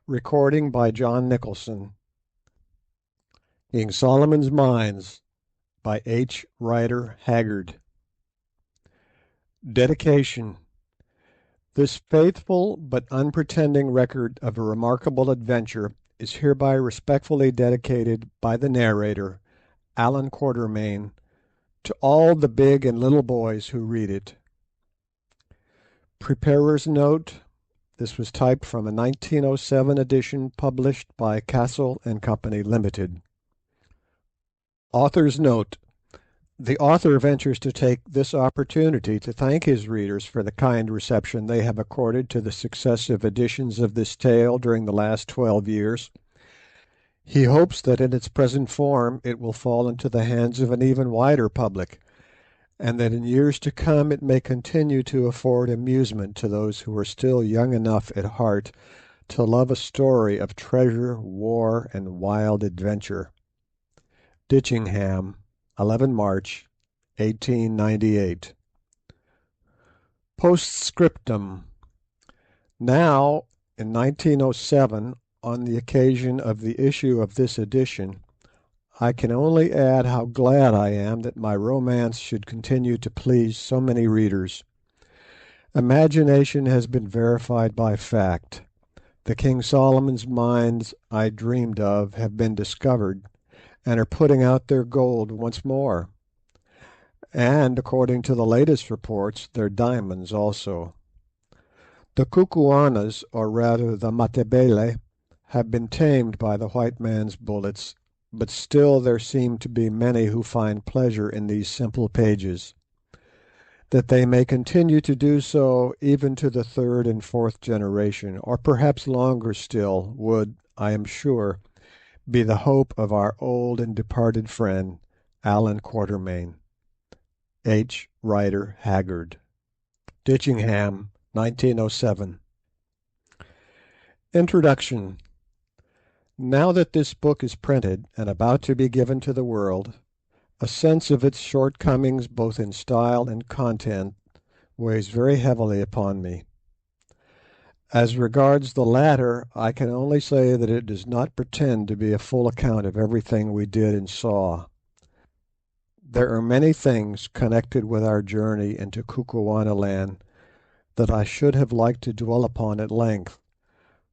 Recording by John Nicholson. King Solomon's Mines by H.Rider Haggard. Dedication. This faithful but unpretending record of a remarkable adventure is hereby respectfully dedicated by the narrator, Allan Quatermain, to all the big and little boys who read it. Preparer's note: this was typed from a 1907 edition published by Castle and Company Limited. Author's note: the author ventures to take this opportunity to thank his readers for the kind reception they have accorded to the successive editions of this tale during the last 12 years. He hopes that in its present form it will fall into the hands of an even wider public, and that in years to come it may continue to afford amusement to those who are still young enough at heart to love a story of treasure, war, and wild adventure. Ditchingham, 11 March 1898. Postscriptum. Now, in 1907, on the occasion of the issue of this edition, I can only add how glad I am that my romance should continue to please so many readers. Imagination has been verified by fact. The King Solomon's mines I dreamed of have been discovered, and are putting out their gold once more, and, according to the latest reports, their diamonds also. The Kukuanas, or rather the Matabele, have been tamed by the white man's bullets, but still there seem to be many who find pleasure in these simple pages. That they may continue to do so even to the third and fourth generation, or perhaps longer still, would, I am sure, be the hope of our old and departed friend, Allan Quatermain. H. Rider Haggard. Ditchingham, 1907. Introduction. Now that this book is printed and about to be given to the world, a sense of its shortcomings both in style and content weighs very heavily upon me. As regards the latter, I can only say that it does not pretend to be a full account of everything we did and saw. There are many things connected with our journey into Kukuanaland that I should have liked to dwell upon at length,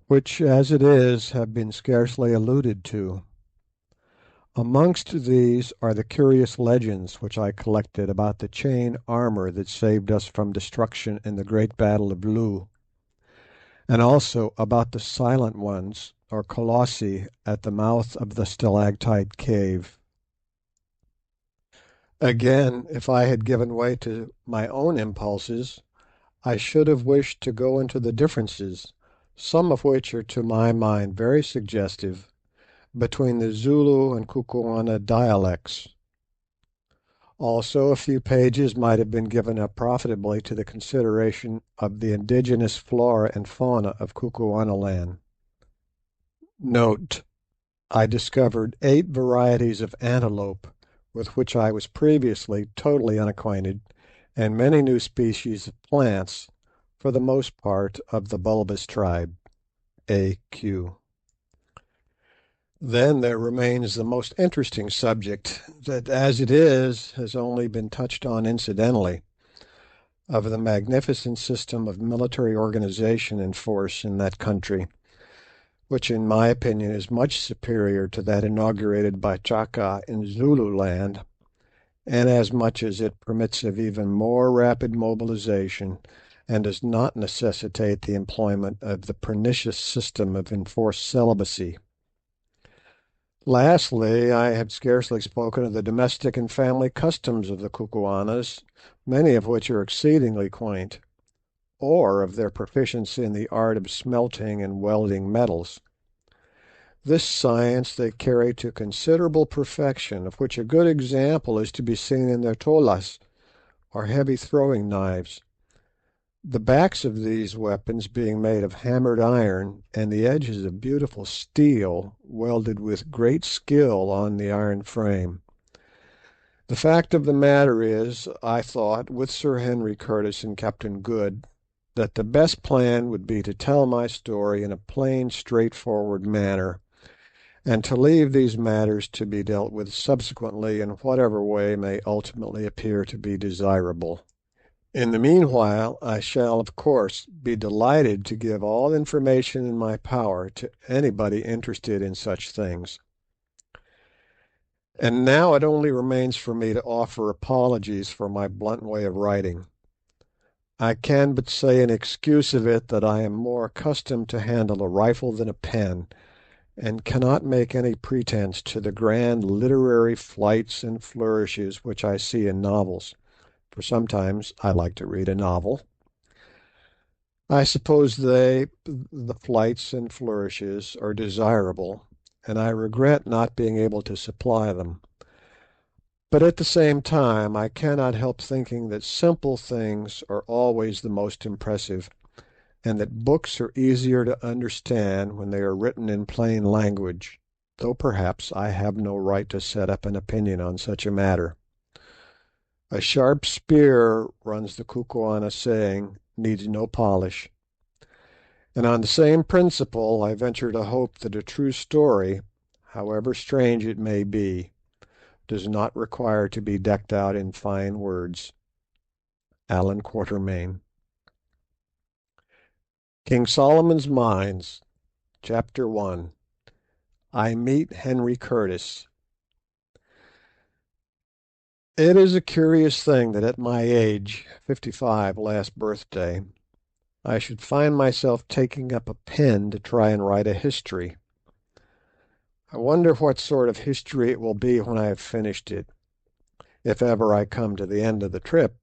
which, as it is, have been scarcely alluded to. Amongst these are the curious legends which I collected about the chain armour that saved us from destruction in the great battle of Loo, and also about the Silent Ones, or Colossi, at the mouth of the stalactite cave. Again, if I had given way to my own impulses, I should have wished to go into the differences, some of which are to my mind very suggestive, between the Zulu and Kukuana dialects. Also, a few pages might have been given up profitably to the consideration of the indigenous flora and fauna of Kukuanaland. Note: I discovered 8 varieties of antelope, with which I was previously totally unacquainted, and many new species of plants, for the most part of the bulbous tribe. A.Q. Then there remains the most interesting subject, that as it is has only been touched on incidentally, of the magnificent system of military organisation in force in that country, which in my opinion is much superior to that inaugurated by Chaka in Zululand, and as much as it permits of even more rapid mobilisation, and does not necessitate the employment of the pernicious system of enforced celibacy. Lastly, I have scarcely spoken of the domestic and family customs of the Kukuanas, many of which are exceedingly quaint, or of their proficiency in the art of smelting and welding metals. This science they carry to considerable perfection, of which a good example is to be seen in their tolas, or heavy throwing knives, the backs of these weapons being made of hammered iron, and the edges of beautiful steel welded with great skill on the iron frame. The fact of the matter is, I thought, with Sir Henry Curtis and Captain Good, that the best plan would be to tell my story in a plain, straightforward manner, and to leave these matters to be dealt with subsequently in whatever way may ultimately appear to be desirable. In the meanwhile, I shall, of course, be delighted to give all information in my power to anybody interested in such things. And now it only remains for me to offer apologies for my blunt way of writing. I can but say in excuse of it that I am more accustomed to handle a rifle than a pen, and cannot make any pretence to the grand literary flights and flourishes which I see in novels, for sometimes I like to read a novel. I suppose the flights and flourishes, are desirable, and I regret not being able to supply them. But at the same time I cannot help thinking that simple things are always the most impressive, and that books are easier to understand when they are written in plain language, though perhaps I have no right to set up an opinion on such a matter. A sharp spear, runs the Kukuana saying, needs no polish, and on the same principle I venture to hope that a true story, however strange it may be, does not require to be decked out in fine words. Allan Quatermain. King Solomon's Mines, Chapter 1. I meet Henry Curtis. It is a curious thing that at my age, 55 last birthday, I should find myself taking up a pen to try and write a history. I wonder what sort of history it will be when I have finished it, if ever I come to the end of the trip.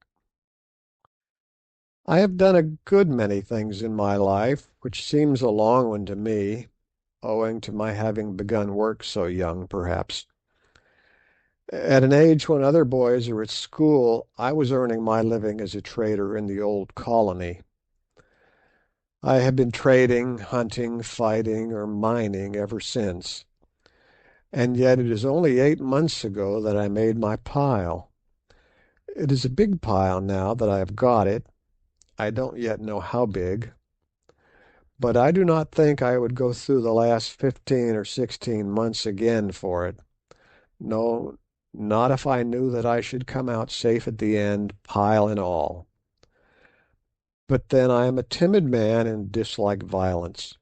I have done a good many things in my life, which seems a long one to me, owing to my having begun work so young, perhaps. At an age when other boys are at school, I was earning my living as a trader in the old colony. I have been trading, hunting, fighting, or mining ever since, and yet it is only 8 months ago that I made my pile. It is a big pile now that I have got it. I don't yet know how big, but I do not think I would go through the last 15 or 16 months again for it. No, not if I knew that I should come out safe at the end, pile and all. But then I am a timid man and dislike violence.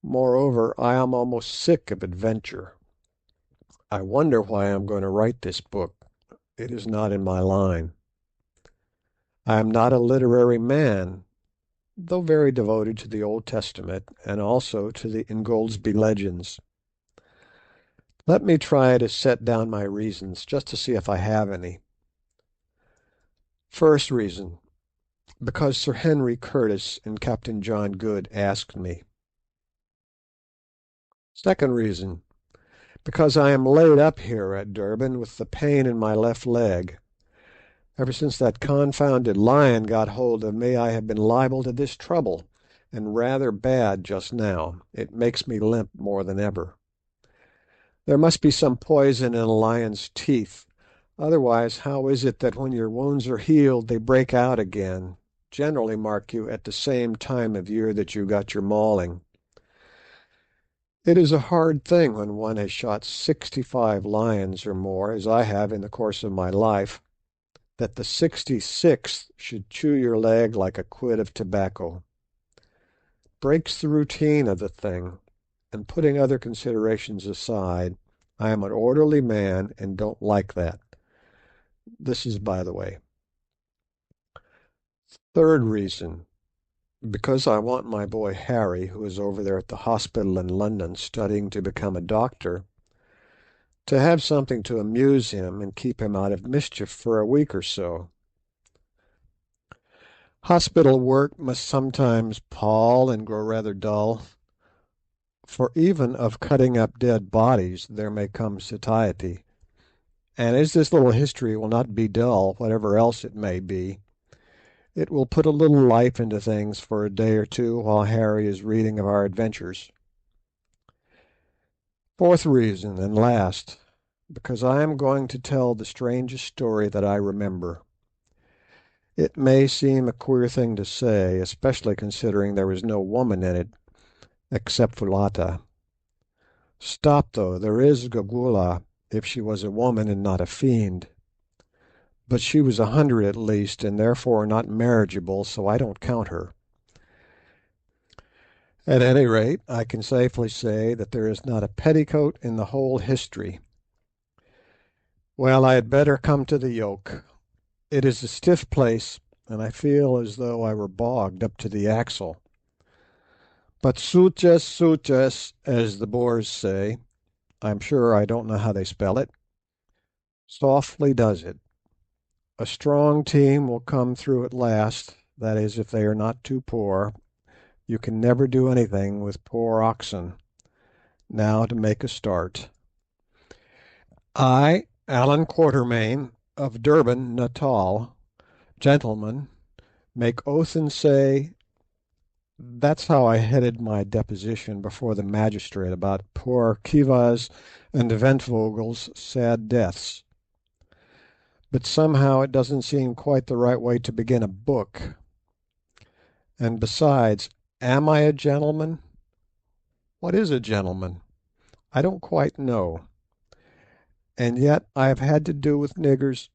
Moreover, I am almost sick of adventure. I wonder why I am going to write this book. It is not in my line. I am not a literary man, though very devoted to the Old Testament and also to the Ingoldsby Legends. Let me try to set down my reasons, just to see if I have any. First reason, because Sir Henry Curtis and Captain John Good asked me. Second reason, because I am laid up here at Durban with the pain in my left leg. Ever since that confounded lion got hold of me I have been liable to this trouble, and rather bad just now. It makes me limp more than ever. There must be some poison in a lion's teeth. Otherwise, how is it that when your wounds are healed they break out again, generally, mark you, at the same time of year that you got your mauling? It is a hard thing when one has shot 65 lions or more, as I have in the course of my life, that the 66th should chew your leg like a quid of tobacco. Breaks the routine of the thing, and putting other considerations aside, I am an orderly man and don't like that. This is by the way. Third reason, because I want my boy Harry, who is over there at the hospital in London studying to become a doctor, to have something to amuse him and keep him out of mischief for a week or so. Hospital work must sometimes pall and grow rather dull, for even of cutting up dead bodies there may come satiety, and as this little history will not be dull, whatever else it may be, it will put a little life into things for a day or two while Harry is reading of our adventures. Fourth reason, and last, because I am going to tell the strangest story that I remember. It may seem a queer thing to say, especially considering there was no woman in it except Foulata. Stop, though, there is Gagula, if she was a woman and not a fiend. But she was 100 at least, and therefore not marriageable, so I don't count her. At any rate, I can safely say that there is not a petticoat in the whole history. Well, I had better come to the yoke. It is a stiff place, and I feel as though I were bogged up to the axle. But suches, suches, as the Boers say, I'm sure I don't know how they spell it, softly does it. A strong team will come through at last, that is, if they are not too poor. You can never do anything with poor oxen. Now to make a start. I, Allan Quatermain, of Durban, Natal, gentleman, make oath and say. That's how I headed my deposition before the magistrate about poor Kiva's and Ventvogel's sad deaths. But somehow it doesn't seem quite the right way to begin a book. And besides, am I a gentleman? What is a gentleman? I don't quite know. And yet I have had to do with niggers.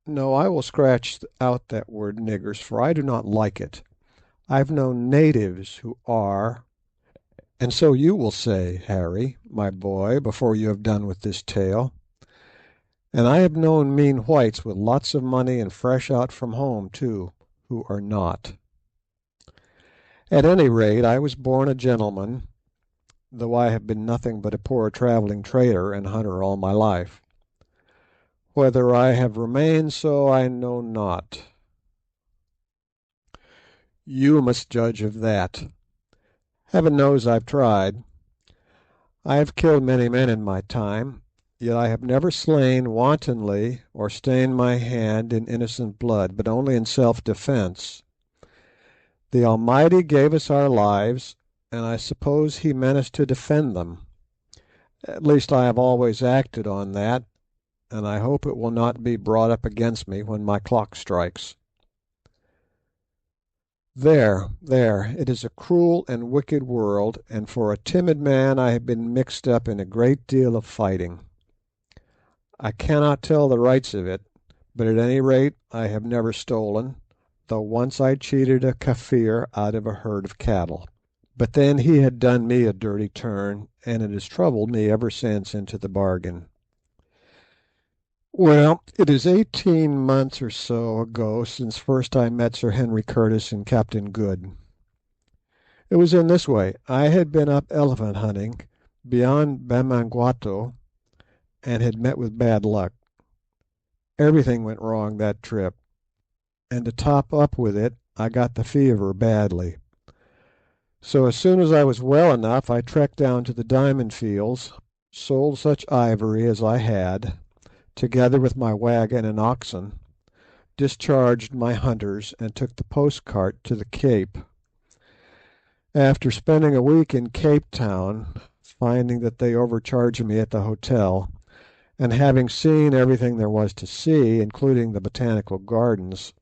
No, I will scratch out that word niggers, for I do not like it. I've known natives who are, and so you will say, Harry, my boy, before you have done with this tale. And I have known mean whites with lots of money and fresh out from home, too, who are not. At any rate, I was born a gentleman, though I have been nothing but a poor travelling trader and hunter all my life. Whether I have remained so I know not. You must judge of that. Heaven knows I've tried. I have killed many men in my time, yet I have never slain wantonly or stained my hand in innocent blood, but only in self-defence. The Almighty gave us our lives, and I suppose He meant us to defend them. At least I have always acted on that, and I hope it will not be brought up against me when my clock strikes. There, there, it is a cruel and wicked world, and for a timid man I have been mixed up in a great deal of fighting. I cannot tell the rights of it, but at any rate I have never stolen, though once I cheated a Kafir out of a herd of cattle. But then he had done me a dirty turn, and it has troubled me ever since into the bargain. Well, it is 18 months or so ago since first I met Sir Henry Curtis and Captain Good. It was in this way. I had been up elephant hunting beyond Bamangwato, and had met with bad luck. Everything went wrong that trip, and to top up with it, I got the fever badly. So as soon as I was well enough, I trekked down to the diamond fields, sold such ivory as I had, together with my wagon and oxen, discharged my hunters, and took the post cart to the Cape. After spending a week in Cape Town, finding that they overcharged me at the hotel, and having seen everything there was to see, including the botanical gardens,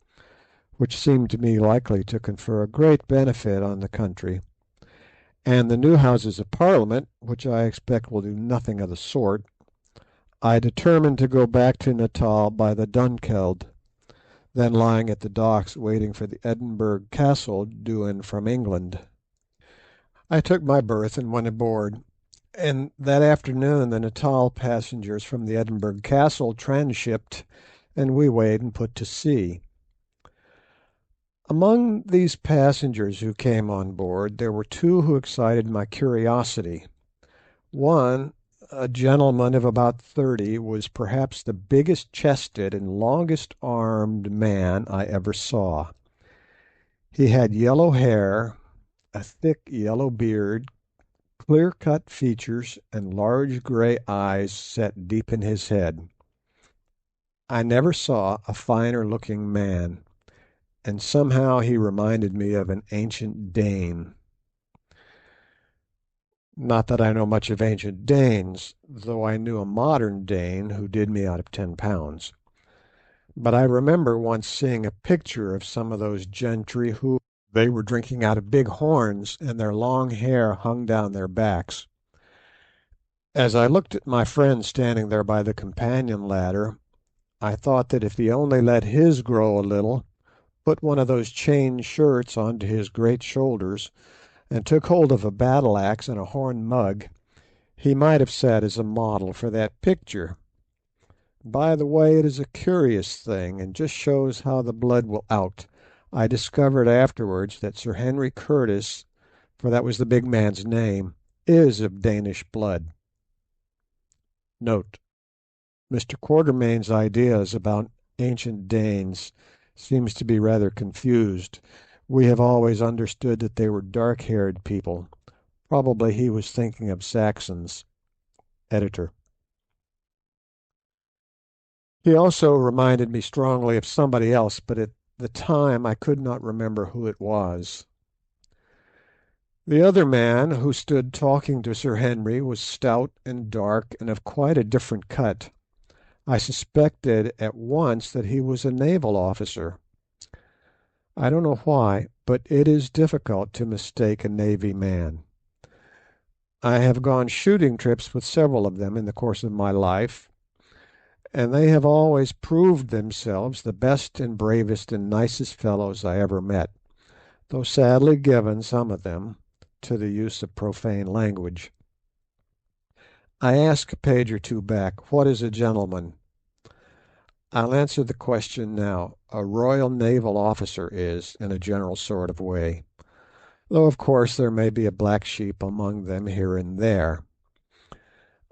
which seemed to me likely to confer a great benefit on the country, and the new Houses of Parliament, which I expect will do nothing of the sort, I determined to go back to Natal by the Dunkeld, then lying at the docks waiting for the Edinburgh Castle due in from England. I took my berth and went aboard, and that afternoon the Natal passengers from the Edinburgh Castle transhipped, and we weighed and put to sea. Among these passengers who came on board there were two who excited my curiosity. One, a gentleman of about 30, was perhaps the biggest chested and longest armed man I ever saw. He had yellow hair, a thick yellow beard, clear-cut features, and large grey eyes set deep in his head. I never saw a finer looking man, and somehow he reminded me of an ancient Dane. Not that I know much of ancient Danes, though I knew a modern Dane who did me out of £10. But I remember once seeing a picture of some of those gentry who they were drinking out of big horns, and their long hair hung down their backs. As I looked at my friend standing there by the companion ladder, I thought that if he only let his grow a little, put one of those chain shirts onto his great shoulders, and took hold of a battle axe and a horn mug, he might have sat as a model for that picture. By the way, it is a curious thing, and just shows how the blood will out. I discovered afterwards that Sir Henry Curtis, for that was the big man's name, is of Danish blood. Note: Mr. Quatermain's ideas about ancient Danes seems to be rather confused. We have always understood that they were dark-haired people. Probably he was thinking of Saxons. Editor. He also reminded me strongly of somebody else, but at the time I could not remember who it was. The other man who stood talking to Sir Henry was stout and dark and of quite a different cut. I suspected at once that he was a naval officer. I don't know why, but it is difficult to mistake a navy man. I have gone shooting trips with several of them in the course of my life, and they have always proved themselves the best and bravest and nicest fellows I ever met, though sadly given, some of them, to the use of profane language. I asked a page or two back, "What is a gentleman?" I'll answer the question now. A Royal Naval officer is, in a general sort of way, though of course there may be a black sheep among them here and there.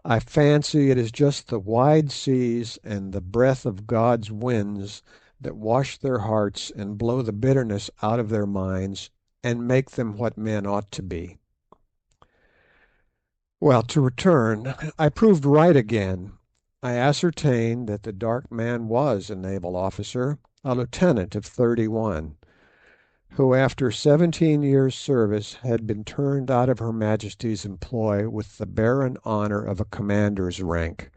I fancy it is just the wide seas and the breath of God's winds that wash their hearts and blow the bitterness out of their minds and make them what men ought to be. Well, to return, I proved right again. I ascertained that the dark man was a naval officer, a lieutenant of 31, who after 17 years' service had been turned out of Her Majesty's employ with the barren honour of a commander's rank,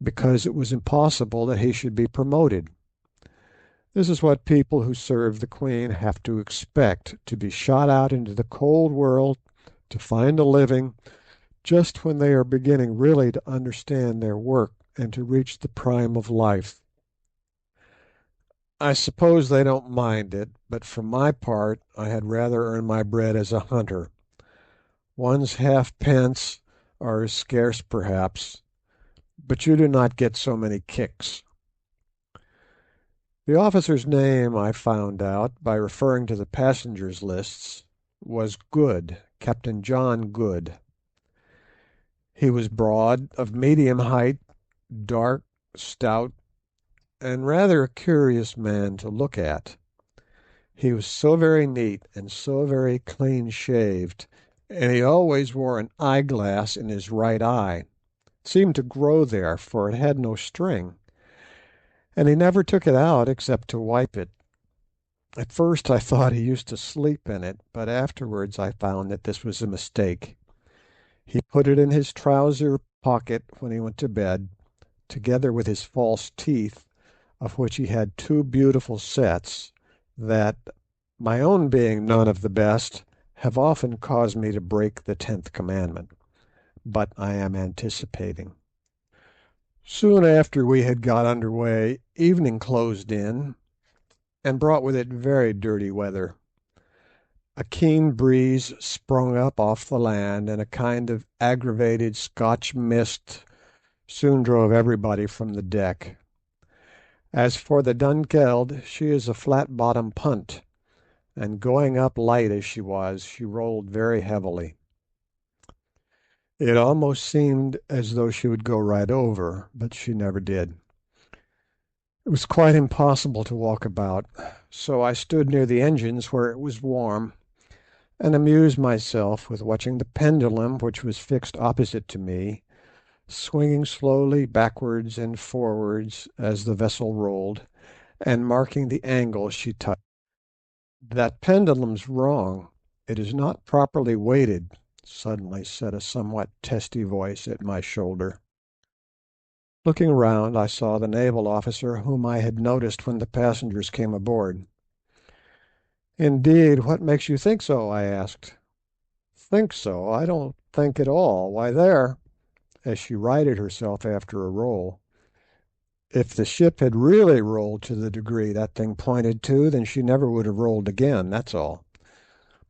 because it was impossible that he should be promoted. This is what people who serve the Queen have to expect, to be shot out into the cold world to find a living just when they are beginning really to understand their work and to reach the prime of life. I suppose they don't mind it, but for my part I had rather earn my bread as a hunter. One's halfpence are scarce perhaps, but you do not get so many kicks. The officer's name, I found out by referring to the passengers' lists, was Good, Captain John Good. He was broad, of medium height, dark, stout, and rather a curious man to look at. He was so very neat and so very clean shaved, and he always wore an eyeglass in his right eye. It seemed to grow there, for it had no string, and he never took it out except to wipe it. At first I thought he used to sleep in it, but afterwards I found that this was a mistake. He put it in his trouser pocket when he went to bed, together with his false teeth, of which he had two beautiful sets, that, my own being none of the best, have often caused me to break the 10th commandment. But I am anticipating. Soon after we had got under way, evening closed in, and brought with it very dirty weather. A keen breeze sprung up off the land, and a kind of aggravated Scotch mist soon drove everybody from the deck. As for the Dunkeld, she is a flat-bottomed punt, and going up light as she was, she rolled very heavily. It almost seemed as though she would go right over, but she never did. It was quite impossible to walk about, so I stood near the engines where it was warm, and amused myself with watching the pendulum, which was fixed opposite to me, swinging slowly backwards and forwards as the vessel rolled, and marking the angle she touched. "That pendulum's wrong. It is not properly weighted," suddenly said a somewhat testy voice at my shoulder. Looking round, I saw the naval officer whom I had noticed when the passengers came aboard. "Indeed, what makes you think so?" I asked. "Think so? I don't think at all. Why there," as she righted herself after a roll, "if the ship had really rolled to the degree that thing pointed to, then she never would have rolled again, that's all.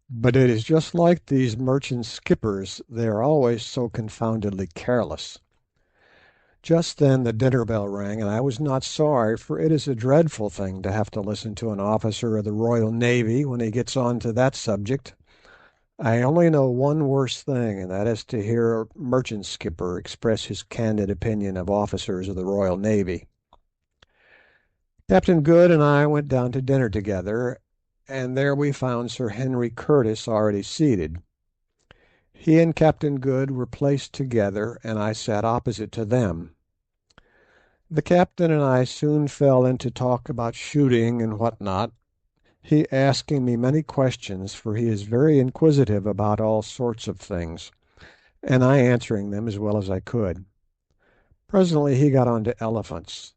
But it is just like these merchant skippers, they are always so confoundedly careless." Just then the dinner bell rang, and I was not sorry, for it is a dreadful thing to have to listen to an officer of the Royal Navy when he gets on to that subject. I only know one worse thing, and that is to hear a merchant skipper express his candid opinion of officers of the Royal Navy. Captain Good and I went down to dinner together, and there we found Sir Henry Curtis already seated. He and Captain Good were placed together, and I sat opposite to them. The captain and I soon fell into talk about shooting and what not, he asking me many questions, for he is very inquisitive about all sorts of things, and I answering them as well as I could. Presently he got on to elephants.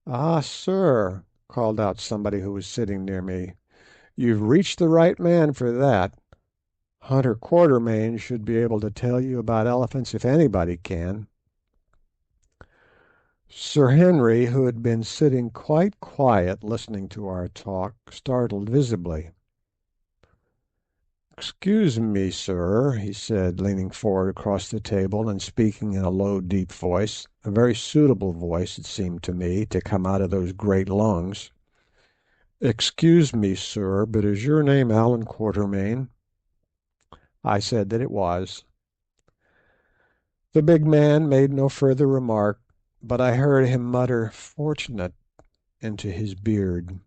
"Ah, sir," called out somebody who was sitting near me, "you've reached the right man for that. Hunter Quatermain should be able to tell you about elephants if anybody can." Sir Henry, who had been sitting quite quiet listening to our talk, startled visibly. "Excuse me, sir," he said, leaning forward across the table and speaking in a low, deep voice, a very suitable voice, it seemed to me, to come out of those great lungs. "Excuse me, sir, but is your name Allan Quatermain?" I said that it was. The big man made no further remark, but I heard him mutter "fortunate" into his beard.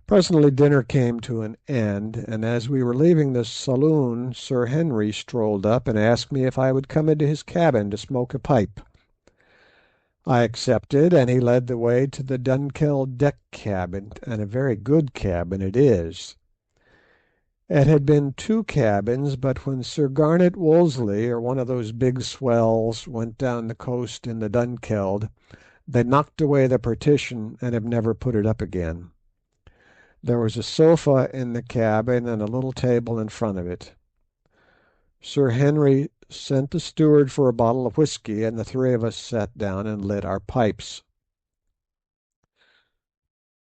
Presently dinner came to an end, and as we were leaving the saloon Sir Henry strolled up and asked me if I would come into his cabin to smoke a pipe. I accepted, and he led the way to the Dunkeld deck cabin, and a very good cabin it is. It had been two cabins, but when Sir Garnet Wolseley, or one of those big swells, went down the coast in the Dunkeld, they knocked away the partition and have never put it up again. There was a sofa in the cabin and a little table in front of it. Sir Henry sent the steward for a bottle of whisky, and the three of us sat down and lit our pipes.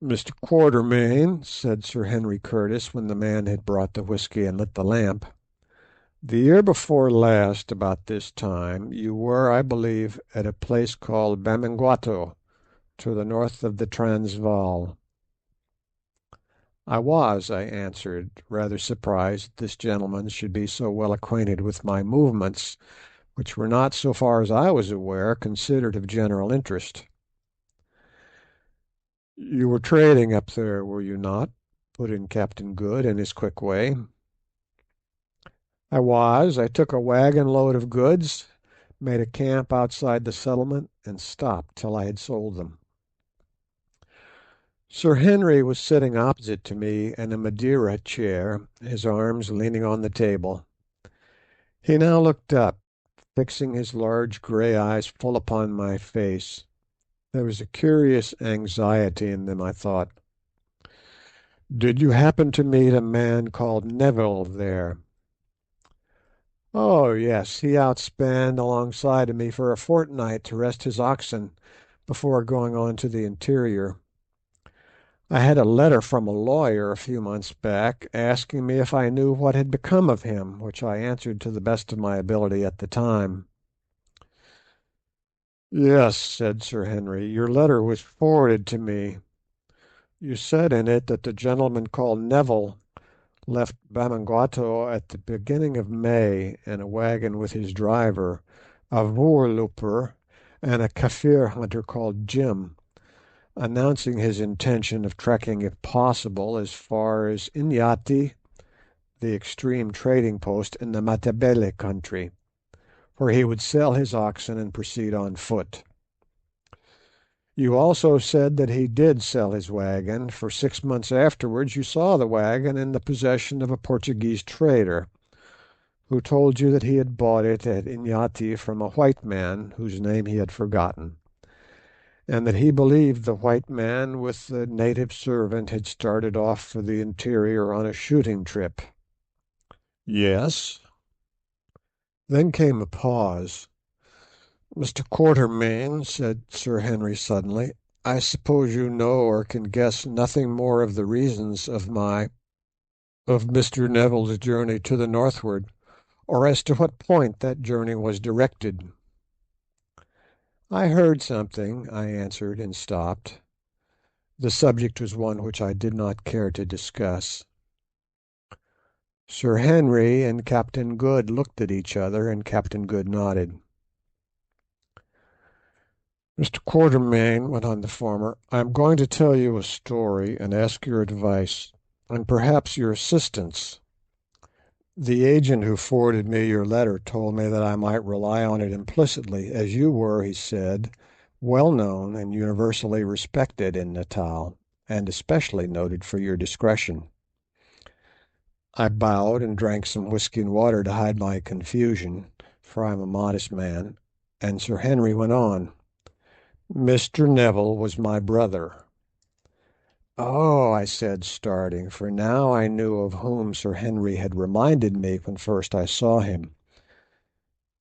"Mr. Quatermain," said Sir Henry Curtis, when the man had brought the whisky and lit the lamp, "the year before last, about this time, you were, I believe, at a place called Bamangwato, to the north of the Transvaal." "I was," I answered, rather surprised that this gentleman should be so well acquainted with my movements, which were not, so far as I was aware, considered of general interest. "You were trading up there, were you not?" put in Captain Good in his quick way. "I was. I took a waggon load of goods, made a camp outside the settlement, and stopped till I had sold them." Sir Henry was sitting opposite to me in a Madeira chair, his arms leaning on the table. He now looked up, fixing his large grey eyes full upon my face. There was a curious anxiety in them, I thought. "Did you happen to meet a man called Neville there?" "Oh yes, he outspanned alongside of me for a fortnight to rest his oxen before going on to the interior. I had a letter from a lawyer a few months back asking me if I knew what had become of him, which I answered to the best of my ability at the time." "Yes," said Sir Henry, "your letter was forwarded to me. You said in it that the gentleman called Neville left Bamangwato at the beginning of May in a waggon with his driver, a voorlooper, and a Kaffir hunter called Jim, announcing his intention of trekking if possible as far as Inyati, the extreme trading post in the Matabele country, where he would sell his oxen and proceed on foot. You also said that he did sell his waggon, for 6 months afterwards you saw the waggon in the possession of a Portuguese trader, who told you that he had bought it at Inyati from a white man whose name he had forgotten, and that he believed the white man with the native servant had started off for the interior on a shooting trip. Yes. Then came a pause. "Mr. Quatermain," said Sir Henry suddenly, "I suppose you know or can guess nothing more of the reasons of Mr. Neville's journey to the northward, or as to what point that journey was directed." "I heard something," I answered, and stopped. The subject was one which I did not care to discuss. Sir Henry and Captain Good looked at each other, and Captain Good nodded. "Mr. Quatermain," went on the former, "I am going to tell you a story and ask your advice, and perhaps your assistance. The agent who forwarded me your letter told me that I might rely on it implicitly, as you were, he said, well known and universally respected in Natal, and especially noted for your discretion." I bowed and drank some whisky and water to hide my confusion, for I am a modest man, and Sir Henry went on. "Mr. Neville was my brother." "Oh!" I said, starting, for now I knew of whom Sir Henry had reminded me when first I saw him.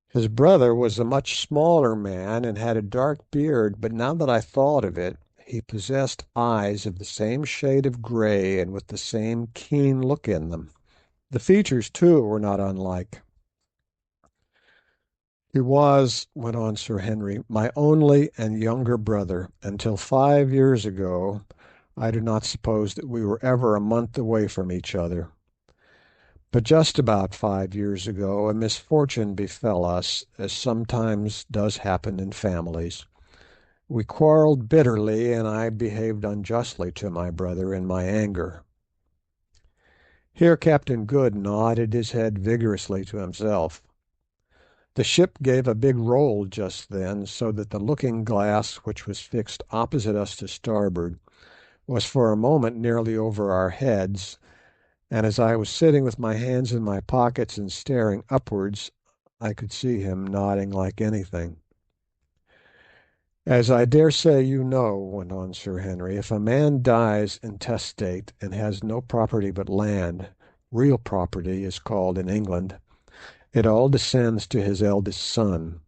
His brother was a much smaller man, and had a dark beard, but now that I thought of it, he possessed eyes of the same shade of grey and with the same keen look in them. The features, too, were not unlike. "He was," went on Sir Henry, "my only and younger brother. Until 5 years ago I do not suppose that we were ever a month away from each other. But just about 5 years ago a misfortune befell us, as sometimes does happen in families. We quarrelled bitterly, and I behaved unjustly to my brother in my anger." Here Captain Good nodded his head vigorously to himself. The ship gave a big roll just then, so that the looking glass, which was fixed opposite us to starboard, was for a moment nearly over our heads, and as I was sitting with my hands in my pockets and staring upwards, I could see him nodding like anything. "As I dare say you know," went on Sir Henry, "if a man dies intestate and has no property but land, real property is called in England, it all descends to his eldest son.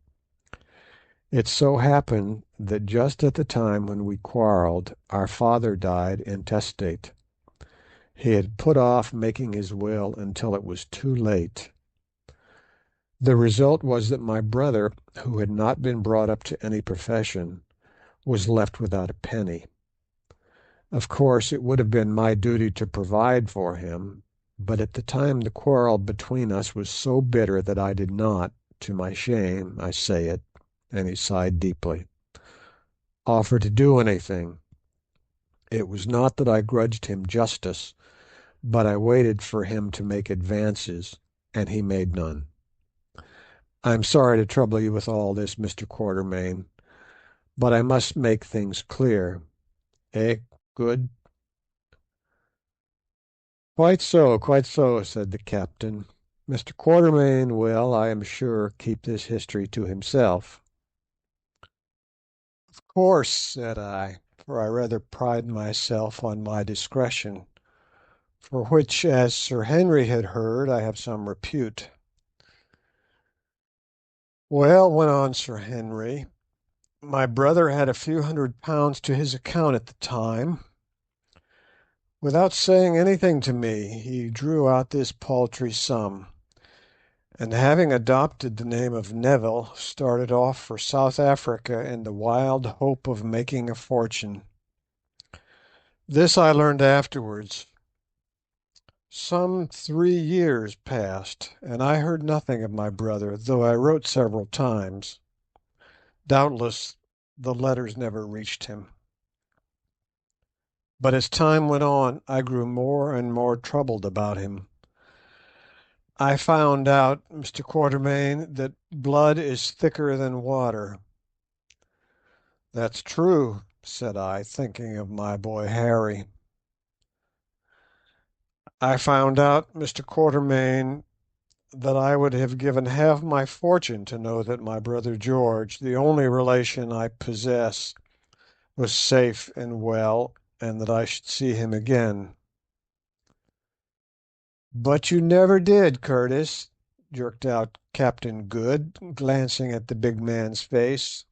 It so happened that just at the time when we quarrelled our father died intestate. He had put off making his will until it was too late. The result was that my brother, who had not been brought up to any profession, was left without a penny. Of course it would have been my duty to provide for him, but at the time the quarrel between us was so bitter that I did not, to my shame I say it," and he sighed deeply, "offer to do anything. It was not that I grudged him justice, but I waited for him to make advances, and he made none. I am sorry to trouble you with all this, Mr. Quatermain, but I must make things clear. Eh, Good?" quite so," said the captain. "Mr. Quatermain will, I am sure, keep this history to himself." "Of course," said I, for I rather pride myself on my discretion, for which, as Sir Henry had heard, I have some repute. "Well," went on Sir Henry, "my brother had a few £100 to his account at the time. Without saying anything to me, he drew out this paltry sum, and having adopted the name of Neville, started off for South Africa in the wild hope of making a fortune. This I learned afterwards. Some 3 years passed, and I heard nothing of my brother, though I wrote several times. Doubtless the letters never reached him. But as time went on I grew more and more troubled about him. I found out, Mr. Quatermain, that blood is thicker than water." "That's true," said I, thinking of my boy Harry. "I found out, Mr. Quatermain, that I would have given half my fortune to know that my brother George, the only relation I possess, was safe and well, and that I should see him again. "But you never did, Curtis," jerked out Captain Good, glancing at the big man's face.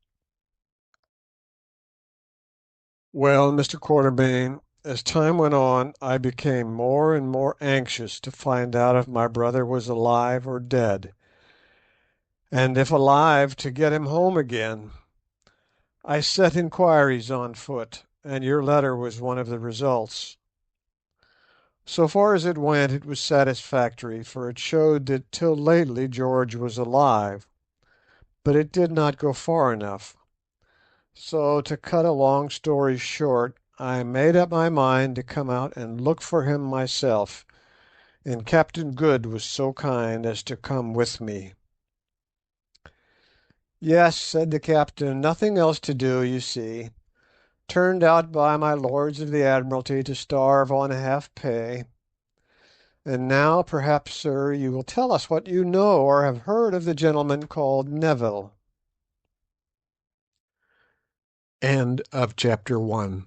"Well, Mr. Quatermain, as time went on I became more and more anxious to find out if my brother was alive or dead, and if alive to get him home again. I set inquiries on foot, and your letter was one of the results. So far as it went it was satisfactory, for it showed that till lately George was alive, but it did not go far enough. So, to cut a long story short, I made up my mind to come out and look for him myself, and Captain Good was so kind as to come with me." "Yes," said the captain, "nothing else to do, you see. Turned out by my lords of the Admiralty to starve on half pay. And now, perhaps, sir, you will tell us what you know or have heard of the gentleman called Neville." Chapter 1.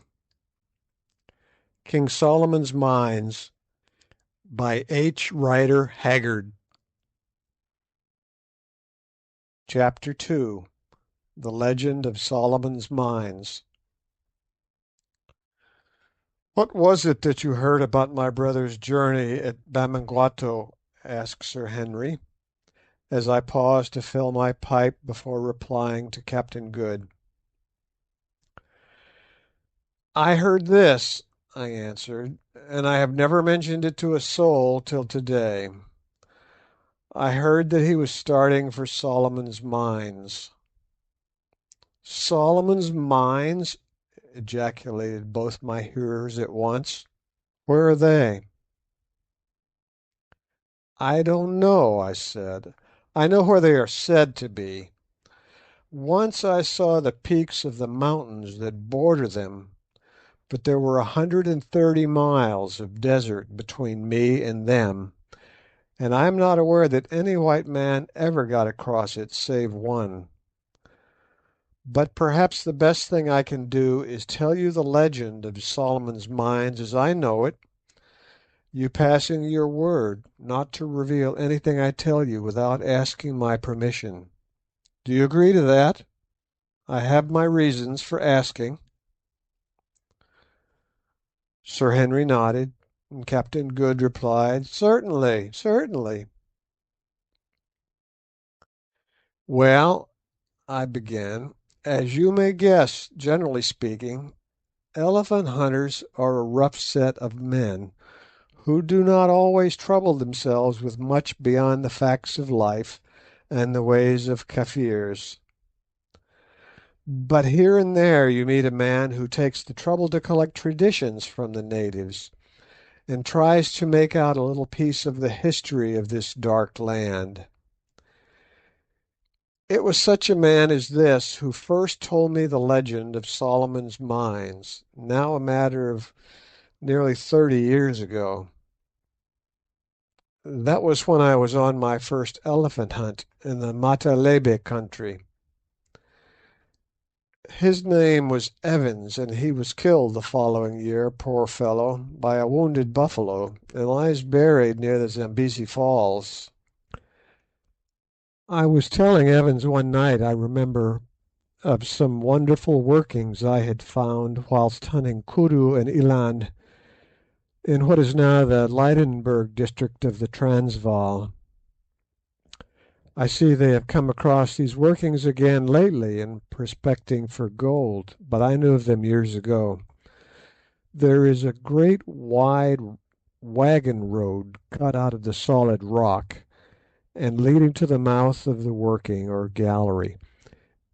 King Solomon's Mines by H.Rider Haggard. Chapter 2. The Legend of Solomon's Mines. "What was it that you heard about my brother's journey at Bamangwato?" asked Sir Henry, as I paused to fill my pipe before replying to Captain Good. "I heard this," I answered, "and I have never mentioned it to a soul till to day. I heard that he was starting for Solomon's Mines." "Solomon's Mines!" ejaculated both my hearers at once. "Where are they?" "I don't know," I said. "I know where they are said to be. Once I saw the peaks of the mountains that border them, but there were 130 miles of desert between me and them, and I am not aware that any white man ever got across it save one. But perhaps the best thing I can do is tell you the legend of Solomon's Mines as I know it, you passing your word not to reveal anything I tell you without asking my permission. Do you agree to that? I have my reasons for asking." Sir Henry nodded, and Captain Good replied, "Certainly, certainly." "Well," I began, "as you may guess, generally speaking, elephant hunters are a rough set of men, who do not always trouble themselves with much beyond the facts of life and the ways of Kafirs. But here and there you meet a man who takes the trouble to collect traditions from the natives, and tries to make out a little piece of the history of this dark land. It was such a man as this who first told me the legend of Solomon's Mines, now a matter of nearly 30 years ago. That was when I was on my first elephant hunt in the Matalebe country. His name was Evans, and he was killed the following year, poor fellow, by a wounded buffalo, and lies buried near the Zambesi Falls. I was telling Evans one night, I remember, of some wonderful workings I had found whilst hunting kudu and eland in what is now the Lydenburg district of the Transvaal. I see they have come across these workings again lately in prospecting for gold, but I knew of them years ago. There is a great wide wagon road cut out of the solid rock, and leading to the mouth of the working or gallery.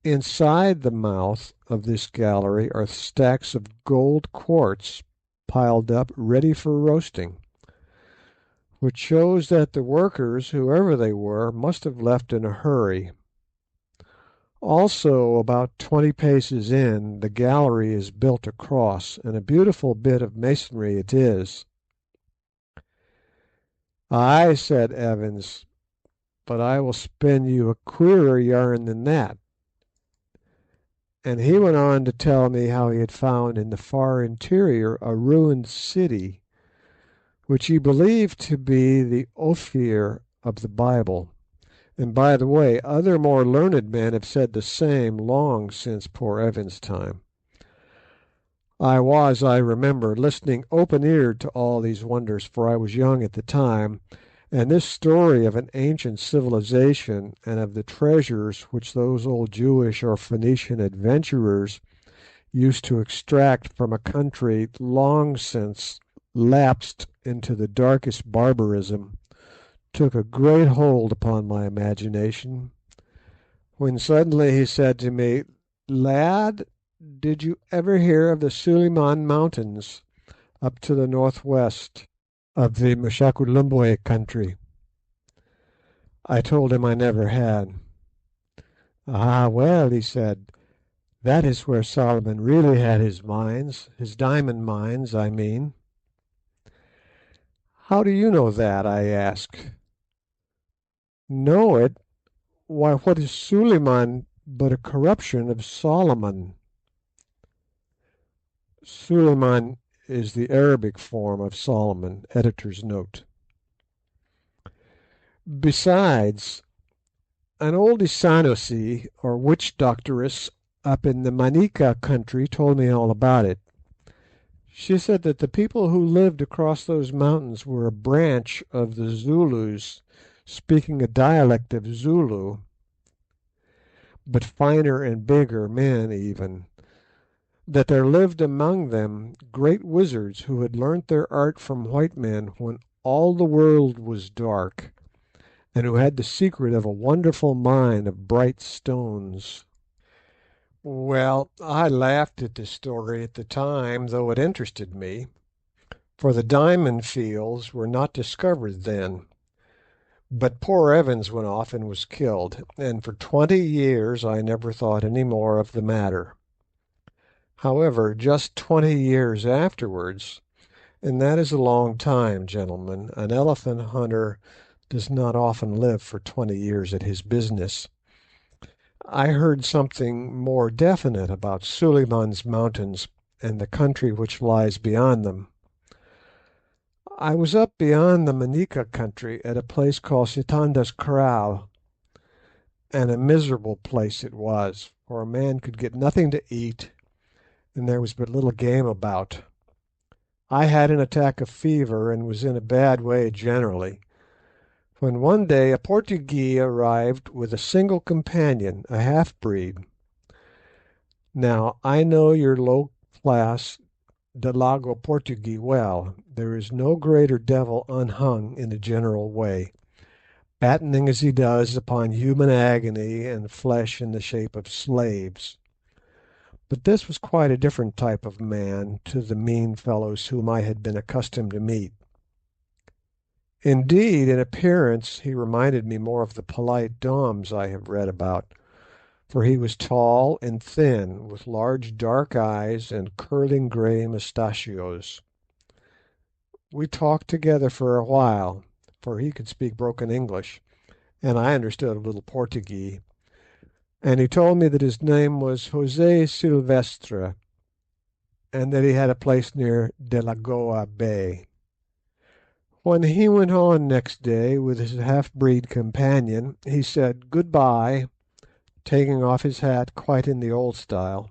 Inside the mouth of this gallery are stacks of gold quartz piled up ready for roasting, which shows that the workers, whoever they were, must have left in a hurry. Also, about 20 paces in, the gallery is built across, and a beautiful bit of masonry it is. "Ay," said Evans, but I will spin you a queerer yarn than that." And he went on to tell me how he had found in the far interior a ruined city, which he believed to be the Ophir of the Bible. And by the way, other more learned men have said the same long since poor Evan's time. I was, I remember, listening open-eared to all these wonders, for I was young at the time, and this story of an ancient civilization and of the treasures which those old Jewish or Phoenician adventurers used to extract from a country long since lapsed into the darkest barbarism took a great hold upon my imagination, when suddenly he said to me, "Lad, did you ever hear of the Suliman Mountains up to the northwest of the Mshakulumbwe country?" I told him I never had. "Ah, well," he said, "that is where Solomon really had his mines, his diamond mines, I mean." "How do you know that?" I asked. "Know it? Why, what is Suliman but a corruption of Solomon?" Suleiman is the Arabic form of Solomon. Editor's note. Besides, an old Isanusi, or witch doctoress, up in the Manica country told me all about it. She said that the people who lived across those mountains were a branch of the Zulus, speaking a dialect of Zulu, but finer and bigger men even; that there lived among them great wizards who had learnt their art from white men when all the world was dark, and who had the secret of a wonderful mine of bright stones. Well, I laughed at the story at the time, though it interested me, for the diamond fields were not discovered then. But poor Evans went off and was killed, and for 20 years I never thought any more of the matter. However, just 20 years afterwards, and that is a long time, gentlemen, an elephant hunter does not often live for 20 years at his business, I heard something more definite about Suliman's Mountains and the country which lies beyond them. I was up beyond the Manica country at a place called Sitanda's Kraal, and a miserable place it was, for a man could get nothing to eat, and there was but little game about. I had an attack of fever, and was in a bad way generally, when one day a Portuguese arrived with a single companion, a half-breed. Now, I know your low class Delago Portuguese well. There is no greater devil unhung in a general way, battening as he does upon human agony and flesh in the shape of slaves. But this was quite a different type of man to the mean fellows whom I had been accustomed to meet. Indeed, in appearance he reminded me more of the polite Doms I have read about, for he was tall and thin, with large dark eyes and curling grey mustachios. We talked together for a while, for he could speak broken English, and I understood a little Portuguese, and he told me that his name was José Silvestre, and that he had a place near Delagoa Bay. When he went on next day with his half-breed companion, he said "good bye," taking off his hat quite in the old style.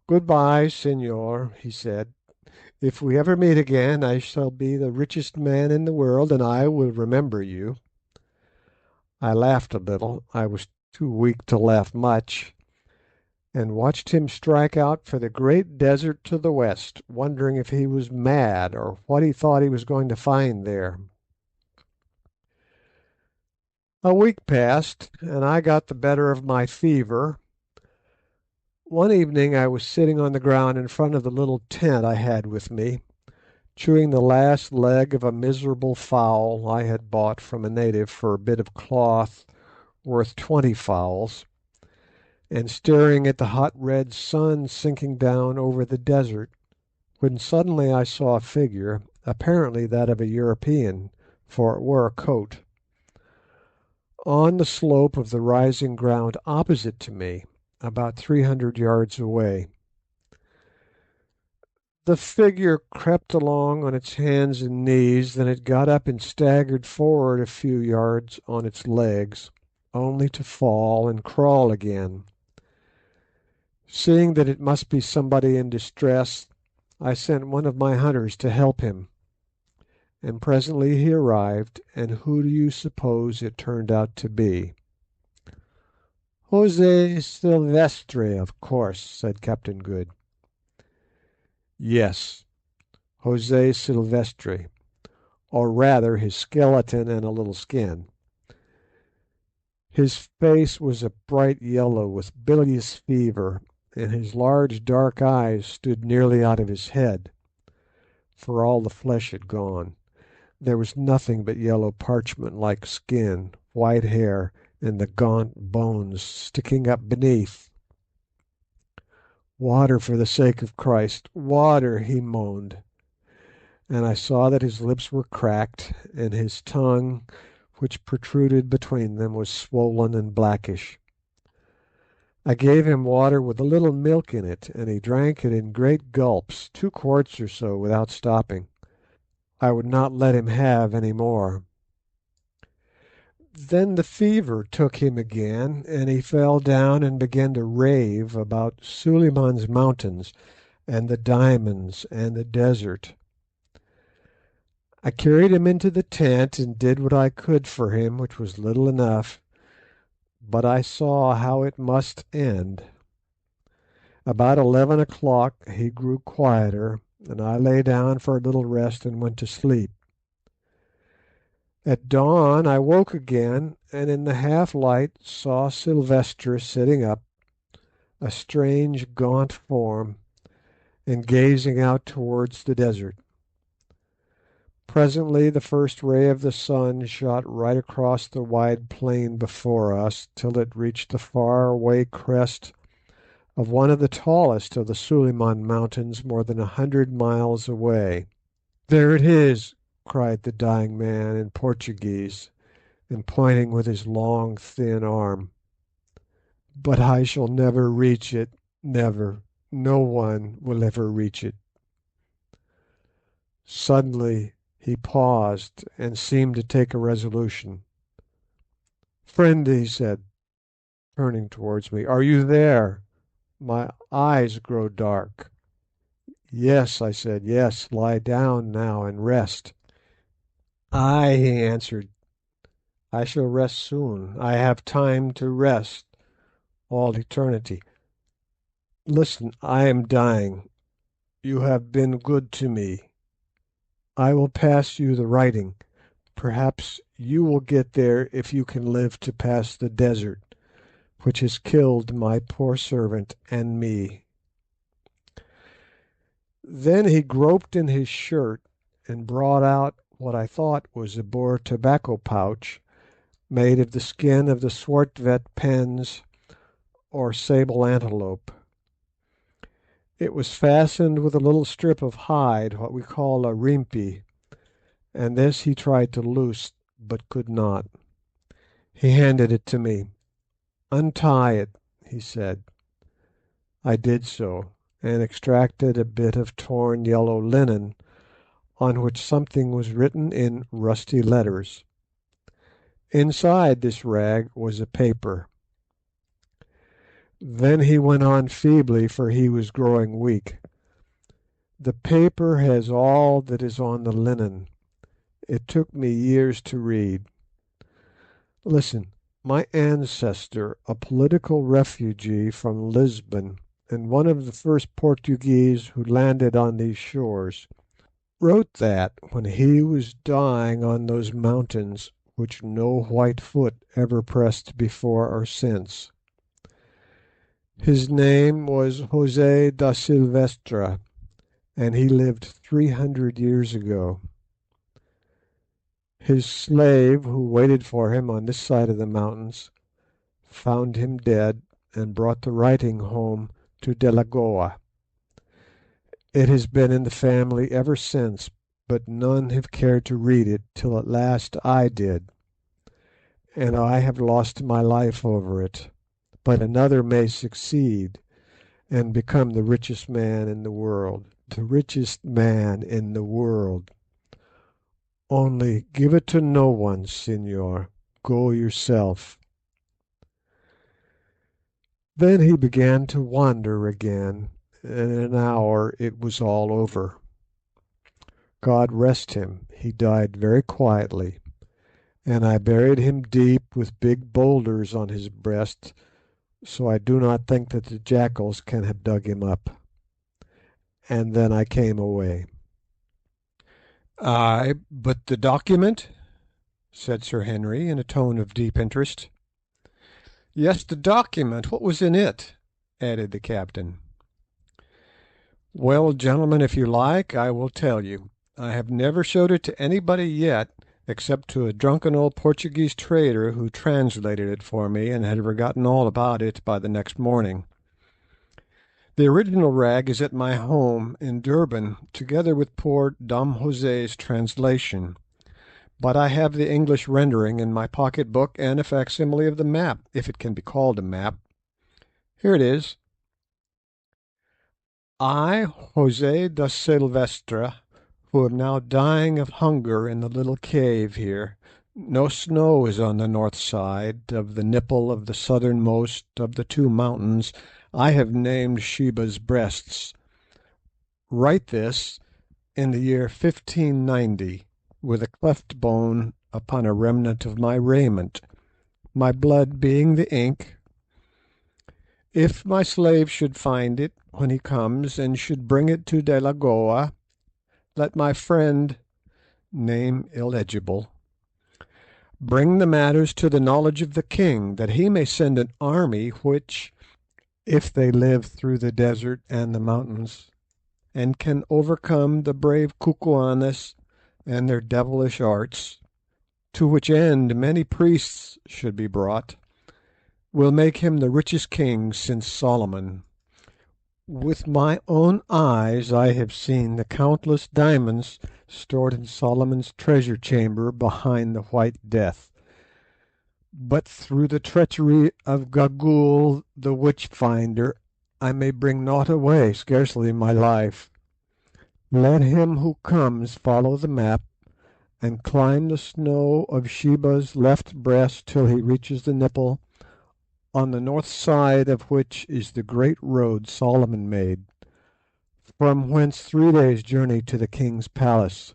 "Good bye, señor," he said. "If we ever meet again I shall be the richest man in the world, and I will remember you." I laughed a little, I was too weak to laugh much, and watched him strike out for the great desert to the west, wondering if he was mad, or what he thought he was going to find there. A week passed, and I got the better of my fever. One evening I was sitting on the ground in front of the little tent I had with me, chewing the last leg of a miserable fowl I had bought from a native for a bit of cloth worth 20 fowls, and staring at the hot red sun sinking down over the desert, when suddenly I saw a figure, apparently that of a European, for it wore a coat. On the slope of the rising ground opposite to me, about 300 yards away, the figure crept along on its hands and knees, then it got up and staggered forward a few yards on its legs, only to fall and crawl again. Seeing that it must be somebody in distress, I sent one of my hunters to help him, and presently he arrived, and who do you suppose it turned out to be? "José Silvestre, of course," said Captain Good. "Yes, José Silvestre, or rather his skeleton and a little skin. His face was a bright yellow with bilious fever, and his large dark eyes stood nearly out of his head, for all the flesh had gone. There was nothing but yellow parchment-like skin, white hair, and the gaunt bones sticking up beneath. 'Water, for the sake of Christ, water!' he moaned, and I saw that his lips were cracked, and his tongue, which protruded between them, was swollen and blackish. I gave him water with a little milk in it, and he drank it in great gulps, 2 quarts or so, without stopping. I would not let him have any more. Then the fever took him again, and he fell down and began to rave about Suliman's mountains and the diamonds and the desert. I carried him into the tent and did what I could for him, which was little enough, but I saw how it must end. About 11 o'clock he grew quieter, and I lay down for a little rest and went to sleep. At dawn I woke again, and in the half light saw Silvestre sitting up, a strange gaunt form, and gazing out towards the desert. Presently the first ray of the sun shot right across the wide plain before us, till it reached the far away crest of one of the tallest of the Suliman Mountains, more than 100 miles away. "There it is!" cried the dying man in Portuguese, and pointing with his long thin arm. "But I shall never reach it, never. No one will ever reach it." Suddenly he paused, and seemed to take a resolution. "Friend," he said, turning towards me, "are you there? My eyes grow dark." "Yes," I said, "yes. Lie down now and rest." "Ay," he answered, "I shall rest soon. I have time to rest, all eternity. Listen, I am dying. You have been good to me. I will pass you the writing. Perhaps you will get there if you can live to pass the desert, which has killed my poor servant and me." Then he groped in his shirt and brought out what I thought was a Boer tobacco pouch, made of the skin of the Swartvet pens or sable antelope. It was fastened with a little strip of hide, what we call a rimpi, and this he tried to loose, but could not. He handed it to me. "Untie it," he said. I did so, and extracted a bit of torn yellow linen, on which something was written in rusty letters. Inside this rag was a paper. Then he went on feebly, for he was growing weak. "The paper has all that is on the linen. It took me years to read. Listen. My ancestor, a political refugee from Lisbon, and one of the first Portuguese who landed on these shores, wrote that when he was dying on those mountains which no white foot ever pressed before or since. His name was José da Silvestra, and he lived 300 years ago. His slave, who waited for him on this side of the mountains, found him dead, and brought the writing home to Delagoa. It has been in the family ever since, but none have cared to read it till at last I did. and I have lost my life over it. But another may succeed and become the richest man in the world, the richest man in the world. Only give it to no one, señor. Go yourself." Then he began to wander again, and in an hour it was all over. God rest him, he died very quietly, and I buried him deep with big boulders on his breast, so I do not think that the jackals can have dug him up. And then I came away. "Ay, but the document?" said Sir Henry, in a tone of deep interest. "Yes, the document. What was in it?" added the captain. "Well, gentlemen, if you like, I will tell you. I have never showed it to anybody yet, except to a drunken old Portuguese trader who translated it for me and had forgotten all about it by the next morning. The original rag is at my home in Durban, together with poor Dom José's translation, but I have the English rendering in my pocket book and a facsimile of the map, if it can be called a map. Here it is. I, José da Silvestra, who am now dying of hunger in the little cave here. No snow is on the north side of the nipple of the southernmost of the two mountains I have named Sheba's Breasts. Write this in the year 1590, with a cleft bone upon a remnant of my raiment, my blood being the ink. If my slave should find it when he comes, and should bring it to Delagoa, let my friend (name illegible) bring the matters to the knowledge of the king, that he may send an army which, if they live through the desert and the mountains, and can overcome the brave Kukuanes and their devilish arts, to which end many priests should be brought, will make him the richest king since Solomon. With my own eyes I have seen the countless diamonds stored in Solomon's treasure chamber behind the White Death, but through the treachery of Gagool the witch finder I may bring naught away, scarcely my life. Let him who comes follow the map, and climb the snow of Sheba's left breast till he reaches the nipple, on the north side of which is the great road Solomon made, from whence 3 days' journey to the king's palace.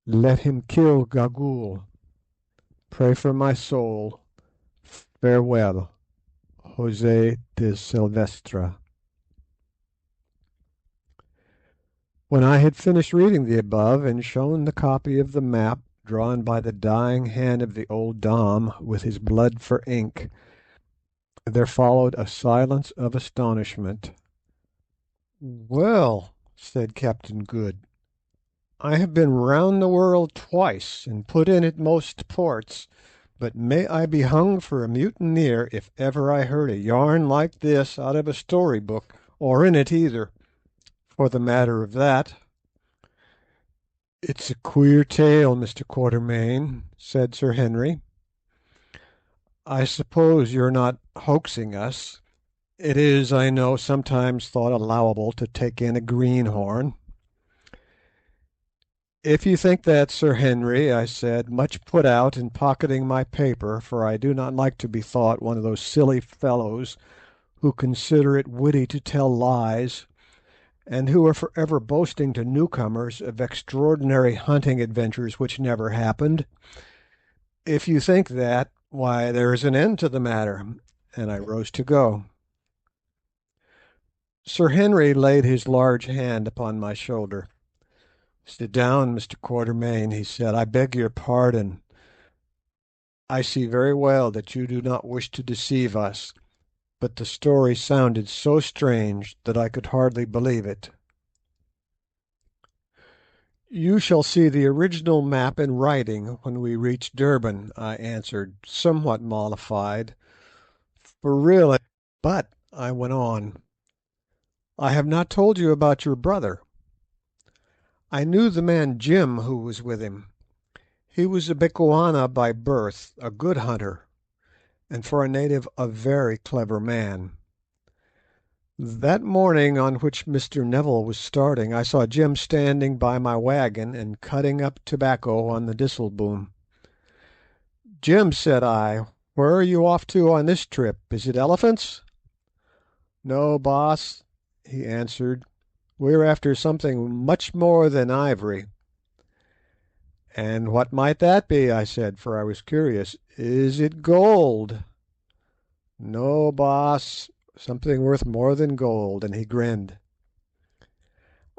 Let him kill Gagool. Pray for my soul. Farewell. José de Silvestra." When I had finished reading the above, and shown the copy of the map drawn by the dying hand of the old Dom with his blood for ink, there followed a silence of astonishment. "Well," said Captain Good, "I have been round the world twice, and put in at most ports, but may I be hung for a mutineer if ever I heard a yarn like this out of a story book, or in it either, for the matter of that." "It's a queer tale, Mr. Quatermain," said Sir Henry. "I suppose you're not hoaxing us. It is, I know, sometimes thought allowable to take in a greenhorn." "If you think that, Sir Henry," I said, much put out in pocketing my paper, for I do not like to be thought one of those silly fellows who consider it witty to tell lies, and who are for ever boasting to newcomers of extraordinary hunting adventures which never happened, "if you think that, why, there is an end to the matter," and I rose to go. Sir Henry laid his large hand upon my shoulder. "Sit down, Mr. Quatermain," he said. "I beg your pardon. I see very well that you do not wish to deceive us, but the story sounded so strange that I could hardly believe it." "You shall see the original map in writing when we reach Durban," I answered, somewhat mollified, "for really—" "But," I went on, "I have not told you about your brother. I knew the man Jim who was with him. He was a Bechuana by birth, a good hunter, and for a native a very clever man. That morning on which Mr. Neville was starting, I saw Jim standing by my wagon and cutting up tobacco on the disselboom. "Jim," said I, "where are you off to on this trip? Is it elephants?" "No, Baas," he answered, "we are after something much more than ivory." "And what might that be?" I said, for I was curious. "Is it gold?" "No, Baas, something worth more than gold," and he grinned.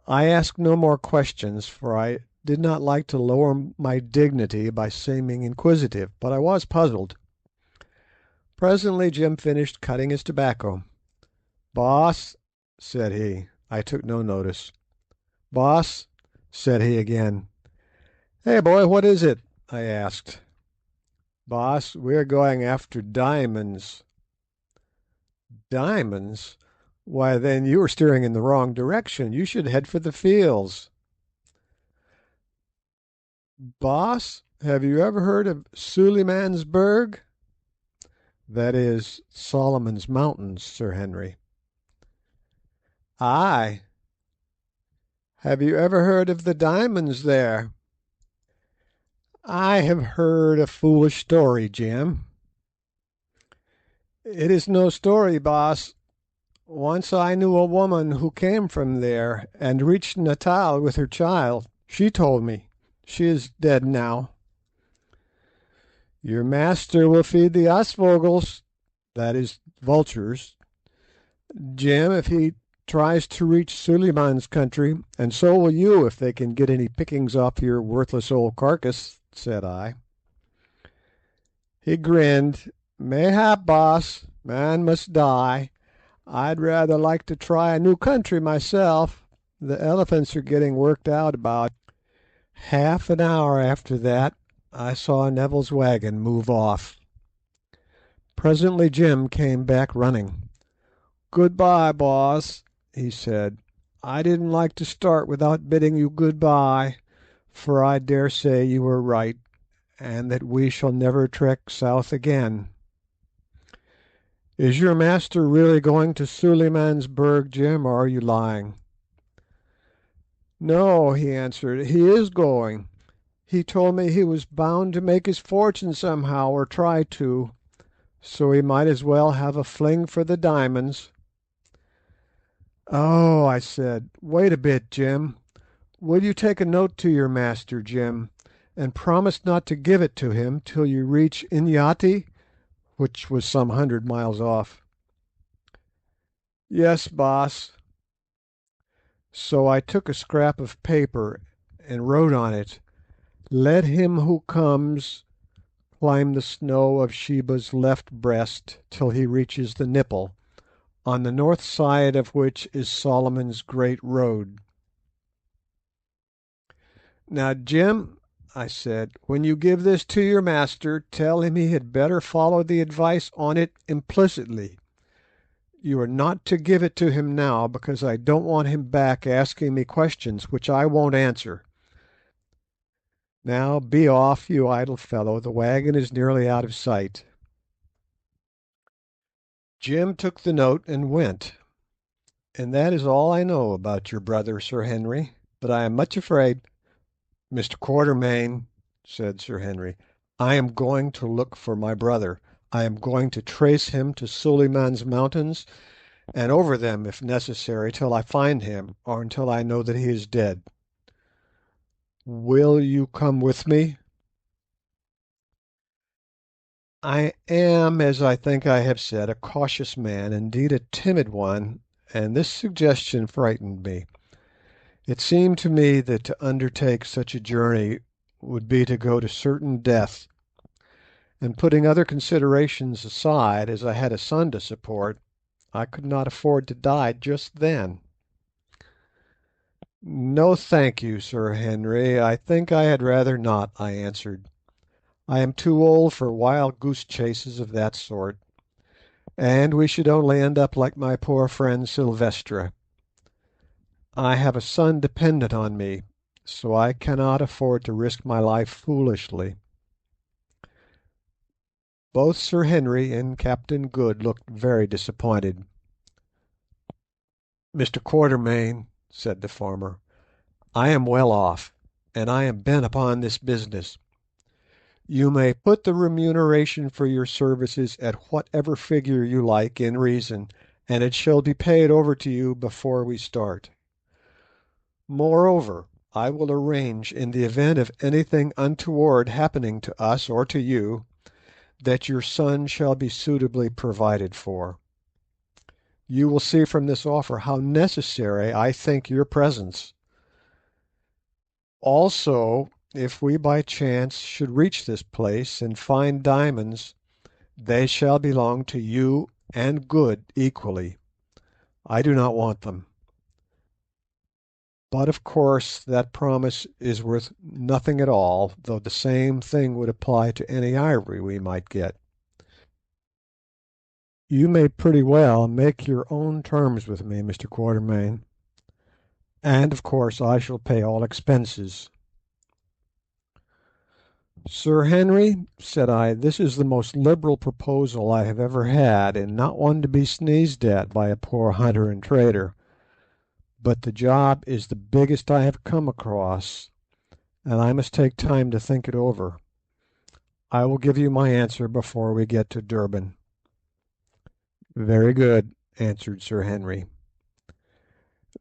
I asked no more questions, for I did not like to lower my dignity by seeming inquisitive, but I was puzzled. Presently Jim finished cutting his tobacco. "Boss," said he. I took no notice. "Boss," said he again. "Hey, boy, what is it?" I asked. "Boss, we are going after diamonds." "Diamonds? Why, then you are steering in the wrong direction. You should head for the fields." "Boss, have you ever heard of Sulimansberg?" "That is Solomon's Mountains, Sir Henry." "Ay." "Have you ever heard of the diamonds there?" "I have heard a foolish story, Jim." "It is no story, Baas. Once I knew a woman who came from there, and reached Natal with her child. She told me. She is dead now." "Your master will feed the aasvogels, that is, vultures, Jim, if he tries to reach Suliman's country, and so will you if they can get any pickings off your worthless old carcass," said I. He grinned. "Mayhap, Baas, man must die. I'd rather like to try a new country myself. The elephants are getting worked out about it." Half an hour after that I saw Neville's wagon move off. Presently Jim came back running. "Good bye, Boss," he said. "I didn't like to start without bidding you good bye, for I dare say you were right, and that we shall never trek south again. Is your master really going to Sulimansberg, Jim, or are you lying?" "No," he answered, "he is going. He told me he was bound to make his fortune somehow, or try to, so he might as well have a fling for the diamonds." "Oh," I said, "wait a bit, Jim. Will you take a note to your master, Jim, and promise not to give it to him till you reach Inyati?" which was some 100 miles off. "Yes, Baas." So I took a scrap of paper and wrote on it, "Let him who comes climb the snow of Sheba's left breast till he reaches the nipple, on the north side of which is Solomon's Great Road." "Now, Jim," I said, "when you give this to your master, tell him he had better follow the advice on it implicitly. You are not to give it to him now, because I don't want him back asking me questions which I won't answer. Now be off, you idle fellow, the wagon is nearly out of sight." Jim took the note and went, and that is all I know about your brother, Sir Henry, but I am much afraid— "Mr. Quatermain," said Sir Henry, "I am going to look for my brother. I am going to trace him to Suliman's Mountains, and over them if necessary till I find him, or until I know that he is dead. Will you come with me?" I am, as I think I have said, a cautious man, indeed a timid one, and this suggestion frightened me. It seemed to me that to undertake such a journey would be to go to certain death, and putting other considerations aside, as I had a son to support, I could not afford to die just then. "No, thank you, Sir Henry, I think I had rather not," I answered. "I am too old for wild goose chases of that sort, and we should only end up like my poor friend Silvestre. I have a son dependent on me, so I cannot afford to risk my life foolishly." Both Sir Henry and Captain Good looked very disappointed. "Mr. Quatermain," said the former, "I am well off, and I am bent upon this business. You may put the remuneration for your services at whatever figure you like in reason, and it shall be paid over to you before we start. Moreover, I will arrange, in the event of anything untoward happening to us or to you, that your son shall be suitably provided for. You will see from this offer how necessary I think your presence. Also, if we by chance should reach this place and find diamonds, they shall belong to you and Good equally. I do not want them. But of course that promise is worth nothing at all, though the same thing would apply to any ivory we might get. You may pretty well make your own terms with me, Mr. Quatermain, and of course I shall pay all expenses." "Sir Henry," said I, "this is the most liberal proposal I have ever had, and not one to be sneezed at by a poor hunter and trader. But the job is the biggest I have come across, and I must take time to think it over. I will give you my answer before we get to Durban." "Very good," answered Sir Henry.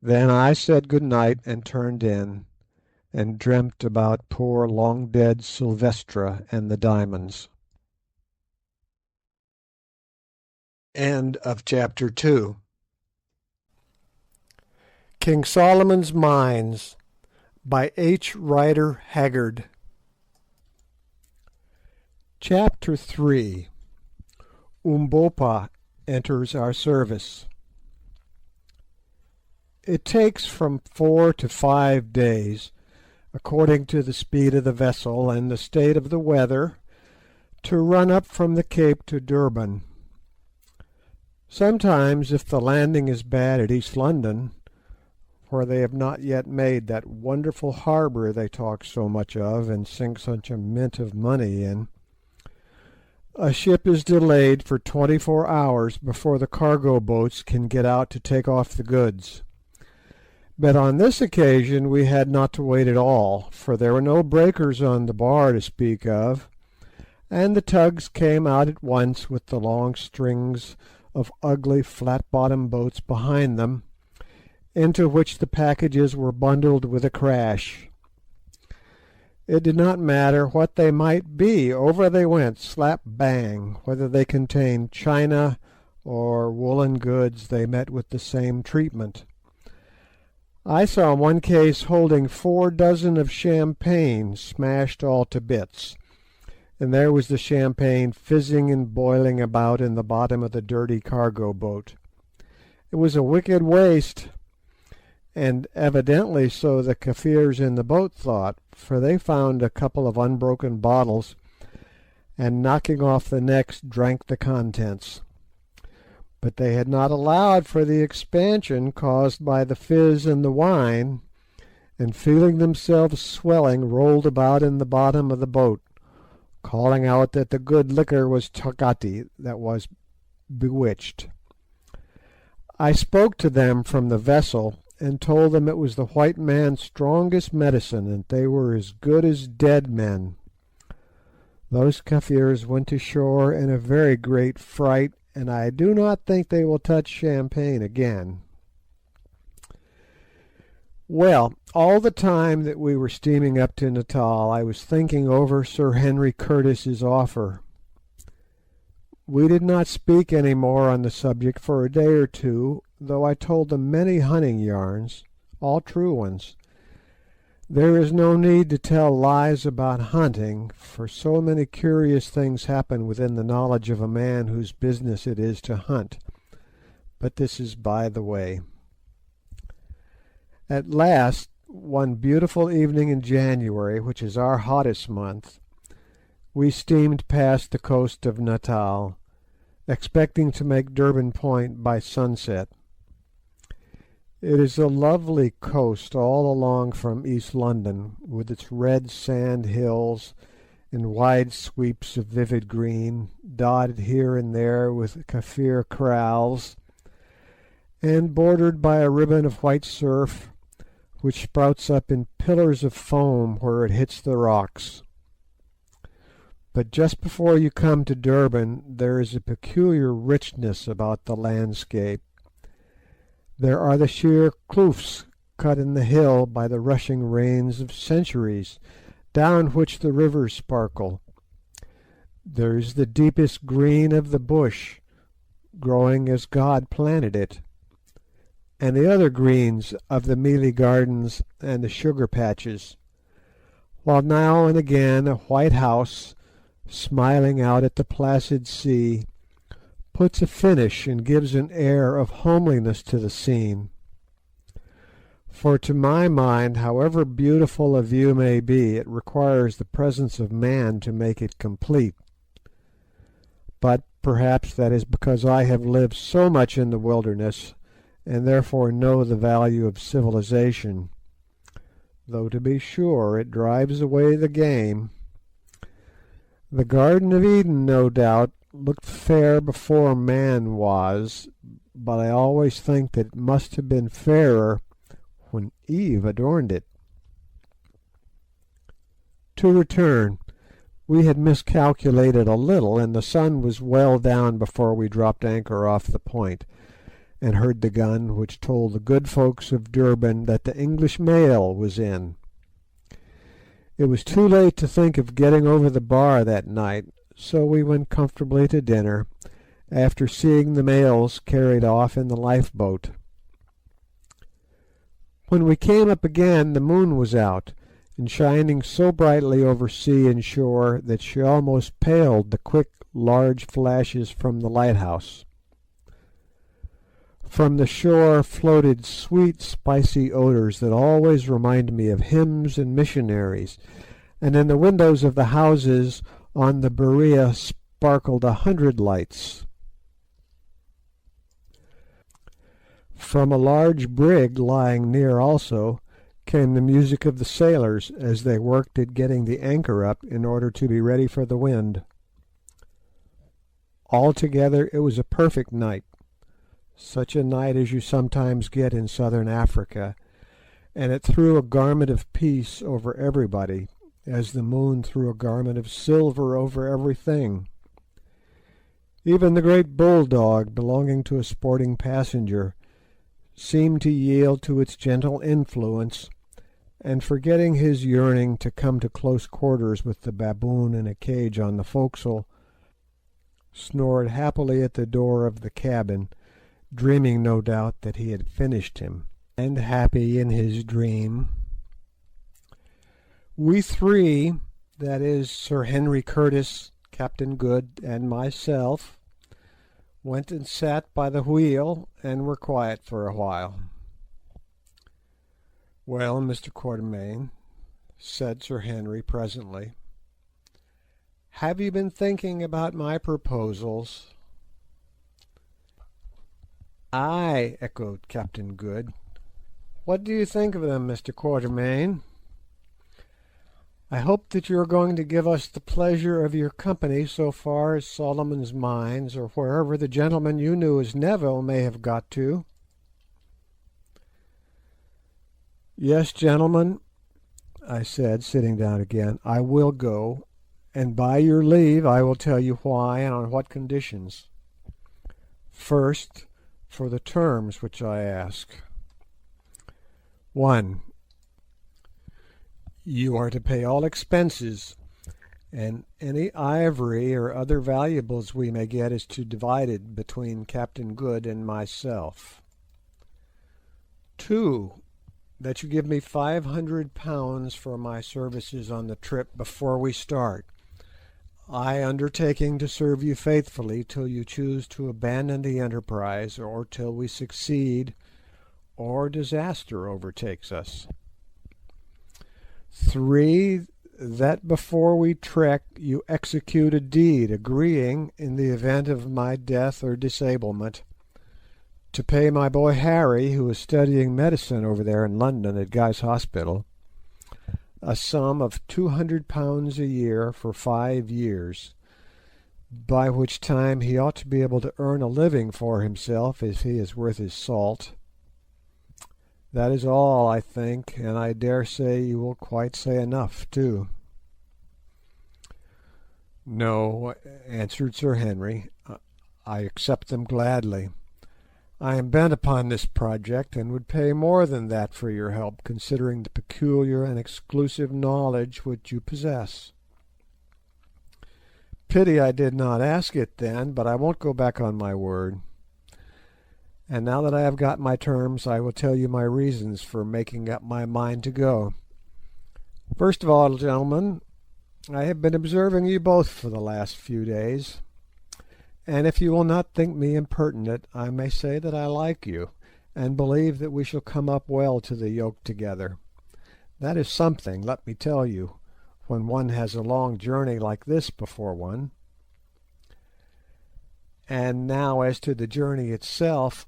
Then I said good night and turned in, and dreamt about poor long dead Silvestra and the diamonds. Chapter 2. King Solomon's Mines by H.Rider Haggard. Chapter 3. Umbopa enters our service. It takes from 4 to 5 days, according to the speed of the vessel and the state of the weather, to run up from the Cape to Durban. Sometimes, if the landing is bad at East London, for they have not yet made that wonderful harbour they talk so much of and sink such a mint of money in, a ship is delayed for 24 hours before the cargo boats can get out to take off the goods. But on this occasion we had not to wait at all, for there were no breakers on the bar to speak of, and the tugs came out at once with the long strings of ugly flat-bottomed boats behind them, into which the packages were bundled with a crash. It did not matter what they might be, over they went, slap bang. Whether they contained china or woolen goods, they met with the same treatment. I saw one case holding 4 dozen of champagne smashed all to bits, and there was the champagne fizzing and boiling about in the bottom of the dirty cargo boat. It was a wicked waste, and evidently so the Kafirs in the boat thought, for they found a couple of unbroken bottles, and knocking off the necks drank the contents. But they had not allowed for the expansion caused by the fizz in the wine, and feeling themselves swelling, rolled about in the bottom of the boat, calling out that the good liquor was Tokati, that was bewitched. I spoke to them from the vessel, and told them it was the white man's strongest medicine, and they were as good as dead men. Those Kafirs went to shore in a very great fright, and I do not think they will touch champagne again. Well, all the time that we were steaming up to Natal, I was thinking over Sir Henry Curtis's offer. We did not speak any more on the subject for a day or two, though I told them many hunting yarns, all true ones. There is no need to tell lies about hunting, for so many curious things happen within the knowledge of a man whose business it is to hunt. But this is by the way. At last, one beautiful evening in January, which is our hottest month, we steamed past the coast of Natal, expecting to make Durban Point by sunset. It is a lovely coast all along from East London, with its red sand hills and wide sweeps of vivid green, dotted here and there with Kaffir kraals, and bordered by a ribbon of white surf, which sprouts up in pillars of foam where it hits the rocks. But just before you come to Durban there is a peculiar richness about the landscape. There are the sheer kloofs cut in the hill by the rushing rains of centuries, down which the rivers sparkle. There is the deepest green of the bush, growing as God planted it, and the other greens of the mealie gardens and the sugar patches, while now and again a white house, smiling out at the placid sea, puts a finish and gives an air of homeliness to the scene. For to my mind, however beautiful a view may be, it requires the presence of man to make it complete. But perhaps that is because I have lived so much in the wilderness, and therefore know the value of civilization, though to be sure it drives away the game. The Garden of Eden, no doubt, looked fair before man was, but I always think that it must have been fairer when Eve adorned it. To return, we had miscalculated a little, and the sun was well down before we dropped anchor off the point, and heard the gun which told the good folks of Durban that the English mail was in. It was too late to think of getting over the bar that night, so we went comfortably to dinner, after seeing the mails carried off in the lifeboat. When we came up again the moon was out, and shining so brightly over sea and shore that she almost paled the quick large flashes from the lighthouse. From the shore floated sweet spicy odours that always remind me of hymns and missionaries, and in the windows of the houses on the Berea sparkled 100 lights. From a large brig lying near also came the music of the sailors as they worked at getting the anchor up in order to be ready for the wind. Altogether it was a perfect night, such a night as you sometimes get in southern Africa, and it threw a garment of peace over everybody, as the moon threw a garment of silver over everything. Even the great bulldog belonging to a sporting passenger seemed to yield to its gentle influence, and forgetting his yearning to come to close quarters with the baboon in a cage on the forecastle, snored happily at the door of the cabin, dreaming no doubt that he had finished him, and happy in his dream. We three, that is, Sir Henry Curtis, Captain Good, and myself, went and sat by the wheel and were quiet for a while. "Well, Mr. Quatermain," said Sir Henry presently, "have you been thinking about my proposals?" "Ay," echoed Captain Good. "What do you think of them, Mr. Quatermain?" "I hope that you are going to give us the pleasure of your company so far as Solomon's Mines, or wherever the gentleman you knew as Neville may have got to." "Yes, gentlemen," I said, sitting down again, "I will go, and by your leave I will tell you why and on what conditions. First, for the terms which I ask. 1. You are to pay all expenses, and any ivory or other valuables we may get is to divide it between Captain Good and myself. 2. That you give me £500 for my services on the trip before we start, I undertaking to serve you faithfully till you choose to abandon the enterprise, or till we succeed, or disaster overtakes us. 3. That before we trek you execute a deed agreeing, in the event of my death or disablement, to pay my boy Harry, who is studying medicine over there in London at Guy's Hospital, a sum of £200 a year for 5 years, by which time he ought to be able to earn a living for himself if he is worth his salt. That is all, I think, and I dare say you will quite say enough, too." "No," answered Sir Henry, "I accept them gladly. I am bent upon this project, and would pay more than that for your help, considering the peculiar and exclusive knowledge which you possess." "Pity I did not ask it then, but I won't go back on my word. And now that I have got my terms, I will tell you my reasons for making up my mind to go. First of all, gentlemen, I have been observing you both for the last few days, and if you will not think me impertinent, I may say that I like you, and believe that we shall come up well to the yoke together. That is something, let me tell you, when one has a long journey like this before one. And now as to the journey itself,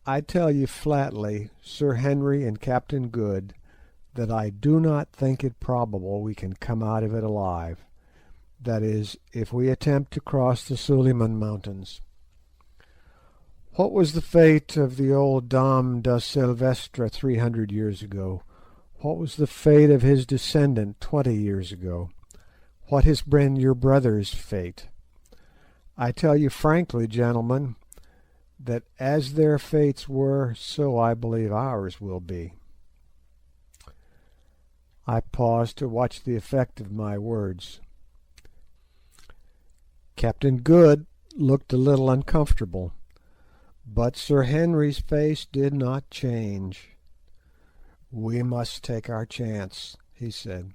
I tell you flatly, Sir Henry and Captain Good, that I do not think it probable we can come out of it alive. That is, if we attempt to cross the Suliman Mountains. What was the fate of the old Dom da Silvestra 300 years ago? What was the fate of his descendant 20 years ago? What has been your brother's fate? I tell you frankly, gentlemen, that as their fates were, so I believe ours will be." I paused to watch the effect of my words. Captain Good looked a little uncomfortable, but Sir Henry's face did not change. "We must take our chance," he said.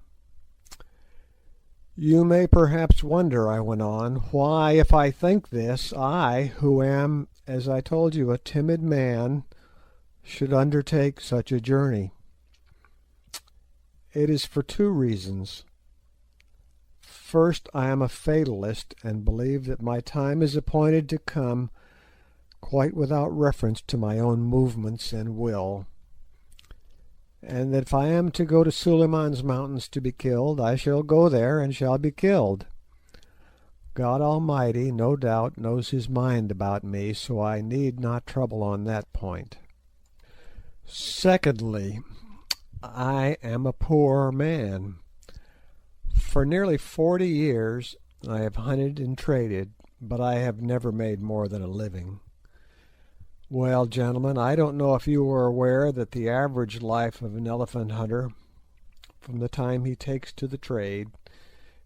"You may perhaps wonder," I went on, "why, if I think this, I, who am, as I told you, a timid man, should undertake such a journey. It is for two reasons. First, I am a fatalist, and believe that my time is appointed to come quite without reference to my own movements and will, and that if I am to go to Suliman's Mountains to be killed, I shall go there and shall be killed. God Almighty, no doubt, knows his mind about me, so I need not trouble on that point. Secondly, I am a poor man. For nearly 40 years I have hunted and traded, but I have never made more than a living. Well, gentlemen, I don't know if you are aware that the average life of an elephant hunter, from the time he takes to the trade,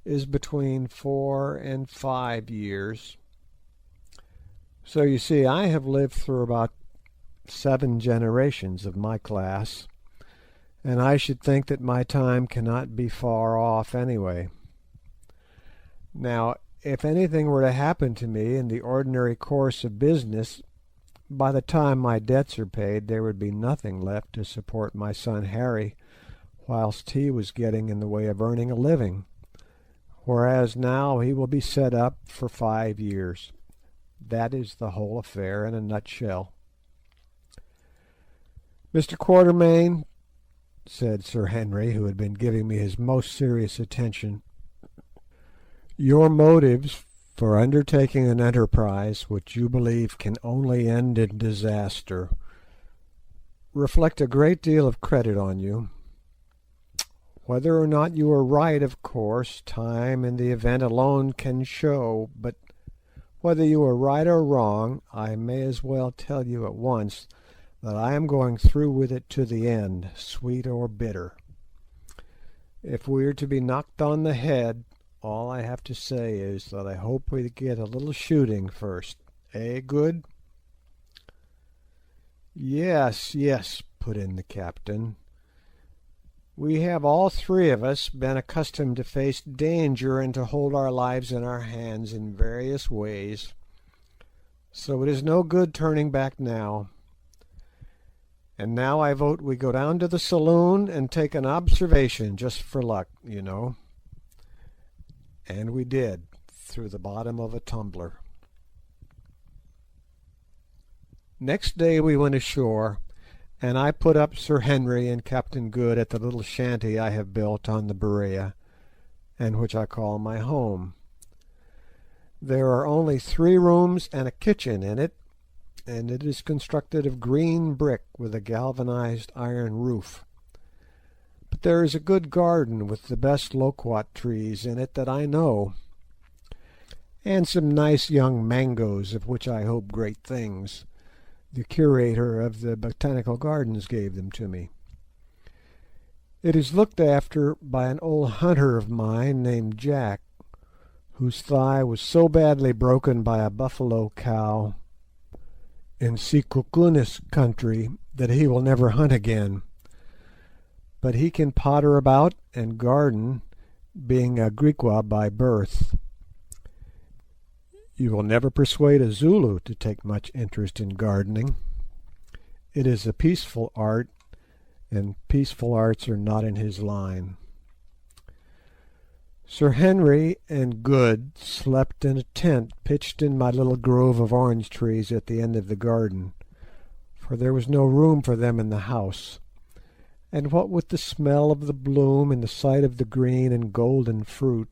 is between 4 and 5 years. So you see, I have lived through about 7 generations of my class, and I should think that my time cannot be far off anyway. Now, if anything were to happen to me in the ordinary course of business, by the time my debts are paid there would be nothing left to support my son Harry, whilst he was getting in the way of earning a living, whereas now he will be set up for 5 years. That is the whole affair in a nutshell. "Mr. Quatermain," said Sir Henry, who had been giving me his most serious attention, "your motives for undertaking an enterprise which you believe can only end in disaster reflect a great deal of credit on you. Whether or not you are right, of course, time and the event alone can show, but whether you are right or wrong, I may as well tell you at once that I am going through with it to the end, sweet or bitter. If we are to be knocked on the head, all I have to say is that I hope we get a little shooting first. Eh, Good?" "Yes, yes," put in the captain. "We have all three of us been accustomed to face danger and to hold our lives in our hands in various ways, so it is no good turning back now. And now I vote we go down to the saloon and take an observation, just for luck, you know." And we did, through the bottom of a tumbler. Next day we went ashore, and I put up Sir Henry and Captain Good at the little shanty I have built on the Berea, and which I call my home. There are only 3 rooms and a kitchen in it, and it is constructed of green brick with a galvanized iron roof. But there is a good garden with the best loquat trees in it that I know, and some nice young mangoes of which I hope great things. The curator of the Botanical Gardens gave them to me. It is looked after by an old hunter of mine named Jack, whose thigh was so badly broken by a buffalo cow in Sikukunis country that he will never hunt again. But he can potter about and garden, being a Griqua by birth. You will never persuade a Zulu to take much interest in gardening. It is a peaceful art, and peaceful arts are not in his line. Sir Henry and Good slept in a tent pitched in my little grove of orange trees at the end of the garden, for there was no room for them in the house, and what with the smell of the bloom and the sight of the green and golden fruit,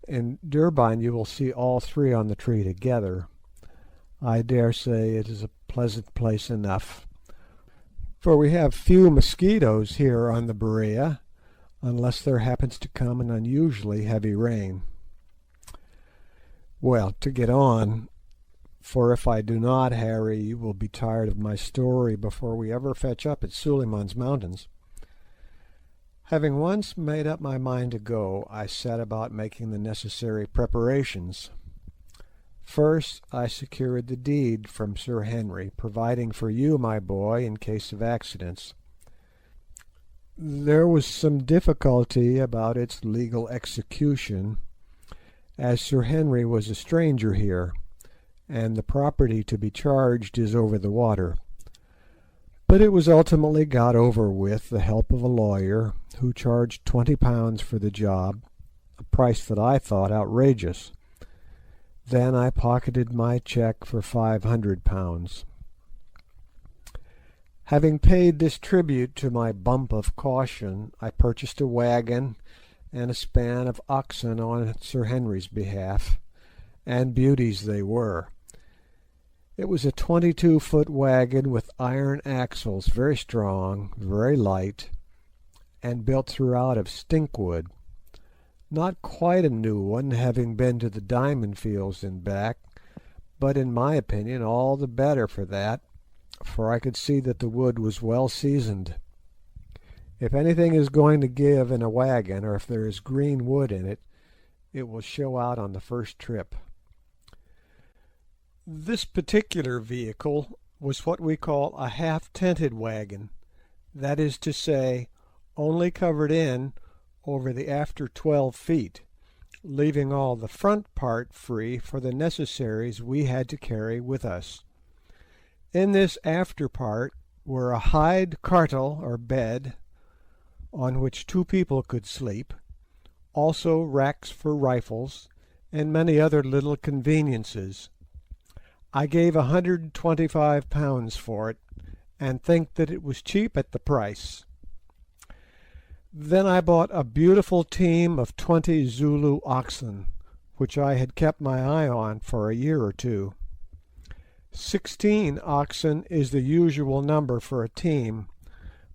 in Durban you will see all 3 on the tree together, I dare say it is a pleasant place enough, for we have few mosquitoes here on the Berea, unless there happens to come an unusually heavy rain. Well, to get on, for if I do not, Harry, you will be tired of my story before we ever fetch up at Suliman's Mountains. Having once made up my mind to go, I set about making the necessary preparations. First, I secured the deed from Sir Henry, providing for you, my boy, in case of accidents. There was some difficulty about its legal execution, as Sir Henry was a stranger here, and the property to be charged is over the water. But it was ultimately got over with the help of a lawyer, who charged £20 for the job, a price that I thought outrageous. Then I pocketed my cheque for £500. Having paid this tribute to my bump of caution, I purchased a wagon and a span of oxen on Sir Henry's behalf, and beauties they were. It was a 22-foot wagon with iron axles, very strong, very light, and built throughout of stinkwood. Not quite a new one, having been to the diamond fields and back, but in my opinion all the better for that, for I could see that the wood was well seasoned. If anything is going to give in a wagon, or if there is green wood in it, it will show out on the first trip. This particular vehicle was what we call a half-tented wagon, that is to say, only covered in over the after 12 feet, leaving all the front part free for the necessaries we had to carry with us. In this after part were a hide cartel or bed, on which 2 people could sleep, also racks for rifles, and many other little conveniences. I gave £125 for it, and think that it was cheap at the price. Then I bought a beautiful team of 20 Zulu oxen, which I had kept my eye on for a year or 2. 16 oxen is the usual number for a team,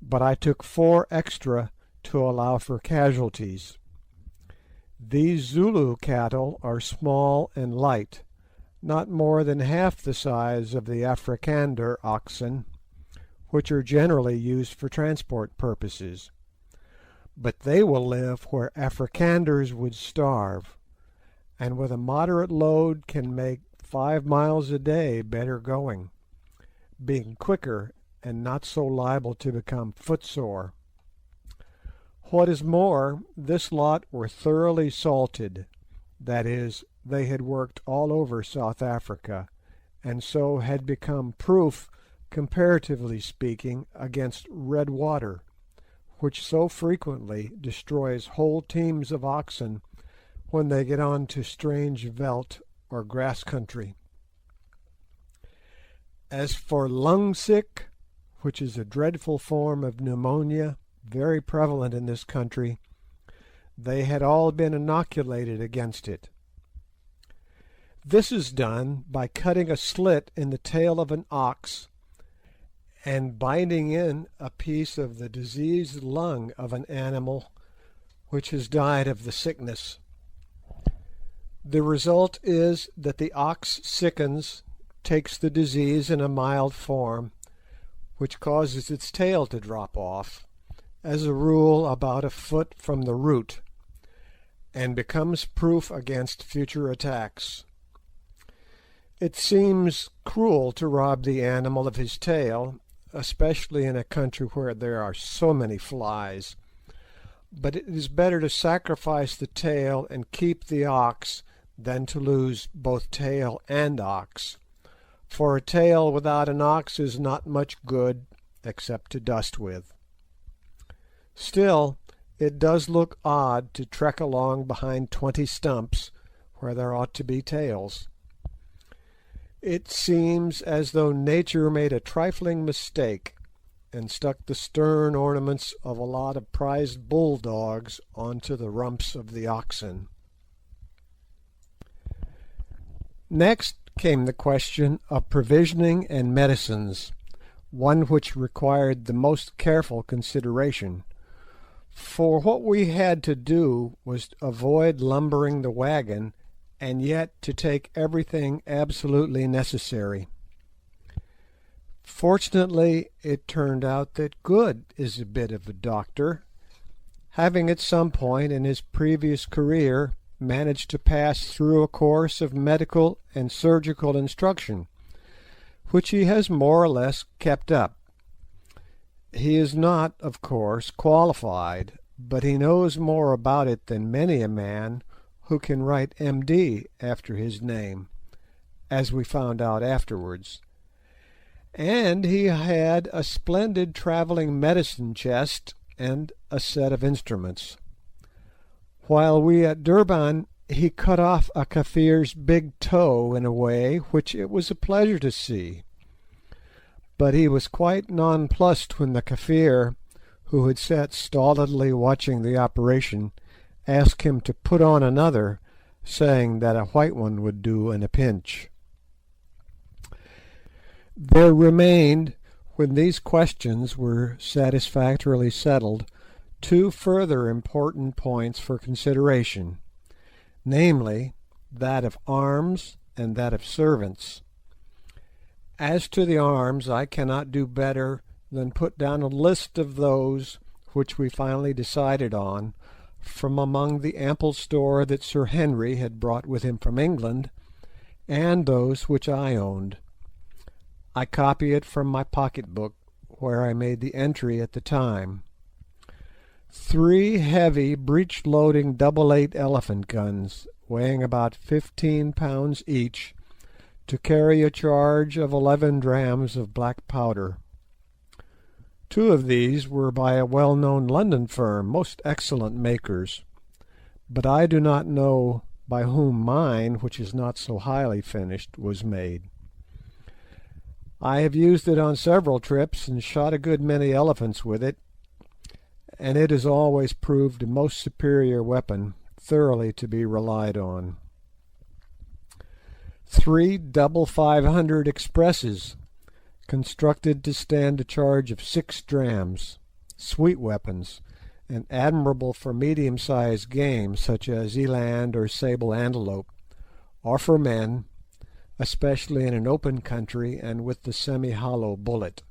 but I took 4 extra to allow for casualties. These Zulu cattle are small and light, not more than half the size of the Afrikander oxen, which are generally used for transport purposes. But they will live where Afrikanders would starve, and with a moderate load can make 5 miles a day better going, being quicker and not so liable to become footsore. What is more, this lot were thoroughly salted, that is, they had worked all over South Africa, and so had become proof, comparatively speaking, against red water, which so frequently destroys whole teams of oxen when they get on to strange veldt or grass country. As for lung sick, which is a dreadful form of pneumonia, very prevalent in this country, they had all been inoculated against it. This is done by cutting a slit in the tail of an ox and binding in a piece of the diseased lung of an animal which has died of the sickness. The result is that the ox sickens, takes the disease in a mild form, which causes its tail to drop off, as a rule about a foot from the root, and becomes proof against future attacks. It seems cruel to rob the animal of his tail, especially in a country where there are so many flies, but it is better to sacrifice the tail and keep the ox than to lose both tail and ox, for a tail without an ox is not much good except to dust with. Still, it does look odd to trek along behind 20 stumps where there ought to be tails. It seems as though nature made a trifling mistake and stuck the stern ornaments of a lot of prized bulldogs onto the rumps of the oxen. Next came the question of provisioning and medicines, one which required the most careful consideration, for what we had to do was to avoid lumbering the wagon and yet to take everything absolutely necessary. Fortunately, it turned out that Good is a bit of a doctor, having at some point in his previous career managed to pass through a course of medical and surgical instruction, which he has more or less kept up. He is not, of course, qualified, but he knows more about it than many a man who can write M.D. after his name, as we found out afterwards. And he had a splendid travelling medicine chest and a set of instruments. While we at Durban, he cut off a Kafir's big toe in a way which it was a pleasure to see. But he was quite nonplussed when the Kafir, who had sat stolidly watching the operation, asked him to put on another, saying that a white one would do in a pinch. There remained, when these questions were satisfactorily settled, two further important points for consideration, namely, that of arms and that of servants. As to the arms, I cannot do better than put down a list of those which we finally decided on, from among the ample store that Sir Henry had brought with him from England, and those which I owned. I copy it from my pocket-book, where I made the entry at the time. 3 heavy breech-loading double-8 elephant guns, weighing about 15 pounds each, to carry a charge of 11 drams of black powder. 2 of these were by a well-known London firm, most excellent makers, but I do not know by whom mine, which is not so highly finished, was made. I have used it on several trips and shot a good many elephants with it, and it has always proved a most superior weapon, thoroughly to be relied on. 3 double 500 expresses, constructed to stand a charge of 6 drams, sweet weapons, and admirable for medium-sized game such as eland or sable antelope, or for men, especially in an open country and with the semi-hollow bullet.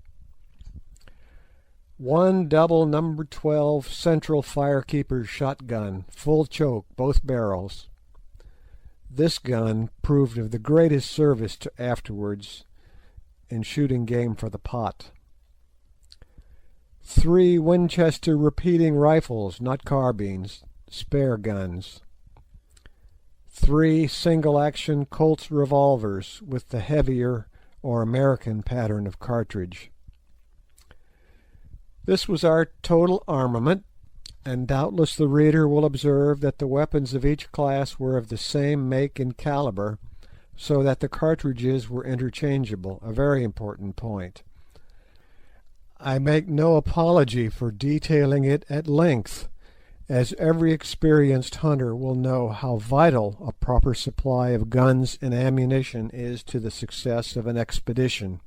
1 double No. 12 central firekeeper's shotgun, full choke, both barrels. This gun proved of the greatest service to afterwards in shooting game for the pot. 3 Winchester repeating rifles, not carbines, spare guns. 3 single-action Colt's revolvers with the heavier or American pattern of cartridge. This was our total armament, and doubtless the reader will observe that the weapons of each class were of the same make and calibre, so that the cartridges were interchangeable, a very important point. I make no apology for detailing it at length, as every experienced hunter will know how vital a proper supply of guns and ammunition is to the success of an expedition.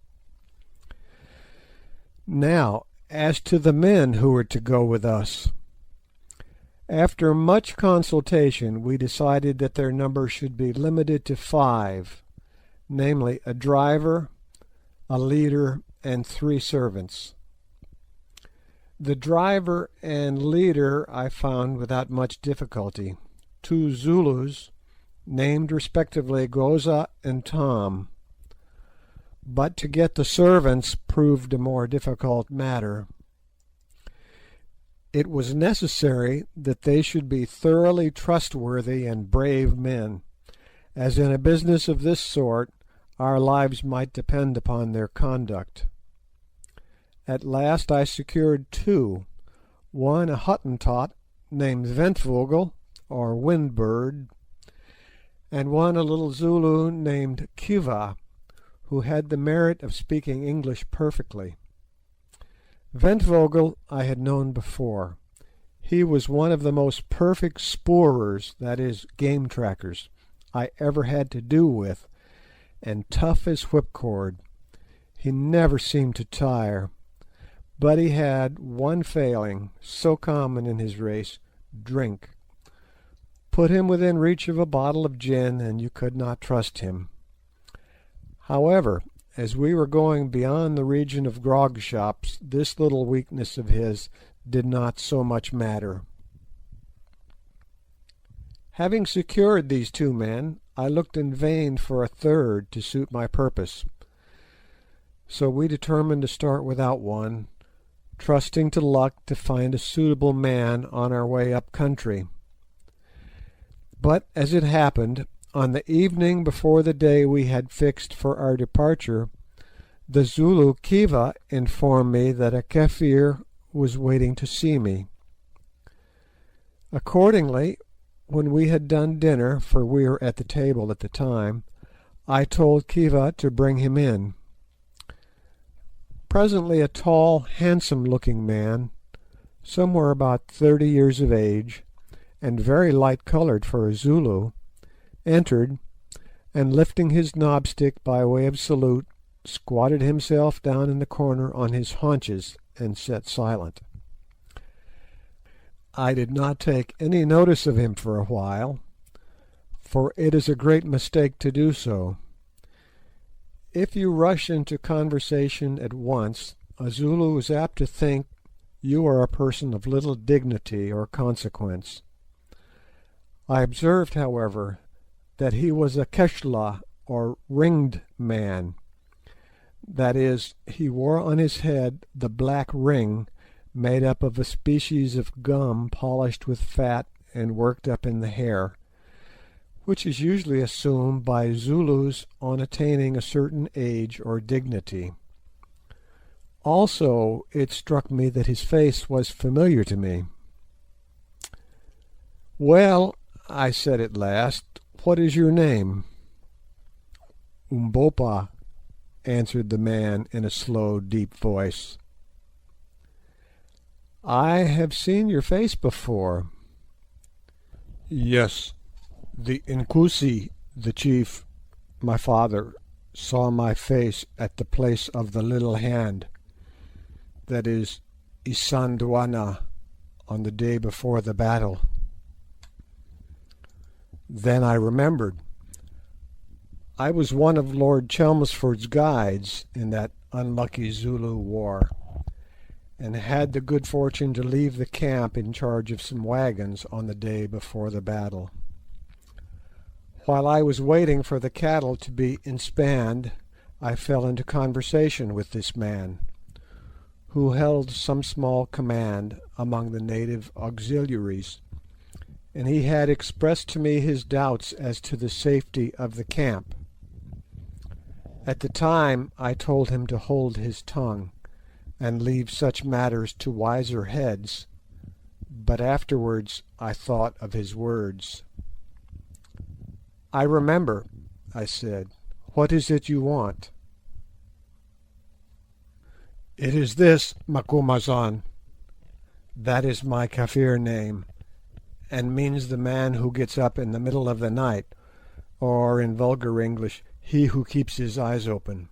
Now, as to the men who were to go with us. After much consultation, we decided that their number should be limited to 5, namely a driver, a leader, and 3 servants. The driver and leader I found without much difficulty, 2 Zulus, named respectively Goza and Tom, but to get the servants proved a more difficult matter. It was necessary that they should be thoroughly trustworthy and brave men, as in a business of this sort our lives might depend upon their conduct. At last I secured 2, one a Hottentot named Ventvogel, or Windbird, and one a little Zulu named Kiva, who had the merit of speaking English perfectly. Ventvogel I had known before. He was one of the most perfect spoorers, that is, game trackers, I ever had to do with, and tough as whipcord. He never seemed to tire. But he had one failing, so common in his race, drink. Put him within reach of a bottle of gin, and you could not trust him. However, as we were going beyond the region of grog shops, this little weakness of his did not so much matter. Having secured these 2 men, I looked in vain for a third to suit my purpose. So we determined to start without one, trusting to luck to find a suitable man on our way up country. But, as it happened, on the evening before the day we had fixed for our departure, the Zulu Kiva informed me that a Kafir was waiting to see me. Accordingly, when we had done dinner, for we were at the table at the time, I told Kiva to bring him in. Presently a tall, handsome-looking man, somewhere about 30 years of age, and very light-coloured for a Zulu, entered, and lifting his knobstick by way of salute, squatted himself down in the corner on his haunches and sat silent. I did not take any notice of him for a while, for it is a great mistake to do so. If you rush into conversation at once, a Zulu is apt to think you are a person of little dignity or consequence. I observed, however, that he was a Keshla, or ringed man. That is, he wore on his head the black ring made up of a species of gum polished with fat and worked up in the hair, which is usually assumed by Zulus on attaining a certain age or dignity. Also, it struck me that his face was familiar to me. "Well," I said at last, "what is your name?" "Umbopa," answered the man in a slow, deep voice. "I have seen your face before." "Yes. The Inkosi, the chief, my father, saw my face at the place of the little hand, that is, Isandwana, on the day before the battle." Then I remembered. I was one of Lord Chelmsford's guides in that unlucky Zulu war, and had the good fortune to leave the camp in charge of some wagons on the day before the battle. While I was waiting for the cattle to be inspanned, I fell into conversation with this man, who held some small command among the native auxiliaries, and he had expressed to me his doubts as to the safety of the camp. At the time I told him to hold his tongue, and leave such matters to wiser heads, but afterwards I thought of his words. I remember, I said. "What is it you want?" "It is this, Macumazahn. That is my Kafir name, and means the man who gets up in the middle of the night, or in vulgar English, he who keeps his eyes open.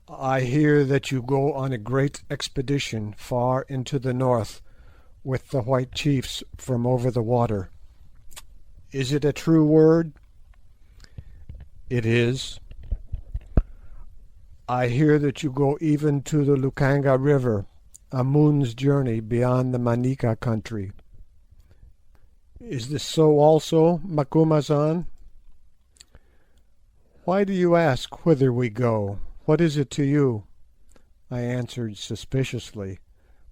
I hear that you go on a great expedition far into the north with the white chiefs from over the water. Is it a true word?" "It is." "I hear that you go even to the Lukanga River, a moon's journey beyond the Manika country. Is this so also, Macumazahn?" "Why do you ask whither we go? What is it to you?" I answered suspiciously,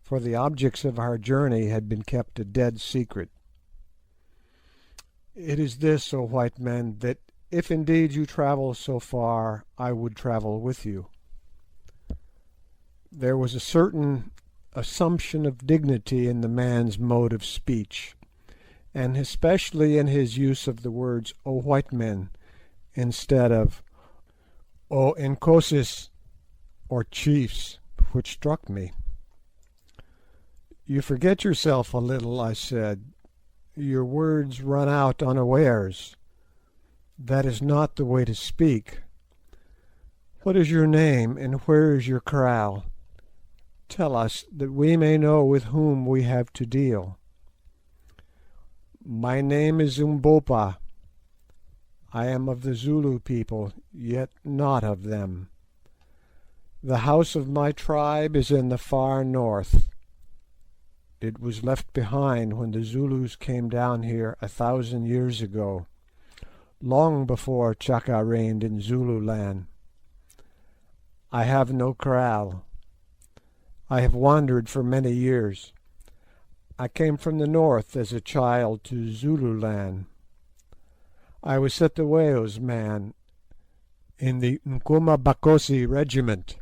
for the objects of our journey had been kept a dead secret. "It is this, O white men, that if indeed you travel so far, I would travel with you." There was a certain assumption of dignity in the man's mode of speech, and especially in his use of the words "O white men" instead of "O Inkosis" or chiefs, which struck me. "You forget yourself a little," I said. "Your words run out unawares. That is not the way to speak. What is your name, and where is your kraal? Tell us, that we may know with whom we have to deal." "My name is Umbopa. I am of the Zulu people, yet not of them. The house of my tribe is in the far north. It was left behind when the Zulus came down here 1,000 years ago, long before Chaka reigned in Zululand. I have no kraal. I have wandered for many years. I came from the north as a child to Zululand. I was Cetewayo's man in the Nkuma Bakosi regiment,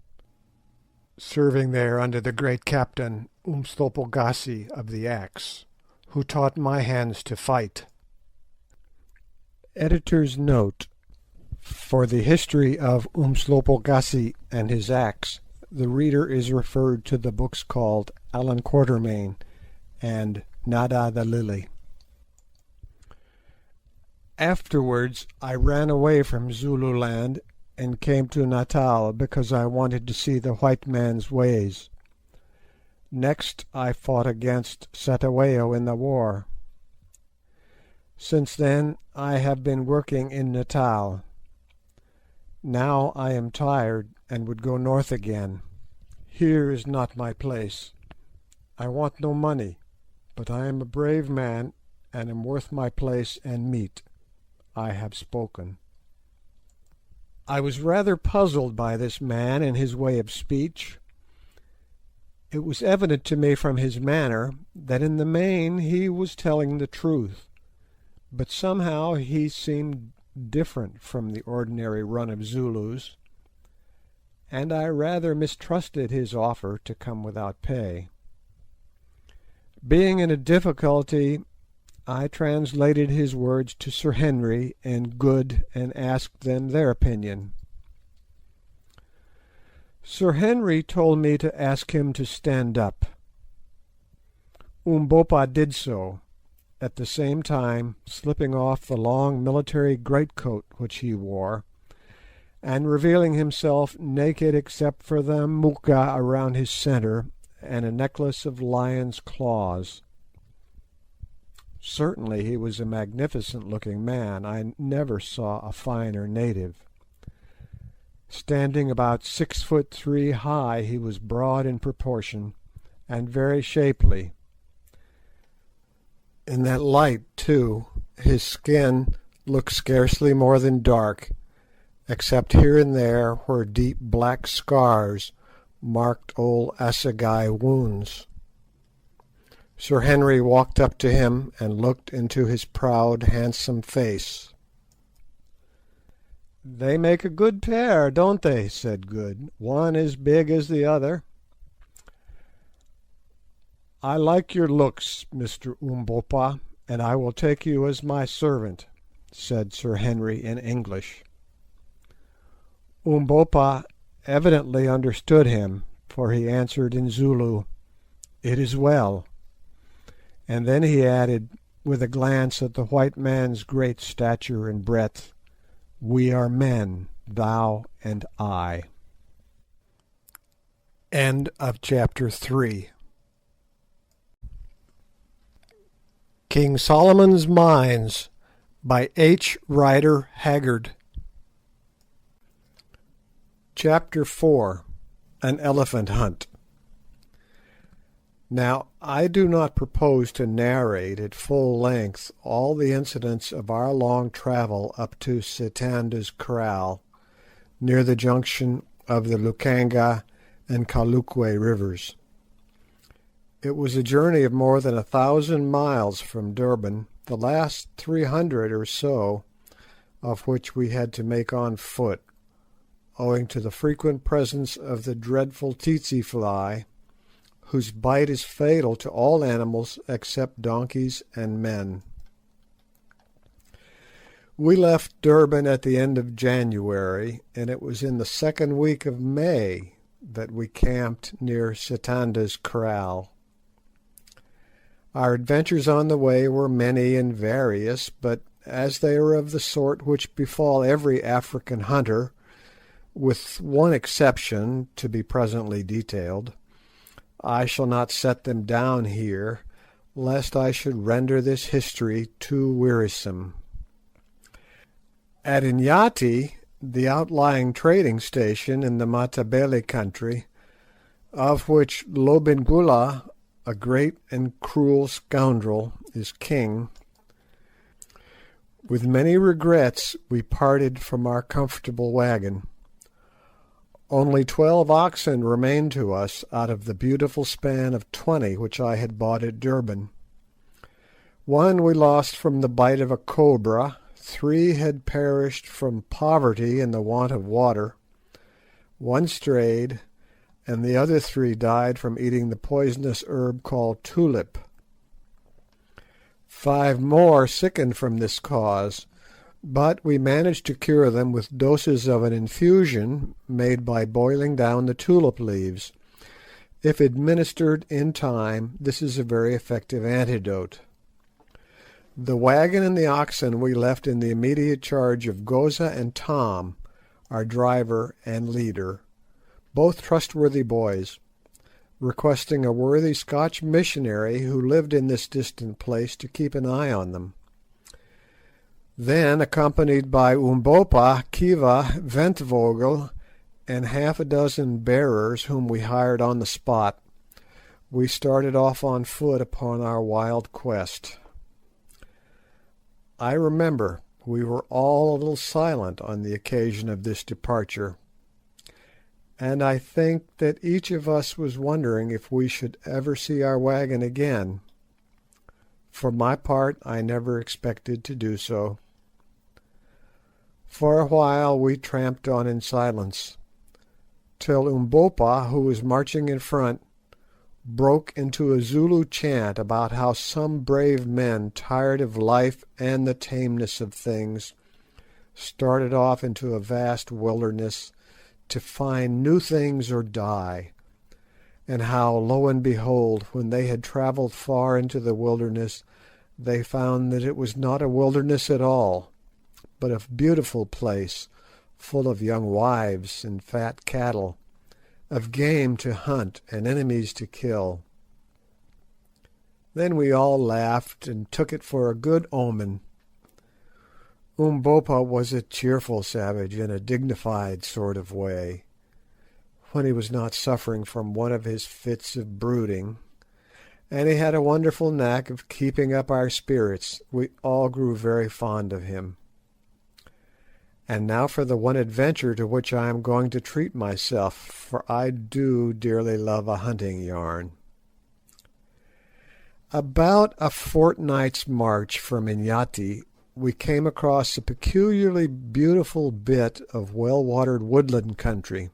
serving there under the great captain Umstlopogasi of the Axe, who taught my hands to fight." Editor's note: for the history of Umstlopogasi and his axe, the reader is referred to the books called Allan Quatermain and Nada the Lily. Afterwards I ran away from Zululand and came to Natal because I wanted to see the white man's ways. Next I fought against Cetewayo in the war. Since then I have been working in Natal. Now I am tired and would go north again. Here is not my place. I want no money, but I am a brave man and am worth my place and meat. I have spoken." I was rather puzzled by this man and his way of speech. It was evident to me from his manner that in the main he was telling the truth, but somehow he seemed different from the ordinary run of Zulus, and I rather mistrusted his offer to come without pay. Being in a difficulty, I translated his words to Sir Henry and Good and asked them their opinion. Sir Henry told me to ask him to stand up. Umbopa did so, at the same time slipping off the long military greatcoat which he wore, and revealing himself naked except for the moocha around his centre and a necklace of lion's claws. Certainly he was a magnificent-looking man. I never saw a finer native. Standing about 6'3" high, he was broad in proportion, and very shapely. In that light, too, his skin looked scarcely more than dark, except here and there where deep black scars marked old assegai wounds. Sir Henry walked up to him and looked into his proud, handsome face. "They make a good pair, don't they?" said Good. "One as big as the other." "I like your looks, Mr. Umbopa, and I will take you as my servant," said Sir Henry in English. Umbopa evidently understood him, for he answered in Zulu, "It is well," and then he added, with a glance at the white man's great stature and breadth, "We are men, thou and I." End of chapter 3. King Solomon's Mines by H.Rider Haggard. Chapter 4. An Elephant Hunt. Now, I do not propose to narrate at full length all the incidents of our long travel up to Sitanda's Kraal, near the junction of the Lukanga and Kalukwe rivers. It was a journey of more than 1,000 miles from Durban, the last 300 or so of which we had to make on foot, owing to the frequent presence of the dreadful tsetse fly, whose bite is fatal to all animals except donkeys and men. We left Durban at the end of January, and it was in the second week of May that we camped near Sitanda's Kraal. Our adventures on the way were many and various, but as they are of the sort which befall every African hunter, with one exception to be presently detailed, I shall not set them down here, lest I should render this history too wearisome. At Inyati, the outlying trading station in the Matabele country, of which Lobengula, a great and cruel scoundrel, is king, with many regrets we parted from our comfortable wagon. Only 12 oxen remained to us out of the beautiful span of 20 which I had bought at Durban. One we lost from the bite of a cobra, 3 had perished from poverty and the want of water, 1 strayed, and the other 3 died from eating the poisonous herb called tulip. 5 more sickened from this cause, but we managed to cure them with doses of an infusion made by boiling down the tulip leaves. If administered in time, this is a very effective antidote. The wagon and the oxen we left in the immediate charge of Goza and Tom, our driver and leader, both trustworthy boys, requesting a worthy Scotch missionary who lived in this distant place to keep an eye on them. Then, accompanied by Umbopa, Kiva, Ventvogel, and half a dozen bearers whom we hired on the spot, we started off on foot upon our wild quest. I remember we were all a little silent on the occasion of this departure, and I think that each of us was wondering if we should ever see our wagon again. For my part, I never expected to do so. For a while we tramped on in silence, till Umbopa, who was marching in front, broke into a Zulu chant about how some brave men, tired of life and the tameness of things, started off into a vast wilderness to find new things or die, and how, lo and behold, when they had travelled far into the wilderness, they found that it was not a wilderness at all, but a beautiful place, full of young wives and fat cattle, of game to hunt and enemies to kill. Then we all laughed and took it for a good omen. Umbopa was a cheerful savage in a dignified sort of way, when he was not suffering from one of his fits of brooding, and he had a wonderful knack of keeping up our spirits. We all grew very fond of him. And now for the one adventure to which I am going to treat myself, for I do dearly love a hunting yarn. About a fortnight's march from Inyati, we came across a peculiarly beautiful bit of well-watered woodland country.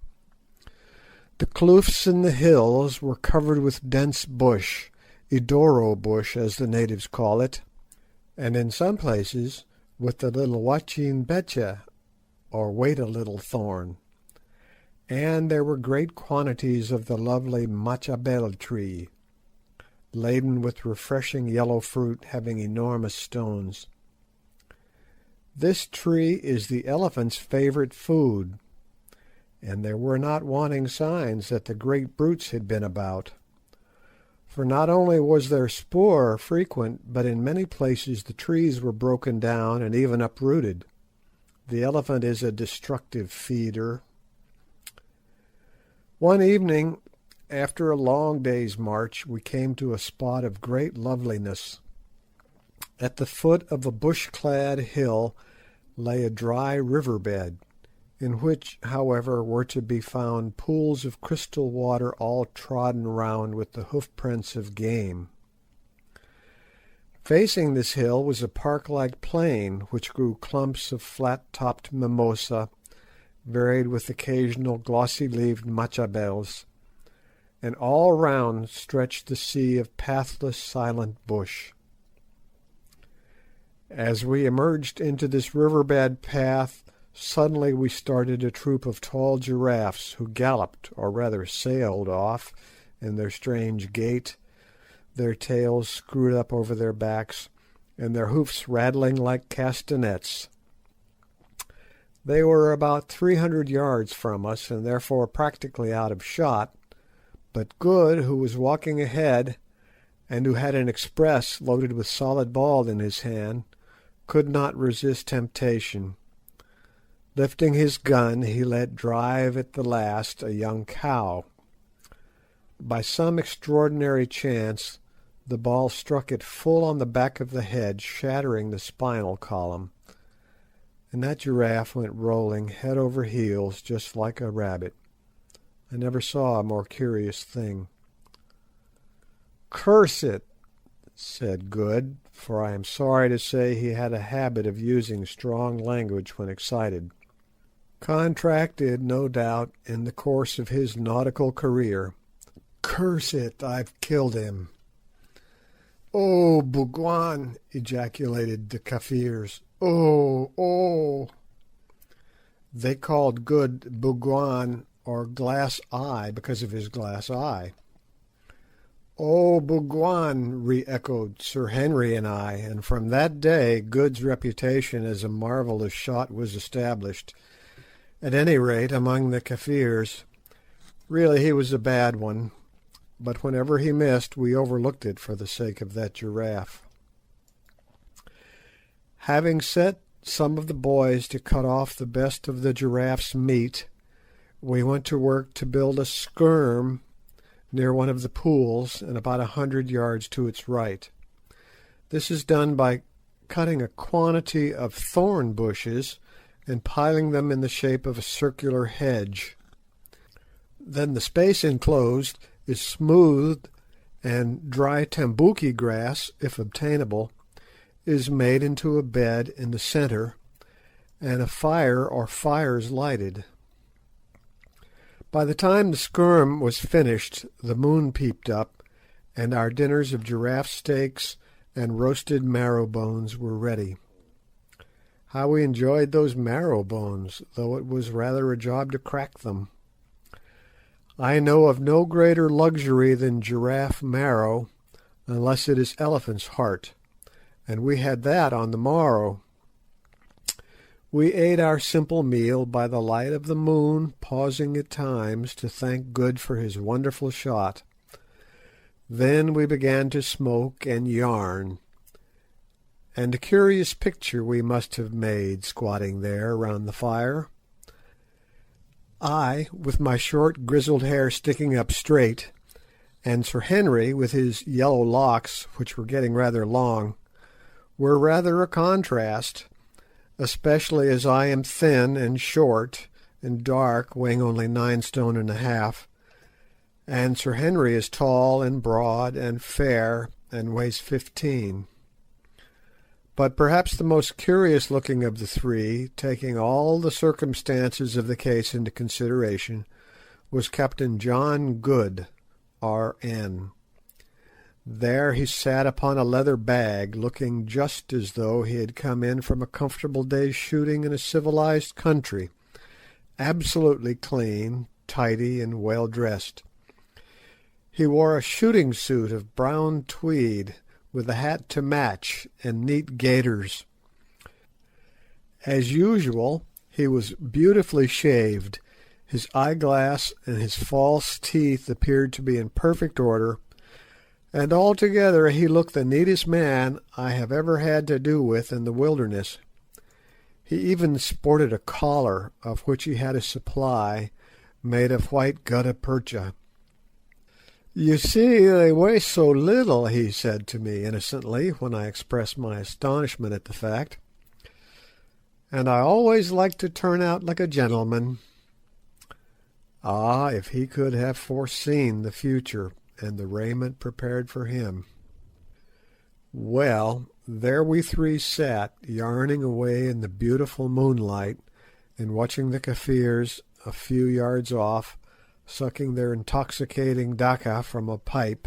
The kloofs in the hills were covered with dense bush, idoro bush as the natives call it, and in some places with the little watching betcha, or wait a little thorn. And there were great quantities of the lovely machabel tree, laden with refreshing yellow fruit having enormous stones. This tree is the elephant's favourite food, and there were not wanting signs that the great brutes had been about. For not only was their spoor frequent, but in many places the trees were broken down and even uprooted. The elephant is a destructive feeder. One evening, after a long day's march, we came to a spot of great loveliness. At the foot of a bush-clad hill lay a dry river bed, in which, however, were to be found pools of crystal water all trodden round with the hoof-prints of game. Facing this hill was a park-like plain, which grew clumps of flat-topped mimosa, varied with occasional glossy-leaved machabels, and all round stretched the sea of pathless, silent bush. As we emerged into this river-bed path, suddenly we started a troop of tall giraffes who galloped, or rather sailed, off in their strange gait, their tails screwed up over their backs, and their hoofs rattling like castanets. They were about 300 yards from us, and therefore practically out of shot, but Good, who was walking ahead, and who had an express loaded with solid ball in his hand, could not resist temptation. Lifting his gun, he let drive at the last a young cow. By some extraordinary chance, the ball struck it full on the back of the head, shattering the spinal column, and that giraffe went rolling head over heels just like a rabbit. I never saw a more curious thing. "Curse it," said Good, for I am sorry to say he had a habit of using strong language when excited, contracted, no doubt, in the course of his nautical career. "Curse it, I've killed him." "Oh, Bougwan!" ejaculated the Kafirs. "Oh, oh!" They called Good Bougwan, or glass eye, because of his glass eye. "Oh, Bougwan!" re-echoed Sir Henry and I, and from that day Good's reputation as a marvellous shot was established, at any rate among the Kafirs. Really he was a bad one, but whenever he missed we overlooked it for the sake of that giraffe. Having set some of the boys to cut off the best of the giraffe's meat, we went to work to build a scherm near one of the pools, and about 100 yards to its right. This is done by cutting a quantity of thorn bushes and piling them in the shape of a circular hedge. Then the space enclosed is smoothed, and dry tambouki grass, if obtainable, is made into a bed in the centre, and a fire or fires lighted. By the time the scherm was finished, the moon peeped up, and our dinners of giraffe steaks and roasted marrow bones were ready. How we enjoyed those marrow bones, though it was rather a job to crack them. I know of no greater luxury than giraffe marrow, unless it is elephant's heart, and we had that on the morrow. We ate our simple meal by the light of the moon, pausing at times to thank Good for his wonderful shot. Then we began to smoke and yarn, and a curious picture we must have made squatting there round the fire. I, with my short grizzled hair sticking up straight, and Sir Henry, with his yellow locks, which were getting rather long, were rather a contrast, especially as I am thin and short and dark, weighing only 9 stone and a half, and Sir Henry is tall and broad and fair and weighs 15. But perhaps the most curious looking of the three, taking all the circumstances of the case into consideration, was Captain John Good, R.N. There he sat upon a leather bag, looking just as though he had come in from a comfortable day's shooting in a civilised country, absolutely clean, tidy, and well dressed. He wore a shooting suit of brown tweed, with a hat to match, and neat gaiters. As usual, he was beautifully shaved. His eyeglass and his false teeth appeared to be in perfect order, and altogether he looked the neatest man I have ever had to do with in the wilderness. He even sported a collar, of which he had a supply, made of white gutta percha. "You see, they weigh so little," he said to me innocently, when I expressed my astonishment at the fact, "and I always like to turn out like a gentleman." Ah, if he could have foreseen the future and the raiment prepared for him! Well, there we three sat, yarning away in the beautiful moonlight, and watching the Kafirs a few yards off, sucking their intoxicating daccha from a pipe,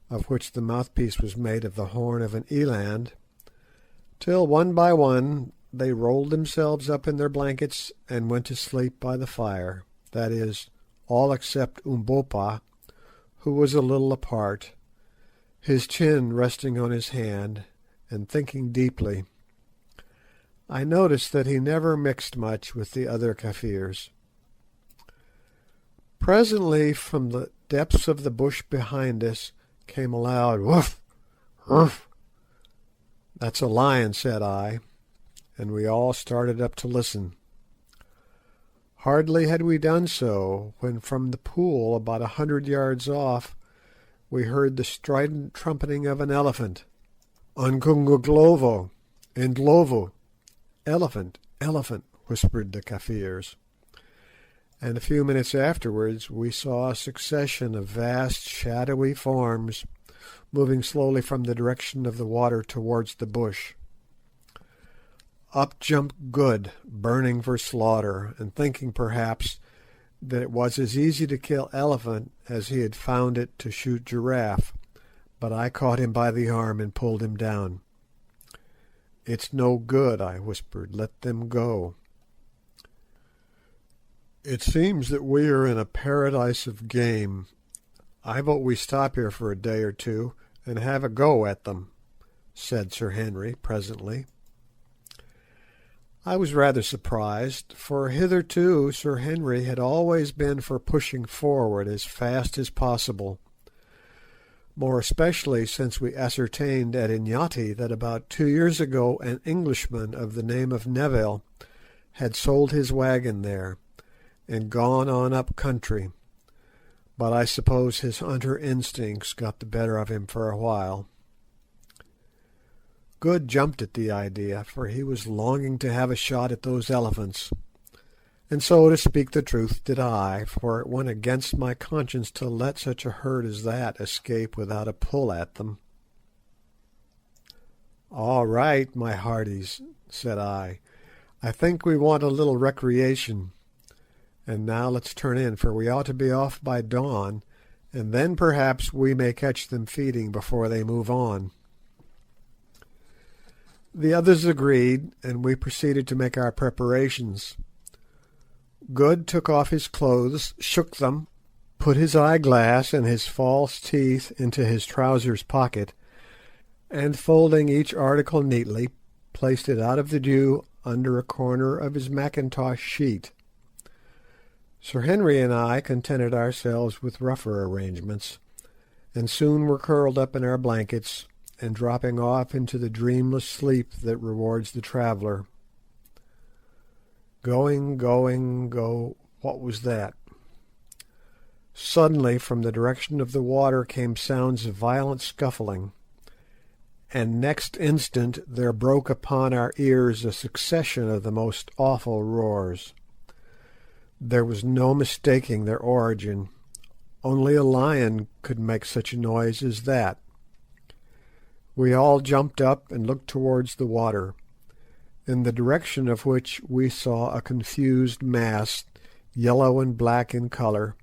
of which the mouthpiece was made of the horn of an eland, till one by one they rolled themselves up in their blankets and went to sleep by the fire, that is, all except Umbopa, who was a little apart, his chin resting on his hand, and thinking deeply. I noticed that he never mixed much with the other Kafirs. Presently, from the depths of the bush behind us, came a loud "woof, woof." "That's a lion," said I, and we all started up to listen. Hardly had we done so, when from the pool about 100 yards off we heard the strident trumpeting of an elephant. "Unkunguglovo, Ndlovu," "elephant, elephant," whispered the Kafirs. And a few minutes afterwards we saw a succession of vast shadowy forms moving slowly from the direction of the water towards the bush. Up jumped Good, burning for slaughter, and thinking perhaps that it was as easy to kill elephant as he had found it to shoot giraffe, but I caught him by the arm and pulled him down. "It's no good," I whispered, "let them go." "It seems that we are in a paradise of game. I vote we stop here for a day or two and have a go at them," said Sir Henry presently. I was rather surprised, for hitherto Sir Henry had always been for pushing forward as fast as possible, more especially since we ascertained at Inyati that about 2 years ago an Englishman of the name of Neville had sold his wagon there and gone on up country, but I suppose his hunter instincts got the better of him for a while. Good jumped at the idea, for he was longing to have a shot at those elephants, and so, to speak the truth, did I, for it went against my conscience to let such a herd as that escape without a pull at them. "All right, my hearties," said I, "I think we want a little recreation. And now let's turn in, for we ought to be off by dawn, and then perhaps we may catch them feeding before they move on." The others agreed, and we proceeded to make our preparations. Good took off his clothes, shook them, put his eyeglass and his false teeth into his trousers pocket, and folding each article neatly, placed it out of the dew under a corner of his mackintosh sheet. Sir Henry and I contented ourselves with rougher arrangements, and soon were curled up in our blankets, and dropping off into the dreamless sleep that rewards the traveller. Going, what was that? Suddenly from the direction of the water came sounds of violent scuffling, and next instant there broke upon our ears a succession of the most awful roars. There was no mistaking their origin. Only a lion could make such a noise as that. We all jumped up and looked towards the water, in the direction of which we saw a confused mass, yellow and black in colour,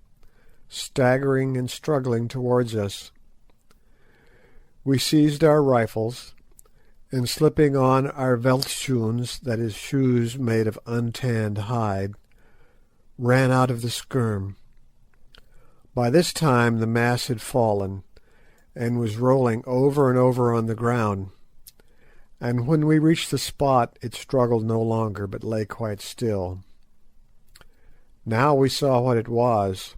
staggering and struggling towards us. We seized our rifles, and slipping on our veldschoons, that is, shoes made of untanned hide, ran out of the skerm. By this time the mass had fallen, and was rolling over and over on the ground, and when we reached the spot it struggled no longer, but lay quite still. Now we saw what it was.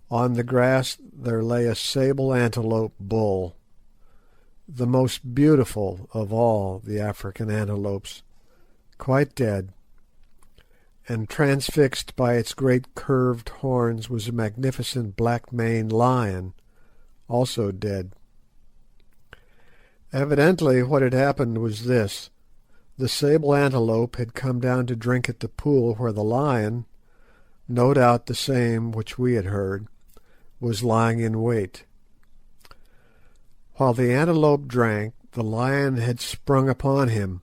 On the grass there lay a sable antelope bull, the most beautiful of all the African antelopes, quite dead, and transfixed by its great curved horns was a magnificent black-maned lion, also dead. Evidently what had happened was this: the sable antelope had come down to drink at the pool where the lion, no doubt the same which we had heard, was lying in wait. While the antelope drank, the lion had sprung upon him,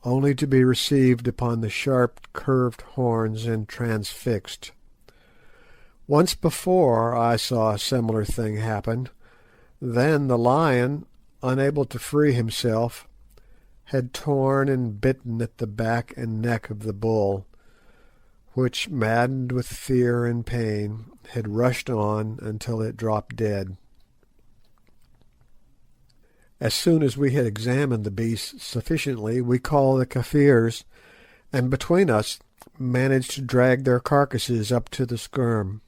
only to be received upon the sharp curved horns and transfixed. Once before I saw a similar thing happen. Then the lion, unable to free himself, had torn and bitten at the back and neck of the bull, which, maddened with fear and pain, had rushed on until it dropped dead. As soon as we had examined the beasts sufficiently, we called the Kafirs, and between us managed to drag their carcasses up to the skerm.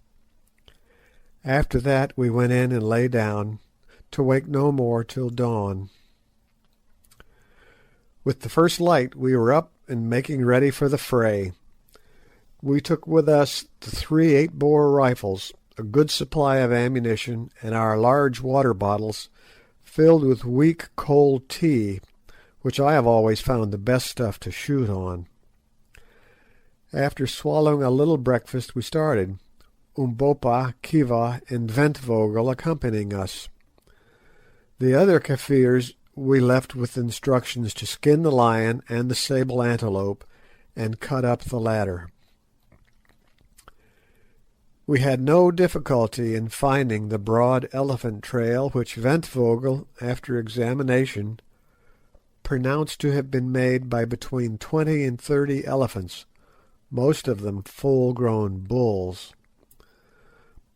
After that we went in and lay down, to wake no more till dawn. With the first light we were up and making ready for the fray. We took with us the 3 8-bore rifles, a good supply of ammunition, and our large water bottles, filled with weak cold tea, which I have always found the best stuff to shoot on. After swallowing a little breakfast we started, Umbopa, Kiva, and Ventvogel accompanying us. The other Kafirs we left with instructions to skin the lion and the sable antelope and cut up the latter. We had no difficulty in finding the broad elephant trail which Ventvogel, after examination, pronounced to have been made by between 20 and 30 elephants, most of them full-grown bulls.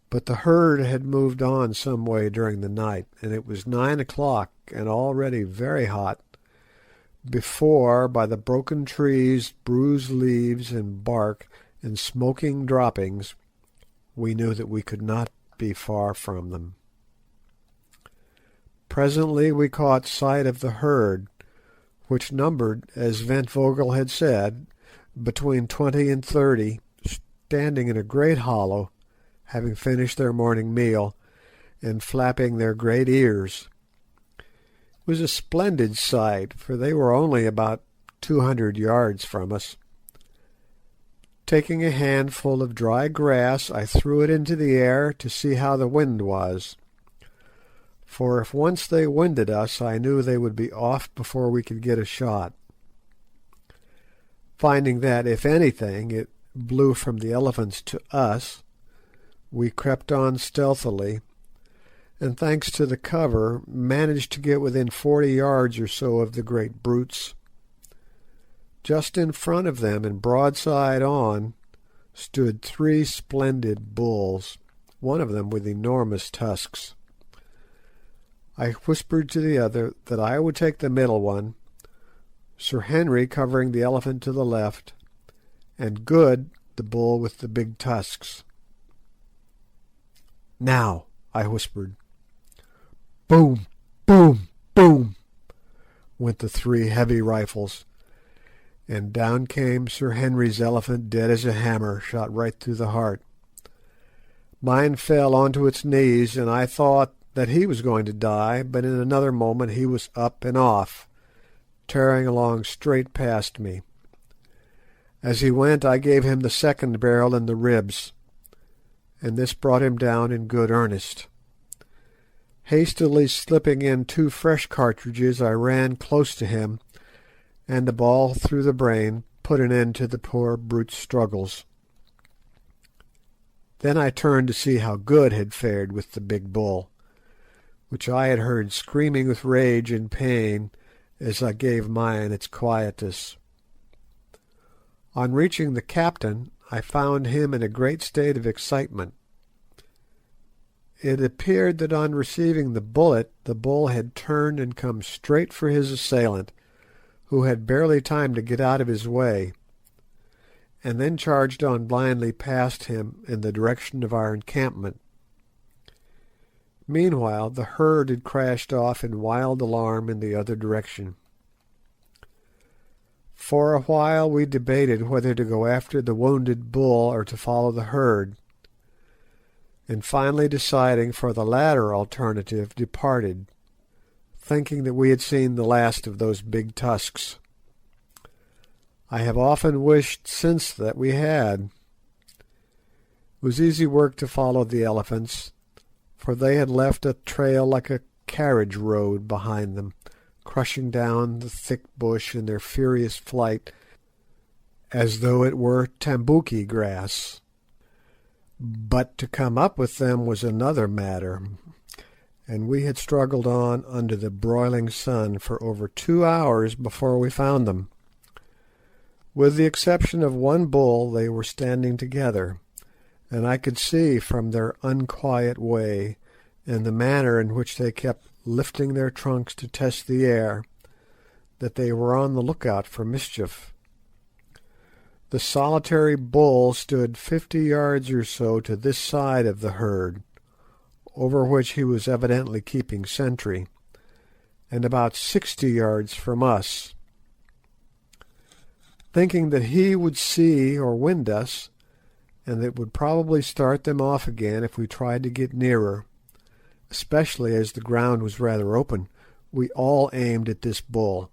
But the herd had moved on some way during the night, and it was 9 o'clock and already very hot, before, by the broken trees, bruised leaves and bark, and smoking droppings, we knew that we could not be far from them. Presently we caught sight of the herd, which numbered, as Ventvogel had said, between 20 and 30, standing in a great hollow, having finished their morning meal, and flapping their great ears. It was a splendid sight, for they were only about 200 yards from us. Taking a handful of dry grass, I threw it into the air to see how the wind was, for if once they winded us I knew they would be off before we could get a shot. Finding that, if anything, it blew from the elephants to us, we crept on stealthily, and thanks to the cover, managed to get within 40 yards or so of the great brutes. Just in front of them, and broadside on, stood 3 splendid bulls, one of them with enormous tusks. I whispered to the other that I would take the middle one, Sir Henry covering the elephant to the left, and Good the bull with the big tusks. "Now," I whispered. Boom, boom, boom, went the 3 heavy rifles, and down came Sir Henry's elephant dead as a hammer, shot right through the heart. Mine fell onto its knees, and I thought that he was going to die, but in another moment he was up and off, tearing along straight past me. As he went I gave him the second barrel in the ribs, and this brought him down in good earnest. Hastily slipping in 2 fresh cartridges, I ran close to him, and a ball through the brain put an end to the poor brute's struggles. Then I turned to see how Good had fared with the big bull, which I had heard screaming with rage and pain as I gave mine its quietus. On reaching the captain, I found him in a great state of excitement. It appeared that on receiving the bullet the bull had turned and come straight for his assailant, who had barely time to get out of his way, and then charged on blindly past him in the direction of our encampment. Meanwhile the herd had crashed off in wild alarm in the other direction. For a while we debated whether to go after the wounded bull or to follow the herd, and finally deciding for the latter alternative, departed, thinking that we had seen the last of those big tusks. I have often wished since that we had. It was easy work to follow the elephants, for they had left a trail like a carriage road behind them, crushing down the thick bush in their furious flight as though it were tambouki grass. But to come up with them was another matter, and we had struggled on under the broiling sun for over 2 hours before we found them. With the exception of one bull, they were standing together, and I could see from their unquiet way and the manner in which they kept lifting their trunks to test the air that they were on the lookout for mischief. The solitary bull stood 50 yards or so to this side of the herd, over which he was evidently keeping sentry, and about 60 yards from us. Thinking that he would see or wind us, and that would probably start them off again if we tried to get nearer, especially as the ground was rather open, we all aimed at this bull,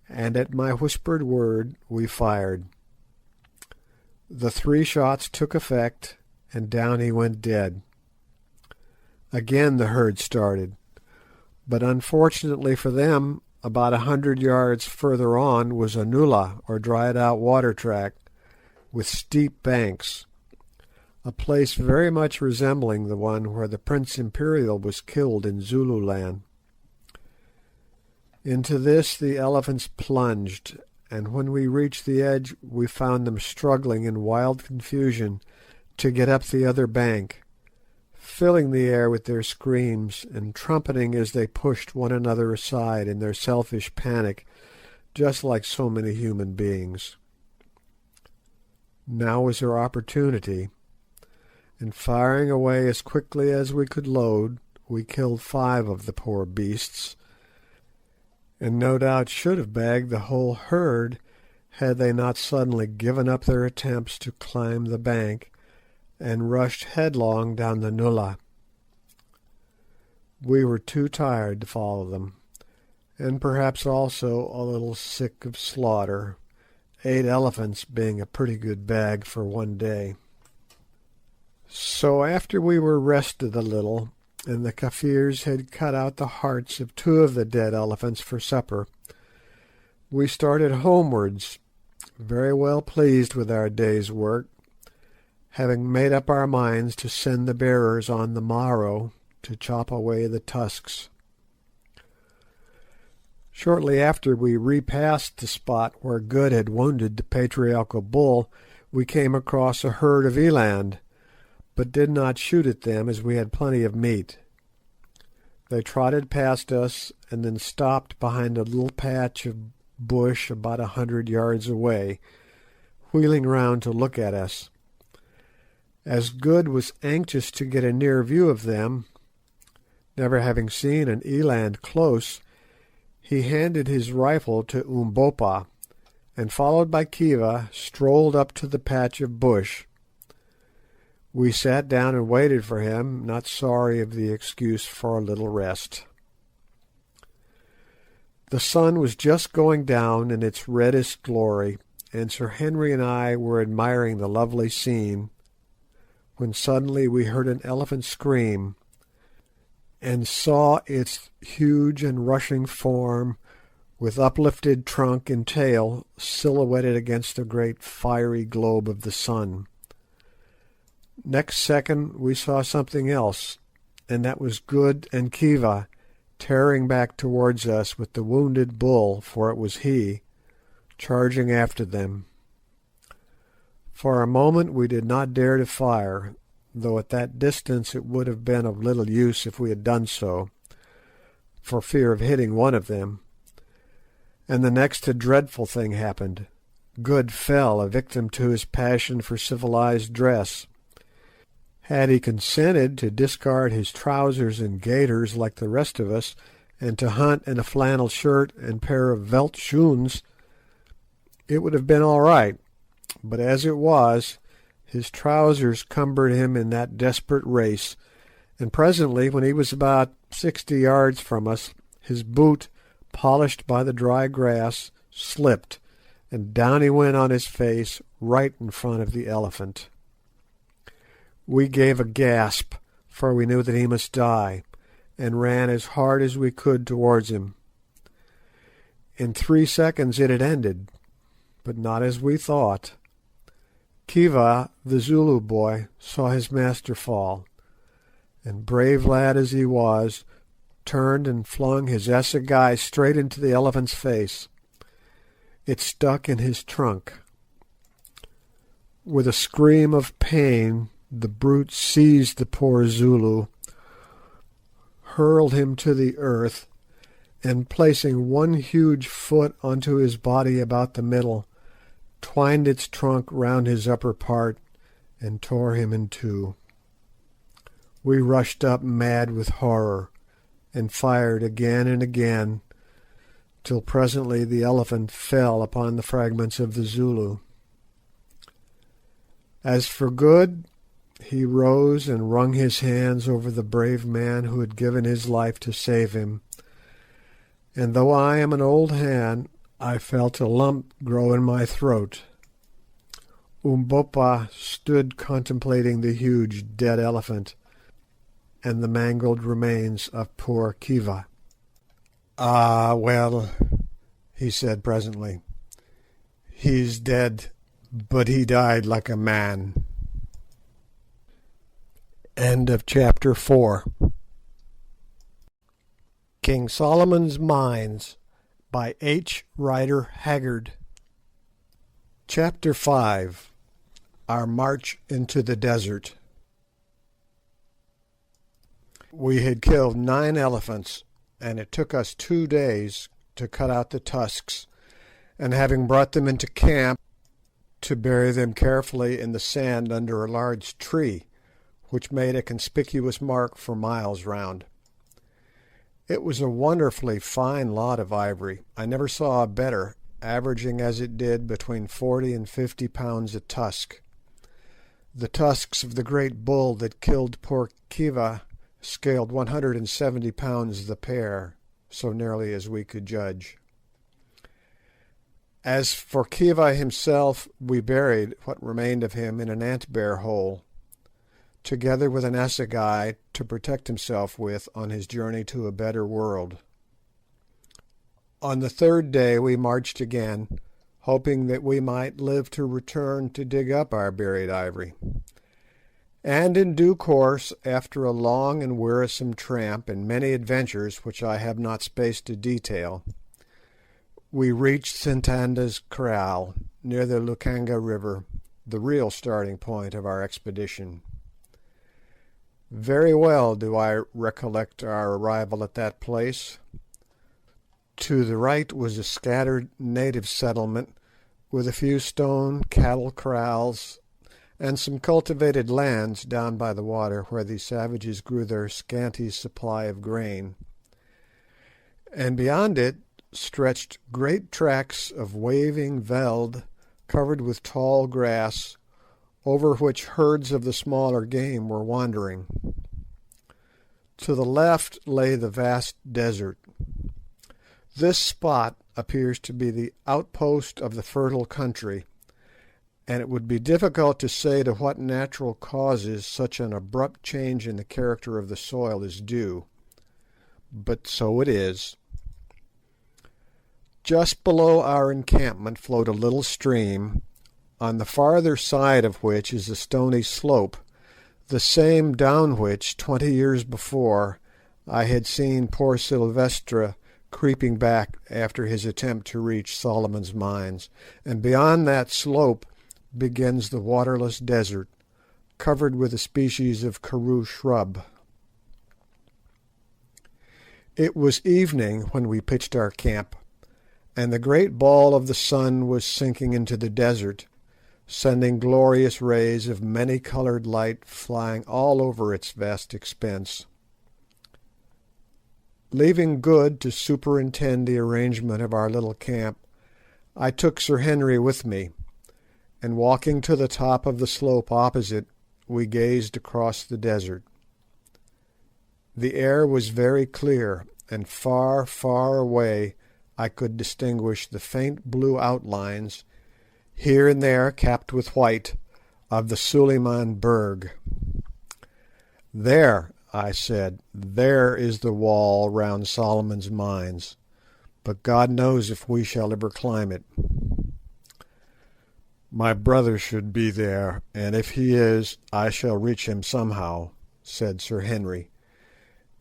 and at my whispered word we fired. The 3 shots took effect, and down he went dead. Again the herd started, but unfortunately for them, about 100 yards further on was a nullah, or dried-out water tract, with steep banks, a place very much resembling the one where the Prince Imperial was killed in Zululand. Into this the elephants plunged, and when we reached the edge we found them struggling in wild confusion to get up the other bank, filling the air with their screams and trumpeting as they pushed one another aside in their selfish panic, just like so many human beings. Now was our opportunity, and firing away as quickly as we could load, we killed 5 of the poor beasts, and no doubt should have bagged the whole herd had they not suddenly given up their attempts to climb the bank and rushed headlong down the nullah. We were too tired to follow them, and perhaps also a little sick of slaughter, 8 elephants being a pretty good bag for one day. So after we were rested a little, and the Kafirs had cut out the hearts of 2 of the dead elephants for supper, we started homewards, very well pleased with our day's work, having made up our minds to send the bearers on the morrow to chop away the tusks. Shortly after we repassed the spot where Good had wounded the patriarchal bull, we came across a herd of eland, but did not shoot at them as we had plenty of meat. They trotted past us and then stopped behind a little patch of bush about 100 yards away, wheeling round to look at us. As Good was anxious to get a near view of them, never having seen an eland close, he handed his rifle to Umbopa, and followed by Kiva, strolled up to the patch of bush. We sat down and waited for him, not sorry of the excuse for a little rest. The sun was just going down in its reddest glory, and Sir Henry and I were admiring the lovely scene, when suddenly we heard an elephant scream, and saw its huge and rushing form, with uplifted trunk and tail, silhouetted against the great fiery globe of the sun. Next second we saw something else, and that was Good and Kiva tearing back towards us with the wounded bull, for it was he, charging after them. For a moment we did not dare to fire, though at that distance it would have been of little use if we had done so, for fear of hitting one of them. And the next a dreadful thing happened. Good fell a victim to his passion for civilized dress. Had he consented to discard his trousers and gaiters like the rest of us, and to hunt in a flannel shirt and pair of veldt schoons, it would have been all right. But as it was, his trousers cumbered him in that desperate race, and presently, when he was about 60 yards from us, his boot, polished by the dry grass, slipped, and down he went on his face right in front of the elephant. We gave a gasp, for we knew that he must die, and ran as hard as we could towards him. In 3 seconds it had ended, but not as we thought. Kiva, the Zulu boy, saw his master fall, and, brave lad as he was, turned and flung his assegai straight into the elephant's face. It stuck in his trunk. With a scream of pain, the brute seized the poor Zulu, hurled him to the earth, and placing one huge foot onto his body about the middle, twined its trunk round his upper part, and tore him in two. We rushed up mad with horror, and fired again and again, till presently the elephant fell upon the fragments of the Zulu. As for Good, he rose and wrung his hands over the brave man who had given his life to save him, and though I am an old hand, I felt a lump grow in my throat. Umbopa stood contemplating the huge dead elephant and the mangled remains of poor Kiva. "Ah, well," he said presently, "he's dead, but he died like a man." End of chapter 4. King Solomon's Mines by H.Rider Haggard. Chapter 5. Our March into the Desert. We had killed 9 elephants, and it took us 2 days to cut out the tusks, and having brought them into camp, to bury them carefully in the sand under a large tree, which made a conspicuous mark for miles round. It was a wonderfully fine lot of ivory. I never saw a better, averaging as it did between 40 and 50 pounds a tusk. The tusks of the great bull that killed poor Kiva scaled 170 pounds the pair, so nearly as we could judge. As for Kiva himself, we buried what remained of him in an ant-bear hole, together with an assegai to protect himself with on his journey to a better world. On the 3rd day we marched again, hoping that we might live to return to dig up our buried ivory. And in due course, after a long and wearisome tramp and many adventures which I have not space to detail, we reached Sintanda's kraal, near the Lukanga River, the real starting point of our expedition. Very well do I recollect our arrival at that place. To the right was a scattered native settlement, with a few stone cattle kraals and some cultivated lands down by the water where the savages grew their scanty supply of grain, and beyond it stretched great tracts of waving veld covered with tall grass, over which herds of the smaller game were wandering. To the left lay the vast desert. This spot appears to be the outpost of the fertile country, and it would be difficult to say to what natural causes such an abrupt change in the character of the soil is due. But so it is. Just below our encampment flowed a little stream, on the farther side of which is a stony slope, the same down which, 20 years before, I had seen poor Silvestre creeping back after his attempt to reach Solomon's Mines, and beyond that slope begins the waterless desert, covered with a species of karoo shrub. It was evening when we pitched our camp, and the great ball of the sun was sinking into the desert, sending glorious rays of many-coloured light flying all over its vast expanse. Leaving Good to superintend the arrangement of our little camp, I took Sir Henry with me, and walking to the top of the slope opposite, we gazed across the desert. The air was very clear, and far, far away I could distinguish the faint blue outlines, here and there capped with white, of the Suliman Berg. "There," I said, "there is the wall round Solomon's Mines, but God knows if we shall ever climb it." "My brother should be there, and if he is, I shall reach him somehow," said Sir Henry,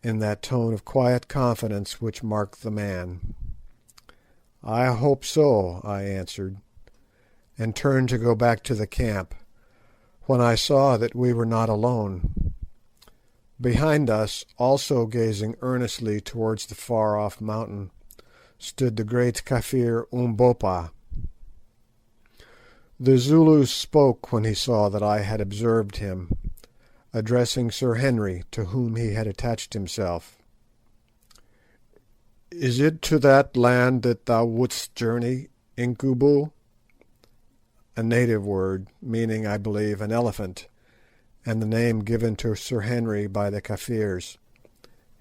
in that tone of quiet confidence which marked the man. "I hope so," I answered, and turned to go back to the camp, when I saw that we were not alone. Behind us, also gazing earnestly towards the far-off mountain, stood the great Kafir Umbopa. The Zulu spoke when he saw that I had observed him, addressing Sir Henry, to whom he had attached himself. "Is it to that land that thou wouldst journey, Incubu?" A native word, meaning, I believe, an elephant, and the name given to Sir Henry by the Kafirs,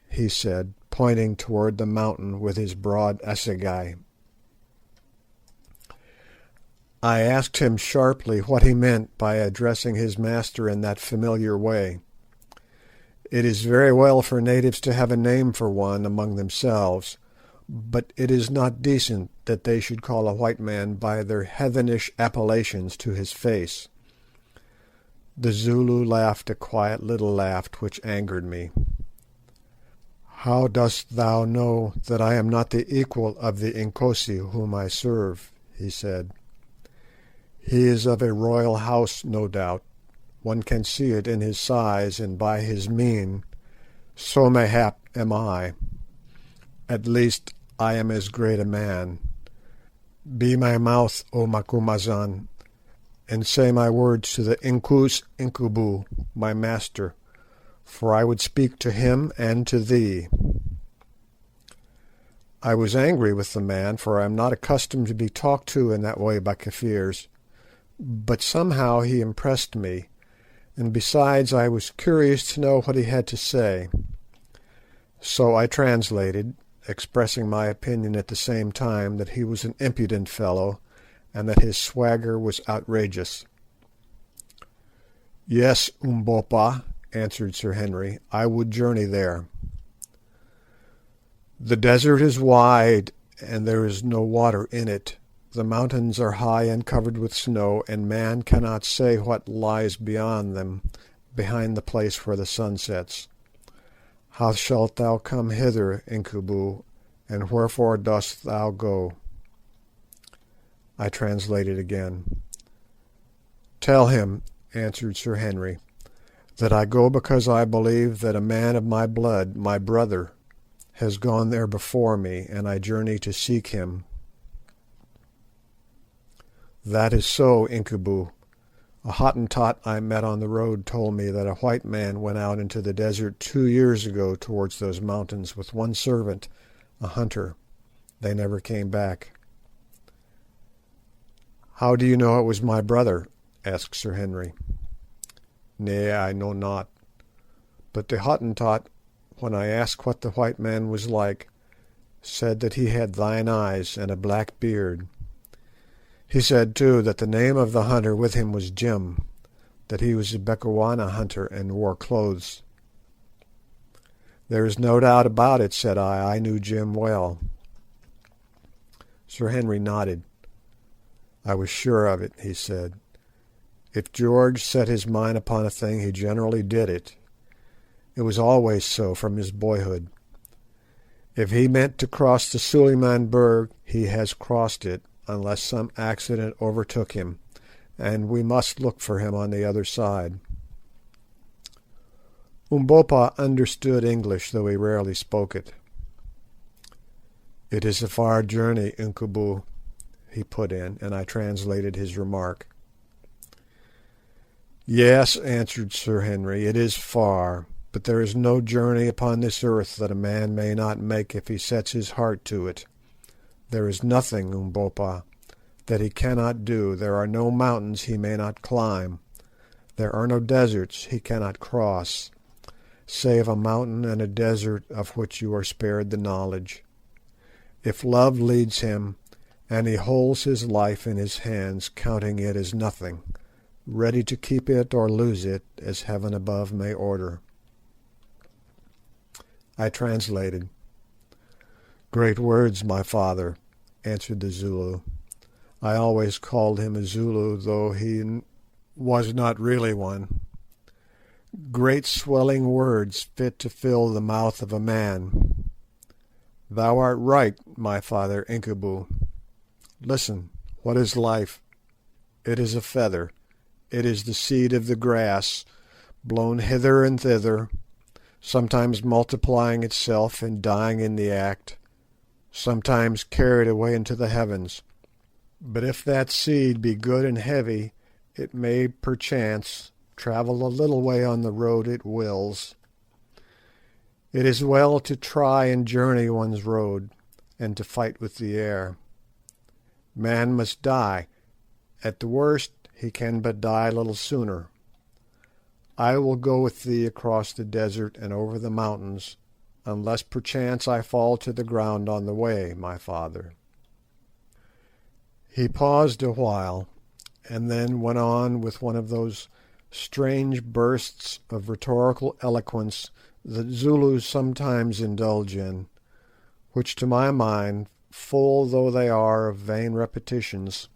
he said, pointing toward the mountain with his broad assegai. I asked him sharply what he meant by addressing his master in that familiar way. It is very well for natives to have a name for one among themselves, but it is not decent that they should call a white man by their heathenish appellations to his face. The Zulu laughed a quiet little laugh which angered me. "How dost thou know that I am not the equal of the Inkosi whom I serve?" he said. "He is of a royal house, no doubt. One can see it in his size and by his mien. So mayhap am I. At least I am as great a man. Be my mouth, O Macumazahn, and say my words to the Inkoos Incubu, my master, for I would speak to him and to thee." I was angry with the man, for I am not accustomed to be talked to in that way by Kafirs, but somehow he impressed me, and besides I was curious to know what he had to say. So I translated, expressing my opinion at the same time that he was an impudent fellow, and that his swagger was outrageous. "Yes, Umbopa," answered Sir Henry, "I would journey there. The desert is wide, and there is no water in it. The mountains are high and covered with snow, and man cannot say what lies beyond them, behind the place where the sun sets. How shalt thou come hither, Incubu, and wherefore dost thou go?" I translated again. "Tell him," answered Sir Henry, "that I go because I believe that a man of my blood, my brother, has gone there before me, and I journey to seek him." "That is so, Incubu. A Hottentot I met on the road told me that a white man went out into the desert 2 years ago towards those mountains with one servant, a hunter. They never came back." "How do you know it was my brother?" asked Sir Henry. "Nay, I know not. But the Hottentot, when I asked what the white man was like, said that he had thine eyes and a black beard. He said, too, that the name of the hunter with him was Jim, that he was a Bechuana hunter and wore clothes." "There is no doubt about it," said I. "I knew Jim well." Sir Henry nodded. "I was sure of it," he said. If George set his mind upon a thing, he generally did it. It was always so from his boyhood. If he meant to cross the Suliman Berg, he has crossed it, unless some accident overtook him, and we must look for him on the other side. Umbopa understood English, though he rarely spoke it. "It is a far journey, Incubu," he put in, and I translated his remark. "Yes," answered Sir Henry, "it is far, but there is no journey upon this earth that a man may not make if he sets his heart to it. There is nothing, Umbopa, that he cannot do. There are no mountains he may not climb. There are no deserts he cannot cross, save a mountain and a desert of which you are spared the knowledge. If love leads him, and he holds his life in his hands, counting it as nothing, ready to keep it or lose it, as heaven above may order." I translated. "Great words, my father," answered the Zulu. I always called him a Zulu, though he was not really one. "Great swelling words, fit to fill the mouth of a man. Thou art right, my father Incubu. Listen, what is life? It is a feather. It is the seed of the grass, blown hither and thither, sometimes multiplying itself and dying in the act, sometimes carried away into the heavens. But if that seed be good and heavy, it may perchance travel a little way on the road it wills. It is well to try and journey one's road, and to fight with the air. Man must die. At the worst, he can but die a little sooner. I will go with thee across the desert and over the mountains, unless perchance I fall to the ground on the way, my father." He paused a while, and then went on with one of those strange bursts of rhetorical eloquence that Zulus sometimes indulge in, which to my mind, full though they are of vain repetitions,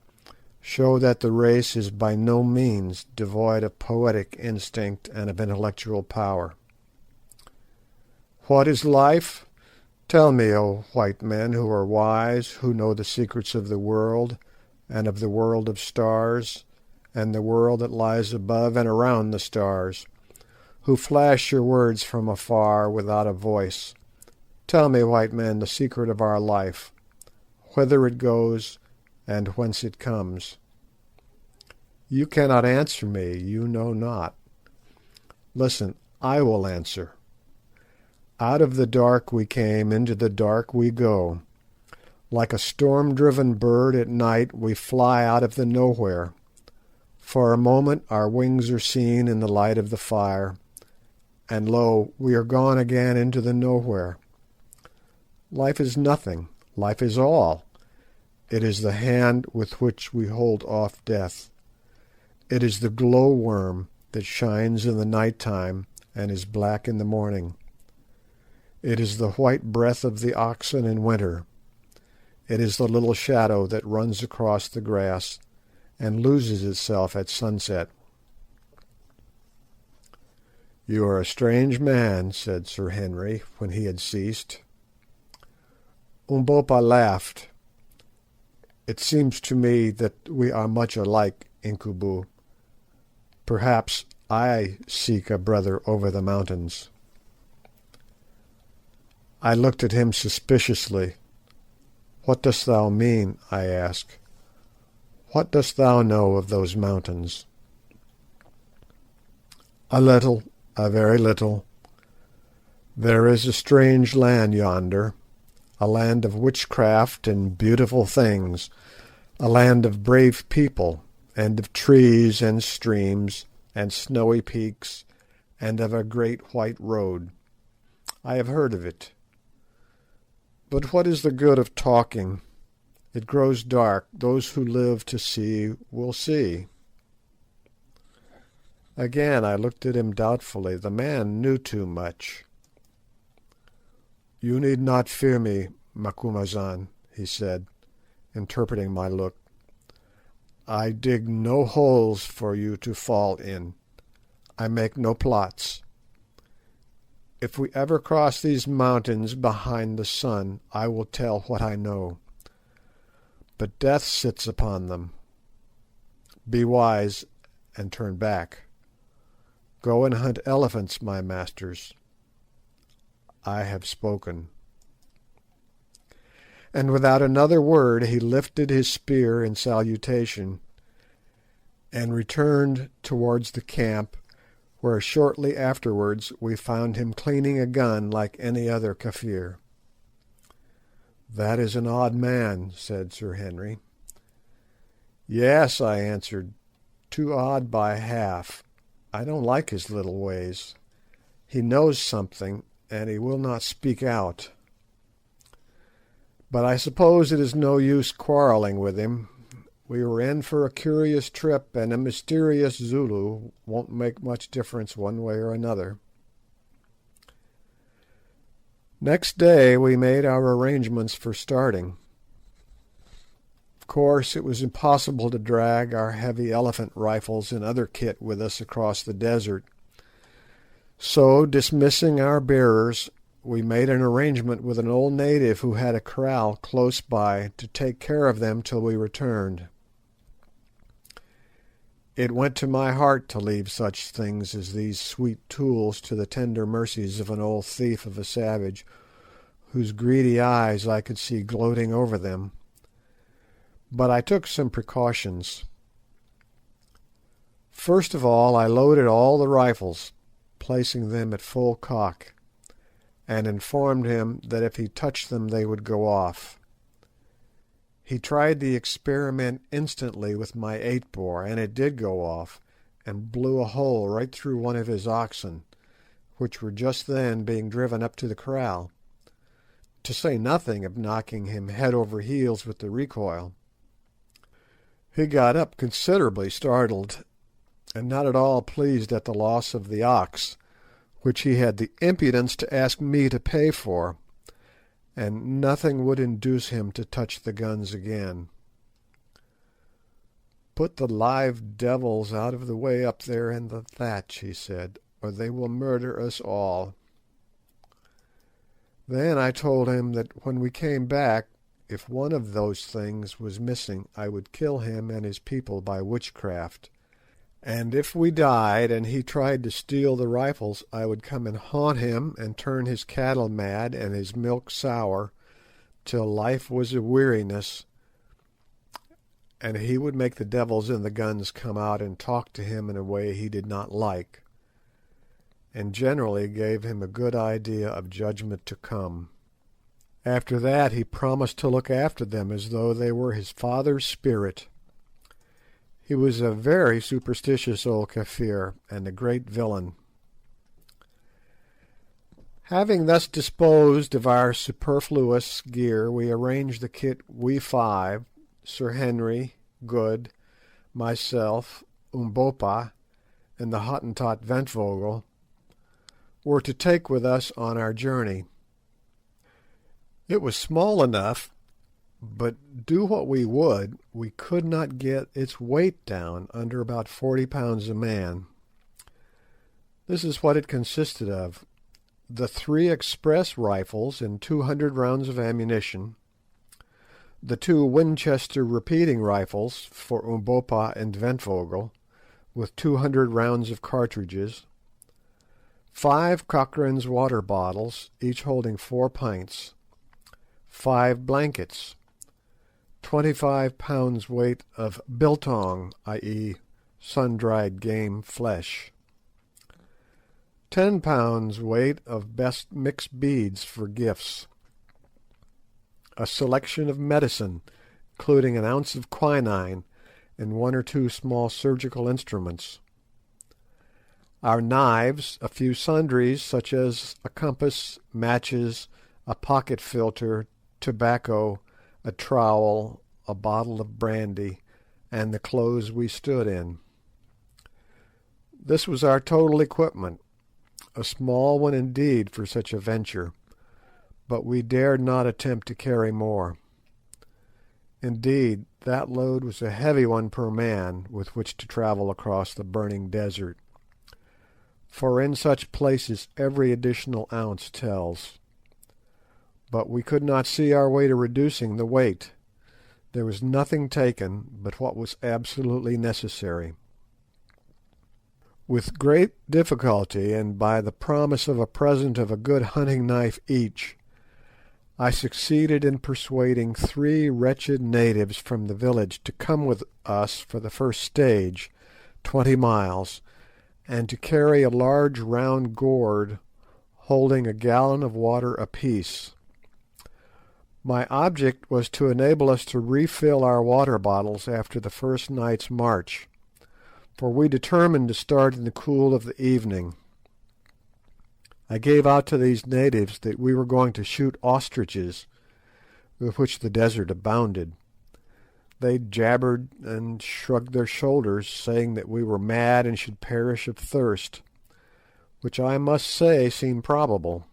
show that the race is by no means devoid of poetic instinct and of intellectual power. "What is life? Tell me, O white men who are wise, who know the secrets of the world, and of the world of stars, and the world that lies above and around the stars, who flash your words from afar without a voice. Tell me, white men, the secret of our life, whither it goes, and whence it comes." "You cannot answer me, you know not. Listen, I will answer. Out of the dark we came, into the dark we go. Like a storm-driven bird at night we fly out of the nowhere. For a moment our wings are seen in the light of the fire, and lo, we are gone again into the nowhere. Life is nothing, life is all. It is the hand with which we hold off death. It is the glow-worm that shines in the night time and is black in the morning. It is the white breath of the oxen in winter. It is the little shadow that runs across the grass and loses itself at sunset." "You are a strange man," said Sir Henry, when he had ceased. Umbopa laughed. "It seems to me that we are much alike, Incubu. Perhaps I seek a brother over the mountains." I looked at him suspiciously. "What dost thou mean?" I asked. "What dost thou know of those mountains?" "A little, a very little. There is a strange land yonder, a land of witchcraft and beautiful things, a land of brave people, and of trees and streams, and snowy peaks, and of a great white road. I have heard of it. But what is the good of talking? It grows dark. Those who live to see will see." Again I looked at him doubtfully. The man knew too much. "You need not fear me, Macumazahn," he said, interpreting my look. I dig no holes for you to fall in. I make no plots. If we ever cross these mountains behind the sun, I will tell what I know. But death sits upon them. Be wise and turn back. Go and hunt elephants, my masters. I have spoken." And without another word he lifted his spear in salutation, and returned towards the camp, where shortly afterwards we found him cleaning a gun like any other Kafir. "That is an odd man," said Sir Henry. "Yes," I answered, "too odd by half. I don't like his little ways. He knows something, and he will not speak out. But I suppose it is no use quarrelling with him. We were in for a curious trip, and a mysterious Zulu won't make much difference one way or another." Next day we made our arrangements for starting. Of course it was impossible to drag our heavy elephant rifles and other kit with us across the desert, so dismissing our bearers, we made an arrangement with an old native who had a kraal close by to take care of them till we returned. It went to my heart to leave such things as these sweet tools to the tender mercies of an old thief of a savage, whose greedy eyes I could see gloating over them. But I took some precautions. First of all I loaded all the rifles, placing them at full cock, and informed him that if he touched them they would go off. He tried the experiment instantly with my 8-bore, and it did go off, and blew a hole right through one of his oxen, which were just then being driven up to the kraal, to say nothing of knocking him head over heels with the recoil. He got up considerably startled, and not at all pleased at the loss of the ox, which he had the impudence to ask me to pay for, and nothing would induce him to touch the guns again. "Put the live devils out of the way up there in the thatch," he said, "or they will murder us all." Then I told him that when we came back, if one of those things was missing, I would kill him and his people by witchcraft, and if we died and he tried to steal the rifles, I would come and haunt him and turn his cattle mad and his milk sour, till life was a weariness, and he would make the devils in the guns come out and talk to him in a way he did not like, and generally gave him a good idea of judgment to come. After that he promised to look after them as though they were his father's spirit. He was a very superstitious old Kafir, and a great villain. Having thus disposed of our superfluous gear, we arranged the kit we five, Sir Henry, Good, myself, Umbopa, and the Hottentot Ventvögel, were to take with us on our journey. It was small enough, but do what we would, we could not get its weight down under about 40 pounds a man. This is what it consisted of: the 3 express rifles and 200 rounds of ammunition, the 2 Winchester repeating rifles for Umbopa and Ventvögel, with 200 rounds of cartridges, 5 Cochrane's water bottles, each holding 4 pints, 5 blankets, 25 pounds weight of biltong, i.e. sun-dried game flesh, 10 pounds weight of best mixed beads for gifts, a selection of medicine, including an ounce of quinine and 1 or 2 small surgical instruments, our knives, a few sundries such as a compass, matches, a pocket filter, tobacco, a trowel, a bottle of brandy, and the clothes we stood in. This was our total equipment, a small one indeed for such a venture, but we dared not attempt to carry more. Indeed, that load was a heavy one per man with which to travel across the burning desert, for in such places every additional ounce tells. But we could not see our way to reducing the weight. There was nothing taken but what was absolutely necessary. With great difficulty, and by the promise of a present of a good hunting knife each, I succeeded in persuading 3 wretched natives from the village to come with us for the first stage, 20 miles, and to carry a large round gourd holding a gallon of water apiece. My object was to enable us to refill our water bottles after the first night's march, for we determined to start in the cool of the evening. I gave out to these natives that we were going to shoot ostriches, with which the desert abounded. They jabbered and shrugged their shoulders, saying that we were mad and should perish of thirst, which I must say seemed probable.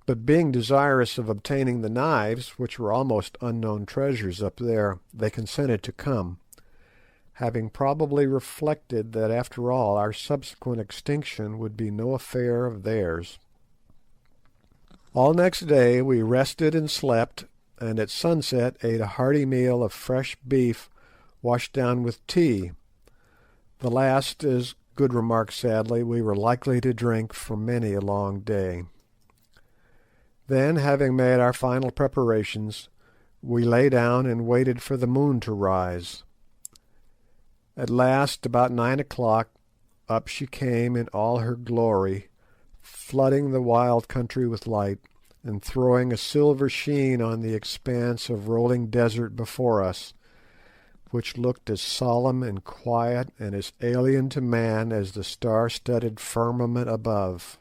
But being desirous of obtaining the knives, which were almost unknown treasures up there, they consented to come, having probably reflected that after all our subsequent extinction would be no affair of theirs. All next day we rested and slept, and at sunset ate a hearty meal of fresh beef washed down with tea, the last, as Good remarked sadly, we were likely to drink for many a long day. Then, having made our final preparations, we lay down and waited for the moon to rise. At last, about 9 o'clock, up she came in all her glory, flooding the wild country with light, and throwing a silver sheen on the expanse of rolling desert before us, which looked as solemn and quiet and as alien to man as the star-studded firmament above.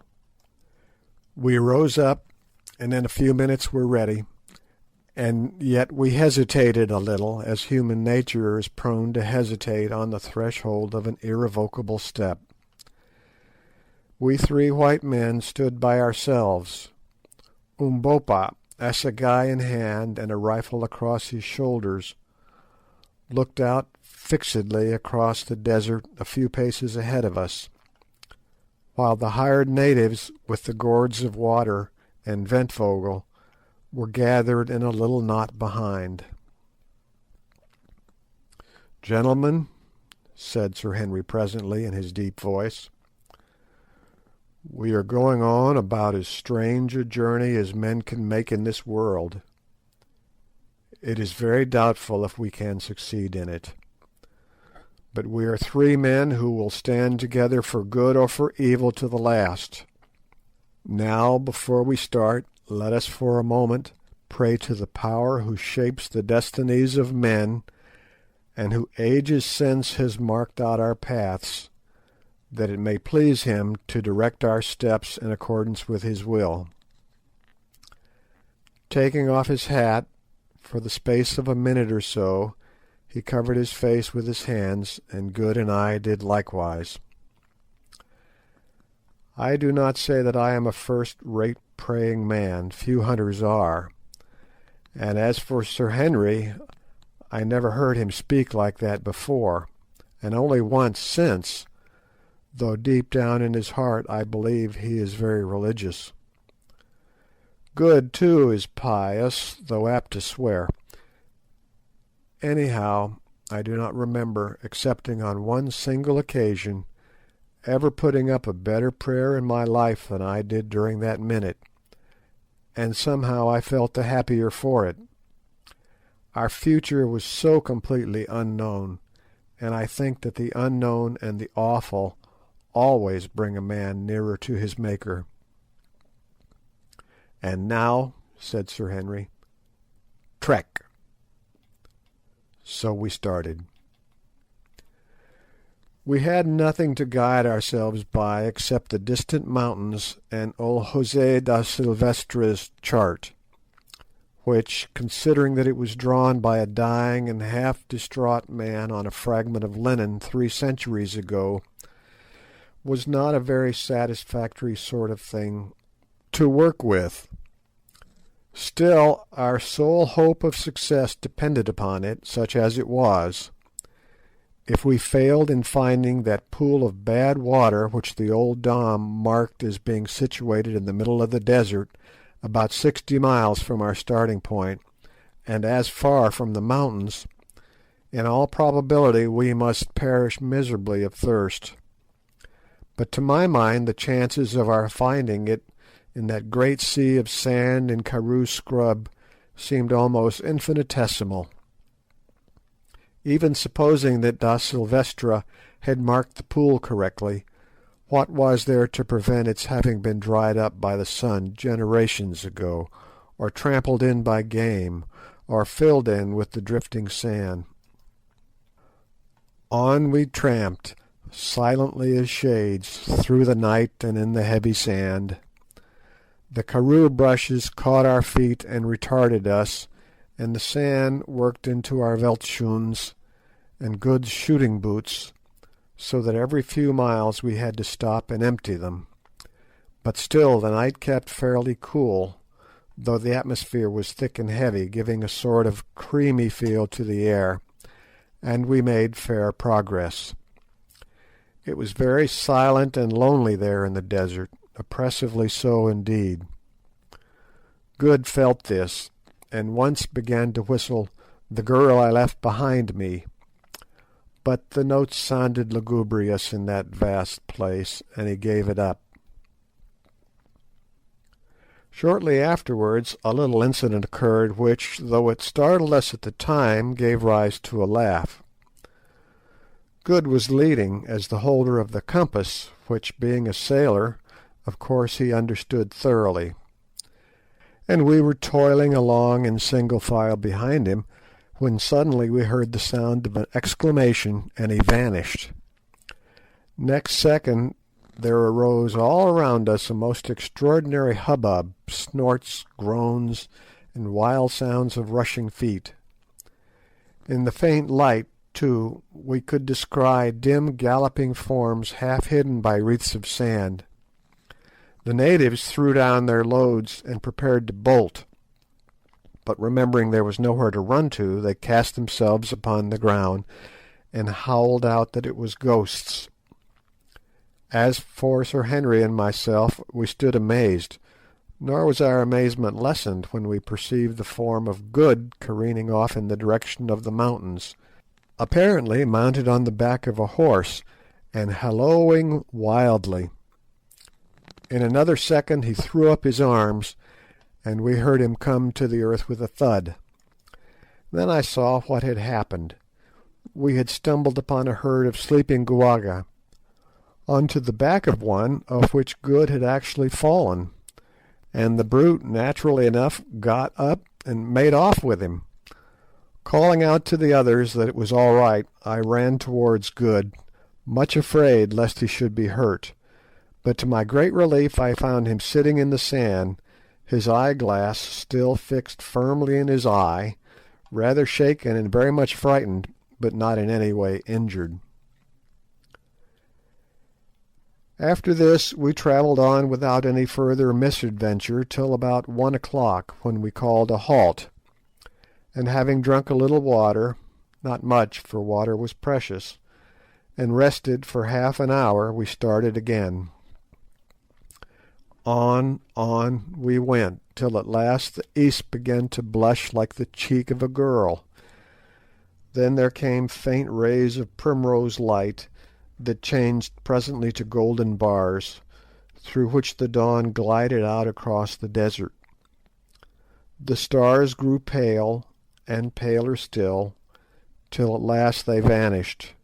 We rose up, and in a few minutes were ready, and yet we hesitated a little, as human nature is prone to hesitate on the threshold of an irrevocable step. We 3 white men stood by ourselves. Umbopa, assegai in hand and a rifle across his shoulders, looked out fixedly across the desert a few paces ahead of us, while the hired natives with the gourds of water and Ventvogel were gathered in a little knot behind. "Gentlemen," said Sir Henry presently in his deep voice, "we are going on about as strange a journey as men can make in this world. It is very doubtful if we can succeed in it. But we are 3 men who will stand together for good or for evil to the last. Now, before we start, let us for a moment pray to the Power who shapes the destinies of men, and who ages since has marked out our paths, that it may please him to direct our steps in accordance with his will." Taking off his hat, for the space of a minute or so he covered his face with his hands, and Good and I did likewise. I do not say that I am a first-rate praying man, few hunters are, and as for Sir Henry, I never heard him speak like that before, and only once since, though deep down in his heart I believe he is very religious. Good, too, is pious, though apt to swear. Anyhow, I do not remember, excepting on one single occasion, ever putting up a better prayer in my life than I did during that minute, and somehow I felt the happier for it. Our future was so completely unknown, and I think that the unknown and the awful always bring a man nearer to his Maker. "And now," said Sir Henry, "trek." So we started. We had nothing to guide ourselves by except the distant mountains and old José da Silvestra's chart, which, considering that it was drawn by a dying and half-distraught man on a fragment of linen 3 centuries ago, was not a very satisfactory sort of thing to work with. Still, our sole hope of success depended upon it, such as it was. If we failed in finding that pool of bad water which the old Dom marked as being situated in the middle of the desert, about 60 miles from our starting point, and as far from the mountains, in all probability we must perish miserably of thirst. But to my mind the chances of our finding it in that great sea of sand and karoo scrub seemed almost infinitesimal. Even supposing that Da Silvestra had marked the pool correctly, what was there to prevent its having been dried up by the sun generations ago, or trampled in by game, or filled in with the drifting sand? On we tramped, silently as shades, through the night and in the heavy sand. The karoo bushes caught our feet and retarded us, and the sand worked into our veldschoons and good shooting boots, so that every few miles we had to stop and empty them. But still the night kept fairly cool, though the atmosphere was thick and heavy, giving a sort of creamy feel to the air, and we made fair progress. It was very silent and lonely there in the desert, oppressively so indeed. Good felt this, and once began to whistle "The Girl I Left Behind Me," but the notes sounded lugubrious in that vast place, and he gave it up. Shortly afterwards a little incident occurred which, though it startled us at the time, gave rise to a laugh. Good was leading as the holder of the compass, which, being a sailor, of course he understood thoroughly, and we were toiling along in single file behind him, when suddenly we heard the sound of an exclamation, and he vanished. Next second there arose all around us a most extraordinary hubbub, snorts, groans, and wild sounds of rushing feet. In the faint light, too, we could descry dim galloping forms half hidden by wreaths of sand. The natives threw down their loads and prepared to bolt, but remembering there was nowhere to run to, they cast themselves upon the ground and howled out that it was ghosts. As for Sir Henry and myself, we stood amazed, nor was our amazement lessened when we perceived the form of Good careening off in the direction of the mountains, apparently mounted on the back of a horse, and hallooing wildly. In another second he threw up his arms, and we heard him come to the earth with a thud. Then I saw what had happened. We had stumbled upon a herd of sleeping guaga, onto the back of one of which Good had actually fallen, and the brute naturally enough got up and made off with him. Calling out to the others that it was all right, I ran towards Good, much afraid lest he should be hurt, but to my great relief I found him sitting in the sand, his eyeglass still fixed firmly in his eye, rather shaken and very much frightened, but not in any way injured. After this we travelled on without any further misadventure till about 1 o'clock, when we called a halt, and having drunk a little water, not much, for water was precious, and rested for half an hour, we started again. On we went, till at last the east began to blush like the cheek of a girl. Then there came faint rays of primrose light, that changed presently to golden bars, through which the dawn glided out across the desert. The stars grew pale, and paler still, till at last they vanished.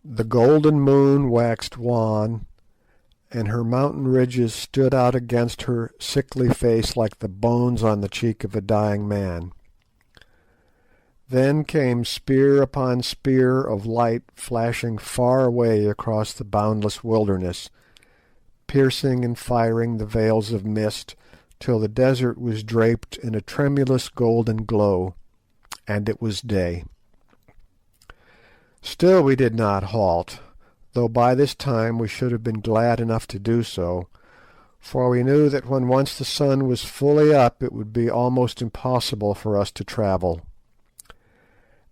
The golden moon waxed wan, and her mountain ridges stood out against her sickly face like the bones on the cheek of a dying man. Then came spear upon spear of light flashing far away across the boundless wilderness, piercing and firing the veils of mist, till the desert was draped in a tremulous golden glow, and it was day. Still we did not halt, though by this time we should have been glad enough to do so, for we knew that when once the sun was fully up it would be almost impossible for us to travel.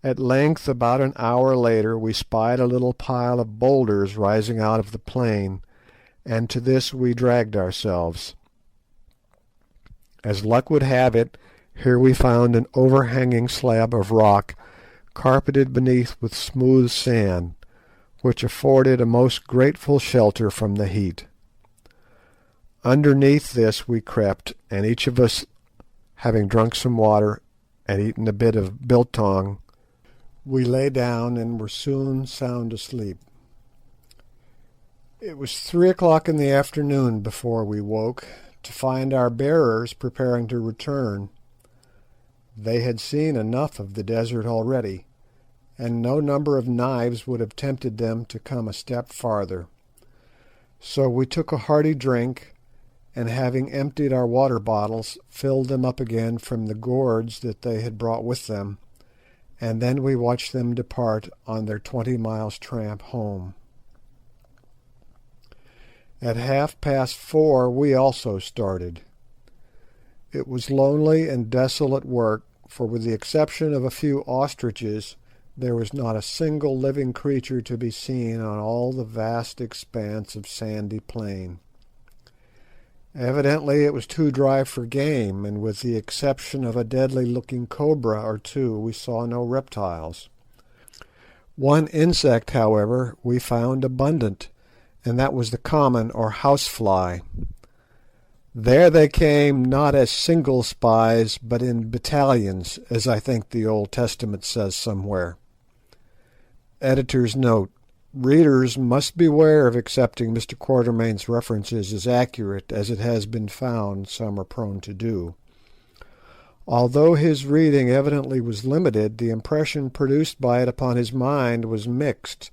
At length, about an hour later, we spied a little pile of boulders rising out of the plain, and to this we dragged ourselves. As luck would have it, here we found an overhanging slab of rock, carpeted beneath with smooth sand, which afforded a most grateful shelter from the heat. Underneath this we crept, and each of us, having drunk some water and eaten a bit of biltong, we lay down and were soon sound asleep. It was 3 o'clock in the afternoon before we woke, to find our bearers preparing to return. They had seen enough of the desert already, and no number of knives would have tempted them to come a step farther. So we took a hearty drink, and having emptied our water bottles, filled them up again from the gourds that they had brought with them, and then we watched them depart on their 20 miles' tramp home. At 4:30 we also started. It was lonely and desolate work, for with the exception of a few ostriches, there was not a single living creature to be seen on all the vast expanse of sandy plain. Evidently it was too dry for game, and with the exception of a deadly-looking cobra or two, we saw no reptiles. One insect, however, we found abundant, and that was the common or house-fly. There they came, not as single spies, but in battalions, as I think the Old Testament says somewhere. Editor's note: readers must beware of accepting Mr. Quatermain's references as accurate as it has been found some are prone to do. Although his reading evidently was limited, the impression produced by it upon his mind was mixed.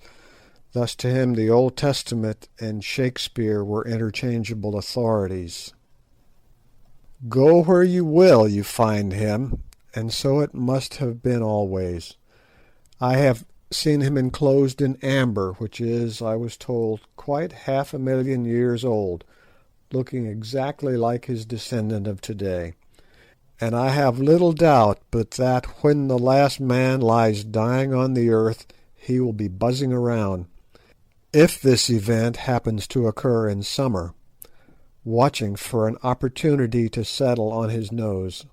Thus to him the Old Testament and Shakespeare were interchangeable authorities. Go where you will, you find him, and so it must have been always. I have seen him enclosed in amber, which is, I was told, quite 500,000 years old, looking exactly like his descendant of to-day, and I have little doubt but that when the last man lies dying on the earth he will be buzzing around, if this event happens to occur in summer, watching for an opportunity to settle on his nose.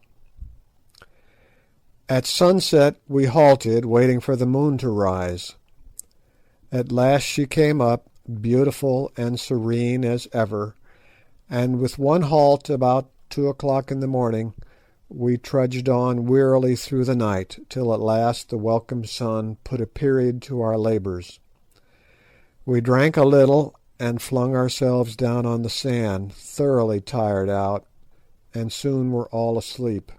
At sunset we halted, waiting for the moon to rise. At last she came up, beautiful and serene as ever, and with one halt about 2 o'clock in the morning, we trudged on wearily through the night, till at last the welcome sun put a period to our labours. We drank a little, and flung ourselves down on the sand, thoroughly tired out, and soon were all asleep.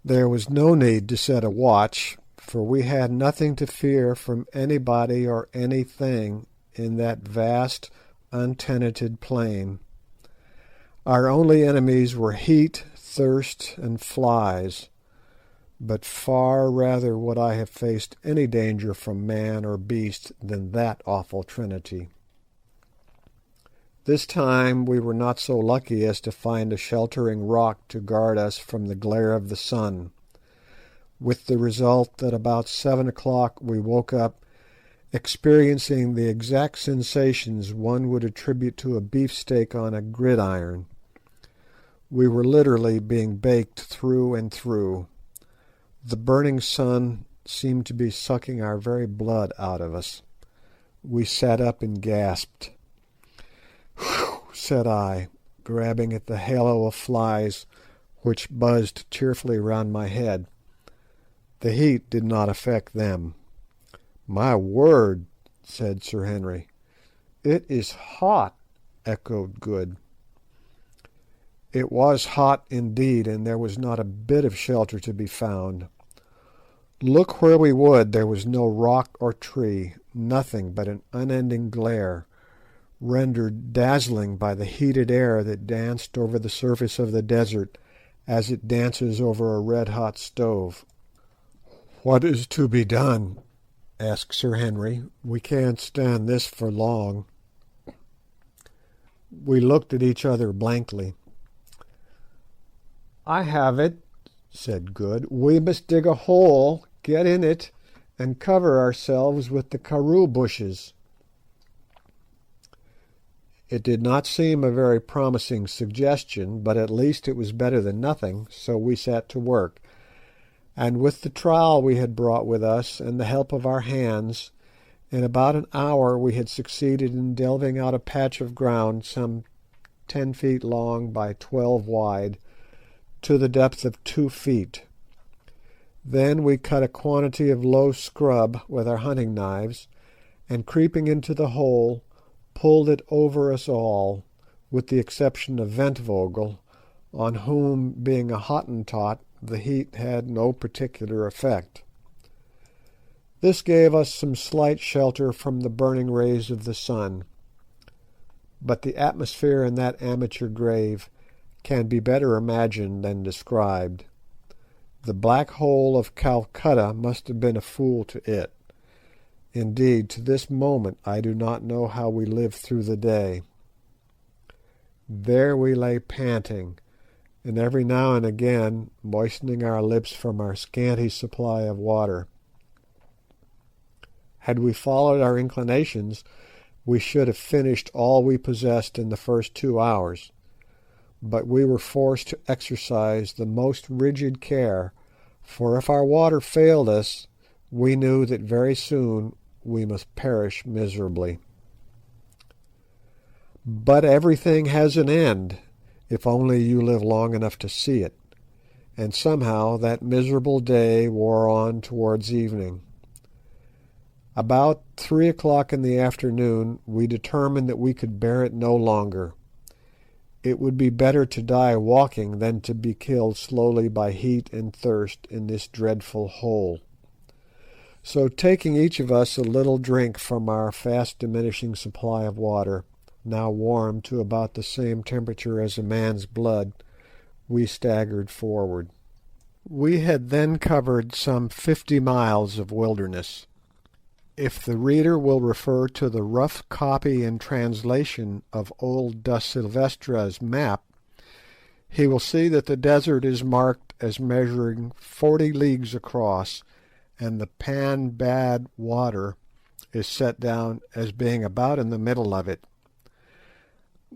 There was no need to set a watch, for we had nothing to fear from anybody or anything in that vast, untenanted plain. Our only enemies were heat, thirst, and flies, but far rather would I have faced any danger from man or beast than that awful trinity. This time we were not so lucky as to find a sheltering rock to guard us from the glare of the sun, with the result that about 7 o'clock we woke up experiencing the exact sensations one would attribute to a beefsteak on a gridiron. We were literally being baked through and through. The burning sun seemed to be sucking our very blood out of us. We sat up and gasped. "Whew," said I, grabbing at the halo of flies which buzzed cheerfully round my head. The heat did not affect them. "My word," said Sir Henry. "It is hot," echoed Good. It was hot indeed, and there was not a bit of shelter to be found. Look where we would, there was no rock or tree, nothing but an unending glare, rendered dazzling by the heated air that danced over the surface of the desert as it dances over a red-hot stove. "What is to be done?" asked Sir Henry. "We can't stand this for long." We looked at each other blankly. "I have it," said Good. "We must dig a hole, get in it, and cover ourselves with the karoo bushes." It did not seem a very promising suggestion, but at least it was better than nothing, so we set to work, and with the trowel we had brought with us and the help of our hands, in about an hour we had succeeded in delving out a patch of ground some 10 feet long by 12 wide, to the depth of 2 feet. Then we cut a quantity of low scrub with our hunting knives, and creeping into the hole, pulled it over us all, with the exception of Ventvögel, on whom, being a Hottentot, the heat had no particular effect. This gave us some slight shelter from the burning rays of the sun, but the atmosphere in that amateur grave can be better imagined than described. The Black Hole of Calcutta must have been a fool to it. Indeed, to this moment I do not know how we lived through the day. There we lay panting, and every now and again moistening our lips from our scanty supply of water. Had we followed our inclinations, we should have finished all we possessed in the first 2 hours, but we were forced to exercise the most rigid care, for if our water failed us, we knew that very soon we must perish miserably. But everything has an end, if only you live long enough to see it, and somehow that miserable day wore on towards evening. About 3 o'clock in the afternoon we determined that we could bear it no longer. It would be better to die walking than to be killed slowly by heat and thirst in this dreadful hole. So taking each of us a little drink from our fast diminishing supply of water, now warmed to about the same temperature as a man's blood, we staggered forward. We had then covered some 50 miles of wilderness. If the reader will refer to the rough copy and translation of old Da Silvestra's map, he will see that the desert is marked as measuring 40 leagues across, and the Pan Bad water is set down as being about in the middle of it.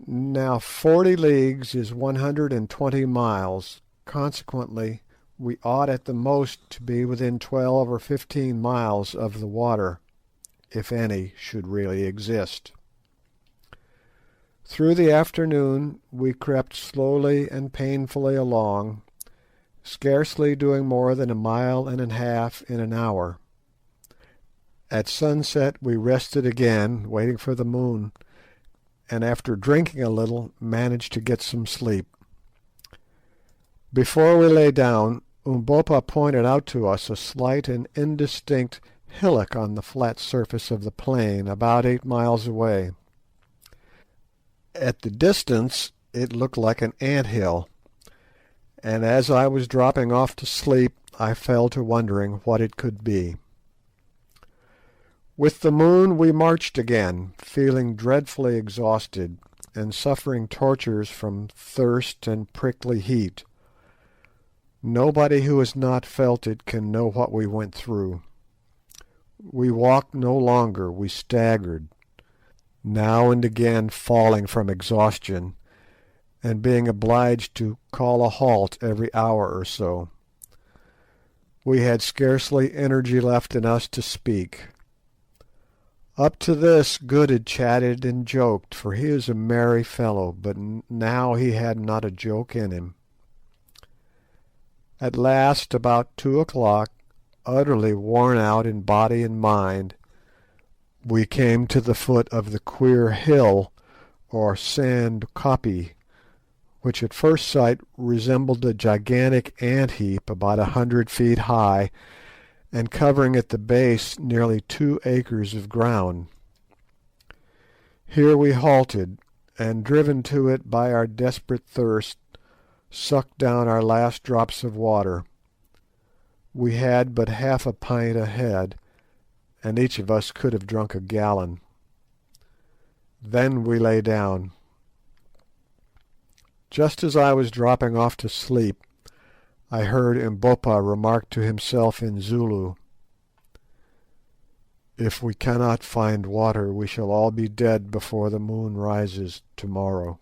Now 40 leagues is 120 miles, consequently we ought at the most to be within 12 or 15 miles of the water, if any should really exist. Through the afternoon we crept slowly and painfully along, scarcely doing more than 1.5 miles in an hour. At sunset we rested again, waiting for the moon, and after drinking a little managed to get some sleep. Before we lay down, Umbopa pointed out to us a slight and indistinct hillock on the flat surface of the plain about 8 miles away. At the distance it looked like an ant hill, and as I was dropping off to sleep I fell to wondering what it could be. With the moon we marched again, feeling dreadfully exhausted, and suffering tortures from thirst and prickly heat. Nobody who has not felt it can know what we went through. We walked no longer, we staggered, now and again falling from exhaustion, and being obliged to call a halt every hour or so. We had scarcely energy left in us to speak. Up to this Good had chatted and joked, for he is a merry fellow, but now he had not a joke in him. At last, about 2 o'clock, utterly worn out in body and mind, we came to the foot of the queer hill, or sand koppie, which at first sight resembled a gigantic ant heap about 100 feet high, and covering at the base nearly 2 acres of ground. Here we halted, and driven to it by our desperate thirst, sucked down our last drops of water. We had but half a pint ahead, and each of us could have drunk a gallon. Then we lay down. Just as I was dropping off to sleep, I heard Umbopa remark to himself in Zulu, "If we cannot find water, we shall all be dead before the moon rises tomorrow."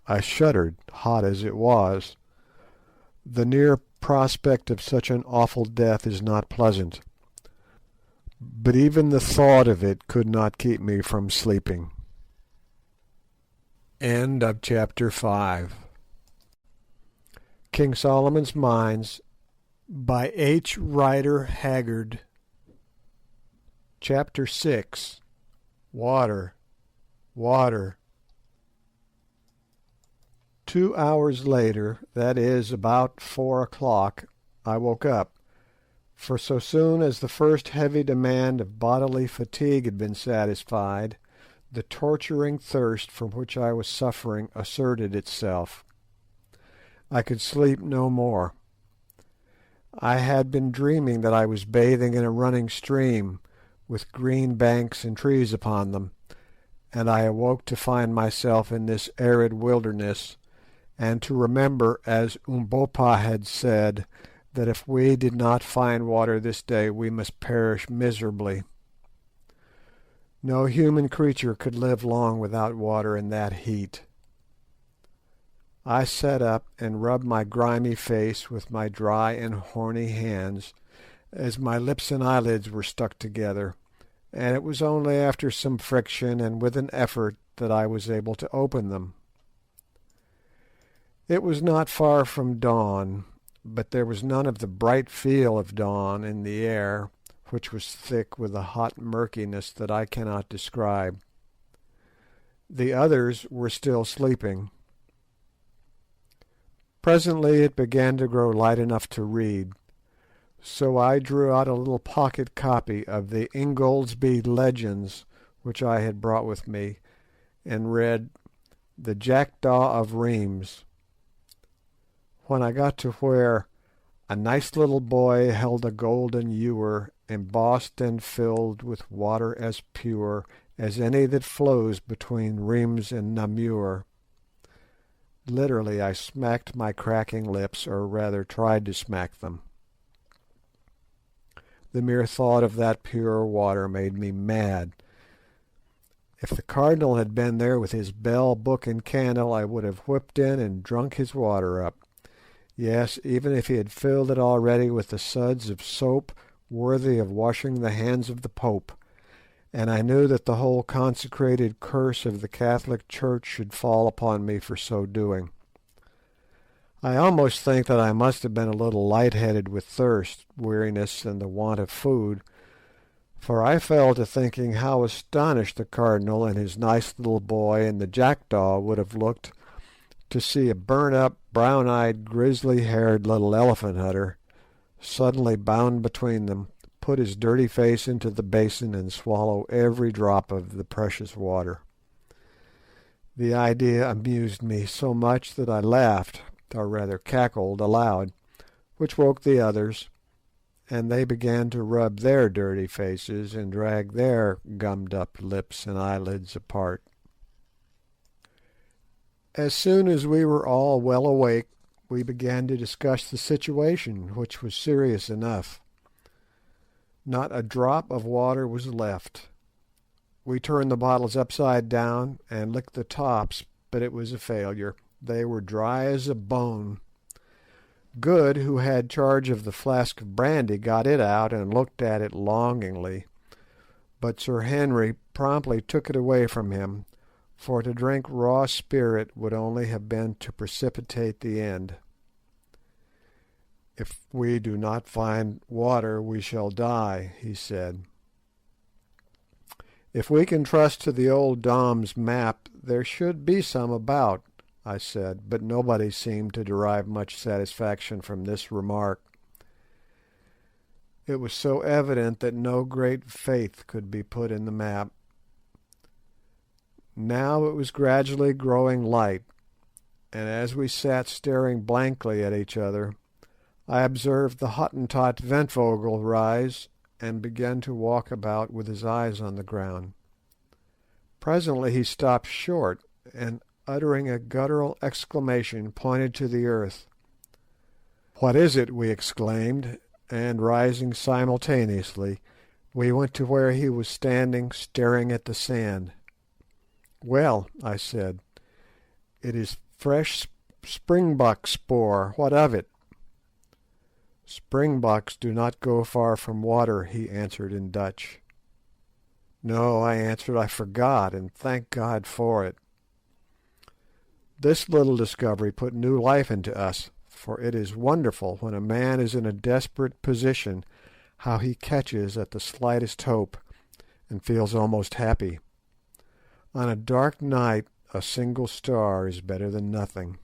I shuddered, hot as it was. The near prospect of such an awful death is not pleasant, but even the thought of it could not keep me from sleeping. End of chapter 5. King Solomon's Mines by H.Rider Haggard. Chapter 6. Water, water. 2 hours later, that is, about 4 o'clock, I woke up, for so soon as the first heavy demand of bodily fatigue had been satisfied, the torturing thirst from which I was suffering asserted itself. I could sleep no more. I had been dreaming that I was bathing in a running stream, with green banks and trees upon them, and I awoke to find myself in this arid wilderness, and to remember, as Umbopa had said, that if we did not find water this day we must perish miserably. No human creature could live long without water in that heat. I sat up and rubbed my grimy face with my dry and horny hands, as my lips and eyelids were stuck together, and it was only after some friction and with an effort that I was able to open them. It was not far from dawn, but there was none of the bright feel of dawn in the air, which was thick with a hot murkiness that I cannot describe. The others were still sleeping. Presently it began to grow light enough to read, so I drew out a little pocket copy of the Ingoldsby Legends which I had brought with me, and read "The Jackdaw of Rheims." When I got to where "a nice little boy held a golden ewer, embossed and filled with water as pure as any that flows between Rheims and Namur," literally I smacked my cracking lips, or rather tried to smack them. The mere thought of that pure water made me mad. If the Cardinal had been there with his bell, book, and candle, I would have whipped in and drunk his water up. Yes, even if he had filled it already with the suds of soap worthy of washing the hands of the Pope, and I knew that the whole consecrated curse of the Catholic Church should fall upon me for so doing. I almost think that I must have been a little light-headed with thirst, weariness, and the want of food, for I fell to thinking how astonished the Cardinal and his nice little boy and the jackdaw would have looked to see a burnt-up, brown-eyed, grizzly-haired little elephant hunter suddenly bound between them, put his dirty face into the basin and swallow every drop of the precious water. The idea amused me so much that I laughed, or rather cackled, aloud, which woke the others, and they began to rub their dirty faces and drag their gummed-up lips and eyelids apart. As soon as we were all well awake, we began to discuss the situation, which was serious enough. Not a drop of water was left. We turned the bottles upside down and licked the tops, but it was a failure. They were dry as a bone. Good, who had charge of the flask of brandy, got it out and looked at it longingly, but Sir Henry promptly took it away from him, for to drink raw spirit would only have been to precipitate the end. "If we do not find water we shall die," he said. "If we can trust to the old Dom's map, there should be some about," I said, but nobody seemed to derive much satisfaction from this remark. It was so evident that no great faith could be put in the map. Now it was gradually growing light, and as we sat staring blankly at each other, I observed the Hottentot Ventvögel rise and begin to walk about with his eyes on the ground. Presently he stopped short, and uttering a guttural exclamation, pointed to the earth. "What is it?" we exclaimed, and rising simultaneously, we went to where he was standing staring at the sand. "Well," I said, "it is fresh springbok spoor. What of it?" "Springboks do not go far from water," he answered in Dutch. "No," I answered, "I forgot, and thank God for it." This little discovery put new life into us, for it is wonderful when a man is in a desperate position how he catches at the slightest hope, and feels almost happy. On a dark night a single star is better than nothing.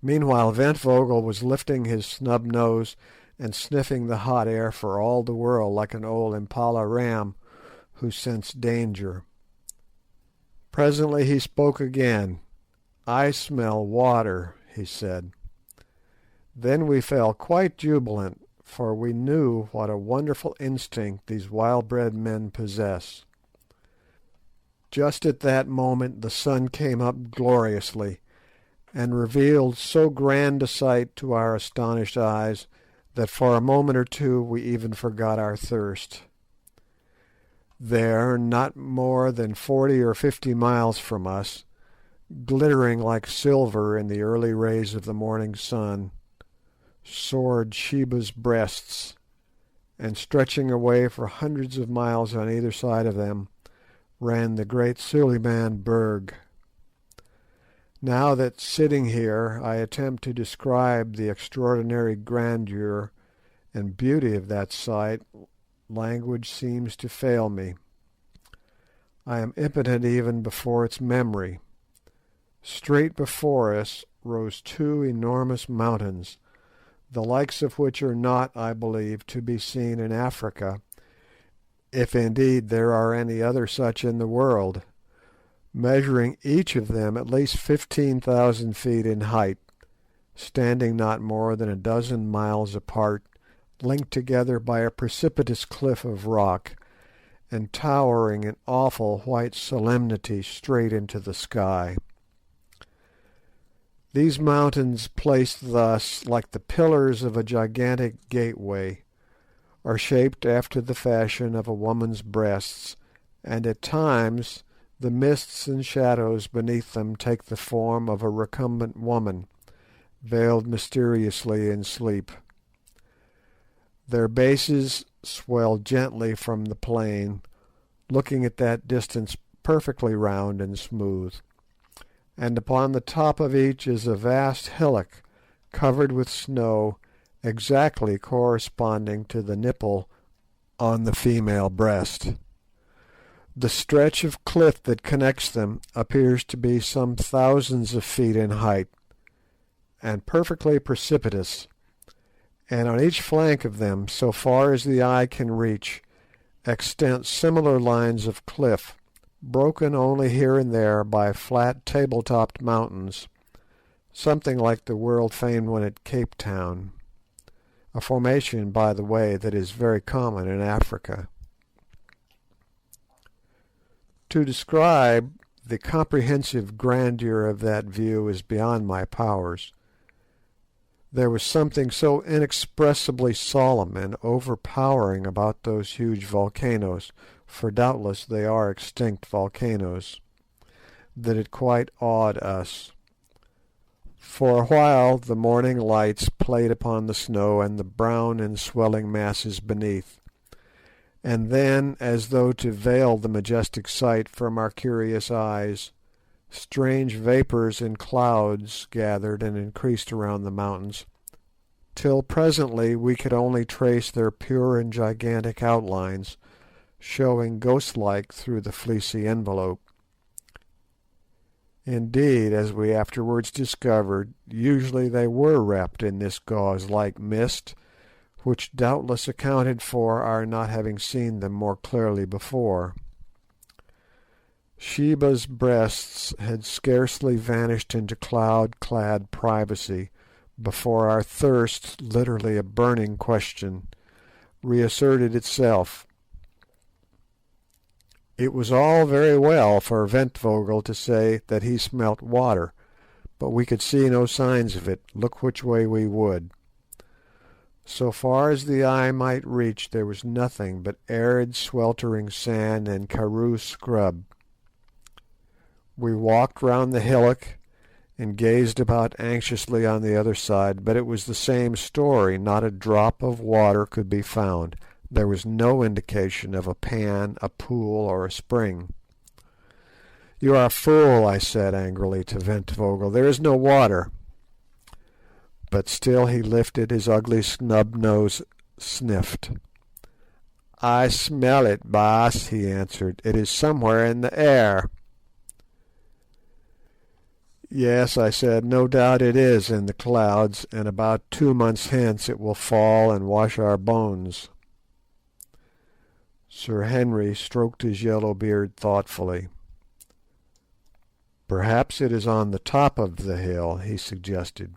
Meanwhile Ventvögel was lifting his snub nose and sniffing the hot air for all the world like an old Impala ram who scents danger. Presently he spoke again. "I smell water," he said. Then we felt quite jubilant, for we knew what a wonderful instinct these wild-bred men possess. Just at that moment the sun came up gloriously, and revealed so grand a sight to our astonished eyes that for a moment or two we even forgot our thirst. There, not more than 40 or 50 miles from us, glittering like silver in the early rays of the morning sun, soared Sheba's breasts, and stretching away for hundreds of miles on either side of them ran the great Suliman Berg. Now that sitting here I attempt to describe the extraordinary grandeur and beauty of that sight, language seems to fail me. I am impotent even before its memory. Straight before us rose two enormous mountains, the likes of which are not, I believe, to be seen in Africa, if indeed there are any other such in the world, measuring each of them at least 15,000 feet in height, standing not more than a dozen miles apart, linked together by a precipitous cliff of rock, and towering in awful white solemnity straight into the sky. These mountains, placed thus like the pillars of a gigantic gateway, are shaped after the fashion of a woman's breasts, and at times the mists and shadows beneath them take the form of a recumbent woman, veiled mysteriously in sleep. Their bases swell gently from the plain, looking at that distance perfectly round and smooth, and upon the top of each is a vast hillock covered with snow exactly corresponding to the nipple on the female breast. The stretch of cliff that connects them appears to be some thousands of feet in height, and perfectly precipitous, and on each flank of them, so far as the eye can reach, extend similar lines of cliff, broken only here and there by flat table-topped mountains, something like the world-famed one at Cape Town, a formation, by the way, that is very common in Africa. To describe the comprehensive grandeur of that view is beyond my powers. There was something so inexpressibly solemn and overpowering about those huge volcanoes, for doubtless they are extinct volcanoes, that it quite awed us. For a while the morning lights played upon the snow and the brown and swelling masses beneath, and then, as though to veil the majestic sight from our curious eyes, strange vapours and clouds gathered and increased around the mountains, till presently we could only trace their pure and gigantic outlines, showing ghost-like through the fleecy envelope. Indeed, as we afterwards discovered, usually they were wrapped in this gauze-like mist, which doubtless accounted for our not having seen them more clearly before. Sheba's breasts had scarcely vanished into cloud-clad privacy before our thirst, literally a burning question, reasserted itself. It was all very well for Ventvögel to say that he smelt water, but we could see no signs of it, look which way we would. So far as the eye might reach there was nothing but arid sweltering sand and karoo scrub. We walked round the hillock and gazed about anxiously on the other side, but it was the same story, not a drop of water could be found. There was no indication of a pan, a pool, or a spring. "You are a fool," I said angrily to Ventvögel. "There is no water." But still he lifted his ugly snub nose, sniffed. "I smell it, Baas," he answered. "It is somewhere in the air." "Yes," I said, "no doubt it is in the clouds, and about 2 months hence it will fall and wash our bones." Sir Henry stroked his yellow beard thoughtfully. "Perhaps it is on the top of the hill," he suggested.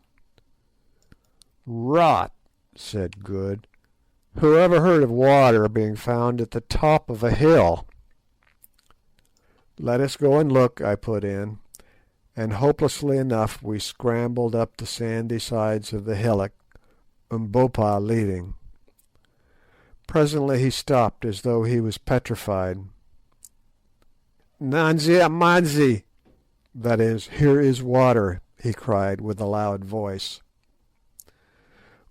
"Rot," said Good. "Who ever heard of water being found at the top of a hill?" "Let us go and look," I put in, and hopelessly enough we scrambled up the sandy sides of the hillock, Umbopa leading. Presently he stopped as though he was petrified. "Nanzi Amanzi," that is, "here is water," he cried with a loud voice.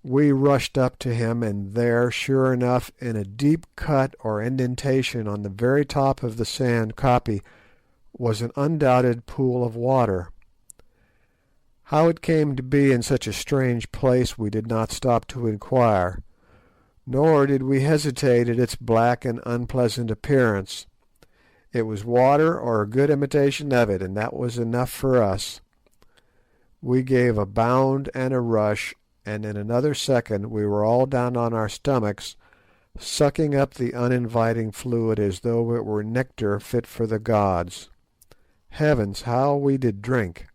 We rushed up to him, and there, sure enough, in a deep cut or indentation on the very top of the sand koppie, was an undoubted pool of water. How it came to be in such a strange place we did not stop to inquire, nor did we hesitate at its black and unpleasant appearance. It was water or a good imitation of it, and that was enough for us. We gave a bound and a rush, and in another second we were all down on our stomachs, sucking up the uninviting fluid as though it were nectar fit for the gods. Heavens, how we did drink!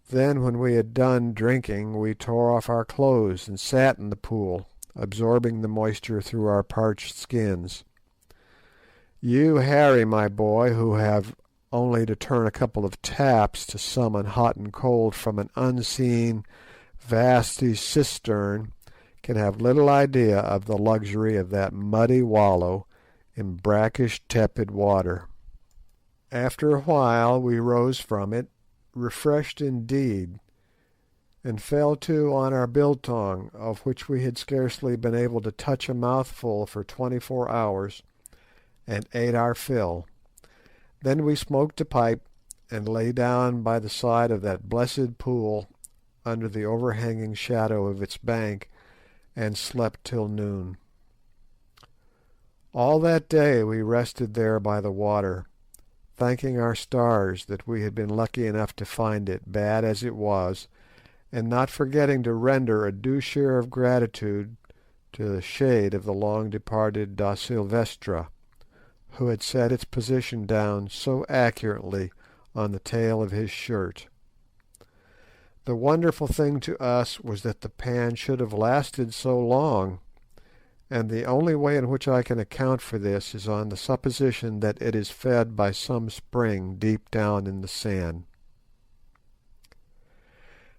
Then, when we had done drinking, we tore off our clothes and sat in the pool, absorbing the moisture through our parched skins. You, Harry, my boy, who have only to turn a couple of taps to summon hot and cold from an unseen, vasty cistern, can have little idea of the luxury of that muddy wallow in brackish tepid water. After a while we rose from it, refreshed indeed, and fell to on our biltong, of which we had scarcely been able to touch a mouthful for 24 hours, and ate our fill. Then we smoked a pipe, and lay down by the side of that blessed pool under the overhanging shadow of its bank, and slept till noon. All that day we rested there by the water, thanking our stars that we had been lucky enough to find it, bad as it was, and not forgetting to render a due share of gratitude to the shade of the long-departed Da Silvestra, who had set its position down so accurately on the tail of his shirt. The wonderful thing to us was that the pan should have lasted so long, and the only way in which I can account for this is on the supposition that it is fed by some spring deep down in the sand.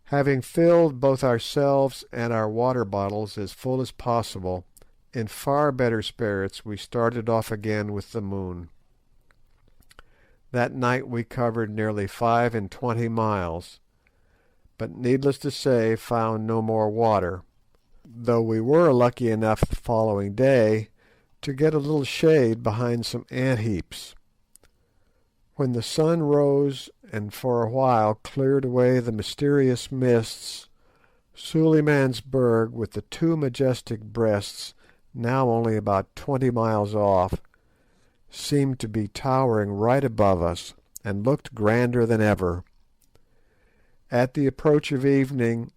Having filled both ourselves and our water bottles as full as possible, in far better spirits we started off again with the moon. That night we covered nearly 25 miles, but needless to say found no more water, though we were lucky enough the following day to get a little shade behind some ant heaps. When the sun rose and for a while cleared away the mysterious mists, Sulimansberg, with the two majestic breasts, now only about 20 miles off, seemed to be towering right above us, and looked grander than ever. At the approach of evening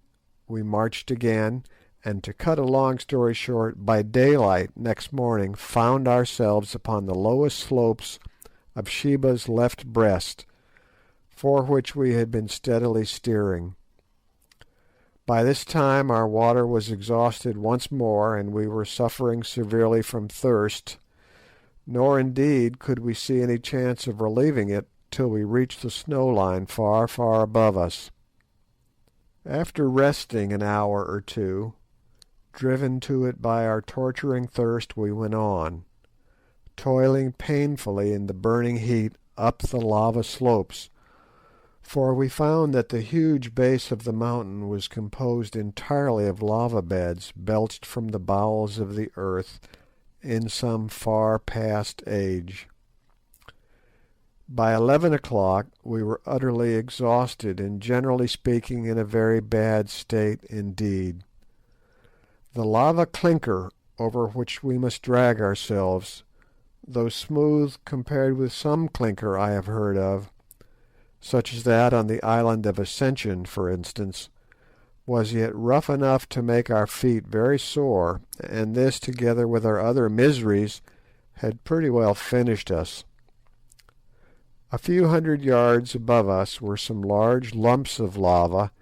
we marched again, and to cut a long story short, by daylight next morning found ourselves upon the lowest slopes of Sheba's left breast, for which we had been steadily steering. By this time our water was exhausted once more, and we were suffering severely from thirst, nor indeed could we see any chance of relieving it till we reached the snow line far, far above us. After resting an hour or two, driven to it by our torturing thirst, we went on, toiling painfully in the burning heat up the lava slopes, for we found that the huge base of the mountain was composed entirely of lava beds belched from the bowels of the earth in some far past age. By 11 o'clock we were utterly exhausted, and generally speaking in a very bad state indeed. The lava clinker over which we must drag ourselves, though smooth compared with some clinker I have heard of, such as that on the island of Ascension, for instance, was yet rough enough to make our feet very sore, and this, together with our other miseries, had pretty well finished us. A few hundred yards above us were some large lumps of lava,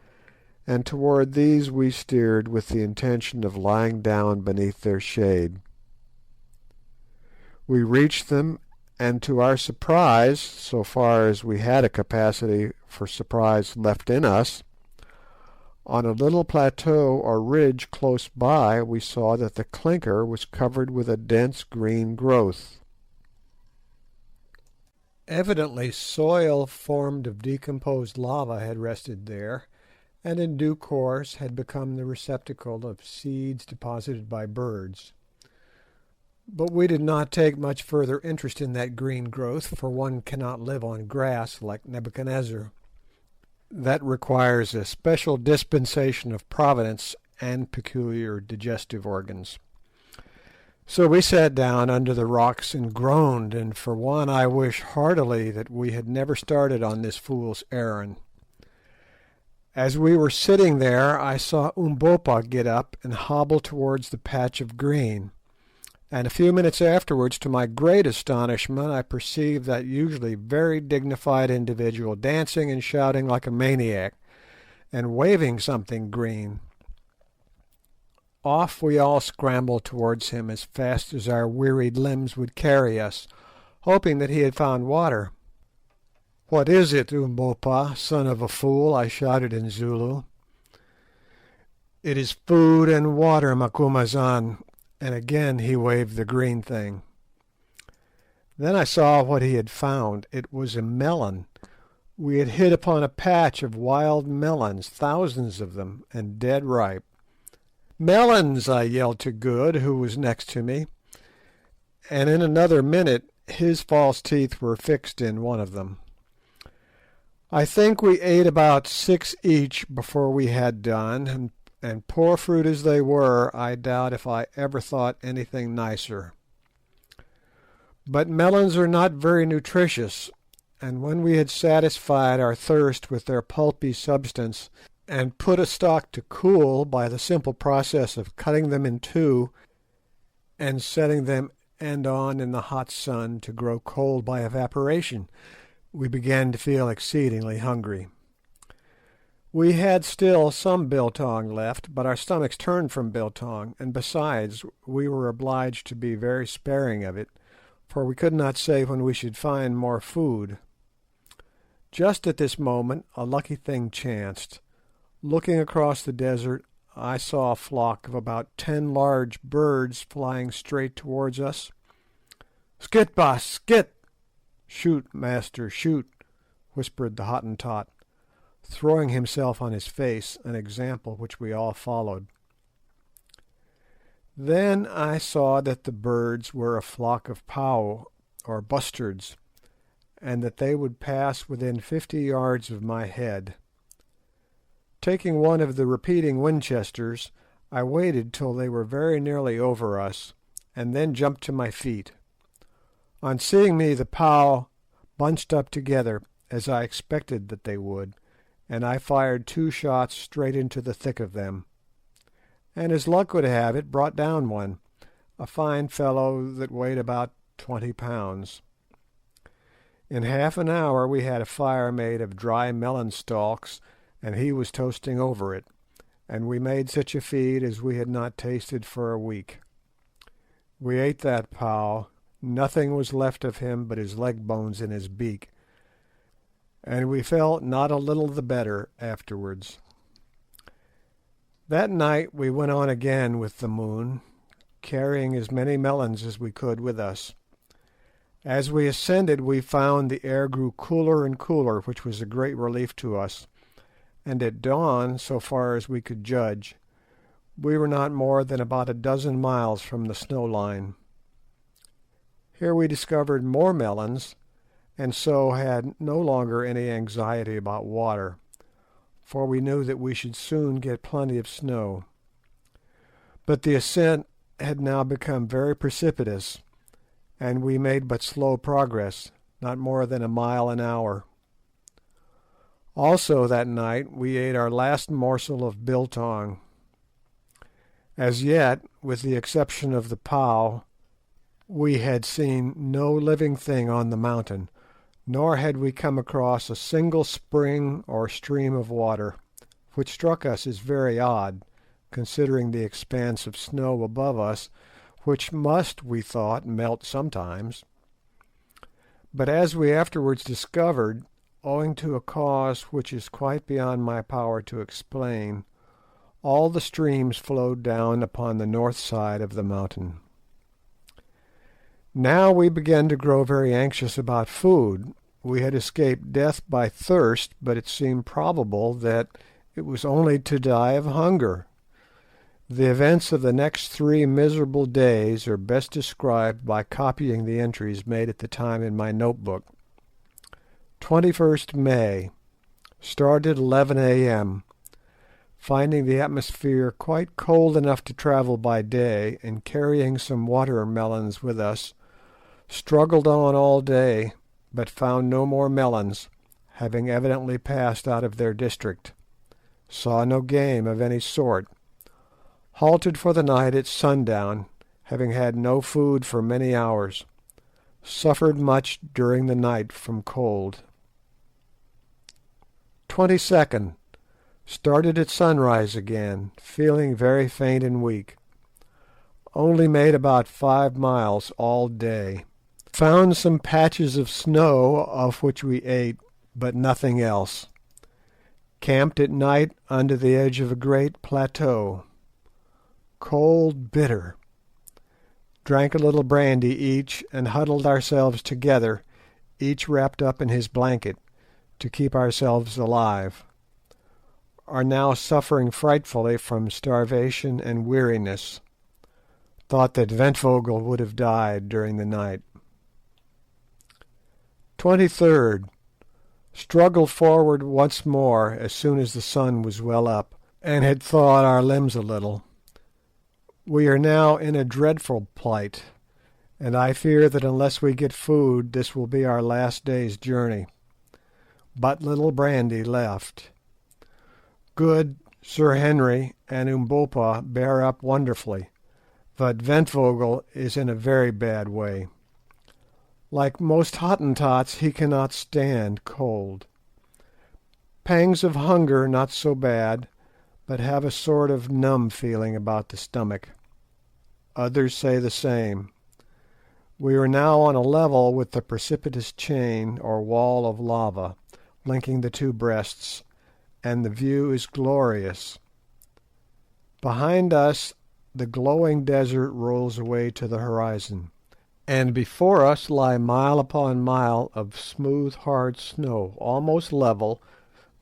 and toward these we steered with the intention of lying down beneath their shade. We reached them, and to our surprise, so far as we had a capacity for surprise left in us, on a little plateau or ridge close by we saw that the clinker was covered with a dense green growth. Evidently soil formed of decomposed lava had rested there, and in due course had become the receptacle of seeds deposited by birds. But we did not take much further interest in that green growth, for one cannot live on grass like Nebuchadnezzar. That requires a special dispensation of Providence and peculiar digestive organs. So we sat down under the rocks and groaned, and for one I wish heartily that we had never started on this fool's errand. As we were sitting there I saw Umbopa get up and hobble towards the patch of green, and a few minutes afterwards, to my great astonishment, I perceived that usually very dignified individual dancing and shouting like a maniac, and waving something green. Off we all scrambled towards him as fast as our wearied limbs would carry us, hoping that he had found water. "What is it, Umbopa, son of a fool?" I shouted in Zulu. "It is food and water, Macumazahn," and again he waved the green thing. Then I saw what he had found. It was a melon. We had hit upon a patch of wild melons, thousands of them, and dead ripe. "Melons!" I yelled to Good, who was next to me, and in another minute his false teeth were fixed in one of them. I think we ate about 6 each before we had done, and poor fruit as they were, I doubt if I ever thought anything nicer. But melons are not very nutritious, and when we had satisfied our thirst with their pulpy substance, and put a stalk to cool by the simple process of cutting them in two and setting them end on in the hot sun to grow cold by evaporation, we began to feel exceedingly hungry. We had still some biltong left, but our stomachs turned from biltong, and besides, we were obliged to be very sparing of it, for we could not say when we should find more food. Just at this moment a lucky thing chanced. Looking across the desert, I saw a flock of about 10 large birds flying straight towards us. "Skit, baas, skit!" "Shoot, master, shoot!" whispered the Hottentot, throwing himself on his face, an example which we all followed. Then I saw that the birds were a flock of pau, or bustards, and that they would pass within 50 yards of my head. Taking one of the repeating Winchesters, I waited till they were very nearly over us, and then jumped to my feet. On seeing me the pau bunched up together, as I expected that they would, and I fired 2 shots straight into the thick of them, and as luck would have it, brought down one, a fine fellow that weighed about 20 pounds. In half an hour we had a fire made of dry melon stalks, and he was toasting over it, and we made such a feed as we had not tasted for a week. We ate that pau, Nothing was left of him but his leg bones and his beak, and we felt not a little the better afterwards. That night we went on again with the moon, carrying as many melons as we could with us. As we ascended we found the air grew cooler and cooler, which was a great relief to us, and at dawn, so far as we could judge, we were not more than about a dozen miles from the snow line. Here we discovered more melons, and so had no longer any anxiety about water, for we knew that we should soon get plenty of snow. But the ascent had now become very precipitous, and we made but slow progress, not more than a mile an hour. Also that night we ate our last morsel of biltong. As yet, with the exception of the pow, we had seen no living thing on the mountain, nor had we come across a single spring or stream of water, which struck us as very odd, considering the expanse of snow above us, which must, we thought, melt sometimes. But as we afterwards discovered, owing to a cause which is quite beyond my power to explain, all the streams flowed down upon the north side of the mountain. Now we began to grow very anxious about food. We had escaped death by thirst, but it seemed probable that it was only to die of hunger. The events of the next 3 miserable days are best described by copying the entries made at the time in my notebook. 21st May. Started 11 a.m. Finding the atmosphere quite cold enough to travel by day, and carrying some watermelons with us, struggled on all day, but found no more melons, having evidently passed out of their district. Saw no game of any sort. Halted for the night at sundown, having had no food for many hours. Suffered much during the night from cold. 22nd. Started at sunrise again, feeling very faint and weak. Only made about 5 miles all day. Found some patches of snow, of which we ate, but nothing else. Camped at night under the edge of a great plateau. Cold, bitter. Drank a little brandy each, and huddled ourselves together, each wrapped up in his blanket, to keep ourselves alive. Are now suffering frightfully from starvation and weariness. Thought that Ventvögel would have died during the night. 23rd. Struggled forward once more as soon as the sun was well up, and had thawed our limbs a little. We are now in a dreadful plight, and I fear that unless we get food this will be our last day's journey. But little brandy left. Good Sir Henry and Umbopa bear up wonderfully, but Ventvögel is in a very bad way. Like most Hottentots, he cannot stand cold. Pangs of hunger not so bad, but have a sort of numb feeling about the stomach. Others say the same. We are now on a level with the precipitous chain or wall of lava linking the 2 breasts, and the view is glorious. Behind us the glowing desert rolls away to the horizon, and before us lie mile upon mile of smooth hard snow, almost level,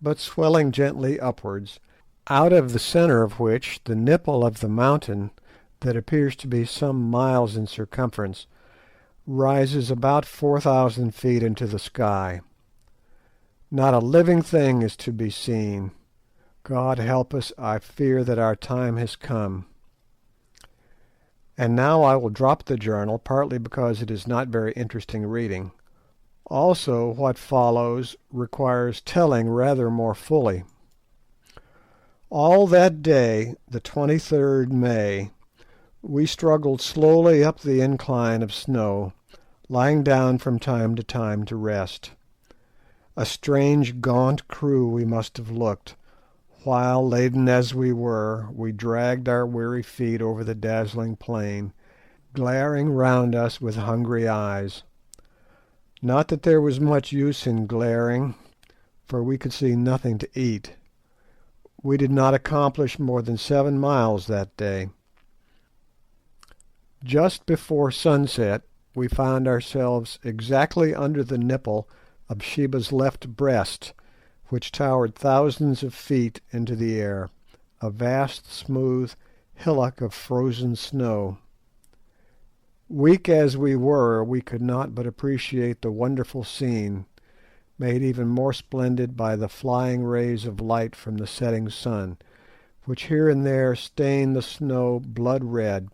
but swelling gently upwards, out of the centre of which the nipple of the mountain, that appears to be some miles in circumference, rises about 4,000 feet into the sky. Not a living thing is to be seen. God help us, I fear that our time has come. And now I will drop the journal, partly because it is not very interesting reading. Also, what follows requires telling rather more fully. All that day, the 23rd May, we struggled slowly up the incline of snow, lying down from time to time to rest. A strange gaunt crew we must have looked, while, laden as we were, we dragged our weary feet over the dazzling plain, glaring round us with hungry eyes. Not that there was much use in glaring, for we could see nothing to eat. We did not accomplish more than 7 miles that day. Just before sunset we found ourselves exactly under the nipple of Sheba's left breast, which towered thousands of feet into the air, a vast smooth hillock of frozen snow. Weak as we were, we could not but appreciate the wonderful scene, made even more splendid by the flying rays of light from the setting sun, which here and there stained the snow blood red,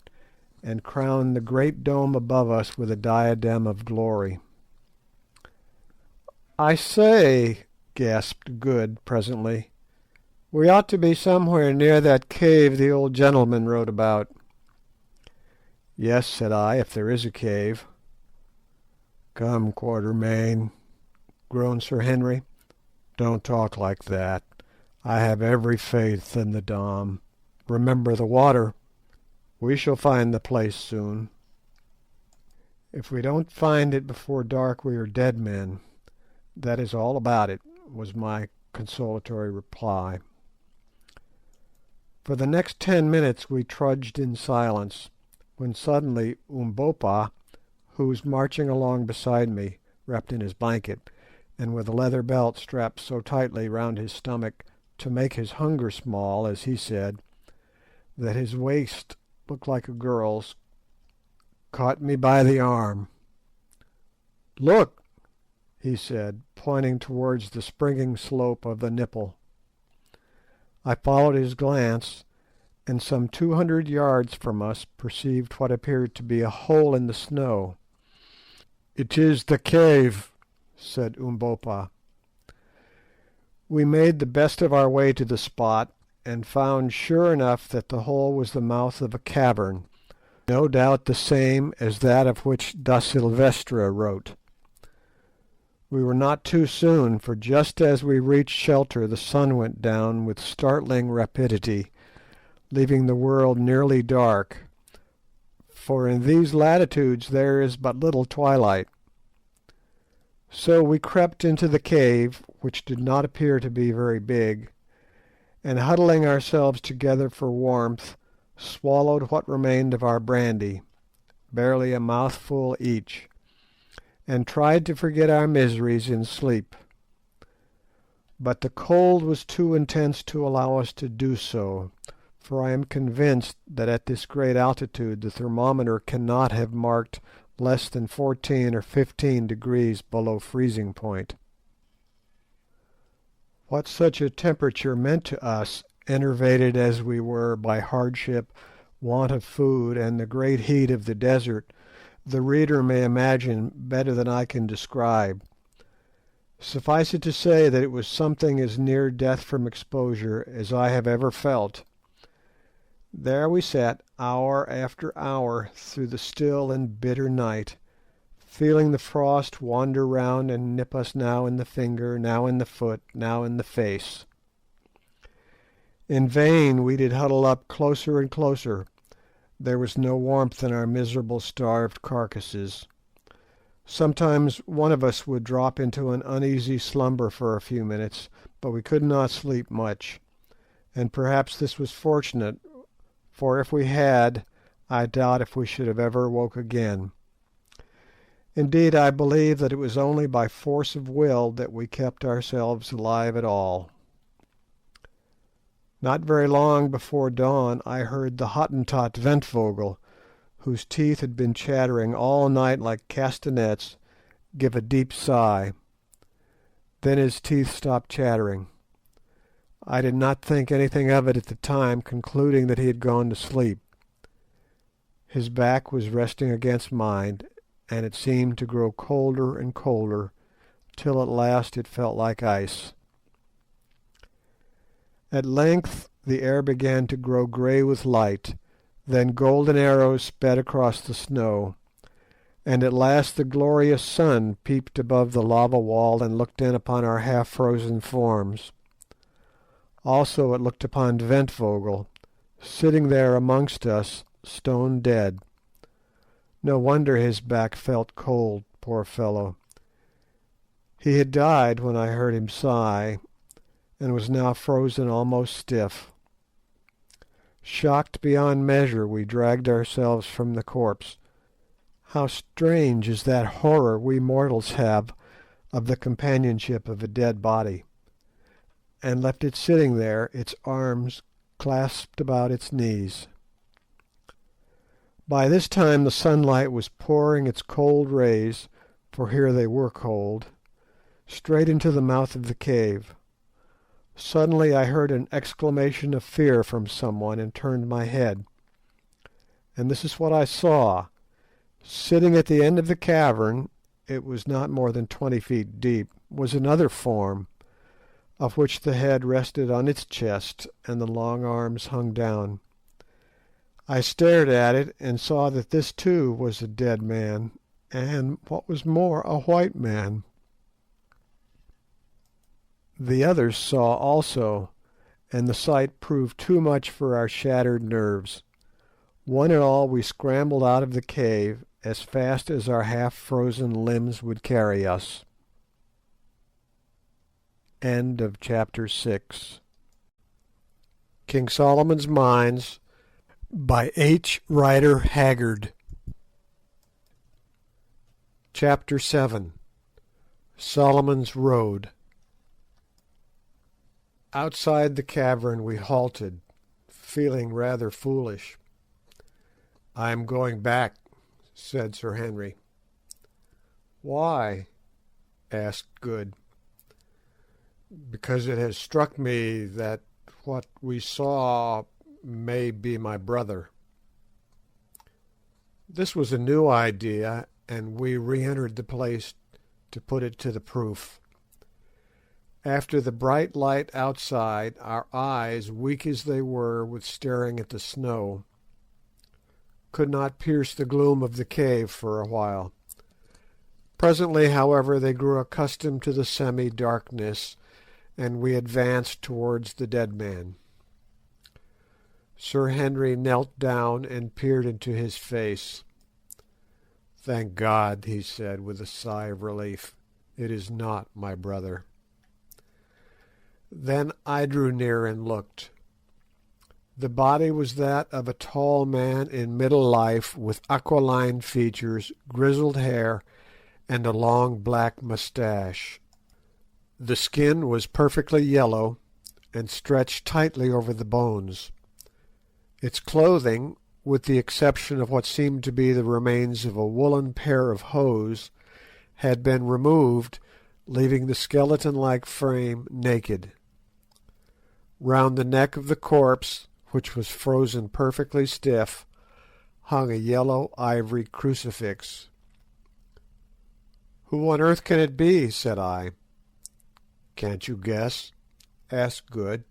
and crowned the great dome above us with a diadem of glory. "I say," gasped Good presently, "we ought to be somewhere near that cave the old gentleman wrote about." "Yes," said I, "if there is a cave." "Come, Quatermain," groaned Sir Henry, "don't talk like that. I have every faith in the Dom. Remember the water. We shall find the place soon." "If we don't find it before dark we are dead men. That is all about it," was my consolatory reply. For the next 10 minutes we trudged in silence, when suddenly Umbopa, who was marching along beside me, wrapped in his blanket, and with a leather belt strapped so tightly round his stomach to make his hunger small, as he said, that his waist looked like a girl's, caught me by the arm. "Look," he said, pointing towards the springing slope of the nipple. I followed his glance, and some 200 yards from us perceived what appeared to be a hole in the snow. "It is the cave," said Umbopa. We made the best of our way to the spot, and found sure enough that the hole was the mouth of a cavern, no doubt the same as that of which Da Silvestra wrote. We were not too soon, for just as we reached shelter the sun went down with startling rapidity, leaving the world nearly dark, for in these latitudes there is but little twilight. So we crept into the cave, which did not appear to be very big, and huddling ourselves together for warmth, swallowed what remained of our brandy, barely a mouthful each, and tried to forget our miseries in sleep. But the cold was too intense to allow us to do so, for I am convinced that at this great altitude the thermometer cannot have marked less than 14 or 15 degrees below freezing point. What such a temperature meant to us, enervated as we were by hardship, want of food, and the great heat of the desert, the reader may imagine better than I can describe. Suffice it to say that it was something as near death from exposure as I have ever felt. There we sat hour after hour through the still and bitter night, feeling the frost wander round and nip us now in the finger, now in the foot, now in the face. In vain we did huddle up closer and closer. There was no warmth in our miserable starved carcasses. Sometimes one of us would drop into an uneasy slumber for a few minutes, but we could not sleep much, and perhaps this was fortunate, for if we had, I doubt if we should have ever woke again. Indeed, I believe that it was only by force of will that we kept ourselves alive at all. Not very long before dawn I heard the Hottentot Ventvögel, whose teeth had been chattering all night like castanets, give a deep sigh. Then his teeth stopped chattering. I did not think anything of it at the time, concluding that he had gone to sleep. His back was resting against mine, and it seemed to grow colder and colder, till at last it felt like ice. At length the air began to grow grey with light, then golden arrows sped across the snow, and at last the glorious sun peeped above the lava wall and looked in upon our half-frozen forms. Also it looked upon Ventvögel, sitting there amongst us, stone dead. No wonder his back felt cold, poor fellow. He had died when I heard him sigh, and was now frozen almost stiff. Shocked beyond measure, we dragged ourselves from the corpse. How strange is that horror we mortals have of the companionship of a dead body, and left it sitting there, its arms clasped about its knees. By this time the sunlight was pouring its cold rays, for here they were cold, straight into the mouth of the cave. Suddenly I heard an exclamation of fear from someone, and turned my head. And this is what I saw. Sitting at the end of the cavern, it was not more than 20 feet deep, was another form, of which the head rested on its chest, and the long arms hung down. I stared at it, and saw that this too was a dead man, and, what was more, a white man. The others saw also, and the sight proved too much for our shattered nerves. One and all we scrambled out of the cave as fast as our half-frozen limbs would carry us. End of chapter 6. King Solomon's Mines by H.Rider Haggard. Chapter 7. Solomon's Road. Outside the cavern we halted, feeling rather foolish. "I am going back," said Sir Henry. "Why?" asked Good. "Because it has struck me that what we saw may be my brother." This was a new idea, and we re-entered the place to put it to the proof. After the bright light outside, our eyes, weak as they were with staring at the snow, could not pierce the gloom of the cave for a while. Presently, however, they grew accustomed to the semi-darkness, and we advanced towards the dead man. Sir Henry knelt down and peered into his face. "Thank God," he said, with a sigh of relief, "it is not my brother." Then I drew near and looked. The body was that of a tall man in middle life, with aquiline features, grizzled hair, and a long black moustache. The skin was perfectly yellow, and stretched tightly over the bones. Its clothing, with the exception of what seemed to be the remains of a woollen pair of hose, had been removed, leaving the skeleton-like frame naked. Round the neck of the corpse, which was frozen perfectly stiff, hung a yellow ivory crucifix. "Who on earth can it be?" said I. "Can't you guess?" asked Good.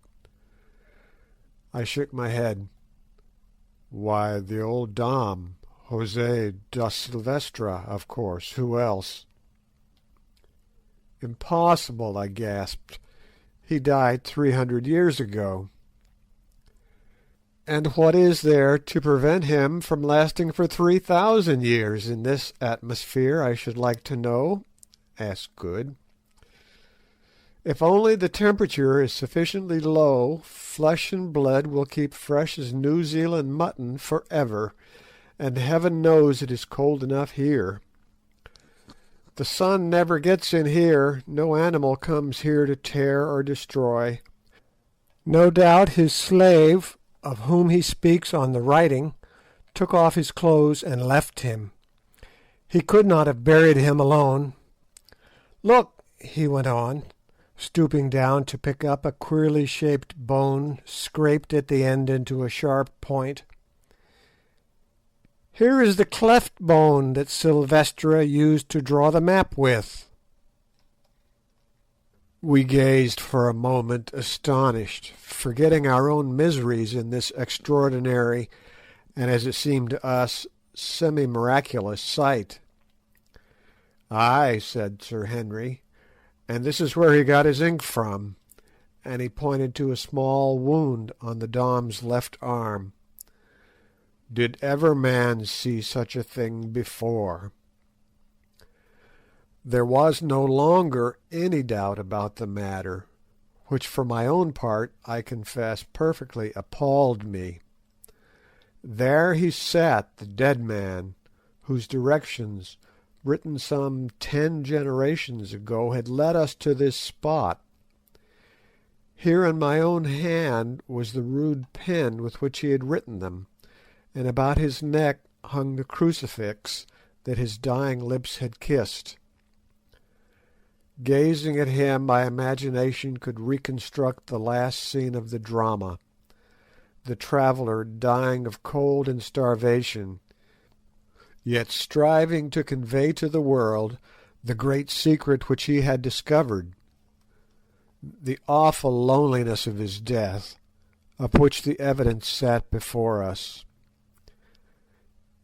I shook my head. "Why, the old Dom, José da Silvestra, of course. Who else?" "Impossible," I gasped. "He died 300 years ago." "And what is there to prevent him from lasting for 3,000 years in this atmosphere, I should like to know?" asked Good. "If only the temperature is sufficiently low, flesh and blood will keep fresh as New Zealand mutton for ever, and heaven knows it is cold enough here. The sun never gets in here, no animal comes here to tear or destroy. No doubt his slave, of whom he speaks on the writing, took off his clothes and left him. He could not have buried him alone. Look," he went on, stooping down to pick up a queerly shaped bone scraped at the end into a sharp point. "Here is the cleft bone that Silvestra used to draw the map with." We gazed for a moment astonished, forgetting our own miseries in this extraordinary, and as it seemed to us, semi-miraculous sight. "Ay," said Sir Henry, "and this is where he got his ink from," and he pointed to a small wound on the Dom's left arm. Did ever man see such a thing before? There was no longer any doubt about the matter, which for my own part, I confess, perfectly appalled me. There he sat, the dead man, whose directions, written some 10 generations ago, had led us to this spot. Here in my own hand was the rude pen with which he had written them, and about his neck hung the crucifix that his dying lips had kissed. Gazing at him, my imagination could reconstruct the last scene of the drama, the traveller dying of cold and starvation, yet striving to convey to the world the great secret which he had discovered, the awful loneliness of his death, of which the evidence sat before us.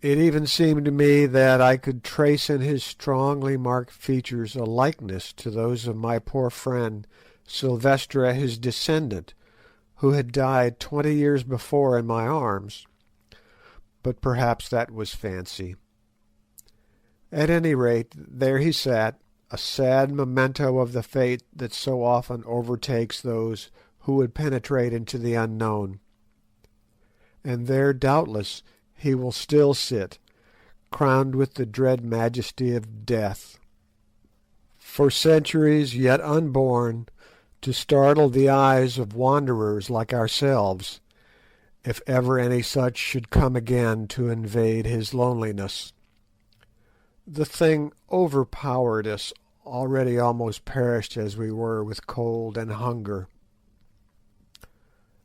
It even seemed to me that I could trace in his strongly marked features a likeness to those of my poor friend Silvestre, his descendant, who had died 20 years before in my arms, but perhaps that was fancy. At any rate, there he sat, a sad memento of the fate that so often overtakes those who would penetrate into the unknown. And there, doubtless, he will still sit, crowned with the dread majesty of death, for centuries yet unborn, to startle the eyes of wanderers like ourselves, if ever any such should come again to invade his loneliness. The thing overpowered us, already almost perished as we were with cold and hunger.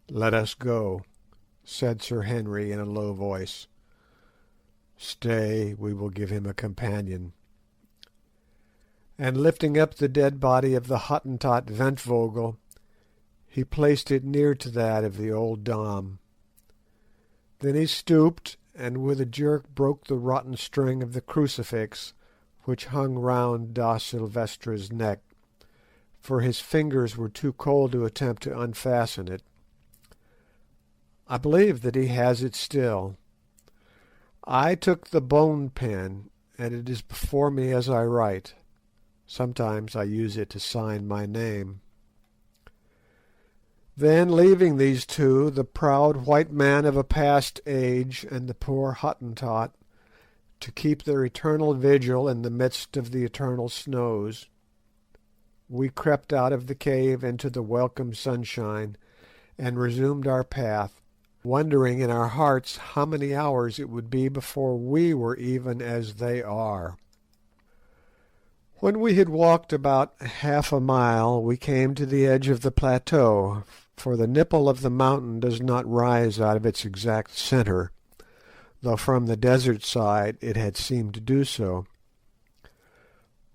"Let us go," said Sir Henry in a low voice. "Stay, we will give him a companion." And lifting up the dead body of the Hottentot Ventvögel, he placed it near to that of the old Dom. Then he stooped, and with a jerk broke the rotten string of the crucifix which hung round Da Silvestre's neck, for his fingers were too cold to attempt to unfasten it. I believe that he has it still. I took the bone pen, and it is before me as I write. Sometimes I use it to sign my name. Then, leaving these two, the proud white man of a past age and the poor Hottentot, to keep their eternal vigil in the midst of the eternal snows, we crept out of the cave into the welcome sunshine and resumed our path, wondering in our hearts how many hours it would be before we were even as they are. When we had walked about half a mile, we came to the edge of the plateau, for the nipple of the mountain does not rise out of its exact centre, though from the desert side it had seemed to do so.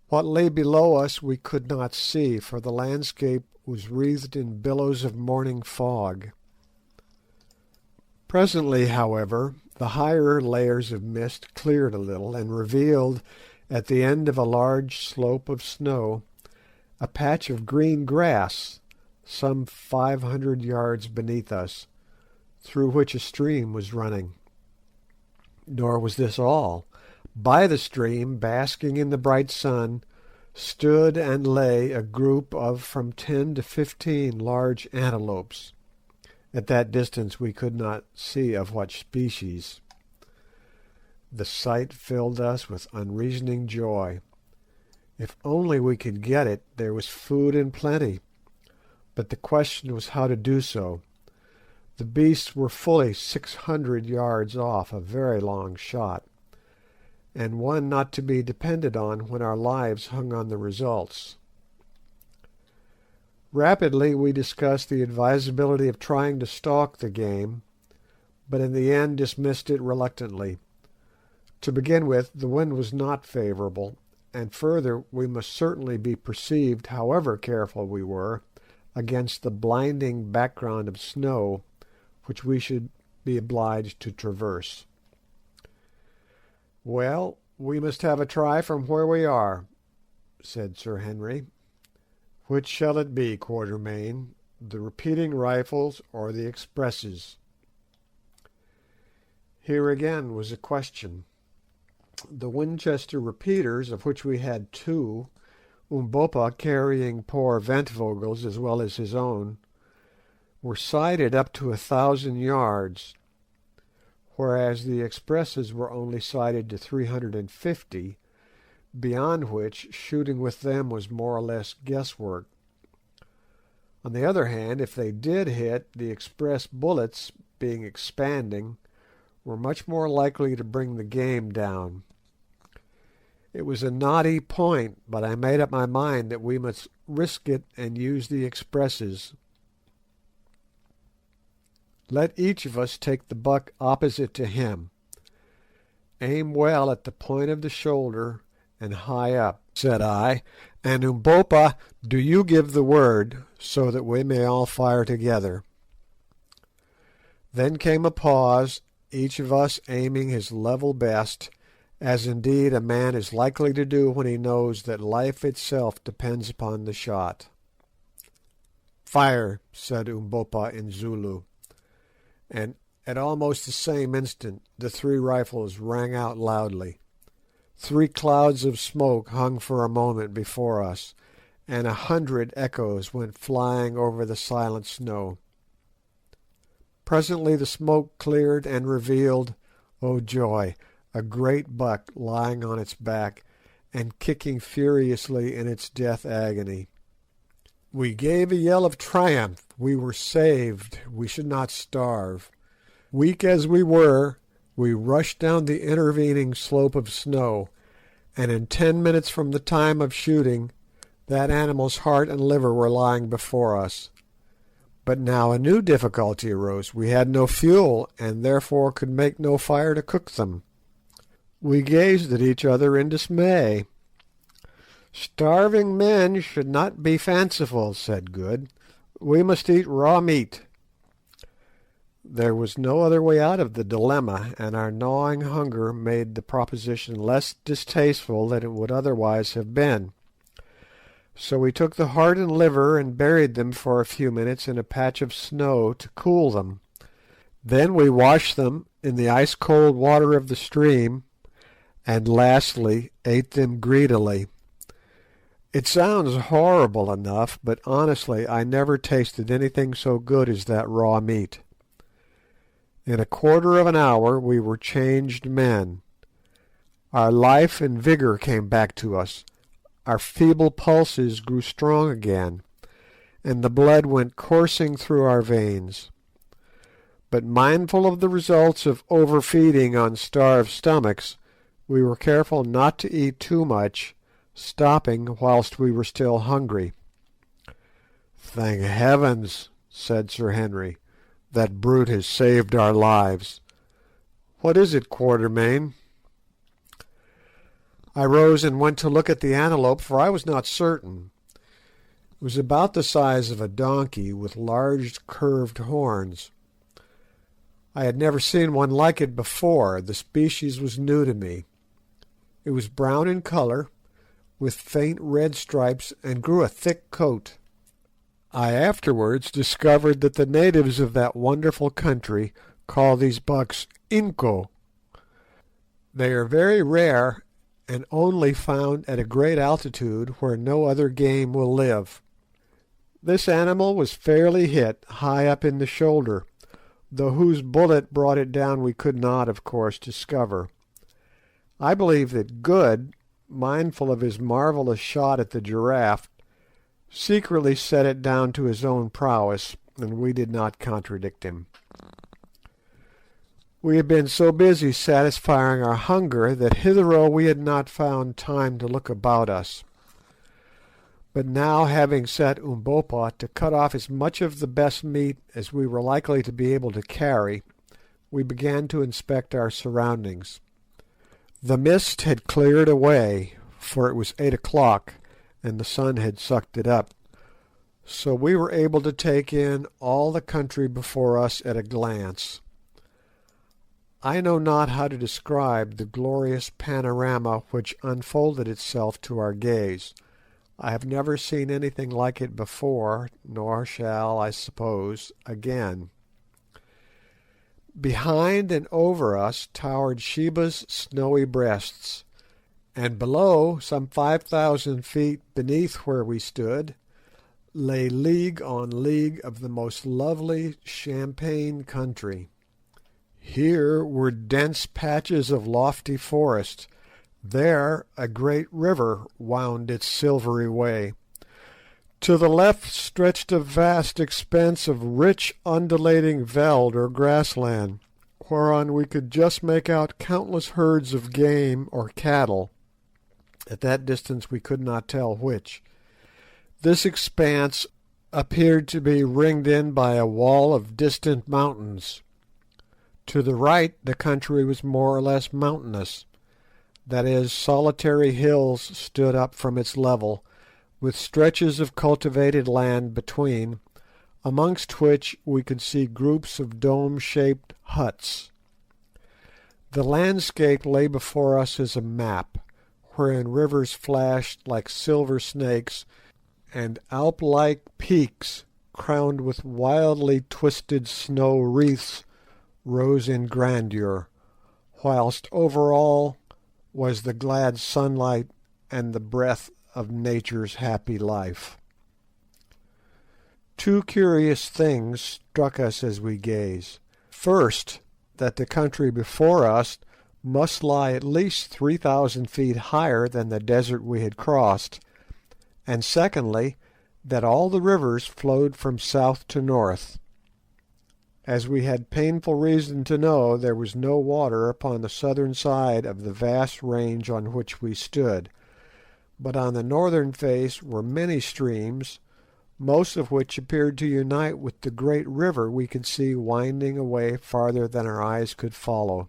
What lay below us we could not see, for the landscape was wreathed in billows of morning fog. Presently, however, the higher layers of mist cleared a little, and revealed, at the end of a large slope of snow, a patch of green grass, some 500 yards beneath us, through which a stream was running. Nor was this all. By the stream, basking in the bright sun, stood and lay a group of from 10 to 15 large antelopes. At that distance we could not see of what species. The sight filled us with unreasoning joy. If only we could get it, there was food in plenty, but the question was how to do so. The beasts were fully 600 yards off, a very long shot, and one not to be depended on when our lives hung on the results. Rapidly we discussed the advisability of trying to stalk the game, but in the end dismissed it reluctantly. To begin with, the wind was not favourable, and further, we must certainly be perceived, however careful we were, against the blinding background of snow which we should be obliged to traverse. "Well, we must have a try from where we are," said Sir Henry. "Which shall it be, Quatermain, the repeating rifles or the expresses?" Here again was a question. The Winchester repeaters, of which we had two, Umbopa carrying poor Ventvögel's as well as his own, were sighted up to 1,000 yards, whereas the expresses were only sighted to 350, beyond which shooting with them was more or less guesswork. On the other hand, if they did hit, the express bullets, being expanding, were much more likely to bring the game down. It was a knotty point, but I made up my mind that we must risk it and use the expresses. Let each of us take the buck opposite to him. Aim well at the point of the shoulder and high up, said I, and Umbopa, do you give the word, so that we may all fire together. Then came a pause, each of us aiming his level best, as indeed a man is likely to do when he knows that life itself depends upon the shot. Fire, said Umbopa in Zulu, and at almost the same instant the three rifles rang out loudly. 3 clouds of smoke hung for a moment before us, and 100 echoes went flying over the silent snow. Presently the smoke cleared and revealed, oh joy, a great buck lying on its back and kicking furiously in its death agony. We gave a yell of triumph. We were saved. We should not starve. Weak as we were, we rushed down the intervening slope of snow, and in 10 minutes from the time of shooting, that animal's heart and liver were lying before us. But now a new difficulty arose. We had no fuel, and therefore could make no fire to cook them. We gazed at each other in dismay. Starving men should not be fanciful, said Good. We must eat raw meat. There was no other way out of the dilemma, and our gnawing hunger made the proposition less distasteful than it would otherwise have been. So we took the heart and liver and buried them for a few minutes in a patch of snow to cool them. Then we washed them in the ice-cold water of the stream, and lastly ate them greedily. It sounds horrible enough, but honestly I never tasted anything so good as that raw meat. In a quarter of an hour we were changed men. Our life and vigour came back to us, our feeble pulses grew strong again, and the blood went coursing through our veins. But mindful of the results of overfeeding on starved stomachs, we were careful not to eat too much, stopping whilst we were still hungry. "Thank heavens," said Sir Henry, "that brute has saved our lives. What is it, Quatermain?" I rose and went to look at the antelope, for I was not certain. It was about the size of a donkey, with large curved horns. I had never seen one like it before. The species was new to me. It was brown in colour, with faint red stripes, and grew a thick coat. I afterwards discovered that the natives of that wonderful country call these bucks inco. They are very rare, and only found at a great altitude where no other game will live. This animal was fairly hit, high up in the shoulder, though whose bullet brought it down we could not, of course, discover. I believe that Good, mindful of his marvellous shot at the giraffe, secretly set it down to his own prowess, and we did not contradict him. We had been so busy satisfying our hunger that hitherto we had not found time to look about us. But now, having set Umbopa to cut off as much of the best meat as we were likely to be able to carry, we began to inspect our surroundings. The mist had cleared away, for it was 8 o'clock, and the sun had sucked it up, so we were able to take in all the country before us at a glance. I know not how to describe the glorious panorama which unfolded itself to our gaze. I have never seen anything like it before, nor shall, I suppose, again. Behind and over us towered Sheba's snowy breasts, and below, some 5,000 feet beneath where we stood, lay league on league of the most lovely champaign country. Here were dense patches of lofty forest, there a great river wound its silvery way. To the left stretched a vast expanse of rich undulating veld or grassland, whereon we could just make out countless herds of game or cattle. At that distance we could not tell which. This expanse appeared to be ringed in by a wall of distant mountains. To the right the country was more or less mountainous, that is, solitary hills stood up from its level, with stretches of cultivated land between, amongst which we could see groups of dome-shaped huts. The landscape lay before us as a map, wherein rivers flashed like silver snakes, and Alp-like peaks, crowned with wildly twisted snow wreaths, rose in grandeur, whilst over all was the glad sunlight and the breath of nature's happy life. Two curious things struck us as we gazed. First, that the country before us must lie at least 3,000 feet higher than the desert we had crossed, and secondly, that all the rivers flowed from south to north. As we had painful reason to know, there was no water upon the southern side of the vast range on which we stood, but on the northern face were many streams, most of which appeared to unite with the great river we could see winding away farther than our eyes could follow.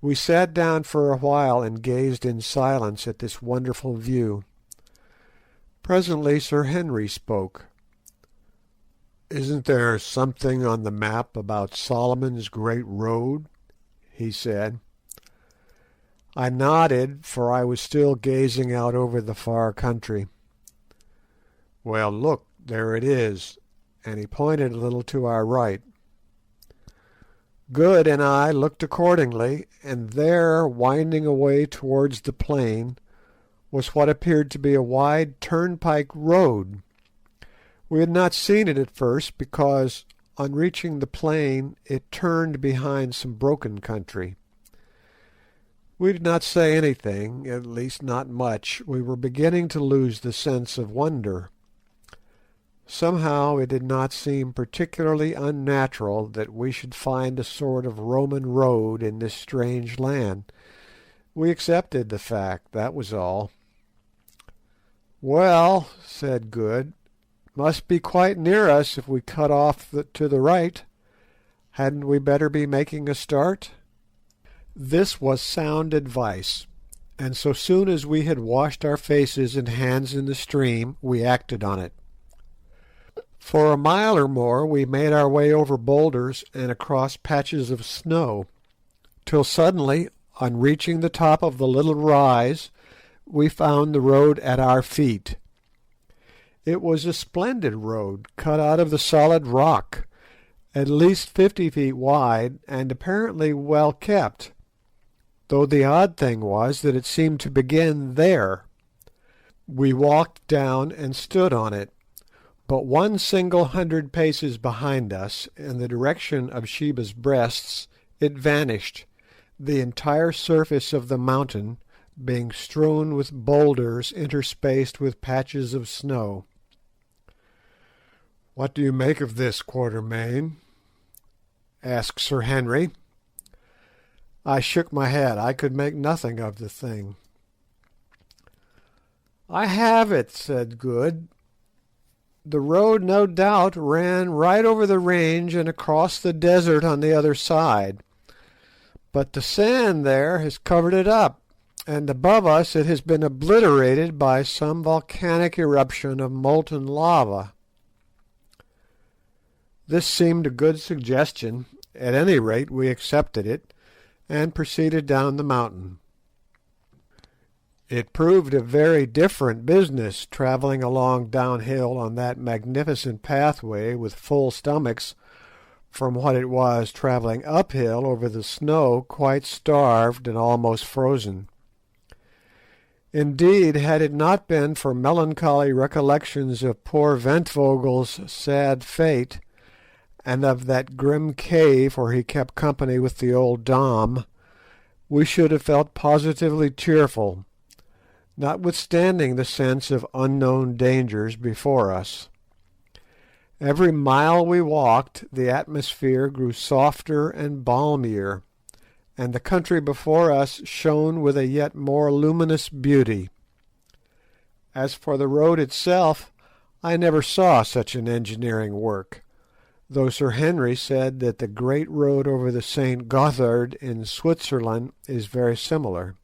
We sat down for a while and gazed in silence at this wonderful view. Presently Sir Henry spoke. "Isn't there something on the map about Solomon's Great Road?" he said. I nodded, for I was still gazing out over the far country. "Well, look, there it is," and he pointed a little to our right. Good and I looked accordingly, and there, winding away towards the plain, was what appeared to be a wide turnpike road. We had not seen it at first, because, on reaching the plain, it turned behind some broken country. We did not say anything, at least not much. We were beginning to lose the sense of wonder. Somehow it did not seem particularly unnatural that we should find a sort of Roman road in this strange land. We accepted the fact, that was all. "Well," said Good, "must be quite near us if we cut off to the right. Hadn't we better be making a start?" This was sound advice, and so soon as we had washed our faces and hands in the stream, we acted on it. For a mile or more we made our way over boulders and across patches of snow, till suddenly, on reaching the top of the little rise, we found the road at our feet. It was a splendid road, cut out of the solid rock, at least 50 feet wide, and apparently well kept, though the odd thing was that it seemed to begin there. We walked down and stood on it, but 100 paces behind us, in the direction of Sheba's breasts, it vanished, the entire surface of the mountain being strewn with boulders interspaced with patches of snow. "What do you make of this, Quatermain?" asked Sir Henry. I shook my head. I could make nothing of the thing. "I have it," said Good. "The road no doubt ran right over the range and across the desert on the other side, but the sand there has covered it up, and above us it has been obliterated by some volcanic eruption of molten lava." This seemed a good suggestion. At any rate, we accepted it, and proceeded down the mountain. It proved a very different business, travelling along downhill on that magnificent pathway with full stomachs, from what it was travelling uphill over the snow, quite starved and almost frozen. Indeed, had it not been for melancholy recollections of poor Ventvogel's sad fate, and of that grim cave where he kept company with the old Dom, we should have felt positively cheerful, notwithstanding the sense of unknown dangers before us. Every mile we walked the atmosphere grew softer and balmier, and the country before us shone with a yet more luminous beauty. As for the road itself, I never saw such an engineering work, though Sir Henry said that the great road over the St. Gothard in Switzerland is very similar.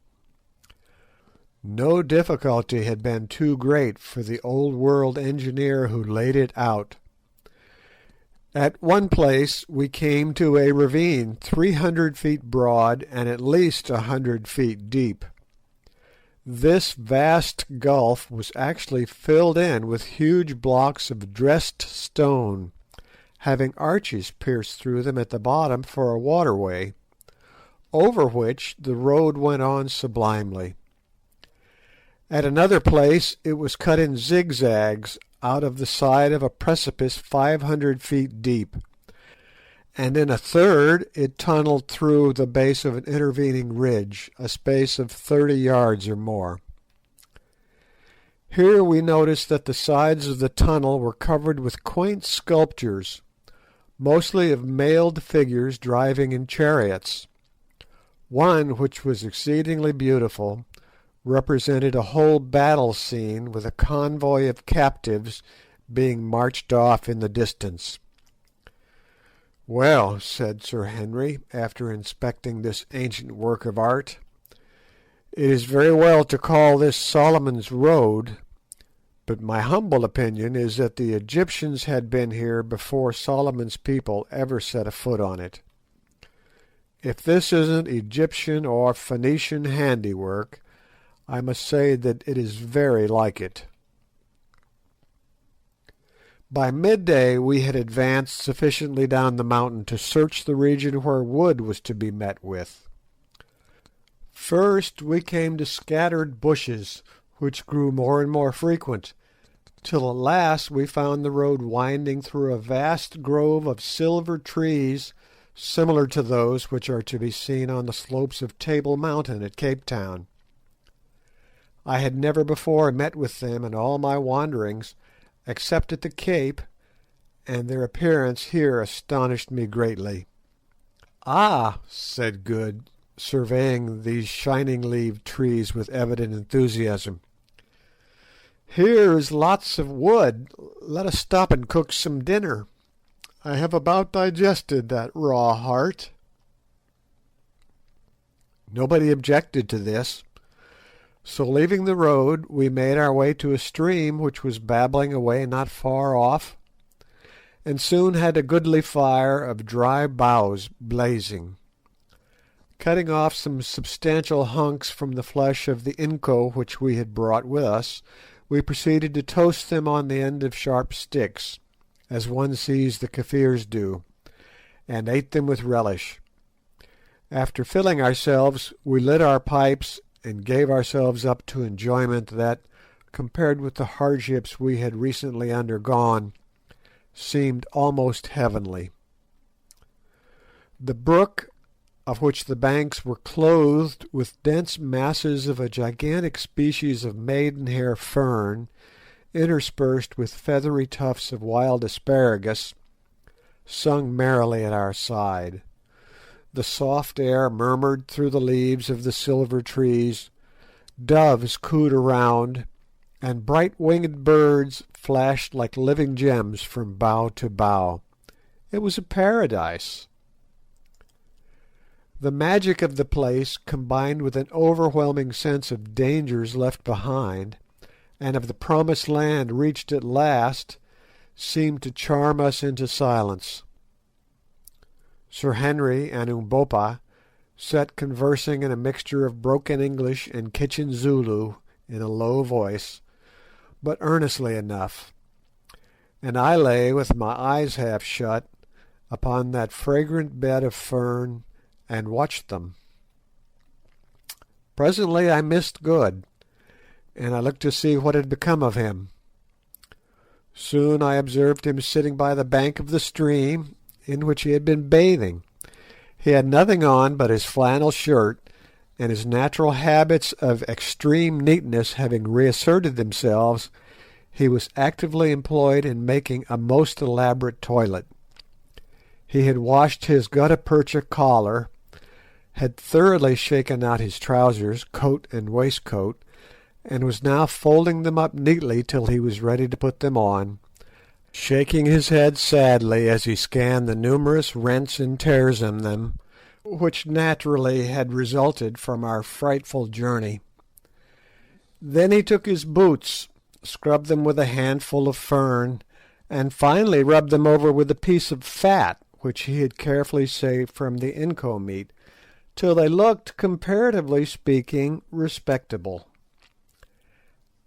No difficulty had been too great for the old world engineer who laid it out. At one place we came to a ravine 300 feet broad and at least 100 feet deep. This vast gulf was actually filled in with huge blocks of dressed stone, having arches pierced through them at the bottom for a waterway, over which the road went on sublimely. At another place it was cut in zigzags out of the side of a precipice 500 feet deep, and in a third it tunnelled through the base of an intervening ridge, a space of 30 yards or more. Here we noticed that the sides of the tunnel were covered with quaint sculptures, mostly of mailed figures driving in chariots. One, which was exceedingly beautiful, represented a whole battle scene with a convoy of captives being marched off in the distance. "Well," said Sir Henry, after inspecting this ancient work of art, "it is very well to call this Solomon's Road, but my humble opinion is that the Egyptians had been here before Solomon's people ever set a foot on it. If this isn't Egyptian or Phoenician handiwork, I must say that it is very like it." By midday we had advanced sufficiently down the mountain to search the region where wood was to be met with. First we came to scattered bushes, which grew more and more frequent, till at last we found the road winding through a vast grove of silver trees similar to those which are to be seen on the slopes of Table Mountain at Cape Town. I had never before met with them in all my wanderings, except at the Cape, and their appearance here astonished me greatly. "Ah," said Good, surveying these shining-leaved trees with evident enthusiasm, "here is lots of wood. Let us stop and cook some dinner. I have about digested that raw heart." Nobody objected to this. So leaving the road, we made our way to a stream which was babbling away not far off, and soon had a goodly fire of dry boughs blazing. Cutting off some substantial hunks from the flesh of the inco which we had brought with us, we proceeded to toast them on the end of sharp sticks, as one sees the Kafirs do, and ate them with relish. After filling ourselves, we lit our pipes and gave ourselves up to enjoyment that, compared with the hardships we had recently undergone, seemed almost heavenly. The brook, of which the banks were clothed with dense masses of a gigantic species of maidenhair fern, interspersed with feathery tufts of wild asparagus, sung merrily at our side. The soft air murmured through the leaves of the silver trees, doves cooed around, and bright-winged birds flashed like living gems from bough to bough. It was a paradise. The magic of the place, combined with an overwhelming sense of dangers left behind, and of the promised land reached at last, seemed to charm us into silence. Sir Henry and Umbopa sat conversing in a mixture of broken English and kitchen Zulu in a low voice, but earnestly enough, and I lay with my eyes half shut, upon that fragrant bed of fern and watched them. Presently I missed Good, and I looked to see what had become of him. Soon I observed him sitting by the bank of the stream in which he had been bathing. He had nothing on but his flannel shirt, and his natural habits of extreme neatness having reasserted themselves, he was actively employed in making a most elaborate toilet. He had washed his gutta percha collar, had thoroughly shaken out his trousers, coat and waistcoat, and was now folding them up neatly till he was ready to put them on, shaking his head sadly as he scanned the numerous rents and tears in them, which naturally had resulted from our frightful journey. Then he took his boots, scrubbed them with a handful of fern, and finally rubbed them over with a piece of fat which he had carefully saved from the inco meat, till they looked, comparatively speaking, respectable.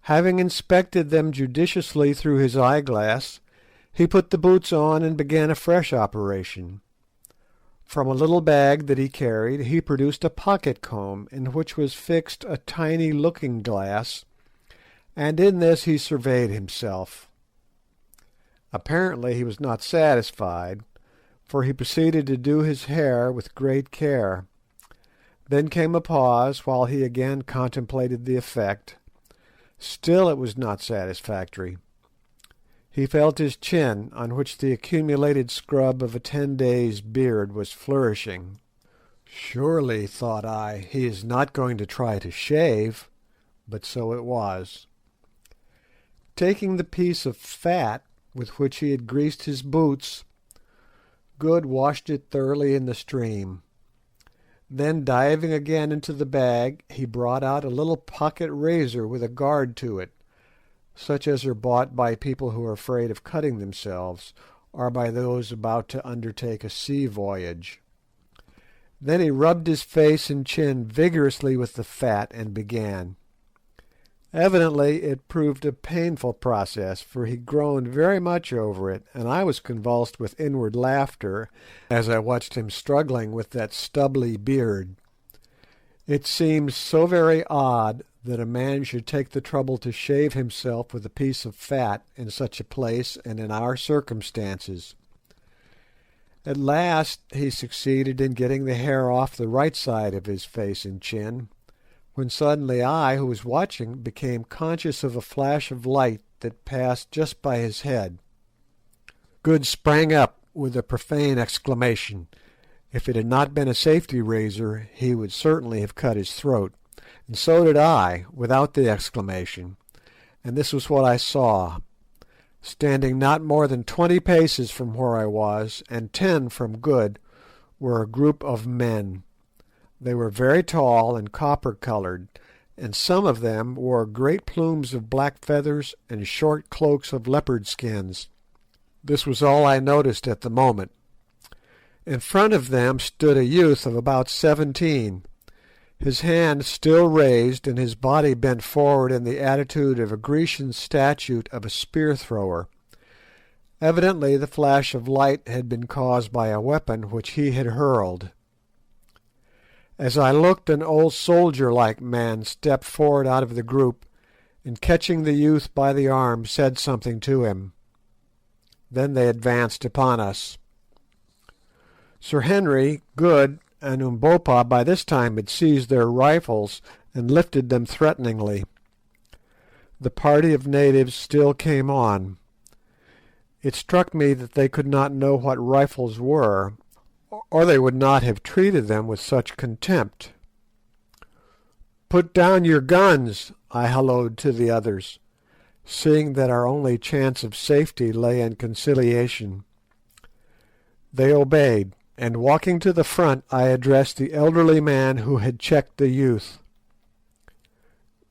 Having inspected them judiciously through his eyeglass, he put the boots on and began a fresh operation. From a little bag that he carried he produced a pocket comb in which was fixed a tiny looking-glass, and in this he surveyed himself. Apparently he was not satisfied, for he proceeded to do his hair with great care. Then came a pause while he again contemplated the effect. Still it was not satisfactory. He felt his chin, on which the accumulated scrub of a 10 days' beard was flourishing. Surely, thought I, he is not going to try to shave, but so it was. Taking the piece of fat with which he had greased his boots, Good washed it thoroughly in the stream. Then diving again into the bag, he brought out a little pocket razor with a guard to it, such as are bought by people who are afraid of cutting themselves, or by those about to undertake a sea voyage. Then he rubbed his face and chin vigorously with the fat and began. Evidently it proved a painful process, for he groaned very much over it, and I was convulsed with inward laughter as I watched him struggling with that stubbly beard. It seemed so very odd that a man should take the trouble to shave himself with a piece of fat in such a place and in our circumstances. At last he succeeded in getting the hair off the right side of his face and chin, when suddenly I, who was watching, became conscious of a flash of light that passed just by his head. Good sprang up with a profane exclamation. If it had not been a safety razor he would certainly have cut his throat, and so did I, without the exclamation, and this was what I saw. Standing not more than 20 paces from where I was, and 10 from Good, were a group of men. They were very tall and copper-coloured, and some of them wore great plumes of black feathers and short cloaks of leopard skins. This was all I noticed at the moment. In front of them stood a youth of about 17, his hand still raised and his body bent forward in the attitude of a Grecian statue of a spear-thrower. Evidently the flash of light had been caused by a weapon which he had hurled. As I looked, an old soldier-like man stepped forward out of the group, and catching the youth by the arm said something to him. Then they advanced upon us. Sir Henry, Good, and Umbopa by this time had seized their rifles and lifted them threateningly. The party of natives still came on. It struck me that they could not know what rifles were, or they would not have treated them with such contempt. "Put down your guns," I halloed to the others, seeing that our only chance of safety lay in conciliation. They obeyed, and walking to the front I addressed the elderly man who had checked the youth.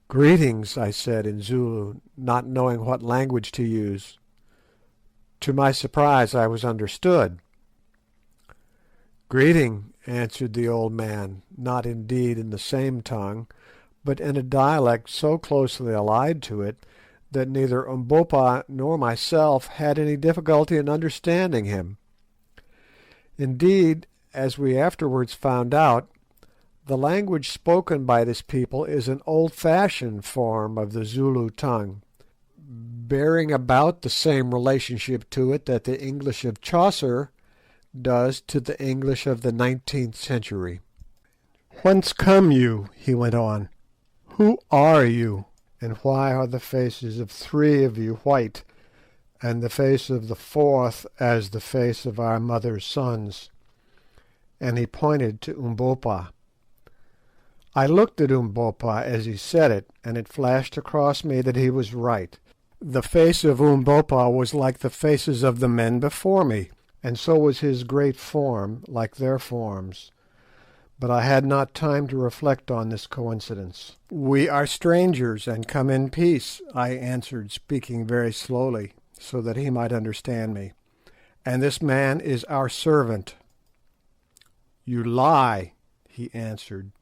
"Greetings," I said in Zulu, not knowing what language to use. To my surprise I was understood. "Greeting," answered the old man, not indeed in the same tongue, but in a dialect so closely allied to it that neither Umbopa nor myself had any difficulty in understanding him. Indeed, as we afterwards found out, the language spoken by this people is an old-fashioned form of the Zulu tongue, bearing about the same relationship to it that the English of Chaucer does to the English of the 19th century. "Whence come you?" he went on. "Who are you? And why are the faces of three of you white, and the face of the fourth as the face of our mother's sons?" And he pointed to Umbopa. I looked at Umbopa as he said it, and it flashed across me that he was right. The face of Umbopa was like the faces of the men before me, and so was his great form like their forms. But I had not time to reflect on this coincidence. "We are strangers and come in peace," I answered, speaking very slowly, so that he might understand me. "And this man is our servant." "You lie," he answered.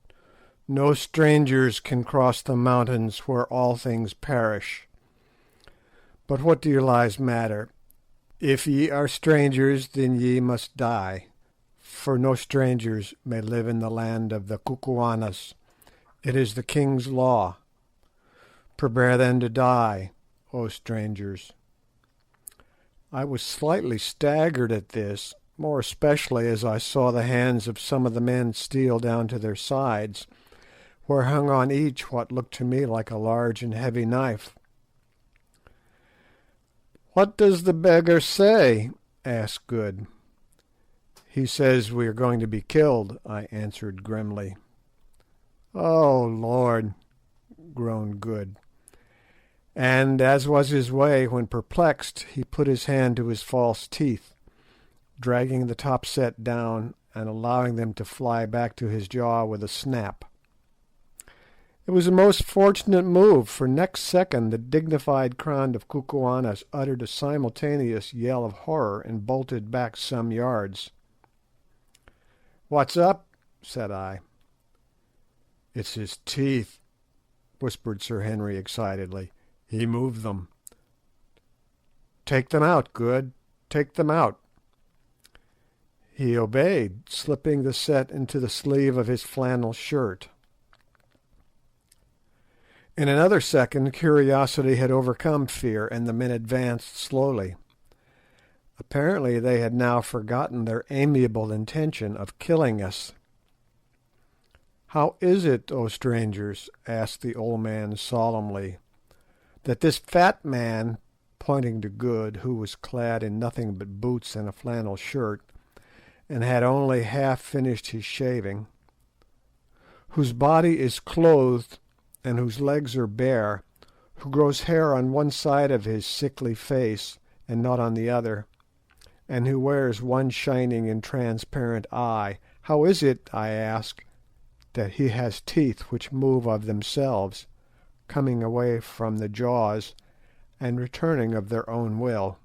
"No strangers can cross the mountains where all things perish. But what do your lies matter? If ye are strangers, then ye must die, for no strangers may live in the land of the Kukuanas. It is the king's law. Prepare then to die, O strangers." I was slightly staggered at this, more especially as I saw the hands of some of the men steal down to their sides, where hung on each what looked to me like a large and heavy knife. "What does the beggar say?" asked Good. "He says we are going to be killed," I answered grimly. "Oh, Lord!" groaned Good. And, as was his way when perplexed, he put his hand to his false teeth, dragging the top set down and allowing them to fly back to his jaw with a snap. It was a most fortunate move, for next second the dignified crowd of Kukuanas uttered a simultaneous yell of horror and bolted back some yards. "What's up?" said I. "It's his teeth," whispered Sir Henry excitedly. "He moved them." "Take them out, Good, take them out." He obeyed, slipping the set into the sleeve of his flannel shirt. In another second curiosity had overcome fear, and the men advanced slowly. Apparently they had now forgotten their amiable intention of killing us. "How is it, O strangers," asked the old man solemnly, "that this fat man," pointing to Good, who was clad in nothing but boots and a flannel shirt, and had only half finished his shaving, "whose body is clothed and whose legs are bare, who grows hair on one side of his sickly face and not on the other, and who wears one shining and transparent eye, how is it, I ask, that he has teeth which move of themselves, coming away from the jaws and returning of their own will?"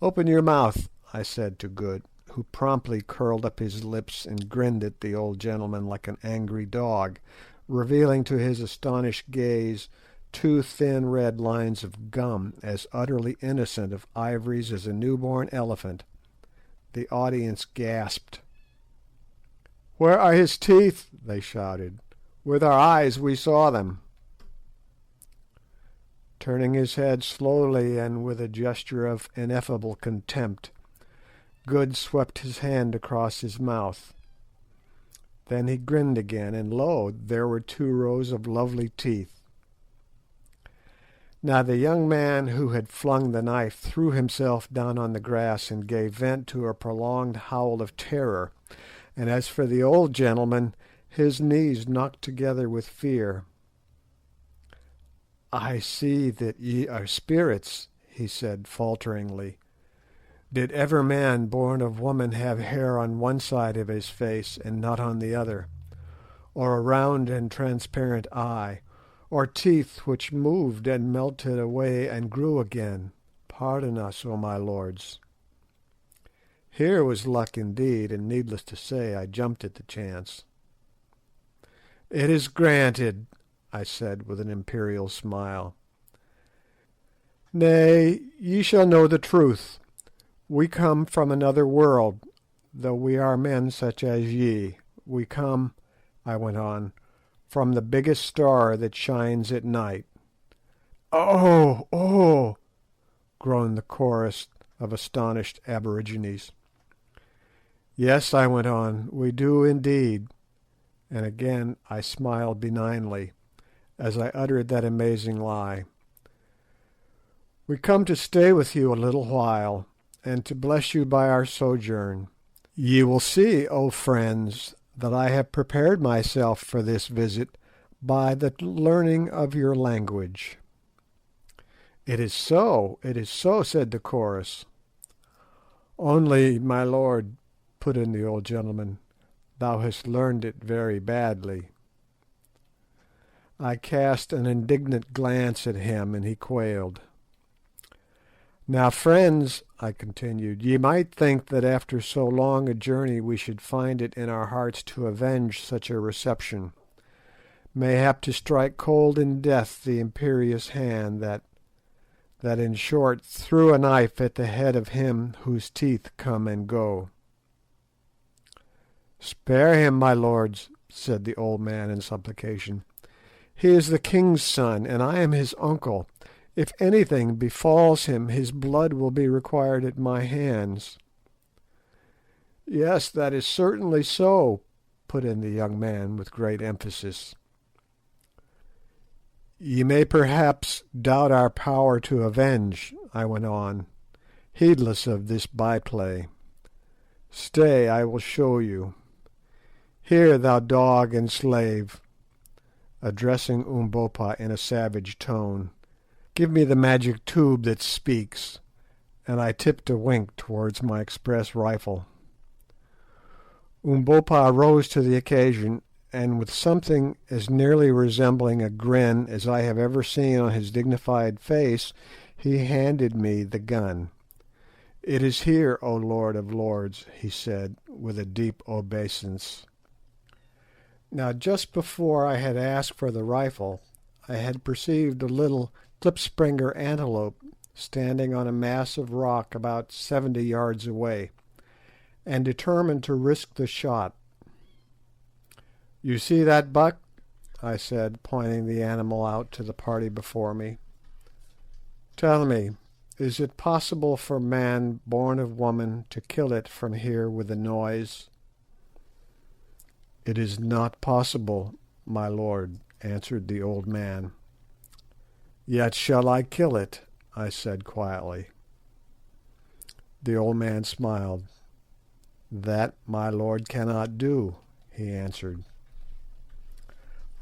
"Open your mouth," I said to Good, who promptly curled up his lips and grinned at the old gentleman like an angry dog, revealing to his astonished gaze two thin red lines of gum as utterly innocent of ivories as a newborn elephant. The audience gasped. "Where are his teeth?" they shouted. "With our eyes we saw them." Turning his head slowly and with a gesture of ineffable contempt, Good swept his hand across his mouth. Then he grinned again, and lo! there were two rows of lovely teeth. Now the young man who had flung the knife threw himself down on the grass and gave vent to a prolonged howl of terror, and as for the old gentleman, his knees knocked together with fear. "I see that ye are spirits," he said falteringly. "Did ever man born of woman have hair on one side of his face and not on the other, or a round and transparent eye, or teeth which moved and melted away and grew again? Pardon us, O my lords." Here was luck indeed, and needless to say I jumped at the chance. "It is granted," I said with an imperial smile. "Nay, ye shall know the truth. We come from another world, though we are men such as ye. We come," I went on, "from the biggest star that shines at night." "Oh! Oh!" groaned the chorus of astonished aborigines. "Yes," I went on, "we do indeed," and again I smiled benignly as I uttered that amazing lie. "We come to stay with you a little while, and to bless you by our sojourn. Ye will see, O friends, that I have prepared myself for this visit by the learning of your language." "It is so, it is so," said the chorus. "Only, my lord," put in the old gentleman, "thou hast learned it very badly." I cast an indignant glance at him, and he quailed. "Now, friends," I continued, "ye might think that after so long a journey we should find it in our hearts to avenge such a reception, mayhap to strike cold in death the imperious hand that in short threw a knife at the head of him whose teeth come and go." "Spare him, my lords," said the old man in supplication. "He is the king's son, and I am his uncle. If anything befalls him, his blood will be required at my hands." "Yes, that is certainly so," put in the young man with great emphasis. "Ye may perhaps doubt our power to avenge," I went on, heedless of this by-play. "Stay, I will show you. Here, thou dog and slave," addressing Umbopa in a savage tone, "give me the magic tube that speaks," and I tipped a wink towards my express rifle. Umbopa rose to the occasion, and with something as nearly resembling a grin as I have ever seen on his dignified face, he handed me the gun. "It is here, O Lord of Lords," he said, with a deep obeisance. Now, just before I had asked for the rifle, I had perceived a little klipspringer antelope standing on a mass of rock about 70 yards away, and determined to risk the shot. "You see that buck?" I said, pointing the animal out to the party before me. "Tell me, is it possible for man born of woman to kill it from here with a noise?" "It is not possible, my lord," answered the old man. "Yet shall I kill it," I said quietly. The old man smiled. "That my lord cannot do," he answered.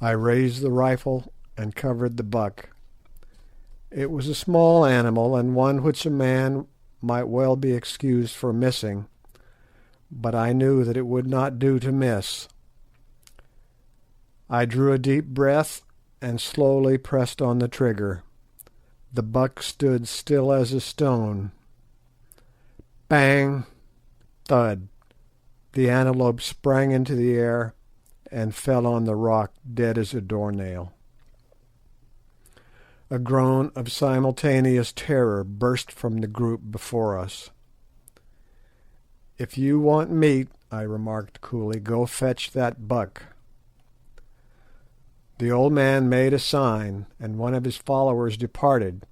I raised the rifle and covered the buck. It was a small animal, and one which a man might well be excused for missing, but I knew that it would not do to miss. I drew a deep breath and slowly pressed on the trigger. The buck stood still as a stone. Bang! Thud! The antelope sprang into the air and fell on the rock dead as a doornail. A groan of simultaneous terror burst from the group before us. "If you want meat," I remarked coolly, "go fetch that buck." The old man made a sign, and one of his followers departed,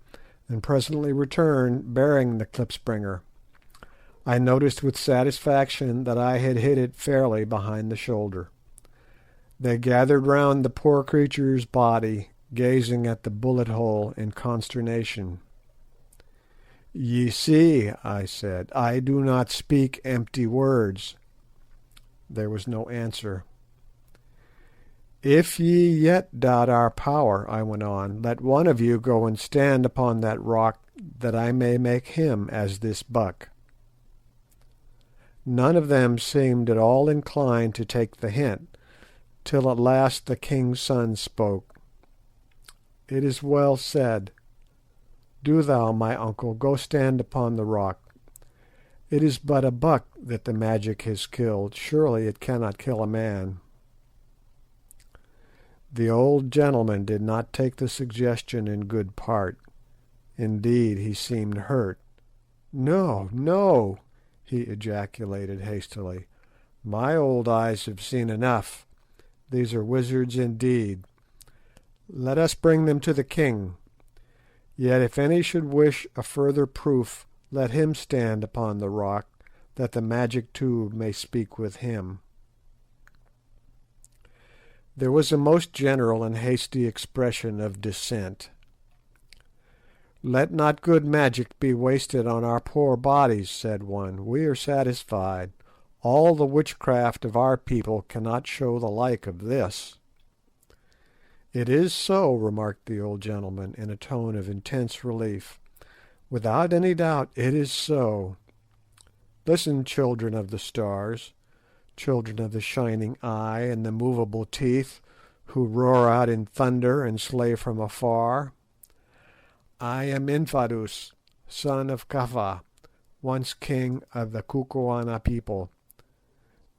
and presently returned bearing the klipspringer. I noticed with satisfaction that I had hit it fairly behind the shoulder. They gathered round the poor creature's body, gazing at the bullet hole in consternation. "Ye see," I said, "I do not speak empty words." There was no answer. "If ye yet doubt our power," I went on, "let one of you go and stand upon that rock, that I may make him as this buck." None of them seemed at all inclined to take the hint, till at last the king's son spoke. "It is well said. Do thou, my uncle, go stand upon the rock. It is but a buck that the magic has killed. Surely it cannot kill a man." The old gentleman did not take the suggestion in good part. Indeed, he seemed hurt. No, no, he ejaculated hastily. My old eyes have seen enough. These are wizards indeed. Let us bring them to the king. Yet if any should wish a further proof, let him stand upon the rock, that the magic tube may speak with him. There was a most general and hasty expression of dissent. "Let not good magic be wasted on our poor bodies," said one. "We are satisfied. All the witchcraft of our people cannot show the like of this." "It is so," remarked the old gentleman, in a tone of intense relief. "Without any doubt it is so. Listen, children of the stars, children of the shining eye and the movable teeth, who roar out in thunder and slay from afar. I am Infadoos, son of Kafa, once king of the Kukuana people.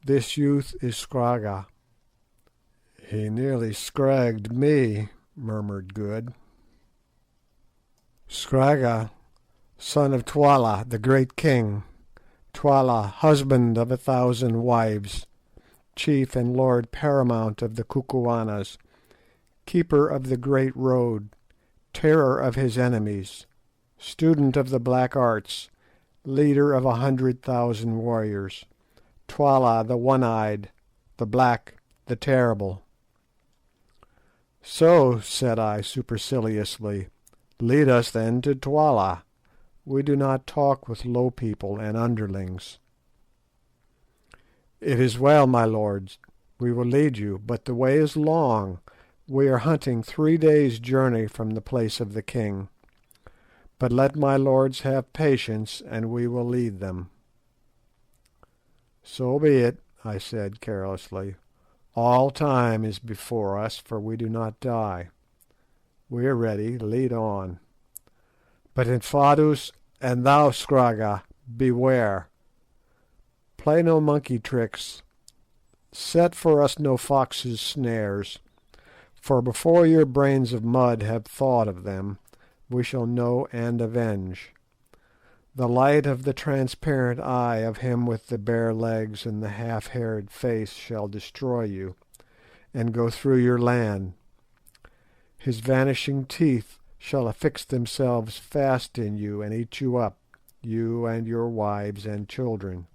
This youth is Scragga." "He nearly scragged me," murmured Good. "Scragga, son of Twala, the great king. Twala, husband of 1,000 wives, chief and lord paramount of the Kukuanas, keeper of the great road, terror of his enemies, student of the black arts, leader of 100,000 warriors. Twala, the one-eyed, the black, the terrible." "So," said I superciliously, "lead us then to Twala. We do not talk with low people and underlings." "It is well, my lords, we will lead you, but the way is long. We are hunting 3 days' journey from the place of the king. But let my lords have patience, and we will lead them." "So be it," I said carelessly. "All time is before us, for we do not die. We are ready. Lead on. But Infadoos and thou, Scragga, beware. Play no monkey tricks. Set for us no fox's snares, for before your brains of mud have thought of them, we shall know and avenge. The light of the transparent eye of him with the bare legs and the half-haired face shall destroy you, and go through your land. His vanishing teeth shall affix themselves fast in you and eat you up, you and your wives and children.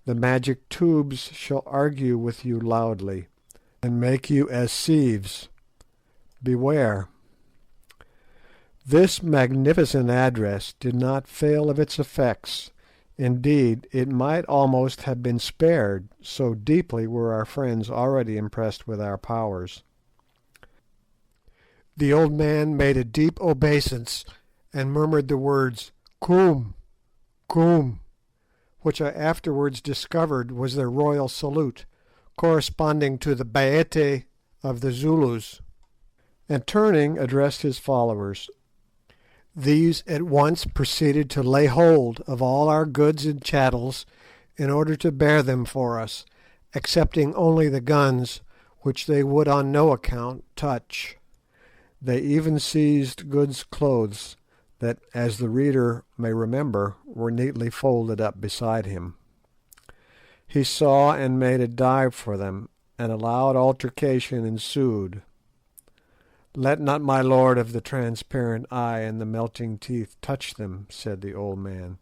The magic tubes shall argue with you loudly, and make you as sieves. Beware." This magnificent address did not fail of its effects. Indeed, it might almost have been spared, so deeply were our friends already impressed with our powers. The old man made a deep obeisance and murmured the words "Koom, Koom," which I afterwards discovered was their royal salute, corresponding to the Baete of the Zulus, and turning addressed his followers. These at once proceeded to lay hold of all our goods and chattels in order to bear them for us, excepting only the guns, which they would on no account touch. They even seized Good's clothes, that, as the reader may remember, were neatly folded up beside him. He saw and made a dive for them, and a loud altercation ensued. "Let not my lord of the transparent eye and the melting teeth touch them," said the old man.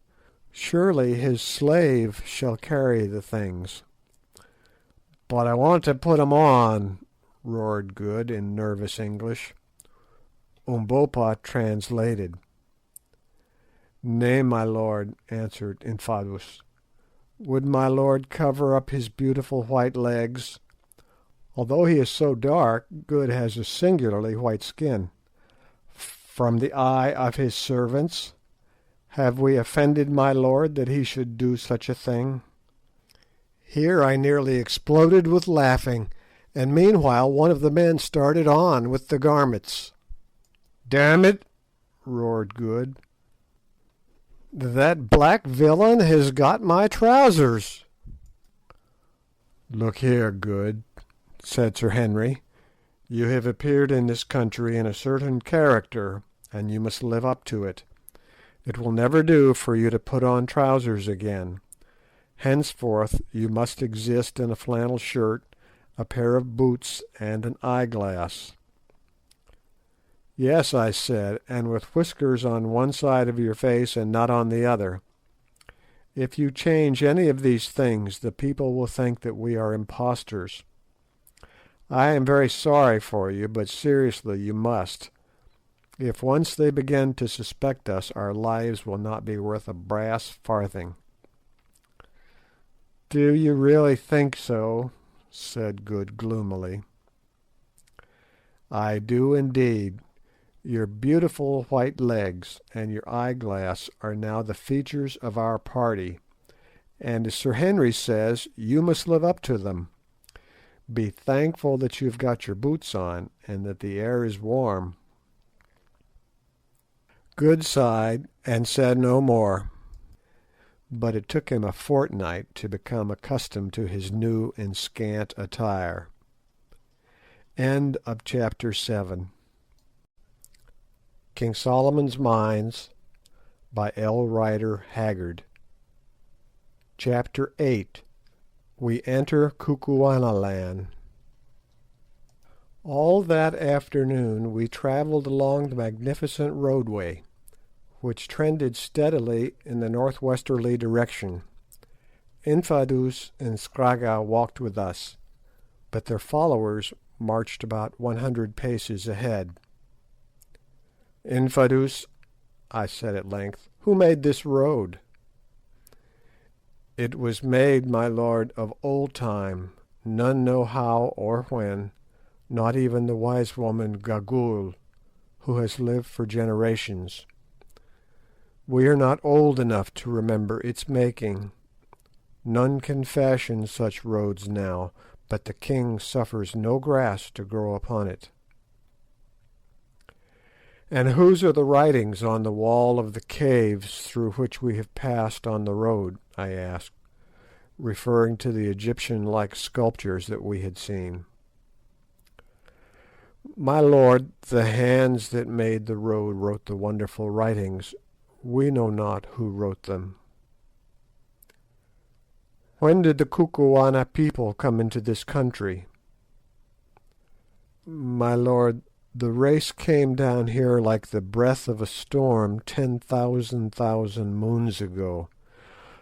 "Surely his slave shall carry the things." "But I want to put 'em on," roared Good in nervous English. Umbopa translated. "Nay, my lord," answered Infadoos. "Would my lord cover up his beautiful white legs? Although he is so dark, Good has a singularly white skin. From the eye of his servants? Have we offended my lord that he should do such a thing?" Here I nearly exploded with laughing, and meanwhile one of the men started on with the garments. "Damn it!" roared Good, "that black villain has got my trousers." "Look here, Good," said Sir Henry, "you have appeared in this country in a certain character, and you must live up to it. It will never do for you to put on trousers again. Henceforth you must exist in a flannel shirt, a pair of boots, and an eyeglass." "Yes," I said, "and with whiskers on one side of your face and not on the other. If you change any of these things the people will think that we are impostors. I am very sorry for you, but seriously you must. If once they begin to suspect us, our lives will not be worth a brass farthing." "Do you really think so?" said Good gloomily. "I do indeed. Your beautiful white legs and your eyeglass are now the features of our party, and as Sir Henry says, you must live up to them. Be thankful that you have got your boots on, and that the air is warm." Good sighed and said no more, but it took him a fortnight to become accustomed to his new and scant attire. CHAPTER 7. King Solomon's Mines by H.Rider Haggard. Chapter 8. We enter Kukuanaland. All that afternoon we travelled along the magnificent roadway, which trended steadily in the northwesterly direction. Infadoos and Scragga walked with us, but their followers marched about 100 paces ahead. "Infadoos," I said at length, "who made this road?" "It was made, my lord, of old time. None know how or when, not even the wise woman Gagool, who has lived for generations. We are not old enough to remember its making. None can fashion such roads now, but the king suffers no grass to grow upon it." "And whose are the writings on the wall of the caves through which we have passed on the road?" I asked, referring to the Egyptian-like sculptures that we had seen. "My lord, the hands that made the road wrote the wonderful writings. We know not who wrote them." "When did the Kukuana people come into this country?" "My lord, the race came down here like the breath of a storm 10,000 moons ago,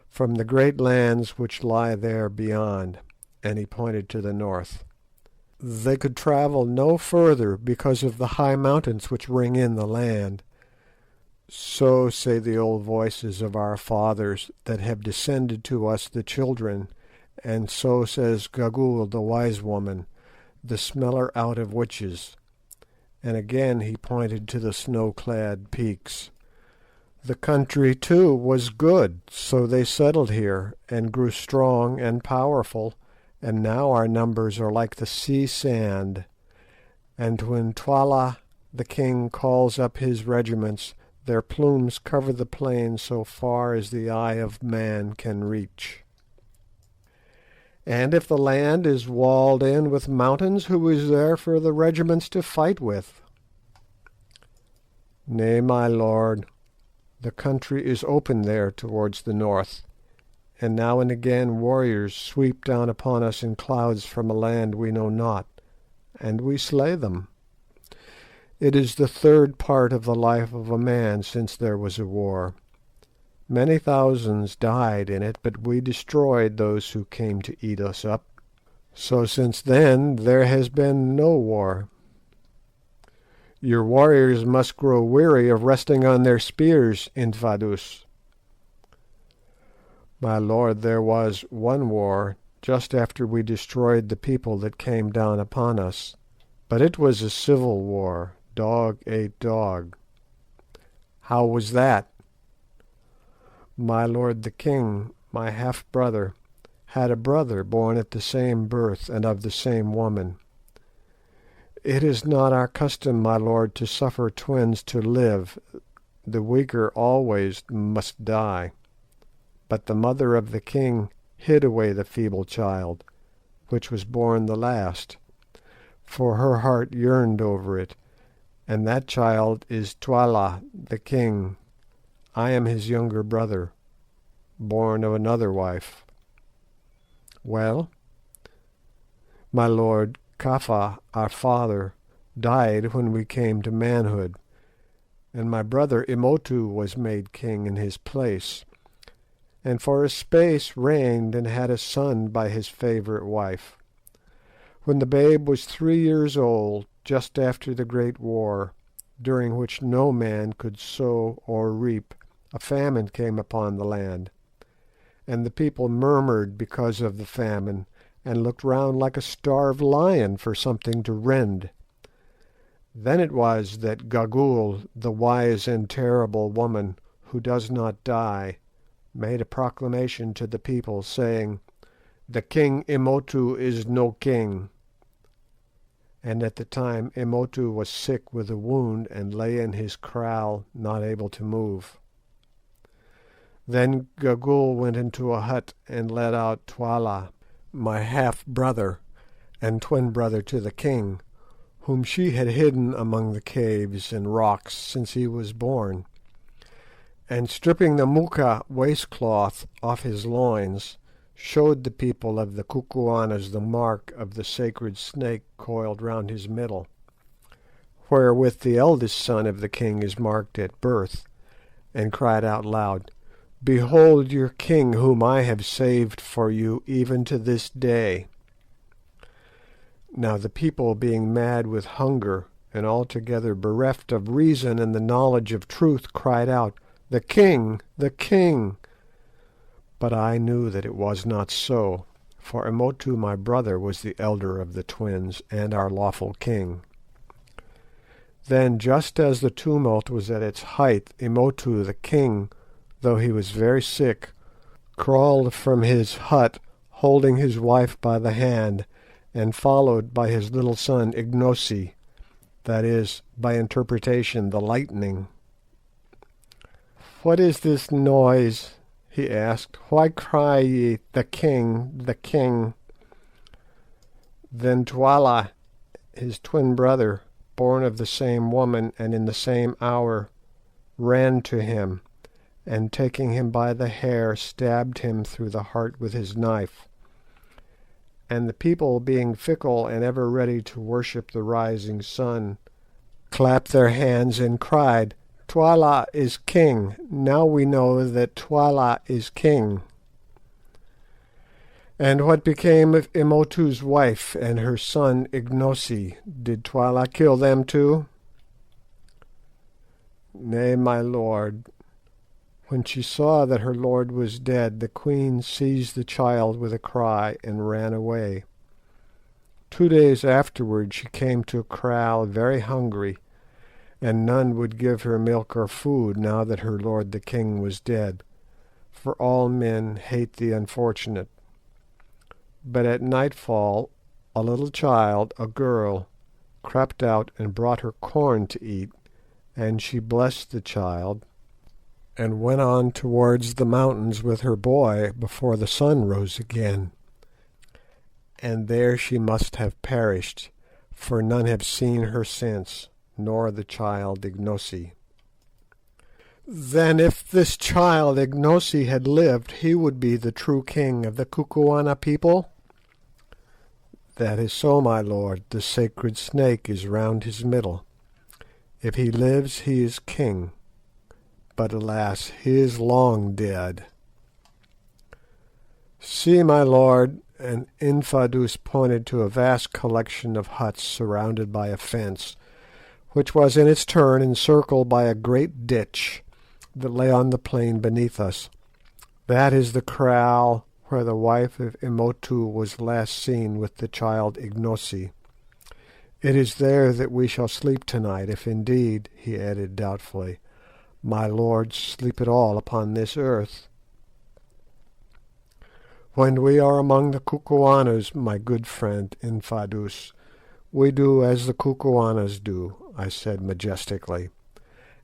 from the great lands which lie there beyond," and he pointed to the north. "They could travel no further because of the high mountains which ring in the land. So say the old voices of our fathers that have descended to us the children, and so says Gagool the wise woman, the smeller out of witches." And again he pointed to the snow-clad peaks. "The country, too, was good, so they settled here, and grew strong and powerful, and now our numbers are like the sea sand. And when Twala the king calls up his regiments, their plumes cover the plain so far as the eye of man can reach." "And if the land is walled in with mountains, who is there for the regiments to fight with?" "Nay, my lord, the country is open there towards the north, and now and again warriors sweep down upon us in clouds from a land we know not, and we slay them. It is the third part of the life of a man since there was a war. Many thousands died in it, but we destroyed those who came to eat us up. So since then there has been no war." "Your warriors must grow weary of resting on their spears, Infadoos." "My lord, there was one war just after we destroyed the people that came down upon us, but it was a civil war, dog ate dog." "How was that?" "My lord the king, my half-brother, had a brother born at the same birth and of the same woman. It is not our custom, my lord, to suffer twins to live, the weaker always must die. But the mother of the king hid away the feeble child, which was born the last, for her heart yearned over it, and that child is Twala the king. I am his younger brother, born of another wife." "Well?" "My lord Kafa, our father, died when we came to manhood, and my brother Imotu was made king in his place, and for a space reigned and had a son by his favourite wife. When the babe was 3 years old, just after the great war, during which no man could sow or reap, a famine came upon the land, and the people murmured because of the famine, and looked round like a starved lion for something to rend. Then it was that Gagool, the wise and terrible woman who does not die, made a proclamation to the people, saying, 'The King Imotu is no king.' And at the time Imotu was sick with a wound and lay in his kraal not able to move. Then Gagool went into a hut and led out Twala, my half-brother and twin brother to the king, whom she had hidden among the caves and rocks since he was born, and stripping the moocha waistcloth off his loins, showed the people of the Kukuanas the mark of the sacred snake coiled round his middle, wherewith the eldest son of the king is marked at birth, and cried out loud, 'Behold your king whom I have saved for you even to this day.' Now the people, being mad with hunger and altogether bereft of reason and the knowledge of truth, cried out, 'The king! The king!' But I knew that it was not so, for Imotu my brother was the elder of the twins and our lawful king. Then, just as the tumult was at its height, Imotu the king, though he was very sick, crawled from his hut, holding his wife by the hand, and followed by his little son Ignosi, that is, by interpretation, the lightning. 'What is this noise?' he asked. 'Why cry ye, the king, the king?' Then Twala, his twin brother, born of the same woman and in the same hour, ran to him, and taking him by the hair, stabbed him through the heart with his knife. And the people, being fickle and ever ready to worship the rising sun, clapped their hands and cried, 'Twala is king! Now we know that Twala is king!' And what became of Imotu's wife and her son Ignosi? Did Twala kill them too?" "Nay, my lord. When she saw that her lord was dead, the queen seized the child with a cry and ran away. 2 days afterwards she came to a kraal very hungry, and none would give her milk or food now that her lord the king was dead, for all men hate the unfortunate. But at nightfall a little child, a girl, crept out and brought her corn to eat, and she blessed the child, and went on towards the mountains with her boy before the sun rose again. And there she must have perished, for none have seen her since, nor the child Ignosi." "Then if this child Ignosi had lived, he would be the true king of the Kukuana people?" "That is so, my lord. The sacred snake is round his middle. If he lives, he is king. But alas, he is long dead." "See, my lord," and Infadoos pointed to a vast collection of huts surrounded by a fence, which was in its turn encircled by a great ditch that lay on the plain beneath us. "That is the kraal where the wife of Imotu was last seen with the child Ignosi. It is there that we shall sleep tonight, if indeed," he added doubtfully, "my lords sleep at all upon this earth." "When we are among the Kukuanas, my good friend Infadoos, we do as the Kukuanas do," I said majestically,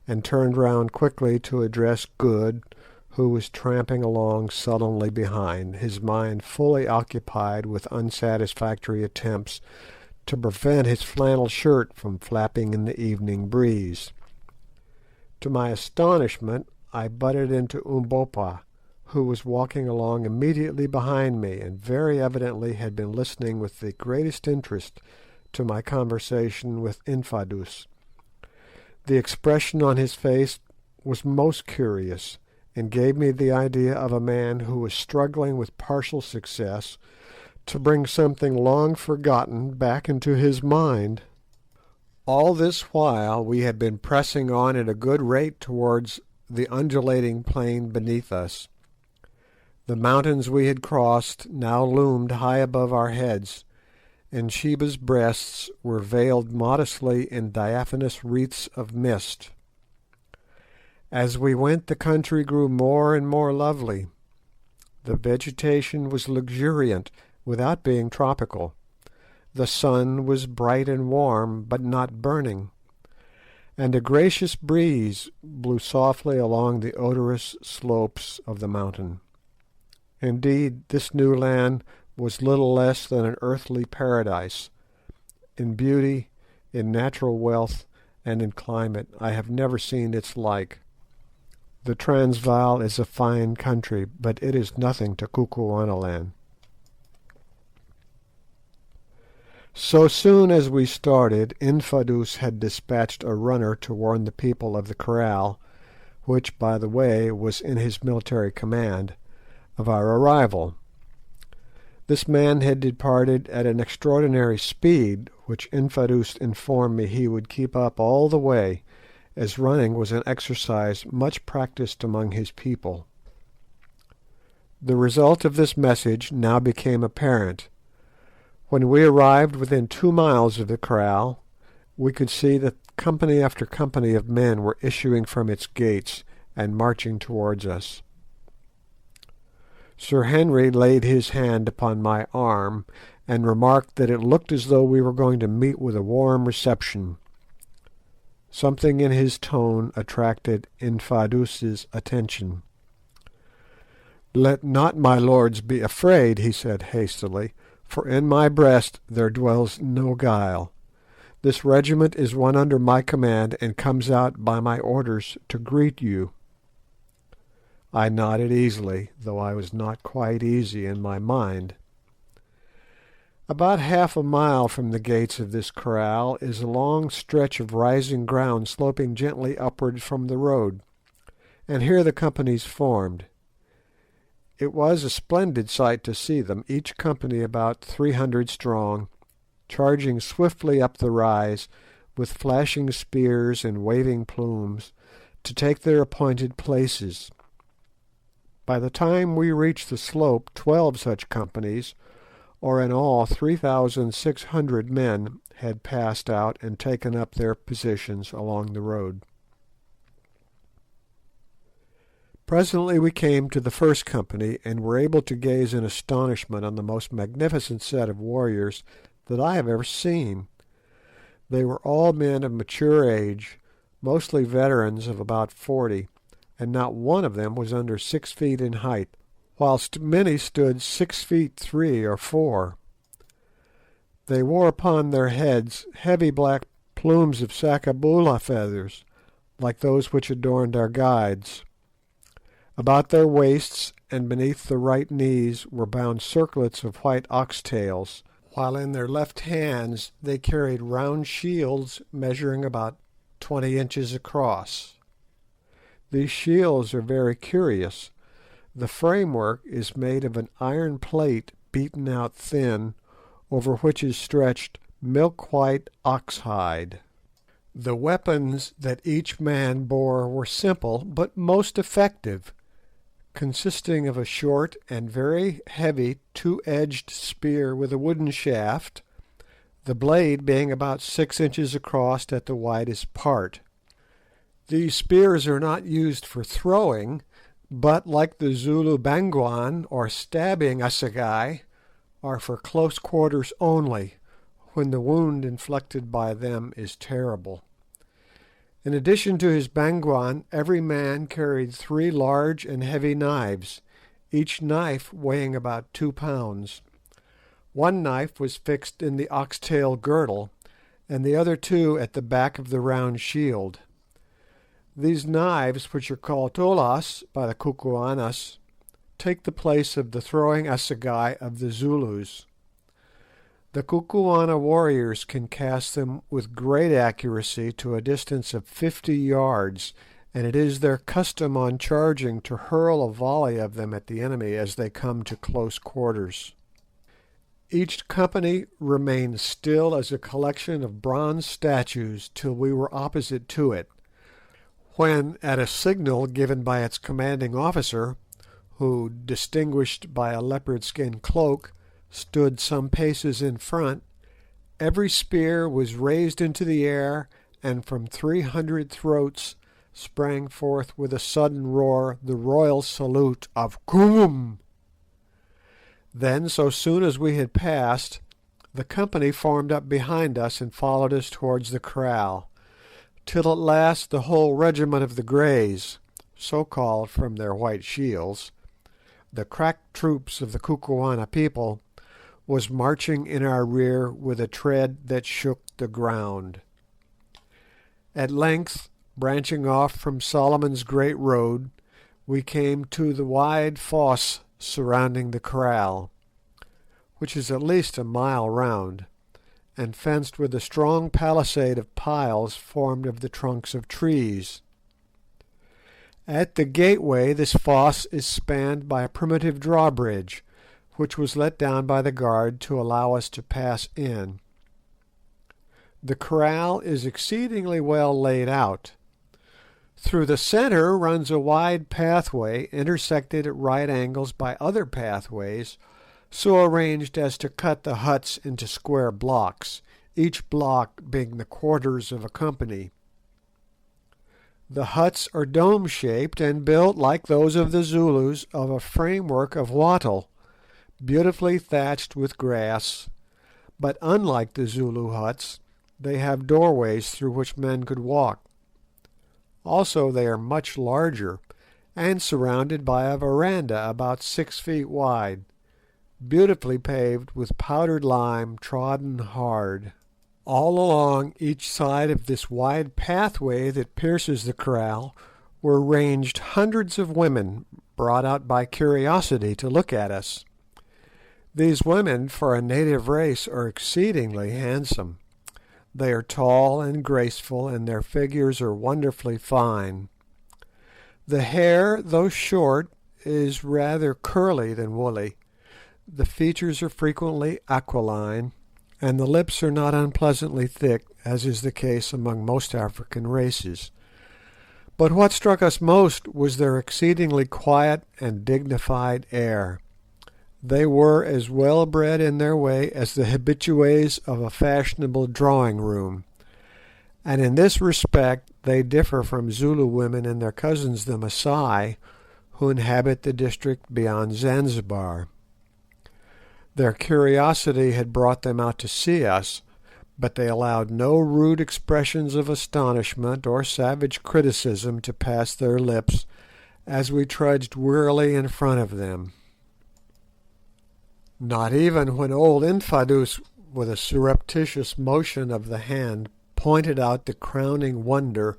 and turned round quickly to address Good, who was tramping along sullenly behind, his mind fully occupied with unsatisfactory attempts to prevent his flannel shirt from flapping in the evening breeze. To my astonishment I butted into Umbopa, who was walking along immediately behind me, and very evidently had been listening with the greatest interest to my conversation with Infadoos. The expression on his face was most curious, and gave me the idea of a man who was struggling with partial success to bring something long forgotten back into his mind. All this while we had been pressing on at a good rate towards the undulating plain beneath us. The mountains we had crossed now loomed high above our heads, and Sheba's breasts were veiled modestly in diaphanous wreaths of mist. As we went the country grew more and more lovely. The vegetation was luxuriant without being tropical. The sun was bright and warm, but not burning, and a gracious breeze blew softly along the odorous slopes of the mountain. Indeed, this new land was little less than an earthly paradise. In beauty, in natural wealth, and in climate, I have never seen its like. The Transvaal is a fine country, but it is nothing to Kukuanaland. So soon as we started, Infadoos had dispatched a runner to warn the people of the kraal, which, by the way, was in his military command, of our arrival. This man had departed at an extraordinary speed, which Infadoos informed me he would keep up all the way, as running was an exercise much practised among his people. The result of this message now became apparent. When we arrived within 2 miles of the kraal, we could see that company after company of men were issuing from its gates and marching towards us. Sir Henry laid his hand upon my arm, and remarked that it looked as though we were going to meet with a warm reception. Something in his tone attracted Infadoos's attention. "Let not my lords be afraid," he said hastily, "for in my breast there dwells no guile. This regiment is one under my command, and comes out by my orders to greet you." I nodded easily, though I was not quite easy in my mind. About half a mile from the gates of this kraal is a long stretch of rising ground sloping gently upward from the road, and here the companies formed. It was a splendid sight to see them, each company about 300 strong, charging swiftly up the rise, with flashing spears and waving plumes, to take their appointed places. By the time we reached the slope 12 such companies, or in all 3,600 men, had passed out and taken up their positions along the road. Presently we came to the first company, and were able to gaze in astonishment on the most magnificent set of warriors that I have ever seen. They were all men of mature age, mostly veterans of about 40, and not one of them was under 6 feet in height, whilst many stood 6 feet 3 or 4. They wore upon their heads heavy black plumes of sakaboola feathers, like those which adorned our guides. About their waists and beneath the right knees were bound circlets of white oxtails, while in their left hands they carried round shields measuring about 20 inches across. These shields are very curious. The framework is made of an iron plate beaten out thin, over which is stretched milk-white ox hide. The weapons that each man bore were simple but most effective, consisting of a short and very heavy 2-edged spear with a wooden shaft, the blade being about 6 inches across at the widest part. These spears are not used for throwing, but, like the Zulu bangwan or stabbing assegai, are for close quarters only, when the wound inflicted by them is terrible. In addition to his bangwan, every man carried 3 large and heavy knives, each knife weighing about 2 pounds. One knife was fixed in the oxtail girdle, and the other 2 at the back of the round shield. These knives, which are called tolas by the Kukuanas, take the place of the throwing assegai of the Zulus. The Kukuana warriors can cast them with great accuracy to a distance of 50 yards, and it is their custom on charging to hurl a volley of them at the enemy as they come to close quarters. Each company remained still as a collection of bronze statues till we were opposite to it, when, at a signal given by its commanding officer, who, distinguished by a leopard skin cloak, stood some paces in front, every spear was raised into the air, and from 300 throats sprang forth with a sudden roar the royal salute of "Kum!" Then, so soon as we had passed, the company formed up behind us and followed us towards the kraal, till at last the whole regiment of the Greys, so called from their white shields, the crack troops of the Kukuana people, was marching in our rear with a tread that shook the ground. At length, branching off from Solomon's Great Road, we came to the wide fosse surrounding the kraal, which is at least a mile round, and fenced with a strong palisade of piles formed of the trunks of trees. At the gateway this fosse is spanned by a primitive drawbridge, which was let down by the guard to allow us to pass in. The kraal is exceedingly well laid out. Through the centre runs a wide pathway intersected at right angles by other pathways, so arranged as to cut the huts into square blocks, each block being the quarters of a company. The huts are dome-shaped and built, like those of the Zulus, of a framework of wattle, beautifully thatched with grass, but unlike the Zulu huts, they have doorways through which men could walk. Also they are much larger, and surrounded by a verandah about 6 feet wide, beautifully paved with powdered lime trodden hard. All along each side of this wide pathway that pierces the kraal were ranged hundreds of women brought out by curiosity to look at us. These women, for a native race, are exceedingly handsome. They are tall and graceful, and their figures are wonderfully fine. The hair, though short, is rather curly than woolly. The features are frequently aquiline, and the lips are not unpleasantly thick, as is the case among most African races. But what struck us most was their exceedingly quiet and dignified air. They were as well bred in their way as the habitués of a fashionable drawing-room, and in this respect they differ from Zulu women and their cousins the Masai, who inhabit the district beyond Zanzibar. Their curiosity had brought them out to see us, but they allowed no rude expressions of astonishment or savage criticism to pass their lips as we trudged wearily in front of them. Not even when old Infadoos, with a surreptitious motion of the hand, pointed out the crowning wonder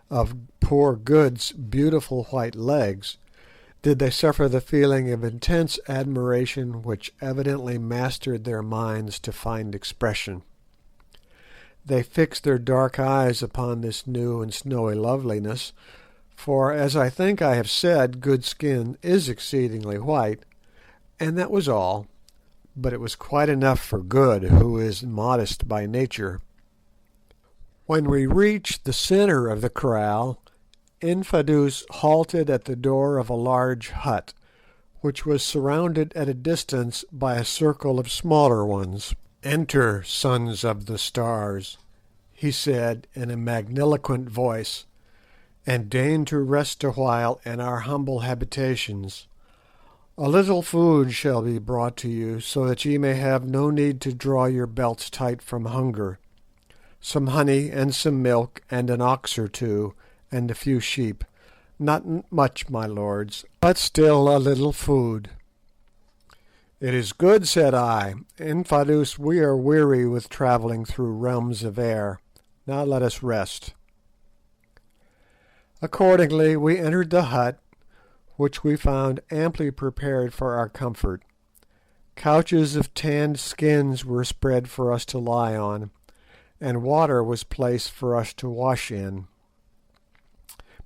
of poor Good's beautiful white legs, did they suffer the feeling of intense admiration which evidently mastered their minds to find expression. They fixed their dark eyes upon this new and snowy loveliness, for, as I think I have said, Good's skin is exceedingly white, and that was all. But it was quite enough for Good, who is modest by nature. When we reached the centre of the kraal, Infadoos halted at the door of a large hut, which was surrounded at a distance by a circle of smaller ones. "Enter, sons of the stars," he said in a magniloquent voice, "and deign to rest awhile in our humble habitations. A little food shall be brought to you, so that ye may have no need to draw your belts tight from hunger. Some honey and some milk, and an ox or two, and a few sheep. Not much, my lords, but still a little food." "It is good," said I. "Infadoos, we are weary with travelling through realms of air. Now let us rest." Accordingly, we entered the hut, which we found amply prepared for our comfort. Couches of tanned skins were spread for us to lie on, and water was placed for us to wash in.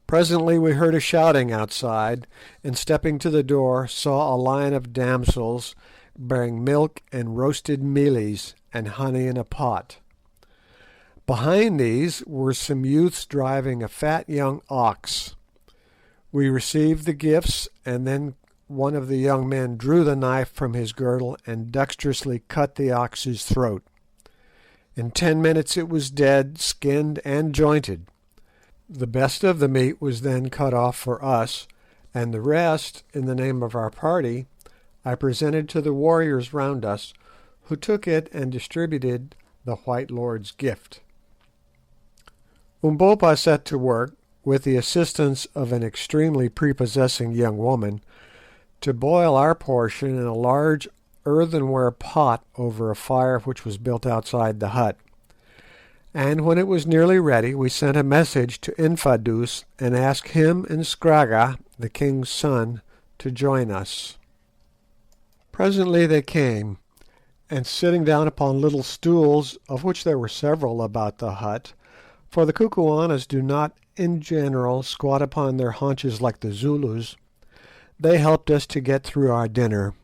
Presently we heard a shouting outside, and stepping to the door saw a line of damsels bearing milk and roasted mealies and honey in a pot. Behind these were some youths driving a fat young ox. We received the gifts, and then one of the young men drew the knife from his girdle and dexterously cut the ox's throat. In 10 minutes it was dead, skinned and jointed. The best of the meat was then cut off for us, and the rest, in the name of our party, I presented to the warriors round us, who took it and distributed the white lord's gift. Umbopa set to work, with the assistance of an extremely prepossessing young woman, to boil our portion in a large earthenware pot over a fire which was built outside the hut, and when it was nearly ready we sent a message to Infadoos and asked him and Scragga, the king's son, to join us. Presently they came, and sitting down upon little stools, of which there were several about the hut, for the Kukuanas do not in general squat upon their haunches like the Zulus, they helped us to get through our dinner.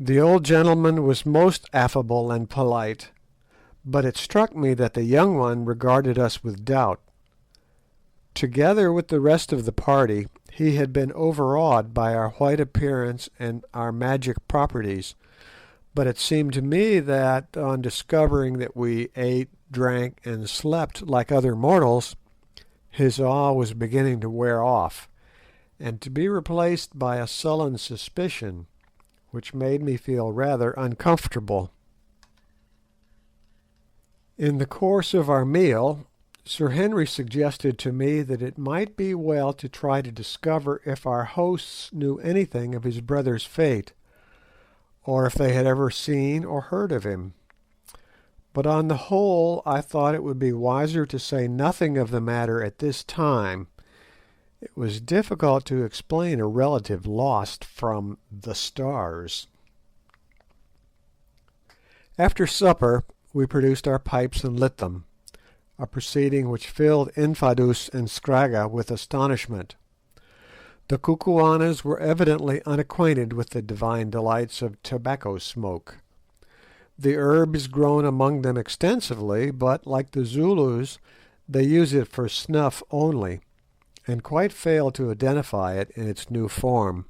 The old gentleman was most affable and polite, but it struck me that the young one regarded us with doubt. Together with the rest of the party, he had been overawed by our white appearance and our magic properties, but it seemed to me that, on discovering that we ate, drank, and slept like other mortals, his awe was beginning to wear off, and to be replaced by a sullen suspicion, which made me feel rather uncomfortable. In the course of our meal, Sir Henry suggested to me that it might be well to try to discover if our hosts knew anything of his brother's fate, or if they had ever seen or heard of him. But on the whole I thought it would be wiser to say nothing of the matter at this time. It was difficult to explain a relative lost from the stars. After supper we produced our pipes and lit them, a proceeding which filled Infadoos and Scragga with astonishment. The Kukuanas were evidently unacquainted with the divine delights of tobacco smoke. The herb is grown among them extensively, but, like the Zulus, they use it for snuff only, and quite fail to identify it in its new form.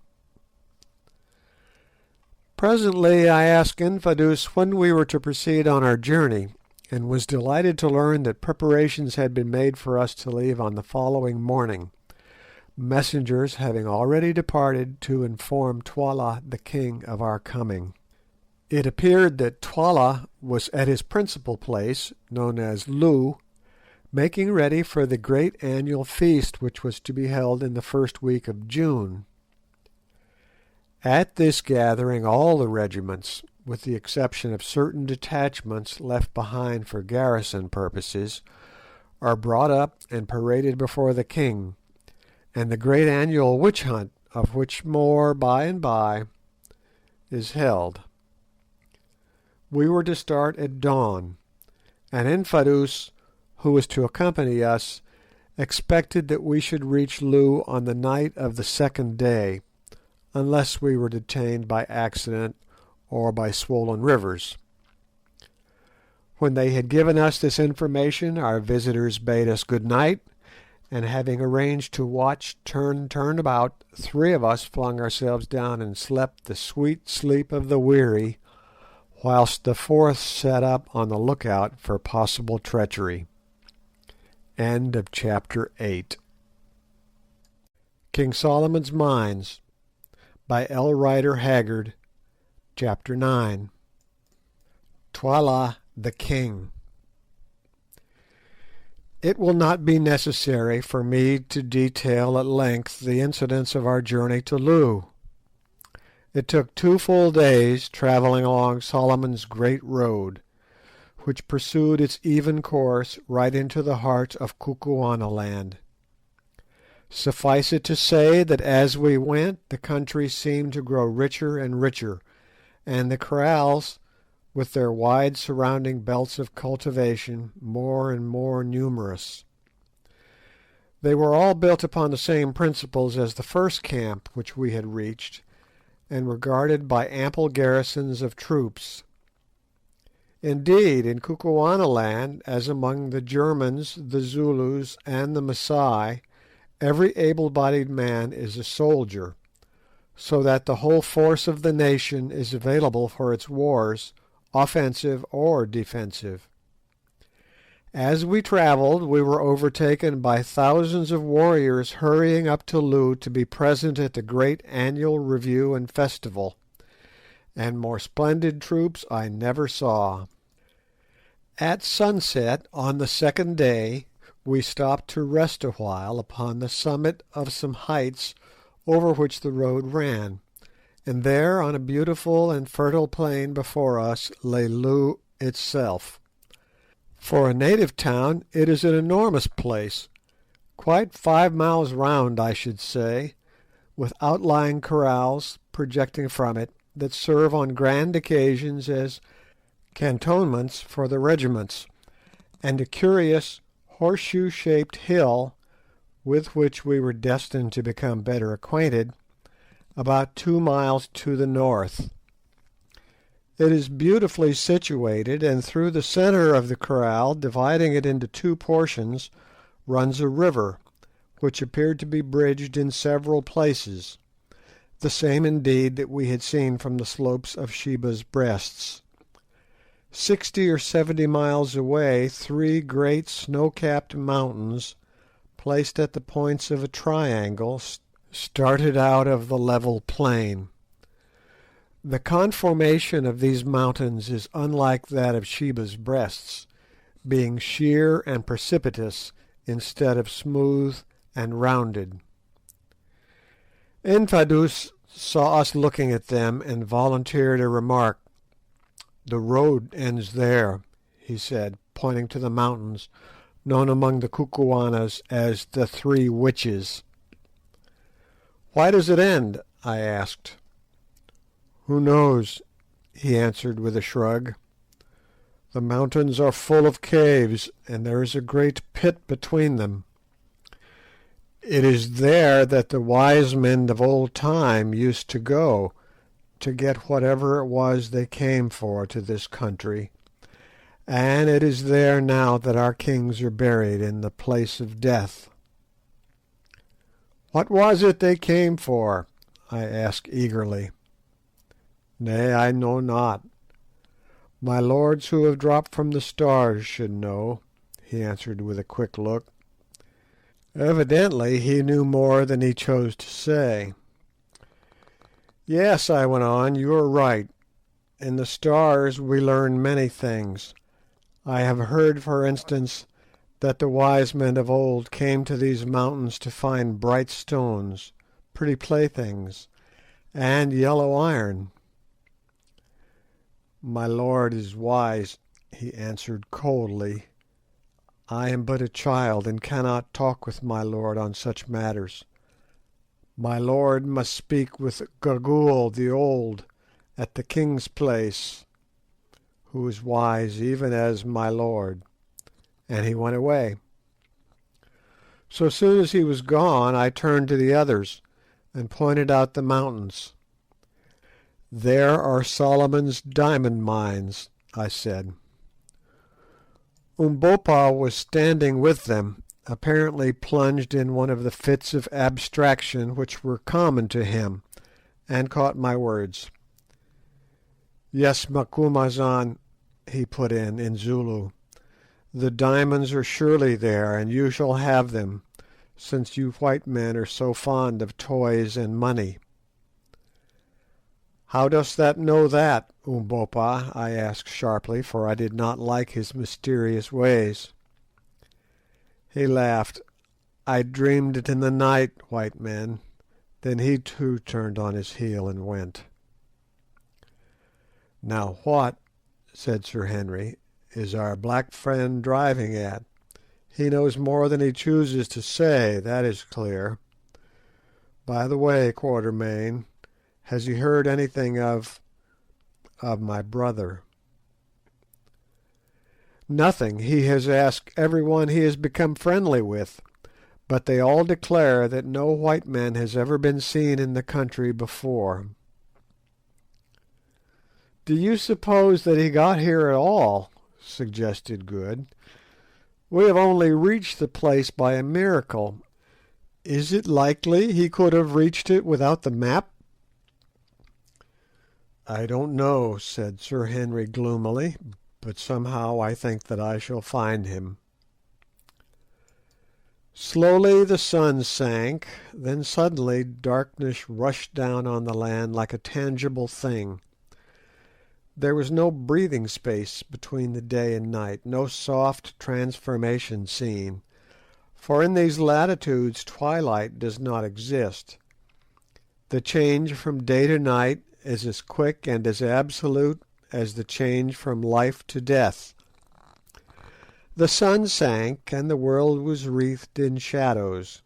Presently I asked Infadoos when we were to proceed on our journey, and was delighted to learn that preparations had been made for us to leave on the following morning, messengers having already departed to inform Twala the king of our coming. It appeared that Twala was at his principal place, known as Loo, making ready for the great annual feast which was to be held in the first week of June. At this gathering all the regiments, with the exception of certain detachments left behind for garrison purposes, are brought up and paraded before the king, and the great annual witch hunt, of which more by and by, is held. We were to start at dawn, and Infadoos, who was to accompany us, expected that we should reach Loo on the night of the second day, unless we were detained by accident or by swollen rivers. When they had given us this information, our visitors bade us good night, and having arranged to watch turn about, 3 of us flung ourselves down and slept the sweet sleep of the weary, whilst the 4th sat up on the lookout for possible treachery. End of chapter 8. King Solomon's Mines by H.Rider Haggard. Chapter 9. Twala the King. It will not be necessary for me to detail at length the incidents of our journey to Loo. It took 2 full days travelling along Solomon's Great Road, which pursued its even course right into the heart of Kukuana land. Suffice it to say that as we went the country seemed to grow richer and richer, and the kraals, with their wide surrounding belts of cultivation, more and more numerous. They were all built upon the same principles as the first camp which we had reached, and were guarded by ample garrisons of troops. Indeed, in Kukuanaland, as among the Germans, the Zulus, and the Masai, every able-bodied man is a soldier, so that the whole force of the nation is available for its wars, offensive or defensive. As we travelled we were overtaken by thousands of warriors hurrying up to Loo to be present at the great annual review and festival, and more splendid troops I never saw. At sunset on the second day we stopped to rest a while upon the summit of some heights over which the road ran, and there on a beautiful and fertile plain before us lay Loo itself. For a native town it is an enormous place, quite 5 miles round I should say, with outlying kraals projecting from it that serve on grand occasions as cantonments for the regiments, and a curious horseshoe-shaped hill, with which we were destined to become better acquainted, about 2 miles to the north. It is beautifully situated, and through the centre of the kraal, dividing it into two portions, runs a river, which appeared to be bridged in several places, the same indeed that we had seen from the slopes of Sheba's Breasts. 60 or 70 miles away, three great snow-capped mountains, placed at the points of a triangle, started out of the level plain. The conformation of these mountains is unlike that of Sheba's Breasts, being sheer and precipitous instead of smooth and rounded. Infadoos saw us looking at them and volunteered a remark. "The road ends there," he said, pointing to the mountains, known among the Kukuanas as the Three Witches. "Why does it end?" I asked. "Who knows?" he answered with a shrug. "The mountains are full of caves, and there is a great pit between them. It is there that the wise men of old time used to go to get whatever it was they came for to this country, and it is there now that our kings are buried in the place of death." "What was it they came for?" I asked eagerly. "Nay, I know not. My lords who have dropped from the stars should know," he answered with a quick look. Evidently he knew more than he chose to say. "Yes," I went on, "you are right. In the stars we learn many things. I have heard, for instance, that the wise men of old came to these mountains to find bright stones, pretty playthings, and yellow iron." "My lord is wise," he answered coldly. "I am but a child, and cannot talk with my lord on such matters. My lord must speak with Gagool the old at the king's place, who is wise even as my lord," and he went away. So soon as he was gone I turned to the others and pointed out the mountains. "There are Solomon's diamond mines," I said. Umbopa was standing with them, apparently plunged in one of the fits of abstraction which were common to him, and caught my words. "Yes, Macumazahn," he put in Zulu, "the diamonds are surely there, and you shall have them, since you white men are so fond of toys and money." "How dost thou know that, Umbopa?" I asked sharply, for I did not like his mysterious ways. He laughed. "I dreamed it in the night, white men." Then he too turned on his heel and went. "Now what," said Sir Henry, "is our black friend driving at? He knows more than he chooses to say, that is clear. By the way, Quatermain, has he heard anything of my brother?" "Nothing. He has asked everyone he has become friendly with, but they all declare that no white man has ever been seen in the country before." "Do you suppose that he got here at all?" suggested Good. "We have only reached the place by a miracle. Is it likely he could have reached it without the map?" "I don't know," said Sir Henry gloomily, "but somehow I think that I shall find him." Slowly the sun sank, then suddenly darkness rushed down on the land like a tangible thing. There was no breathing space between the day and night, no soft transformation seen, for in these latitudes twilight does not exist. The change from day to night is as quick and as absolute as the change from life to death. The sun sank, and the world was wreathed in shadows,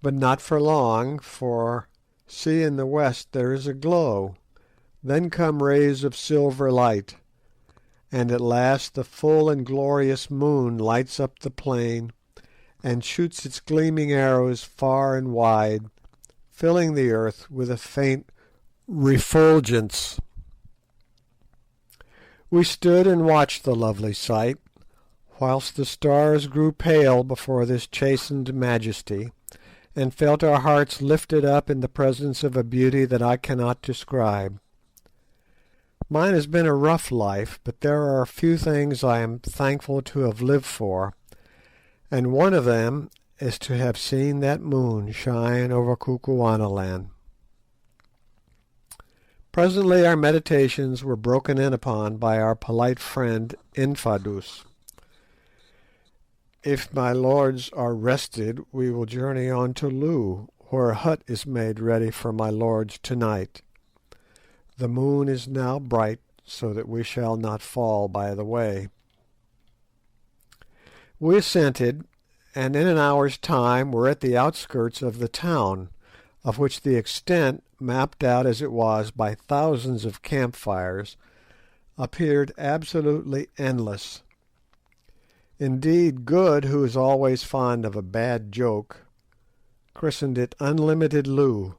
but not for long, for see in the west there is a glow, then come rays of silver light, and at last the full and glorious moon lights up the plain and shoots its gleaming arrows far and wide, filling the earth with a faint refulgence. We stood and watched the lovely sight, whilst the stars grew pale before this chastened majesty, and felt our hearts lifted up in the presence of a beauty that I cannot describe. Mine has been a rough life, but there are a few things I am thankful to have lived for, and one of them is to have seen that moon shine over Kukuanaland. Presently our meditations were broken in upon by our polite friend Infadoos. "If my lords are rested, we will journey on to Loo, where a hut is made ready for my lords to-night. The moon is now bright, so that we shall not fall by the way." We assented, and in an hour's time were at the outskirts of the town, of which the extent, mapped out as it was by thousands of camp fires, appeared absolutely endless. Indeed, Good, who is always fond of a bad joke, christened it Unlimited Loo.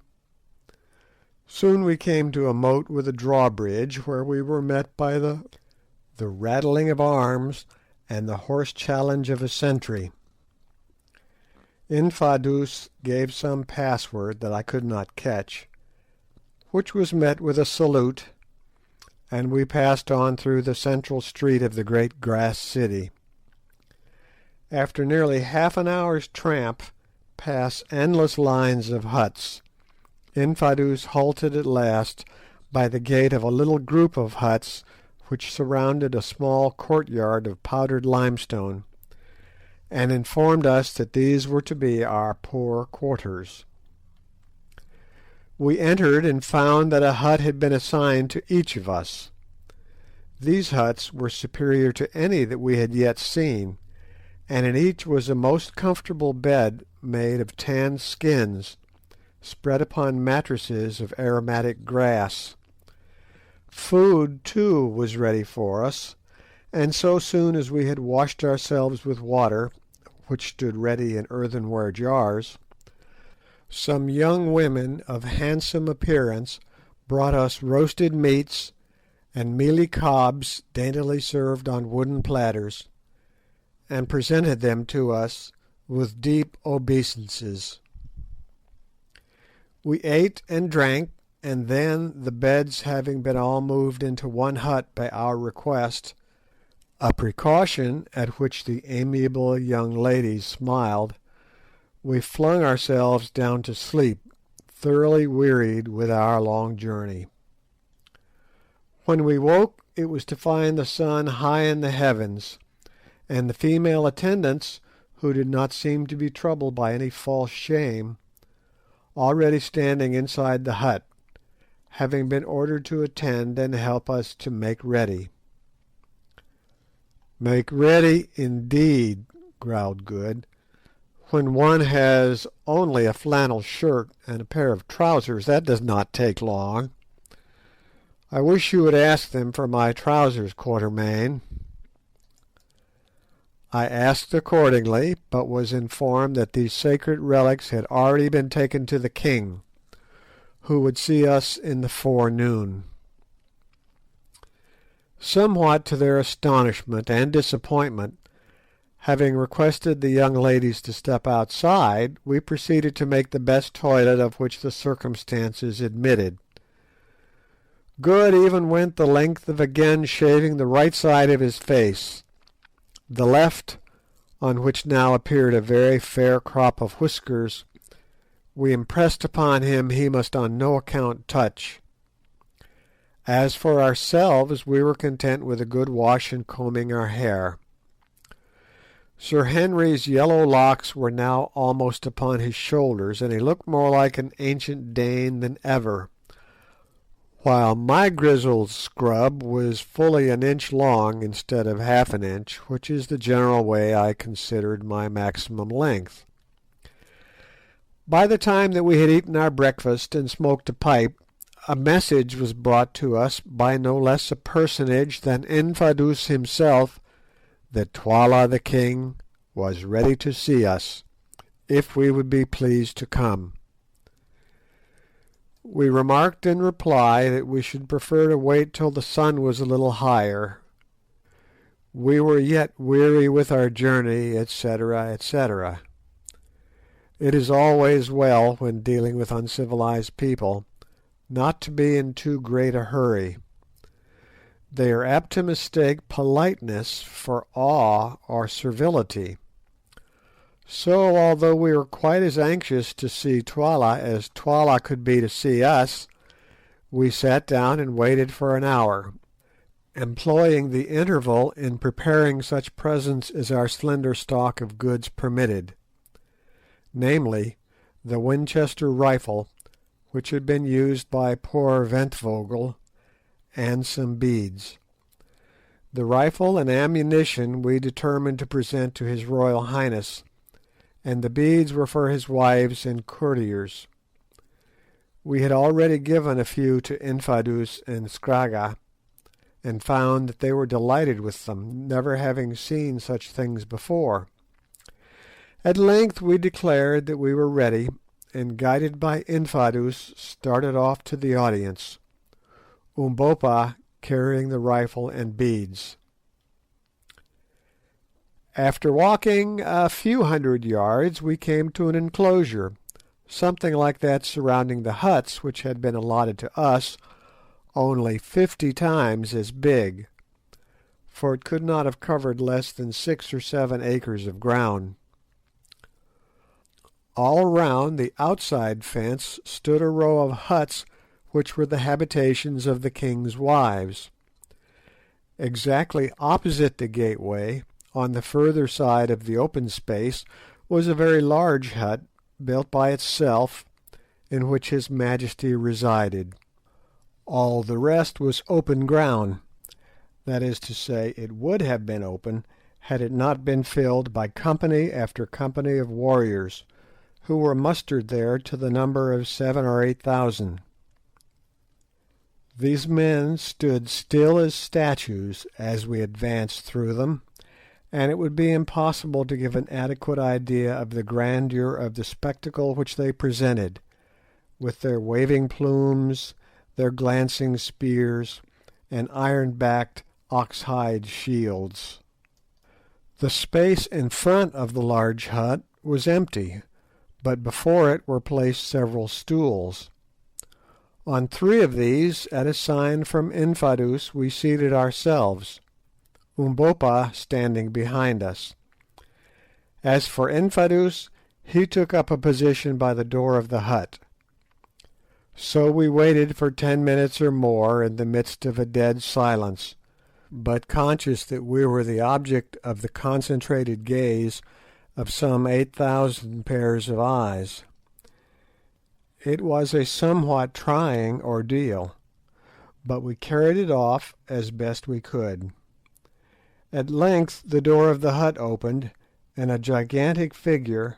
Soon we came to a moat with a drawbridge, where we were met by the rattling of arms and the hoarse challenge of a sentry. Infadoos gave some password that I could not catch, which was met with a salute, and we passed on through the central street of the great grass city. After nearly half an hour's tramp past endless lines of huts, Infadoos halted at last by the gate of a little group of huts which surrounded a small courtyard of powdered limestone, and informed us that these were to be our poor quarters. We entered and found that a hut had been assigned to each of us. These huts were superior to any that we had yet seen, and in each was a most comfortable bed made of tanned skins, spread upon mattresses of aromatic grass. Food, too, was ready for us, and so soon as we had washed ourselves with water, which stood ready in earthenware jars, some young women of handsome appearance brought us roasted meats and mealy cobs daintily served on wooden platters, and presented them to us with deep obeisances. We ate and drank, and then, the beds having been all moved into one hut by our request, a precaution at which the amiable young ladies smiled, we flung ourselves down to sleep, thoroughly wearied with our long journey. When we woke it was to find the sun high in the heavens, and the female attendants, who did not seem to be troubled by any false shame, already standing inside the hut, having been ordered to attend and help us to make ready. "Make ready, indeed," growled Good. When one has only a flannel shirt and a pair of trousers, that does not take long. I wish you would ask them for my trousers, Quatermain." I asked accordingly, but was informed that these sacred relics had already been taken to the king, who would see us in the forenoon. Somewhat to their astonishment and disappointment, having requested the young ladies to step outside, we proceeded to make the best toilet of which the circumstances admitted. Good even went the length of again shaving the right side of his face. The left, on which now appeared a very fair crop of whiskers, we impressed upon him he must on no account touch. As for ourselves, we were content with a good wash and combing our hair. Sir Henry's yellow locks were now almost upon his shoulders, and he looked more like an ancient Dane than ever, while my grizzled scrub was fully an inch long instead of half an inch, which is the general way I considered my maximum length. By the time that we had eaten our breakfast and smoked a pipe, a message was brought to us by no less a personage than Infadoos himself that Twala the king was ready to see us, if we would be pleased to come. We remarked in reply that we should prefer to wait till the sun was a little higher. We were yet weary with our journey, etc., etc. It is always well, when dealing with uncivilized people, not to be in too great a hurry. They are apt to mistake politeness for awe or servility. So, although we were quite as anxious to see Twala as Twala could be to see us, we sat down and waited for an hour, employing the interval in preparing such presents as our slender stock of goods permitted, namely, the Winchester rifle, which had been used by poor Ventvögel, and some beads. The rifle and ammunition we determined to present to His Royal Highness, and the beads were for his wives and courtiers. We had already given a few to Infadoos and Scragga, and found that they were delighted with them, never having seen such things before. At length we declared that we were ready, and guided by Infadoos started off to the audience, Umbopa carrying the rifle and beads. After walking a few hundred yards, we came to an enclosure, something like that surrounding the huts which had been allotted to us, only 50 times as big, for it could not have covered less than 6 or 7 acres of ground. All round the outside fence stood a row of huts which were the habitations of the king's wives. Exactly opposite the gateway, on the further side of the open space, was a very large hut, built by itself, in which His Majesty resided. All the rest was open ground, that is to say, it would have been open had it not been filled by company after company of warriors, who were mustered there to the number of 7,000 or 8,000. These men stood still as statues as we advanced through them, and it would be impossible to give an adequate idea of the grandeur of the spectacle which they presented, with their waving plumes, their glancing spears, and iron-backed ox-hide shields. The space in front of the large hut was empty, but before it were placed several stools. On 3 of these, at a sign from Infadoos, we seated ourselves, Umbopa standing behind us. As for Infadoos, he took up a position by the door of the hut. So we waited for 10 minutes or more in the midst of a dead silence, but conscious that we were the object of the concentrated gaze of some 8,000 pairs of eyes. It was a somewhat trying ordeal, but we carried it off as best we could. At length the door of the hut opened, and a gigantic figure,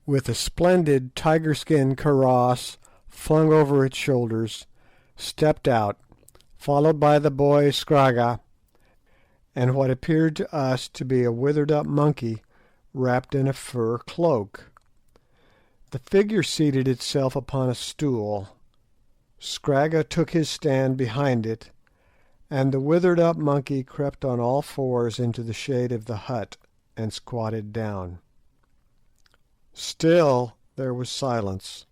with a splendid tiger-skin kaross flung over its shoulders, stepped out, followed by the boy Scragga and what appeared to us to be a withered-up monkey wrapped in a fur cloak. The figure seated itself upon a stool. Scragga took his stand behind it, and the withered-up monkey crept on all fours into the shade of the hut and squatted down. Still there was silence.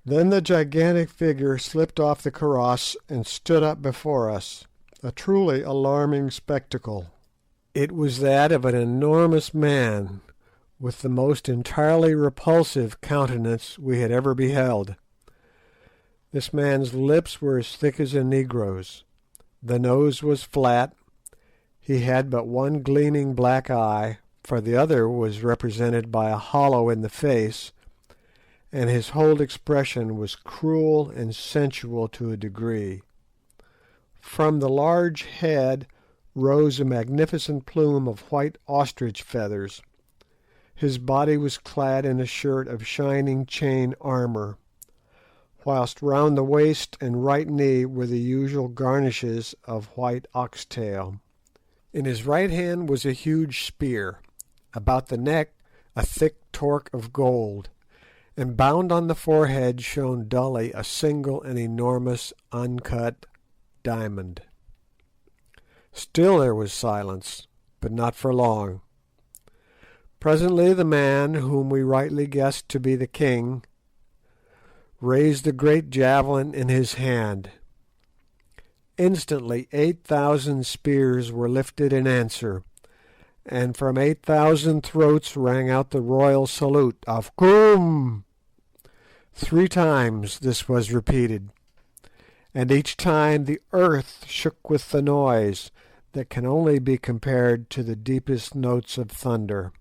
Then the gigantic figure slipped off the kaross and stood up before us, a truly alarming spectacle. It was that of an enormous man, with the most entirely repulsive countenance we had ever beheld. This man's lips were as thick as a negro's. The nose was flat. He had but one gleaming black eye, for the other was represented by a hollow in the face, and his whole expression was cruel and sensual to a degree. From the large head rose a magnificent plume of white ostrich feathers. His body was clad in a shirt of shining chain armour, whilst round the waist and right knee were the usual garnishes of white oxtail. In his right hand was a huge spear, about the neck a thick torque of gold, and bound on the forehead shone dully a single and enormous uncut diamond. Still there was silence, but not for long. Presently the man, whom we rightly guessed to be the king, raised the great javelin in his hand. Instantly 8,000 spears were lifted in answer, and from 8,000 throats rang out the royal salute of "Koom!" 3 times this was repeated, and each time the earth shook with the noise that can only be compared to the deepest notes of thunder.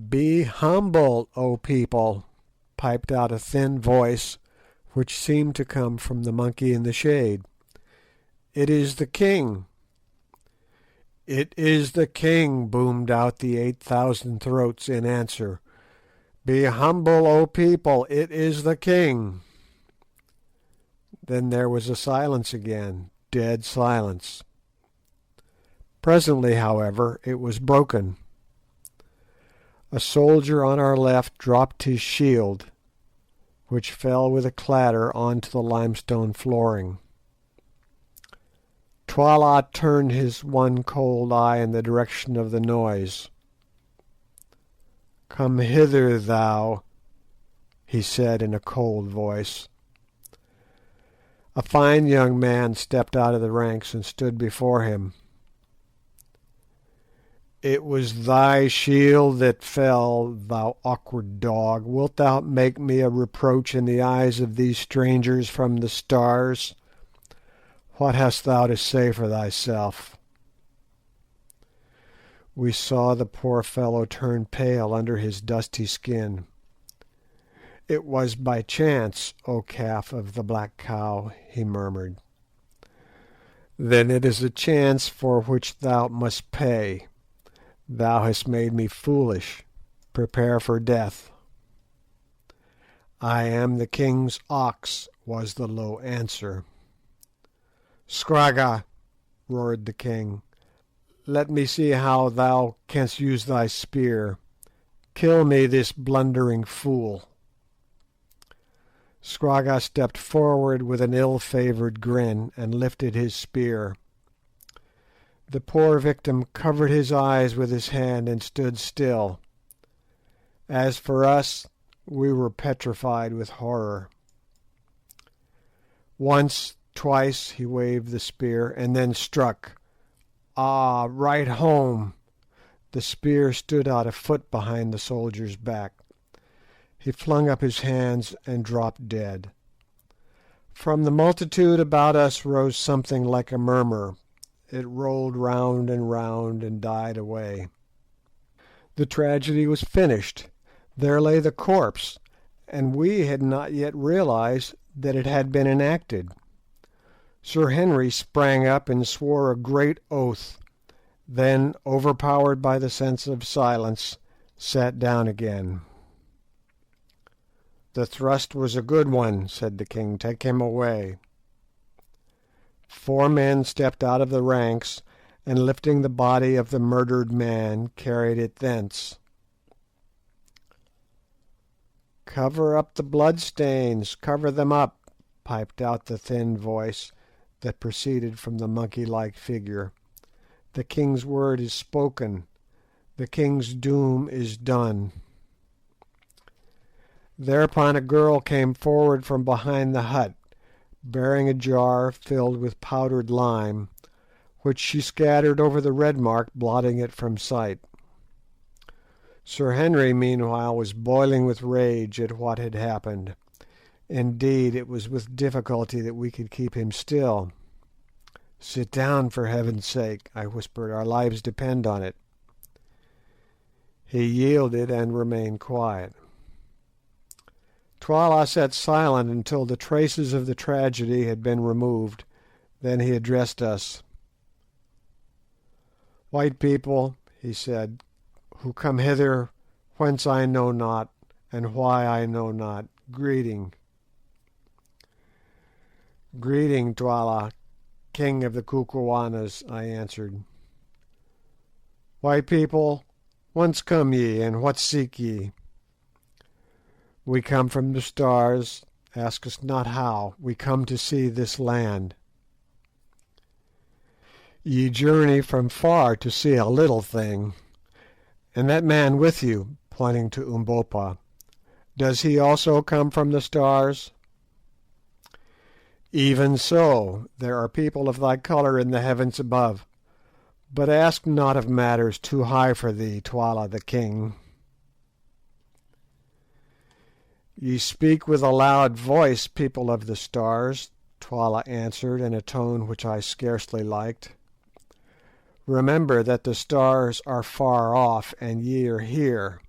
"Be humble, O people," piped out a thin voice which seemed to come from the monkey in the shade. "It is the king." "It is the king," boomed out the 8,000 throats in answer. "Be humble, O people, it is the king." Then there was a silence again, dead silence. Presently, however, it was broken. A soldier on our left dropped his shield, which fell with a clatter on to the limestone flooring. Twala turned his one cold eye in the direction of the noise. "Come hither, thou," he said in a cold voice. A fine young man stepped out of the ranks and stood before him. "It was thy shield that fell, thou awkward dog. Wilt thou make me a reproach in the eyes of these strangers from the stars? What hast thou to say for thyself?" We saw the poor fellow turn pale under his dusty skin. "It was by chance, O calf of the black cow," he murmured. "Then it is a chance for which thou must pay. Thou hast made me foolish. Prepare for death." "I am the king's ox," was the low answer. "Scragga," roared the king, "let me see how thou canst use thy spear. Kill me this blundering fool." Scragga stepped forward with an ill-favoured grin, and lifted his spear. The poor victim covered his eyes with his hand and stood still. As for us, we were petrified with horror. Once, twice he waved the spear, and then struck. Ah, right home! The spear stood out a foot behind the soldier's back. He flung up his hands and dropped dead. From the multitude about us rose something like a murmur. It rolled round and died away. The tragedy was finished. There lay the corpse, and we had not yet realised that it had been enacted. Sir Henry sprang up and swore a great oath, then, overpowered by the sense of silence, sat down again. "The thrust was a good one," said the king. "Take him away." 4 men stepped out of the ranks, and lifting the body of the murdered man, carried it thence. "Cover up the bloodstains, cover them up," piped out the thin voice that proceeded from the monkey-like figure. "The king's word is spoken. The king's doom is done." Thereupon a girl came forward from behind the hut, bearing a jar filled with powdered lime, which she scattered over the red mark, blotting it from sight. Sir Henry meanwhile was boiling with rage at what had happened. Indeed, it was with difficulty that we could keep him still. "Sit down, for heaven's sake," I whispered; "our lives depend on it." He yielded and remained quiet. Twala sat silent until the traces of the tragedy had been removed. Then he addressed us. "White people," he said, "who come hither whence I know not, and why I know not, greeting." "Greeting, Twala, king of the Kukuanas," I answered. "White people, whence come ye, and what seek ye?" "We come from the Stars. Ask us not how. We come to see this land." "Ye journey from far to see a little thing. And that man with you," pointing to Umbopa, "does he also come from the Stars?" "Even so. There are people of thy colour in the heavens above. But ask not of matters too high for thee, Twala the king." "Ye speak with a loud voice, people of the Stars," Twala answered in a tone which I scarcely liked. "Remember that the Stars are far off, and ye are here.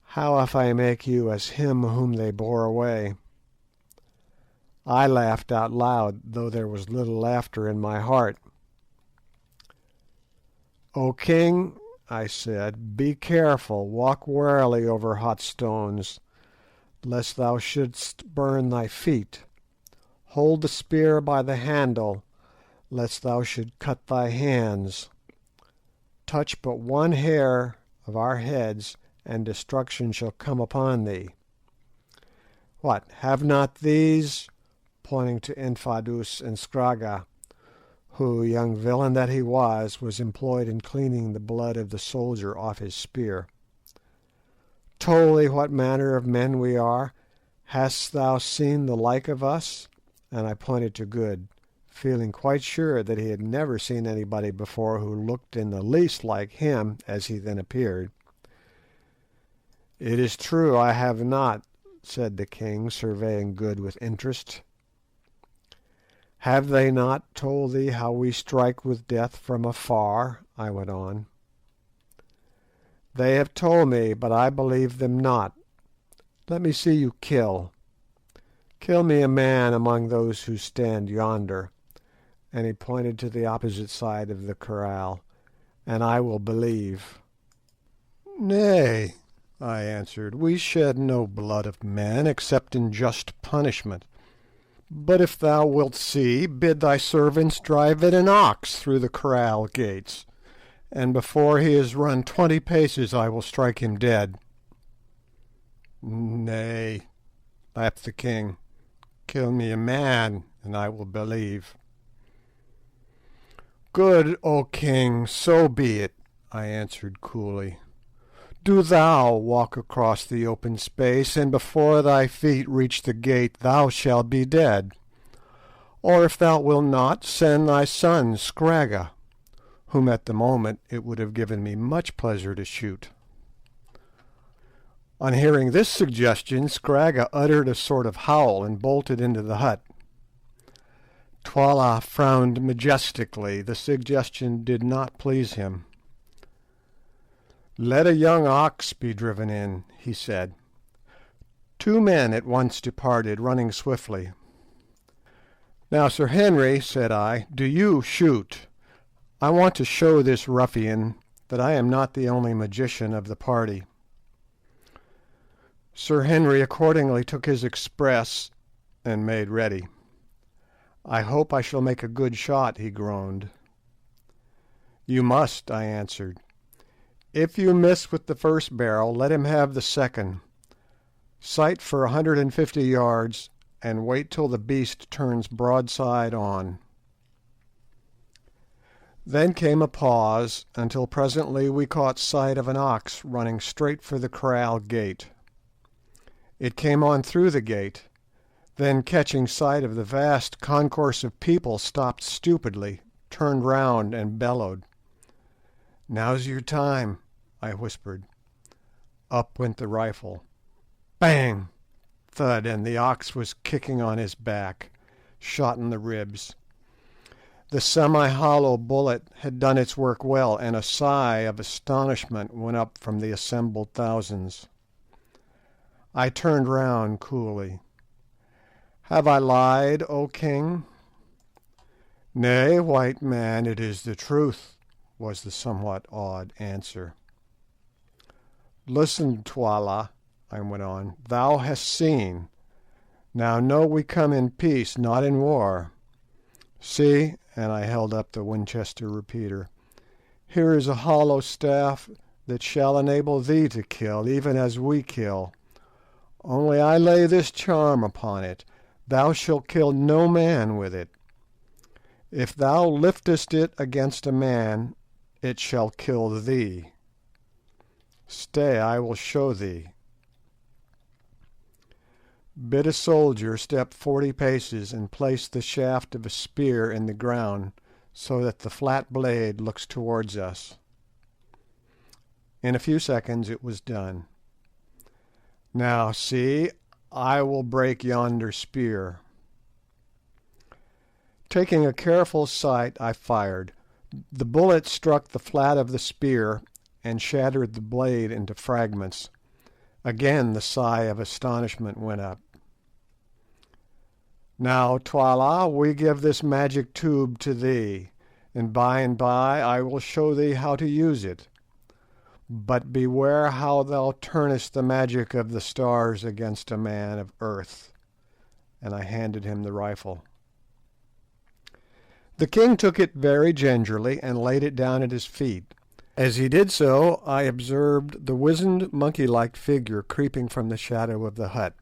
How if I make you as him whom they bore away?" I laughed out loud, though there was little laughter in my heart. "O king," I said, "be careful, walk warily over hot stones, lest thou shouldst burn thy feet. Hold the spear by the handle, lest thou should cut thy hands. Touch but one hair of our heads, and destruction shall come upon thee. What, have not these," pointing to Infadoos and Scragga, who, young villain that he was employed in cleaning the blood of the soldier off his spear, "told thee what manner of men we are? Hast thou seen the like of us?" And I pointed to Good, feeling quite sure that he had never seen anybody before who looked in the least like him as he then appeared. "It is true I have not," said the king, surveying Good with interest. "Have they not told thee how we strike with death from afar?" I went on. "They have told me, but I believe them not. Let me see you kill. Kill me a man among those who stand yonder," and he pointed to the opposite side of the kraal, "and I will believe." "Nay," I answered, "we shed no blood of men except in just punishment. But if thou wilt see, bid thy servants drive in an ox through the kraal gates, and before he has run 20 paces I will strike him dead." "Nay," laughed the king, "kill me a man, and I will believe." "Good, O king, so be it," I answered coolly. "Do thou walk across the open space, and before thy feet reach the gate thou shalt be dead. Or if thou wilt not, send thy son Scragga, whom at the moment it would have given me much pleasure to shoot." On hearing this suggestion, Scragga uttered a sort of howl and bolted into the hut. Twala frowned majestically. The suggestion did not please him. "Let a young ox be driven in," he said. 2 men at once departed, running swiftly. "Now, Sir Henry," said I, "do you shoot. I want to show this ruffian that I am not the only magician of the party. Sir Henry accordingly took his express and made ready. "I hope I shall make a good shot," he groaned. "You must," I answered. "If you miss with the first barrel, let him have the second. Sight for 150 yards, and wait till the beast turns broadside on." Then came a pause, until presently we caught sight of an ox running straight for the kraal gate. It came on through the gate, then catching sight of the vast concourse of people, stopped stupidly, turned round, and bellowed. "Now's your time," I whispered. Up went the rifle. Bang! Thud, and the ox was kicking on his back, shot in the ribs. The semi-hollow bullet had done its work well, and a sigh of astonishment went up from the assembled thousands. I turned round coolly. "Have I lied, O king?" "Nay, white man, it is the truth," was the somewhat awed answer. "Listen, Twala," I went on, "thou hast seen. Now know we come in peace, not in war. See," and I held up the Winchester repeater, "here is a hollow staff that shall enable thee to kill, even as we kill. Only I lay this charm upon it: thou shalt kill no man with it. If thou liftest it against a man, it shall kill thee. Stay, I will show thee." Bid a soldier step 40 paces and place the shaft of a spear in the ground so that the flat blade looks towards us. In a few seconds it was done. "Now see, I will break yonder spear." Taking a careful sight, I fired. The bullet struck the flat of the spear and shattered the blade into fragments. Again the sigh of astonishment went up. "Now, Twala, we give this magic tube to thee, and by I will show thee how to use it. But beware how thou turnest the magic of the stars against a man of earth," and I handed him the rifle. The king took it very gingerly and laid it down at his feet. As he did so, I observed the wizened monkey-like figure creeping from the shadow of the hut.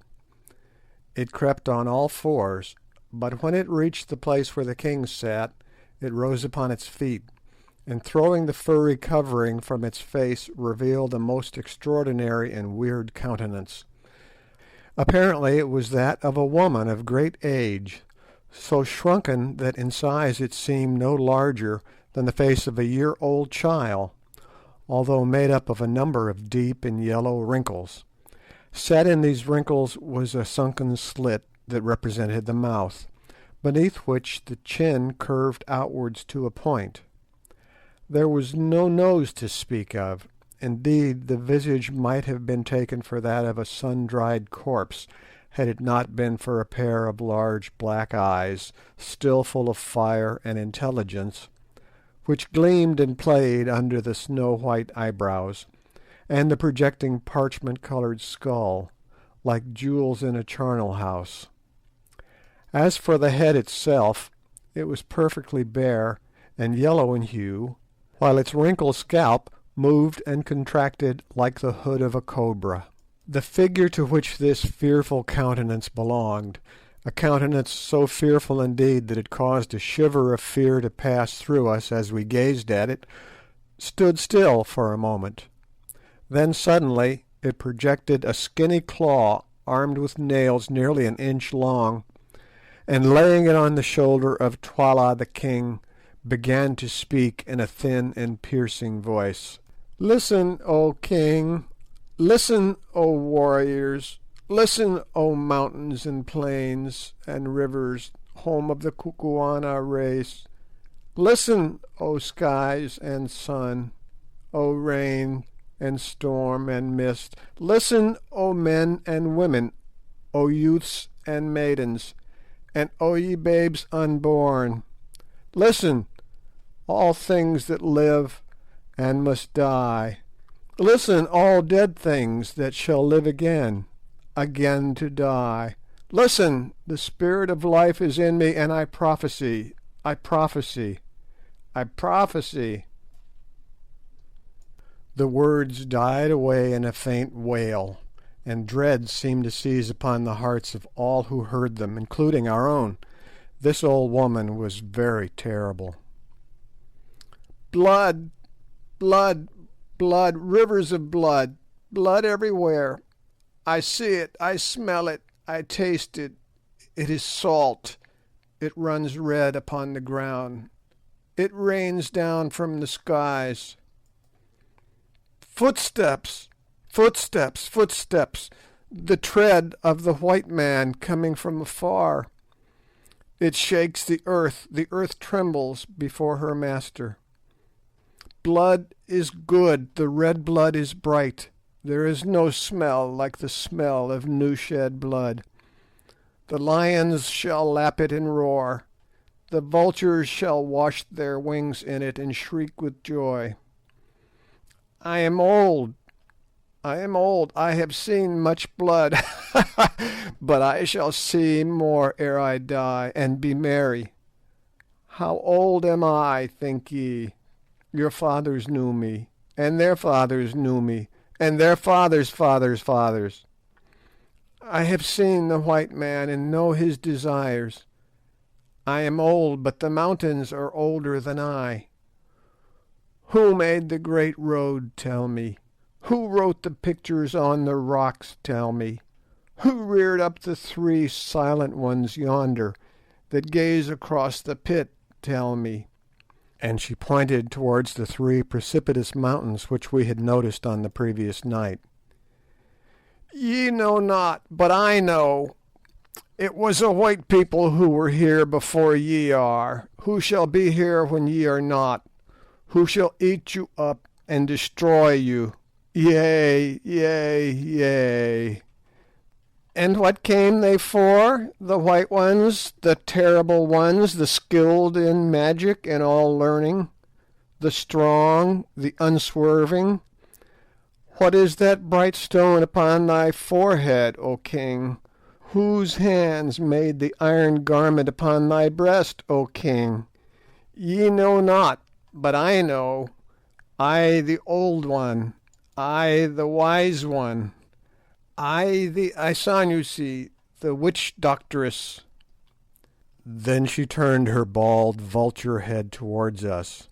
It crept on all fours, but when it reached the place where the king sat, it rose upon its feet, and throwing the furry covering from its face, revealed a most extraordinary and weird countenance. Apparently it was that of a woman of great age, so shrunken that in size it seemed no larger than the face of a year-old child, although made up of a number of deep and yellow wrinkles. Set in these wrinkles was a sunken slit that represented the mouth, beneath which the chin curved outwards to a point. There was no nose to speak of; indeed, the visage might have been taken for that of a sun-dried corpse, had it not been for a pair of large black eyes, still full of fire and intelligence, which gleamed and played under the snow-white eyebrows, and the projecting parchment-coloured skull, like jewels in a charnel house. As for the head itself, it was perfectly bare and yellow in hue, while its wrinkled scalp moved and contracted like the hood of a cobra. The figure to which this fearful countenance belonged, a countenance so fearful indeed that it caused a shiver of fear to pass through us as we gazed at it, stood still for a moment. Then suddenly it projected a skinny claw armed with nails nearly an inch long, and laying it on the shoulder of Twala the king, began to speak in a thin and piercing voice. "Listen, O king! Listen, O warriors! Listen, O mountains and plains and rivers, home of the Kukuana race! Listen, O skies and sun, O rain and storm and mist! Listen, O men and women, O youths and maidens, and O ye babes unborn! Listen, all things that live, and must die. Listen, all dead things that shall live again, again to die. Listen, the spirit of life is in me, and I prophesy, I prophesy, I prophesy. The words died away in a faint wail, and dread seemed to seize upon the hearts of all who heard them, including our own. This old woman was very terrible. Blood, blood, blood, rivers of blood, blood everywhere. I see it, I smell it, I taste it. It is salt. It runs red upon the ground. It rains down from the skies. Footsteps, footsteps, footsteps, the tread of the white man coming from afar. It shakes the earth trembles before her master. Blood is good, the red blood is bright. There is no smell like the smell of new shed blood. The lions shall lap it and roar. The vultures shall wash their wings in it and shriek with joy. I am old, I am old, I have seen much blood, but I shall see more ere I die, and be merry. How old am I, think ye? Your fathers knew me, and their fathers knew me, and their fathers' fathers' fathers. I have seen the white man and know his desires. I am old, but the mountains are older than I. Who made the great road, tell me? Who wrote the pictures on the rocks, tell me? Who reared up the three silent ones yonder, that gaze across the pit, tell me? And she pointed towards the three precipitous mountains which we had noticed on the previous night. Ye know not, but I know. It was a white people who were here before ye are, who shall be here when ye are not, who shall eat you up and destroy you. Yea, yea, yea. And what came they for, the white ones, the terrible ones, the skilled in magic and all learning, the strong, the unswerving? What is that bright stone upon thy forehead, O king? Whose hands made the iron garment upon thy breast, O king? Ye know not, but I know, I the old one, I the wise one, I the Isanusi, the witch doctress. Then she turned her bald vulture head towards us.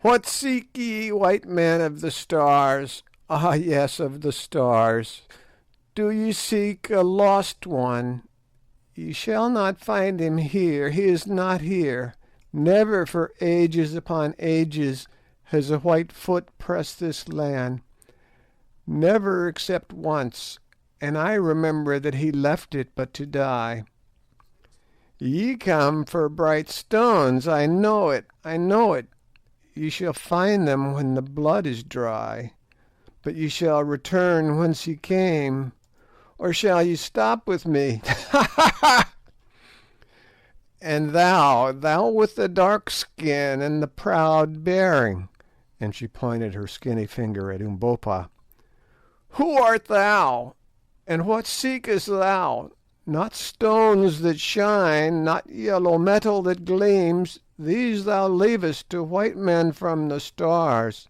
What seek ye, white men of the stars? Ah, yes, of the stars. Do ye seek a lost one? Ye shall not find him here, he is not here. Never for ages upon ages has a white foot pressed this land. Never except once, and I remember that he left it but to die. Ye come for bright stones, I know it, I know it. Ye shall find them when the blood is dry, but ye shall return whence ye came, or shall ye stop with me? Ha ha ha! And thou with the dark skin and the proud bearing, and she pointed her skinny finger at Umbopa. Who art thou, and what seekest thou? Not stones that shine, not yellow metal that gleams, these thou leavest to white men from the stars.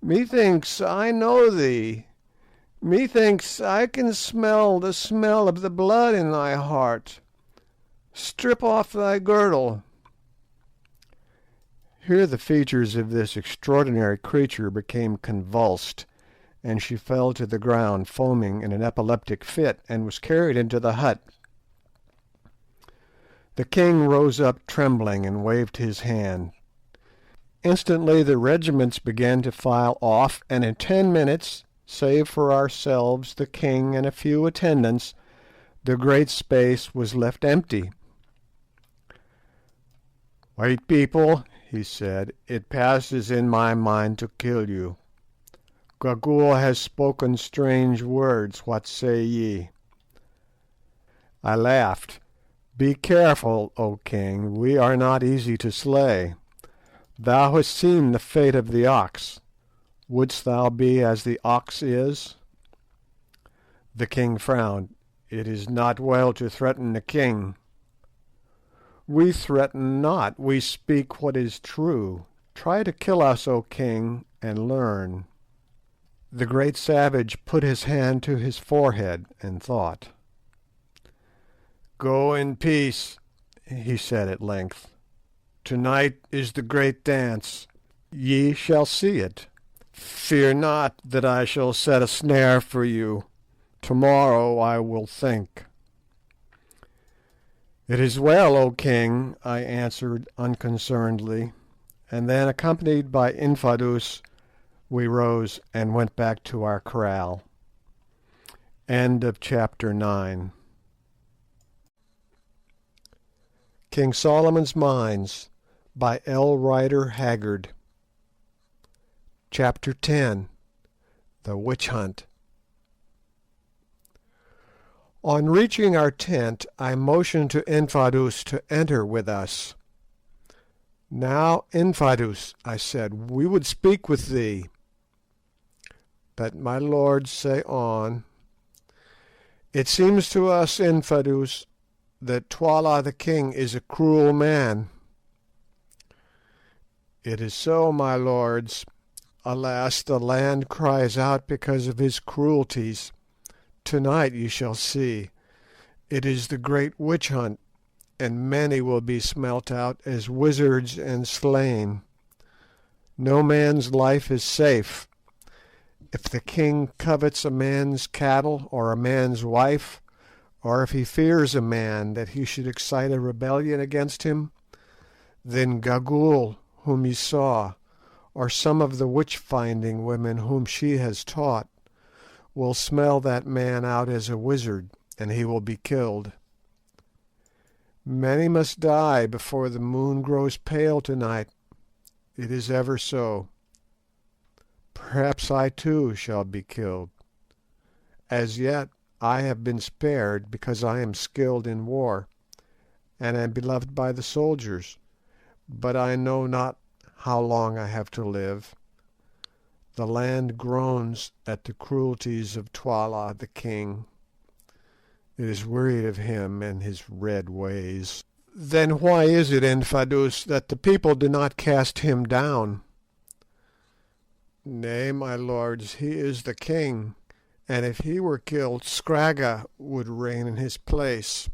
Methinks I know thee. Methinks I can smell the smell of the blood in thy heart. Strip off thy girdle. Here the features of this extraordinary creature became convulsed, and she fell to the ground foaming in an epileptic fit, and was carried into the hut. The king rose up trembling and waved his hand. Instantly the regiments began to file off, and in 10 minutes, save for ourselves, the king, and a few attendants, the great space was left empty. "White people," he said, "it passes in my mind to kill you. Gagool has spoken strange words. What say ye?" I laughed. "Be careful, O king. We are not easy to slay. Thou hast seen the fate of the ox. Wouldst thou be as the ox is?" The king frowned. "It is not well to threaten the king." "We threaten not, we speak what is true. Try to kill us, O king, and learn." The great savage put his hand to his forehead and thought. "Go in peace," he said at length. "To-night is the great dance. Ye shall see it. Fear not that I shall set a snare for you. To-morrow I will think." "It is well, O king," I answered unconcernedly, and then, accompanied by Infadoos, we rose and went back to our kraal. CHAPter 9. King Solomon's Mines by H.Rider Haggard. Chapter 10. The Witch Hunt. On reaching our tent I motioned to Infadoos to enter with us. "Now, Infadoos," I said, "we would speak with thee." "Let my lord say on." "It seems to us, Infadoos, that Twala the king is a cruel man." "It is so, my lords. Alas, the land cries out because of his cruelties. To-night ye shall see. It is the great witch hunt, and many will be smelt out as wizards and slain. No man's life is safe. If the king covets a man's cattle or a man's wife, or if he fears a man that he should excite a rebellion against him, then Gagool, whom ye saw, or some of the witch-finding women whom she has taught, will smell that man out as a wizard, and he will be killed. Many must die before the moon grows pale to-night. It is ever so. Perhaps I too shall be killed. As yet I have been spared because I am skilled in war, and am beloved by the soldiers, but I know not how long I have to live. The land groans at the cruelties of Twala the king. It is wearied of him and his red ways." "Then why is it, Infadoos, that the people do not cast him down?" "Nay, my lords, he is the king, and if he were killed Scragga would reign in his place,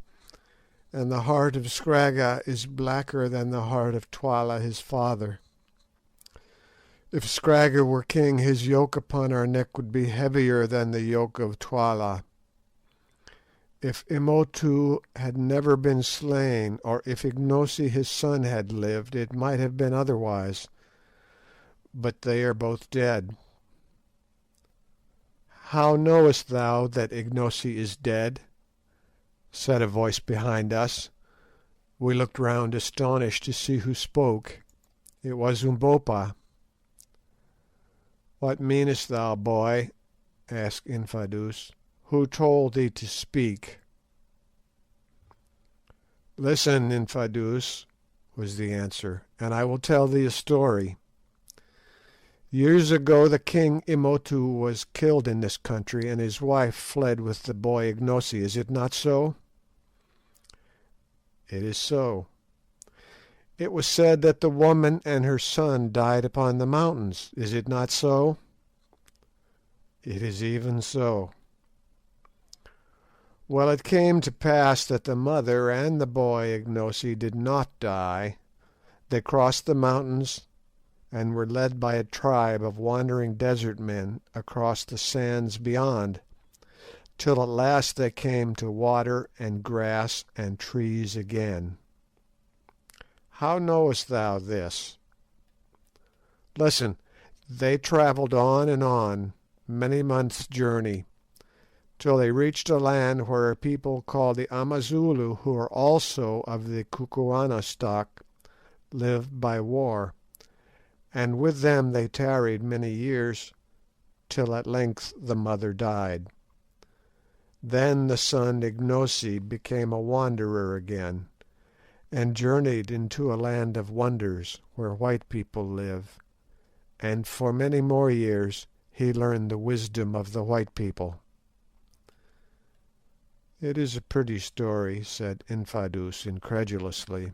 and the heart of Scragga is blacker than the heart of Twala his father. If Scragga were king his yoke upon our neck would be heavier than the yoke of Twala. If Imotu had never been slain, or if Ignosi his son had lived, it might have been otherwise, but they are both dead." "How knowest thou that Ignosi is dead?" said a voice behind us. We looked round astonished to see who spoke. It was Umbopa. "What meanest thou, boy?" asked Infadoos. "Who told thee to speak?" "Listen, Infadoos," was the answer, "and I will tell thee a story. Years ago the king Imotu was killed in this country, and his wife fled with the boy Ignosi. Is it not so?" "It is so." "It was said that the woman and her son died upon the mountains. Is it not so?" "It is even so." "Well, it came to pass that the mother and the boy Ignosi did not die. They crossed the mountains, and were led by a tribe of wandering desert men across the sands beyond, till at last they came to water and grass and trees again. How knowest thou this?" "Listen. They travelled on, many months' journey, till they reached a land where a people called the Amazulu, who are also of the Kukuana stock, live by war, and with them they tarried many years, till at length the mother died. Then the son Ignosi became a wanderer again, and journeyed into a land of wonders where white people live, and for many more years he learned the wisdom of the white people." "It is a pretty story," said Infadoos incredulously.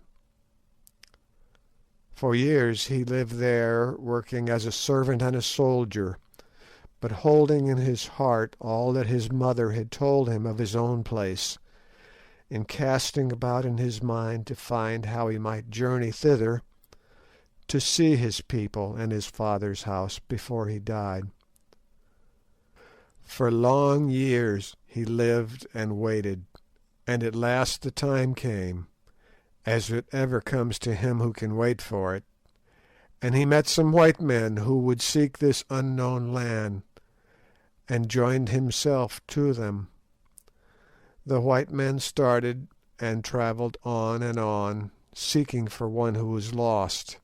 "For years he lived there, working as a servant and a soldier, but holding in his heart all that his mother had told him of his own place, and casting about in his mind to find how he might journey thither to see his people and his father's house before he died. For long years he lived and waited, and at last the time came, as it ever comes to him who can wait for it, and he met some white men who would seek this unknown land, and joined himself to them. The white men started and travelled on, seeking for one who was lost.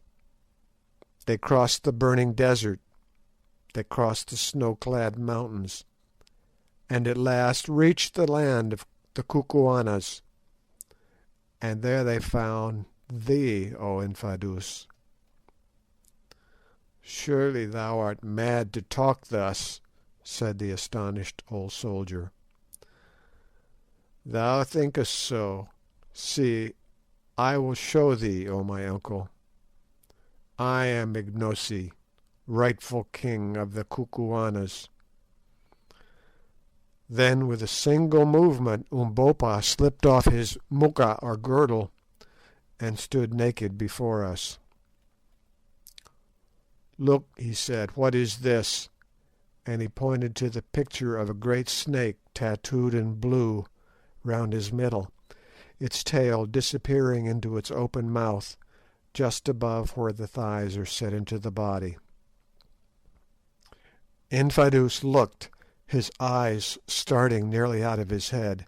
They crossed the burning desert, they crossed the snow-clad mountains, and at last reached the land of the Kukuanas, and there they found thee, O Infadoos." "Surely thou art mad to talk thus," said the astonished old soldier. "Thou thinkest so. See, I will show thee, O my uncle. I am Ignosi, rightful king of the Kukuanas." Then with a single movement Umbopa slipped off his moocha or girdle, and stood naked before us. "Look," he said, "what is this?" And he pointed to the picture of a great snake tattooed in blue round his middle, its tail disappearing into its open mouth just above where the thighs are set into the body. Infadoos looked, his eyes starting nearly out of his head.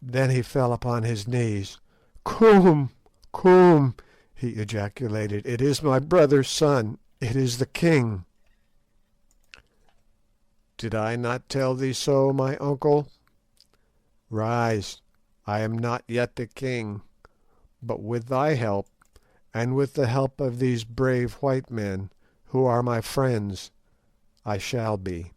Then he fell upon his knees. "Koom! Koom!" he ejaculated. "It is my brother's son. It is the king." "Did I not tell thee so, my uncle? Rise, I am not yet the king, but with thy help, and with the help of these brave white men, who are my friends, I shall be.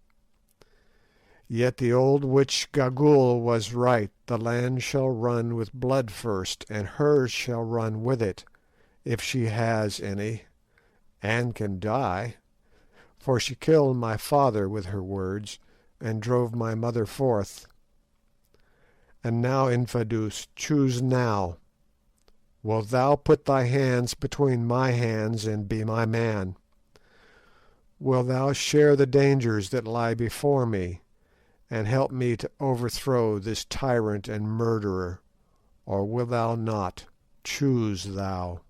Yet the old witch Gagool was right, the land shall run with blood first, and hers shall run with it, if she has any, and can die, for she killed my father with her words, and drove my mother forth. And now, Infadoos, choose now. Wilt thou put thy hands between my hands and be my man? Wilt thou share the dangers that lie before me, and help me to overthrow this tyrant and murderer, or wilt thou not? Choose thou."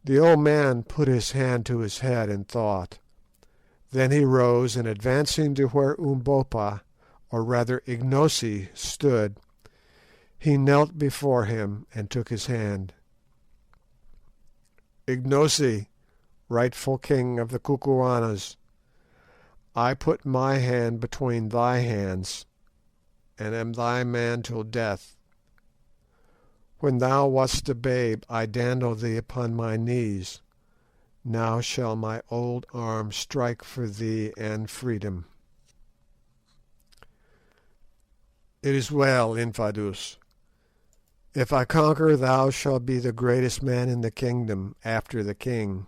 The old man put his hand to his head and thought. Then he rose, and advancing to where Umbopa, or rather Ignosi, stood, he knelt before him and took his hand. "Ignosi, rightful king of the Kukuanas, I put my hand between thy hands, and am thy man till death. When thou wast a babe I dandled thee upon my knees. Now shall my old arm strike for thee and freedom." "It is well, Infadoos. If I conquer, thou shalt be the greatest man in the kingdom after the king.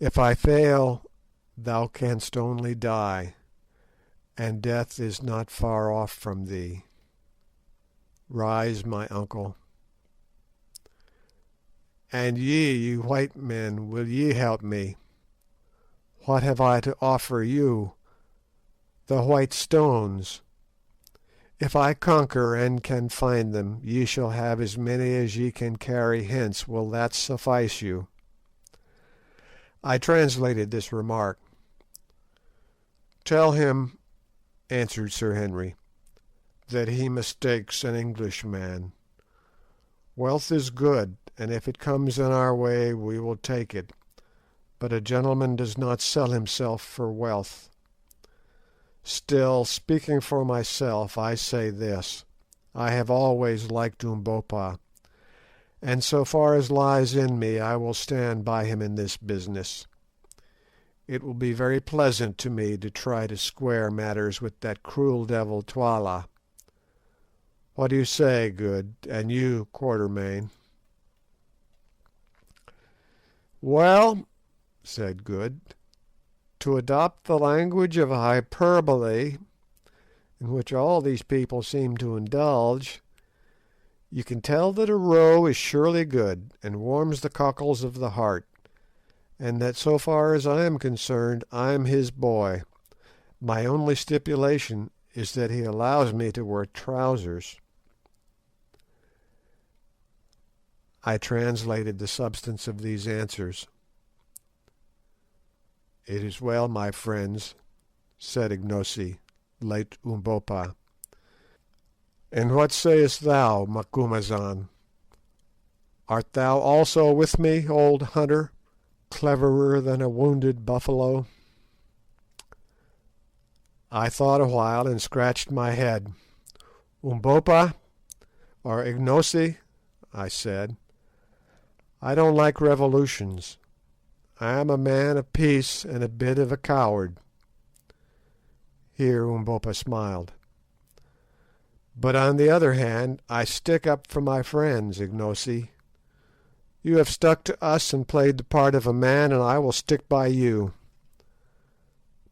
If I fail, thou canst only die, and death is not far off from thee. Rise, my uncle. And ye, you white men, will ye help me? What have I to offer you? The white stones. If I conquer and can find them, ye shall have as many as ye can carry hence. Will that suffice you?" I translated this remark. "Tell him," answered Sir Henry, "that he mistakes an Englishman. Wealth is good, and if it comes in our way we will take it, but a gentleman does not sell himself for wealth. Still, speaking for myself, I say this. I have always liked Umbopa, and so far as lies in me I will stand by him in this business. It will be very pleasant to me to try to square matters with that cruel devil Twala. What do you say, Good, and you, Quatermain?" "Well," said Good, "to adopt the language of hyperbole, in which all these people seem to indulge, you can tell that a row is surely good, and warms the cockles of the heart, and that so far as I am concerned I am his boy. My only stipulation is that he allows me to wear trousers." I translated the substance of these answers. "It is well, my friends," said Ignosi, late Umbopa. "And what sayest thou, Macumazahn? Art thou also with me, old hunter, cleverer than a wounded buffalo?" I thought a while and scratched my head. "Umbopa, or Ignosi," I said, "I don't like revolutions. I am a man of peace and a bit of a coward." Here Umbopa smiled. "But on the other hand, I stick up for my friends, Ignosi. You have stuck to us and played the part of a man, and I will stick by you.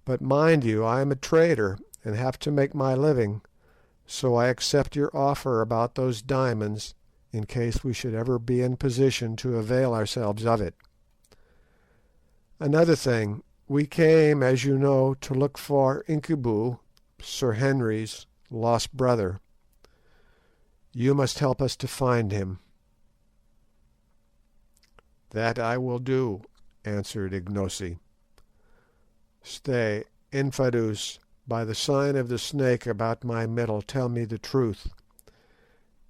But mind you, I am a trader, and have to make my living, so I accept your offer about those diamonds, in case we should ever be in position to avail ourselves of it. Another thing, we came, as you know, to look for Incubu, Sir Henry's lost brother. You must help us to find him." "That I will do," answered Ignosi. "Stay, Infadoos, by the sign of the snake about my middle, tell me the truth.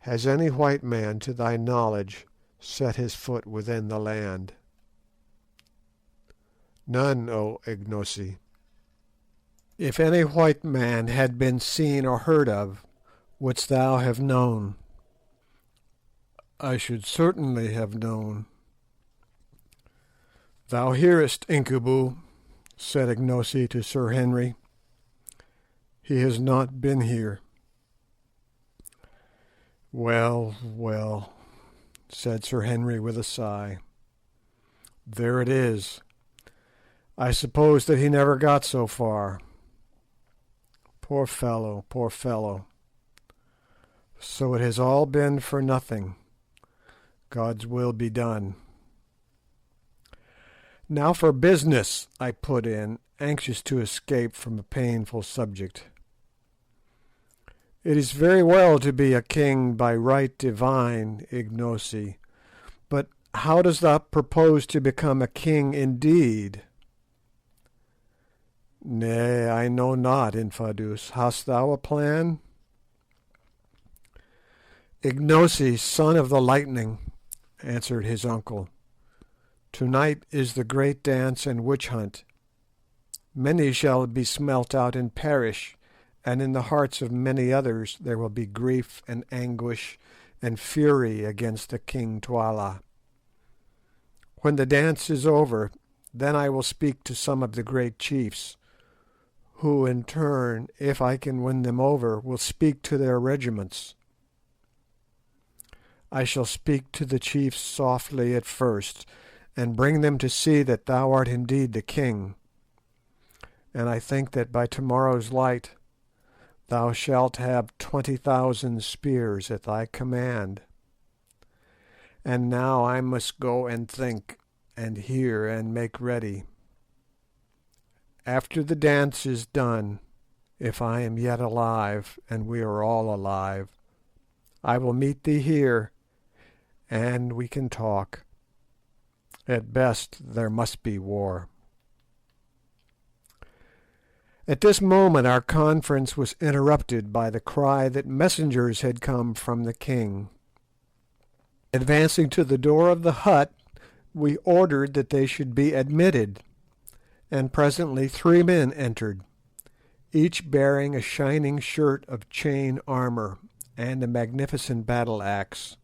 Has any white man, to thy knowledge, set his foot within the land?" "None, O Ignosi." "If any white man had been seen or heard of, wouldst thou have known?" "I should certainly have known." "Thou hearest, Incubu," said Ignosi to Sir Henry. "He has not been here." "Well, well," said Sir Henry with a sigh. "There it is. I suppose that he never got so far. Poor fellow, poor fellow. So it has all been for nothing. God's will be done." "Now for business," I put in, anxious to escape from a painful subject. "It is very well to be a king by right divine, Ignosi, but how dost thou propose to become a king indeed?" "Nay, I know not, Infadoos. Hast thou a plan?" "Ignosi, son of the lightning," answered his uncle, "to-night is the great dance and witch hunt. Many shall be smelt out and perish, and in the hearts of many others there will be grief and anguish and fury against the King Twala. When the dance is over, then I will speak to some of the great chiefs, who in turn, if I can win them over, will speak to their regiments. I shall speak to the chiefs softly at first, and bring them to see that thou art indeed the king, and I think that by tomorrow's light thou shalt have 20,000 spears at thy command. And now I must go and think, and hear, and make ready. After the dance is done, if I am yet alive, and we are all alive, I will meet thee here, and we can talk. At best there must be war." At this moment our conference was interrupted by the cry that messengers had come from the king. Advancing to the door of the hut, we ordered that they should be admitted, and presently 3 men entered, each bearing a shining shirt of chain armour, and a magnificent battle axe.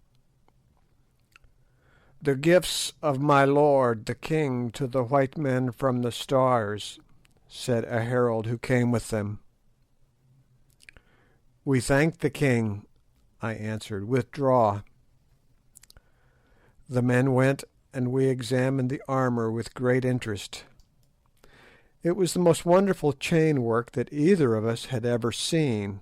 "The gifts of my lord the king to the white men from the Stars," said a herald who came with them. "We thank the king," I answered. "Withdraw." The men went, and we examined the armour with great interest. It was the most wonderful chain work that either of us had ever seen.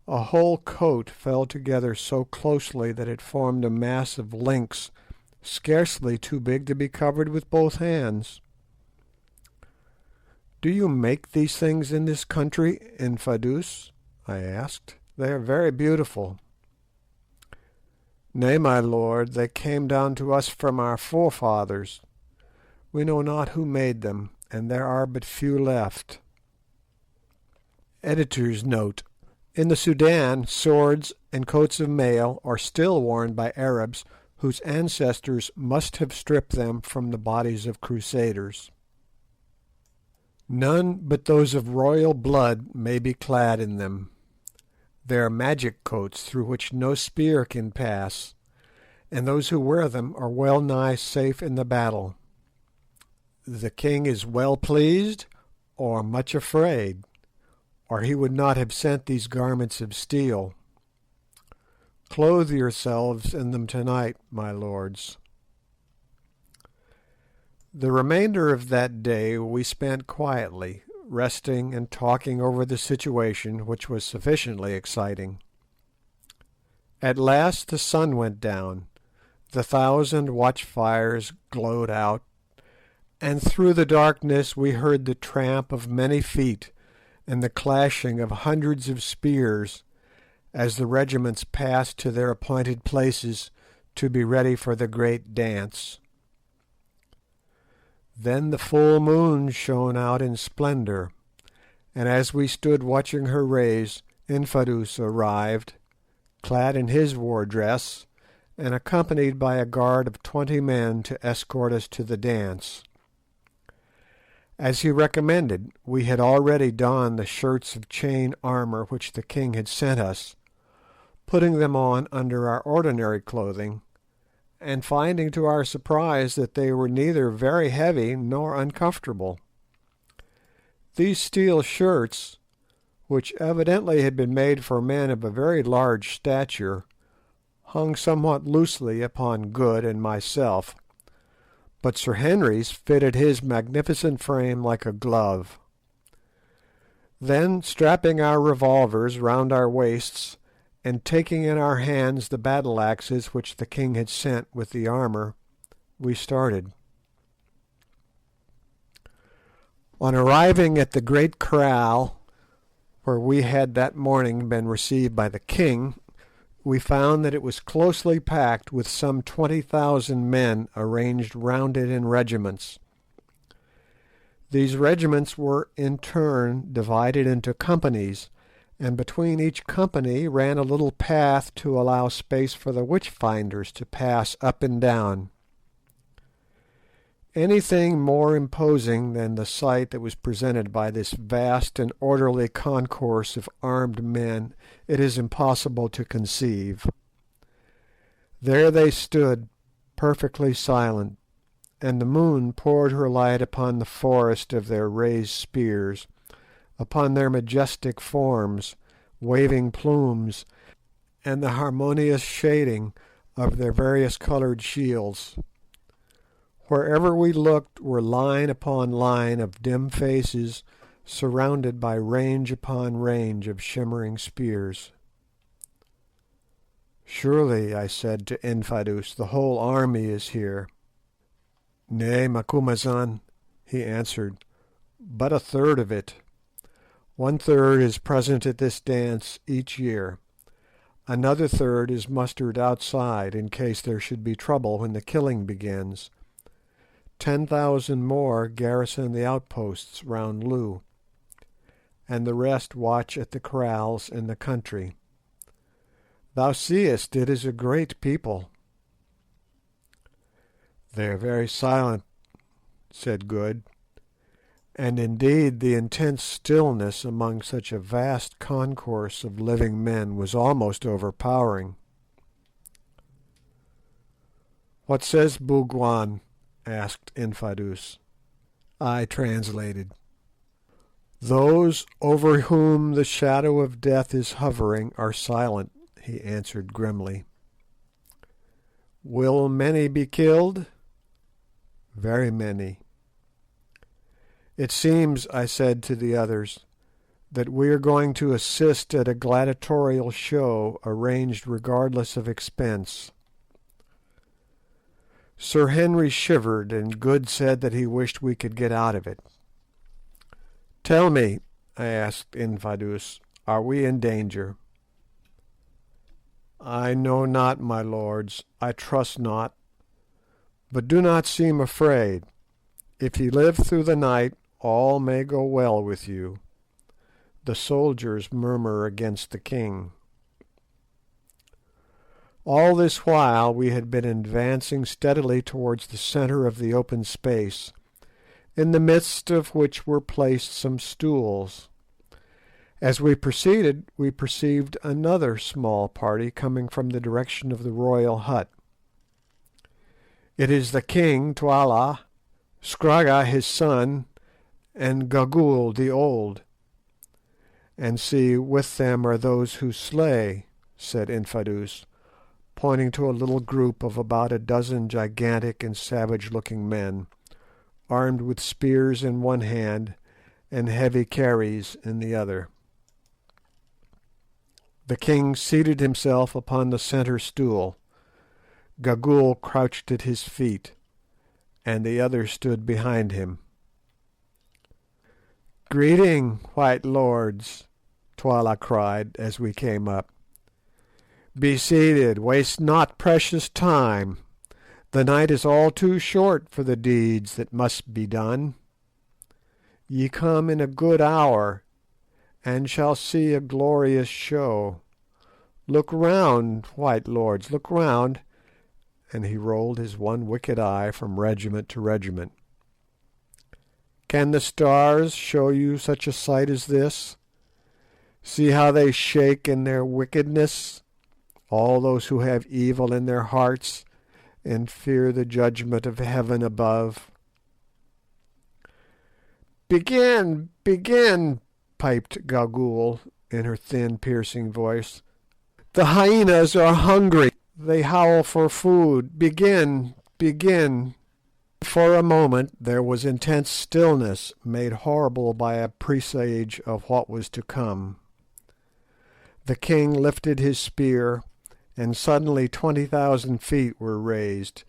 A whole coat fell together so closely that it formed a mass of links scarcely too big to be covered with both hands. "Do you make these things in this country, in Fadus?" I asked. "They are very beautiful." "Nay, my lord, they came down to us from our forefathers. We know not who made them, and there are but few left." Editor's note: in the Sudan, swords and coats of mail are still worn by Arabs whose ancestors must have stripped them from the bodies of crusaders. None but those of royal blood may be clad in them. They are magic coats through which no spear can pass, and those who wear them are well nigh safe in the battle. The king is well pleased or much afraid, or he would not have sent these garments of steel. Clothe yourselves in them tonight, my lords. The remainder of that day we spent quietly, resting and talking over the situation, which was sufficiently exciting. At last the sun went down, the 1,000 watch-fires glowed out, and through the darkness we heard the tramp of many feet and the clashing of hundreds of spears as the regiments passed to their appointed places to be ready for the great dance. Then the full moon shone out in splendour, and as we stood watching her rays, Infadoos arrived, clad in his war dress, and accompanied by a guard of 20 men to escort us to the dance. As he recommended, we had already donned the shirts of chain armour which the king had sent us, putting them on under our ordinary clothing, and finding to our surprise that they were neither very heavy nor uncomfortable. These steel shirts, which evidently had been made for men of a very large stature, hung somewhat loosely upon Good and myself, but Sir Henry's fitted his magnificent frame like a glove. Then, strapping our revolvers round our waists, and taking in our hands the battle axes which the king had sent with the armour, we started. On arriving at the great kraal, where we had that morning been received by the king, we found that it was closely packed with some 20,000 men arranged round it in regiments. These regiments were in turn divided into companies, and between each company ran a little path to allow space for the witch-finders to pass up and down. Anything more imposing than the sight that was presented by this vast and orderly concourse of armed men it is impossible to conceive. There they stood, perfectly silent, and the moon poured her light upon the forest of their raised spears, upon their majestic forms, waving plumes, and the harmonious shading of their various coloured shields. Wherever we looked were line upon line of dim faces, surrounded by range upon range of shimmering spears. "Surely," I said to Infadoos, "the whole army is here." "Nay, Macumazahn," he answered, "but a third of it. 1/3 is present at this dance each year. Another third is mustered outside in case there should be trouble when the killing begins. 10,000 more garrison the outposts round Loo, and the rest watch at the kraals in the country. Thou seest it is a great people." "They are very silent," said Good, and indeed the intense stillness among such a vast concourse of living men was almost overpowering. "What says Bougwan?" asked Infadoos. I translated. "Those over whom the shadow of death is hovering are silent," he answered grimly. "Will many be killed?" "Very many." "It seems," I said to the others, "that we are going to assist at a gladiatorial show arranged regardless of expense." Sir Henry shivered, and Good said that he wished we could get out of it. "Tell me," I asked Infadoos, "are we in danger?" "I know not, my lords, I trust not. But do not seem afraid. If ye live through the night, all may go well with you. The soldiers murmur against the king." All this while we had been advancing steadily towards the centre of the open space, in the midst of which were placed some stools. As we proceeded, we perceived another small party coming from the direction of the royal hut. "It is the king, Twala, Scragga his son, and Gagool the old. And see, with them are those who slay," said Infadoos, pointing to a little group of about a dozen gigantic and savage-looking men, armed with spears in one hand and heavy kerries in the other. The king seated himself upon the centre stool. Gagool crouched at his feet, and the others stood behind him. "Greeting, white lords," Twala cried as we came up. "Be seated, waste not precious time. The night is all too short for the deeds that must be done. Ye come in a good hour, and shall see a glorious show. Look round, white lords, look round," and he rolled his one wicked eye from regiment to regiment. "Can the stars show you such a sight as this? See how they shake in their wickedness, all those who have evil in their hearts and fear the judgment of heaven above." "Begin, begin," piped Gagool in her thin, piercing voice. "The hyenas are hungry. They howl for food. Begin, begin." For a moment there was intense stillness, made horrible by a presage of what was to come. The king lifted his spear, and suddenly 20,000 feet were raised,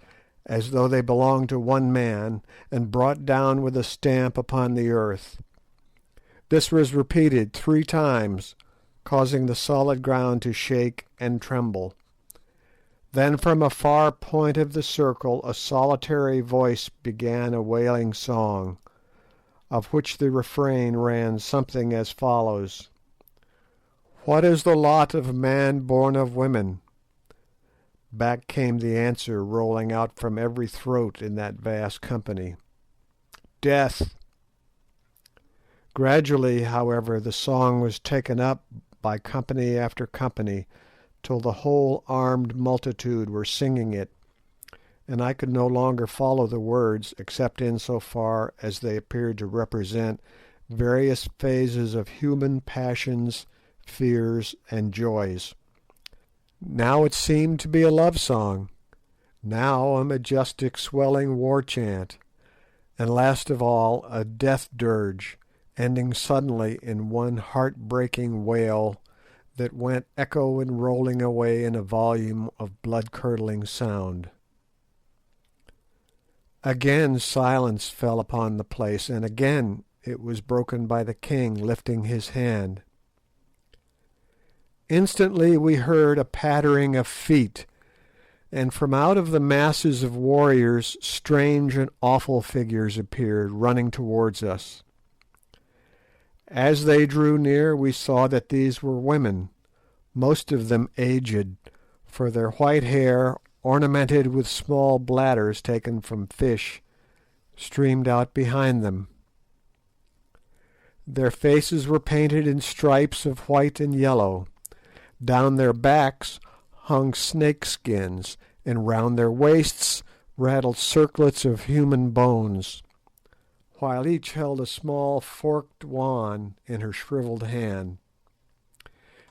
as though they belonged to one man, and brought down with a stamp upon the earth. This was repeated 3 times, causing the solid ground to shake and tremble. Then from a far point of the circle a solitary voice began a wailing song, of which the refrain ran something as follows: "What is the lot of man born of women?" Back came the answer rolling out from every throat in that vast company: "Death." Gradually, however, the song was taken up by company after company, till the whole armed multitude were singing it, and I could no longer follow the words except in so far as they appeared to represent various phases of human passions, fears, and joys. Now it seemed to be a love song, now a majestic swelling war chant, and last of all a death dirge, ending suddenly in one heart-breaking wail that went echoing and rolling away in a volume of blood-curdling sound. Again silence fell upon the place, and again it was broken by the king lifting his hand. Instantly we heard a pattering of feet, and from out of the masses of warriors strange and awful figures appeared, running towards us. As they drew near we saw that these were women, most of them aged, for their white hair, ornamented with small bladders taken from fish, streamed out behind them. Their faces were painted in stripes of white and yellow. Down their backs hung snake skins, and round their waists rattled circlets of human bones, while each held a small forked wand in her shrivelled hand.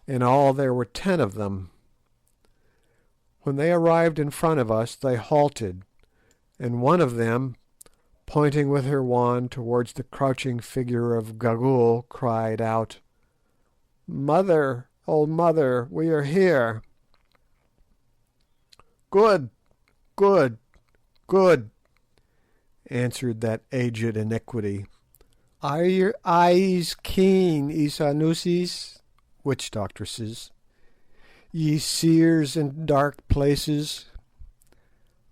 In all there were 10 of them. When they arrived in front of us they halted, and one of them, pointing with her wand towards the crouching figure of Gagool, cried out, "Mother, old mother, we are here." "Good, good, good," answered that aged iniquity. "Are your eyes keen, Isanusis?" witch doctresses, "ye seers in dark places?"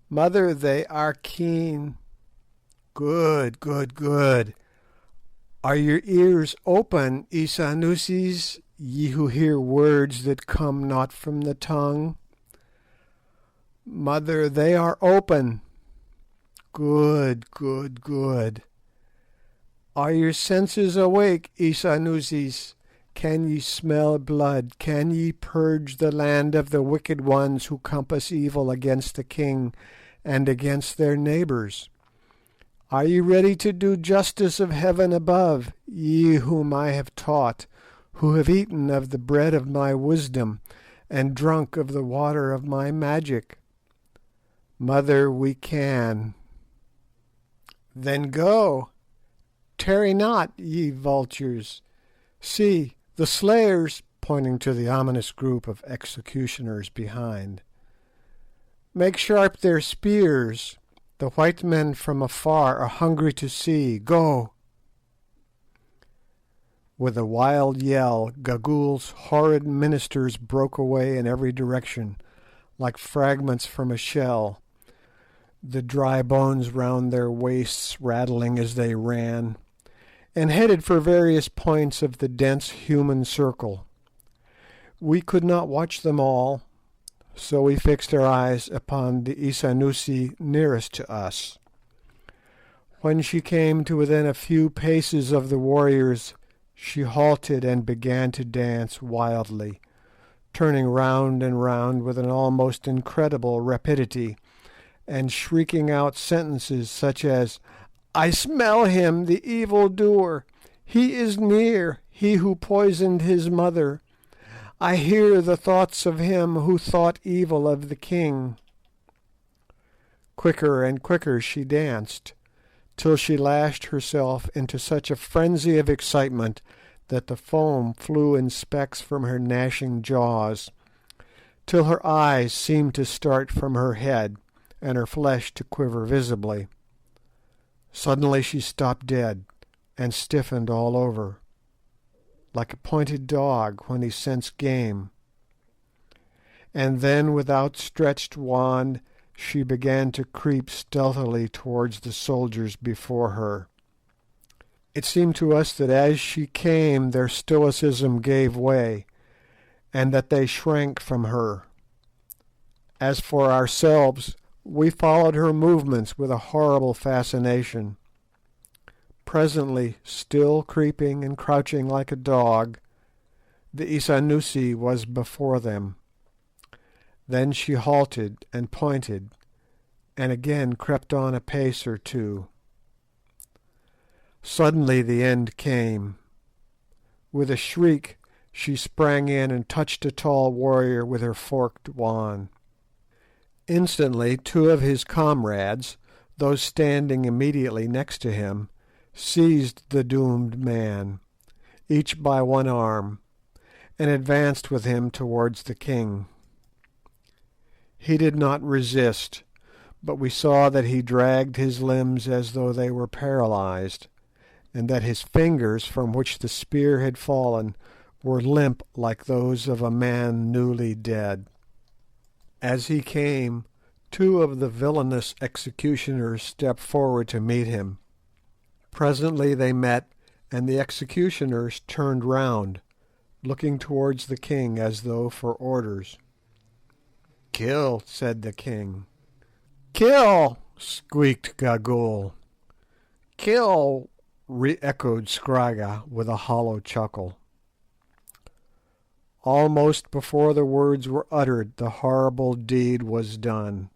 "Mother, they are keen." "Good, good, good. Are your ears open, Isanusis, ye who hear words that come not from the tongue?" "Mother, they are open." "Good, good, good. Are your senses awake, Isanusis? Can ye smell blood? Can ye purge the land of the wicked ones who compass evil against the king and against their neighbours? Are ye ready to do justice of heaven above, ye whom I have taught, who have eaten of the bread of my wisdom and drunk of the water of my magic? Mother, we can. Then go. Tarry not, ye vultures. See, the slayers, pointing to the ominous group of executioners behind. Make sharp their spears. The white men from afar are hungry to see. Go. With a wild yell, Gagool's horrid ministers broke away in every direction, like fragments from a shell, the dry bones round their waists rattling as they ran, and headed for various points of the dense human circle. We could not watch them all, so we fixed our eyes upon the Isanusi nearest to us. When she came to within a few paces of the warriors, she halted and began to dance wildly, turning round and round with an almost incredible rapidity, and shrieking out sentences such as, "I smell him, the evil doer! He is near, he who poisoned his mother! I hear the thoughts of him who thought evil of the king." Quicker and quicker she danced, till she lashed herself into such a frenzy of excitement that the foam flew in specks from her gnashing jaws, till her eyes seemed to start from her head, and her flesh to quiver visibly. Suddenly she stopped dead, and stiffened all over, like a pointed dog when he scents game, and then with outstretched wand she began to creep stealthily towards the soldiers before her. It seemed to us that as she came their stoicism gave way, and that they shrank from her. As for ourselves, we followed her movements with a horrible fascination. Presently, still creeping and crouching like a dog, the Isanusi was before them. Then she halted and pointed, and again crept on a pace or two. Suddenly the end came. With a shriek she sprang in and touched a tall warrior with her forked wand. Instantly 2 of his comrades, those standing immediately next to him, seized the doomed man, each by one arm, and advanced with him towards the king. He did not resist, but we saw that he dragged his limbs as though they were paralysed, and that his fingers, from which the spear had fallen, were limp like those of a man newly dead. As he came, 2 of the villainous executioners stepped forward to meet him. Presently they met, and the executioners turned round, looking towards the king as though for orders. "Kill," said the king. "Kill," squeaked Gagool. "Kill. re-echoed Scragga with a hollow chuckle. Almost before the words were uttered the horrible deed was done.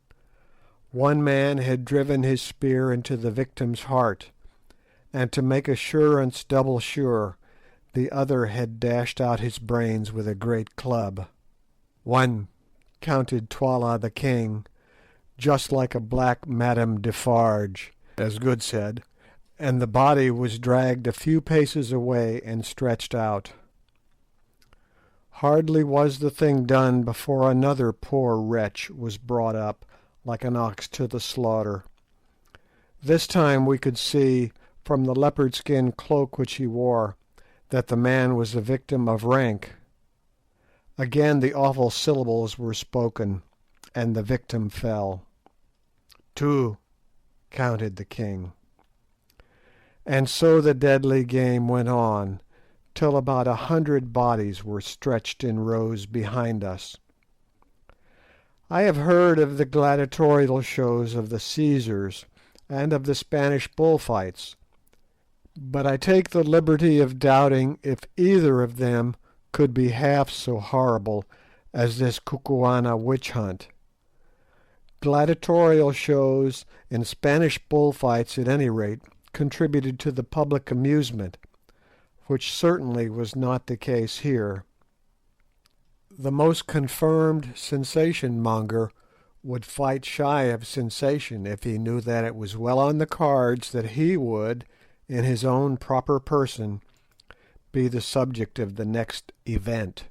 One man had driven his spear into the victim's heart, and to make assurance double sure, the other had dashed out his brains with a great club. "One," counted Twala the king, just like a black Madame Defarge, as Good said, and the body was dragged a few paces away and stretched out. Hardly was the thing done before another poor wretch was brought up, like an ox to the slaughter. This time we could see, from the leopard skin cloak which he wore, that the man was a victim of rank. Again the awful syllables were spoken, and the victim fell. "Two," counted the king. And so the deadly game went on, till about 100 bodies were stretched in rows behind us. I have heard of the gladiatorial shows of the Caesars and of the Spanish bullfights, but I take the liberty of doubting if either of them could be half so horrible as this Kukuana witch hunt. Gladiatorial shows and Spanish bullfights, at any rate, contributed to the public amusement, which certainly was not the case here. The most confirmed sensation monger would fight shy of sensation if he knew that it was well on the cards that he would, in his own proper person, be the subject of the next event.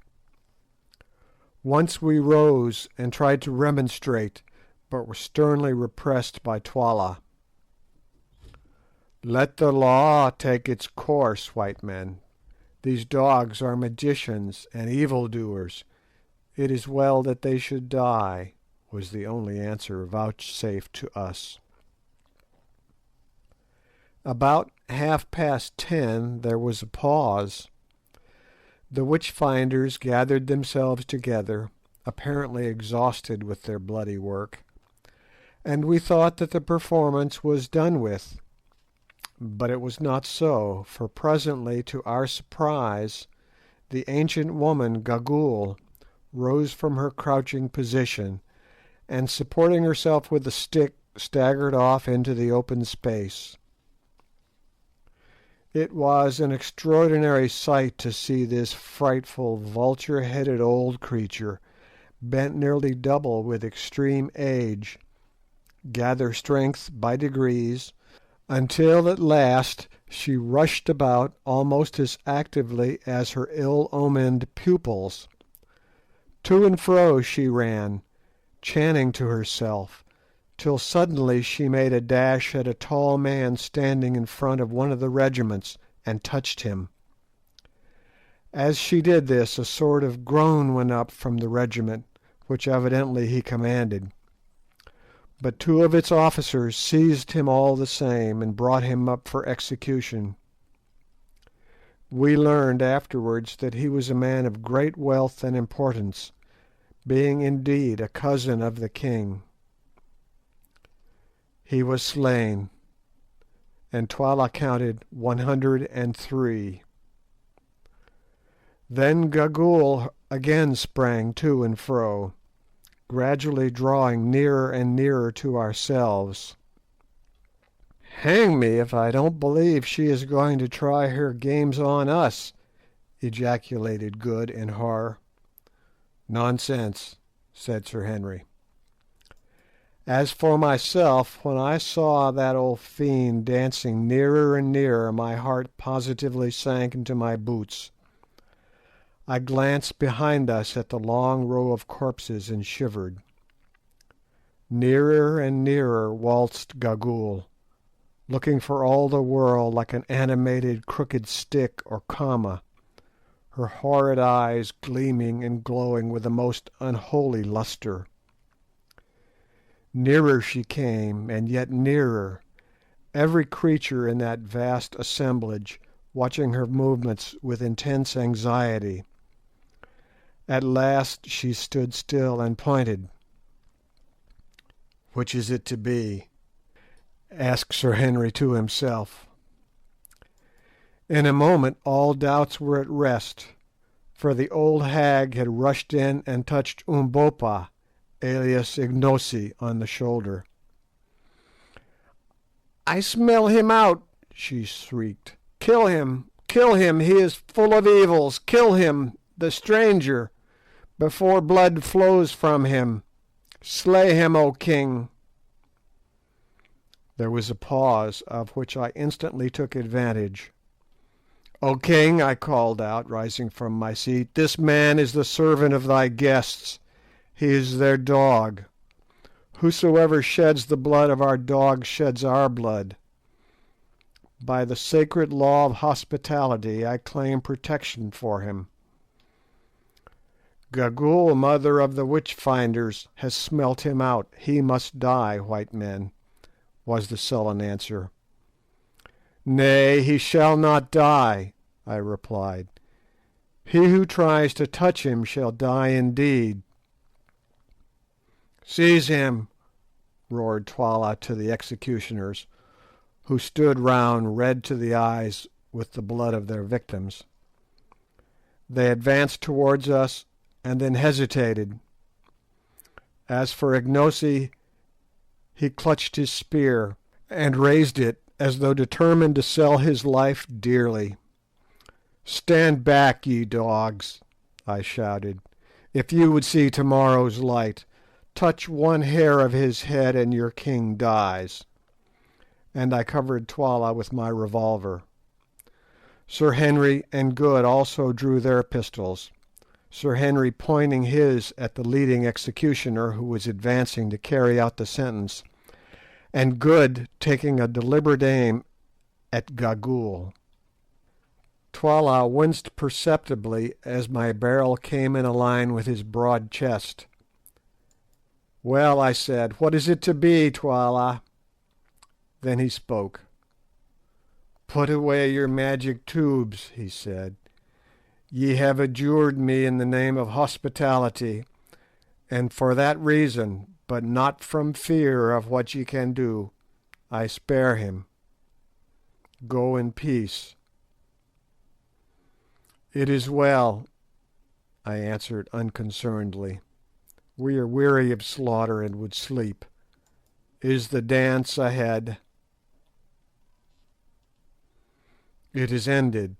Once we rose and tried to remonstrate, but were sternly repressed by Twala. "Let the law take its course, white men. These dogs are magicians and evildoers. It is well that they should die," was the only answer vouchsafed to us. About 10:30 there was a pause. The witch-finders gathered themselves together, apparently exhausted with their bloody work, and we thought that the performance was done with. But it was not so, for presently, to our surprise, the ancient woman Gagool rose from her crouching position, and supporting herself with a stick, staggered off into the open space. It was an extraordinary sight to see this frightful vulture-headed old creature, bent nearly double with extreme age, gather strength by degrees, until at last she rushed about almost as actively as her ill-omened pupils. To and fro she ran, chanting to herself, till suddenly she made a dash at a tall man standing in front of one of the regiments, and touched him. As she did this a sort of groan went up from the regiment, which evidently he commanded, but two of its officers seized him all the same, and brought him up for execution. We learned afterwards that he was a man of great wealth and importance, being indeed a cousin of the king. He was slain, and Twala counted 103. Then Gagool again sprang to and fro, gradually drawing nearer and nearer to ourselves. "Hang me if I don't believe she is going to try her games on us," ejaculated Good in horror. "Nonsense," said Sir Henry. As for myself, when I saw that old fiend dancing nearer and nearer, my heart positively sank into my boots. I glanced behind us at the long row of corpses and shivered. Nearer and nearer waltzed Gagool, looking for all the world like an animated crooked stick or comma, her horrid eyes gleaming and glowing with the most unholy lustre. Nearer she came, and yet nearer, every creature in that vast assemblage watching her movements with intense anxiety. At last she stood still and pointed. "Which is it to be?" asked Sir Henry to himself. In a moment all doubts were at rest, for the old hag had rushed in and touched Umbopa, alias Ignosi, on the shoulder. "I smell him out," she shrieked. "Kill him! Kill him! He is full of evils! Kill him, the stranger, before blood flows from him! Slay him, O king!" There was a pause, of which I instantly took advantage. "O king," I called out, rising from my seat, "this man is the servant of thy guests. He is their dog. Whosoever sheds the blood of our dog sheds our blood. By the sacred law of hospitality I claim protection for him." "Gagool, mother of the witch finders, has smelt him out. He must die, white men," was the sullen answer. "Nay, he shall not die," I replied. "He who tries to touch him shall die indeed." "Seize him!" roared Twala to the executioners, who stood round red to the eyes with the blood of their victims. They advanced towards us, and then hesitated. As for Ignosi, he clutched his spear, and raised it as though determined to sell his life dearly. "Stand back, ye dogs," I shouted, "if you would see tomorrow's light. Touch one hair of his head and your king dies," and I covered Twala with my revolver. Sir Henry and Good also drew their pistols, Sir Henry pointing his at the leading executioner who was advancing to carry out the sentence, and Good taking a deliberate aim at Gagool. Twala winced perceptibly as my barrel came in a line with his broad chest. "Well," I said, "what is it to be, Twala?" Then he spoke. "Put away your magic tubes," he said. "Ye have adjured me in the name of hospitality, and for that reason, but not from fear of what ye can do, I spare him. Go in peace." "It is well," I answered unconcernedly. "We are weary of slaughter and would sleep. Is the dance ahead?" "It is ended,"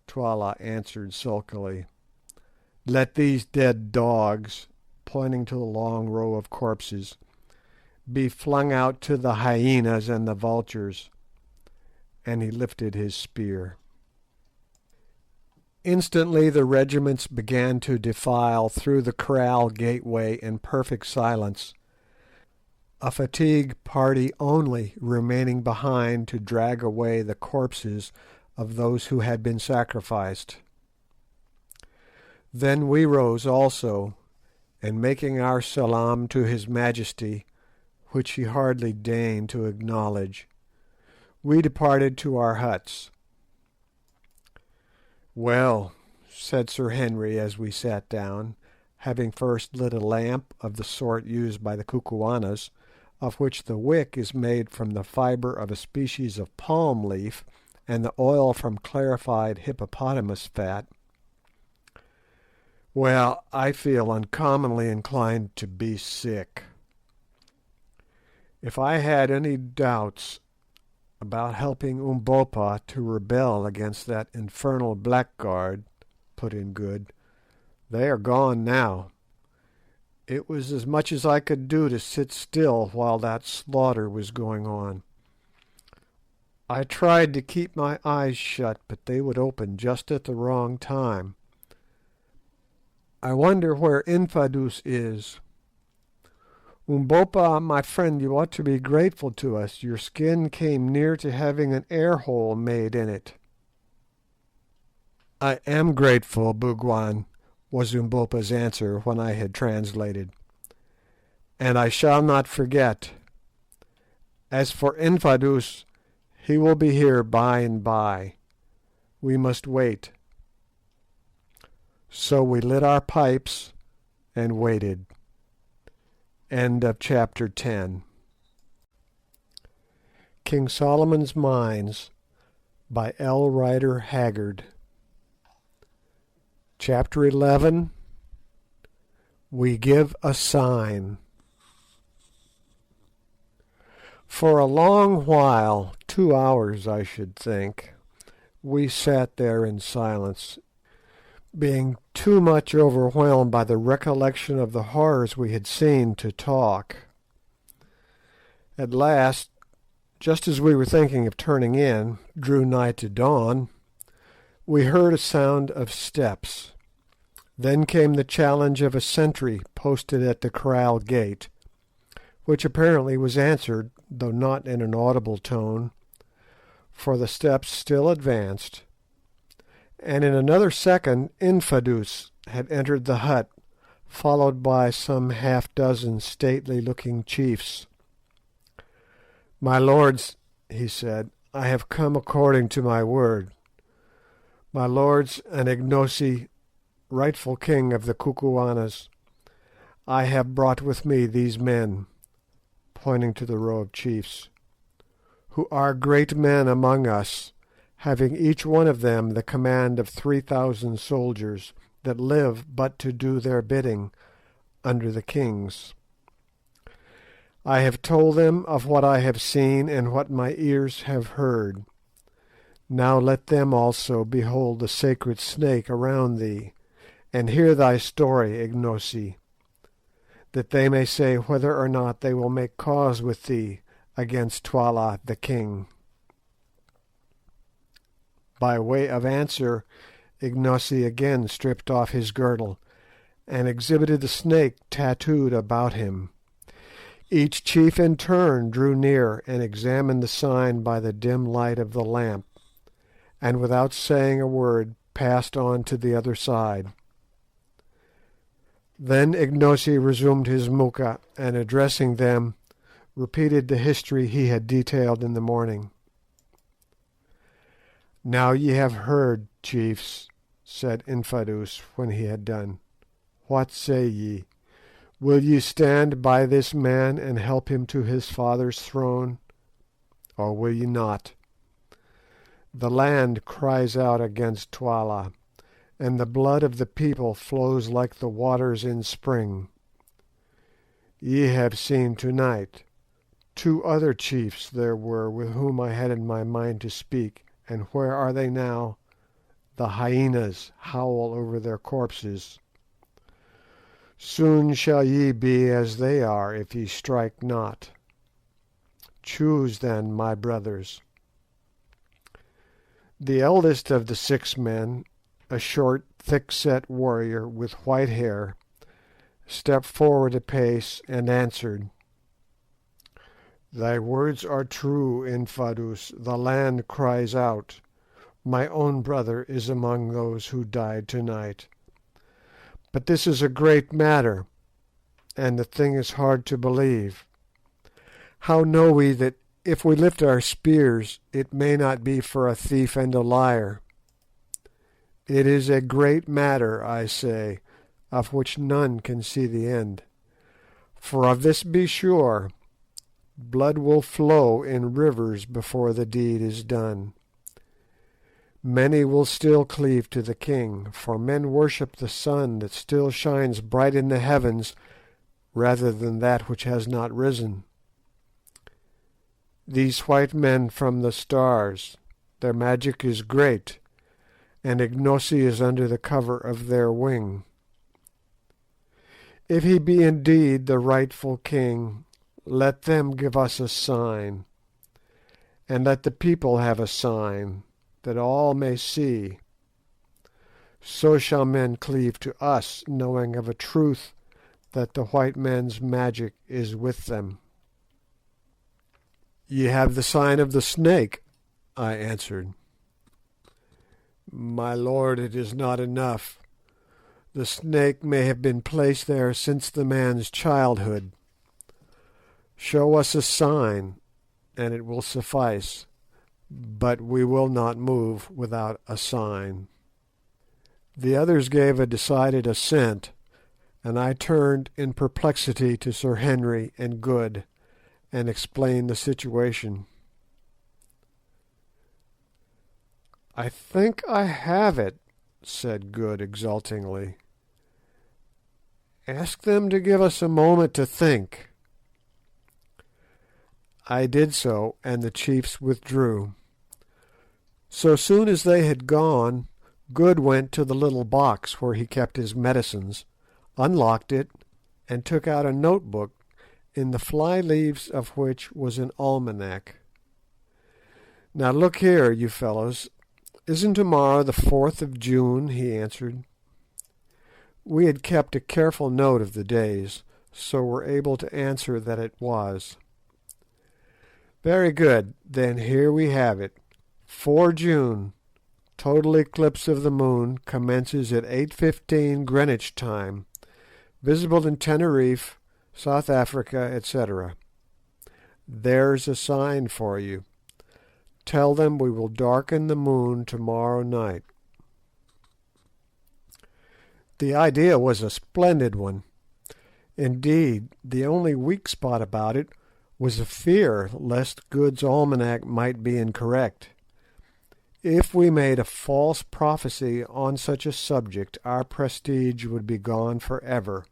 Twala answered sulkily. "Let these dead dogs," pointing to the long row of corpses, "be flung out to the hyenas and the vultures," and he lifted his spear. Instantly the regiments began to defile through the kraal gateway in perfect silence, a fatigue party only remaining behind to drag away the corpses of those who had been sacrificed. Then we rose also, and making our salaam to His Majesty, which he hardly deigned to acknowledge, we departed to our huts. "Well," said Sir Henry as we sat down, having first lit a lamp of the sort used by the Kukuanas, of which the wick is made from the fibre of a species of palm leaf and the oil from clarified hippopotamus fat, "well, I feel uncommonly inclined to be sick. If I had any doubts about helping Umbopa to rebel against that infernal blackguard," put in Good, "they are gone now. It was as much as I could do to sit still while that slaughter was going on. I tried to keep my eyes shut, but they would open just at the wrong time. I wonder where Infadoos is. Umbopa, my friend, you ought to be grateful to us. Your skin came near to having an air hole made in it." "I am grateful, Bougwan," was Umbopa's answer when I had translated, "and I shall not forget. As for Infadoos, he will be here by and by. We must wait." So we lit our pipes and waited. End of chapter 10. King Solomon's Mines, by H.Rider Haggard. Chapter 11. We Give a Sign. For a long while, 2 hours I should think, we sat there in silence, being too much overwhelmed by the recollection of the horrors we had seen to talk. At last, just as we were thinking of turning in, drew nigh to dawn, we heard a sound of steps. Then came the challenge of a sentry posted at the kraal gate, which apparently was answered, though not in an audible tone, for the steps still advanced, and in another second Infadoos had entered the hut, followed by some half-dozen stately-looking chiefs. "My lords," he said, "I have come according to my word. My lords and Ignosi, rightful king of the Kukuanas, I have brought with me these men," pointing to the row of chiefs, "who are great men among us, having each one of them the command of 3,000 soldiers that live but to do their bidding under the kings. I have told them of what I have seen and what my ears have heard. Now let them also behold the sacred snake around thee, and hear thy story, Ignosi, that they may say whether or not they will make cause with thee against Twala the king." By way of answer, Ignosi again stripped off his girdle, and exhibited the snake tattooed about him. Each chief in turn drew near and examined the sign by the dim light of the lamp, and without saying a word passed on to the other side. Then Ignosi resumed his moocha, and addressing them, repeated the history he had detailed in the morning. "Now ye have heard, chiefs," said Infadoos when he had done. "What say ye? Will ye stand by this man and help him to his father's throne, or will ye not? The land cries out against Twala, and the blood of the people flows like the waters in spring. Ye have seen to-night. 2 other chiefs there were with whom I had in my mind to speak, and where are they now? The hyenas howl over their corpses. Soon shall ye be as they are if ye strike not. Choose then, my brothers." The eldest of the 6 men, a short, thick-set warrior with white hair, stepped forward a pace and answered, "Thy words are true, Infadoos. The land cries out. My own brother is among those who died to-night. But this is a great matter, and the thing is hard to believe. How know we that if we lift our spears it may not be for a thief and a liar? It is a great matter, I say, of which none can see the end. For of this be sure, blood will flow in rivers before the deed is done. Many will still cleave to the king, for men worship the sun that still shines bright in the heavens rather than that which has not risen. These white men from the stars, their magic is great, and Ignosi is under the cover of their wing. If he be indeed the rightful king, let them give us a sign, and let the people have a sign, that all may see. So shall men cleave to us, knowing of a truth that the white men's magic is with them." "Ye have the sign of the snake," I answered. "My lord, it is not enough. The snake may have been placed there since the man's childhood. Show us a sign, and it will suffice. But we will not move without a sign." The others gave a decided assent, and I turned in perplexity to Sir Henry and Good, and explained the situation. "I think I have it," said Good exultingly. "Ask them to give us a moment to think." I did so, and the chiefs withdrew. So soon as they had gone, Good went to the little box where he kept his medicines, unlocked it, and took out a notebook, in the fly leaves of which was an almanac. "Now look here, you fellows, isn't tomorrow the 4th of June?" he answered. We had kept a careful note of the days, so were able to answer that it was. "Very good, then here we have it. 4 June, total eclipse of the moon, commences at 8:15 Greenwich time, visible in Tenerife, South Africa, etc. There's a sign for you. Tell them we will darken the moon tomorrow night." The idea was a splendid one. Indeed, the only weak spot about it was a fear lest Good's almanac might be incorrect. If we made a false prophecy on such a subject, our prestige would be gone for ever,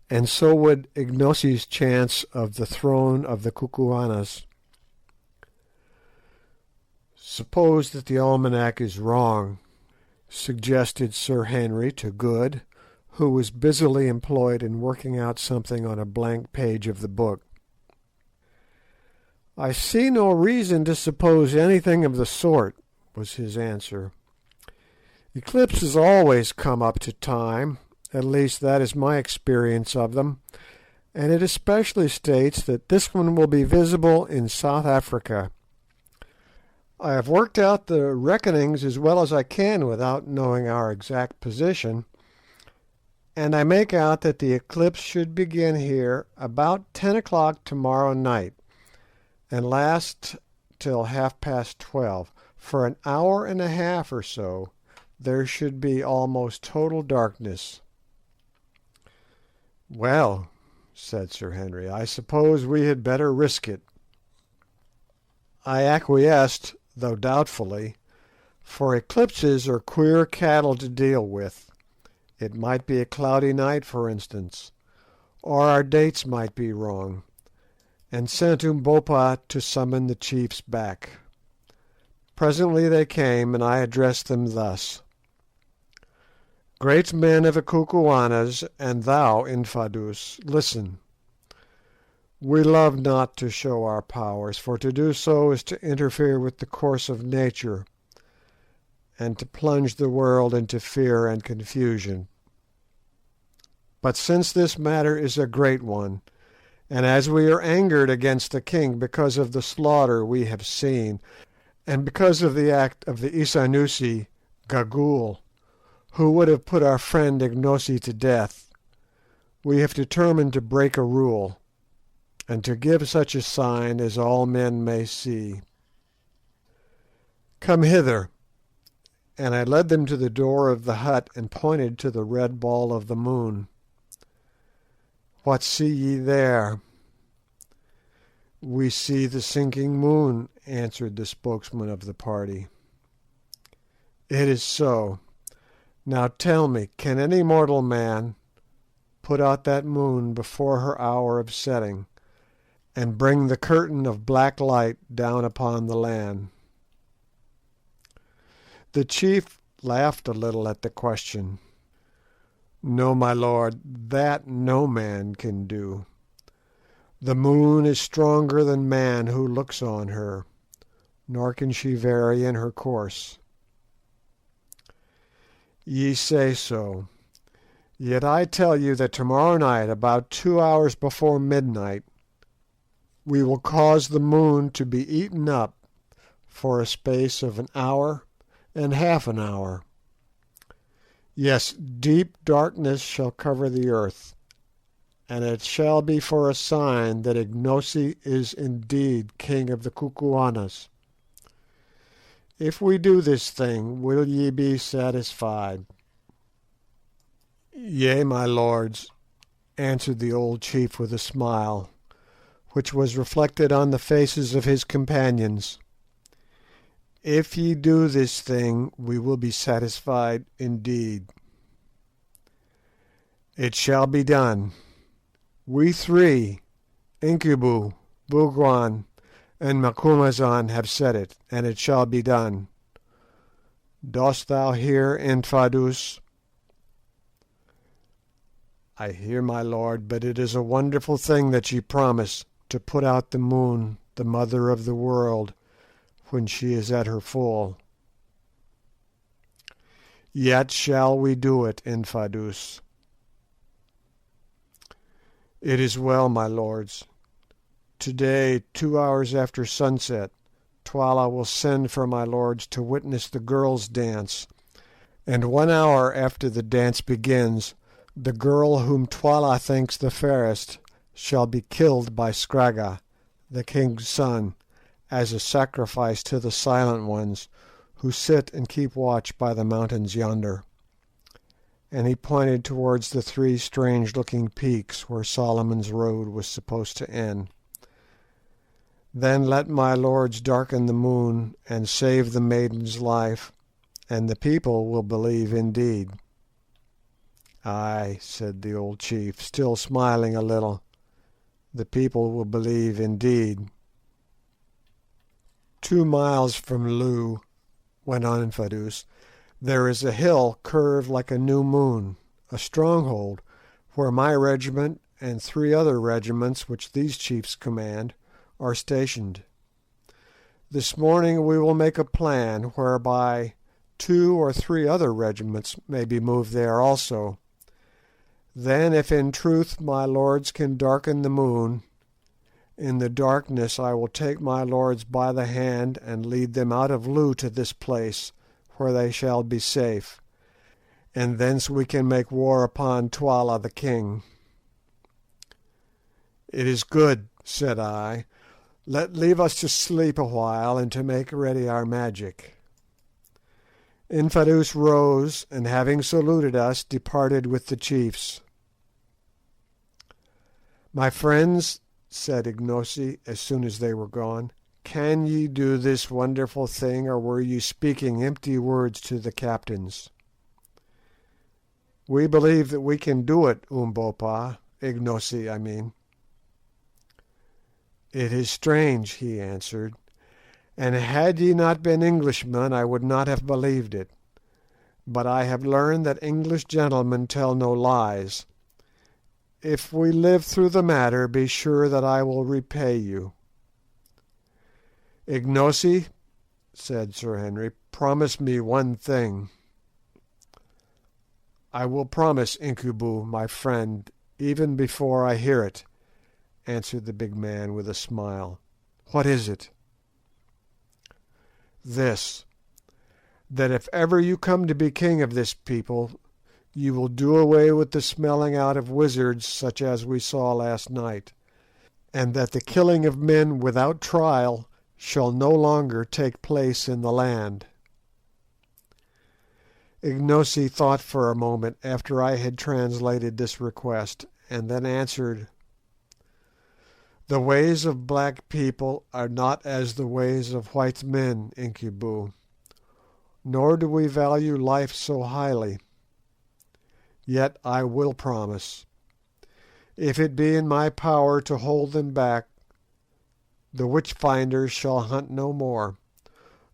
and so would Ignosi's chance of the throne of the Kukuanas. "Suppose that the almanac is wrong," suggested Sir Henry to Good, who was busily employed in working out something on a blank page of the book. "I see no reason to suppose anything of the sort," was his answer. "Eclipses always come up to time, at least that is my experience of them, and it especially states that this one will be visible in South Africa. I have worked out the reckonings as well as I can without knowing our exact position, and I make out that the eclipse should begin here about 10 o'clock tomorrow night, and last till 12:30. For an hour and a half or so there should be almost total darkness." "Well," said Sir Henry, "I suppose we had better risk it." I acquiesced, though doubtfully, for eclipses are queer cattle to deal with. It might be a cloudy night, for instance, or our dates might be wrong, and sent Umbopa to summon the chiefs back. Presently they came, and I addressed them thus: "Great men of the Kukuanas, and thou, Infadoos, listen. We love not to show our powers, for to do so is to interfere with the course of nature, and to plunge the world into fear and confusion. But since this matter is a great one, and as we are angered against the king because of the slaughter we have seen, and because of the act of the Isanusi, Gagool, who would have put our friend Ignosi to death, we have determined to break a rule, and to give such a sign as all men may see. Come hither," and I led them to the door of the hut and pointed to the red ball of the moon. "What see ye there?" "We see the sinking moon," answered the spokesman of the party. "It is so. Now tell me, can any mortal man put out that moon before her hour of setting, and bring the curtain of black light down upon the land?" The chief laughed a little at the question. "No, my lord, that no man can do. The moon is stronger than man who looks on her, nor can she vary in her course." "Ye say so. Yet I tell you that tomorrow night, about 2 hours before midnight, we will cause the moon to be eaten up for a space of an hour and half an hour. Yes, deep darkness shall cover the earth, and it shall be for a sign that Ignosi is indeed king of the Kukuanas. If we do this thing, will ye be satisfied?" "Yea, my lords," answered the old chief with a smile, which was reflected on the faces of his companions. If ye do this thing, we will be satisfied indeed. It shall be done. We three, Incubu, Bougwan, and Macumazahn have said it, and it shall be done. Dost thou hear, Infadoos?" "I hear, my lord, but it is a wonderful thing that ye promise, to put out the moon, the mother of the world, when she is at her full." "Yet shall we do it, Infadoos." "It is well, my lords. To-day, 2 hours after sunset, Twala will send for my lords to witness the girls' dance, and 1 hour after the dance begins, the girl whom Twala thinks the fairest shall be killed by Scragga, the king's son, as a sacrifice to the Silent Ones, who sit and keep watch by the mountains yonder," and he pointed towards the three strange-looking peaks where Solomon's Road was supposed to end. "Then let my lords darken the moon and save the maiden's life, and the people will believe indeed." "Ay," said the old chief, still smiling a little, "the people will believe indeed." "2 miles from Loo," went on Infadoos, "there is a hill curved like a new moon, a stronghold, where my regiment and 3 other regiments which these chiefs command are stationed. This morning we will make a plan whereby 2 or 3 other regiments may be moved there also. Then, if in truth my lords can darken the moon, in the darkness I will take my lords by the hand and lead them out of Loo to this place, where they shall be safe, and thence we can make war upon Twala the king." "It is good," said I. "Leave us to sleep a while and to make ready our magic." Infadoos rose, and having saluted us, departed with the chiefs. "My friends," said Ignosi, as soon as they were gone, "can ye do this wonderful thing, or were ye speaking empty words to the captains?" "We believe that we can do it, Umbopa, Ignosi, I mean." "It is strange," he answered, "and had ye not been Englishmen I would not have believed it. But I have learned that English gentlemen tell no lies. If we live through the matter, be sure that I will repay you." "Ignosi," said Sir Henry, "promise me one thing." "I will promise, Incubu, my friend, even before I hear it," answered the big man with a smile. "What is it?" "This: that if ever you come to be king of this people, you will do away with the smelling out of wizards such as we saw last night, and that the killing of men without trial shall no longer take place in the land." Ignosi thought for a moment after I had translated this request, and then answered— "The ways of black people are not as the ways of white men, Incubu, nor do we value life so highly. Yet I will promise. If it be in my power to hold them back, the witch-finders shall hunt no more,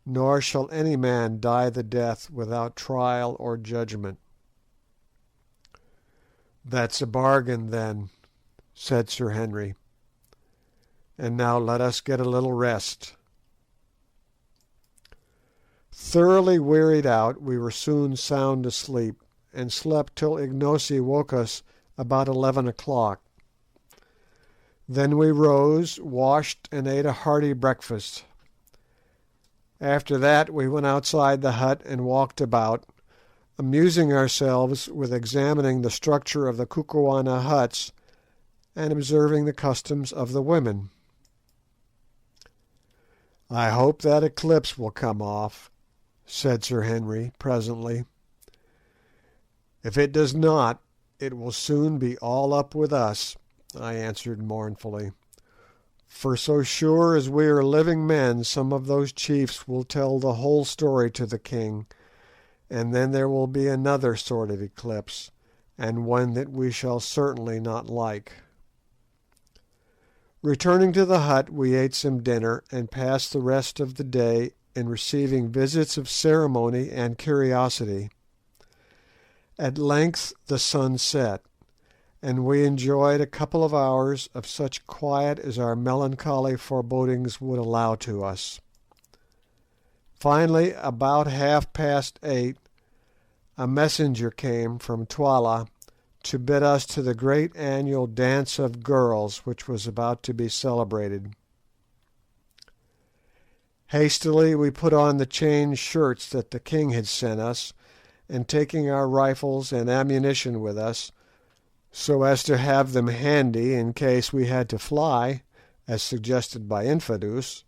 nor shall any man die the death without trial or judgment." "That's a bargain, then," said Sir Henry. "And now let us get a little rest." Thoroughly wearied out, we were soon sound asleep, and slept till Ignosi woke us about 11 o'clock. Then we rose, washed, and ate a hearty breakfast. After that we went outside the hut and walked about, amusing ourselves with examining the structure of the Kukuana huts and observing the customs of the women. "I hope that eclipse will come off," said Sir Henry presently. "If it does not, it will soon be all up with us," I answered mournfully, For so sure as we are living men, some of those chiefs will tell the whole story to the king, and then there will be another sort of eclipse, and one that we shall certainly not like." Returning to the hut, we ate some dinner, and passed the rest of the day in receiving visits of ceremony and curiosity. At length the sun set, and we enjoyed a couple of hours of such quiet as our melancholy forebodings would allow to us. Finally, about 8:30, a messenger came from Twala to bid us to the great annual dance of girls which was about to be celebrated. Hastily we put on the chain shirts that the king had sent us, and taking our rifles and ammunition with us, so as to have them handy in case we had to fly, as suggested by Infadoos,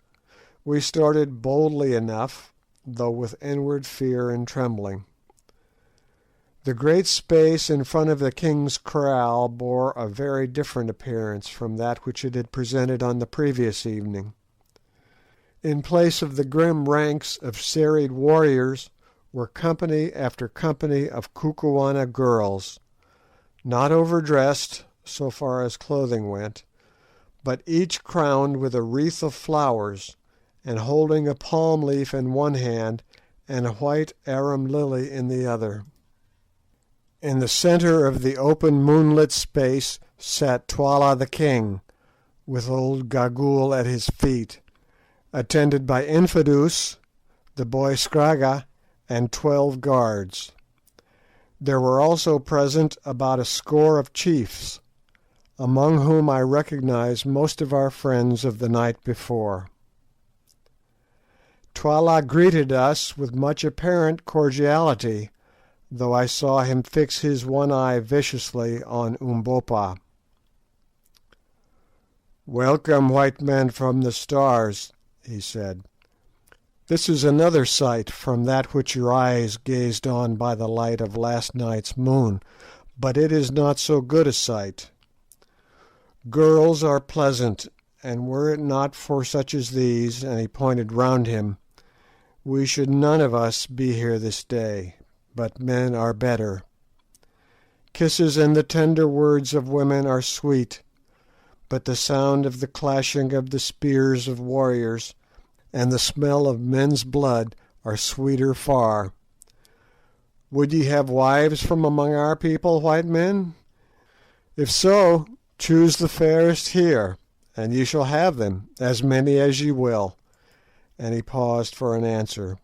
we started boldly enough, though with inward fear and trembling. The great space in front of the king's kraal bore a very different appearance from that which it had presented on the previous evening. In place of the grim ranks of serried warriors were company after company of Kukuana girls, not overdressed so far as clothing went, but each crowned with a wreath of flowers, and holding a palm leaf in one hand and a white arum lily in the other. In the centre of the open moonlit space sat Twala the king, with old Gagool at his feet, attended by Infadoos, the boy Scragga, and 12 guards. There were also present about a score of chiefs, among whom I recognised most of our friends of the night before. Twala greeted us with much apparent cordiality, though I saw him fix his one eye viciously on Umbopa. "Welcome, white men from the Stars," he said. "This is another sight from that which your eyes gazed on by the light of last night's moon, but it is not so good a sight. Girls are pleasant, and were it not for such as these," and he pointed round him, "we should none of us be here this day. But men are better. Kisses and the tender words of women are sweet, but the sound of the clashing of the spears of warriors and the smell of men's blood are sweeter far. Would ye have wives from among our people, white men? If so, choose the fairest here, and ye shall have them, as many as ye will," and he paused for an answer.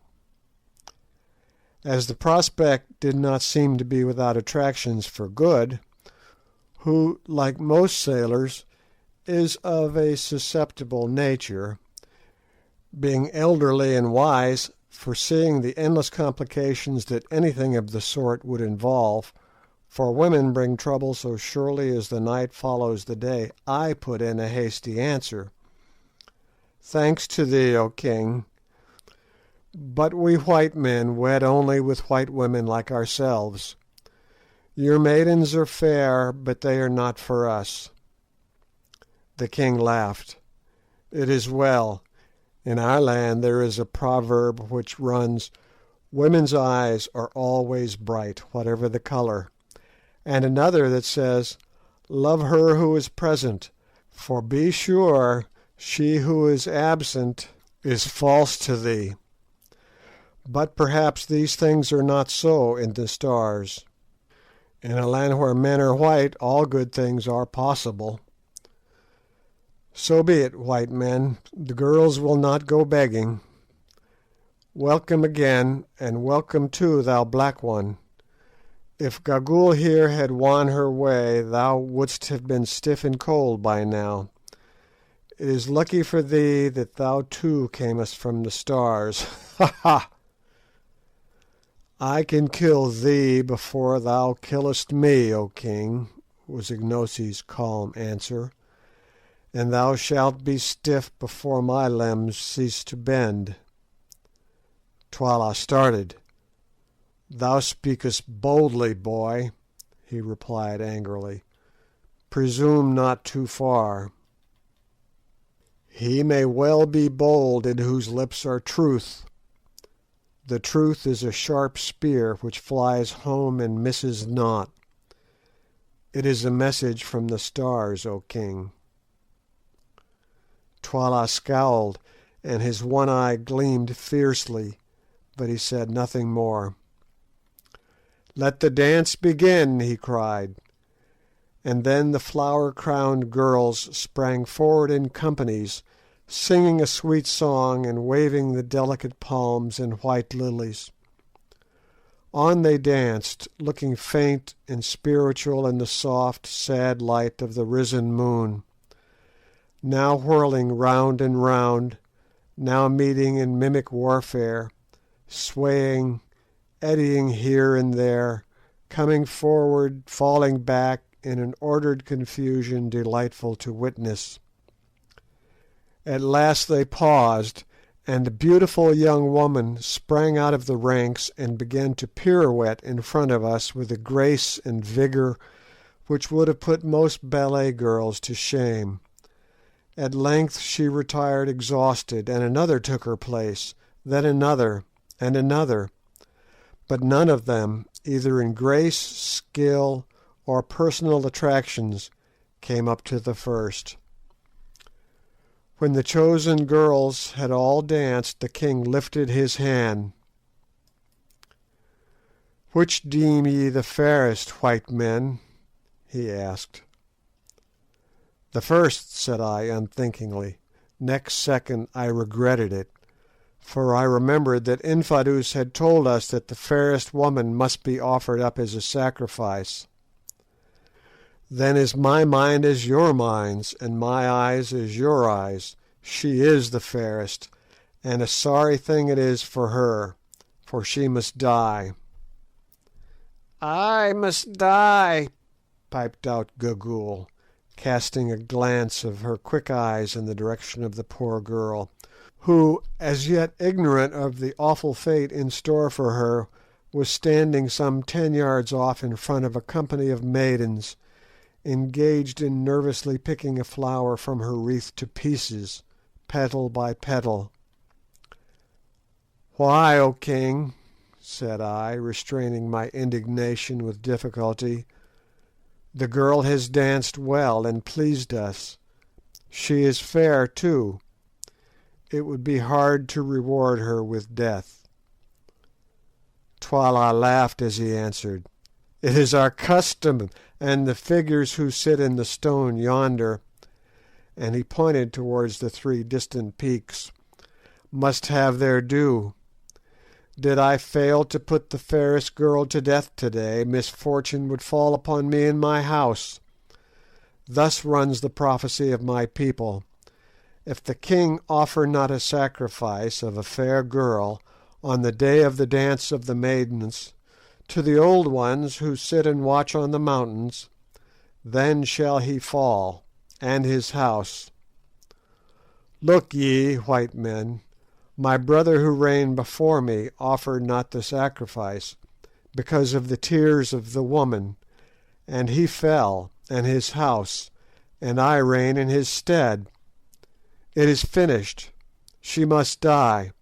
As the prospect did not seem to be without attractions for Good, who, like most sailors, is of a susceptible nature, being elderly and wise, foreseeing the endless complications that anything of the sort would involve, for women bring trouble so surely as the night follows the day, I put in a hasty answer. "Thanks to thee, O king. But we white men wed only with white women like ourselves. Your maidens are fair, but they are not for us." The king laughed. "It is well. In our land there is a proverb which runs, 'Women's eyes are always bright, whatever the colour,' and another that says, 'Love her who is present, for be sure she who is absent is false to thee.' But perhaps these things are not so in the Stars. In a land where men are white, all good things are possible. So be it, white men, the girls will not go begging. Welcome again, and welcome too, thou black one. If Gagool here had won her way, thou wouldst have been stiff and cold by now. It is lucky for thee that thou too camest from the Stars. Ha ha! I can kill thee before thou killest me, O king," was Ignosi's calm answer, "and thou shalt be stiff before my limbs cease to bend." Twala started. "Thou speakest boldly, boy," he replied angrily. "Presume not too far." He may well be bold in whose lips are truth. The truth is a sharp spear which flies home and misses not. It is a message from the stars, O king." Twala scowled, and his one eye gleamed fiercely, but he said nothing more. "Let the dance begin," he cried, and then the flower-crowned girls sprang forward in companies, singing a sweet song and waving the delicate palms and white lilies. On they danced, looking faint and spiritual in the soft, sad light of the risen moon, now whirling round and round, now meeting in mimic warfare, swaying, eddying here and there, coming forward, falling back in an ordered confusion delightful to witness. At last they paused, and a beautiful young woman sprang out of the ranks and began to pirouette in front of us with a grace and vigour which would have put most ballet girls to shame. At length she retired exhausted, and another took her place, then another, and another, but none of them, either in grace, skill, or personal attractions, came up to the first. When the chosen girls had all danced, the king lifted his hand. "Which deem ye the fairest, white men?" he asked. "The first," said I unthinkingly. Next second I regretted it, for I remembered that Infadoos had told us that the fairest woman must be offered up as a sacrifice. "Then is my mind as your minds, and my eyes as your eyes. She is the fairest, and a sorry thing it is for her, for she must die." "I must die," piped out Gagool, casting a glance of her quick eyes in the direction of the poor girl, who, as yet ignorant of the awful fate in store for her, was standing some 10 yards off in front of a company of maidens, engaged in nervously picking a flower from her wreath to pieces, petal by petal. "Why, O king?" said I, restraining my indignation with difficulty. "The girl has danced well and pleased us. She is fair too. It would be hard to reward her with death." Twala laughed as he answered, "It is our custom, and the figures who sit in the stone yonder," and he pointed towards the 3 distant peaks, "must have their due. Did I fail to put the fairest girl to death today, misfortune would fall upon me in my house. Thus runs the prophecy of my people. If the king offer not a sacrifice of a fair girl on the day of the dance of the maidens to the old ones who sit and watch on the mountains, then shall he fall, and his house. Look ye, white men, my brother who reigned before me offered not the sacrifice, because of the tears of the woman, and he fell, and his house, and I reign in his stead. It is finished. She must die."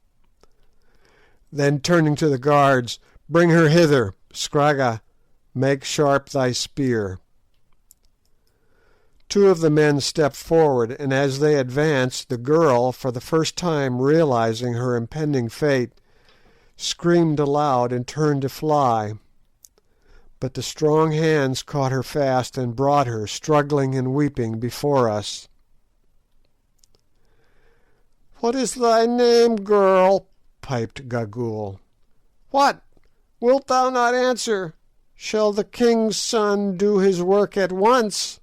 Then turning to the guards, "Bring her hither. Scragga, make sharp thy spear." 2 of the men stepped forward, and as they advanced, the girl, for the first time realising her impending fate, screamed aloud and turned to fly. But the strong hands caught her fast and brought her, struggling and weeping, before us. "What is thy name, girl?" piped Gagool. "What! Wilt thou not answer? Shall the king's son do his work at once?"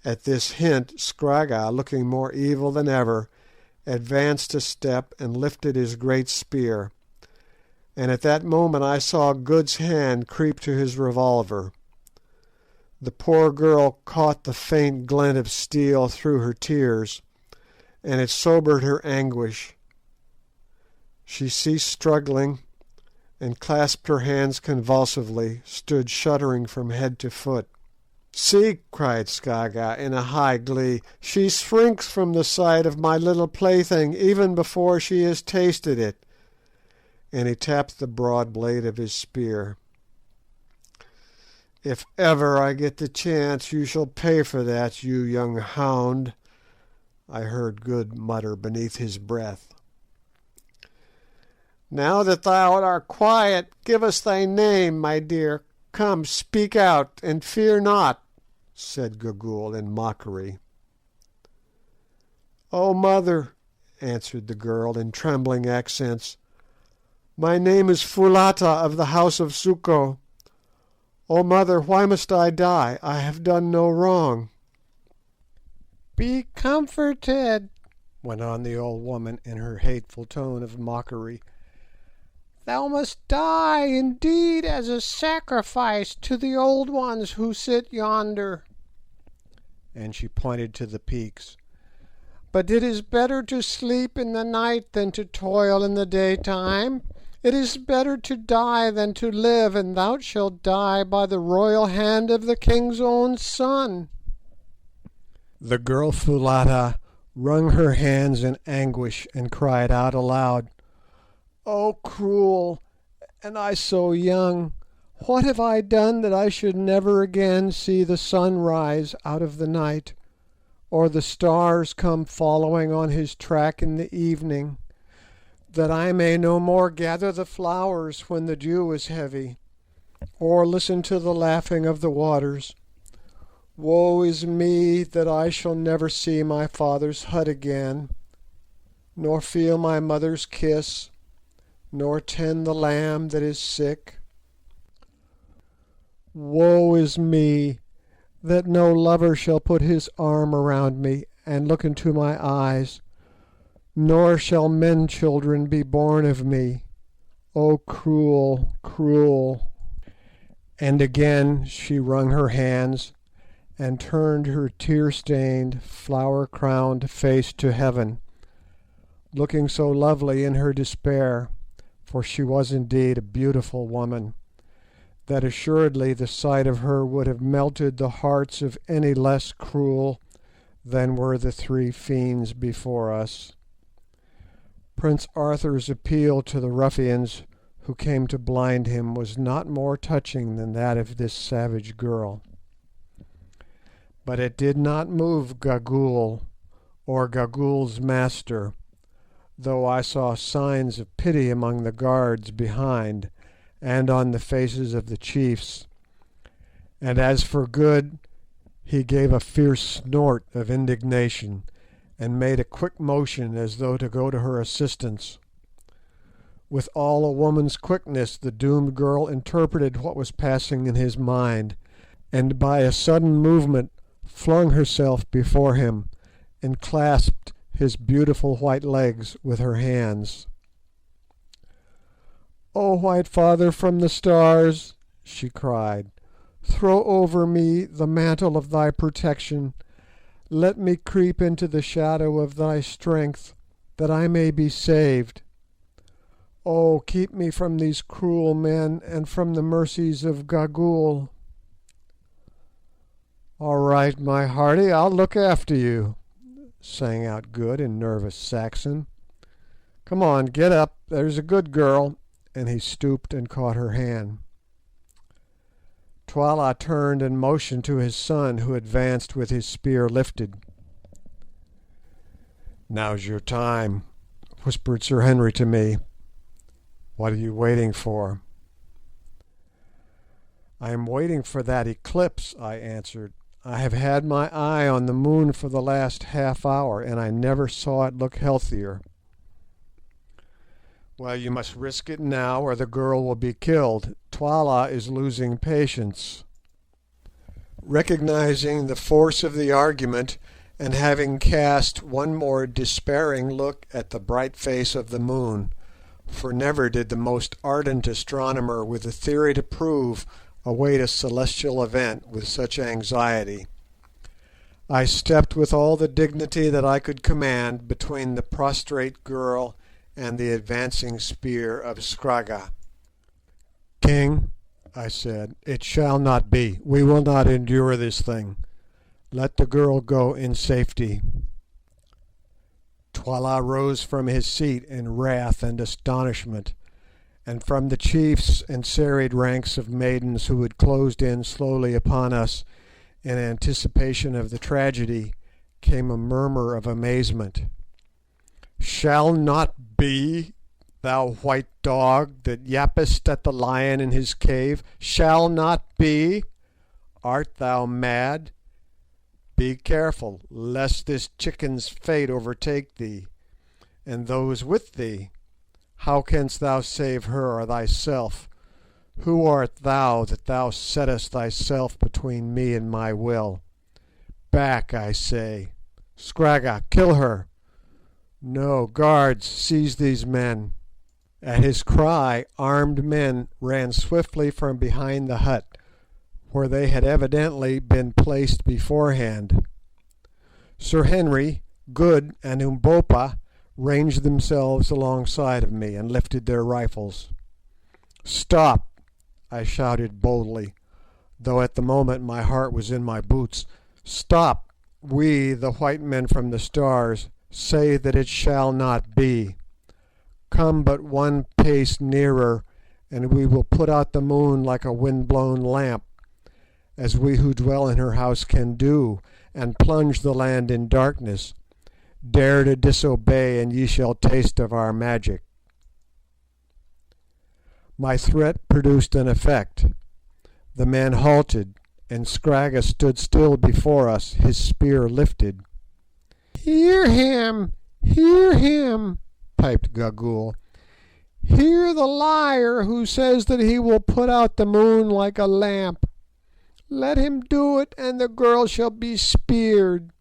At this hint Scragga, looking more evil than ever, advanced a step and lifted his great spear, and at that moment I saw Good's hand creep to his revolver. The poor girl caught the faint glint of steel through her tears, and it sobered her anguish. She ceased struggling, and clasped her hands convulsively, stood shuddering from head to foot. See," cried Scragga in a high glee, "she shrinks from the sight of my little plaything even before she has tasted it," and he tapped the broad blade of his spear. "If ever I get the chance you shall pay for that, you young hound," I heard Good mutter beneath his breath. "Now that thou art quiet, give us thy name, my dear. Come, speak out, and fear not," said Gagool in mockery. "Oh, mother," answered the girl in trembling accents, "my name is Foulata of the House of Suko. Oh, mother, why must I die? I have done no wrong." "Be comforted," went on the old woman in her hateful tone of mockery. "Thou must die indeed as a sacrifice to the old ones who sit yonder," and she pointed to the peaks. "But it is better to sleep in the night than to toil in the daytime. It is better to die than to live, and thou shalt die by the royal hand of the king's own son." The girl Foulata wrung her hands in anguish and cried out aloud, "Oh, cruel! And I so young! What have I done that I should never again see the sun rise out of the night, or the stars come following on his track in the evening, that I may no more gather the flowers when the dew is heavy, or listen to the laughing of the waters? Woe is me that I shall never see my father's hut again, nor feel my mother's kiss, nor tend the lamb that is sick. Woe is me that no lover shall put his arm around me and look into my eyes, nor shall men children be born of me. Oh, cruel, cruel!" And again she wrung her hands and turned her tear-stained, flower-crowned face to heaven, looking so lovely in her despair, for she was indeed a beautiful woman, that assuredly the sight of her would have melted the hearts of any less cruel than were the three fiends before us. Prince Arthur's appeal to the ruffians who came to blind him was not more touching than that of this savage girl. But it did not move Gagool, or Gagool's master, though I saw signs of pity among the guards behind and on the faces of the chiefs, and as for Good, he gave a fierce snort of indignation, and made a quick motion as though to go to her assistance. With all a woman's quickness the doomed girl interpreted what was passing in his mind, and by a sudden movement flung herself before him and clasped his beautiful white legs with her hands. "O White Father from the stars," she cried, "throw over me the mantle of thy protection. Let me creep into the shadow of thy strength, that I may be saved. Oh, keep me from these cruel men and from the mercies of Gagool." "All right, my hearty, I'll look after you," sang out Good in nervous Saxon. "Come on, get up, there's a good girl," and he stooped and caught her hand. Twala turned and motioned to his son, who advanced with his spear lifted. "Now's your time," whispered Sir Henry to me. "What are you waiting for?" "I am waiting for that eclipse," I answered. "I have had my eye on the moon for the last half hour, and I never saw it look healthier." "Well, you must risk it now, or the girl will be killed. Twala is losing patience." Recognising the force of the argument, and having cast one more despairing look at the bright face of the moon, for never did the most ardent astronomer with a theory to prove await a celestial event with such anxiety, I stepped with all the dignity that I could command between the prostrate girl and the advancing spear of Scragga. "King, I said. "It shall not be. We will not endure this thing. Let the girl go in safety." Twala rose from his seat in wrath and astonishment, and from the chiefs and serried ranks of maidens who had closed in slowly upon us in anticipation of the tragedy came a murmur of amazement. "Shall not be, thou white dog that yappest at the lion in his cave? Shall not be? Art thou mad? Be careful lest this chicken's fate overtake thee, and those with thee. How canst thou save her or thyself? Who art thou that thou settest thyself between me and my will? Back, I say. Scragga, kill her. No, guards, seize these men." At his cry armed men ran swiftly from behind the hut, where they had evidently been placed beforehand. Sir Henry, Good, and Umbopa ranged themselves alongside of me and lifted their rifles. "Stop!" I shouted boldly, though at the moment my heart was in my boots. "Stop! We, the white men from the Stars, say that it shall not be. Come but one pace nearer, and we will put out the moon like a wind-blown lamp, as we who dwell in her house can do, and plunge the land in darkness. Dare to disobey, and ye shall taste of our magic." My threat produced an effect. The men halted, and Scragga stood still before us, his spear lifted. "Hear him! Hear him!" piped Gagool. "Hear the liar who says that he will put out the moon like a lamp. Let him do it, and the girl shall be speared.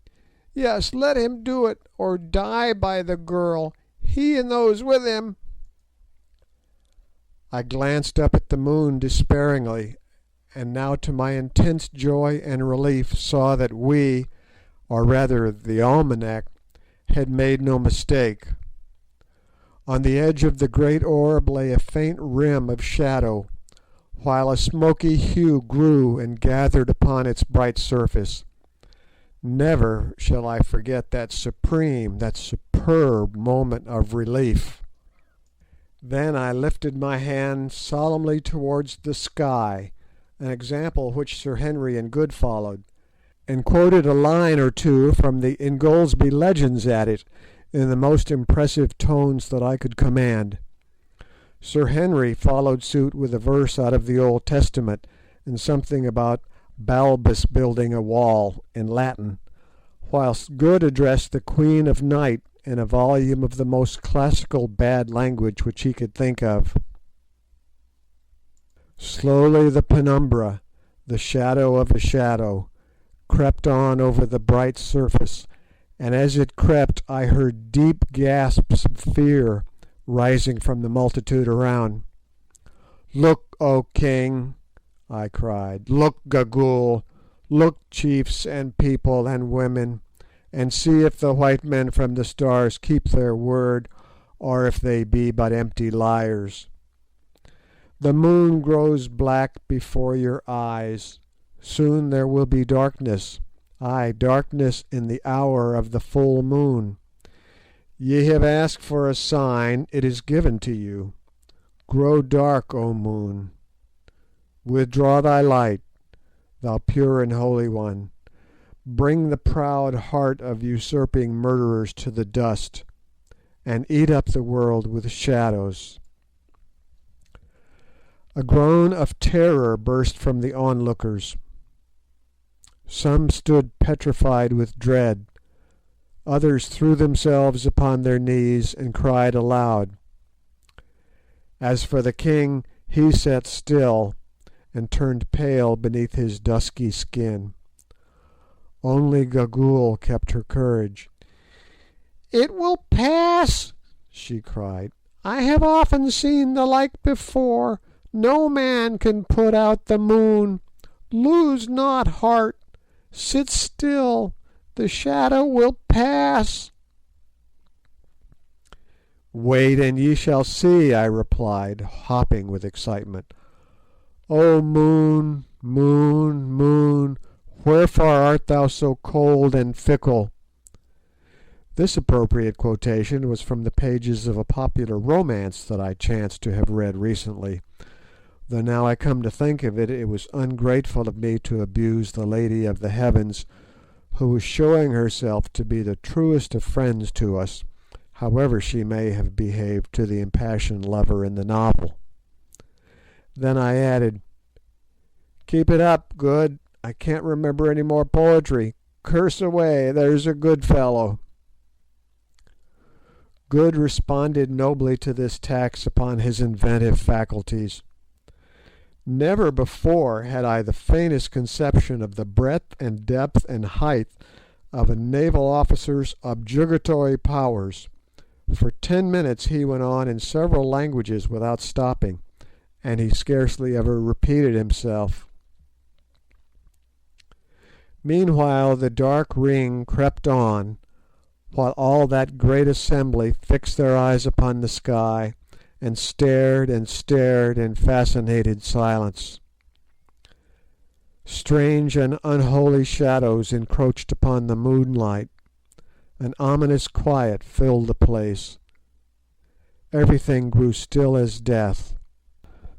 Yes, let him do it, or die by the girl, he and those with him." I glanced up at the moon despairingly, and now to my intense joy and relief saw that we, or rather the almanac, had made no mistake. On the edge of the great orb lay a faint rim of shadow, while a smoky hue grew and gathered upon its bright surface. Never shall I forget that supreme, that superb moment of relief. Then I lifted my hand solemnly towards the sky, an example which Sir Henry and Good followed, and quoted a line or two from the Ingoldsby Legends at it in the most impressive tones that I could command. Sir Henry followed suit with a verse out of the Old Testament and something about Balbus building a wall in Latin, whilst Good addressed the Queen of Night in a volume of the most classical bad language which he could think of. Slowly the penumbra, the shadow of a shadow, crept on over the bright surface, and as it crept I heard deep gasps of fear rising from the multitude around. "Look, O king!" I cried. "Look, Gagool! Look, chiefs and people and women, and see if the white men from the Stars keep their word, or if they be but empty liars. The moon grows black before your eyes. Soon there will be darkness, ay, darkness in the hour of the full moon. Ye have asked for a sign, it is given to you. Grow dark, O moon. Withdraw thy light, thou pure and holy one. Bring the proud heart of usurping murderers to the dust, and eat up the world with shadows." A groan of terror burst from the onlookers. Some stood petrified with dread, others threw themselves upon their knees and cried aloud. As for the king, he sat still and turned pale beneath his dusky skin. Only Gagool kept her courage. "It will pass," she cried. "I have often seen the like before. No man can put out the moon. Lose not heart. Sit still. The shadow will pass." "Wait, and ye shall see," I replied, hopping with excitement. O moon, moon, moon, wherefore art thou so cold and fickle? This appropriate quotation was from the pages of a popular romance that I chanced to have read recently, though now I come to think of it, it was ungrateful of me to abuse the Lady of the Heavens, who was showing herself to be the truest of friends to us, however she may have behaved to the impassioned lover in the novel. Then I added, "Keep it up, Good. I can't remember any more poetry. Curse away, there's a good fellow." Good responded nobly to this tax upon his inventive faculties. Never before had I the faintest conception of the breadth and depth and height of a naval officer's objurgatory powers. For 10 minutes he went on in several languages without stopping, and he scarcely ever repeated himself. Meanwhile the dark ring crept on, while all that great assembly fixed their eyes upon the sky, and stared in fascinated silence. Strange and unholy shadows encroached upon the moonlight. An ominous quiet filled the place. Everything grew still as death.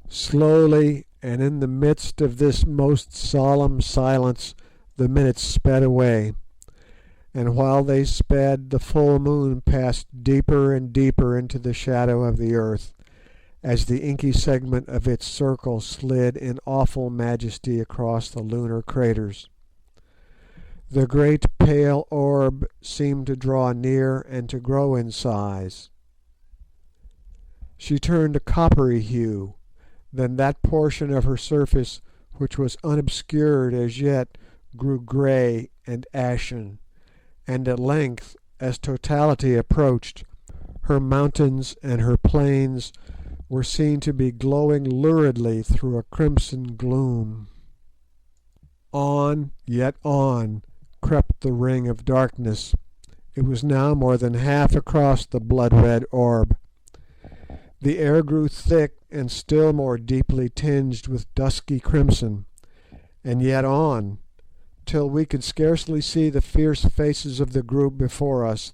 Slowly, and in the midst of this most solemn silence, the minutes sped away, and while they sped, the full moon passed deeper and deeper into the shadow of the earth, as the inky segment of its circle slid in awful majesty across the lunar craters. The great pale orb seemed to draw near and to grow in size. She turned a coppery hue, then that portion of her surface which was unobscured as yet grew grey and ashen, and at length, as totality approached, her mountains and her plains were seen to be glowing luridly through a crimson gloom. On, yet on, crept the ring of darkness. It was now more than half across the blood-red orb. The air grew thick and still more deeply tinged with dusky crimson, and yet on, till we could scarcely see the fierce faces of the group before us.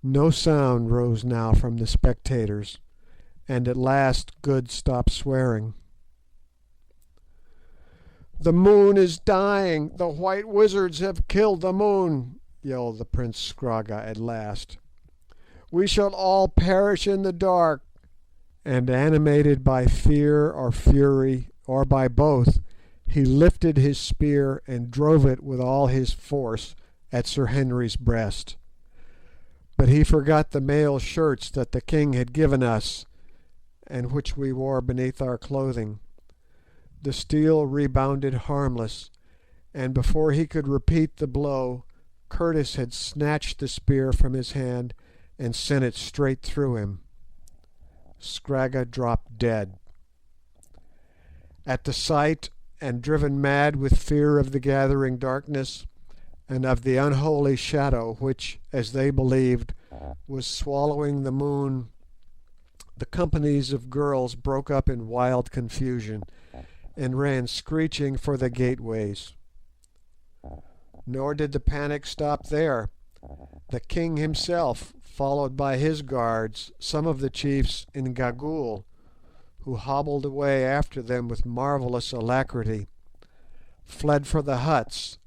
No sound rose now from the spectators, and at last Good stopped swearing. "The moon is dying! The white wizards have killed the moon!" yelled the Prince Scragga at last. "We shall all perish in the dark!" And animated by fear or fury, or by both, he lifted his spear and drove it with all his force at Sir Henry's breast. But he forgot the mail shirts that the king had given us, and which we wore beneath our clothing. The steel rebounded harmless, and before he could repeat the blow, Curtis had snatched the spear from his hand and sent it straight through him. Scragga dropped dead. At the sight, and driven mad with fear of the gathering darkness, and of the unholy shadow which, as they believed, was swallowing the moon, the companies of girls broke up in wild confusion, and ran screeching for the gateways. Nor did the panic stop there. The king himself, followed by his guards, some of the chiefs in Gagool, who hobbled away after them with marvellous alacrity, fled for the huts,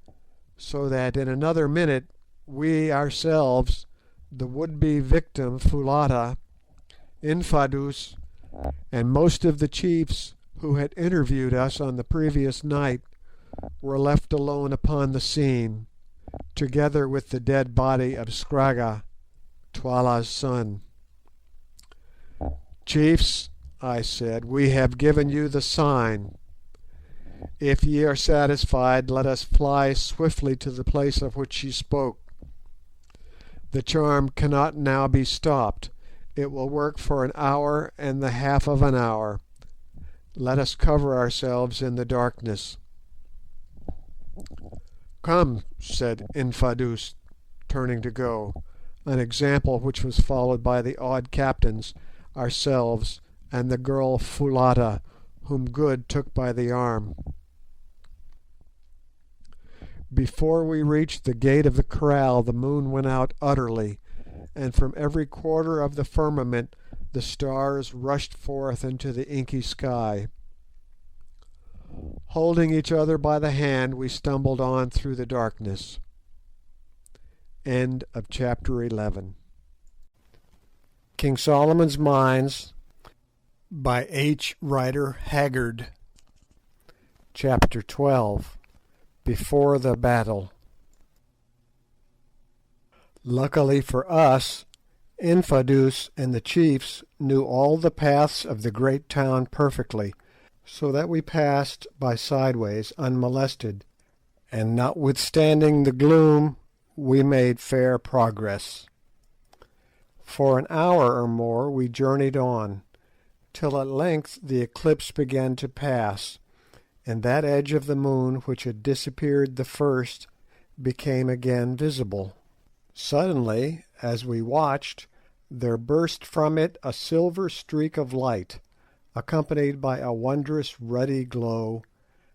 so that in another minute we ourselves, the would-be victim Foulata, Infadoos, and most of the chiefs who had interviewed us on the previous night, were left alone upon the scene, together with the dead body of Scragga, Twala's son. "Chiefs," I said, "we have given you the sign. If ye are satisfied, let us fly swiftly to the place of which ye spoke. The charm cannot now be stopped. It will work for an hour and the half of an hour. Let us cover ourselves in the darkness." "Come," said Infadoos, turning to go, an example which was followed by the awed captains, ourselves, and the girl Foulata, whom Good took by the arm. Before we reached the gate of the kraal the moon went out utterly, and from every quarter of the firmament the stars rushed forth into the inky sky. Holding each other by the hand, we stumbled on through the darkness. End of chapter 11. King Solomon's Mines by H.Rider Haggard. Chapter 12. Before the Battle. Luckily for us, Infadoos and the chiefs knew all the paths of the great town perfectly, so that we passed by sideways unmolested, and notwithstanding the gloom, we made fair progress. For an hour or more we journeyed on, till at length the eclipse began to pass, and that edge of the moon which had disappeared the first became again visible. Suddenly, as we watched, there burst from it a silver streak of light, accompanied by a wondrous ruddy glow,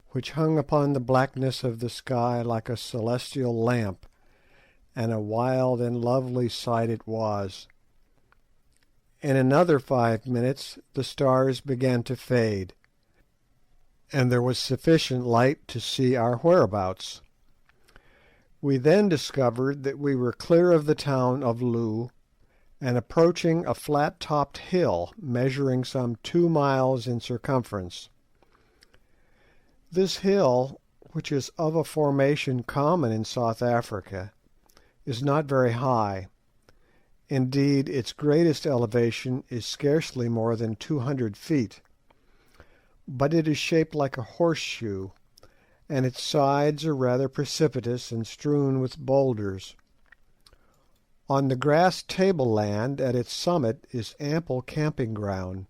which hung upon the blackness of the sky like a celestial lamp, and a wild and lovely sight it was. In another 5 minutes the stars began to fade, and there was sufficient light to see our whereabouts. We then discovered that we were clear of the town of Loo, and approaching a flat-topped hill measuring some 2 miles in circumference. This hill, which is of a formation common in South Africa, is not very high. Indeed, its greatest elevation is scarcely more than 200 feet, but it is shaped like a horseshoe, and its sides are rather precipitous and strewn with boulders. On the grass tableland at its summit is ample camping ground,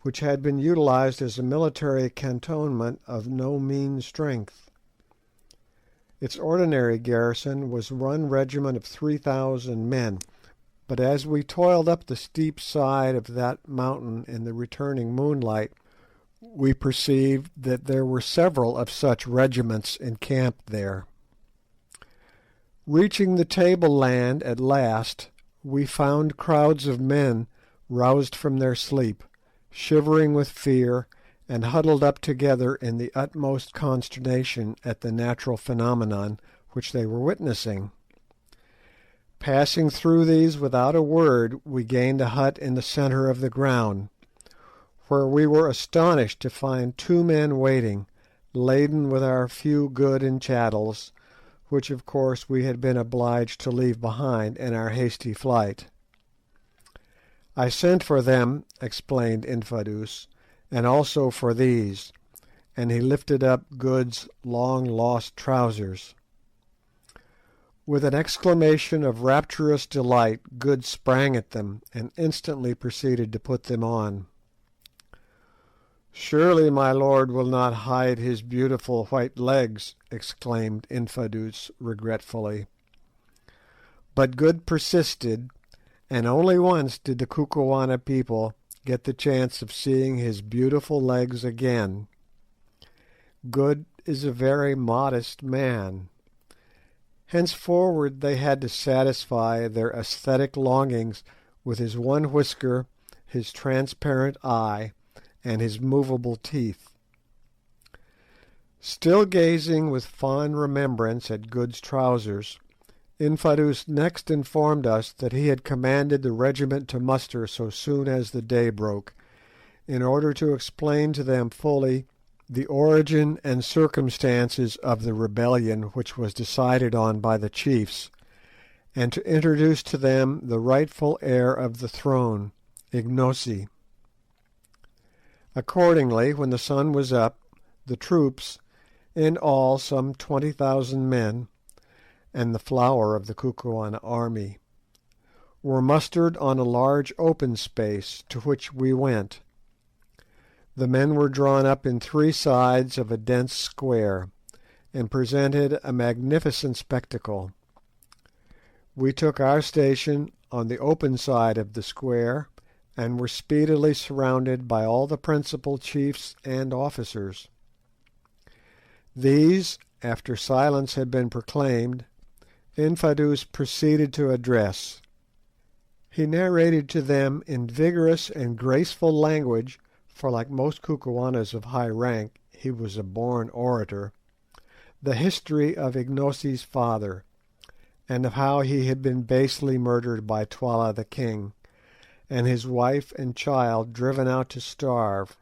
which had been utilized as a military cantonment of no mean strength. Its ordinary garrison was one regiment of 3,000 men, but as we toiled up the steep side of that mountain in the returning moonlight, we perceived that there were several of such regiments encamped there. Reaching the tableland at last, we found crowds of men roused from their sleep, shivering with fear, and huddled up together in the utmost consternation at the natural phenomenon which they were witnessing. Passing through these without a word, we gained a hut in the centre of the ground, where we were astonished to find 2 men waiting, laden with our few goods and chattels, which of course we had been obliged to leave behind in our hasty flight. "I sent for them," explained Infadoos, "and also for these," and he lifted up Good's long-lost trousers. With an exclamation of rapturous delight, Good sprang at them, and instantly proceeded to put them on. "Surely my lord will not hide his beautiful white legs," exclaimed Infadoos regretfully. But Good persisted, and only once did the Kukuana people get the chance of seeing his beautiful legs again. Good is a very modest man. Henceforward they had to satisfy their aesthetic longings with his one whisker, his transparent eye, and his movable teeth. Still gazing with fond remembrance at Good's trousers, Infadoos next informed us that he had commanded the regiment to muster so soon as the day broke, in order to explain to them fully the origin and circumstances of the rebellion which was decided on by the chiefs, and to introduce to them the rightful heir of the throne, Ignosi. Accordingly, when the sun was up, the troops, in all some 20,000 men, and the flower of the Kukuana army, were mustered on a large open space, to which we went. The men were drawn up in 3 sides of a dense square, and presented a magnificent spectacle. We took our station on the open side of the square, and were speedily surrounded by all the principal chiefs and officers. These, after silence had been proclaimed, Infadoos proceeded to address. He narrated to them in vigorous and graceful language, for like most Kukuanas of high rank he was a born orator, the history of Ignosi's father, and of how he had been basely murdered by Twala the king, and his wife and child driven out to starve.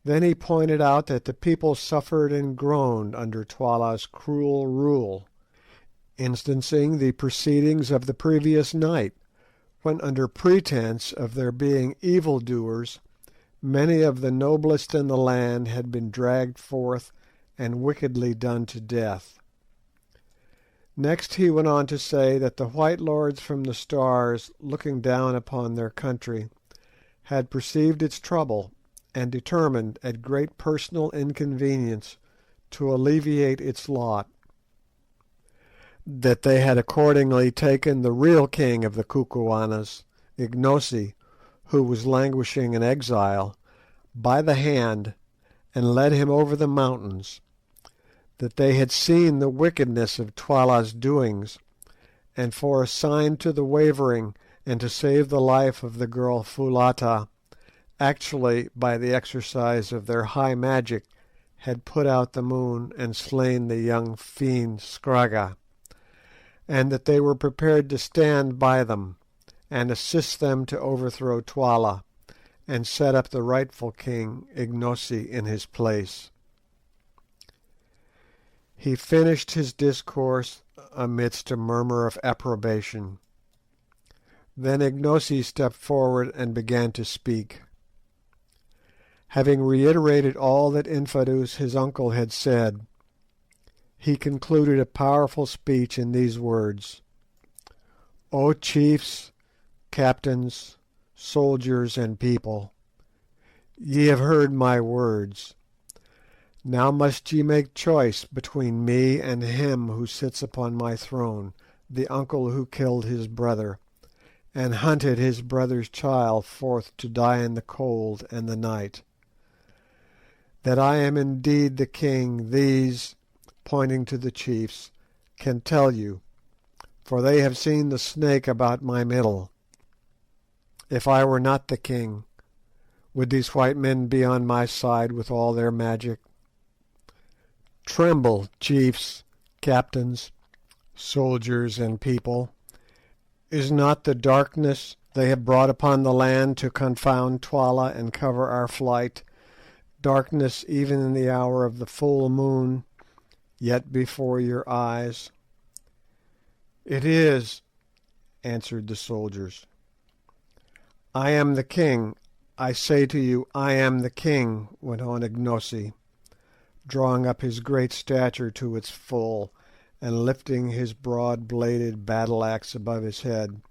Then he pointed out that the people suffered and groaned under Twala's cruel rule, instancing the proceedings of the previous night, when under pretence of their being evildoers, many of the noblest in the land had been dragged forth and wickedly done to death. Next he went on to say that the white lords from the stars, looking down upon their country, had perceived its trouble, and determined, at great personal inconvenience, to alleviate its lot. That they had accordingly taken the real king of the Kukuanas, Ignosi, who was languishing in exile, by the hand, and led him over the mountains, that they had seen the wickedness of Twala's doings, and for a sign to the wavering and to save the life of the girl Foulata, actually by the exercise of their high magic had put out the moon and slain the young fiend Scragga, and that they were prepared to stand by them and assist them to overthrow Twala and set up the rightful king Ignosi in his place. He finished his discourse amidst a murmur of approbation. Then Ignosi stepped forward and began to speak. Having reiterated all that Infadoos his uncle had said, he concluded a powerful speech in these words: "O chiefs, captains, soldiers, and people, ye have heard my words. Now must ye make choice between me and him who sits upon my throne, the uncle who killed his brother, and hunted his brother's child forth to die in the cold and the night. That I am indeed the king, these," pointing to the chiefs, "can tell you, for they have seen the snake about my middle. If I were not the king, would these white men be on my side with all their magic? Tremble, chiefs, captains, soldiers, and people. Is not the darkness they have brought upon the land to confound Twala and cover our flight, darkness even in the hour of the full moon, yet before your eyes?" "It is," answered the soldiers. "I am the king. I say to you, I am the king," went on Ignosi, drawing up his great stature to its full, and lifting his broad-bladed battle-axe above his head.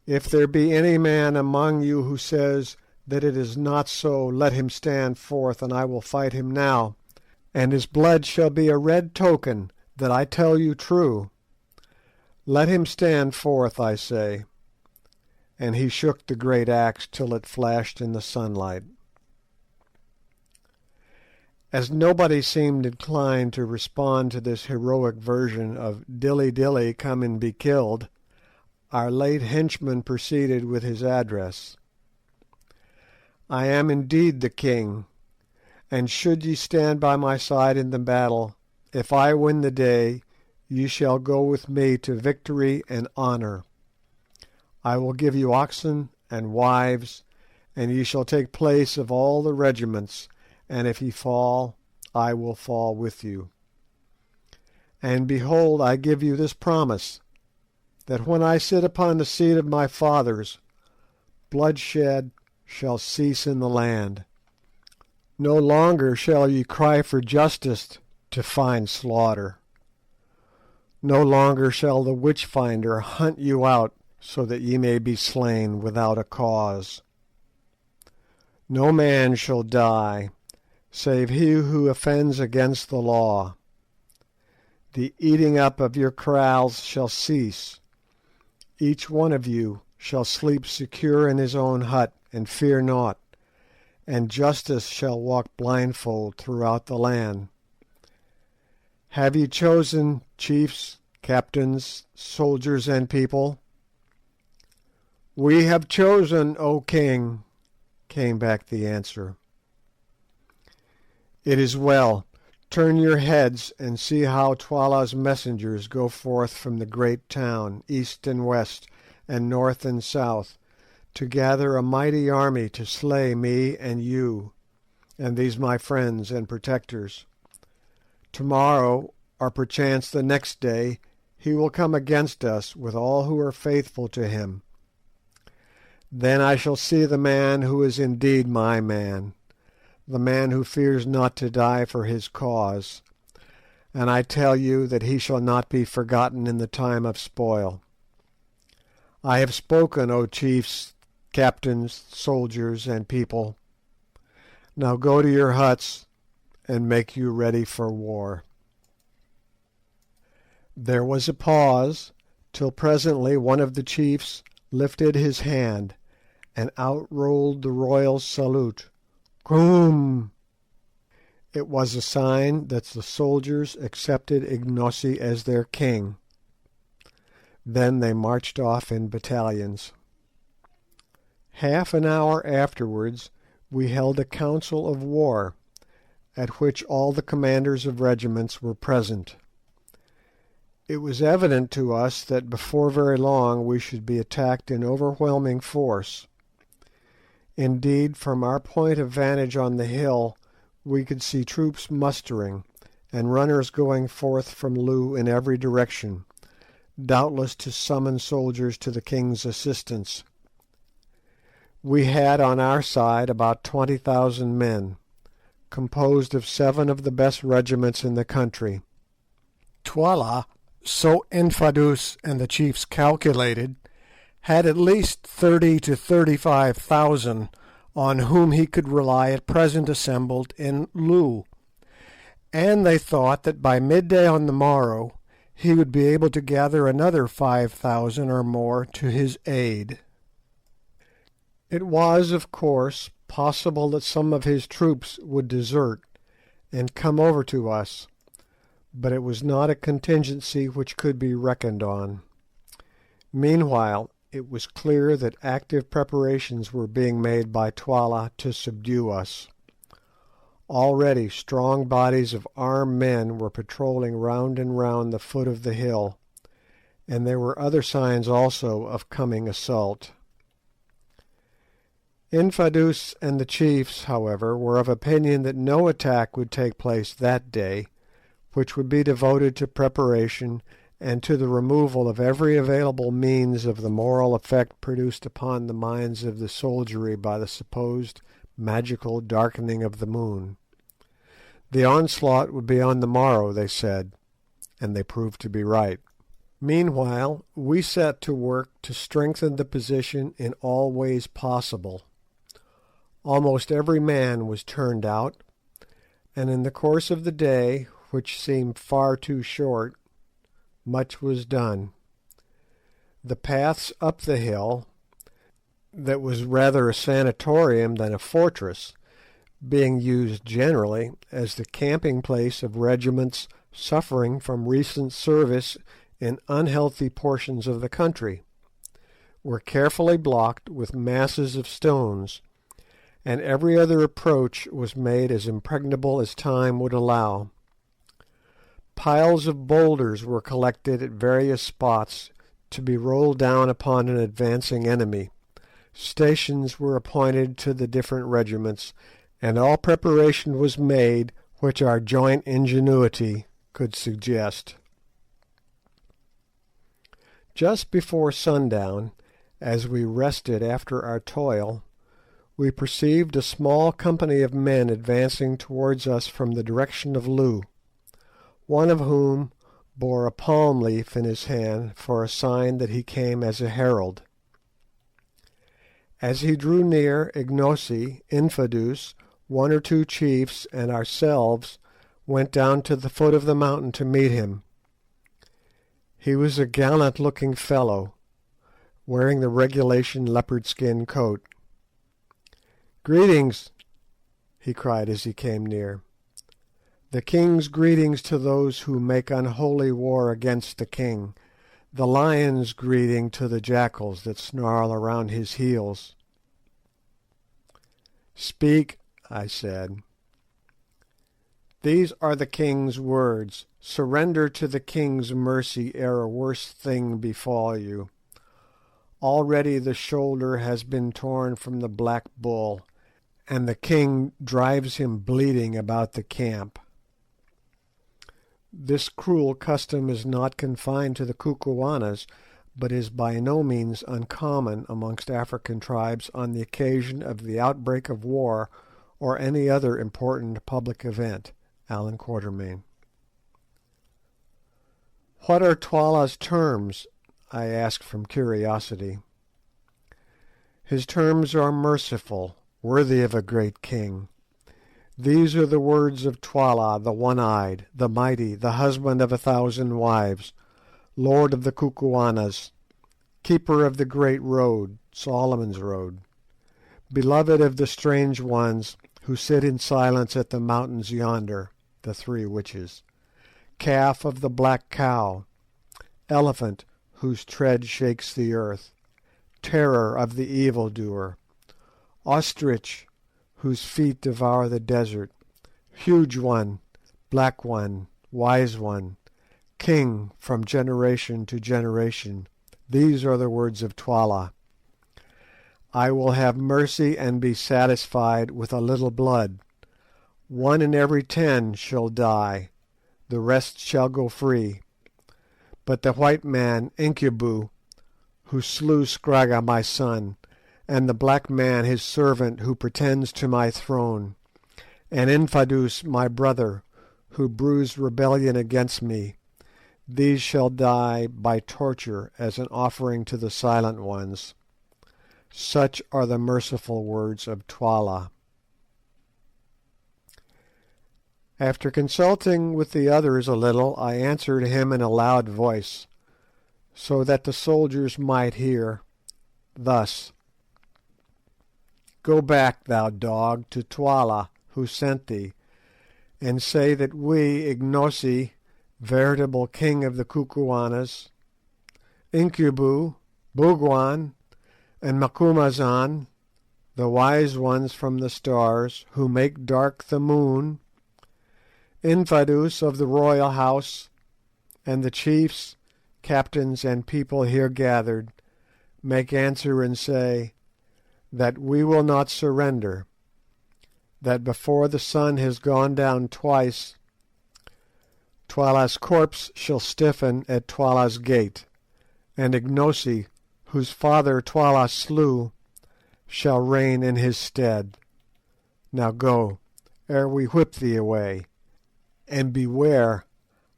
"If there be any man among you who says that it is not so, let him stand forth, and I will fight him now, and his blood shall be a red token that I tell you true. Let him stand forth, I say," and he shook the great axe till it flashed in the sunlight. As nobody seemed inclined to respond to this heroic version of "Dilly Dilly, come and be killed," our late henchman proceeded with his address. "I am indeed the king, and should ye stand by my side in the battle, if I win the day, ye shall go with me to victory and honour. I will give you oxen and wives, and ye shall take place of all the regiments, and if ye fall, I will fall with you. And behold, I give you this promise, that when I sit upon the seat of my fathers, bloodshed shall cease in the land. No longer shall ye cry for justice to find slaughter. No longer shall the witch-finder hunt you out so that ye may be slain without a cause. No man shall die, save he who offends against the law. The eating up of your kraals shall cease. Each one of you shall sleep secure in his own hut, and fear naught, and justice shall walk blindfold throughout the land. Have ye chosen chiefs, captains, soldiers, and people?" "We have chosen, O king," came back the answer. "It is well. Turn your heads and see how Twala's messengers go forth from the great town, east and west, and north and south, to gather a mighty army to slay me and you, and these my friends and protectors. Tomorrow, or perchance the next day, he will come against us with all who are faithful to him. Then I shall see the man who is indeed my man, the man who fears not to die for his cause, and I tell you that he shall not be forgotten in the time of spoil. I have spoken, O chiefs, captains, soldiers, and people. Now go to your huts and make you ready for war." There was a pause, till presently one of the chiefs lifted his hand, and out rolled the royal salute, "Koom!" It was a sign that the soldiers accepted Ignosi as their king. Then they marched off in battalions. Half an hour afterwards we held a council of war, at which all the commanders of regiments were present. It was evident to us that before very long we should be attacked in overwhelming force. Indeed, from our point of vantage on the hill we could see troops mustering, and runners going forth from Loo in every direction, doubtless to summon soldiers to the king's assistance. We had on our side about 20,000 men, composed of 7 of the best regiments in the country. Twala, so Infadoos and the chiefs calculated, had at least 30 to 35,000 on whom he could rely at present assembled in Loo, and they thought that by midday on the morrow he would be able to gather another 5,000 or more to his aid. It was, of course, possible that some of his troops would desert and come over to us, but it was not a contingency which could be reckoned on. Meanwhile, it was clear that active preparations were being made by Twala to subdue us. Already strong bodies of armed men were patrolling round and round the foot of the hill, and there were other signs also of coming assault. Infadoos and the chiefs, however, were of opinion that no attack would take place that day, which would be devoted to preparation and to the removal of every available means of the moral effect produced upon the minds of the soldiery by the supposed magical darkening of the moon. The onslaught would be on the morrow, they said, and they proved to be right. Meanwhile, we set to work to strengthen the position in all ways possible. Almost every man was turned out, and in the course of the day, which seemed far too short, much was done. The paths up the hill, that was rather a sanatorium than a fortress, being used generally as the camping place of regiments suffering from recent service in unhealthy portions of the country, were carefully blocked with masses of stones, and every other approach was made as impregnable as time would allow. Piles of boulders were collected at various spots to be rolled down upon an advancing enemy. Stations were appointed to the different regiments, and all preparation was made which our joint ingenuity could suggest. Just before sundown, as we rested after our toil, we perceived a small company of men advancing towards us from the direction of Loo, one of whom bore a palm leaf in his hand for a sign that he came as a herald. As he drew near, Ignosi, Infadoos, 1 or 2 chiefs, and ourselves went down to the foot of the mountain to meet him. He was a gallant-looking fellow, wearing the regulation leopard skin coat. "Greetings," he cried as he came near. "The king's greetings to those who make unholy war against the king, the lion's greeting to the jackals that snarl around his heels." "Speak," I said. "These are the king's words. Surrender to the king's mercy ere a worse thing befall you. Already the shoulder has been torn from the black bull, and the king drives him bleeding about the camp. This cruel custom is not confined to the Kukuanas, but is by no means uncommon amongst African tribes on the occasion of the outbreak of war or any other important public event." Allan Quatermain. "What are Twala's terms?" I asked from curiosity. "His terms are merciful, worthy of a great king. These are the words of Twala, the One-Eyed, the Mighty, the husband of 1,000 wives, Lord of the Kukuanas, keeper of the great road, Solomon's road, beloved of the strange ones who sit in silence at the mountains yonder, the 3 witches, calf of the black cow, elephant whose tread shakes the earth, terror of the evildoer, ostrich whose feet devour the desert, huge one, black one, wise one, king from generation to generation. These are the words of Twala. I will have mercy and be satisfied with a little blood. 1 in every 10 shall die, the rest shall go free. But the white man, Incubu, who slew Scragga my son, and the black man his servant who pretends to my throne, and Infadus my brother, who bruised rebellion against me, these shall die by torture as an offering to the Silent Ones. Such are the merciful words of Twala." After consulting with the others a little, I answered him in a loud voice, so that the soldiers might hear, thus: "Go back, thou dog, to Twala, who sent thee, and say that we, Ignosi, veritable king of the Kukuanas, Incubu, Bougwan, and Macumazahn, the wise ones from the stars, who make dark the moon, Infadus of the royal house, and the chiefs, captains, and people here gathered, make answer and say that we will not surrender, that before the sun has gone down twice, Twala's corpse shall stiffen at Twala's gate, and Ignosi, whose father Twala slew, shall reign in his stead. Now go, ere we whip thee away, and beware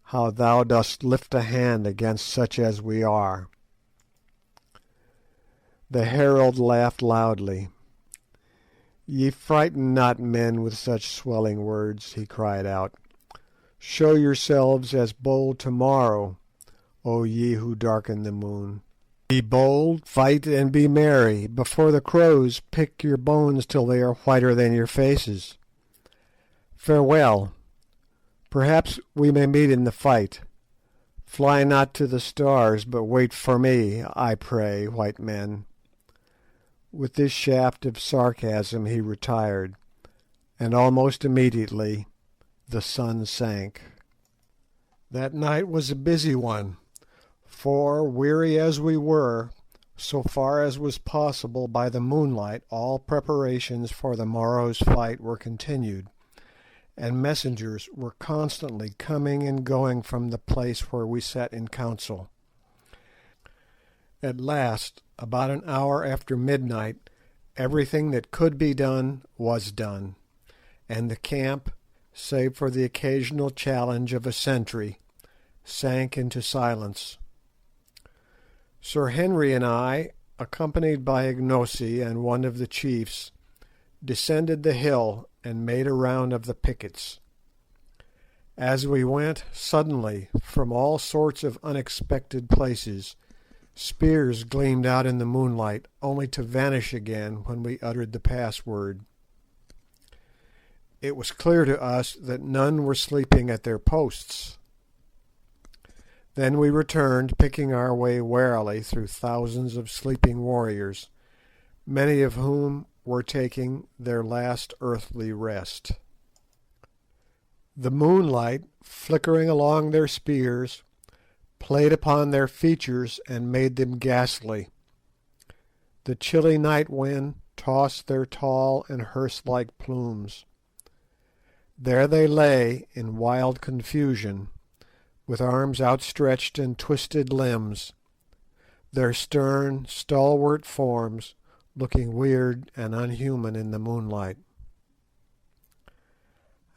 how thou dost lift a hand against such as we are." The herald laughed loudly. "Ye frighten not men with such swelling words," he cried out. "Show yourselves as bold tomorrow, O ye who darken the moon. Be bold, fight, and be merry. Before the crows pick your bones till they are whiter than your faces. Farewell. Perhaps we may meet in the fight. Fly not to the stars, but wait for me, I pray, white men." With this shaft of sarcasm he retired, and almost immediately the sun sank. That night was a busy one, for, weary as we were, so far as was possible by the moonlight all preparations for the morrow's fight were continued, and messengers were constantly coming and going from the place where we sat in council. At last, about an hour after midnight, everything that could be done was done, and the camp, save for the occasional challenge of a sentry, sank into silence. Sir Henry and I, accompanied by Ignosi and one of the chiefs, descended the hill and made a round of the pickets. As we went, suddenly, from all sorts of unexpected places, Spears gleamed out in the moonlight, only to vanish again when we uttered the password. It was clear to us that none were sleeping at their posts. Then we returned, picking our way warily through thousands of sleeping warriors, many of whom were taking their last earthly rest. The moonlight, flickering along their spears, played upon their features and made them ghastly. The chilly night wind tossed their tall and hearse-like plumes. There they lay in wild confusion, with arms outstretched and twisted limbs, their stern, stalwart forms looking weird and unhuman in the moonlight.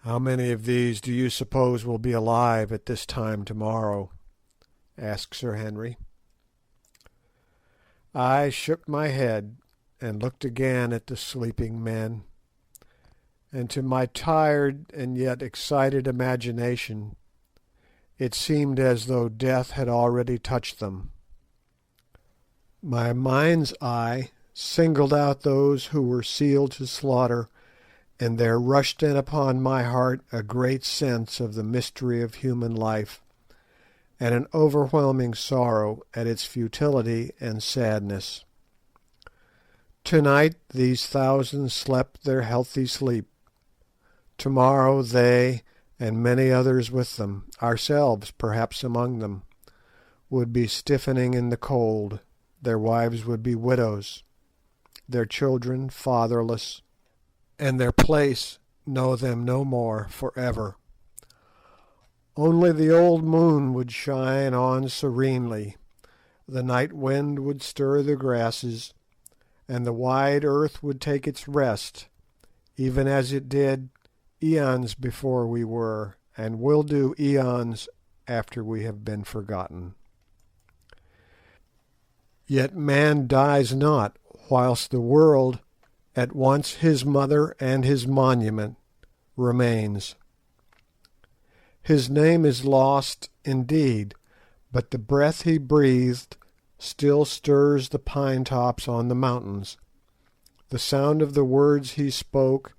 "How many of these do you suppose will be alive at this time tomorrow?" asked Sir Henry. I shook my head and looked again at the sleeping men, and to my tired and yet excited imagination it seemed as though death had already touched them. My mind's eye singled out those who were sealed to slaughter, and there rushed in upon my heart a great sense of the mystery of human life, and an overwhelming sorrow at its futility and sadness. To-night these thousands slept their healthy sleep. To-morrow they, and many others with them, ourselves perhaps among them, would be stiffening in the cold, their wives would be widows, their children fatherless, and their place know them no more for ever. Only the old moon would shine on serenely, the night wind would stir the grasses, and the wide earth would take its rest, even as it did eons before we were, and will do eons after we have been forgotten. Yet man dies not, whilst the world, at once his mother and his monument, remains. His name is lost indeed, but the breath he breathed still stirs the pine tops on the mountains. The sound of the words he spoke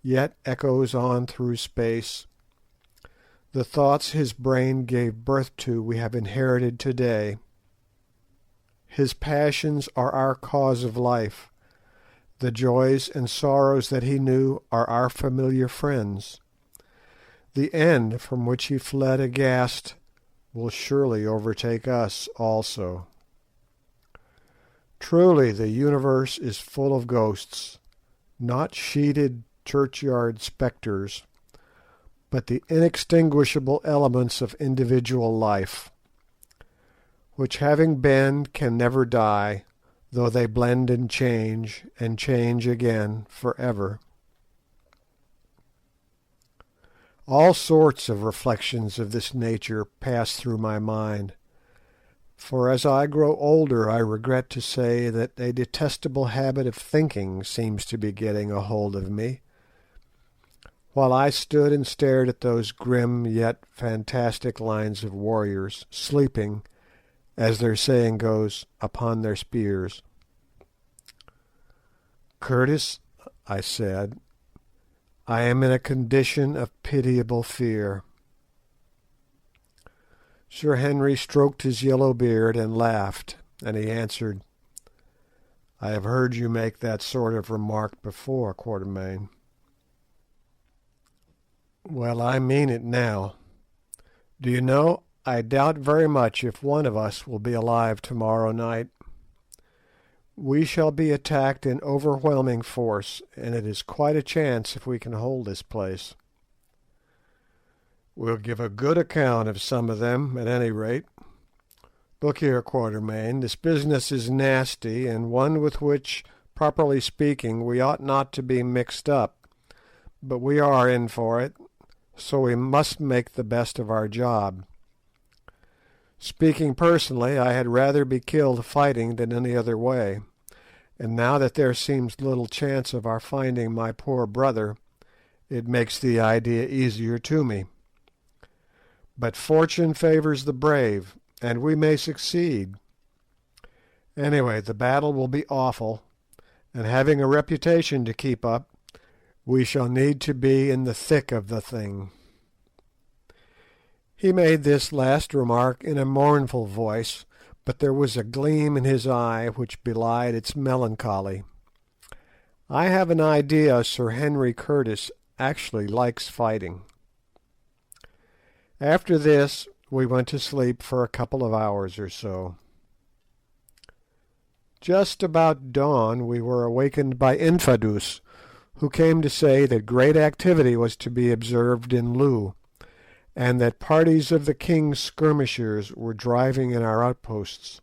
yet echoes on through space. The thoughts his brain gave birth to we have inherited today. His passions are our cause of life. The joys and sorrows that he knew are our familiar friends. The end from which he fled aghast will surely overtake us also. Truly the universe is full of ghosts, not sheeted churchyard spectres, but the inextinguishable elements of individual life, which having been can never die, though they blend and change again for ever. All sorts of reflections of this nature pass through my mind, for as I grow older I regret to say that a detestable habit of thinking seems to be getting a hold of me. While I stood and stared at those grim yet fantastic lines of warriors, sleeping, as their saying goes, upon their spears. "Curtis," I said, "I am in a condition of pitiable fear." Sir Henry stroked his yellow beard and laughed, and he answered, "I have heard you make that sort of remark before, Quatermain." "Well, I mean it now. Do you know, I doubt very much if one of us will be alive to-morrow night. We shall be attacked in overwhelming force, and it is quite a chance if we can hold this place." "We'll give a good account of some of them, at any rate. Look here, Quatermain, this business is nasty, and one with which, properly speaking, we ought not to be mixed up, but we are in for it, so we must make the best of our job. Speaking personally, I had rather be killed fighting than any other way, and now that there seems little chance of our finding my poor brother, it makes the idea easier to me. But fortune favours the brave, and we may succeed. Anyway, the battle will be awful, and having a reputation to keep up, we shall need to be in the thick of the thing." He made this last remark in a mournful voice, but there was a gleam in his eye which belied its melancholy. I have an idea Sir Henry Curtis actually likes fighting. After this we went to sleep for a couple of hours or so. Just about dawn we were awakened by Infadoos, who came to say that great activity was to be observed in Loo, and that parties of the king's skirmishers were driving in our outposts.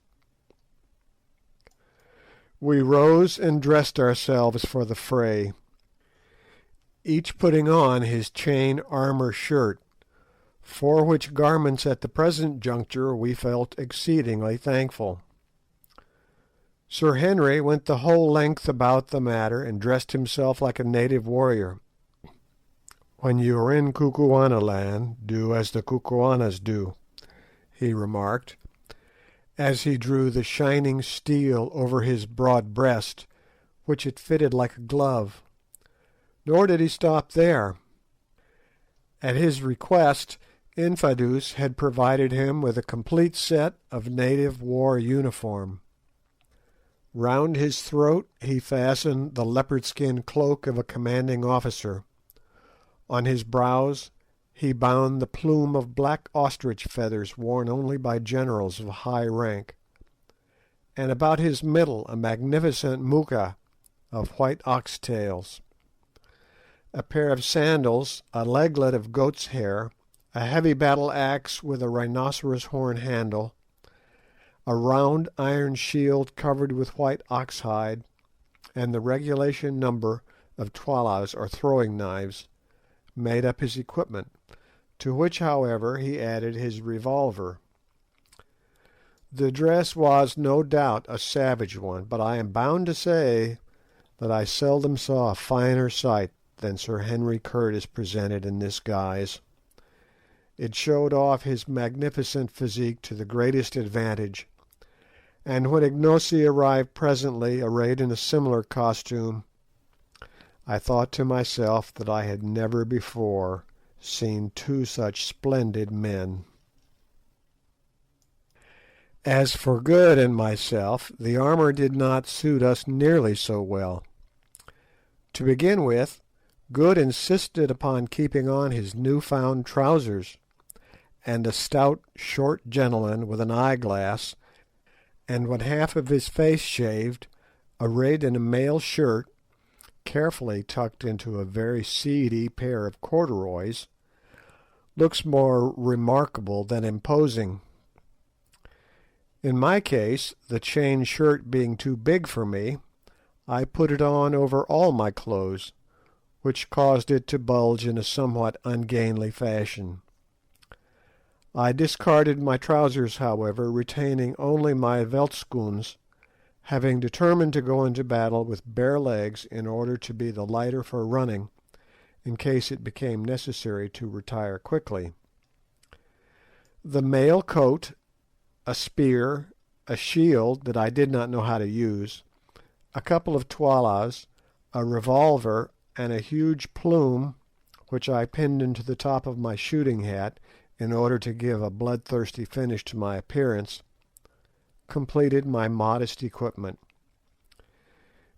We rose and dressed ourselves for the fray, each putting on his chain armour shirt, for which garments at the present juncture we felt exceedingly thankful. Sir Henry went the whole length about the matter and dressed himself like a native warrior. "When you are in Kukuana land, do as the Kukuanas do," he remarked, as he drew the shining steel over his broad breast, which it fitted like a glove. Nor did he stop there. At his request, Infadoos had provided him with a complete set of native war uniform. Round his throat he fastened the leopard skin cloak of a commanding officer. On his brows he bound the plume of black ostrich feathers worn only by generals of high rank, and about his middle a magnificent moocha of white ox tails. A pair of sandals, a leglet of goat's hair, a heavy battle axe with a rhinoceros horn handle, a round iron shield covered with white ox hide, and the regulation number of twalas or throwing knives, made up his equipment, to which, however, he added his revolver. The dress was no doubt a savage one, but I am bound to say that I seldom saw a finer sight than Sir Henry Curtis presented in this guise. It showed off his magnificent physique to the greatest advantage, and when Ignosi arrived presently arrayed in a similar costume, I thought to myself that I had never before seen two such splendid men. As for Good and myself, the armour did not suit us nearly so well. To begin with, Good insisted upon keeping on his new-found trousers, and a stout, short gentleman with an eyeglass, and when half of his face shaved, arrayed in a mail shirt, carefully tucked into a very seedy pair of corduroys, looks more remarkable than imposing. In my case, the chain shirt being too big for me, I put it on over all my clothes, which caused it to bulge in a somewhat ungainly fashion. I discarded my trousers, however, retaining only my veldschoons, having determined to go into battle with bare legs in order to be the lighter for running, in case it became necessary to retire quickly. The mail coat, a spear, a shield that I did not know how to use, a couple of twalas, a revolver, and a huge plume, which I pinned into the top of my shooting hat in order to give a bloodthirsty finish to my appearance, completed my modest equipment.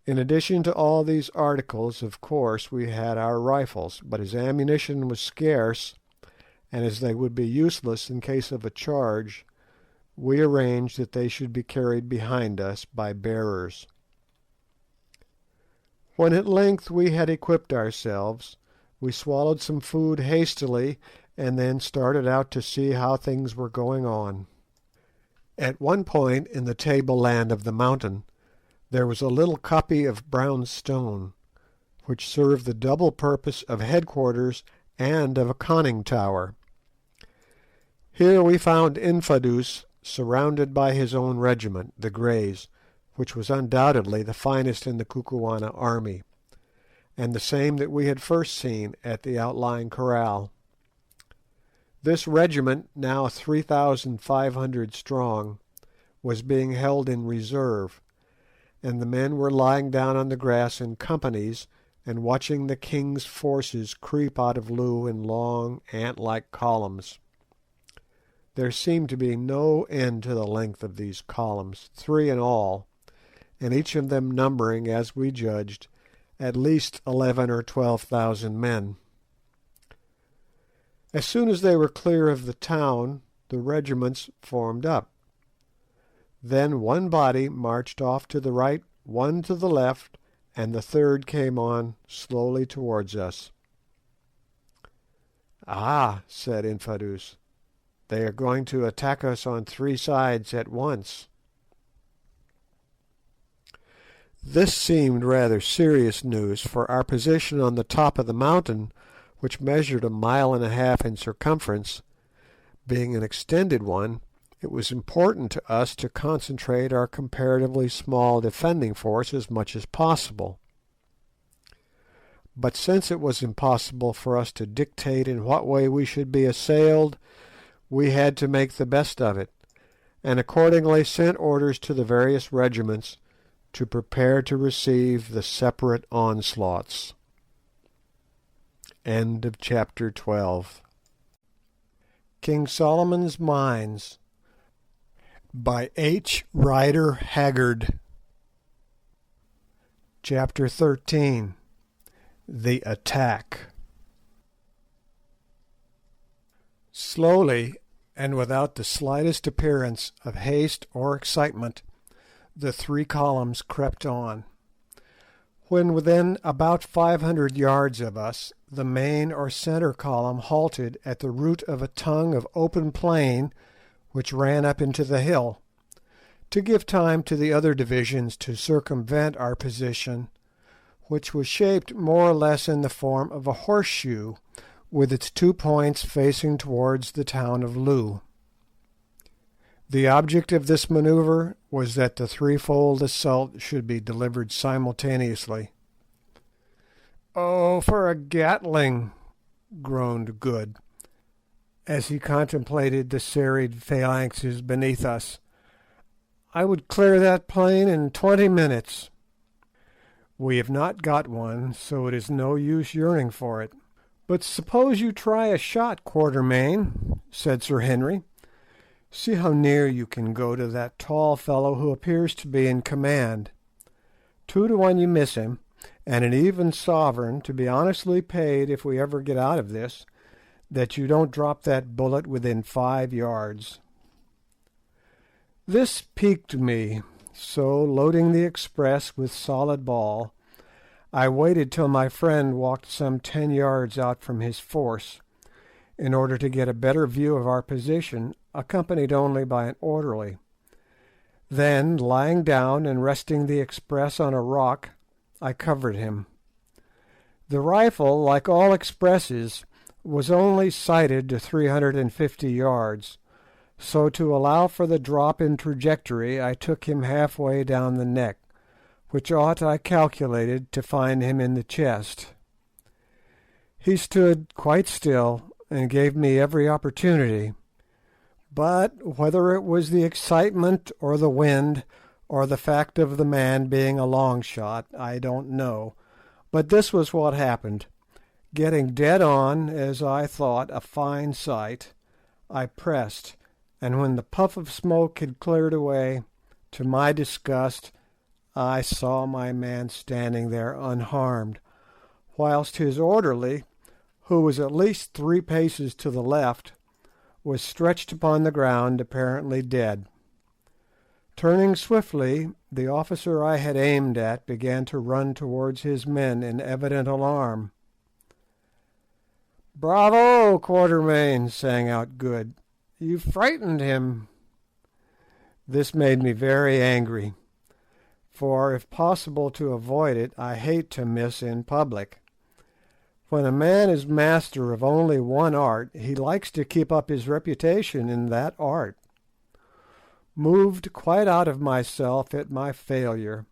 In addition to all these articles, of course, we had our rifles, but as ammunition was scarce, and as they would be useless in case of a charge, we arranged that they should be carried behind us by bearers. When at length we had equipped ourselves, we swallowed some food hastily, and then started out to see how things were going on. At one point in the tableland of the mountain there was a little koppie of brown stone, which served the double purpose of headquarters and of a conning tower. Here we found Infadoos surrounded by his own regiment, the Greys, which was undoubtedly the finest in the Kukuana army, and the same that we had first seen at the outlying kraal. This regiment, now 3,500 strong, was being held in reserve, and the men were lying down on the grass in companies and watching the king's forces creep out of Loo in long ant-like columns. There seemed to be no end to the length of these columns, 3 in all, and each of them numbering, as we judged, at least 11,000 or 12,000 men. As soon as they were clear of the town, the regiments formed up. Then one body marched off to the right, one to the left, and the third came on slowly towards us. "Ah," said Infadoos, "they are going to attack us on 3 sides at once." This seemed rather serious news, for our position on the top of the mountain, which measured 1.5 miles in circumference, being an extended one, it was important to us to concentrate our comparatively small defending force as much as possible. But since it was impossible for us to dictate in what way we should be assailed, we had to make the best of it, and accordingly sent orders to the various regiments to prepare to receive the separate onslaughts. End of chapter 12. King Solomon's Mines by H.Rider Haggard. Chapter 13. The Attack. Slowly, and without the slightest appearance of haste or excitement, the 3 columns crept on. When within about 500 yards of us, the main or centre column halted at the root of a tongue of open plain which ran up into the hill, to give time to the other divisions to circumvent our position, which was shaped more or less in the form of a horseshoe, with its 2 points facing towards the town of Loo. The object of this manoeuvre was that the threefold assault should be delivered simultaneously. "Oh, for a Gatling!" groaned Good, as he contemplated the serried phalanxes beneath us. "I would clear that plain in 20 minutes." "We have not got one, so it is no use yearning for it. But suppose you try a shot, Quatermain," said Sir Henry. "See how near you can go to that tall fellow who appears to be in command. 2 to 1 you miss him, and an even sovereign, to be honestly paid if we ever get out of this, that you don't drop that bullet within 5 yards." This piqued me, so loading the express with solid ball, I waited till my friend walked some 10 yards out from his force, in order to get a better view of our position, accompanied only by an orderly. Then, lying down and resting the express on a rock, I covered him. The rifle, like all expresses, was only sighted to 350 yards, so to allow for the drop in trajectory I took him halfway down the neck, which ought, I calculated, to find him in the chest. He stood quite still, and gave me every opportunity, but whether it was the excitement or the wind, or the fact of the man being a long shot, I don't know, but this was what happened. Getting dead on, as I thought, a fine sight, I pressed, and when the puff of smoke had cleared away, to my disgust, I saw my man standing there unharmed, whilst his orderly, who was at least 3 paces to the left, was stretched upon the ground apparently dead. Turning swiftly, the officer I had aimed at began to run towards his men in evident alarm. "Bravo, Quatermain!" sang out Good. "You frightened him." This made me very angry, for if possible to avoid it, I hate to miss in public. When a man is master of only one art, he likes to keep up his reputation in that art. Moved quite out of myself at my failure,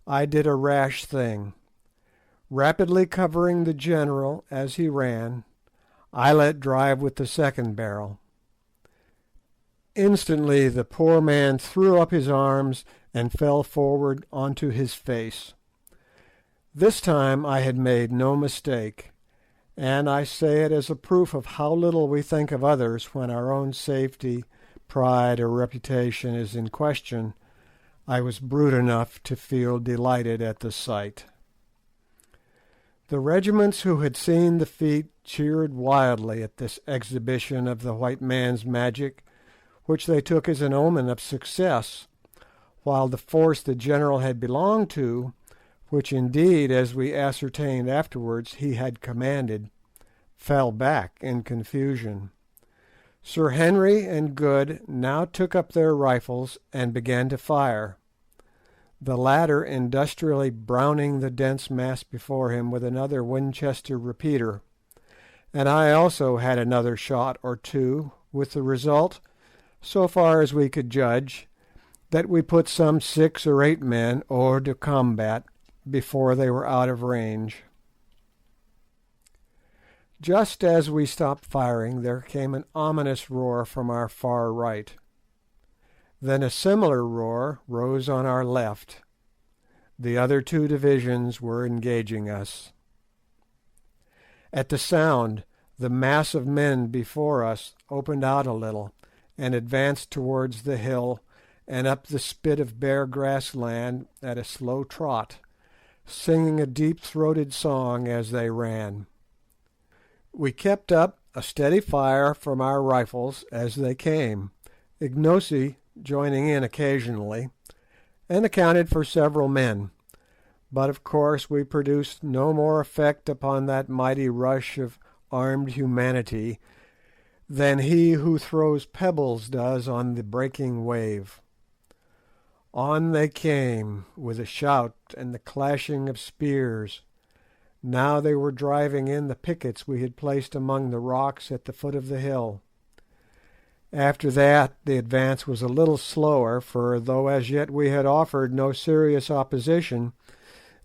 I did a rash thing. Rapidly covering the general as he ran, I let drive with the second barrel. Instantly the poor man threw up his arms and fell forward onto his face. This time I had made no mistake, and I say it as a proof of how little we think of others when our own safety, pride, or reputation is in question. I was brute enough to feel delighted at the sight. The regiments who had seen the feat cheered wildly at this exhibition of the white man's magic, which they took as an omen of success, while the force the general had belonged to, which indeed, as we ascertained afterwards, he had commanded, fell back in confusion. Sir Henry and Good now took up their rifles and began to fire, the latter industrially browning the dense mass before him with another Winchester repeater, and I also had another shot or two, with the result, so far as we could judge, that we put some 6 or 8 men hors de combat before they were out of range. Just as we stopped firing there came an ominous roar from our far right. Then a similar roar rose on our left. The other 2 divisions were engaging us. At the sound, the mass of men before us opened out a little, and advanced towards the hill and up the spit of bare grassland at a slow trot, singing a deep-throated song as they ran. We kept up a steady fire from our rifles as they came, Ignosi joining in occasionally, and accounted for several men, but of course we produced no more effect upon that mighty rush of armed humanity than he who throws pebbles does on the breaking wave. On they came, with a shout and the clashing of spears. Now they were driving in the pickets we had placed among the rocks at the foot of the hill. After that the advance was a little slower, for though as yet we had offered no serious opposition,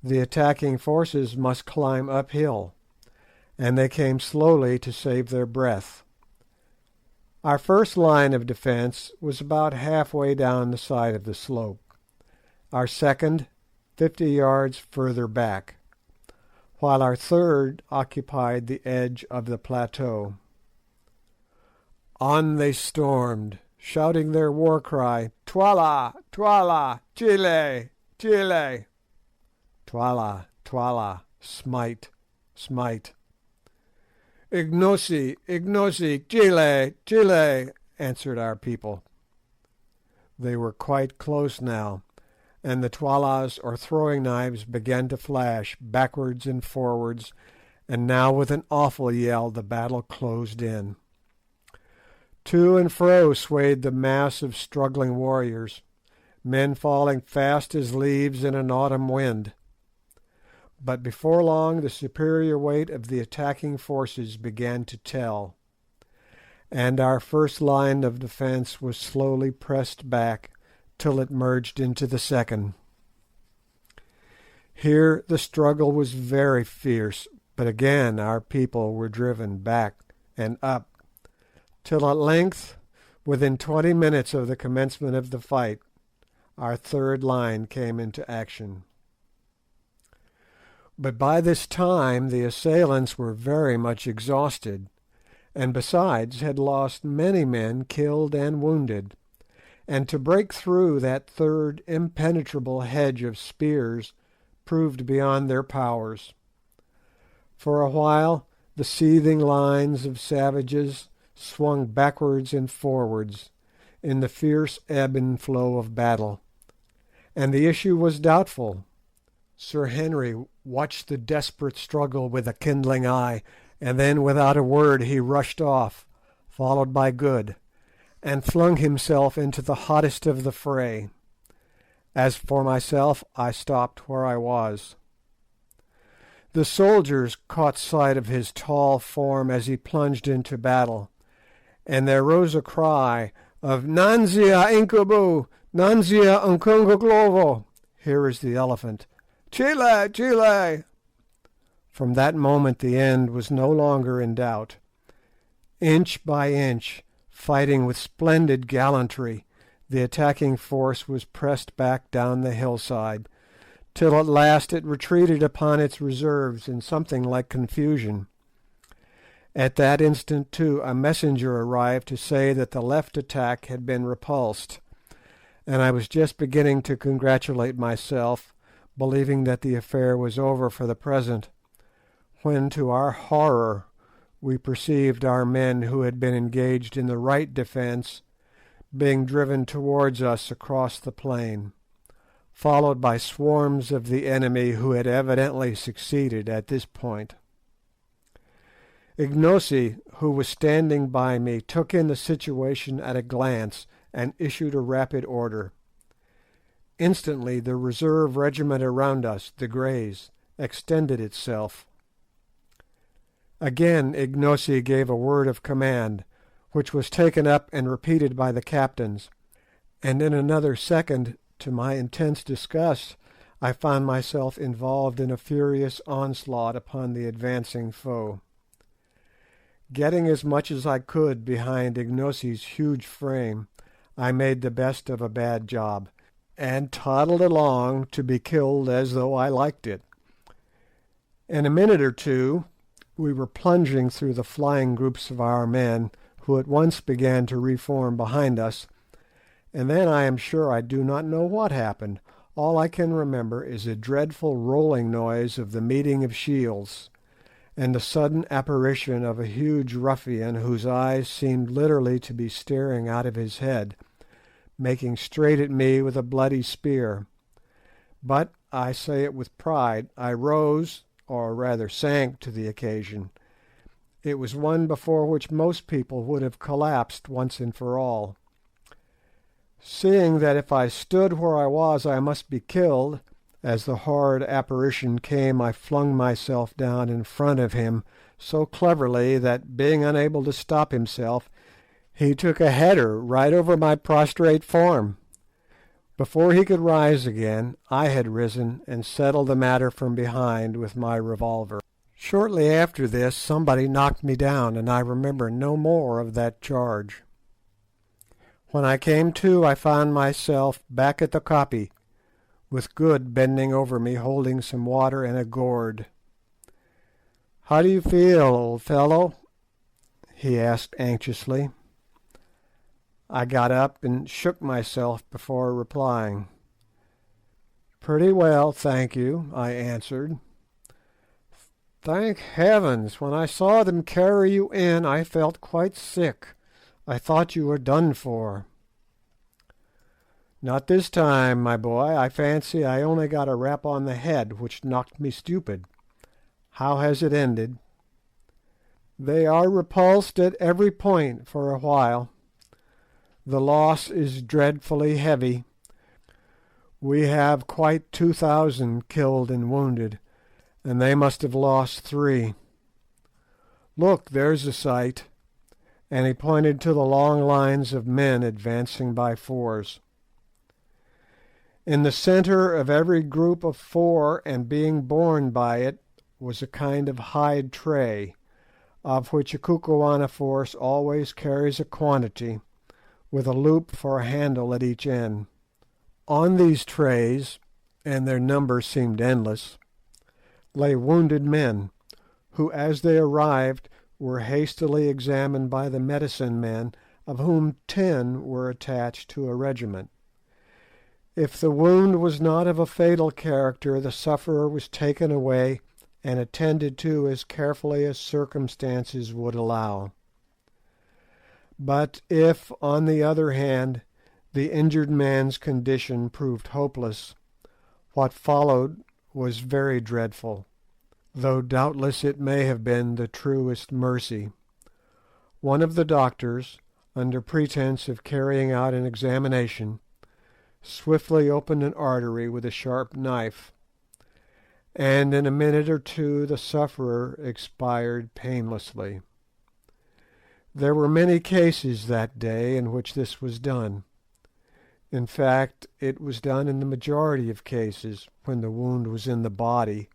the attacking forces must climb uphill, and they came slowly to save their breath. Our first line of defence was about halfway down the side of the slope, our second 50 yards further back, while our third occupied the edge of the plateau. On they stormed, shouting their war cry, "Twala, Twala, Chile, Chile!" Twala, Twala, smite, smite. "Ignosi, Ignosi, Chile, Chile!" answered our people. They were quite close now, and the twalas or throwing knives began to flash backwards and forwards, and now with an awful yell the battle closed in. To and fro swayed the mass of struggling warriors, men falling fast as leaves in an autumn wind. But before long the superior weight of the attacking forces began to tell, and our first line of defence was slowly pressed back till it merged into the second. Here the struggle was very fierce, but again our people were driven back and up, till at length, within 20 minutes of the commencement of the fight, our third line came into action. But by this time the assailants were very much exhausted, and besides had lost many men killed and wounded, and to break through that third impenetrable hedge of spears proved beyond their powers. For a while the seething lines of savages swung backwards and forwards in the fierce ebb and flow of battle, and the issue was doubtful. Sir Henry watched the desperate struggle with a kindling eye, and then without a word he rushed off, followed by Good, and flung himself into the hottest of the fray. As for myself, I stopped where I was. The soldiers caught sight of his tall form as he plunged into battle, and there rose a cry of "Nanzia Incubu! Nanzia Unkunguglovo!" Here is the elephant. "Chile! Chile!" From that moment the end was no longer in doubt. Inch by inch, Fighting with splendid gallantry, the attacking force was pressed back down the hillside, till at last it retreated upon its reserves in something like confusion. At that instant, too, a messenger arrived to say that the left attack had been repulsed, and I was just beginning to congratulate myself, believing that the affair was over for the present, when to our horror we perceived our men who had been engaged in the right defence being driven towards us across the plain, followed by swarms of the enemy who had evidently succeeded at this point. Ignosi, who was standing by me, took in the situation at a glance and issued a rapid order. Instantly the reserve regiment around us, the Greys, extended itself. Again Ignosi gave a word of command, which was taken up and repeated by the captains, and in another second, to my intense disgust, I found myself involved in a furious onslaught upon the advancing foe. Getting as much as I could behind Ignosi's huge frame, I made the best of a bad job, and toddled along to be killed as though I liked it. In a minute or two we were plunging through the flying groups of our men, who at once began to reform behind us, and then I am sure I do not know what happened. All I can remember is a dreadful rolling noise of the meeting of shields, and the sudden apparition of a huge ruffian whose eyes seemed literally to be staring out of his head, making straight at me with a bloody spear. But, I say it with pride, I rose, or rather sank, to the occasion. It was one before which most people would have collapsed once and for all. Seeing that if I stood where I was I must be killed, as the horrid apparition came I flung myself down in front of him so cleverly that, being unable to stop himself, he took a header right over my prostrate form. Before he could rise again, I had risen and settled the matter from behind with my revolver. Shortly after this somebody knocked me down, and I remember no more of that charge. When I came to, I found myself back at the koppie, with Good bending over me holding some water and a gourd. "How do you feel, old fellow?" he asked anxiously. I got up and shook myself before replying. "Pretty well, thank you," I answered. "Thank heavens! When I saw them carry you in I felt quite sick. I thought you were done for." "Not this time, my boy. I fancy I only got a rap on the head, which knocked me stupid. How has it ended?" "They are repulsed at every point for a while. The loss is dreadfully heavy. We have quite 2,000 killed and wounded, and they must have lost 3. Look, there's a sight," and he pointed to the long lines of men advancing by fours. In the centre of every group of 4, and being borne by it, was a kind of hide tray, of which a Kukuana force always carries a quantity, with a loop for a handle at each end. On these trays, and their number seemed endless, lay wounded men, who as they arrived were hastily examined by the medicine men, of whom 10 were attached to a regiment. If the wound was not of a fatal character, the sufferer was taken away and attended to as carefully as circumstances would allow. But if, on the other hand, the injured man's condition proved hopeless, what followed was very dreadful, though doubtless it may have been the truest mercy. One of the doctors, under pretence of carrying out an examination, swiftly opened an artery with a sharp knife, and in a minute or two the sufferer expired painlessly. There were many cases that day in which this was done. In fact, it was done in the majority of cases when the wound was in the body,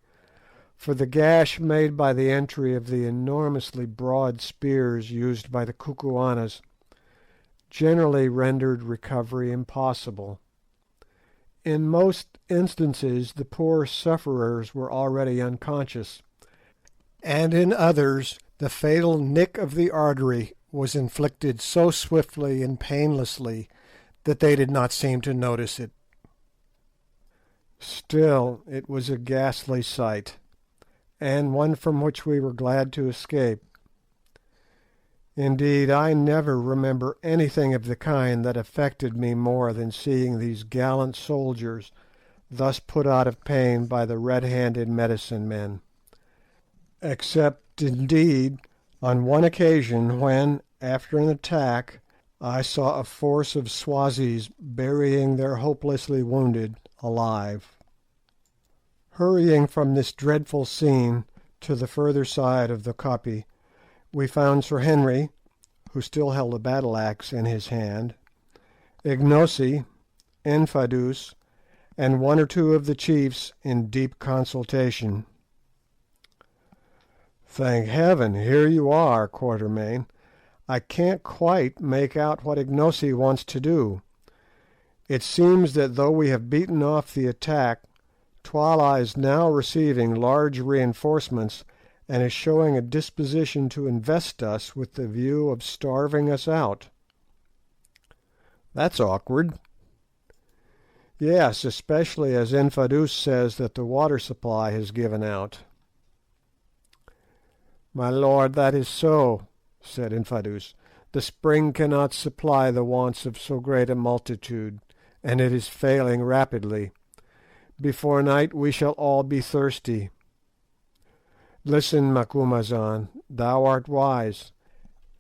for the gash made by the entry of the enormously broad spears used by the Kukuanas generally rendered recovery impossible. In most instances the poor sufferers were already unconscious, and in others the fatal nick of the artery was inflicted so swiftly and painlessly that they did not seem to notice it. Still, it was a ghastly sight, and one from which we were glad to escape. Indeed, I never remember anything of the kind that affected me more than seeing these gallant soldiers thus put out of pain by the red-handed medicine men, except indeed on one occasion when, after an attack, I saw a force of Swazis burying their hopelessly wounded alive. Hurrying from this dreadful scene to the further side of the koppie, we found Sir Henry, who still held a battle axe in his hand, Ignosi, Infadoos, and one or two of the chiefs in deep consultation. "Thank Heaven, here you are, Quatermain. I can't quite make out what Ignosi wants to do. It seems that though we have beaten off the attack, Twala is now receiving large reinforcements, and is showing a disposition to invest us with the view of starving us out." "That's awkward." "Yes, especially as Infadoos says that the water supply has given out." "My lord, that is so," said Infadoos. "The spring cannot supply the wants of so great a multitude, and it is failing rapidly. Before night we shall all be thirsty. Listen, Macumazahn, thou art wise,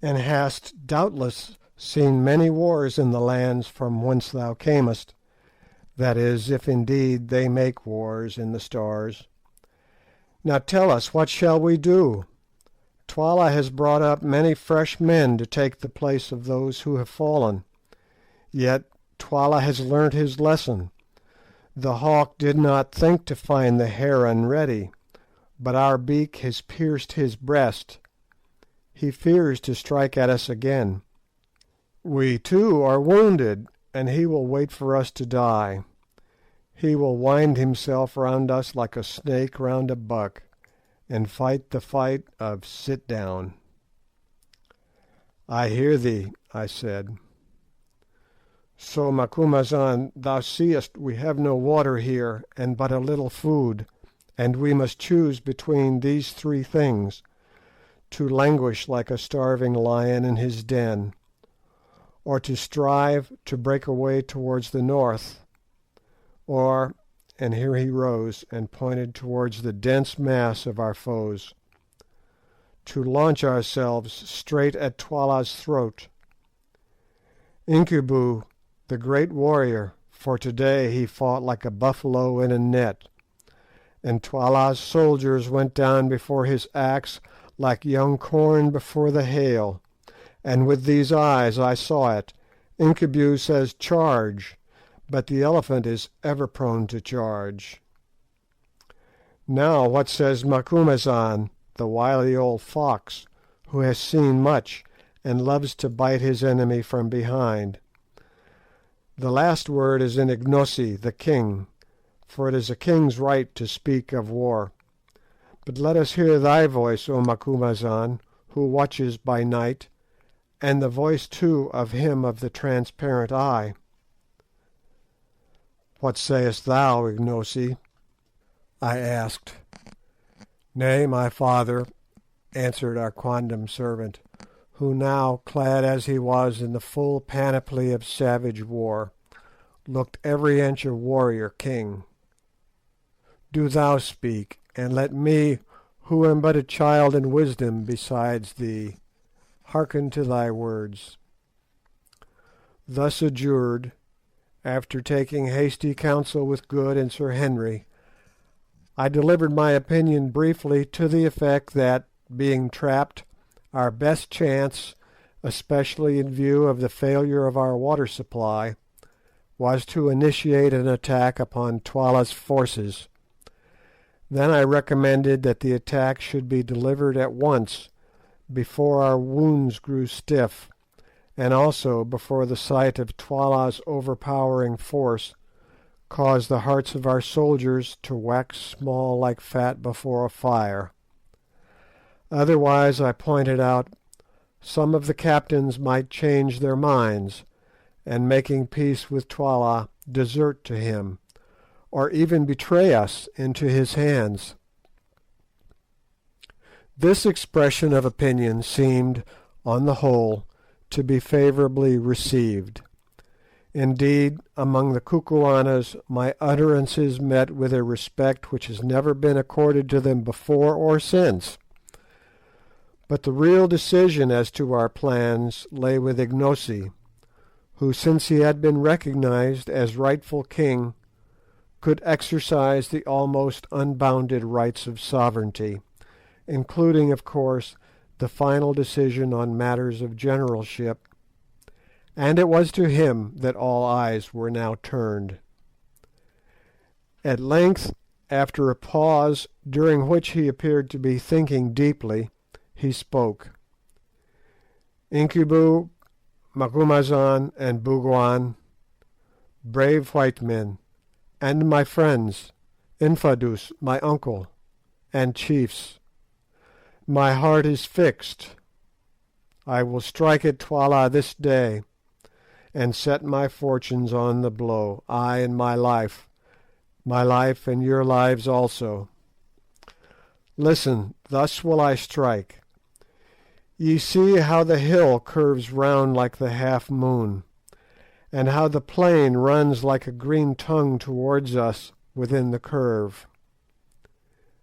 and hast doubtless seen many wars in the lands from whence thou camest, that is, if indeed they make wars in the Stars. Now tell us, what shall we do? Twala has brought up many fresh men to take the place of those who have fallen. Yet Twala has learnt his lesson. The hawk did not think to find the heron ready, but our beak has pierced his breast. He fears to strike at us again. We too are wounded, and he will wait for us to die. He will wind himself round us like a snake round a buck, and fight the fight of sit down." "I hear thee," I said. "So, Macumazahn, thou seest we have no water here, and but a little food, and we must choose between these three things: to languish like a starving lion in his den, or to strive to break away towards the north, or," and here he rose and pointed towards the dense mass of our foes, "to launch ourselves straight at Twala's throat. Incubu, the great warrior, for to-day he fought like a buffalo in a net, and Twala's soldiers went down before his axe like young corn before the hail, and with these eyes I saw it. Incubu says charge, but the elephant is ever prone to charge. Now what says Macumazahn, the wily old fox, who has seen much, and loves to bite his enemy from behind? The last word is in Ignosi, the king, for it is a king's right to speak of war. But let us hear thy voice, O Macumazahn, who watches by night, and the voice too of him of the transparent eye." "What sayest thou, Ignosi?" I asked. "Nay, my father," answered our quondam servant, who now, clad as he was in the full panoply of savage war, looked every inch a warrior king. "Do thou speak, and let me, who am but a child in wisdom besides thee, hearken to thy words." Thus adjured, after taking hasty counsel with Good and Sir Henry, I delivered my opinion briefly to the effect that, being trapped, our best chance, especially in view of the failure of our water supply, was to initiate an attack upon Twala's forces. Then I recommended that the attack should be delivered at once, before our wounds grew stiff, and also before the sight of Twala's overpowering force caused the hearts of our soldiers to wax small like fat before a fire. Otherwise, I pointed out, some of the captains might change their minds, and making peace with Twala, desert to him, or even betray us into his hands. This expression of opinion seemed, on the whole, to be favourably received. Indeed, among the Kukuanas my utterances met with a respect which has never been accorded to them before or since. But the real decision as to our plans lay with Ignosi, who, since he had been recognised as rightful king, could exercise the almost unbounded rights of sovereignty, including, of course, the final decision on matters of generalship, and it was to him that all eyes were now turned. At length, after a pause during which he appeared to be thinking deeply, he spoke. "Incubu, Macumazahn, and Bougwan, brave white men, and my friends, Infadoos, my uncle, and chiefs, my heart is fixed. I will strike at Twala this day, and set my fortunes on the blow, I and my life and your lives also. Listen, thus will I strike. Ye see how the hill curves round like the half moon, and how the plain runs like a green tongue towards us within the curve."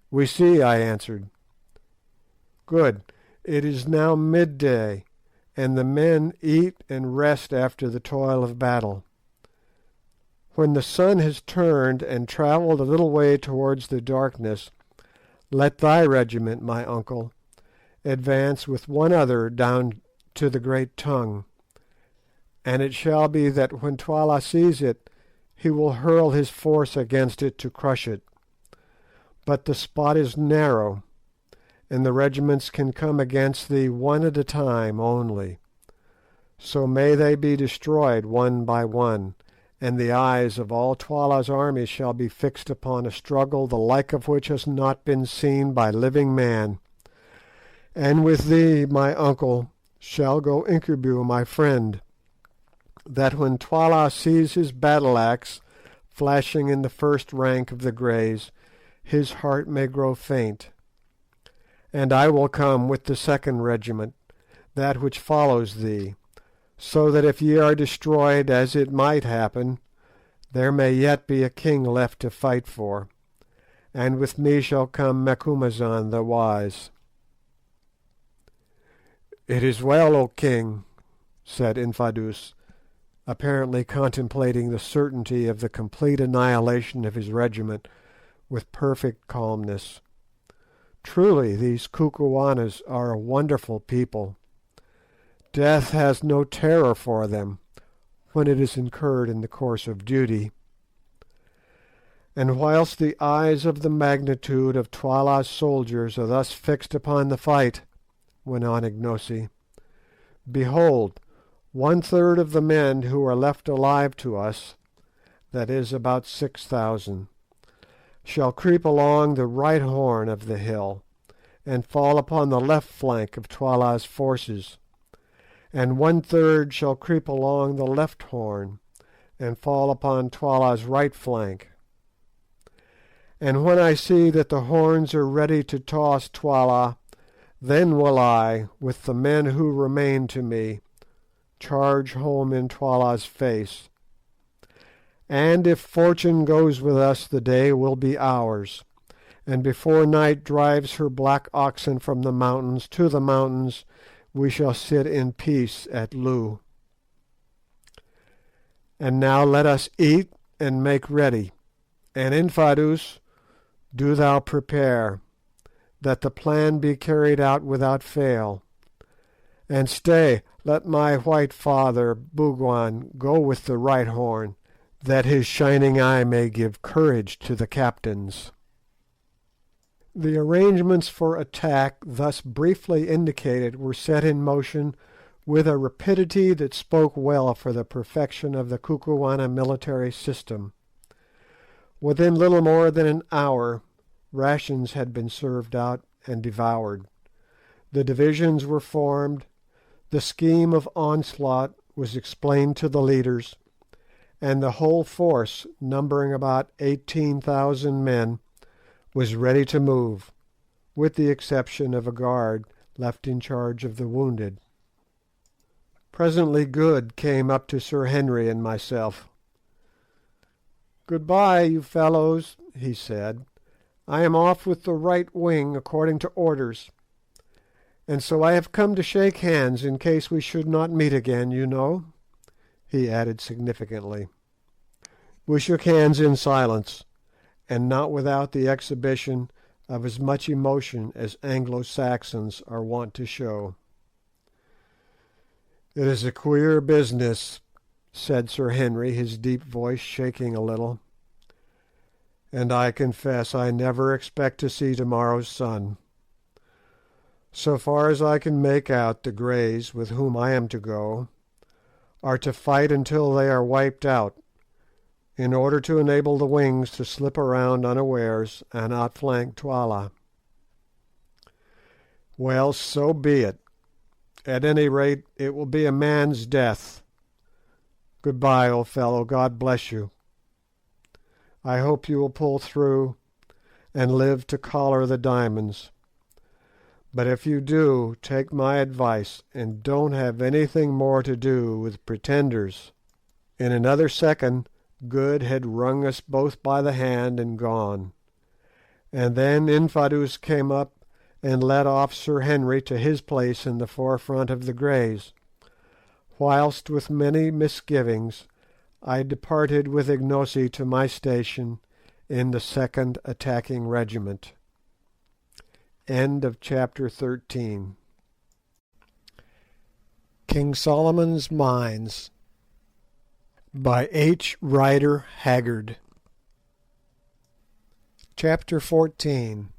"We see," I answered. "Good. It is now midday, and the men eat and rest after the toil of battle. When the sun has turned and travelled a little way towards the darkness, let thy regiment, my uncle, advance with one other down to the great tongue, and it shall be that when Twala sees it, he will hurl his force against it to crush it. But the spot is narrow, and the regiments can come against thee one at a time only. So may they be destroyed one by one, and the eyes of all Twala's army shall be fixed upon a struggle the like of which has not been seen by living man. And with thee, my uncle, shall go Incubu, my friend, that when Twala sees his battle axe flashing in the first rank of the Greys, his heart may grow faint. And I will come with the second regiment, that which follows thee, so that if ye are destroyed, as it might happen, there may yet be a king left to fight for, and with me shall come Macumazahn the wise." "It is well, O king," said Infadoos, apparently contemplating the certainty of the complete annihilation of his regiment with perfect calmness. "Truly these Kukuanas are a wonderful people. Death has no terror for them when it is incurred in the course of duty." "And whilst the eyes of the magnitude of Twala's soldiers are thus fixed upon the fight," went on Ignosi, "behold, 1/3 of the men who are left alive to us, that is about 6,000, shall creep along the right horn of the hill, and fall upon the left flank of Twala's forces, and 1/3 shall creep along the left horn, and fall upon Twala's right flank. And when I see that the horns are ready to toss Twala, then will I, with the men who remain to me, charge home in Twala's face. And if fortune goes with us, the day will be ours, and before night drives her black oxen from the mountains to the mountains, we shall sit in peace at Loo. And now let us eat and make ready, and Infadoos, do thou prepare, that the plan be carried out without fail. And stay, let my white father, Bougwan, go with the right horn, that his shining eye may give courage to the captains." The arrangements for attack thus briefly indicated were set in motion with a rapidity that spoke well for the perfection of the Kukuana military system. Within little more than an hour rations had been served out and devoured. The divisions were formed, the scheme of onslaught was explained to the leaders, and the whole force, numbering about 18,000 men, was ready to move, with the exception of a guard left in charge of the wounded. Presently Good came up to Sir Henry and myself. "Good-bye, you fellows," he said. "I am off with the right wing according to orders, and so I have come to shake hands in case we should not meet again, you know," he added significantly. We shook hands in silence, and not without the exhibition of as much emotion as Anglo-Saxons are wont to show. "It is a queer business," said Sir Henry, his deep voice shaking a little, "and I confess I never expect to see tomorrow's sun. So far as I can make out, the Greys, with whom I am to go, are to fight until they are wiped out, in order to enable the wings to slip around unawares and outflank Twala. Well, so be it. At any rate, it will be a man's death. Good-bye, old fellow. God bless you. I hope you will pull through and live to collar the diamonds. But if you do, take my advice and don't have anything more to do with pretenders." In another second Good had wrung us both by the hand and gone, and then Infadoos came up and led off Sir Henry to his place in the forefront of the Greys, whilst with many misgivings I departed with Ignosi to my station in the 2nd Attacking Regiment. End of chapter 13. King Solomon's Mines by H.Rider, Haggard. Chapter 14.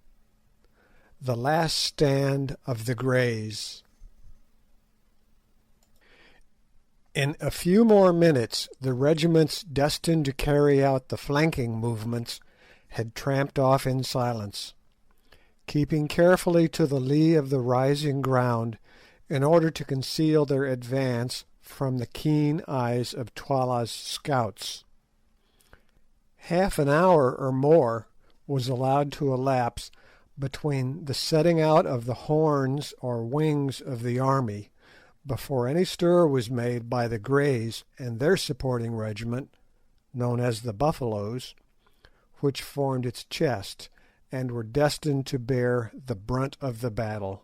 The Last Stand of the Greys. In a few more minutes the regiments destined to carry out the flanking movements had tramped off in silence, keeping carefully to the lee of the rising ground in order to conceal their advance from the keen eyes of Twala's scouts. Half an hour or more was allowed to elapse between the setting out of the horns or wings of the army before any stir was made by the Greys and their supporting regiment, known as the Buffaloes, which formed its chest and were destined to bear the brunt of the battle.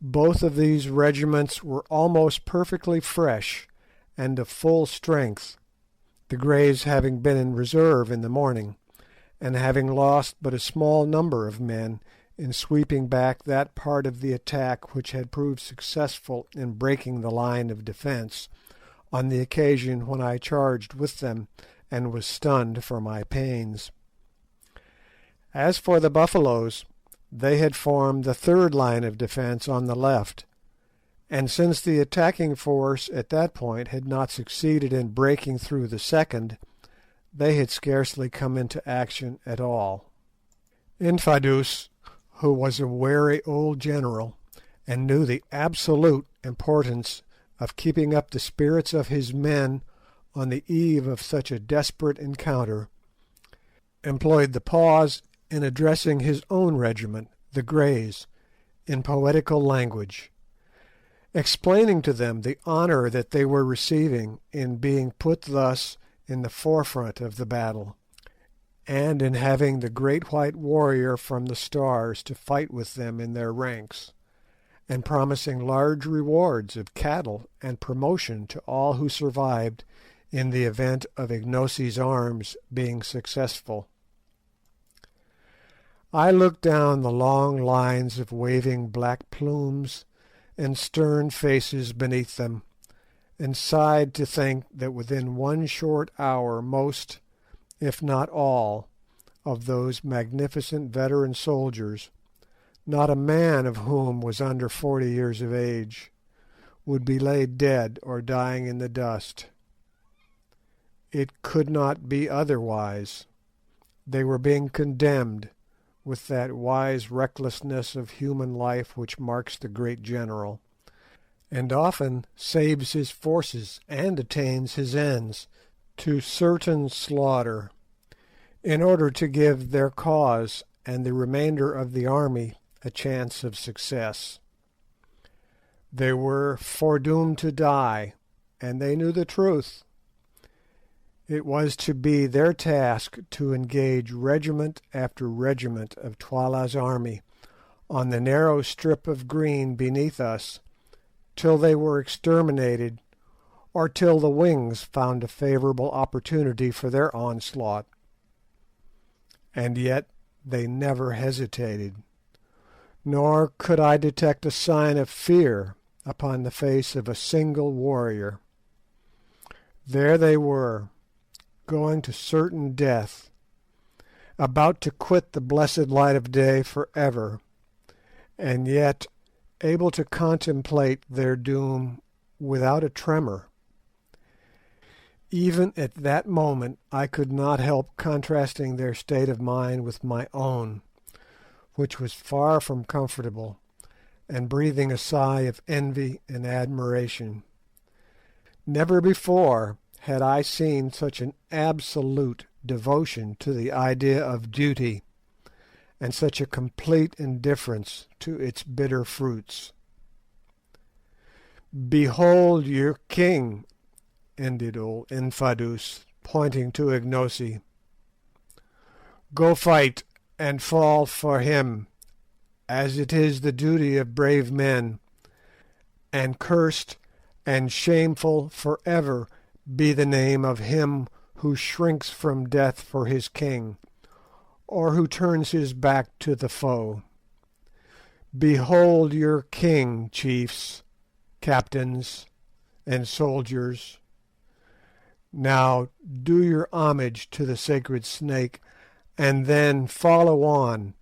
Both of these regiments were almost perfectly fresh and of full strength, the Greys having been in reserve in the morning, and having lost but a small number of men in sweeping back that part of the attack which had proved successful in breaking the line of defence on the occasion when I charged with them and was stunned for my pains. As for the Buffaloes, they had formed the third line of defence on the left, and since the attacking force at that point had not succeeded in breaking through the second, they had scarcely come into action at all. Infadoos, who was a wary old general, and knew the absolute importance of keeping up the spirits of his men on the eve of such a desperate encounter, employed the pause in addressing his own regiment, the Greys, in poetical language, explaining to them the honour that they were receiving in being put thus in the forefront of the battle, and in having the great white warrior from the Stars to fight with them in their ranks, and promising large rewards of cattle and promotion to all who survived in the event of Ignosi's arms being successful. I looked down the long lines of waving black plumes and stern faces beneath them, and sighed to think that within one short hour most, if not all, of those magnificent veteran soldiers, not a man of whom was under 40 years of age, would be laid dead or dying in the dust. It could not be otherwise. They were being condemned with that wise recklessness of human life which marks the great general, and often saves his forces and attains his ends, to certain slaughter, in order to give their cause and the remainder of the army a chance of success. They were foredoomed to die, and they knew the truth. It was to be their task to engage regiment after regiment of Twala's army on the narrow strip of green beneath us, till they were exterminated, or till the wings found a favourable opportunity for their onslaught. And yet they never hesitated, nor could I detect a sign of fear upon the face of a single warrior. There they were, going to certain death, about to quit the blessed light of day for ever, and yet able to contemplate their doom without a tremor. Even at that moment I could not help contrasting their state of mind with my own, which was far from comfortable, and breathing a sigh of envy and admiration. Never before had I seen such an absolute devotion to the idea of duty, and such a complete indifference to its bitter fruits. "Behold your king," ended old Infadoos, pointing to Ignosi. "Go fight and fall for him, as it is the duty of brave men, and cursed and shameful for ever be the name of him who shrinks from death for his king, or who turns his back to the foe. Behold your king, chiefs, captains, and soldiers. Now do your homage to the sacred snake, and then follow on,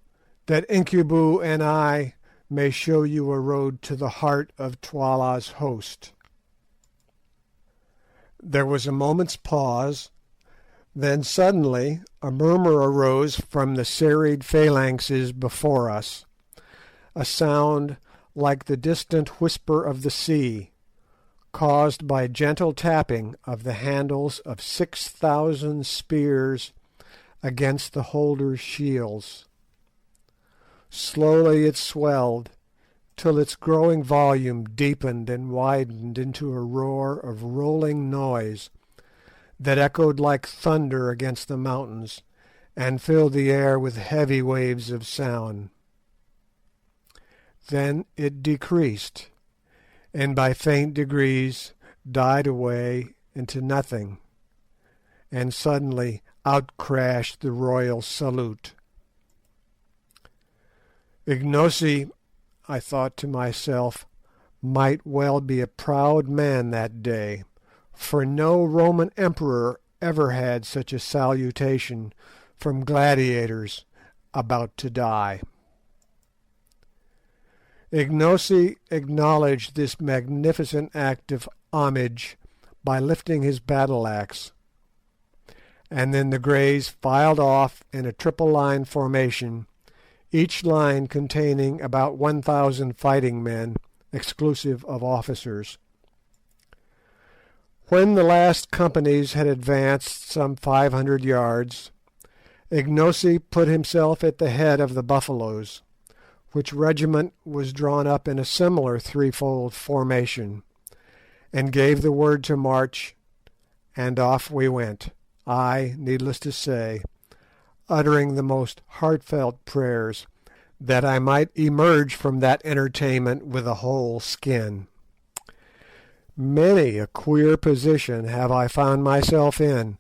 that Incubu and I may show you a road to the heart of Twala's host." There was a moment's pause, then suddenly a murmur arose from the serried phalanxes before us, a sound like the distant whisper of the sea, caused by gentle tapping of the handles of 6,000 spears against the holders' shields. Slowly it swelled, till its growing volume deepened and widened into a roar of rolling noise that echoed like thunder against the mountains, and filled the air with heavy waves of sound. Then it decreased, and by faint degrees died away into nothing, and suddenly out crashed the royal salute. Ignosi, I thought to myself, might well be a proud man that day, for no Roman emperor ever had such a salutation from gladiators about to die. Ignosi acknowledged this magnificent act of homage by lifting his battle axe, and then the Greys filed off in a triple line formation, each line containing about 1,000 fighting men, exclusive of officers. When the last companies had advanced some 500 yards, Ignosi put himself at the head of the Buffaloes, which regiment was drawn up in a similar threefold formation, and gave the word to march, and off we went, I, needless to say, uttering the most heartfelt prayers that I might emerge from that entertainment with a whole skin. Many a queer position have I found myself in,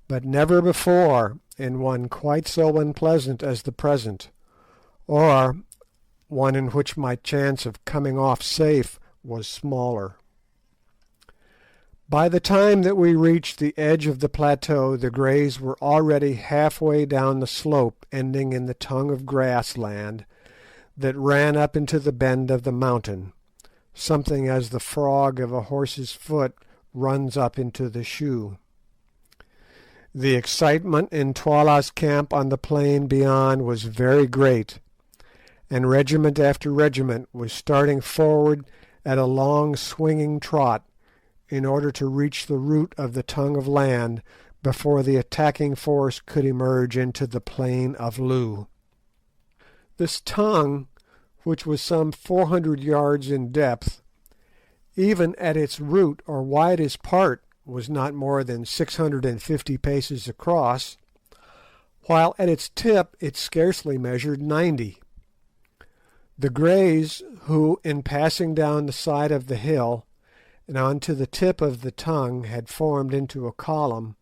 but never before in one quite so unpleasant as the present, or one in which my chance of coming off safe was smaller. By the time that we reached the edge of the plateau, the Greys were already halfway down the slope ending in the tongue of grassland that ran up into the bend of the mountain, something as the frog of a horse's foot runs up into the shoe. The excitement in Twala's camp on the plain beyond was very great, and regiment after regiment was starting forward at a long swinging trot in order to reach the root of the tongue of land before the attacking force could emerge into the plain of Loo. This tongue, which was some 400 yards in depth, even at its root or widest part was not more than 650 paces across, while at its tip it scarcely measured 90. The Greys, who, in passing down the side of the hill and onto the tip of the tongue, had formed into a column,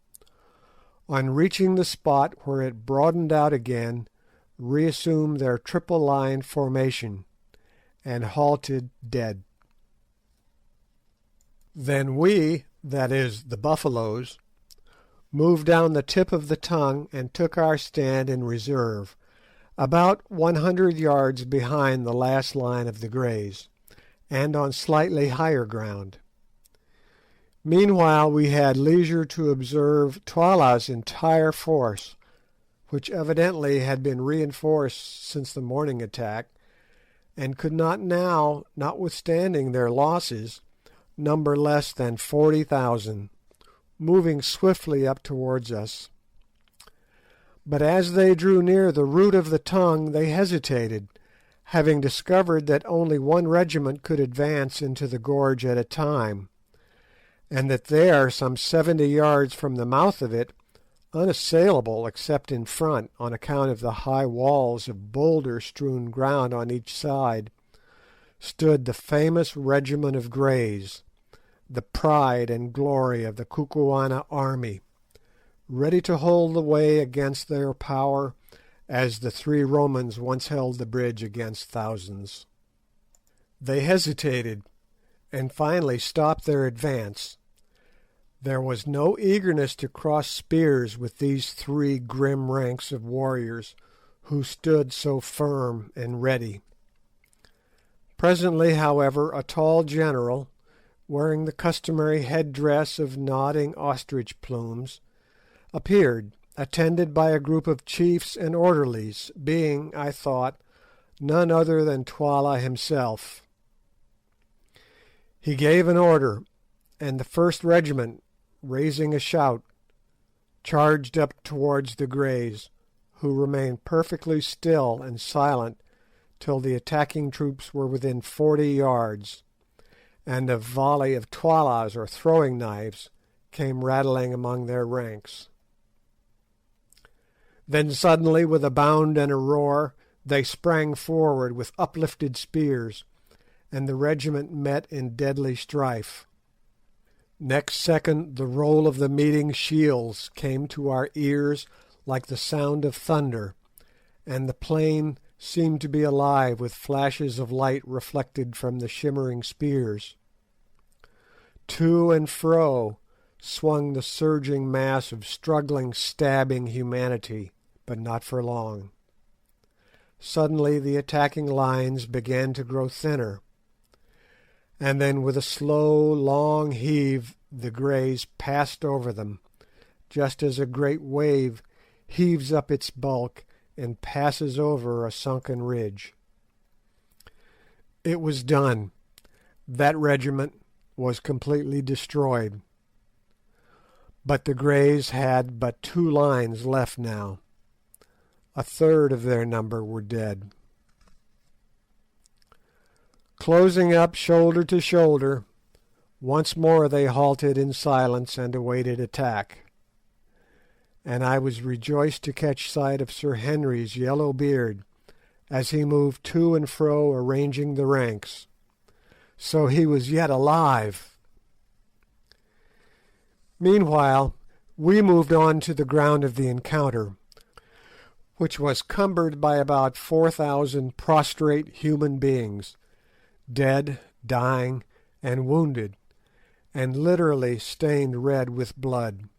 on reaching the spot where it broadened out again, reassumed their triple-line formation, and halted dead. Then we, that is, the Buffaloes, moved down the tip of the tongue and took our stand in reserve, about 100 yards behind the last line of the Greys, and on slightly higher ground. Meanwhile we had leisure to observe Twala's entire force, which evidently had been reinforced since the morning attack, and could not now, notwithstanding their losses, number less than 40,000, moving swiftly up towards us. But as they drew near the root of the tongue they hesitated, having discovered that only one regiment could advance into the gorge at a time, and that there, some 70 yards from the mouth of it, unassailable except in front on account of the high walls of boulder-strewn ground on each side, stood the famous regiment of Greys, the pride and glory of the Kukuana army, ready to hold the way against their power as the three Romans once held the bridge against thousands. They hesitated, and finally stopped their advance. There was no eagerness to cross spears with these three grim ranks of warriors who stood so firm and ready. Presently, however, a tall general, wearing the customary head-dress of nodding ostrich plumes, appeared, attended by a group of chiefs and orderlies, being, I thought, none other than Twala himself. He gave an order, and the first regiment, raising a shout, charged up towards the Greys, who remained perfectly still and silent till the attacking troops were within 40 yards, and a volley of twalas or throwing knives came rattling among their ranks. Then suddenly, with a bound and a roar, they sprang forward with uplifted spears, and the regiment met in deadly strife. Next second the roll of the meeting shields came to our ears like the sound of thunder, and the plain seemed to be alive with flashes of light reflected from the shimmering spears. To and fro swung the surging mass of struggling, stabbing humanity, but not for long. Suddenly the attacking lines began to grow thinner, and then with a slow, long heave the Greys passed over them, just as a great wave heaves up its bulk and passes over a sunken ridge. It was done. That regiment was completely destroyed. But the Greys had but two lines left now. A third of their number were dead. Closing up shoulder to shoulder, once more they halted in silence and awaited attack, and I was rejoiced to catch sight of Sir Henry's yellow beard as he moved to and fro arranging the ranks. So he was yet alive. Meanwhile, we moved on to the ground of the encounter, which was cumbered by about 4,000 prostrate human beings, dead, dying, and wounded, and literally stained red with blood.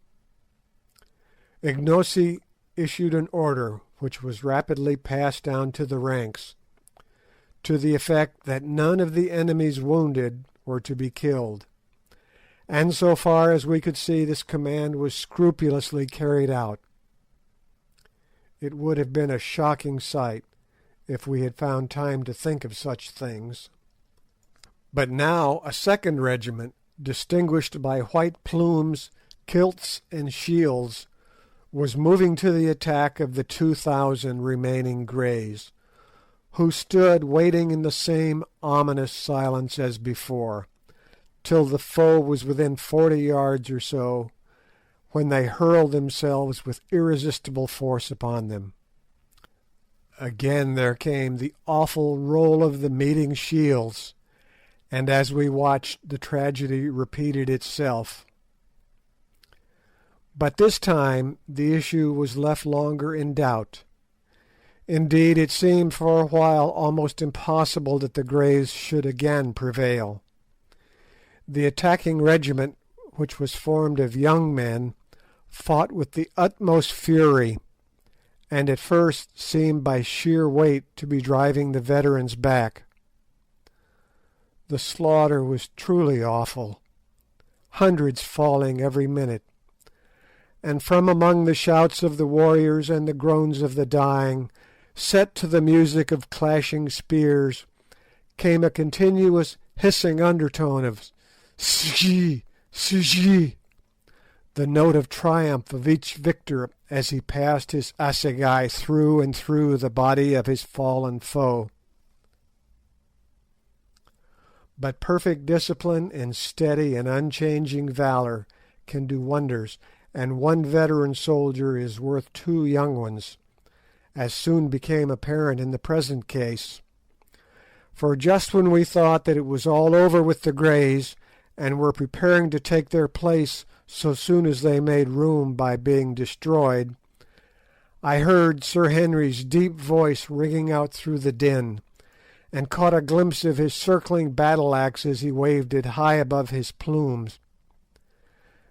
Ignosi issued an order which was rapidly passed down to the ranks, to the effect that none of the enemy's wounded were to be killed, and so far as we could see this command was scrupulously carried out. It would have been a shocking sight if we had found time to think of such things. But now a second regiment, distinguished by white plumes, kilts, and shields, was moving to the attack of the 2,000 remaining Greys, who stood waiting in the same ominous silence as before, till the foe was within 40 yards or so, when they hurled themselves with irresistible force upon them. Again there came the awful roll of the meeting shields, and as we watched, the tragedy repeated itself. But this time the issue was left longer in doubt. Indeed, it seemed for a while almost impossible that the Greys should again prevail. The attacking regiment, which was formed of young men, fought with the utmost fury, and at first seemed by sheer weight to be driving the veterans back. The slaughter was truly awful, hundreds falling every minute, and from among the shouts of the warriors and the groans of the dying, set to the music of clashing spears, came a continuous hissing undertone of "Sji, Sji," the note of triumph of each victor as he passed his assegai through and through the body of his fallen foe. But perfect discipline and steady and unchanging valour can do wonders, and one veteran soldier is worth two young ones, as soon became apparent in the present case. For just when we thought that it was all over with the Greys, and were preparing to take their place so soon as they made room by being destroyed, I heard Sir Henry's deep voice ringing out through the din, and caught a glimpse of his circling battle axe as he waved it high above his plumes.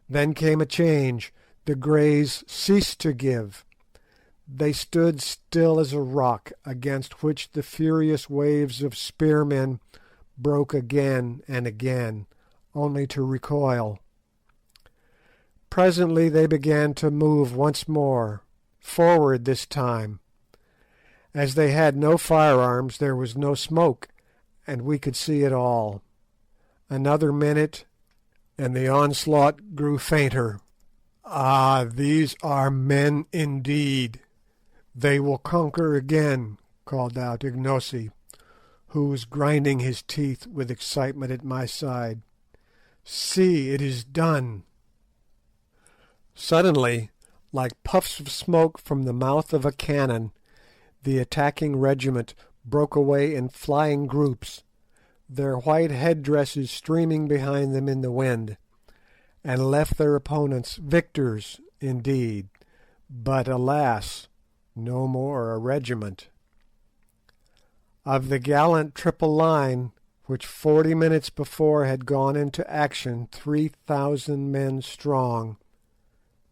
Then came a change. The Greys ceased to give. They stood still as a rock, against which the furious waves of spearmen broke again and again, only to recoil. Presently they began to move once more, forward this time. As they had no firearms, there was no smoke, and we could see it all. Another minute, and the onslaught grew fainter. "Ah, these are men indeed! They will conquer again," called out Ignosi, who was grinding his teeth with excitement at my side. "See, it is done!" Suddenly, like puffs of smoke from the mouth of a cannon, the attacking regiment broke away in flying groups, their white headdresses streaming behind them in the wind, and left their opponents victors indeed, but alas, no more a regiment. Of the gallant triple line, which 40 minutes before had gone into action 3,000 men strong,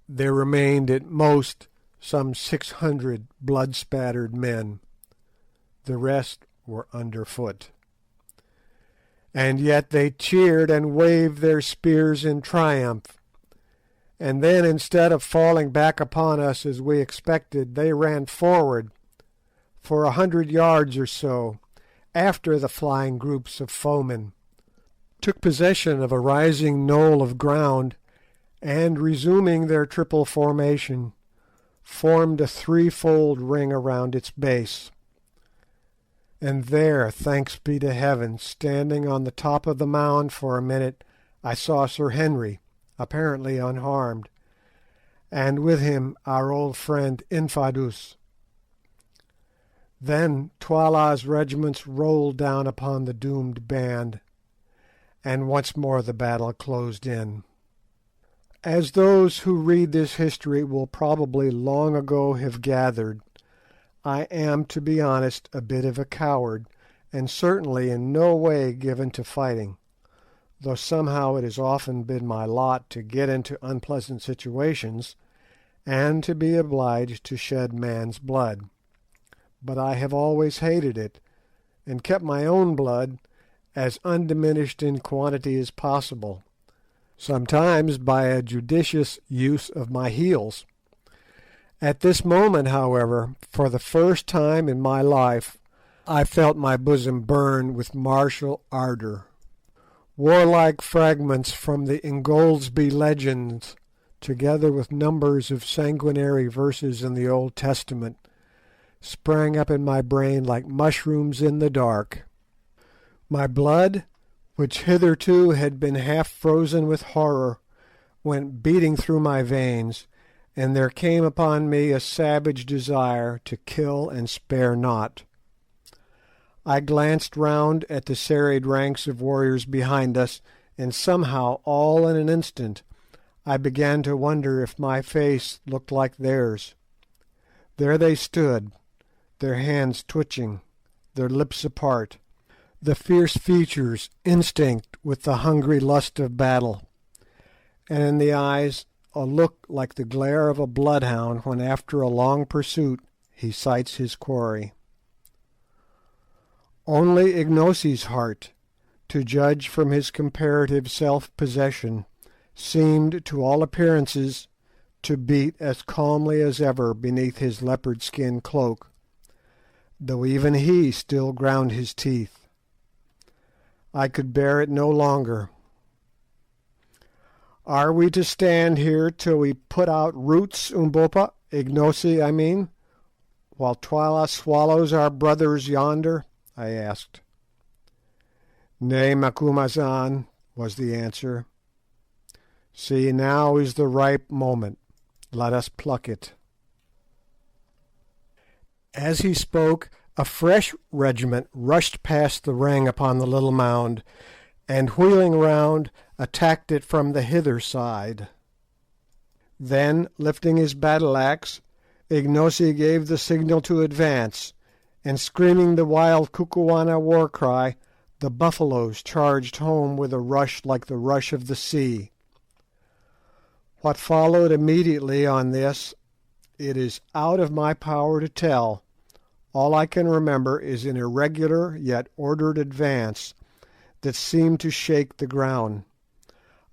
there remained at most some 600 blood-spattered men. The rest were underfoot. And yet they cheered and waved their spears in triumph, and then instead of falling back upon us as we expected, they ran forward for 100 yards or so after the flying groups of foemen, took possession of a rising knoll of ground, and resuming their triple formation, formed a threefold ring around its base. And there, thanks be to Heaven, standing on the top of the mound for a minute, I saw Sir Henry, apparently unharmed, and with him our old friend Infadoos. Then Twala's regiments rolled down upon the doomed band, and once more the battle closed in. As those who read this history will probably long ago have gathered, I am, to be honest, a bit of a coward, and certainly in no way given to fighting, though somehow it has often been my lot to get into unpleasant situations, and to be obliged to shed man's blood. But I have always hated it, and kept my own blood as undiminished in quantity as possible, sometimes by a judicious use of my heels. At this moment, however, for the first time in my life, I felt my bosom burn with martial ardour. Warlike fragments from the Ingoldsby legends, together with numbers of sanguinary verses in the Old Testament, sprang up in my brain like mushrooms in the dark. My blood, which hitherto had been half frozen with horror, went beating through my veins, and there came upon me a savage desire to kill and spare not. I glanced round at the serried ranks of warriors behind us, and somehow, all in an instant, I began to wonder if my face looked like theirs. There they stood, their hands twitching, their lips apart, the fierce features instinct with the hungry lust of battle, and in the eyes a look like the glare of a bloodhound when after a long pursuit he sights his quarry. Only Ignosi's heart, to judge from his comparative self-possession, seemed to all appearances to beat as calmly as ever beneath his leopard skin cloak, though even he still ground his teeth. I could bear it no longer. "Are we to stand here till we put out roots, Umbopa, Ignosi, I mean, while Twala swallows our brothers yonder?" I asked. "Nay, Macumazahn," was the answer. "See, now is the ripe moment. Let us pluck it." As he spoke, a fresh regiment rushed past the ring upon the little mound, and wheeling round, attacked it from the hither side. Then, lifting his battle axe, Ignosi gave the signal to advance, and screaming the wild Kukuana war cry, the Buffaloes charged home with a rush like the rush of the sea. What followed immediately on this it is out of my power to tell. All I can remember is an irregular yet ordered advance that seemed to shake the ground,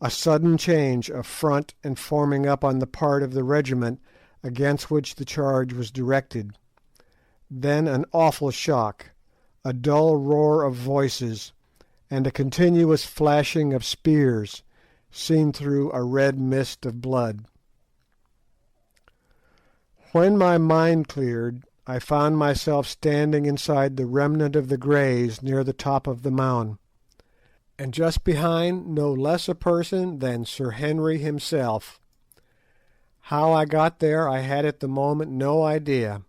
a sudden change of front and forming up on the part of the regiment against which the charge was directed, then an awful shock, a dull roar of voices, and a continuous flashing of spears, seen through a red mist of blood. When my mind cleared, I found myself standing inside the remnant of the Greys near the top of the mound, and just behind no less a person than Sir Henry himself. How I got there I had at the moment no idea,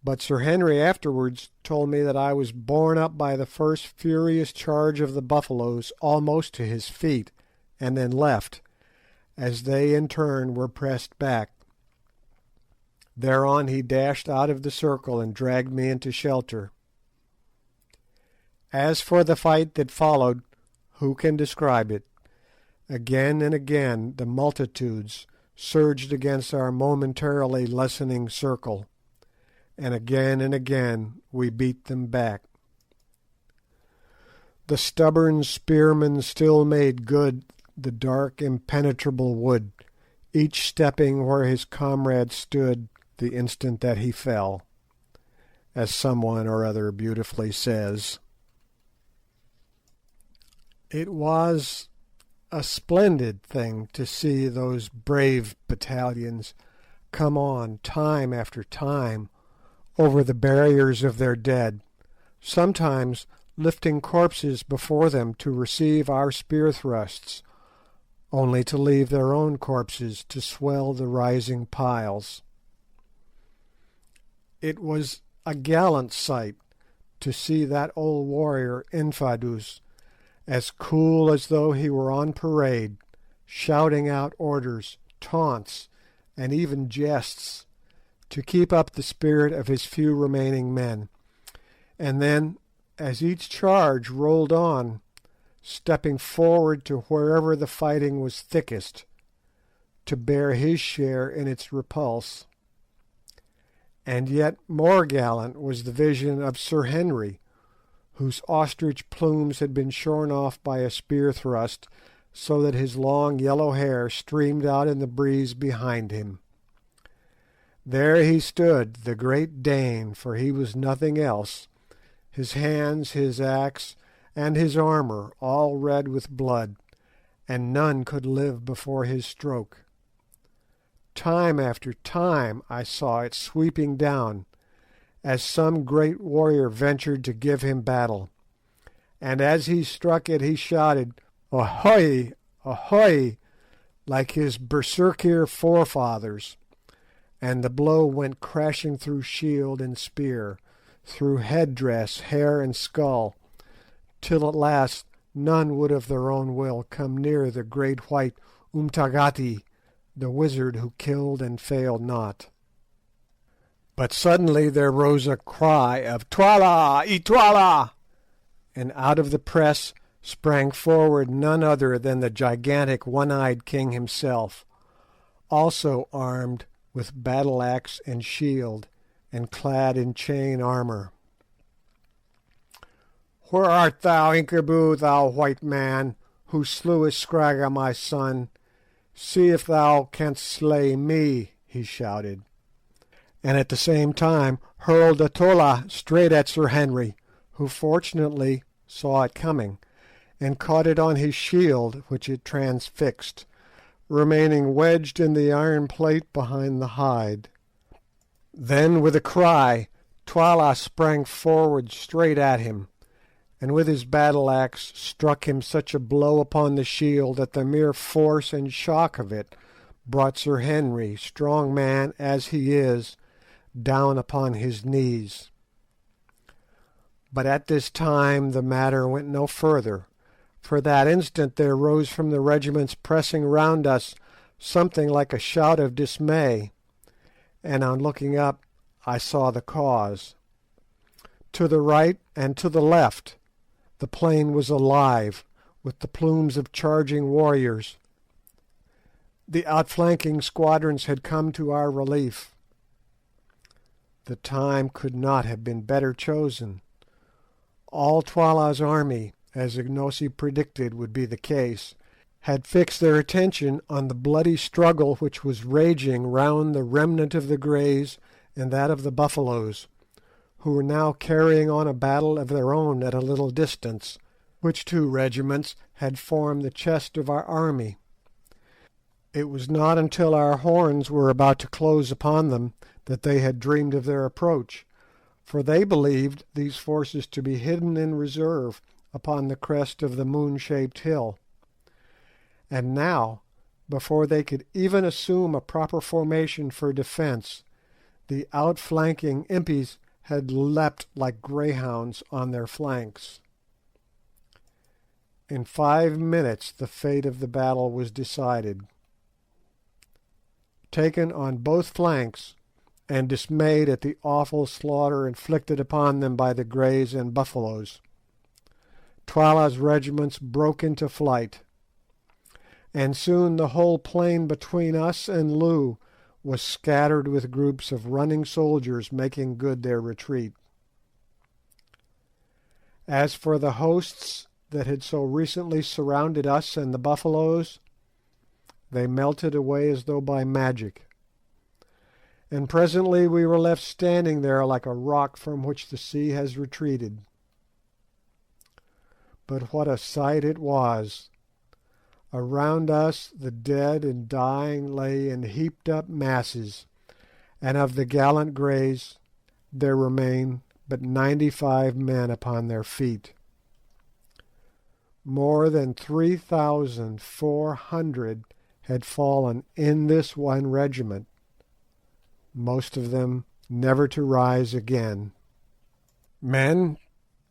but Sir Henry afterwards told me that I was borne up by the first furious charge of the Buffaloes almost to his feet, and then left, as they in turn were pressed back. Thereon he dashed out of the circle and dragged me into shelter. As for the fight that followed, who can describe it? Again and again the multitudes surged against our momentarily lessening circle, and again we beat them back. The stubborn spearmen still made good the dark impenetrable wood, each stepping where his comrade stood the instant that he fell, as someone or other beautifully says. It was a splendid thing to see those brave battalions come on time after time over the barriers of their dead, sometimes lifting corpses before them to receive our spear thrusts, only to leave their own corpses to swell the rising piles. It was a gallant sight to see that old warrior Infadoos, as cool as though he were on parade, shouting out orders, taunts, and even jests, to keep up the spirit of his few remaining men, and then, as each charge rolled on, stepping forward to wherever the fighting was thickest, to bear his share in its repulse. And yet more gallant was the vision of Sir Henry, whose ostrich plumes had been shorn off by a spear thrust, so that his long yellow hair streamed out in the breeze behind him. There he stood, the great Dane, for he was nothing else, his hands, his axe, and his armour all red with blood, and none could live before his stroke. Time after time I saw it sweeping down, as some great warrior ventured to give him battle, and as he struck it he shouted, "Ahoy! Ahoy!" like his berserkir forefathers, and the blow went crashing through shield and spear, through head dress, hair, and skull, till at last none would of their own will come near the great white Umtagati, the wizard who killed and failed not. But suddenly there rose a cry of "Twala! Itwala!" and out of the press sprang forward none other than the gigantic one-eyed king himself, also armed with battle axe and shield, and clad in chain armour. "Where art thou, Incubu, thou white man, who slewest Scragga my son? See if thou canst slay me," he shouted, and at the same time hurled a tolla straight at Sir Henry, who fortunately saw it coming, and caught it on his shield, which it transfixed, remaining wedged in the iron plate behind the hide. Then with a cry Twala sprang forward straight at him, and with his battle axe struck him such a blow upon the shield that the mere force and shock of it brought Sir Henry, strong man as he is, down upon his knees. But at this time the matter went no further, for that instant there rose from the regiments pressing round us something like a shout of dismay, and on looking up I saw the cause. To the right and to the left the plain was alive with the plumes of charging warriors. The outflanking squadrons had come to our relief. The time could not have been better chosen. All Twala's army, as Ignosi predicted would be the case, had fixed their attention on the bloody struggle which was raging round the remnant of the Greys and that of the Buffaloes, who were now carrying on a battle of their own at a little distance, which two regiments had formed the chest of our army. It was not until our horns were about to close upon them that they had dreamed of their approach, for they believed these forces to be hidden in reserve upon the crest of the moon-shaped hill. And now, before they could even assume a proper formation for defence, the outflanking impis had leapt like greyhounds on their flanks. In 5 minutes the fate of the battle was decided. Taken on both flanks, and dismayed at the awful slaughter inflicted upon them by the Greys and Buffaloes, Twala's regiments broke into flight, and soon the whole plain between us and Loo was scattered with groups of running soldiers making good their retreat. As for the hosts that had so recently surrounded us and the Buffaloes, they melted away as though by magic, and presently we were left standing there like a rock from which the sea has retreated. But what a sight it was! Around us the dead and dying lay in heaped up masses, and of the gallant Greys there remained but 95 men upon their feet. More than 3,400 had fallen in this one regiment, most of them never to rise again. "Men,"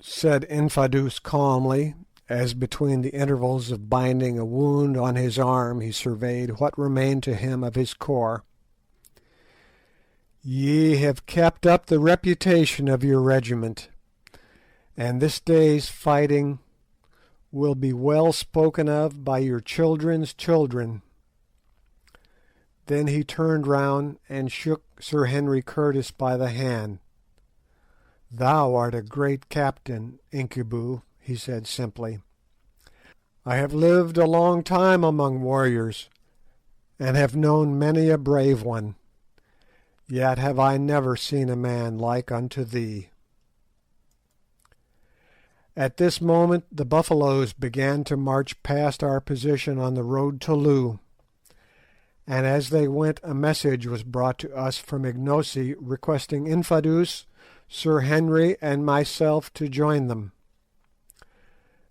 said Infadoos calmly, as between the intervals of binding a wound on his arm he surveyed what remained to him of his corps, "ye have kept up the reputation of your regiment, and this day's fighting will be well spoken of by your children's children." Then he turned round and shook Sir Henry Curtis by the hand. "Thou art a great captain, Incubu," he said simply. "I have lived a long time among warriors, and have known many a brave one, yet have I never seen a man like unto thee." At this moment the Buffaloes began to march past our position on the road to Loo, and as they went a message was brought to us from Ignosi requesting Infadoos, Sir Henry, and myself to join them.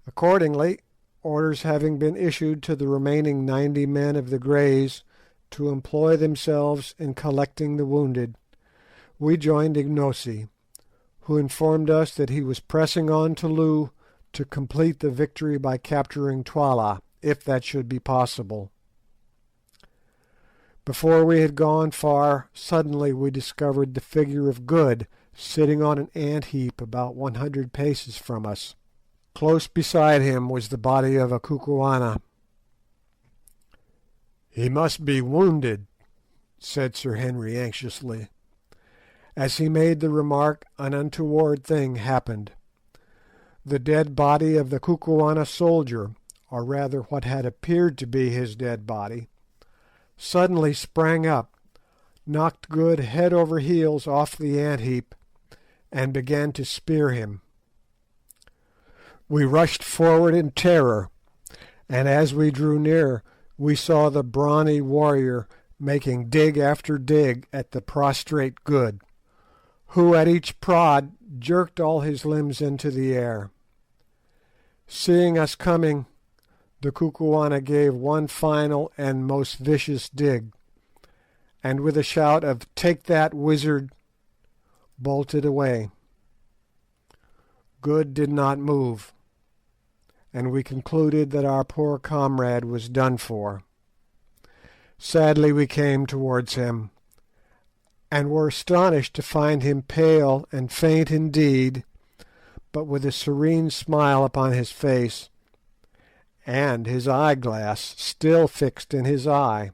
Accordingly, orders having been issued to the remaining 90 men of the Greys to employ themselves in collecting the wounded, we joined Ignosi, who informed us that he was pressing on to Loo to complete the victory by capturing Twala, if that should be possible. Before we had gone far, suddenly we discovered the figure of Good sitting on an ant heap about 100 paces from us. Close beside him was the body of a Kukuana. "He must be wounded," said Sir Henry anxiously. As he made the remark, an untoward thing happened. The dead body of the Kukuana soldier, or rather what had appeared to be his dead body, suddenly sprang up, knocked Good head over heels off the ant heap, and began to spear him. We rushed forward in terror, and as we drew near we saw the brawny warrior making dig after dig at the prostrate Good, who at each prod jerked all his limbs into the air. Seeing us coming, the Kukuana gave one final and most vicious dig, and with a shout of "Take that, wizard!" bolted away. Good did not move, and we concluded that our poor comrade was done for. Sadly we came towards him, and were astonished to find him pale and faint indeed, but with a serene smile upon his face, and his eyeglass still fixed in his eye.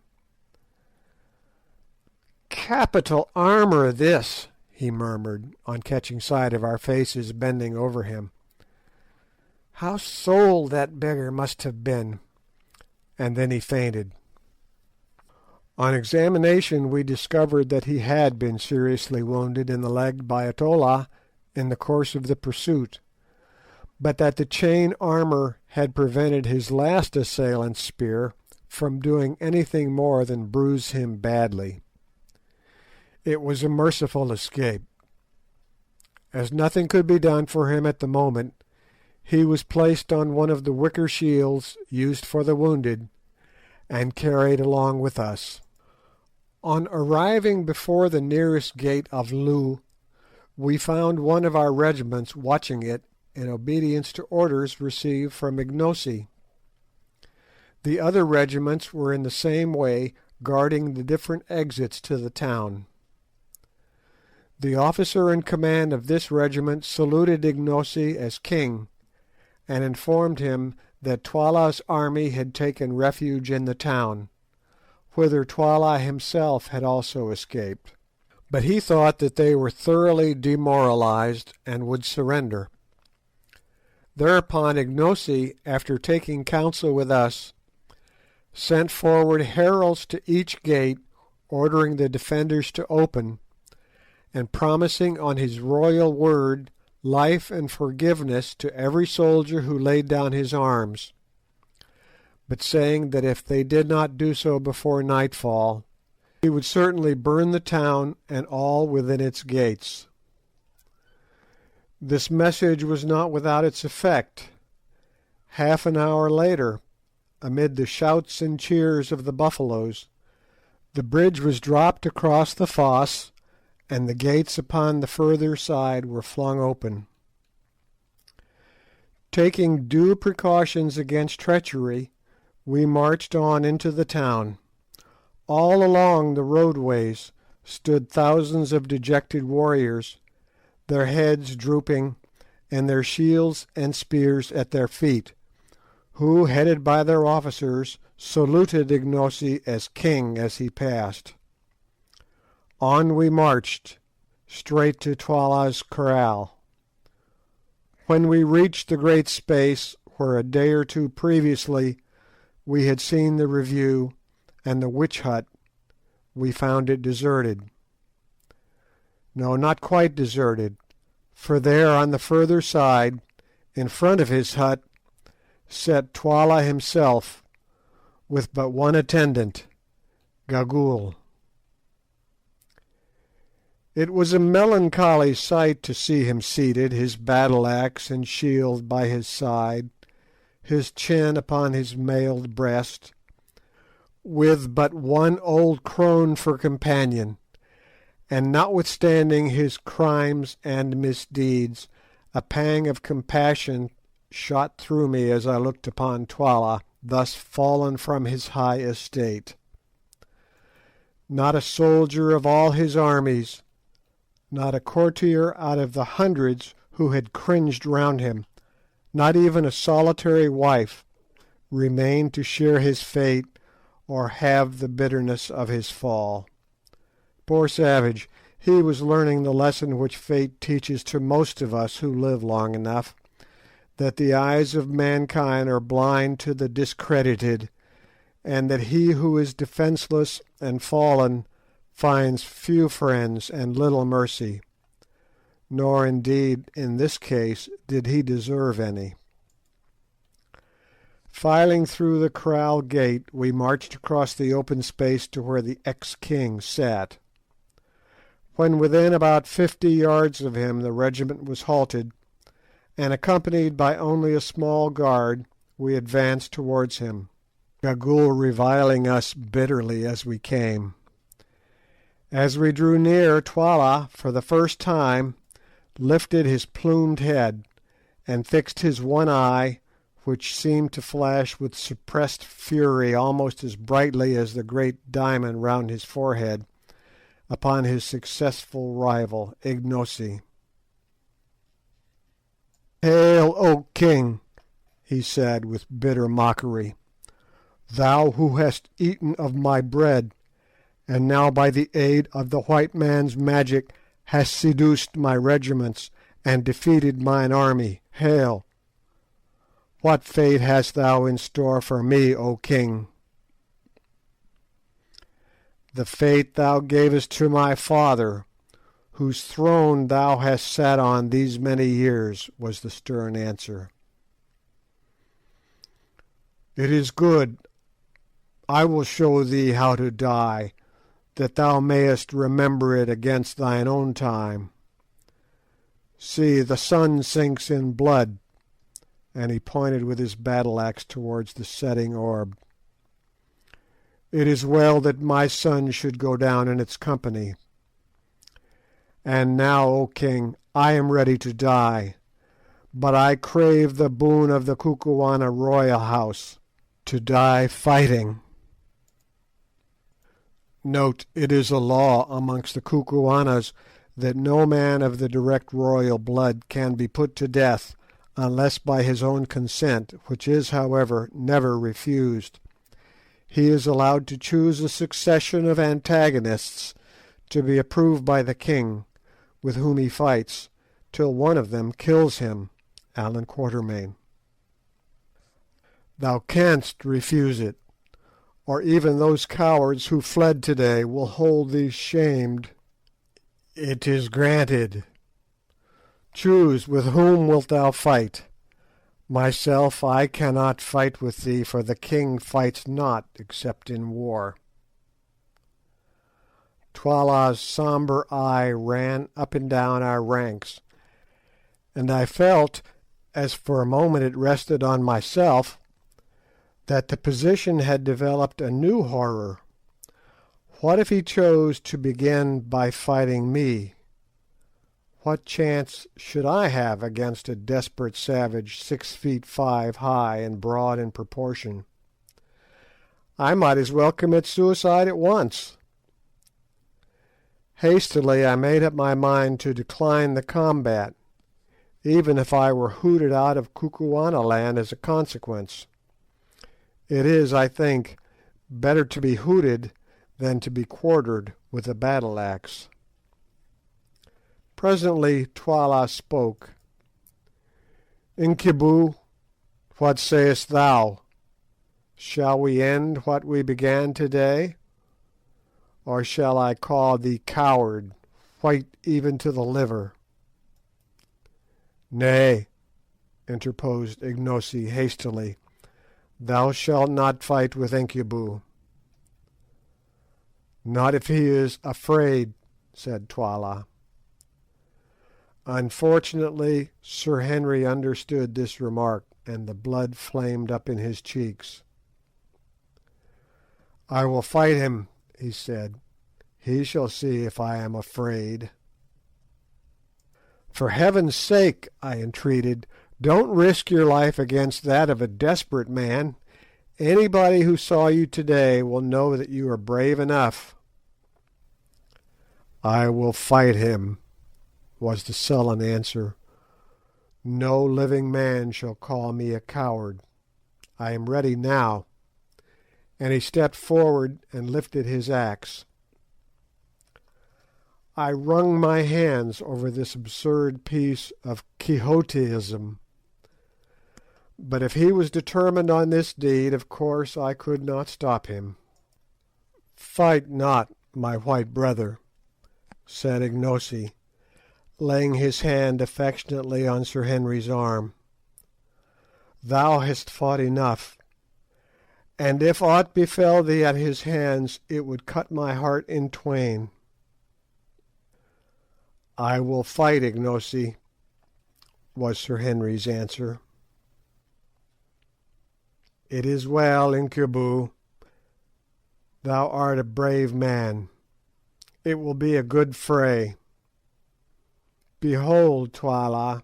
"Capital armour this," he murmured, on catching sight of our faces bending over him. "How sold that beggar must have been!" And then he fainted. On examination we discovered that he had been seriously wounded in the leg by a tola in the course of the pursuit, but that the chain armour had prevented his last assailant's spear from doing anything more than bruise him badly. It was a merciful escape. As nothing could be done for him at the moment, he was placed on one of the wicker shields used for the wounded, and carried along with us. On arriving before the nearest gate of Loo, we found one of our regiments watching it in obedience to orders received from Ignosi. The other regiments were in the same way guarding the different exits to the town. The officer in command of this regiment saluted Ignosi as king, and informed him that Twala's army had taken refuge in the town, whither Twala himself had also escaped. But he thought that they were thoroughly demoralised and would surrender. Thereupon Ignosi, after taking counsel with us, sent forward heralds to each gate, ordering the defenders to open, and promising on his royal word life and forgiveness to every soldier who laid down his arms, but saying that if they did not do so before nightfall, he would certainly burn the town and all within its gates. This message was not without its effect. Half an hour later, amid the shouts and cheers of the Buffaloes, the bridge was dropped across the fosse, and the gates upon the further side were flung open. Taking due precautions against treachery, we marched on into the town. All along the roadways stood thousands of dejected warriors, their heads drooping, and their shields and spears at their feet, who, headed by their officers, saluted Ignosi as king as he passed. On we marched, straight to Twala's kraal. When we reached the great space where a day or two previously we had seen the review and the witch hut, we found it deserted. No, not quite deserted, for there on the further side, in front of his hut, sat Twala himself, with but one attendant, Gagool. It was a melancholy sight to see him seated, his battle-axe and shield by his side, his chin upon his mailed breast, with but one old crone for companion, and notwithstanding his crimes and misdeeds, a pang of compassion shot through me as I looked upon Twala, thus fallen from his high estate. Not a soldier of all his armies, not a courtier out of the hundreds who had cringed round him, not even a solitary wife, remained to share his fate or have the bitterness of his fall. Poor savage, he was learning the lesson which fate teaches to most of us who live long enough, that the eyes of mankind are blind to the discredited, and that he who is defenceless and fallen finds few friends and little mercy. Nor indeed in this case did he deserve any. Filing through the kraal gate, we marched across the open space to where the ex-king sat. When within about 50 yards of him the regiment was halted, and accompanied by only a small guard, we advanced towards him, Gagool reviling us bitterly as we came. As we drew near, Twala, for the first time, lifted his plumed head, and fixed his one eye, which seemed to flash with suppressed fury almost as brightly as the great diamond round his forehead, upon his successful rival, Ignosi. "Hail, O king!" he said with bitter mockery, "thou who hast eaten of my bread, and now by the aid of the white man's magic hast seduced my regiments and defeated mine army. Hail! What fate hast thou in store for me, O king?" "The fate thou gavest to my father, whose throne thou hast sat on these many years," was the stern answer. "It is good. I will show thee how to die, that thou mayest remember it against thine own time. See, the sun sinks in blood," and he pointed with his battle-axe towards the setting orb. "It is well that my son should go down in its company. And now, O king, I am ready to die, but I crave the boon of the Kukuana royal house, to die fighting. Note, it is a law amongst the Kukuanas that no man of the direct royal blood can be put to death unless by his own consent, which is, however, never refused. He is allowed to choose a succession of antagonists to be approved by the king, with whom he fights, till one of them kills him. Allan Quatermain. Thou canst refuse it, or even those cowards who fled today will hold thee shamed. It is granted. Choose with whom wilt thou fight. Myself, I cannot fight with thee, for the king fights not except in war." Twala's sombre eye ran up and down our ranks, and I felt, as for a moment it rested on myself, that the position had developed a new horror. What if he chose to begin by fighting me? What chance should I have against a desperate savage 6 feet 5 high and broad in proportion? I might as well commit suicide at once. Hastily I made up my mind to decline the combat, even if I were hooted out of Kukuana land as a consequence. It is, I think, better to be hooted than to be quartered with a battle-axe. Presently Twala spoke. Incubu, what sayest thou? Shall we end what we began today, or shall I call thee coward, white even to the liver?" "Nay," interposed Ignosi hastily, "thou shalt not fight with Incubu." "Not if he is afraid," said Twala. Unfortunately, Sir Henry understood this remark, and the blood flamed up in his cheeks. "I will fight him," he said. "He shall see if I am afraid." "For Heaven's sake," I entreated, "don't risk your life against that of a desperate man. Anybody who saw you today will know that you are brave enough." "I will fight him," was the sullen answer. "No living man shall call me a coward. I am ready now," and he stepped forward and lifted his axe. I wrung my hands over this absurd piece of Quixotism, but if he was determined on this deed, of course I could not stop him. "Fight not, my white brother," said Ignosi, laying his hand affectionately on Sir Henry's arm. "Thou hast fought enough, and if aught befell thee at his hands it would cut my heart in twain." "I will fight, Ignosi," was Sir Henry's answer. "It is well, Incubu. Thou art a brave man. It will be a good fray. Behold, Twala,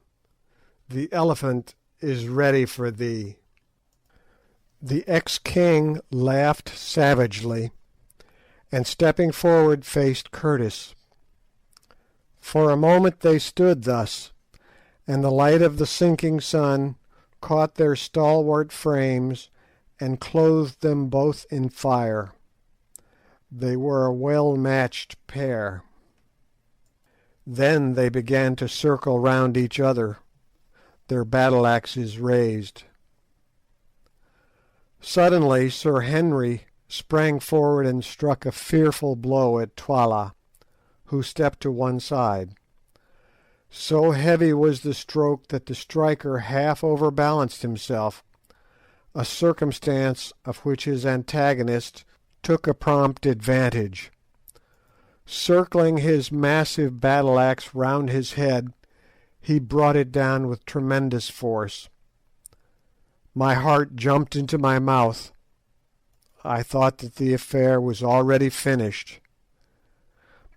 the elephant is ready for thee." The ex-king laughed savagely, and stepping forward faced Curtis. For a moment they stood thus, and the light of the sinking sun caught their stalwart frames and clothed them both in fire. They were a well-matched pair. Then they began to circle round each other, their battle-axes raised. Suddenly Sir Henry sprang forward and struck a fearful blow at Twala, who stepped to one side. So heavy was the stroke that the striker half overbalanced himself, a circumstance of which his antagonist took a prompt advantage. Circling his massive battle-axe round his head, he brought it down with tremendous force. My heart jumped into my mouth. I thought that the affair was already finished.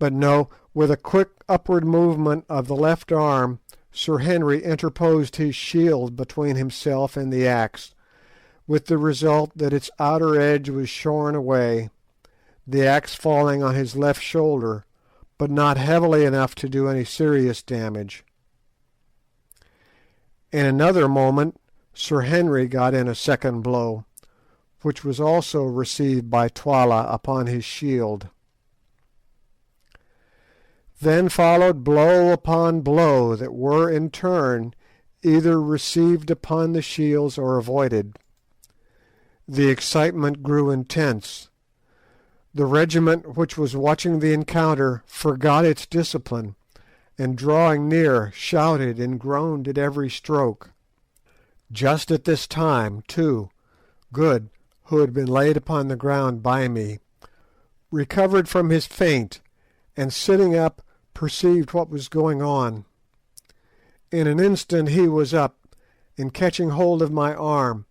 But no, with a quick upward movement of the left arm, Sir Henry interposed his shield between himself and the axe, with the result that its outer edge was shorn away, the axe falling on his left shoulder, but not heavily enough to do any serious damage. In another moment Sir Henry got in a second blow, which was also received by Twala upon his shield. Then followed blow upon blow that were in turn either received upon the shields or avoided. The excitement grew intense. The regiment which was watching the encounter forgot its discipline, and drawing near shouted and groaned at every stroke. Just at this time, too, Good, who had been laid upon the ground by me, recovered from his faint, and sitting up perceived what was going on. In an instant he was up, and catching hold of my arm,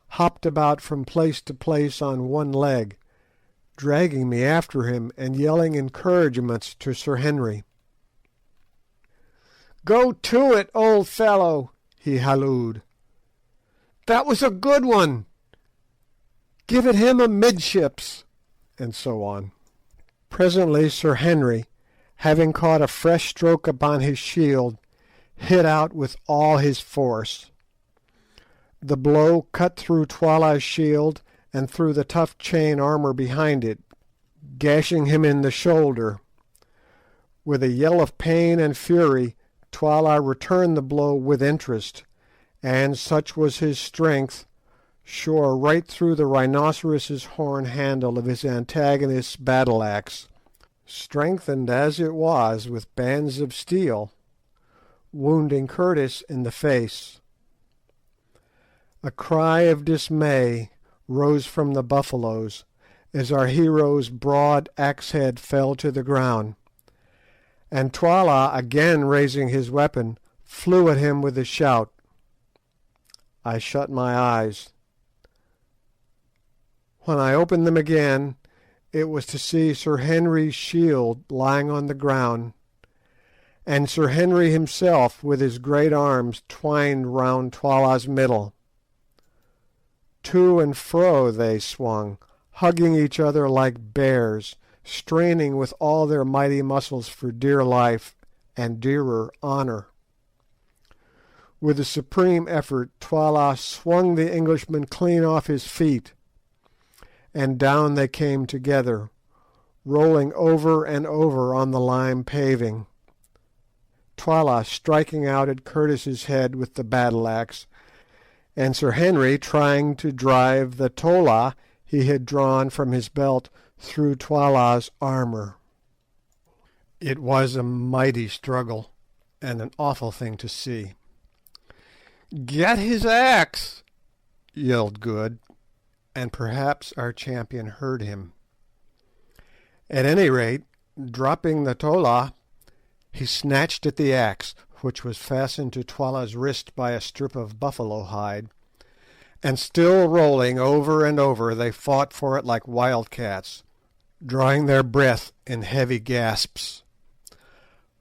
hopped about from place to place on one leg, dragging me after him and yelling encouragements to Sir Henry. "Go to it, old fellow," he hallooed. "That was a good one. Give it him amidships," and so on. Presently Sir Henry, having caught a fresh stroke upon his shield, hit out with all his force. The blow cut through Twala's shield and through the tough chain armour behind it, gashing him in the shoulder. With a yell of pain and fury, Twala returned the blow with interest, and, such was his strength, shore right through the rhinoceros's horn handle of his antagonist's battle axe, strengthened as it was with bands of steel, wounding Curtis in the face. A cry of dismay rose from the Buffaloes as our hero's broad axe head fell to the ground, and Twala, again raising his weapon, flew at him with a shout. I shut my eyes. When I opened them again, it was to see Sir Henry's shield lying on the ground, and Sir Henry himself with his great arms twined round Twala's middle. To and fro they swung, hugging each other like bears, straining with all their mighty muscles for dear life and dearer honour. With a supreme effort Twala swung the Englishman clean off his feet, and down they came together, rolling over and over on the lime paving, Twala striking out at Curtis's head with the battle axe, and Sir Henry trying to drive the tolla he had drawn from his belt through Twala's armour. It was a mighty struggle, and an awful thing to see. "Get his axe!" yelled Good, and perhaps our champion heard him. At any rate, dropping the tolla, he snatched at the axe, which was fastened to Twala's wrist by a strip of buffalo hide, and still rolling over and over they fought for it like wildcats, drawing their breath in heavy gasps.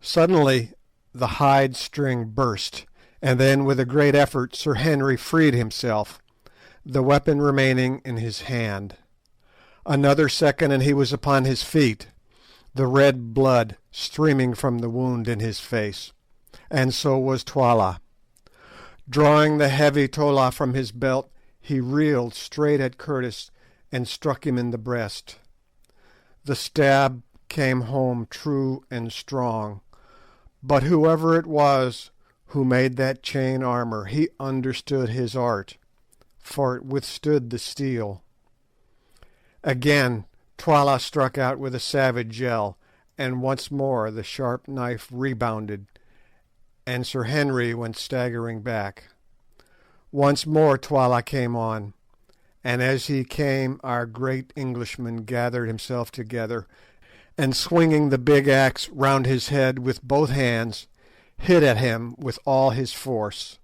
Suddenly the hide string burst, and then with a great effort Sir Henry freed himself, the weapon remaining in his hand. Another second and he was upon his feet, the red blood streaming from the wound in his face, and so was Twala. Drawing the heavy tolla from his belt, he reeled straight at Curtis and struck him in the breast. The stab came home true and strong, but whoever it was who made that chain armour, he understood his art, for it withstood the steel. Again Twala struck out with a savage yell, and once more the sharp knife rebounded, and Sir Henry went staggering back. Once more Twala came on, and as he came our great Englishman gathered himself together, and swinging the big axe round his head with both hands, hit at him with all his force.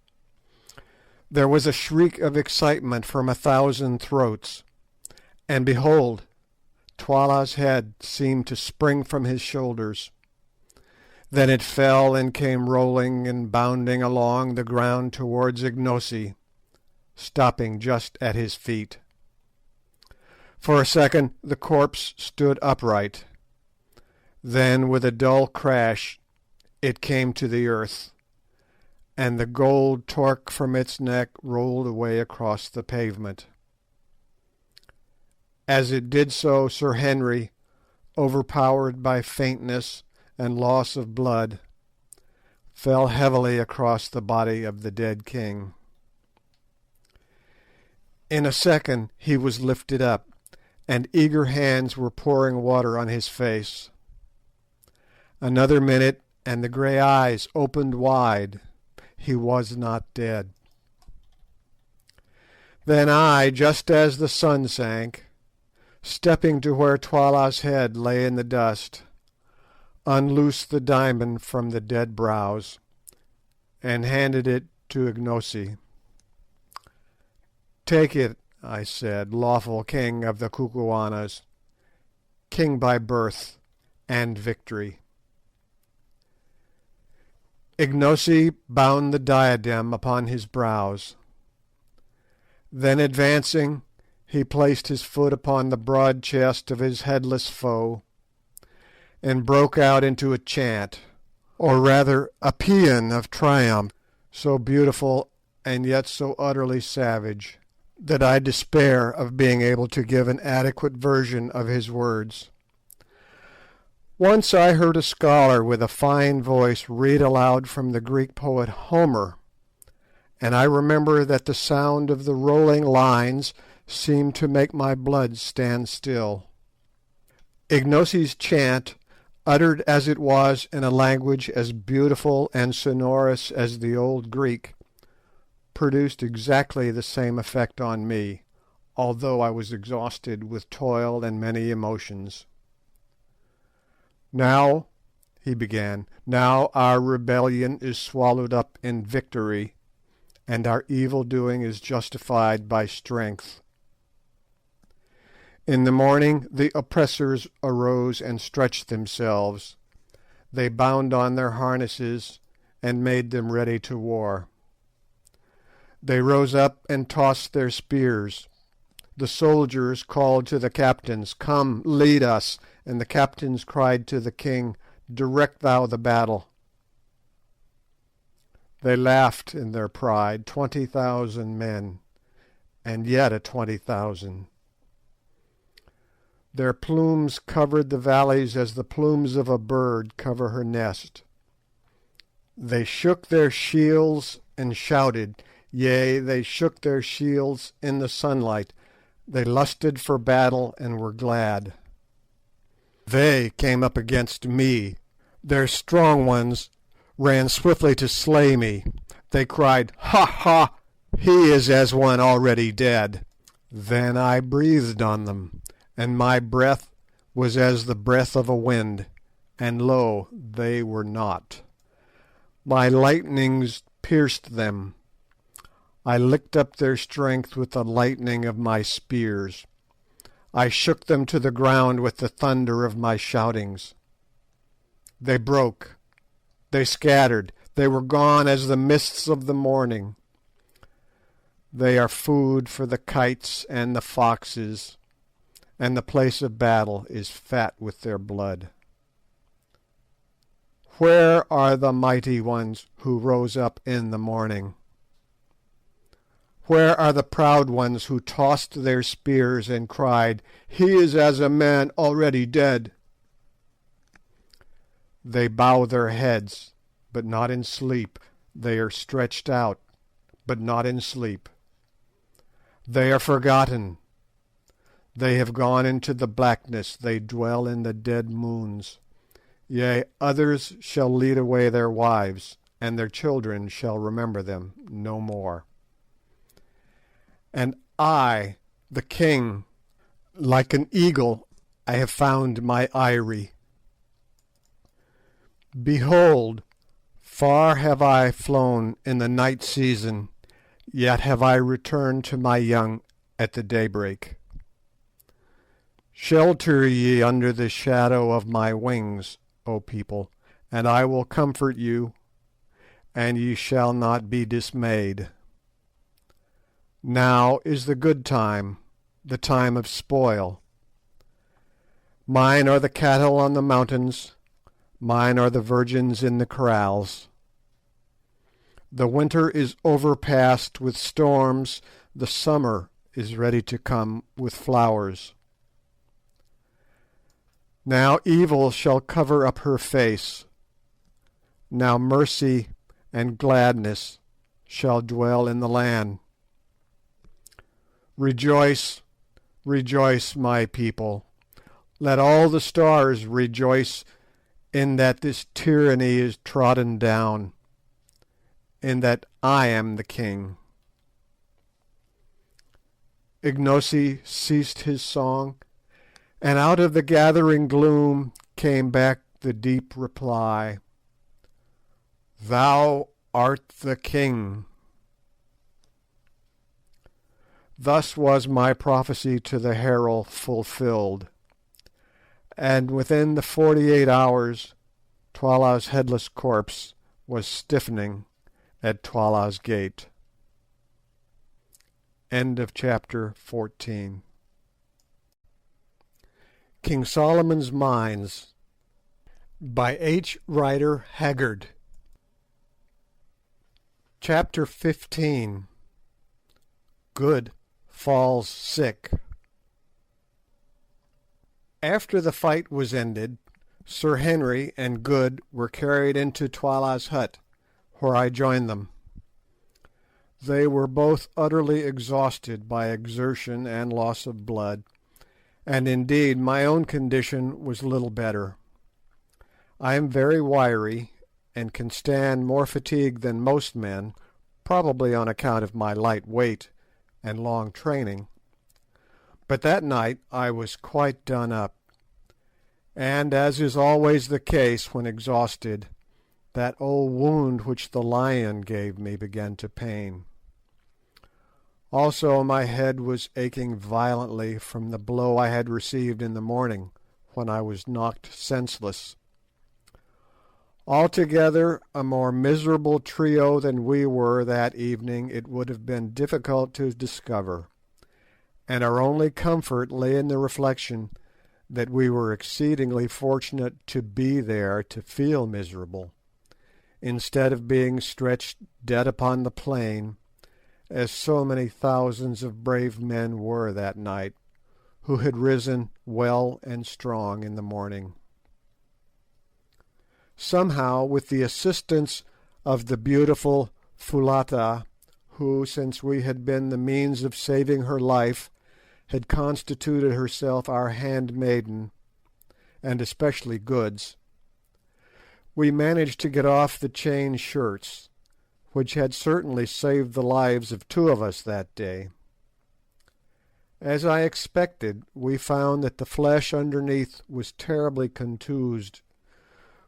There was a shriek of excitement from 1,000 throats, and behold, Twala's head seemed to spring from his shoulders. Then it fell and came rolling and bounding along the ground towards Ignosi, stopping just at his feet. For a second the corpse stood upright. Then with a dull crash it came to the earth, and the gold torque from its neck rolled away across the pavement. As it did so, Sir Henry, overpowered by faintness and loss of blood, fell heavily across the body of the dead king. In a second he was lifted up, and eager hands were pouring water on his face. Another minute, and the grey eyes opened wide. He was not dead. Then I, just as the sun sank, stepping to where Twala's head lay in the dust, unloosed the diamond from the dead brows, and handed it to Ignosi. "Take it," I said, "lawful king of the Kukuanas, king by birth and victory." Ignosi bound the diadem upon his brows. Then advancing, he placed his foot upon the broad chest of his headless foe, and broke out into a chant, or rather a paean of triumph, so beautiful and yet so utterly savage, that I despair of being able to give an adequate version of his words. Once I heard a scholar with a fine voice read aloud from the Greek poet Homer, and I remember that the sound of the rolling lines seemed to make my blood stand still. Ignosi's chant, uttered as it was in a language as beautiful and sonorous as the old Greek, produced exactly the same effect on me, although I was exhausted with toil and many emotions. "Now," he began, "now our rebellion is swallowed up in victory, and our evil doing is justified by strength. In the morning the oppressors arose and stretched themselves. They bound on their harnesses and made them ready to war. They rose up and tossed their spears. The soldiers called to the captains, 'Come, lead us,' and the captains cried to the king, 'Direct thou the battle.' They laughed in their pride, 20,000 men, and yet a 20,000. Their plumes covered the valleys as the plumes of a bird cover her nest. They shook their shields and shouted, yea, they shook their shields in the sunlight. They lusted for battle and were glad. They came up against me. Their strong ones ran swiftly to slay me. They cried, 'Ha, ha! He is as one already dead.' Then I breathed on them, and my breath was as the breath of a wind, and lo, they were not. My lightnings pierced them. I licked up their strength with the lightning of my spears. I shook them to the ground with the thunder of my shoutings. They broke, they scattered, they were gone as the mists of the morning. They are food for the kites and the foxes, and the place of battle is fat with their blood. Where are the mighty ones who rose up in the morning? Where are the proud ones who tossed their spears and cried, 'He is as a man already dead'? They bow their heads, but not in sleep. They are stretched out, but not in sleep. They are forgotten. They have gone into the blackness, they dwell in the dead moons. Yea, others shall lead away their wives, and their children shall remember them no more. And I, the king, like an eagle, I have found my eyrie. Behold, far have I flown in the night season, yet have I returned to my young at the daybreak. Shelter ye under the shadow of my wings, O people, and I will comfort you, and ye shall not be dismayed. Now is the good time, the time of spoil. Mine are the cattle on the mountains, mine are the virgins in the corrals. The winter is overpast with storms, the summer is ready to come with flowers. Now evil shall cover up her face, now mercy and gladness shall dwell in the land. Rejoice, rejoice, my people. Let all the stars rejoice in that this tyranny is trodden down, in that I am the king." Ignosi ceased his song, and out of the gathering gloom came back the deep reply, "Thou art the king." Thus was my prophecy to the herald fulfilled, and within the 48 hours Twala's headless corpse was stiffening at Twala's gate. End of chapter 14. King Solomon's Mines by H.Rider Haggard. Chapter 15. Good falls sick. After the fight was ended, Sir Henry and Good were carried into Twala's hut, where I joined them. They were both utterly exhausted by exertion and loss of blood, and indeed my own condition was little better. I am very wiry, and can stand more fatigue than most men, probably on account of my light weight and long training. But that night I was quite done up, and, as is always the case when exhausted, that old wound which the lion gave me began to pain. Also my head was aching violently from the blow I had received in the morning, when I was knocked senseless. Altogether a more miserable trio than we were that evening it would have been difficult to discover, and our only comfort lay in the reflection that we were exceedingly fortunate to be there to feel miserable, instead of being stretched dead upon the plain, as so many thousands of brave men were that night, who had risen well and strong in the morning. Somehow, with the assistance of the beautiful Foulata, who, since we had been the means of saving her life, had constituted herself our handmaiden, and especially Goods, we managed to get off the chain shirts, which had certainly saved the lives of two of us that day. As I expected, we found that the flesh underneath was terribly contused,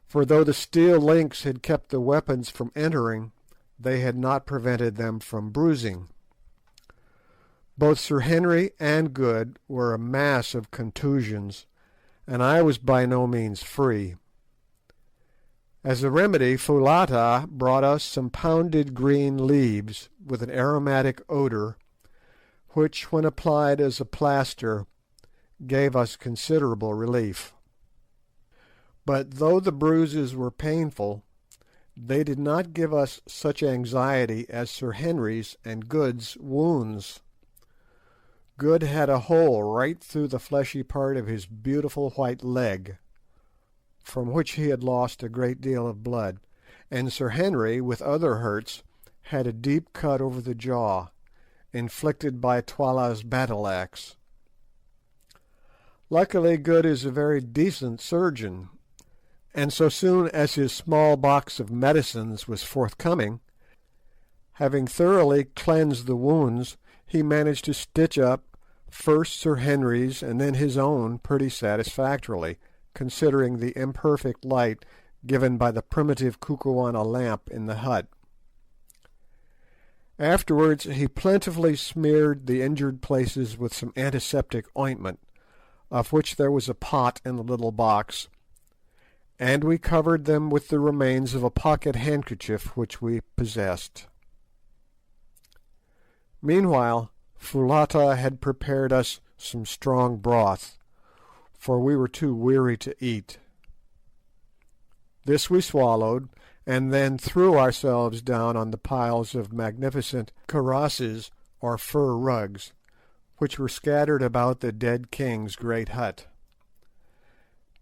for though the steel links had kept the weapons from entering, they had not prevented them from bruising. Both Sir Henry and Good were a mass of contusions, and I was by no means free. As a remedy, Foulata brought us some pounded green leaves with an aromatic odour, which, when applied as a plaster, gave us considerable relief. But though the bruises were painful, they did not give us such anxiety as Sir Henry's and Good's wounds. Good had a hole right through the fleshy part of his beautiful white leg, from which he had lost a great deal of blood, and Sir Henry, with other hurts, had a deep cut over the jaw, inflicted by Twala's battle axe. Luckily Good is a very decent surgeon, and so soon as his small box of medicines was forthcoming, having thoroughly cleansed the wounds, he managed to stitch up first Sir Henry's and then his own pretty satisfactorily, considering the imperfect light given by the primitive Kukuana lamp in the hut. Afterwards he plentifully smeared the injured places with some antiseptic ointment, of which there was a pot in the little box, and we covered them with the remains of a pocket handkerchief which we possessed. Meanwhile Foulata had prepared us some strong broth, for we were too weary to eat. This we swallowed, and then threw ourselves down on the piles of magnificent karrosses, or fur rugs, which were scattered about the dead king's great hut.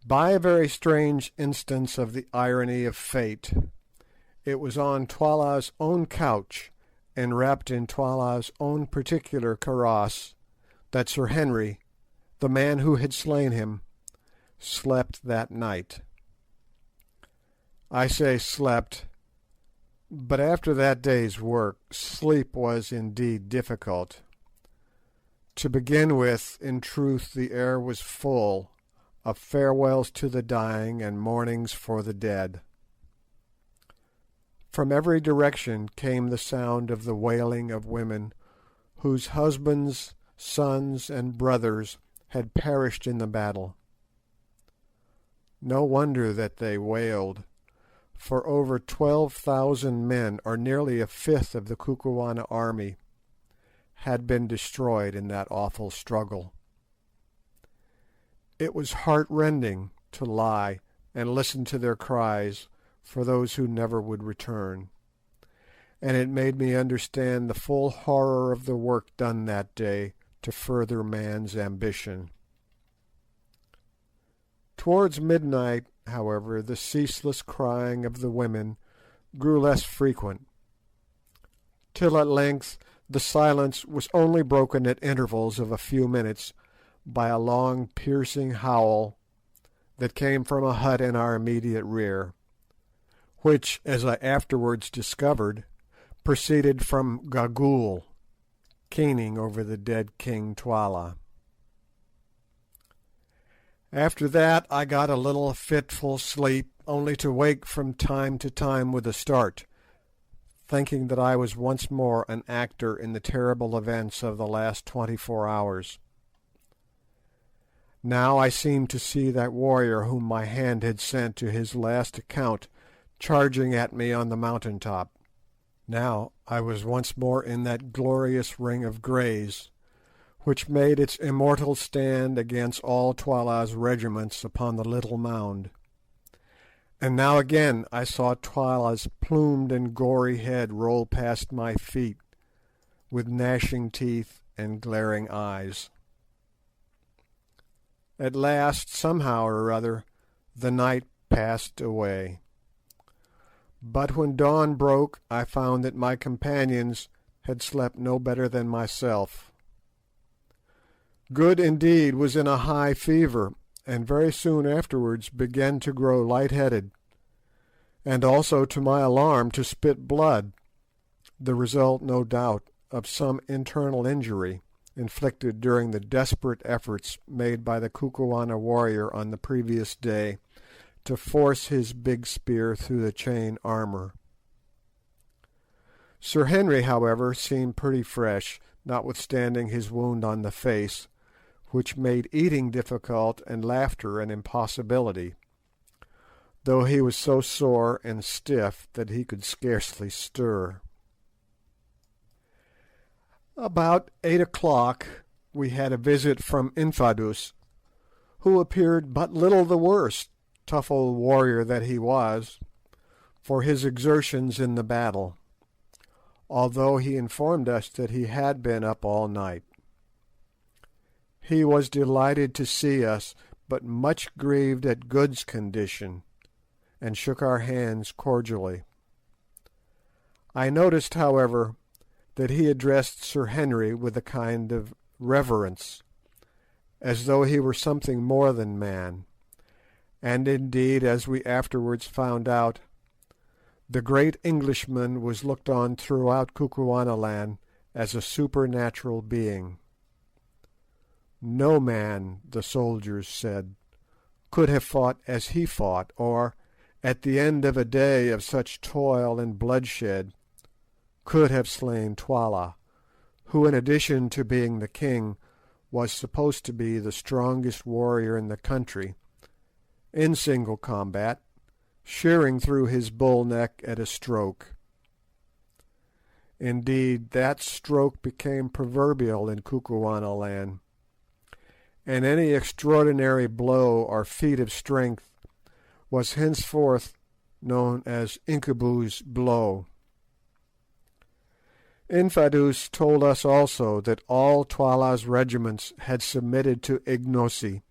By a very strange instance of the irony of fate, it was on Twala's own couch, and wrapped in Twala's own particular karross, that Sir Henry, the man who had slain him, slept that night. I say slept, but after that day's work, sleep was indeed difficult. To begin with, in truth, the air was full of farewells to the dying and mournings for the dead. From every direction came the sound of the wailing of women whose husbands, sons, and brothers had perished in the battle. No wonder that they wailed, for over 12,000 men, or nearly a fifth of the Kukuana army, had been destroyed in that awful struggle. It was heart-rending to lie and listen to their cries for those who never would return, and it made me understand the full horror of the work done that day to further man's ambition. Towards midnight, however, the ceaseless crying of the women grew less frequent. till at length the silence was only broken at intervals of a few minutes by a long piercing howl that came from a hut in our immediate rear, which, as I afterwards discovered, proceeded from Gagool, keening over the dead King Twala. After that I got a little fitful sleep, only to wake from time to time with a start, thinking that I was once more an actor in the terrible events of the last 24 hours. Now I seemed to see that warrior whom my hand had sent to his last account charging at me on the mountain top. Now I was once more in that glorious ring of greys, which made its immortal stand against all Twala's regiments upon the little mound. And now again I saw Twala's plumed and gory head roll past my feet, with gnashing teeth and glaring eyes. At last, somehow or other, the night passed away. But when dawn broke I found that my companions had slept no better than myself. Good indeed was in a high fever, and very soon afterwards began to grow light-headed, and also, to my alarm, to spit blood, the result, no doubt, of some internal injury inflicted during the desperate efforts made by the Kukuana warrior on the previous day to force his big spear through the chain armour. Sir Henry, however, seemed pretty fresh, notwithstanding his wound on the face, which made eating difficult and laughter an impossibility, though he was so sore and stiff that he could scarcely stir. About 8 o'clock we had a visit from Infadoos, who appeared but little the worse, tough old warrior that he was, for his exertions in the battle, although he informed us that he had been up all night. He was delighted to see us, but much grieved at Good's condition, and shook our hands cordially. I noticed, however, that he addressed Sir Henry with a kind of reverence, as though he were something more than man, and indeed, as we afterwards found out, the great Englishman was looked on throughout Kukuanaland as a supernatural being. No man, the soldiers said, could have fought as he fought, or, at the end of a day of such toil and bloodshed, could have slain Twala, who, in addition to being the king, was supposed to be the strongest warrior in the country, in single combat, shearing through his bull neck at a stroke. Indeed, that stroke became proverbial in Kukuanaland, and any extraordinary blow or feat of strength was henceforth known as Incubu's blow. Infadoos told us also that all Twala's regiments had submitted to Ignosi,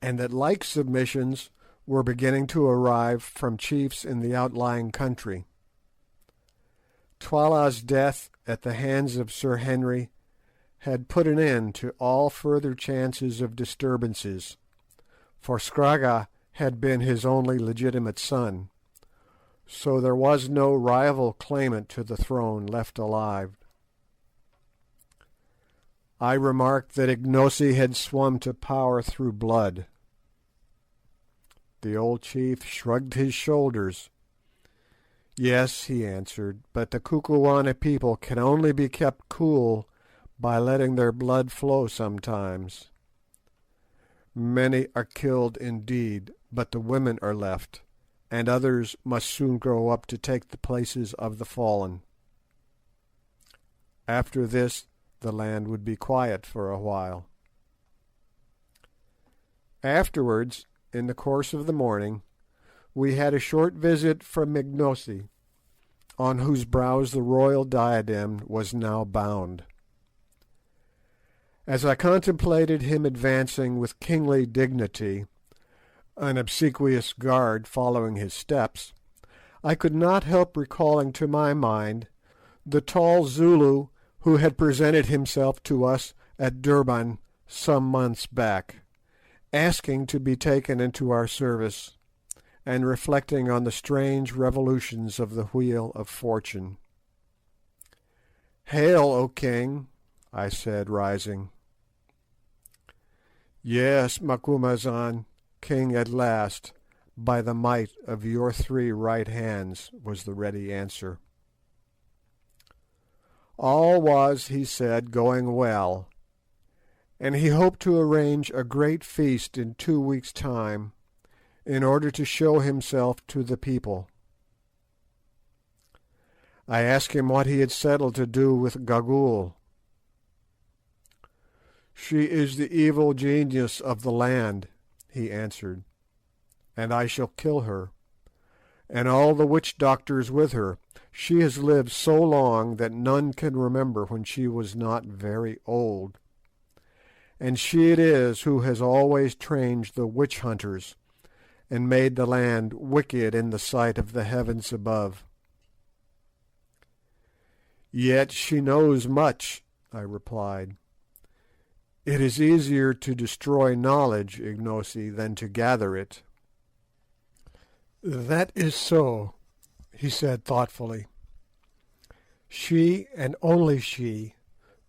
and that like submissions were beginning to arrive from chiefs in the outlying country. Twala's death at the hands of Sir Henry had put an end to all further chances of disturbances, for Scragga had been his only legitimate son, so there was no rival claimant to the throne left alive. I remarked that Ignosi had swum to power through blood. The old chief shrugged his shoulders. Yes, he answered, but the Kukuana people can only be kept cool by letting their blood flow sometimes. Many are killed indeed, but the women are left, and others must soon grow up to take the places of the fallen. After this the land would be quiet for a while. Afterwards, in the course of the morning, we had a short visit from Ignosi, on whose brows the royal diadem was now bound. As I contemplated him advancing with kingly dignity, an obsequious guard following his steps, I could not help recalling to my mind the tall Zulu who had presented himself to us at Durban some months back, asking to be taken into our service, and reflecting on the strange revolutions of the wheel of fortune. "Hail, O king!" I said, rising. "Yes, Macumazahn, king at last, by the might of your 3 right hands," was the ready answer. All was, he said, going well, and he hoped to arrange a great feast in 2 weeks' time, in order to show himself to the people. I asked him what he had settled to do with Gagool. "She is the evil genius of the land," he answered, "and I shall kill her, and all the witch doctors with her. She has lived so long that none can remember when she was not very old, and she it is who has always trained the witch hunters, and made the land wicked in the sight of the heavens above." "Yet she knows much," I replied. "It is easier to destroy knowledge, Ignosi, than to gather it." "That is so," he said thoughtfully. "She, and only she,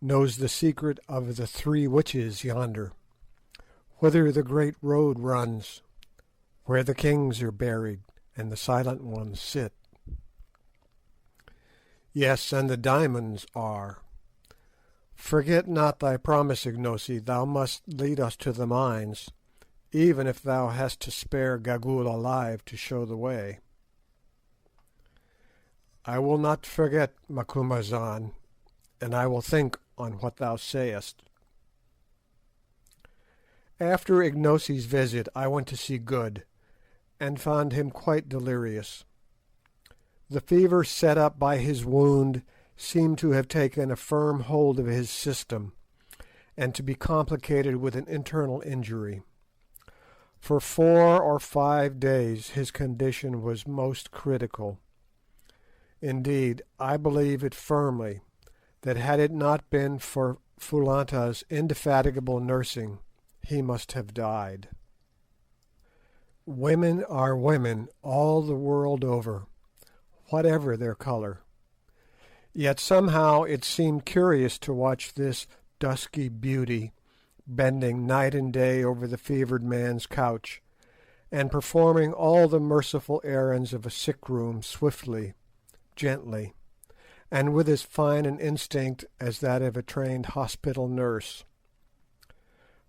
knows the secret of the 3 witches yonder, whither the great road runs, where the kings are buried and the silent ones sit. Yes, and the diamonds are. Forget not thy promise, Ignosi, thou must lead us to the mines, even if thou hast to spare Gagool alive to show the way." "I will not forget, Macumazahn, and I will think on what thou sayest." After Ignosi's visit I went to see Good, and found him quite delirious. The fever set up by his wound seemed to have taken a firm hold of his system, and to be complicated with an internal injury. For 4 or 5 days his condition was most critical. Indeed, I believe it firmly that had it not been for Foulata's indefatigable nursing, he must have died. Women are women all the world over, whatever their colour. Yet somehow it seemed curious to watch this dusky beauty bending night and day over the fevered man's couch, and performing all the merciful errands of a sick room swiftly, gently, and with as fine an instinct as that of a trained hospital nurse.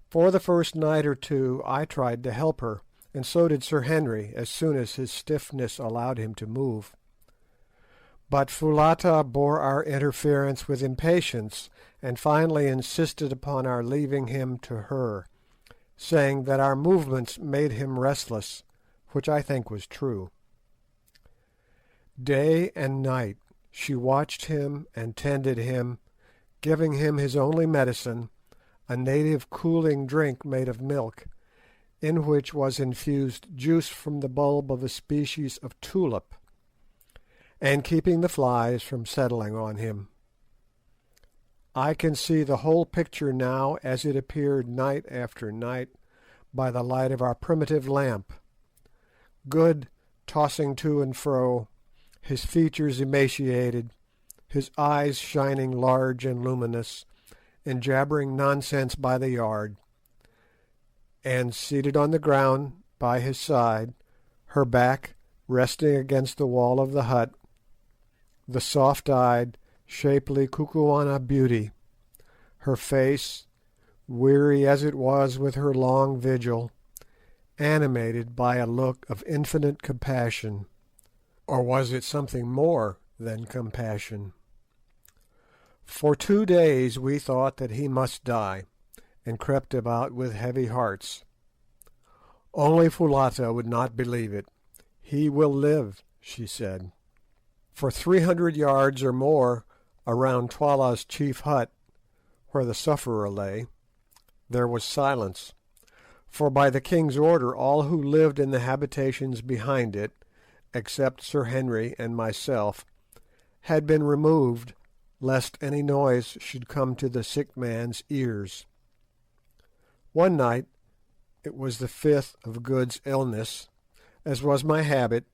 For the first night or 2 I tried to help her, and so did Sir Henry as soon as his stiffness allowed him to move. But Foulata bore our interference with impatience, and finally insisted upon our leaving him to her, saying that our movements made him restless, which I think was true. Day and night she watched him and tended him, giving him his only medicine, a native cooling drink made of milk, in which was infused juice from the bulb of a species of tulip, and keeping the flies from settling on him. I can see the whole picture now as it appeared night after night by the light of our primitive lamp. Good tossing to and fro, his features emaciated, his eyes shining large and luminous, and jabbering nonsense by the yard, and seated on the ground by his side, her back resting against the wall of the hut, the soft-eyed, shapely Kukuana beauty, her face, weary as it was with her long vigil, animated by a look of infinite compassion, or was it something more than compassion? For 2 days we thought that he must die, and crept about with heavy hearts. Only Foulata would not believe it. "He will live," she said. For 300 yards or more around Twala's chief hut, where the sufferer lay, there was silence, for by the king's order all who lived in the habitations behind it, except Sir Henry and myself, had been removed, lest any noise should come to the sick man's ears. One night, it was the 5th of Good's illness, as was my habit,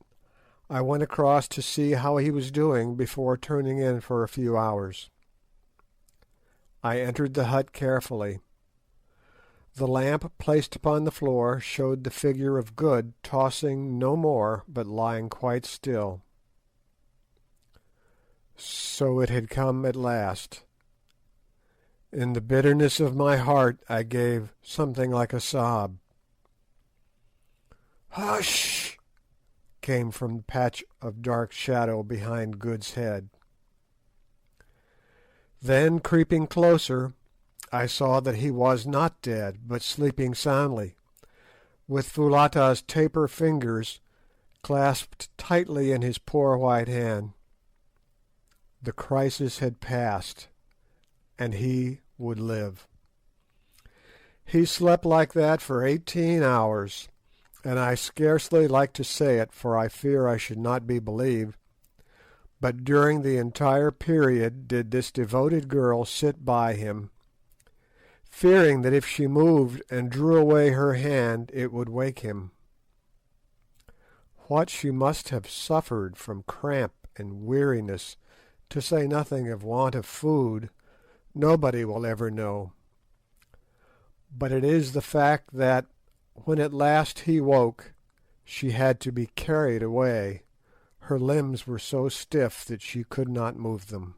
I went across to see how he was doing before turning in for a few hours. I entered the hut carefully. The lamp placed upon the floor showed the figure of Good tossing no more, but lying quite still. So it had come at last. In the bitterness of my heart I gave something like a sob. "Hush!" came from the patch of dark shadow behind Good's head. Then, creeping closer, I saw that he was not dead, but sleeping soundly, with Foulata's taper fingers clasped tightly in his poor white hand. The crisis had passed, and he would live. He slept like that for 18 hours, and I scarcely like to say it, for I fear I should not be believed, but during the entire period did this devoted girl sit by him, fearing that if she moved and drew away her hand it would wake him. What she must have suffered from cramp and weariness, to say nothing of want of food, nobody will ever know. But it is the fact that, when at last he woke, she had to be carried away. Her limbs were so stiff that she could not move them.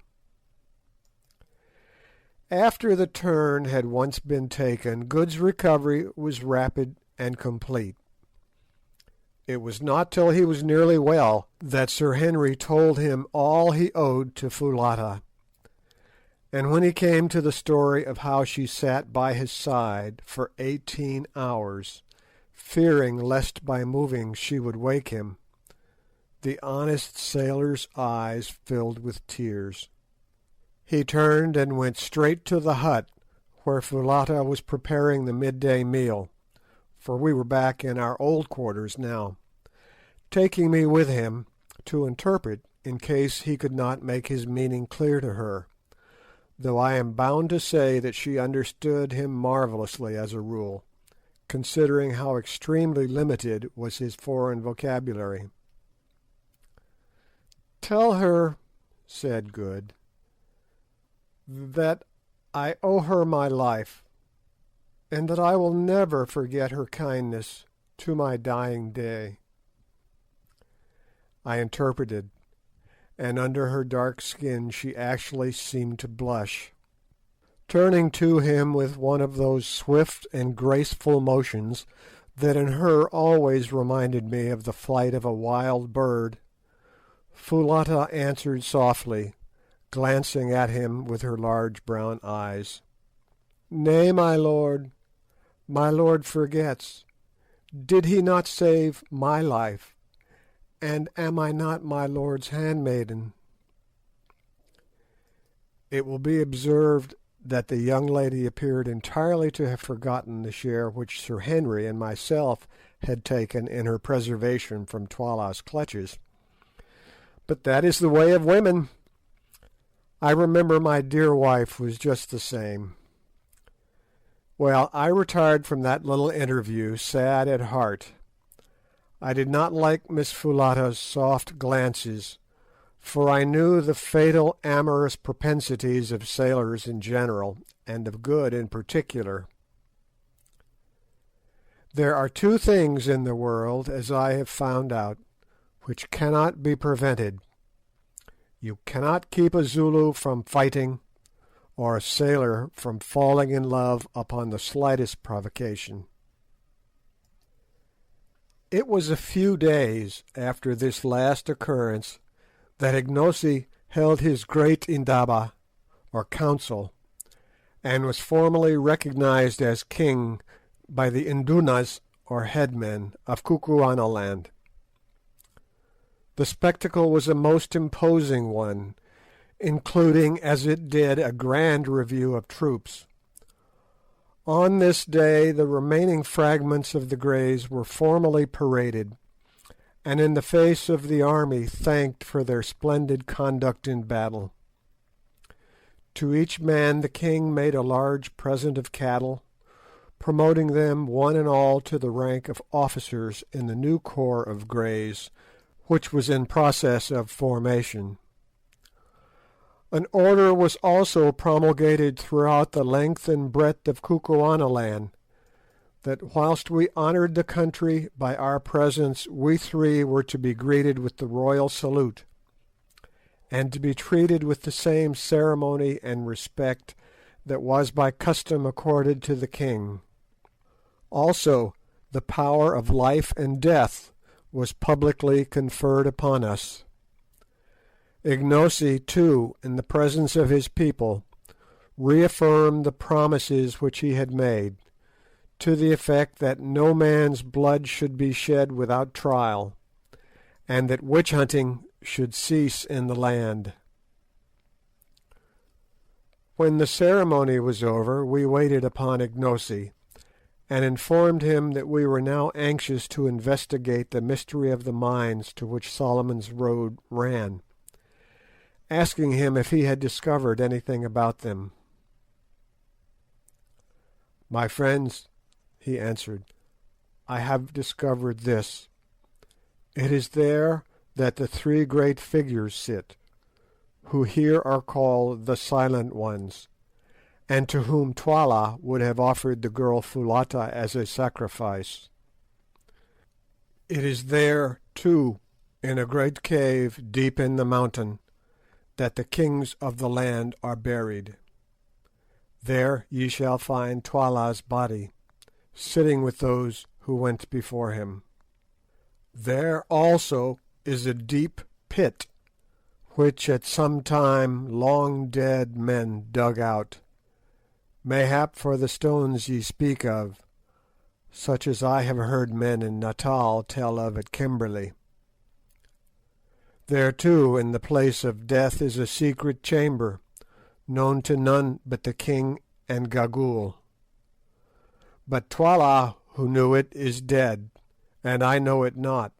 After the turn had once been taken, Good's recovery was rapid and complete. It was not till he was nearly well that Sir Henry told him all he owed to Foulata, and when he came to the story of how she sat by his side for 18 hours, fearing lest by moving she would wake him, the honest sailor's eyes filled with tears. He turned and went straight to the hut where Foulata was preparing the midday meal, for we were back in our old quarters now, taking me with him to interpret in case he could not make his meaning clear to her, though I am bound to say that she understood him marvellously as a rule, considering how extremely limited was his foreign vocabulary. "Tell her," said Good, "that I owe her my life, and that I will never forget her kindness to my dying day." I interpreted, and under her dark skin she actually seemed to blush. Turning to him with one of those swift and graceful motions that in her always reminded me of the flight of a wild bird, Foulata answered softly, glancing at him with her large brown eyes. "Nay, my lord forgets. Did he not save my life, and am I not my lord's handmaiden?" It will be observed that the young lady appeared entirely to have forgotten the share which Sir Henry and myself had taken in her preservation from Twala's clutches. But that is the way of women. I remember my dear wife was just the same. Well, I retired from that little interview sad at heart. I did not like Miss Foulata's soft glances, for I knew the fatal amorous propensities of sailors in general, and of Good in particular. There are two things in the world, as I have found out, which cannot be prevented. You cannot keep a Zulu from fighting, or a sailor from falling in love upon the slightest provocation. It was a few days after this last occurrence that Ignosi held his great indaba, or council, and was formally recognised as king by the Indunas, or headmen, of Kukuanaland. The spectacle was a most imposing one, including as it did a grand review of troops. On this day the remaining fragments of the Greys were formally paraded, and in the face of the army thanked for their splendid conduct in battle. To each man the king made a large present of cattle, promoting them one and all to the rank of officers in the new corps of Greys, which was in process of formation. An order was also promulgated throughout the length and breadth of Kukuanaland, that whilst we honoured the country by our presence, we three were to be greeted with the royal salute, and to be treated with the same ceremony and respect that was by custom accorded to the king. Also, the power of life and death was publicly conferred upon us. Ignosi, too, in the presence of his people, reaffirmed the promises which he had made, to the effect that no man's blood should be shed without trial, and that witch hunting should cease in the land. When the ceremony was over, we waited upon Ignosi, and informed him that we were now anxious to investigate the mystery of the mines to which Solomon's Road ran, asking him if he had discovered anything about them. "My friends," he answered, "I have discovered this. It is there that the three great figures sit, who here are called the Silent Ones, and to whom Twala would have offered the girl Foulata as a sacrifice. It is there, too, in a great cave deep in the mountain, that the kings of the land are buried. There ye shall find Twala's body, sitting with those who went before him. There also is a deep pit, which at some time long dead men dug out, mayhap for the stones ye speak of, such as I have heard men in Natal tell of at Kimberley. There too, in the place of death, is a secret chamber, known to none but the king and Gagool. But Twala, who knew it, is dead, and I know it not,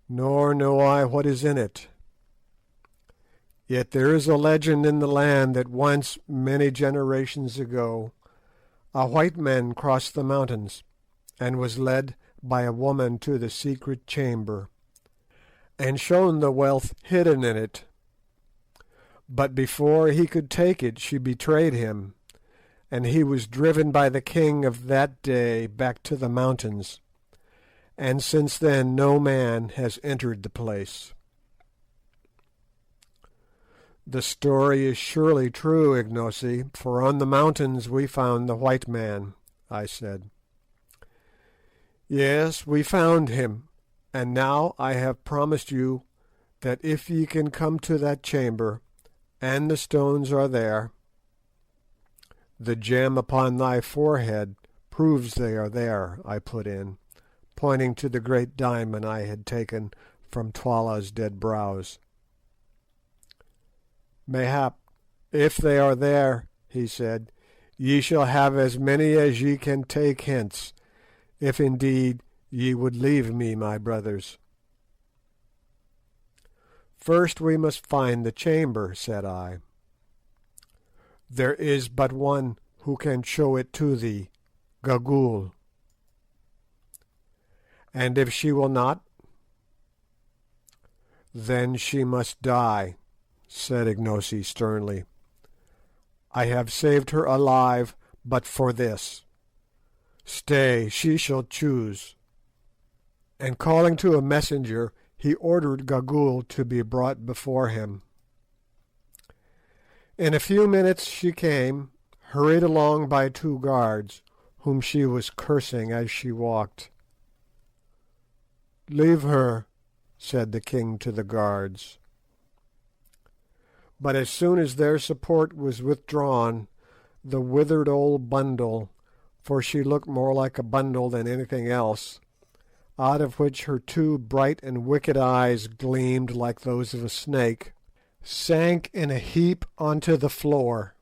nor know I what is in it. Yet there is a legend in the land that once, many generations ago, a white man crossed the mountains, and was led by a woman to the secret chamber, and shown the wealth hidden in it. But before he could take it she betrayed him, and he was driven by the king of that day back to the mountains, and since then no man has entered the place." "The story is surely true, Ignosi, for on the mountains we found the white man," I said. "Yes, we found him, and now I have promised you that if ye can come to that chamber, and the stones are there—" "The gem upon thy forehead proves they are there," I put in, pointing to the great diamond I had taken from Twala's dead brows. "Mayhap, if they are there," he said, "ye shall have as many as ye can take hence, if indeed ye would leave me, my brothers." "First we must find the chamber," said I. "There is but one who can show it to thee, Gagool." "And if she will not?" "Then she must die," said Ignosi sternly. "I have saved her alive but for this. Stay, she shall choose." And calling to a messenger, he ordered Gagool to be brought before him. In a few minutes she came, hurried along by two guards, whom she was cursing as she walked. "Leave her," said the king to the guards. But as soon as their support was withdrawn, the withered old bundle, for she looked more like a bundle than anything else, out of which her two bright and wicked eyes gleamed like those of a snake, sank in a heap onto the floor.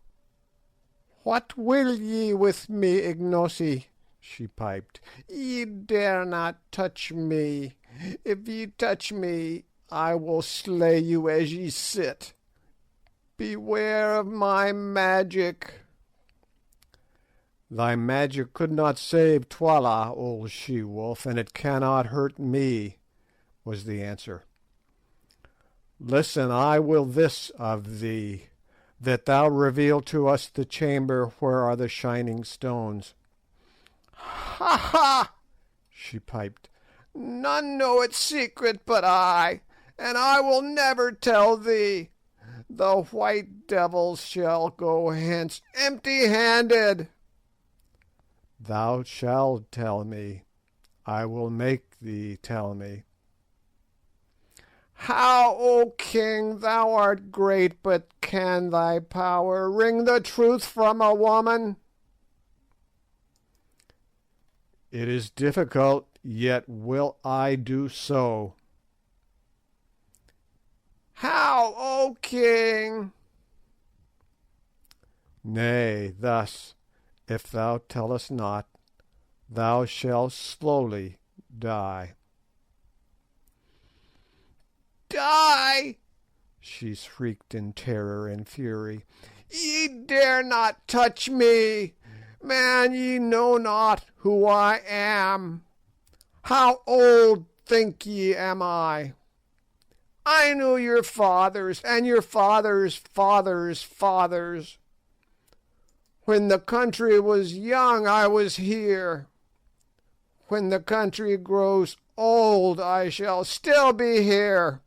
"What will ye with me, Ignosi?" she piped. "Ye dare not touch me. If ye touch me, I will slay you as ye sit. Beware of my magic." "Thy magic could not save Twala, old she-wolf, and it cannot hurt me," was the answer. "Listen, I will this of thee, that thou reveal to us the chamber where are the shining stones." "Ha ha!" she piped. "None know its secret but I, and I will never tell thee. The white devils shall go hence empty-handed." "Thou shalt tell me. I will make thee tell me." "How, O king? Thou art great, but can thy power wring the truth from a woman?" "It is difficult, yet will I do so." "How, O king?" "Nay, thus: if thou tellest not, thou shalt slowly die." "Die!" she shrieked in terror and fury. "Ye dare not touch me! Man, ye know not who I am. How old, think ye, am I? I knew your fathers, and your fathers' fathers' fathers. When the country was young I was here. When the country grows old I shall still be here.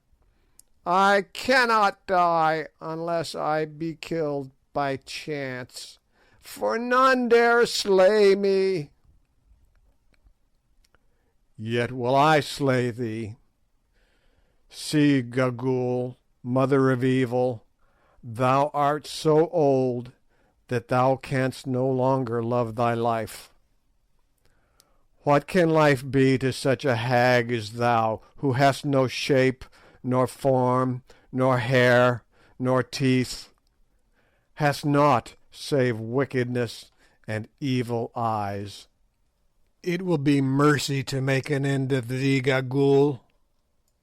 I cannot die unless I be killed by chance, for none dare slay me." "Yet will I slay thee. See, Gagool, mother of evil, thou art so old that thou canst no longer love thy life. What can life be to such a hag as thou, who hast no shape, nor form, nor hair, nor teeth, hast naught save wickedness and evil eyes?" "It will be mercy to make an end of thee, Gagool."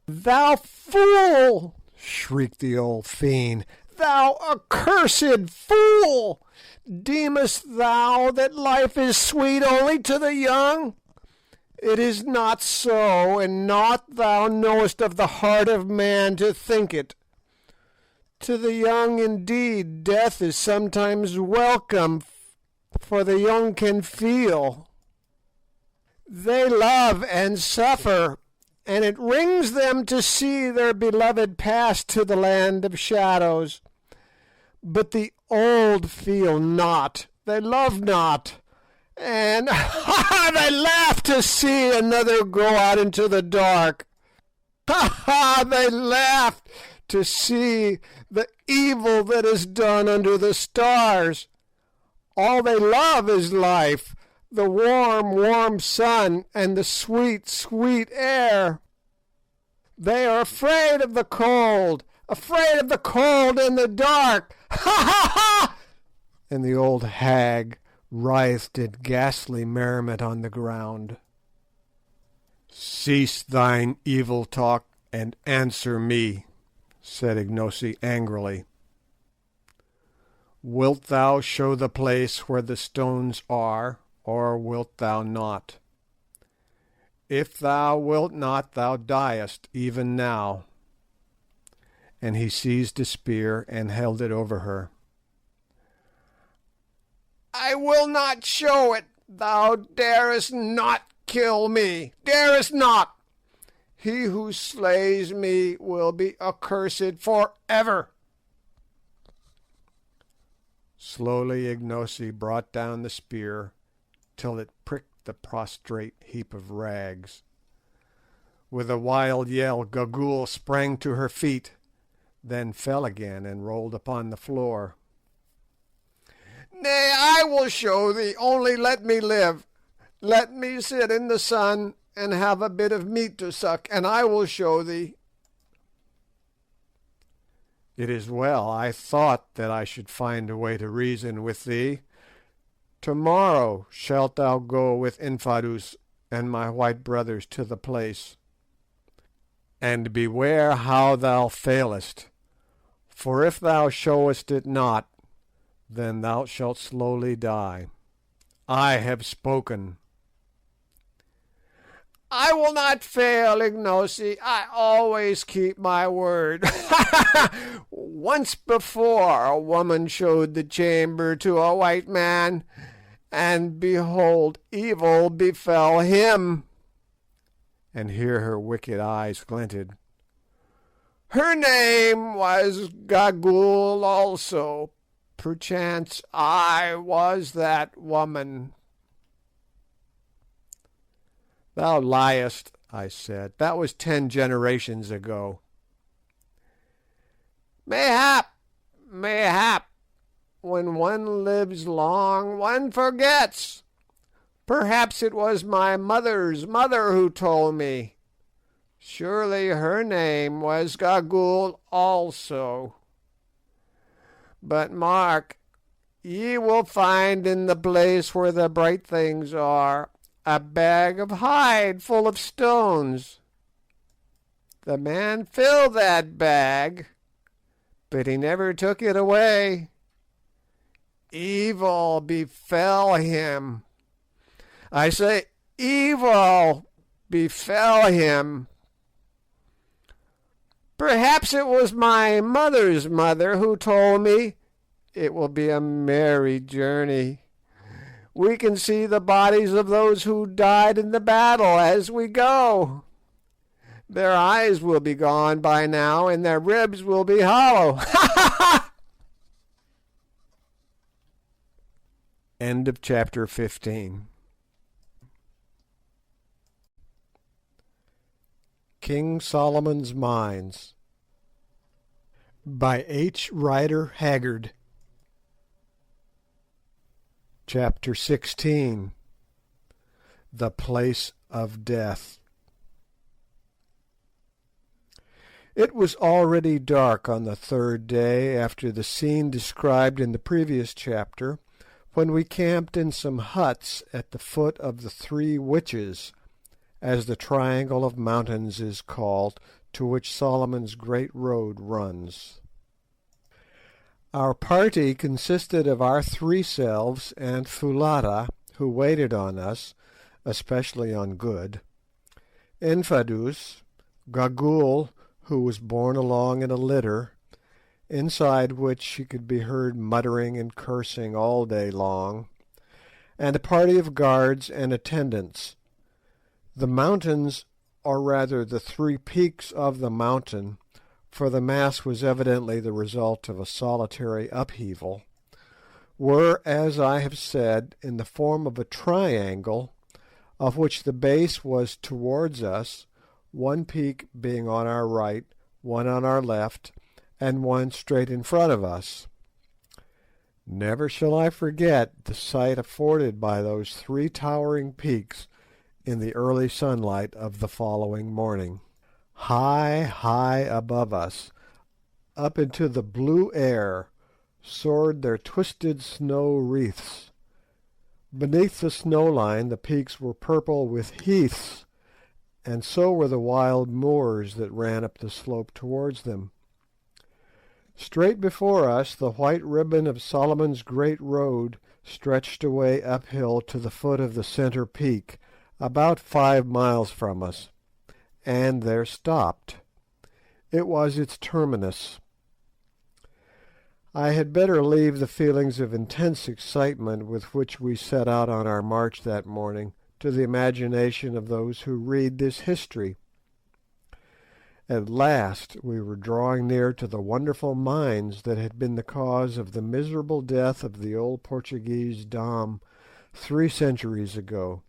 "Thou fool!" shrieked the old fiend. "Thou accursed fool! Deemest thou that life is sweet only to the young? It is not so, and naught thou knowest of the heart of man to think it. To the young indeed death is sometimes welcome, for the young can feel. They love and suffer, and it wrings them to see their beloved pass to the land of shadows. But the old feel not, they love not, and they laugh to see another go out into the dark. They laugh to see the evil that is done under the stars. All they love is life, the warm, warm sun, and the sweet, sweet air. They are afraid of the cold, afraid of the cold and the dark. Ha ha ha!" And the old hag writhed in ghastly merriment on the ground. "Cease thine evil talk and answer me," said Ignosi angrily. "Wilt thou show the place where the stones are, or wilt thou not? If thou wilt not, thou diest even now." And he seized a spear and held it over her. "I will not show it. Thou darest not kill me, darest not. He who slays me will be accursed for ever." Slowly Ignosi brought down the spear till it pricked the prostrate heap of rags. With a wild yell Gagool sprang to her feet, then fell again and rolled upon the floor. "Nay, I will show thee, only let me live. Let me sit in the sun and have a bit of meat to suck, and I will show thee." "It is well. I thought that I should find a way to reason with thee. To-morrow shalt thou go with Infadoos and my white brothers to the place. and beware how thou failest, for if thou showest it not, then thou shalt slowly die. I have spoken." "I will not fail, Ignosi. I always keep my word. Once before a woman showed the chamber to a white man, and behold, evil befell him," and here her wicked eyes glinted. "Her name was Gagool also. Perchance I was that woman." "Thou liest," I said. "That was 10 generations ago." "Mayhap, mayhap. When one lives long one forgets. Perhaps it was my mother's mother who told me. Surely her name was Gagool also. But mark, ye will find in the place where the bright things are a bag of hide full of stones. The man filled that bag, but he never took it away. Evil befell him. I say, evil befell him. Perhaps it was my mother's mother who told me. It will be a merry journey. We can see the bodies of those who died in the battle as we go. Their eyes will be gone by now, and their ribs will be hollow." End of chapter 15. King Solomon's Mines by H.Rider Haggard. Chapter 16. The Place of Death. It was already dark on the 3rd day after the scene described in the previous chapter, when we camped in some huts at the foot of the 3 Witches, as the triangle of mountains is called, to which Solomon's Great Road runs. Our party consisted of our 3 selves and Foulata, who waited on us, especially on Good, Infadoos, Gagool, who was borne along in a litter, inside which she could be heard muttering and cursing all day long, and a party of guards and attendants. The mountains, or rather the 3 peaks of the mountain, for the mass was evidently the result of a solitary upheaval, were, as I have said, in the form of a triangle, of which the base was towards us, one peak being on our right, one on our left, and one straight in front of us. Never shall I forget the sight afforded by those 3 towering peaks in the early sunlight of the following morning. High, high above us, up into the blue air, soared their twisted snow wreaths. Beneath the snow line the peaks were purple with heaths, and so were the wild moors that ran up the slope towards them. Straight before us the white ribbon of Solomon's Great Road stretched away uphill to the foot of the centre peak, about 5 miles from us, and there stopped. It was its terminus. I had better leave the feelings of intense excitement with which we set out on our march that morning to the imagination of those who read this history. At last we were drawing near to the wonderful mines that had been the cause of the miserable death of the old Portuguese Dom 3 centuries ago,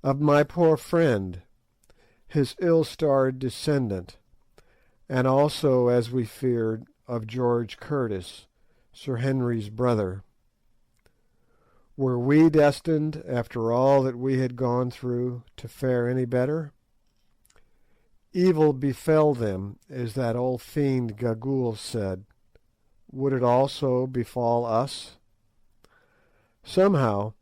of my poor friend, his ill-starred descendant, and also, as we feared, of George Curtis, Sir Henry's brother. Were we destined, after all that we had gone through, to fare any better? Evil befell them, as that old fiend Gagool said. Would it also befall us? Somehow,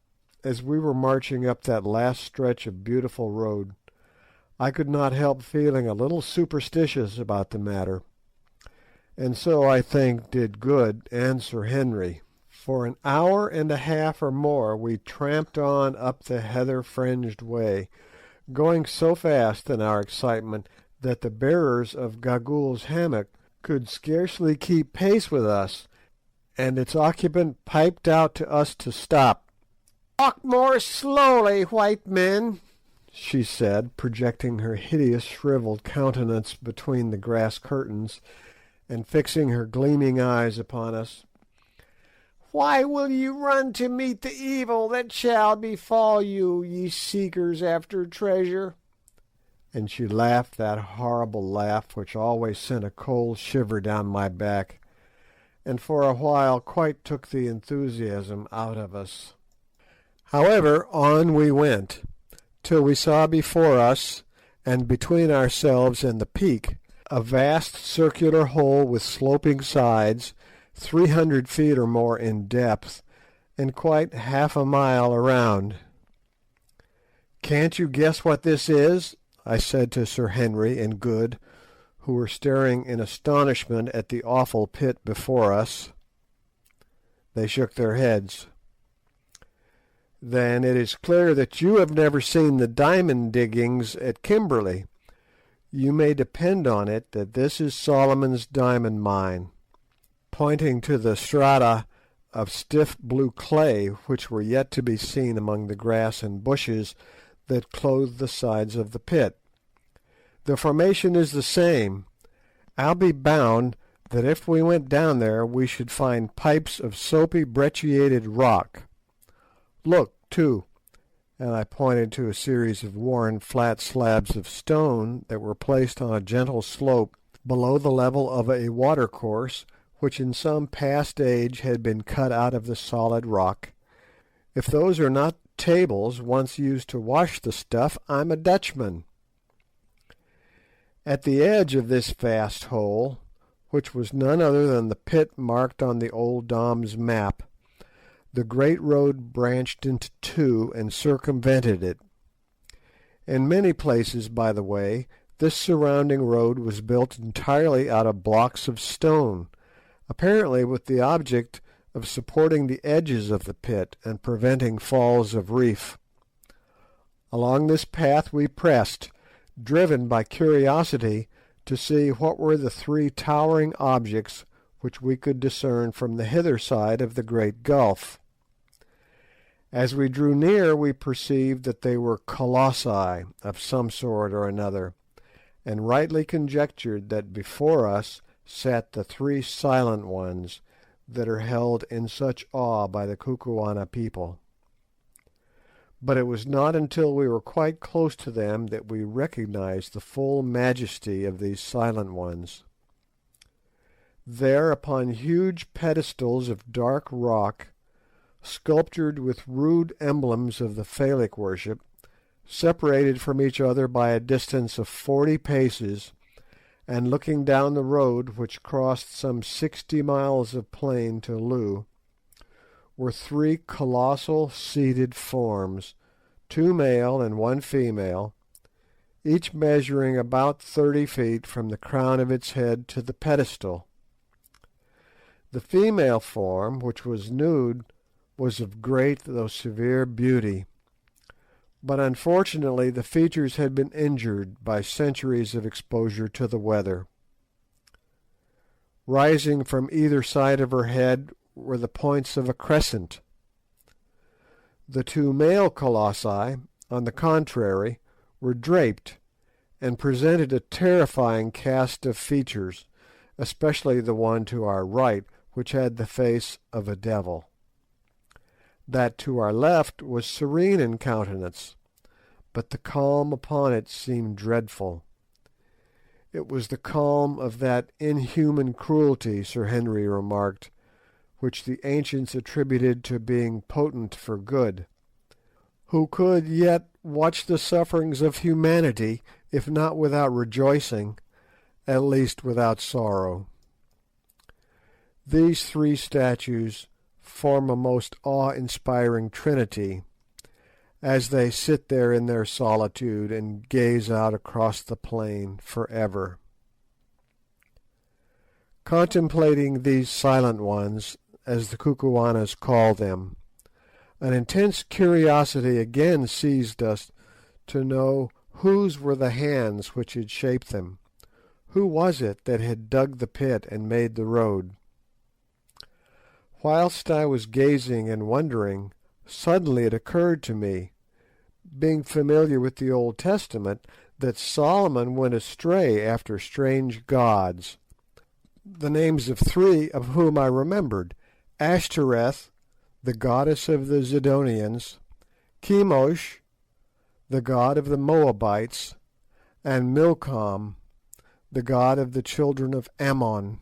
as we were marching up that last stretch of beautiful road, I could not help feeling a little superstitious about the matter, and so I think did Good and Sir Henry. For an hour and a half or more we tramped on up the heather-fringed way, going so fast in our excitement that the bearers of Gagool's hammock could scarcely keep pace with us, and its occupant piped out to us to stop. "Walk more slowly, white men," she said, projecting her hideous shrivelled countenance between the grass curtains, and fixing her gleaming eyes upon us. "Why will you run to meet the evil that shall befall you, ye seekers after treasure?" And she laughed that horrible laugh which always sent a cold shiver down my back, and for a while quite took the enthusiasm out of us. However, on we went, till we saw before us, and between ourselves and the peak, a vast circular hole with sloping sides, 300 feet or more in depth, and quite half a mile around. "Can't you guess what this is?" I said to Sir Henry and Good, who were staring in astonishment at the awful pit before us. They shook their heads. "Then it is clear that you have never seen the diamond diggings at Kimberley. You may depend on it that this is Solomon's diamond mine," pointing to the strata of stiff blue clay which were yet to be seen among the grass and bushes that clothed the sides of the pit. "The formation is the same. I'll be bound that if we went down there we should find pipes of soapy brecciated rock. Look, too," and I pointed to a series of worn flat slabs of stone that were placed on a gentle slope below the level of a watercourse which in some past age had been cut out of the solid rock. "If those are not tables once used to wash the stuff, I'm a Dutchman." At the edge of this vast hole, which was none other than the pit marked on the old Dom's map, the great road branched into two and circumvented it. In many places, by the way, this surrounding road was built entirely out of blocks of stone, apparently with the object of supporting the edges of the pit and preventing falls of reef. Along this path we pressed, driven by curiosity to see what were the three towering objects which we could discern from the hither side of the great gulf. As we drew near we perceived that they were colossi of some sort or another, and rightly conjectured that before us sat the three Silent Ones that are held in such awe by the Kukuana people. But it was not until we were quite close to them that we recognised the full majesty of these Silent Ones. There, upon huge pedestals of dark rock, sculptured with rude emblems of the phallic worship, separated from each other by a distance of 40 paces, and looking down the road which crossed some 60 miles of plain to Loo, were three colossal seated forms, two male and one female, each measuring about 30 feet from the crown of its head to the pedestal. The female form, which was nude, was of great though severe beauty, but unfortunately the features had been injured by centuries of exposure to the weather. Rising from either side of her head were the points of a crescent. The two male colossi, on the contrary, were draped, and presented a terrifying cast of features, especially the one to our right, which had the face of a devil. That to our left was serene in countenance, but the calm upon it seemed dreadful. It was the calm of that inhuman cruelty, Sir Henry remarked, which the ancients attributed to being potent for good. Who could yet watch the sufferings of humanity, if not without rejoicing, at least without sorrow? These three statues form a most awe-inspiring trinity, as they sit there in their solitude and gaze out across the plain for ever. Contemplating these silent ones, as the Kukuanas call them, an intense curiosity again seized us to know whose were the hands which had shaped them. Who was it that had dug the pit and made the road? Whilst I was gazing and wondering, suddenly it occurred to me, being familiar with the Old Testament, that Solomon went astray after strange gods, the names of three of whom I remembered: Ashtoreth, the goddess of the Zidonians; Chemosh, the god of the Moabites; and Milcom, the god of the children of Ammon.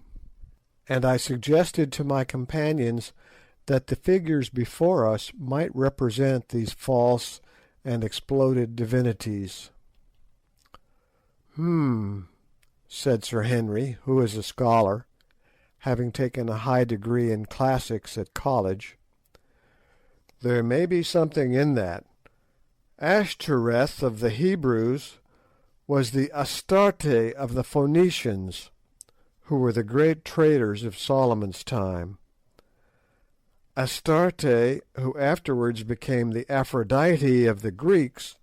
And I suggested to my companions that the figures before us might represent these false and exploded divinities. Said Sir Henry, who is a scholar, having taken a high degree in classics at college. There may be something in that. Ashtoreth of the Hebrews was the Astarte of the Phoenicians, who were the great traders of Solomon's time. Astarte, who afterwards became the Aphrodite of the Greeks,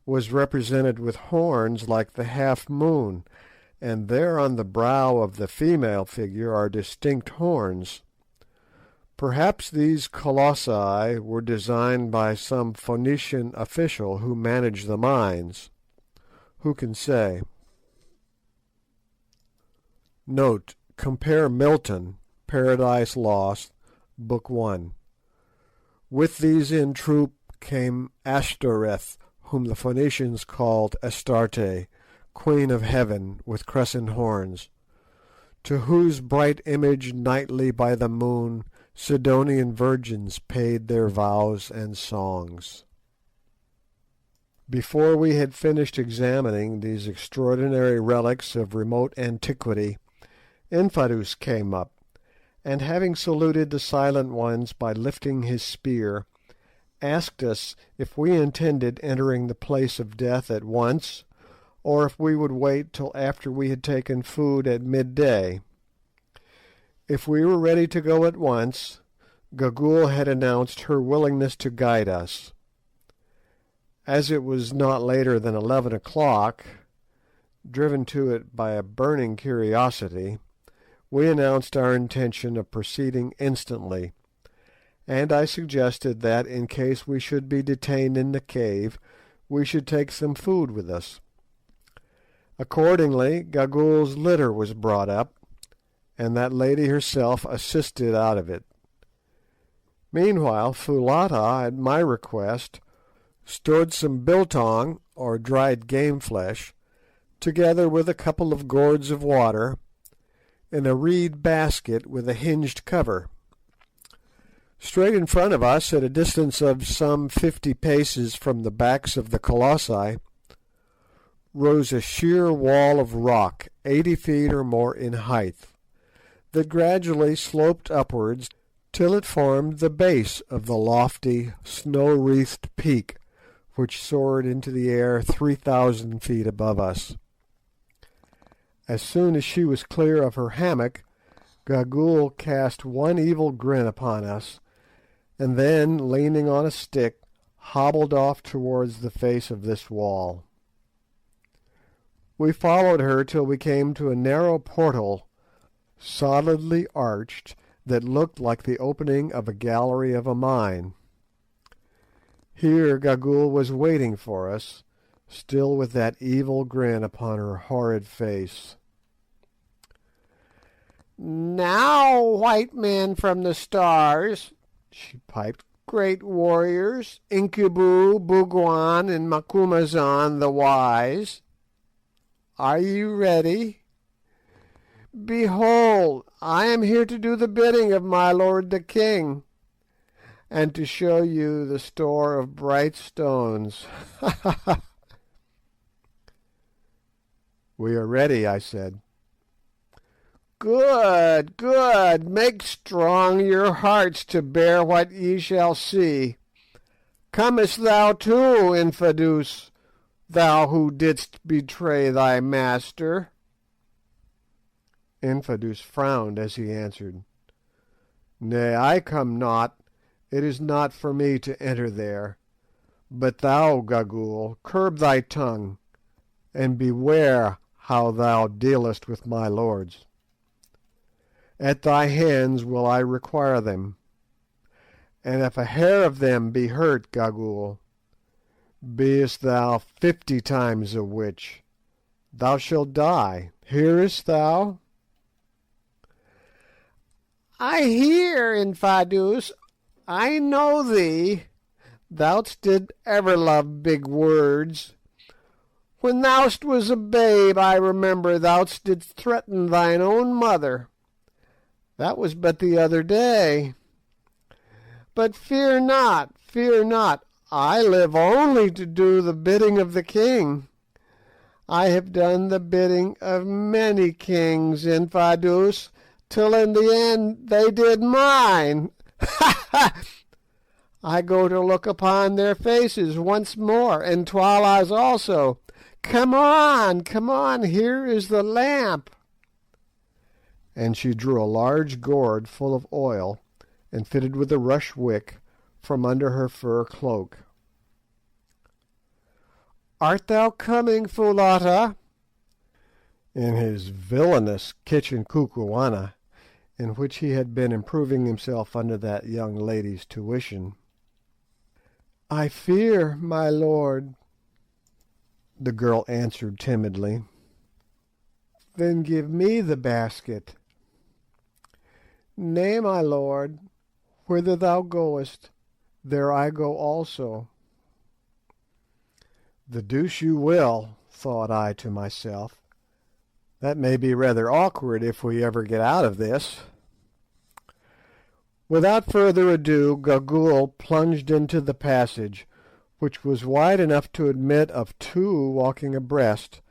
was represented with horns like the half moon, and there on the brow of the female figure are distinct horns. Perhaps these colossi were designed by some Phoenician official who managed the mines. Who can say? Note: compare Milton, Paradise Lost, Book 1. With these in troop came Ashtoreth, whom the Phoenicians called Astarte, Queen of Heaven, with crescent horns, to whose bright image nightly by the moon Sidonian virgins paid their vows and songs. Before we had finished examining these extraordinary relics of remote antiquity, Infadoos came up, and having saluted the silent ones by lifting his spear, asked us if we intended entering the place of death at once, or if we would wait till after we had taken food at midday. If we were ready to go at once, Gagool had announced her willingness to guide us. As it was not later than 11 o'clock, driven to it by a burning curiosity, we announced our intention of proceeding instantly, and I suggested that, in case we should be detained in the cave, we should take some food with us. Accordingly, Gagool's litter was brought up, and that lady herself assisted out of it. Meanwhile, Foulata, at my request, stored some biltong, or dried game flesh, together with a couple of gourds of water, in a reed basket with a hinged cover. Straight in front of us, at a distance of some 50 paces from the backs of the colossi, rose a sheer wall of rock 80 feet or more in height, that gradually sloped upwards till it formed the base of the lofty, snow-wreathed peak which soared into the air 3,000 feet above us. As soon as she was clear of her hammock, Gagool cast one evil grin upon us, and then, leaning on a stick, hobbled off towards the face of this wall. We followed her till we came to a narrow portal, solidly arched, that looked like the opening of a gallery of a mine. Here Gagool was waiting for us, still with that evil grin upon her horrid face. "Now, white men from the stars," she piped, "great warriors, Incubu, Bougwan, and Macumazahn the wise, are you ready? Behold, I am here to do the bidding of my lord the king, and to show you the store of bright stones." "We are ready," I said. "Good, good. Make strong your hearts to bear what ye shall see. Comest thou too, Infadoos, thou who didst betray thy master?" Infadoos frowned as he answered, "Nay, I come not. It is not for me to enter there. But thou, Gagool, curb thy tongue, and beware how thou dealest with my lords. At thy hands will I require them, and if a hair of them be hurt, Gagool, beest thou 50 times a witch, thou shalt die. Hearest thou?" "I hear, Infadoos. I know thee. Thou didst ever love big words. When thou was a babe, I remember thou didst threaten thine own mother. That was but the other day. But fear not, fear not. I live only to do the bidding of the king. I have done the bidding of many kings, Infadoos, till in the end they did mine. Ha ha! I go to look upon their faces once more, and Twala's also. Come on, here is the lamp." And she drew a large gourd full of oil, and fitted with a rush wick, from under her fur cloak. "Art thou coming, Foulata?" In his villainous kitchen kukuana, in which he had been improving himself under that young lady's tuition. "I fear, my lord," the girl answered timidly. "Then give me the basket." "Nay, my lord, whither thou goest, there I go also." "The deuce you will," thought I to myself. "That may be rather awkward if we ever get out of this." Without further ado, Gagool plunged into the passage, which was wide enough to admit of two walking abreast,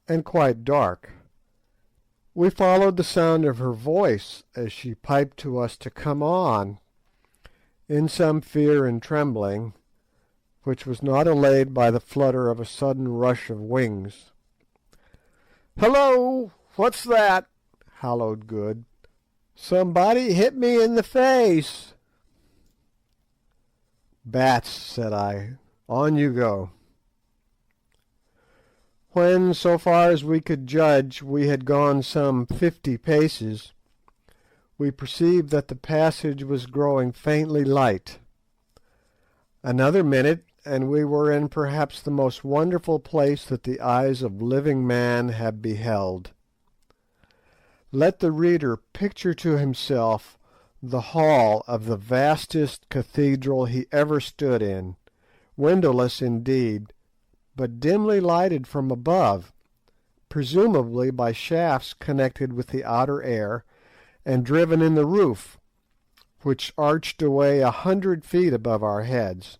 and quite dark. We followed the sound of her voice as she piped to us to come on, in some fear and trembling, which was not allayed by the flutter of a sudden rush of wings. "Hullo! What's that?" hallooed Good. "Somebody hit me in the face." "Bats," said I. "On you go." When, so far as we could judge, we had gone some 50 paces, we perceived that the passage was growing faintly light. Another minute, and we were in perhaps the most wonderful place that the eyes of living man have beheld. Let the reader picture to himself the hall of the vastest cathedral he ever stood in, windowless indeed, but dimly lighted from above, presumably by shafts connected with the outer air, and driven in the roof, which arched away 100 feet above our heads,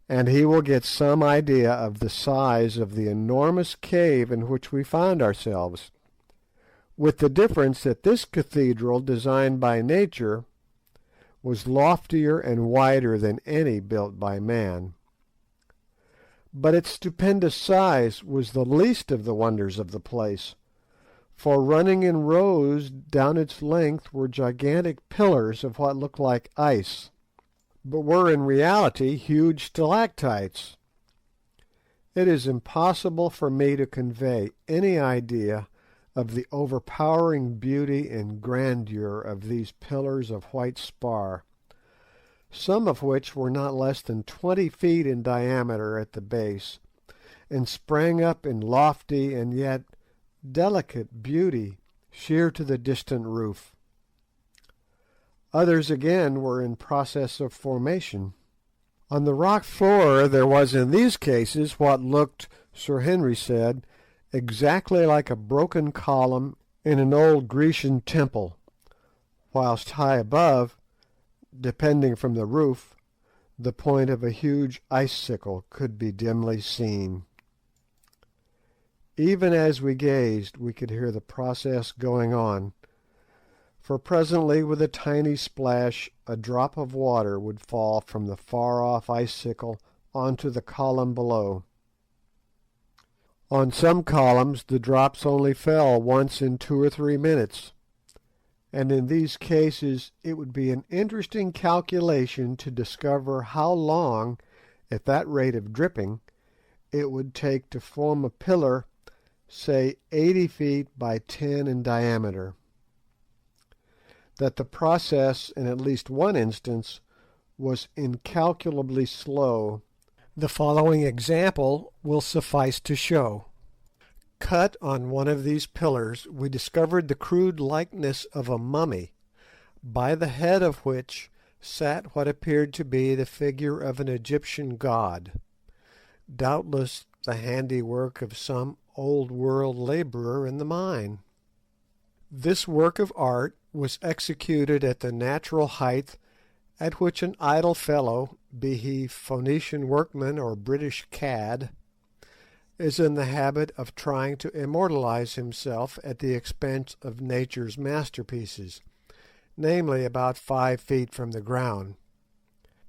and he will get some idea of the size of the enormous cave in which we found ourselves, with the difference that this cathedral, designed by nature, was loftier and wider than any built by man. But its stupendous size was the least of the wonders of the place, for running in rows down its length were gigantic pillars of what looked like ice, but were in reality huge stalactites. It is impossible for me to convey any idea of the overpowering beauty and grandeur of these pillars of white spar, some of which were not less than 20 feet in diameter at the base, and sprang up in lofty and yet delicate beauty sheer to the distant roof. Others again were in process of formation. On the rock floor there was in these cases what looked, Sir Henry said, exactly like a broken column in an old Grecian temple, whilst high above, depending from the roof, the point of a huge icicle could be dimly seen. Even as we gazed we could hear the process going on, for presently with a tiny splash a drop of water would fall from the far-off icicle onto the column below. On some columns the drops only fell once in 2 or 3 minutes, and in these cases it would be an interesting calculation to discover how long, at that rate of dripping, it would take to form a pillar, say 80 feet by 10 in diameter. That the process, in at least one instance, was incalculably slow, the following example will suffice to show. Cut on one of these pillars, we discovered the crude likeness of a mummy, by the head of which sat what appeared to be the figure of an Egyptian god, doubtless the handiwork of some old-world labourer in the mine. This work of art was executed at the natural height at which an idle fellow, be he Phoenician workman or British cad, is in the habit of trying to immortalise himself at the expense of nature's masterpieces, namely about 5 feet from the ground.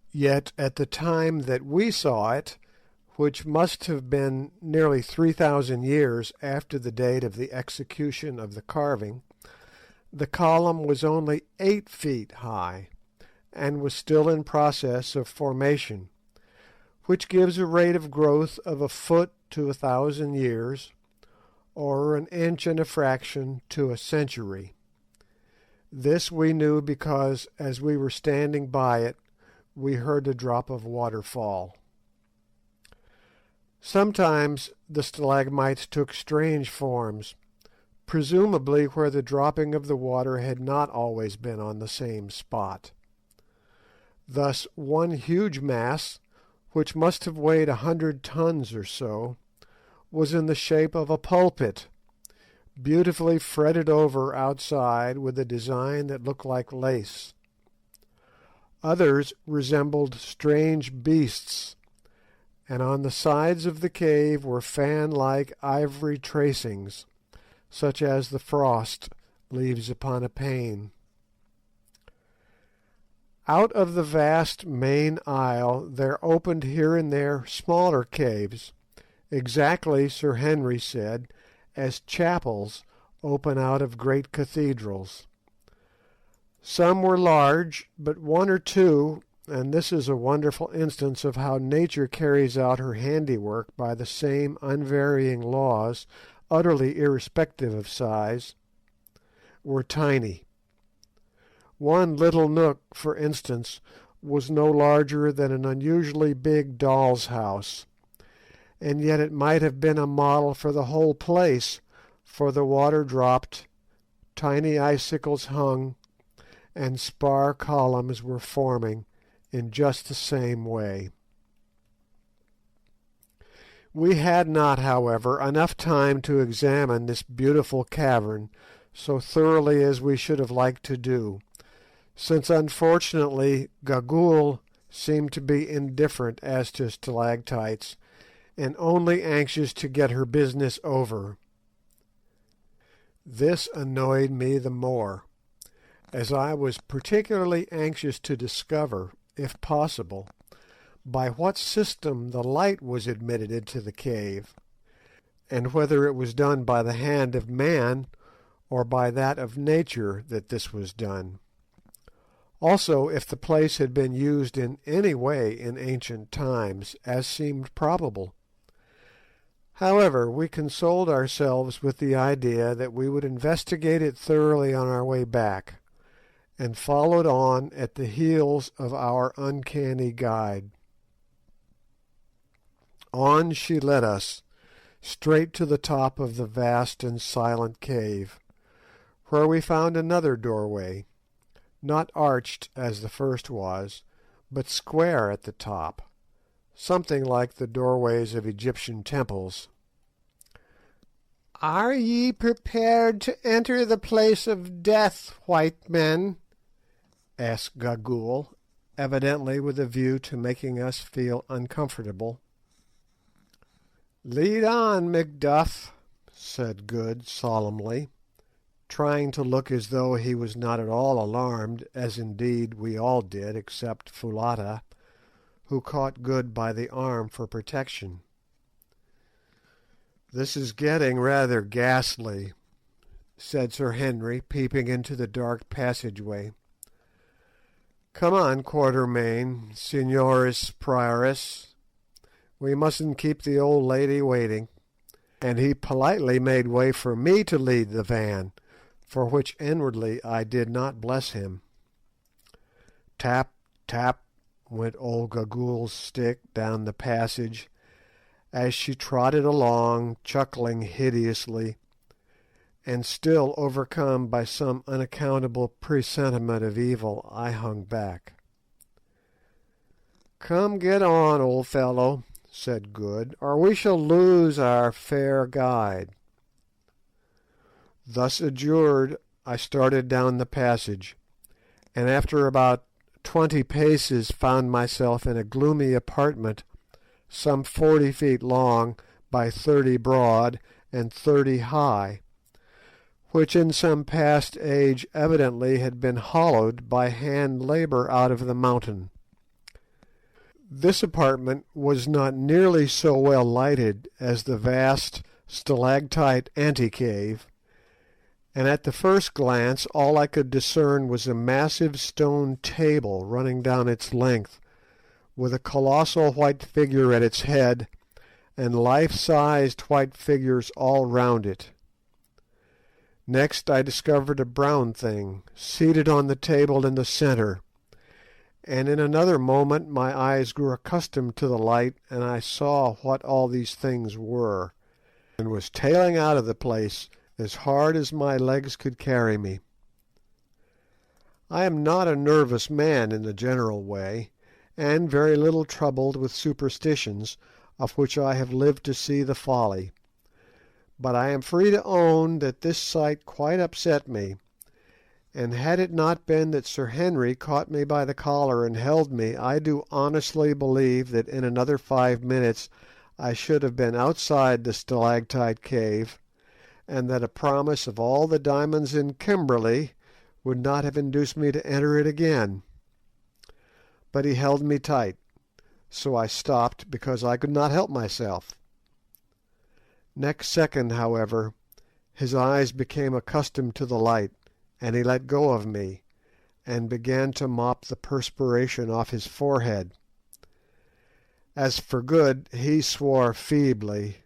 Yet at the time that we saw it, which must have been nearly 3,000 years after the date of the execution of the carving, the column was only 8 feet high, and was still in process of formation, which gives a rate of growth of a foot to 1,000 years, or an inch and a fraction to a century. This we knew because, as we were standing by it, we heard a drop of water fall. Sometimes the stalagmites took strange forms, presumably where the dropping of the water had not always been on the same spot. Thus one huge mass, which must have weighed 100 tons or so, was in the shape of a pulpit, beautifully fretted over outside with a design that looked like lace. Others resembled strange beasts, and on the sides of the cave were fan-like ivory tracings, such as the frost leaves upon a pane. Out of the vast main aisle there opened here and there smaller caves, exactly, Sir Henry said, as chapels open out of great cathedrals. Some were large, but one or two, and this is a wonderful instance of how nature carries out her handiwork by the same unvarying laws, utterly irrespective of size, were tiny. One little nook, for instance, was no larger than an unusually big doll's house, and yet it might have been a model for the whole place, for the water dropped, tiny icicles hung, and spar columns were forming in just the same way. We had not, however, enough time to examine this beautiful cavern so thoroughly as we should have liked to do, since unfortunately Gagool seemed to be indifferent as to stalactites, and only anxious to get her business over. This annoyed me the more, as I was particularly anxious to discover, if possible, by what system the light was admitted into the cave, and whether it was done by the hand of man or by that of nature that this was done. Also, if the place had been used in any way in ancient times, as seemed probable. However, we consoled ourselves with the idea that we would investigate it thoroughly on our way back, and followed on at the heels of our uncanny guide. On she led us, straight to the top of the vast and silent cave, where we found another doorway, not arched as the first was, but square at the top, something like the doorways of Egyptian temples. "Are ye prepared to enter the place of death, white men?" asked Gagool, evidently with a view to making us feel uncomfortable. "Lead on, Macduff," said Good solemnly, trying to look as though he was not at all alarmed, as indeed we all did except Foulata, who caught Good by the arm for protection. "This is getting rather ghastly," said Sir Henry, peeping into the dark passageway. "Come on, Quatermain, Signoris Prioress. We mustn't keep the old lady waiting." And he politely made way for me to lead the van, for which inwardly I did not bless him. Tap, tap, went old Gagool's stick down the passage, as she trotted along, chuckling hideously, and still overcome by some unaccountable presentiment of evil, I hung back. "Come, get on, old fellow," said Good, "or we shall lose our fair guide." Thus adjured, I started down the passage, and after about 20 paces found myself in a gloomy apartment some 40 feet long by 30 broad and 30 high, which in some past age evidently had been hollowed by hand labour out of the mountain. This apartment was not nearly so well lighted as the vast stalactite ante-cave, and at the first glance all I could discern was a massive stone table running down its length, with a colossal white figure at its head, and life-sized white figures all round it. Next I discovered a brown thing, seated on the table in the centre, and in another moment my eyes grew accustomed to the light, and I saw what all these things were, and was tailing out of the place as hard as my legs could carry me. I am not a nervous man in the general way, and very little troubled with superstitions, of which I have lived to see the folly, but I am free to own that this sight quite upset me, and had it not been that Sir Henry caught me by the collar and held me, I do honestly believe that in another 5 minutes I should have been outside the stalactite cave, and that a promise of all the diamonds in Kimberley would not have induced me to enter it again. But he held me tight, so I stopped because I could not help myself. Next second, however, his eyes became accustomed to the light, and he let go of me, and began to mop the perspiration off his forehead. As for Good, he swore feebly,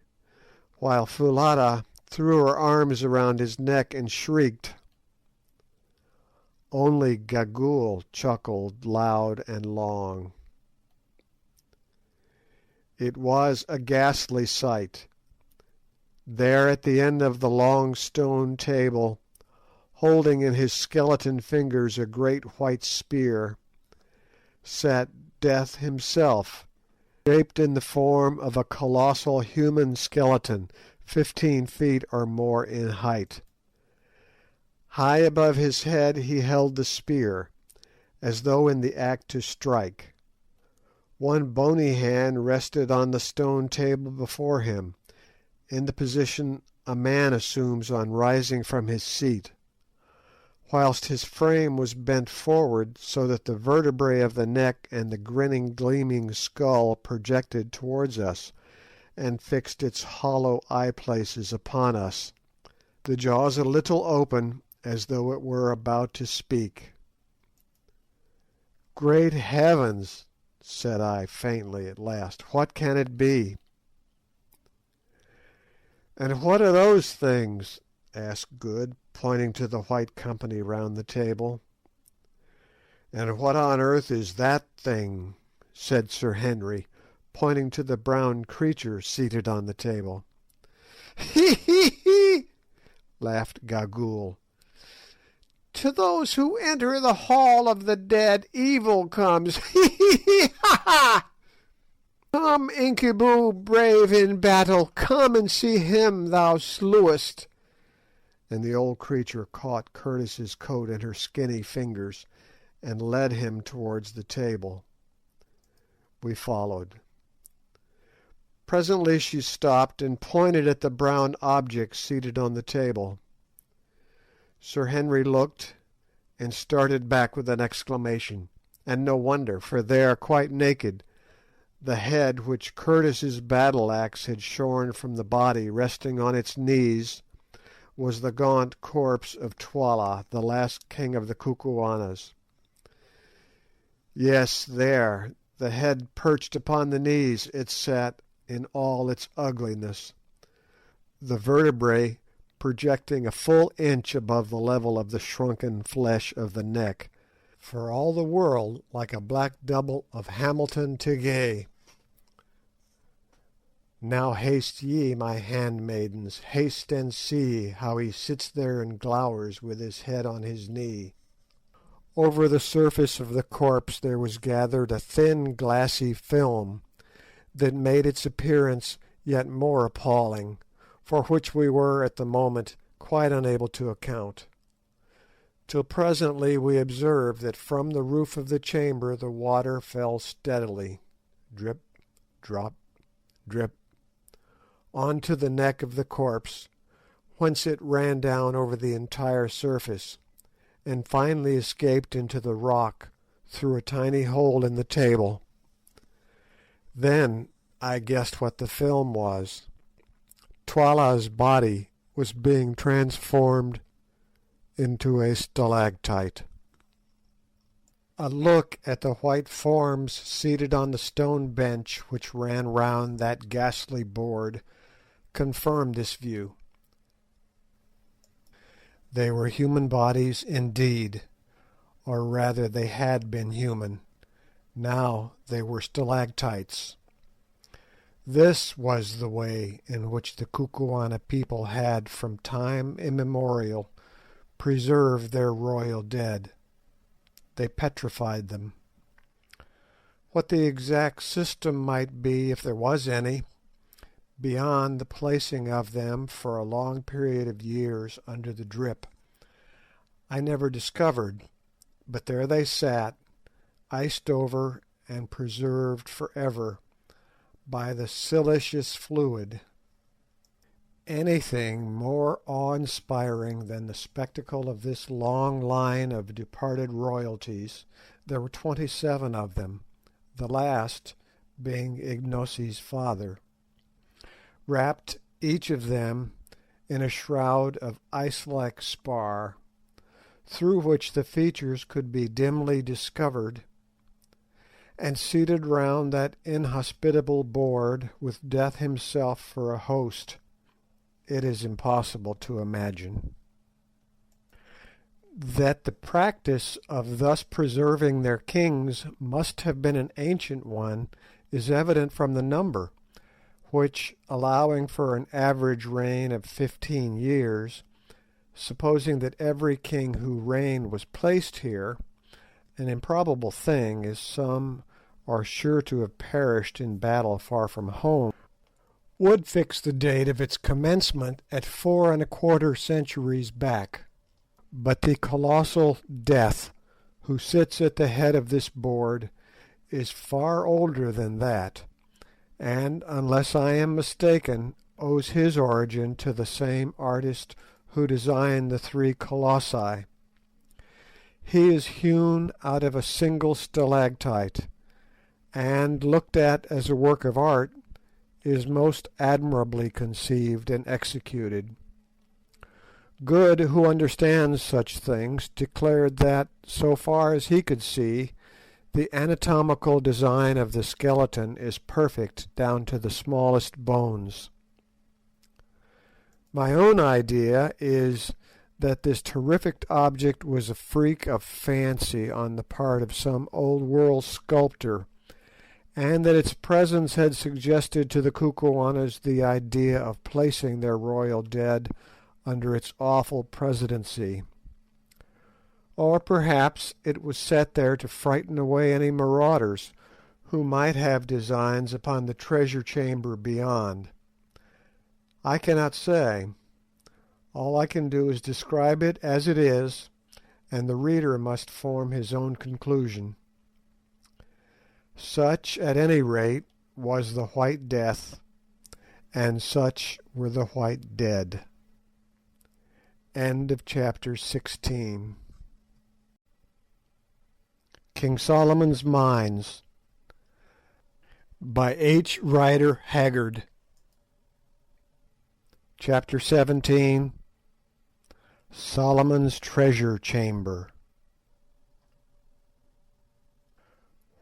while Foulata threw her arms around his neck and shrieked. Only Gagool chuckled loud and long. It was a ghastly sight. There at the end of the long stone table, holding in his skeleton fingers a great white spear, sat Death himself, shaped in the form of a colossal human skeleton, 15 feet or more in height. High above his head he held the spear, as though in the act to strike. One bony hand rested on the stone table before him, in the position a man assumes on rising from his seat, whilst his frame was bent forward so that the vertebrae of the neck and the grinning, gleaming skull projected towards us, and fixed its hollow eye-places upon us, the jaws a little open, as though it were about to speak. "Great heavens!" said I faintly at last, "what can it be?" "And what are those things?" asked Good, pointing to the white company round the table. "And what on earth is that thing?" said Sir Henry, pointing to the brown creature seated on the table. "Hee, hee, hee!" laughed Gagool. "To those who enter the hall of the dead evil comes. Hee, hee, hee, ha, ha! Come, Incubu, brave in battle, come and see him thou slewest." And the old creature caught Curtis's coat in her skinny fingers, and led him towards the table. We followed. Presently she stopped and pointed at the brown object seated on the table. Sir Henry looked and started back with an exclamation, and no wonder, for there, quite naked, the head which Curtis's battle axe had shorn from the body resting on its knees, was the gaunt corpse of Twala, the last king of the Kukuanas. Yes, there, the head perched upon the knees, it sat in all its ugliness, the vertebrae projecting a full inch above the level of the shrunken flesh of the neck, for all the world like a black double of Hamilton Tighe. Now haste ye, my handmaidens, haste and see how he sits there and glowers with his head on his knee. Over the surface of the corpse there was gathered a thin glassy film that made its appearance yet more appalling, for which we were at the moment quite unable to account, till presently we observed that from the roof of the chamber the water fell steadily, drip, drop, drip, on to the neck of the corpse, whence it ran down over the entire surface, and finally escaped into the rock through a tiny hole in the table. Then I guessed what the film was. Twala's body was being transformed into a stalactite. A look at the white forms seated on the stone bench which ran round that ghastly board confirmed this view. They were human bodies indeed, or rather they had been human. Now they were stalactites. This was the way in which the Kukuana people had from time immemorial preserved their royal dead. They petrified them. What the exact system might be, if there was any, beyond the placing of them for a long period of years under the drip, I never discovered, but there they sat, iced over and preserved for ever by the siliceous fluid. Anything more awe-inspiring than the spectacle of this long line of departed royalties, there were 27 of them, the last being Ignosi's father, wrapped each of them in a shroud of ice-like spar, through which the features could be dimly discovered, and seated round that inhospitable board with Death himself for a host, it is impossible to imagine. That the practice of thus preserving their kings must have been an ancient one is evident from the number, which, allowing for an average reign of 15 years, supposing that every king who reigned was placed here, an improbable thing, as some are sure to have perished in battle far from home, would fix the date of its commencement at 4¼ centuries back. But the colossal Death, who sits at the head of this board, is far older than that, and, unless I am mistaken, owes his origin to the same artist who designed the 3 colossi. He is hewn out of a single stalactite, and, looked at as a work of art, is most admirably conceived and executed. Good, who understands such things, declared that, so far as he could see, the anatomical design of the skeleton is perfect down to the smallest bones. My own idea is that this terrific object was a freak of fancy on the part of some old world sculptor, and that its presence had suggested to the Kukuanas the idea of placing their royal dead under its awful presidency. Or perhaps it was set there to frighten away any marauders who might have designs upon the treasure chamber beyond. I cannot say. All I can do is describe it as it is, and the reader must form his own conclusion. Such, at any rate, was the White Death, and such were the White Dead. End of chapter 16. King Solomon's Mines by H.Rider Haggard. Chapter 17. Solomon's Treasure Chamber.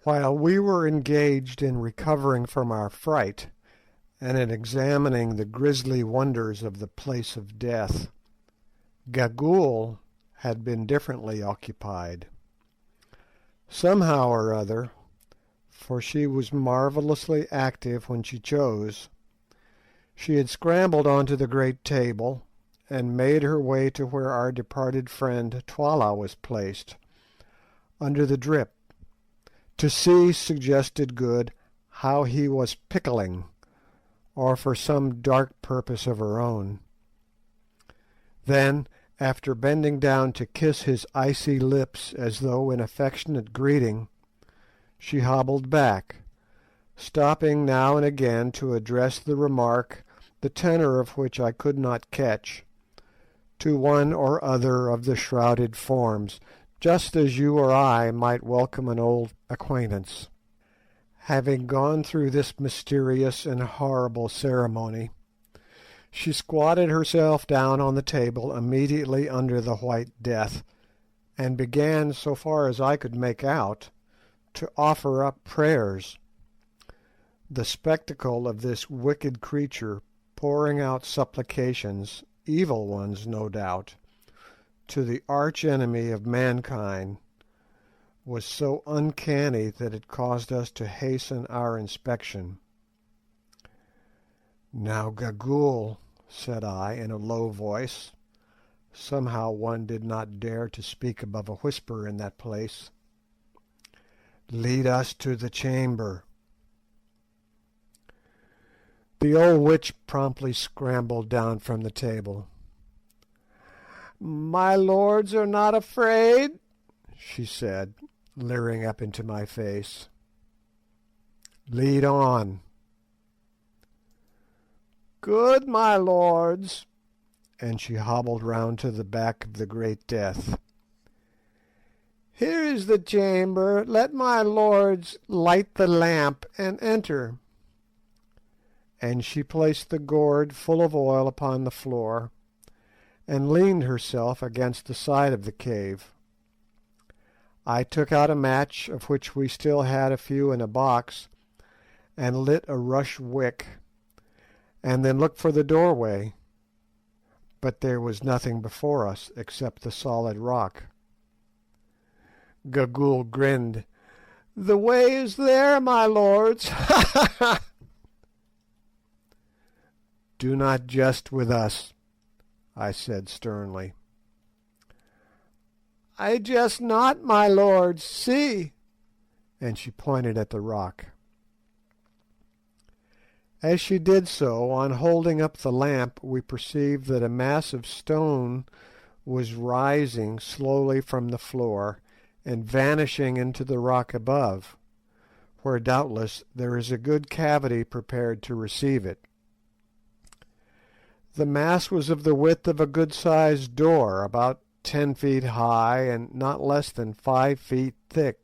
While we were engaged in recovering from our fright, and in examining the grisly wonders of the place of death, Gagool had been differently occupied. Somehow or other, for she was marvellously active when she chose, she had scrambled onto the great table, and made her way to where our departed friend Twala was placed, under the drip. To see suggested good how he was pickling, or for some dark purpose of her own. Then, after bending down to kiss his icy lips as though in affectionate greeting, she hobbled back, stopping now and again to address the remark, the tenor of which I could not catch, to one or other of the shrouded forms, just as you or I might welcome an old acquaintance. Having gone through this mysterious and horrible ceremony, she squatted herself down on the table immediately under the White Death, and began, so far as I could make out, to offer up prayers. The spectacle of this wicked creature pouring out supplications, evil ones no doubt, to the arch enemy of mankind, was so uncanny that it caused us to hasten our inspection. "Now, Gagool," said I, in a low voice, somehow one did not dare to speak above a whisper in that place, "lead us to the chamber." The old witch promptly scrambled down from the table. "My lords are not afraid?" she said, leering up into my face. "Lead on." "Good, my lords," and she hobbled round to the back of the Great Death. "Here is the chamber. Let my lords light the lamp and enter." And she placed the gourd full of oil upon the floor, and leaned herself against the side of the cave. I took out a match, of which we still had a few in a box, and lit a rush wick, and then looked for the doorway, but there was nothing before us except the solid rock. Gagool grinned. "The way is there, my lords. Ha ha ha!" "Do not jest with us," I said sternly. "I jest not, my lords. See!" and she pointed at the rock. As she did so, on holding up the lamp, we perceived that a mass of stone was rising slowly from the floor and vanishing into the rock above, where doubtless there is a good cavity prepared to receive it. The mass was of the width of a good-sized door, about 10 feet high and not less than 5 feet thick.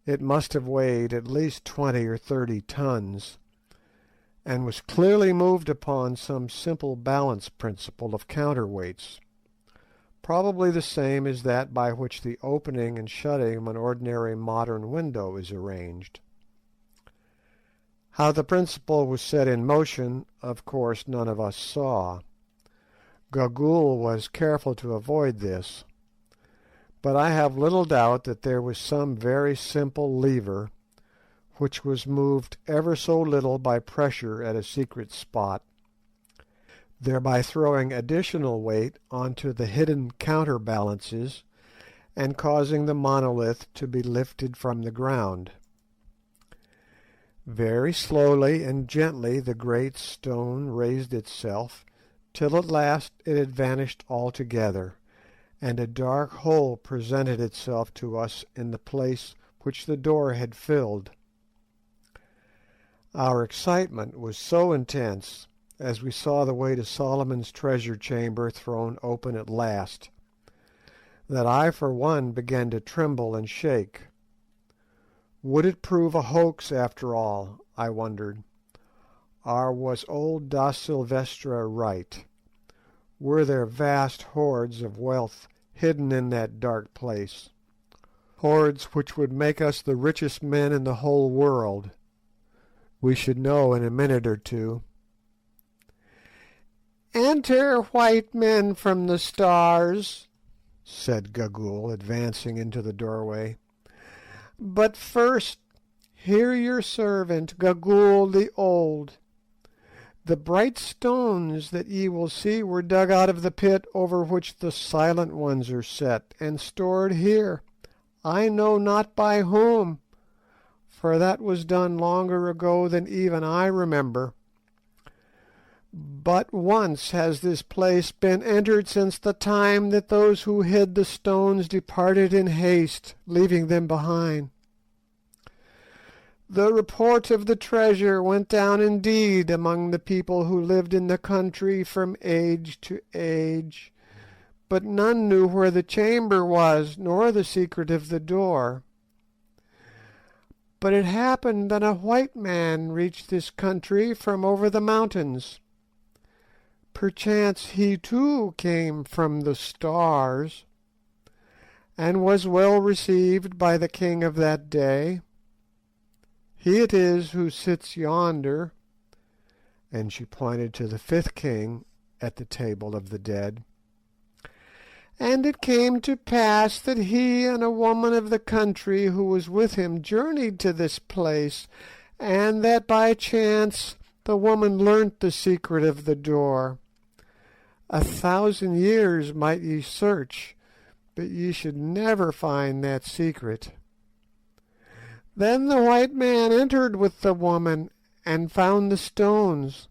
It must have weighed at least 20 or 30 tons, and was clearly moved upon some simple balance principle of counterweights, probably the same as that by which the opening and shutting of an ordinary modern window is arranged. How the principle was set in motion, of course none of us saw. Gagool was careful to avoid this, but I have little doubt that there was some very simple lever, which was moved ever so little by pressure at a secret spot, thereby throwing additional weight onto the hidden counterbalances and causing the monolith to be lifted from the ground. Very slowly and gently the great stone raised itself, till at last it had vanished altogether, and a dark hole presented itself to us in the place which the door had filled. Our excitement was so intense, as we saw the way to Solomon's treasure chamber thrown open at last, that I for one began to tremble and shake. Would it prove a hoax after all, I wondered, or was old Da Silvestra right? Were there vast hoards of wealth hidden in that dark place, hoards which would make us the richest men in the whole world? We should know in a minute or two. "Enter, white men from the stars," said Gagool, advancing into the doorway. "But first hear your servant, Gagool the Old. The bright stones that ye will see were dug out of the pit over which the Silent Ones are set, and stored here, I know not by whom, for that was done longer ago than even I remember. But once has this place been entered since the time that those who hid the stones departed in haste, leaving them behind. The report of the treasure went down indeed among the people who lived in the country from age to age, but none knew where the chamber was, nor the secret of the door. But it happened that a white man reached this country from over the mountains. Perchance he too came from the stars, and was well received by the king of that day. He it is who sits yonder," and she pointed to the fifth king at the table of the dead. "And it came to pass that he and a woman of the country who was with him journeyed to this place, and that by chance the woman learnt the secret of the door. 1,000 years might ye search, but ye should never find that secret. Then the white man entered with the woman, and found the stones,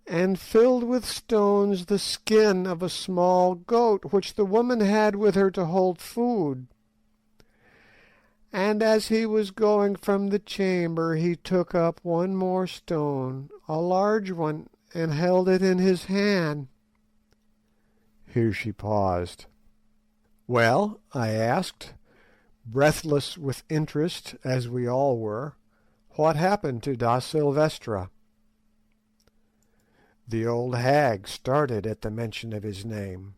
and filled with stones the skin of a small goat which the woman had with her to hold food. And as he was going from the chamber he took up one more stone, a large one, and held it in his hand." Here she paused. "Well," I asked, breathless with interest, as we all were, "what happened to Da Silvestra?" The old hag started at the mention of his name.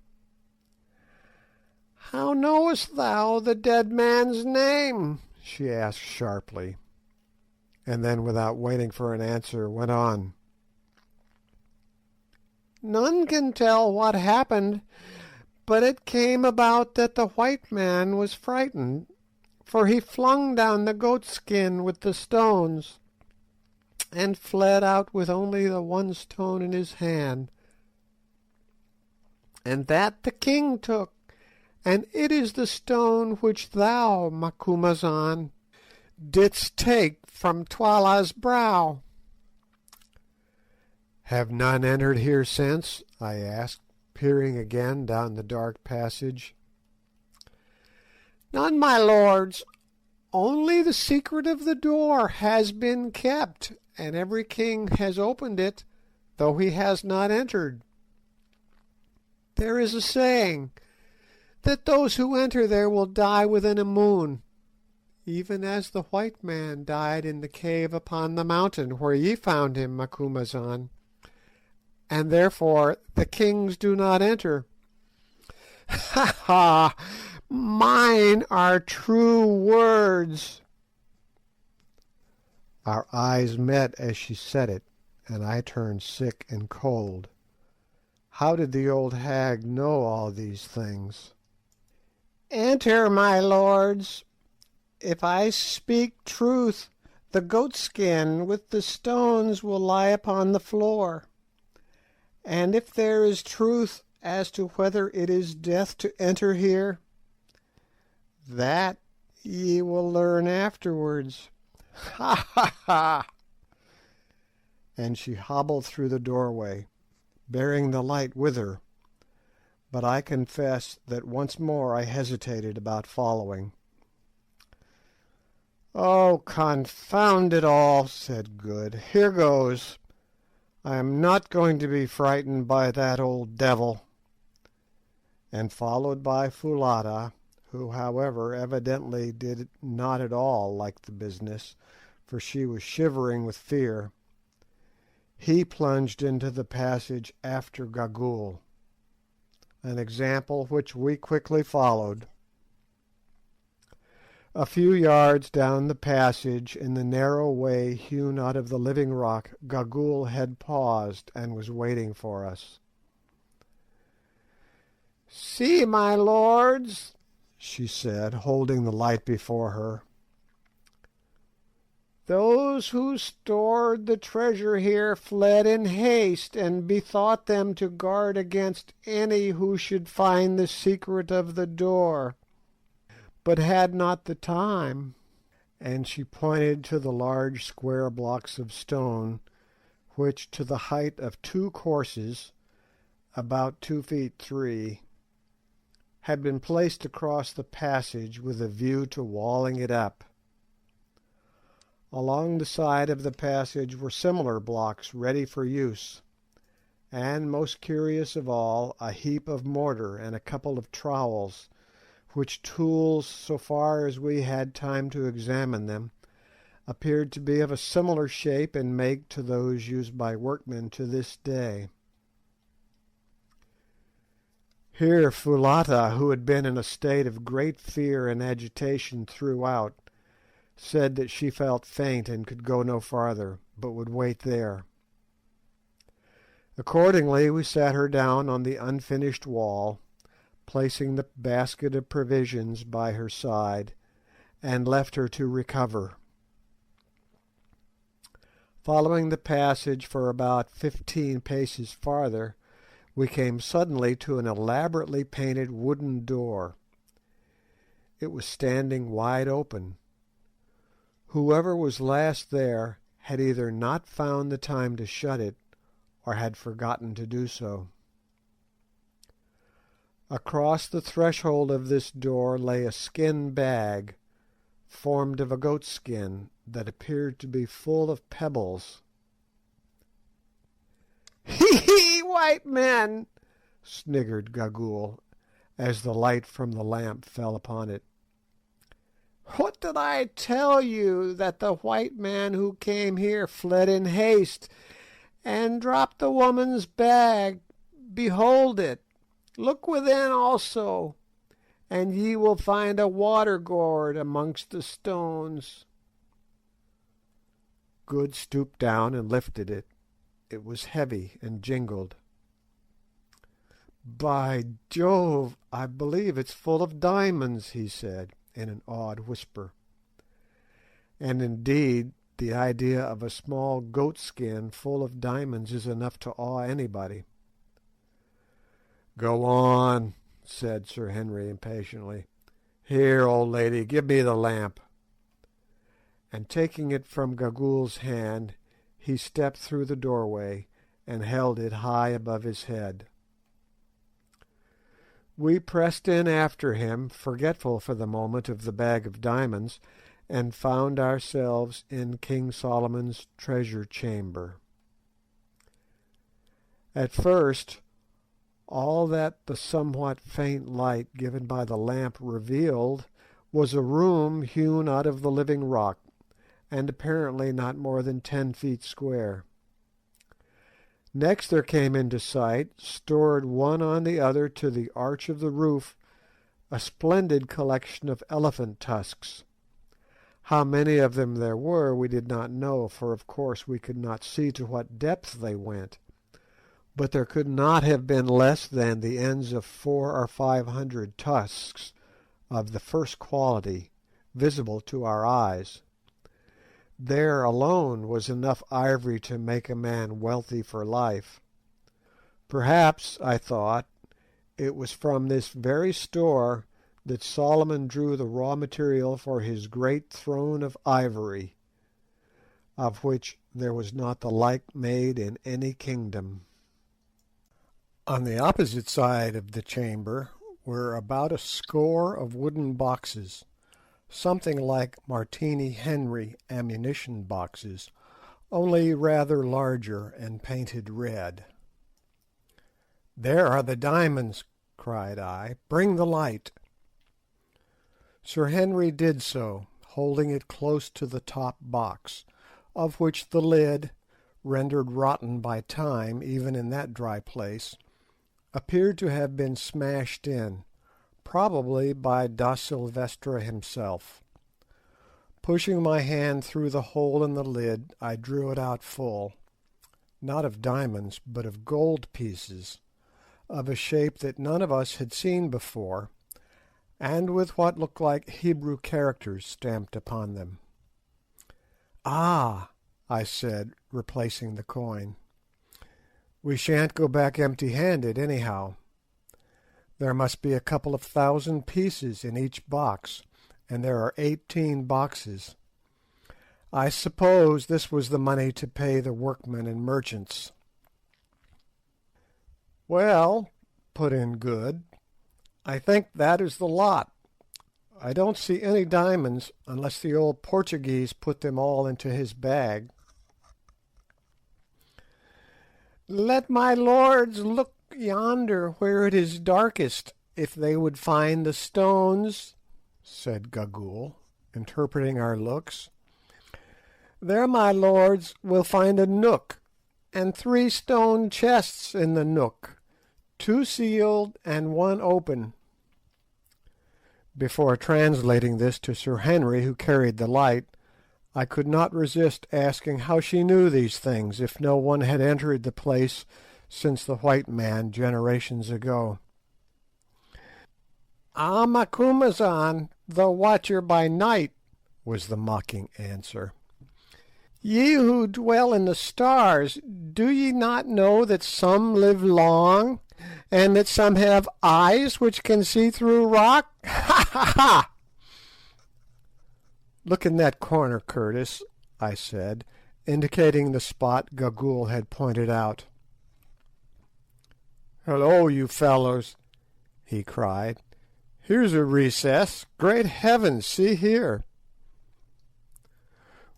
"How knowest thou the dead man's name?" she asked sharply, and then, without waiting for an answer, went on. "None can tell what happened, but it came about that the white man was frightened, for he flung down the goat skin with the stones, and fled out with only the one stone in his hand, and that the king took, and it is the stone which thou, Macumazahn, didst take from Twala's brow." "Have none entered here since?" I asked, peering again down the dark passage. "None, my lords. Only the secret of the door has been kept, and every king has opened it, though he has not entered. There is a saying that those who enter there will die within a moon, even as the white man died in the cave upon the mountain where ye found him, Macumazahn, and therefore the kings do not enter. Ha ha! Mine are true words." Our eyes met as she said it, and I turned sick and cold. How did the old hag know all these things? "Enter, my lords. If I speak truth, the goat skin with the stones will lie upon the floor. And if there is truth as to whether it is death to enter here, that ye will learn afterwards. Ha ha ha!" And she hobbled through the doorway, bearing the light with her, but I confess that once more I hesitated about following. "Oh, confound it all!" said Good. "Here goes. I am not going to be frightened by that old devil," and followed by Foulata, who, however, evidently did not at all like the business, for she was shivering with fear, he plunged into the passage after Gagool, an example which we quickly followed. A few yards down the passage, in the narrow way hewn out of the living rock, Gagool had paused and was waiting for us. "See, my lords," she said, holding the light before her, "those who stored the treasure here fled in haste, and bethought them to guard against any who should find the secret of the door, but had not the time," and she pointed to the large square blocks of stone, which, to the height of 2 courses, about 2 feet 3, had been placed across the passage with a view to walling it up. Along the side of the passage were similar blocks ready for use, and, most curious of all, a heap of mortar and a couple of trowels, which tools, so far as we had time to examine them, appeared to be of a similar shape and make to those used by workmen to this day. Here Foulata, who had been in a state of great fear and agitation throughout, said that she felt faint and could go no farther, but would wait there. Accordingly we sat her down on the unfinished wall, placing the basket of provisions by her side, and left her to recover. Following the passage for about 15 paces farther, we came suddenly to an elaborately painted wooden door. It was standing wide open. Whoever was last there had either not found the time to shut it, or had forgotten to do so. Across the threshold of this door lay a skin bag, formed of a goat skin, that appeared to be full of pebbles. "Hee hee, white men!" sniggered Gagool, as the light from the lamp fell upon it. "What did I tell you, that the white man who came here fled in haste, and dropped the woman's bag? Behold it! Look within also, and ye will find a water gourd amongst the stones." Good stooped down and lifted it. It was heavy and jingled. "By Jove, I believe it's full of diamonds," he said, in an awed whisper. And indeed the idea of a small goat skin full of diamonds is enough to awe anybody. "Go on," said Sir Henry impatiently. "Here, old lady, give me the lamp." And taking it from Gagool's hand, he stepped through the doorway and held it high above his head. We pressed in after him, forgetful for the moment of the bag of diamonds, and found ourselves in King Solomon's treasure chamber. At first, all that the somewhat faint light given by the lamp revealed was a room hewn out of the living rock, and apparently not more than 10 feet square. Next there came into sight, stored one on the other to the arch of the roof, a splendid collection of elephant tusks. How many of them there were we did not know, for of course we could not see to what depth they went, but there could not have been less than the ends of 400 or 500 tusks of the first quality visible to our eyes. There alone was enough ivory to make a man wealthy for life. Perhaps, I thought, it was from this very store that Solomon drew the raw material for his great throne of ivory, of which there was not the like made in any kingdom. On the opposite side of the chamber were about a score of wooden boxes, something like Martini Henry ammunition boxes, only rather larger and painted red. "There are the diamonds," cried I. "Bring the light." Sir Henry did so, holding it close to the top box, of which the lid, rendered rotten by time even in that dry place, appeared to have been smashed in, probably by da Silvestra himself. Pushing my hand through the hole in the lid, I drew it out full, not of diamonds, but of gold pieces, of a shape that none of us had seen before, and with what looked like Hebrew characters stamped upon them. "Ah!" I said, replacing the coin. "We shan't go back empty-handed, anyhow. There must be a couple of thousand pieces in each box, and there are 18 boxes. I suppose this was the money to pay the workmen and merchants." "Well," put in Good, "I think that is the lot. I don't see any diamonds, unless the old Portuguese put them all into his bag." "Let my lords look yonder where it is darkest, if they would find the stones," said Gagool, interpreting our looks. "There, my lords, will find a nook, and 3 stone chests in the nook, 2 sealed and 1 open." Before translating this to Sir Henry, who carried the light, I could not resist asking how she knew these things, if no one had entered the place since the white man generations ago. "Ah, Macumazahn, the Watcher by night," was the mocking answer. "Ye who dwell in the stars, do ye not know that some live long, and that some have eyes which can see through rock? Ha, ha, ha!" "Look in that corner, Curtis," I said, indicating the spot Gagool had pointed out. "Hullo, you fellows," he cried. "Here's a recess. Great heavens, see here!"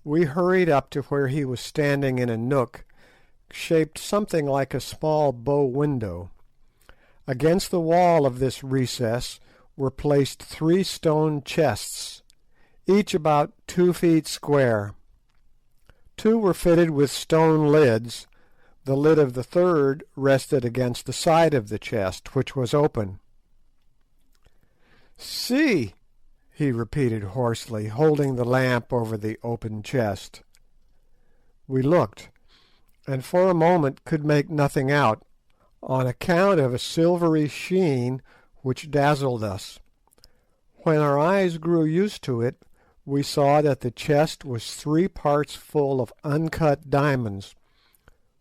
We hurried up to where he was standing in a nook, shaped something like a small bow window. Against the wall of this recess were placed 3 stone chests, each about 2 feet square. 2 were fitted with stone lids. The lid of the third rested against the side of the chest, which was open. "See!" he repeated hoarsely, holding the lamp over the open chest. We looked, and for a moment could make nothing out, on account of a silvery sheen which dazzled us. When our eyes grew used to it, we saw that the chest was 3 parts full of uncut diamonds,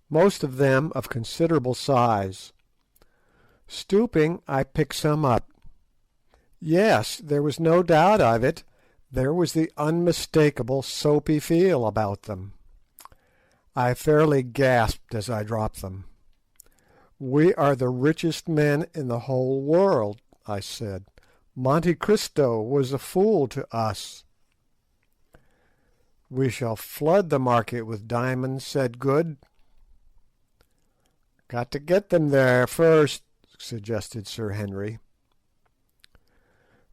most of them of considerable size. Stooping, I picked some up. Yes, there was no doubt of it, there was the unmistakable soapy feel about them. I fairly gasped as I dropped them. "We are the richest men in the whole world," I said. "Monte Cristo was a fool to us." "We shall flood the market with diamonds," said Good. "Got to get them there first," suggested Sir Henry.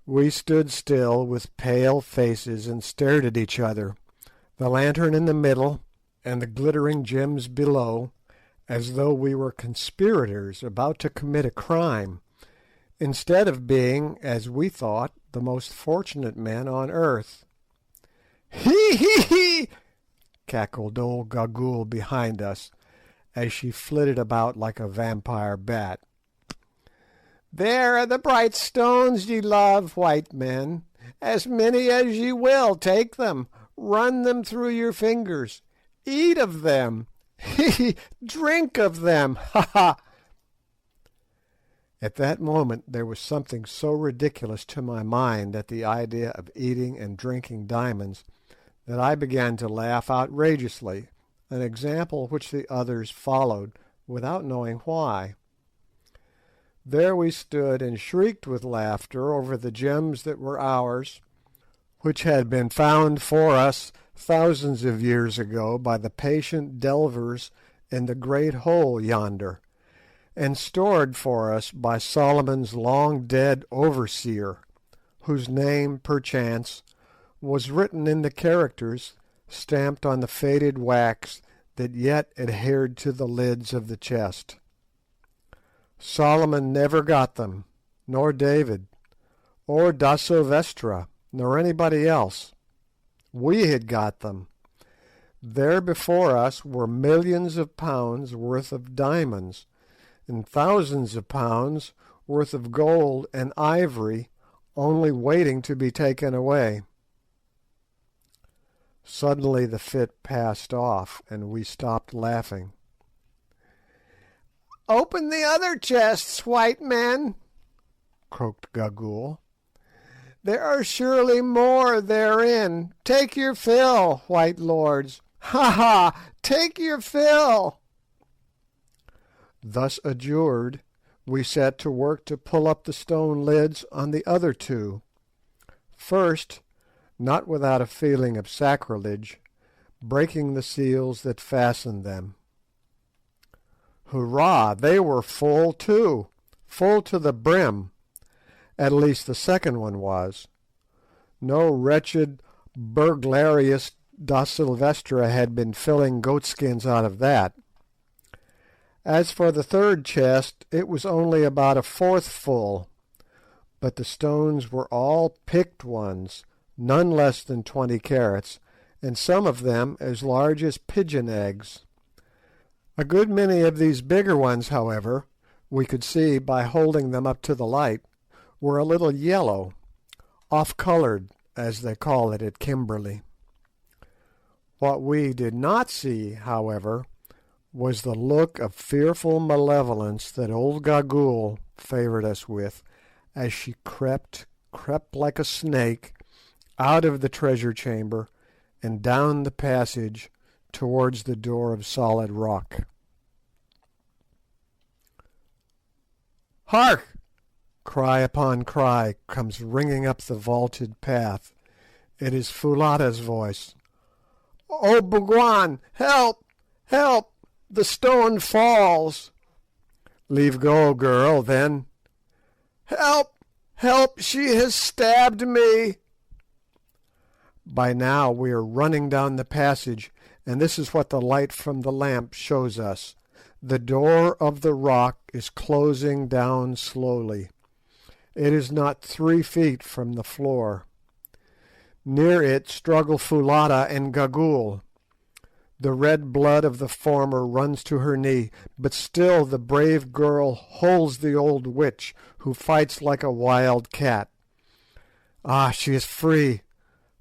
We stood still with pale faces and stared at each other, the lantern in the middle and the glittering gems below, as though we were conspirators about to commit a crime, instead of being, as we thought, the most fortunate men on earth. "Hee, hee, hee!" cackled old Gagool behind us, as she flitted about like a vampire bat. "There are the bright stones ye love, white men. As many as ye will, take them, run them through your fingers, eat of them, hee, drink of them, ha, ha!" At that moment there was something so ridiculous to my mind at the idea of eating and drinking diamonds that I began to laugh outrageously, an example which the others followed without knowing why. There we stood and shrieked with laughter over the gems that were ours, which had been found for us thousands of years ago by the patient delvers in the great hole yonder, and stored for us by Solomon's long-dead overseer, whose name, perchance, was written in the characters stamped on the faded wax that yet adhered to the lids of the chest. Solomon never got them, nor David, or da Silvestra, nor anybody else. We had got them. There before us were millions of pounds worth of diamonds, and thousands of pounds worth of gold and ivory only waiting to be taken away. Suddenly the fit passed off, and we stopped laughing. "Open the other chests, white men," croaked Gagool. "There are surely more therein. Take your fill, white lords. Ha ha! Take your fill." Thus adjured, we set to work to pull up the stone lids on the other two. First, not without a feeling of sacrilege, breaking the seals that fastened them. Hurrah! They were full too, full to the brim. At least the second one was. No wretched burglarious da Silvestra had been filling goatskins out of that. As for the third chest, it was only about a fourth full, but the stones were all picked ones, none less than 20 carats, and some of them as large as pigeon eggs. A good many of these bigger ones, however, we could see by holding them up to the light, were a little yellow, off-coloured, as they call it at Kimberley. What we did not see, however, was the look of fearful malevolence that old Gagool favoured us with as she crept like a snake out of the treasure chamber and down the passage towards the door of solid rock. "Hark!" Cry upon cry comes ringing up the vaulted path. It is Foulata's voice. "Oh, Bougwan! Help! Help! The stone falls!" "Leave go, girl, then." "Help! Help! She has stabbed me!" By now we are running down the passage, and this is what the light from the lamp shows us. The door of the rock is closing down slowly. It is not 3 feet from the floor. Near it struggle Foulata and Gagool. The red blood of the former runs to her knee, but still the brave girl holds the old witch, who fights like a wild cat. Ah, she is free!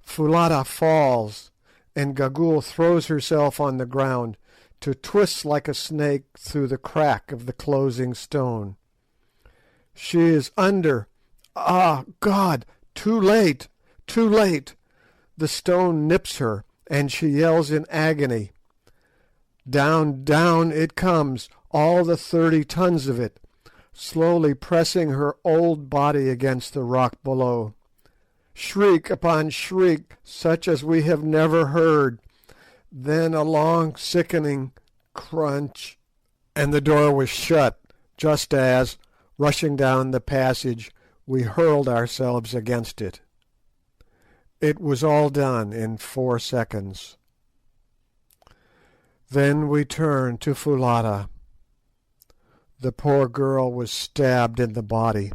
Foulata falls, and Gagool throws herself on the ground, to twist like a snake through the crack of the closing stone. She is under. Ah, God! Too late! Too late! The stone nips her, and she yells in agony. Down, down it comes, all the 30 tons of it, slowly pressing her old body against the rock below. Shriek upon shriek, such as we have never heard. Then a long, sickening crunch, and the door was shut, just as, rushing down the passage, we hurled ourselves against it. It was all done in 4 seconds. Then we turned to Foulata. The poor girl was stabbed in the body,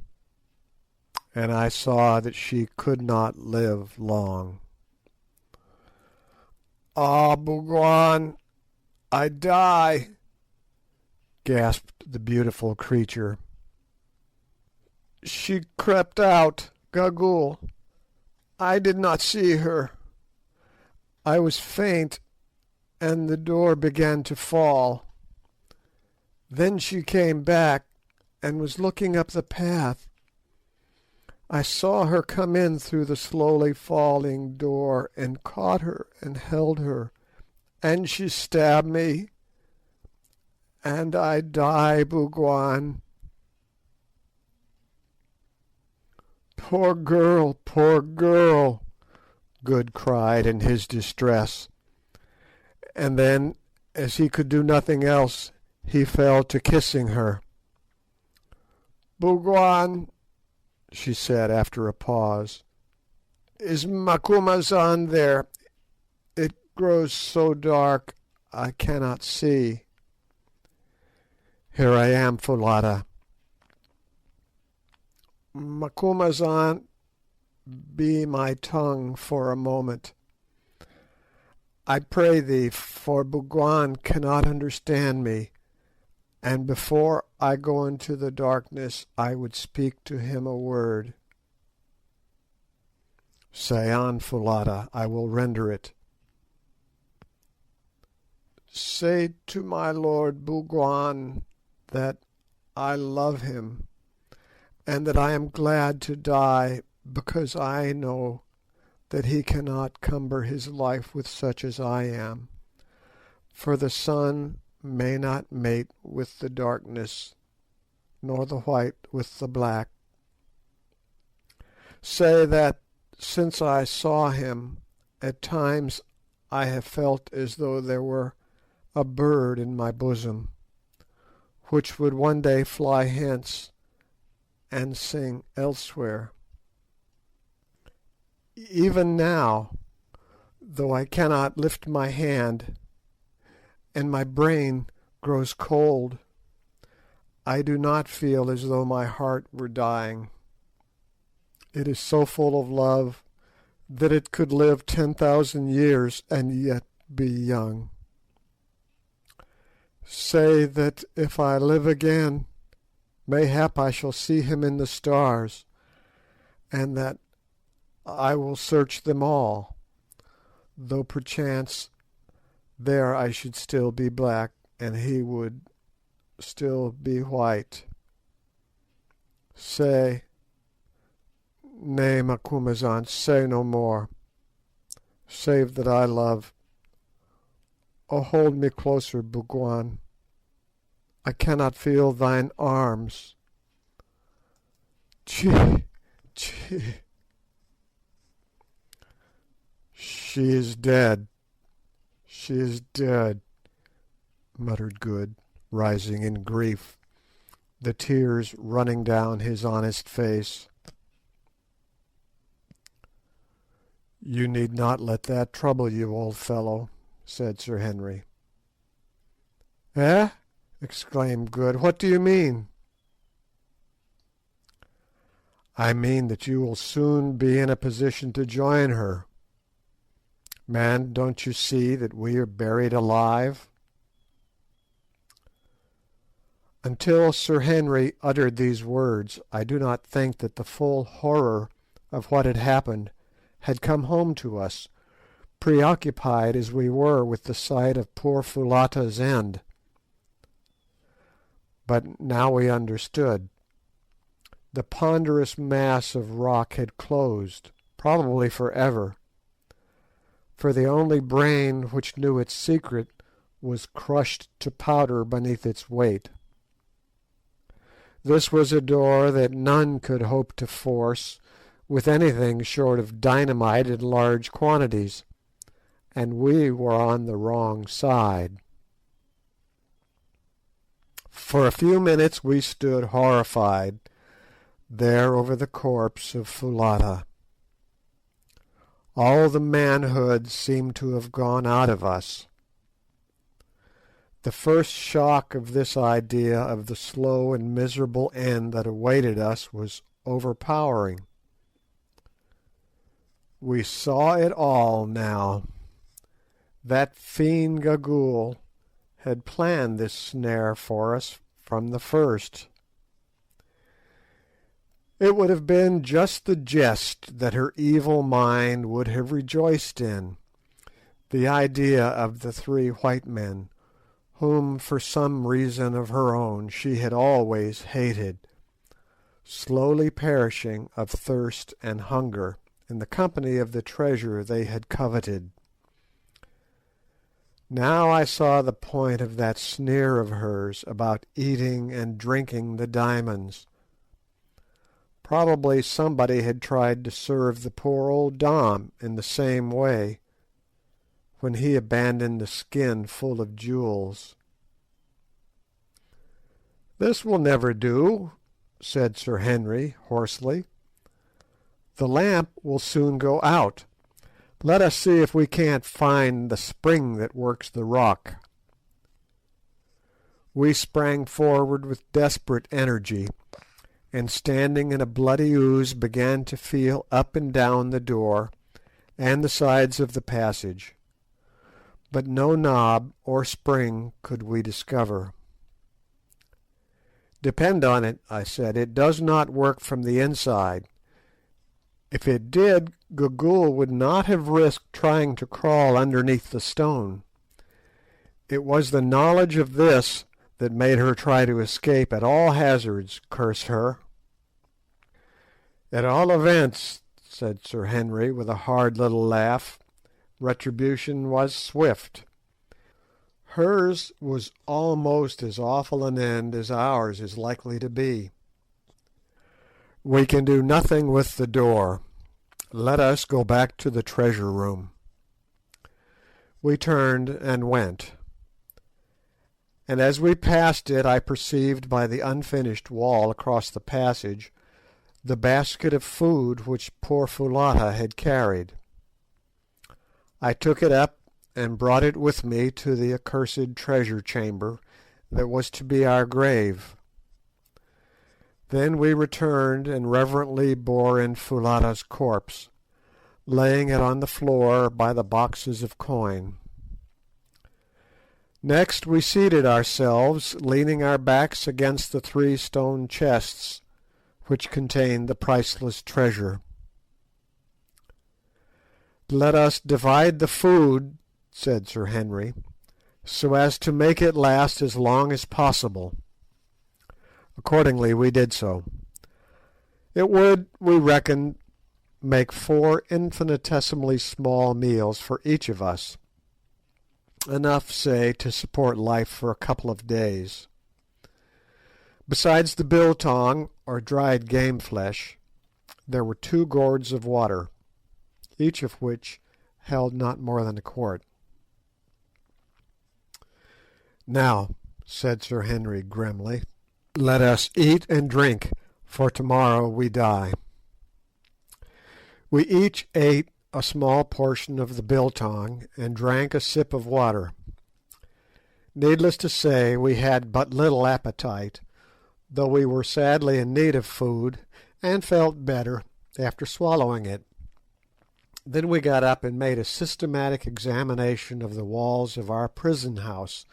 and I saw that she could not live long. "Ah, Bougwan, I die," gasped the beautiful creature. "She crept out, Gagool. I did not see her. I was faint, and the door began to fall. Then she came back, and was looking up the path. I saw her come in through the slowly falling door, and caught her and held her, and she stabbed me, and I die, Bougwan. Poor girl, Good cried in his distress, and then, as he could do nothing else, he fell to kissing her. "Bougwan," she said after a pause, "is Macumazahn there? It grows so dark I cannot see." "Here I am, Foulata." "Macumazahn, be my tongue for a moment, I pray thee, for Bougwan cannot understand me, and before I go into the darkness I would speak to him a word." "Say on, Foulata, I will render it." "Say to my lord Bougwan that I love him, and that I am glad to die, because I know that he cannot cumber his life with such as I am, for the sun may not mate with the darkness, nor the white with the black. Say that since I saw him, at times I have felt as though there were a bird in my bosom, which would one day fly hence and sing elsewhere. Even now, though I cannot lift my hand, and my brain grows cold, I do not feel as though my heart were dying. It is so full of love that it could live 10,000 years and yet be young. Say that if I live again, mayhap I shall see him in the stars, and that I will search them all, though perchance there I should still be black, and he would still be white. Say, nay, Macumazahn, say no more, save that I love. Oh, hold me closer, Bougwan. I cannot feel thine arms. Chee, chee. She is dead. She is dead, muttered Good, rising in grief, the tears running down his honest face. "You need not let that trouble you, old fellow," said Sir Henry. "Eh?" exclaimed Good. "What do you mean?" "I mean that you will soon be in a position to join her. Man, don't you see that we are buried alive?" Until Sir Henry uttered these words, I do not think that the full horror of what had happened had come home to us, preoccupied as we were with the sight of poor Foulata's end. But now we understood. The ponderous mass of rock had closed, probably for ever, for the only brain which knew its secret was crushed to powder beneath its weight. This was a door that none could hope to force with anything short of dynamite in large quantities, and we were on the wrong side. For a few minutes we stood horrified, there over the corpse of Foulata. All the manhood seemed to have gone out of us. The first shock of this idea of the slow and miserable end that awaited us was overpowering. We saw it all now. That fiend Gagool had planned this snare for us from the first. It would have been just the jest that her evil mind would have rejoiced in, the idea of the three white men, whom for some reason of her own she had always hated, slowly perishing of thirst and hunger in the company of the treasure they had coveted. Now I saw the point of that sneer of hers about eating and drinking the diamonds. Probably somebody had tried to serve the poor old Dom in the same way when he abandoned the skin full of jewels. "This will never do," said Sir Henry hoarsely. "The lamp will soon go out. Let us see if we can't find the spring that works the rock." We sprang forward with desperate energy, and standing in a bloody ooze began to feel up and down the door and the sides of the passage, but no knob or spring could we discover. "Depend on it," I said, "it does not work from the inside. If it did, Gagool would not have risked trying to crawl underneath the stone. It was the knowledge of this that made her try to escape at all hazards, curse her." "At all events," said Sir Henry, with a hard little laugh, "retribution was swift. Hers was almost as awful an end as ours is likely to be. We can do nothing with the door. Let us go back to the treasure room." We turned and went, and as we passed it I perceived by the unfinished wall across the passage the basket of food which poor Foulata had carried. I took it up and brought it with me to the accursed treasure chamber that was to be our grave. Then we returned and reverently bore in Foulata's corpse, laying it on the floor by the boxes of coin. Next we seated ourselves, leaning our backs against the 3 stone chests which contained the priceless treasure. "Let us divide the food," said Sir Henry, "so as to make it last as long as possible." Accordingly we did so. It would, we reckoned, make 4 infinitesimally small meals for each of us, enough, say, to support life for a couple of days. Besides the biltong, or dried game flesh, there were 2 gourds of water, each of which held not more than a quart. "Now," said Sir Henry grimly, "let us eat and drink, for tomorrow we die." We each ate a small portion of the biltong and drank a sip of water. Needless to say, we had but little appetite, though we were sadly in need of food, and felt better after swallowing it. Then we got up and made a systematic examination of the walls of our prison house,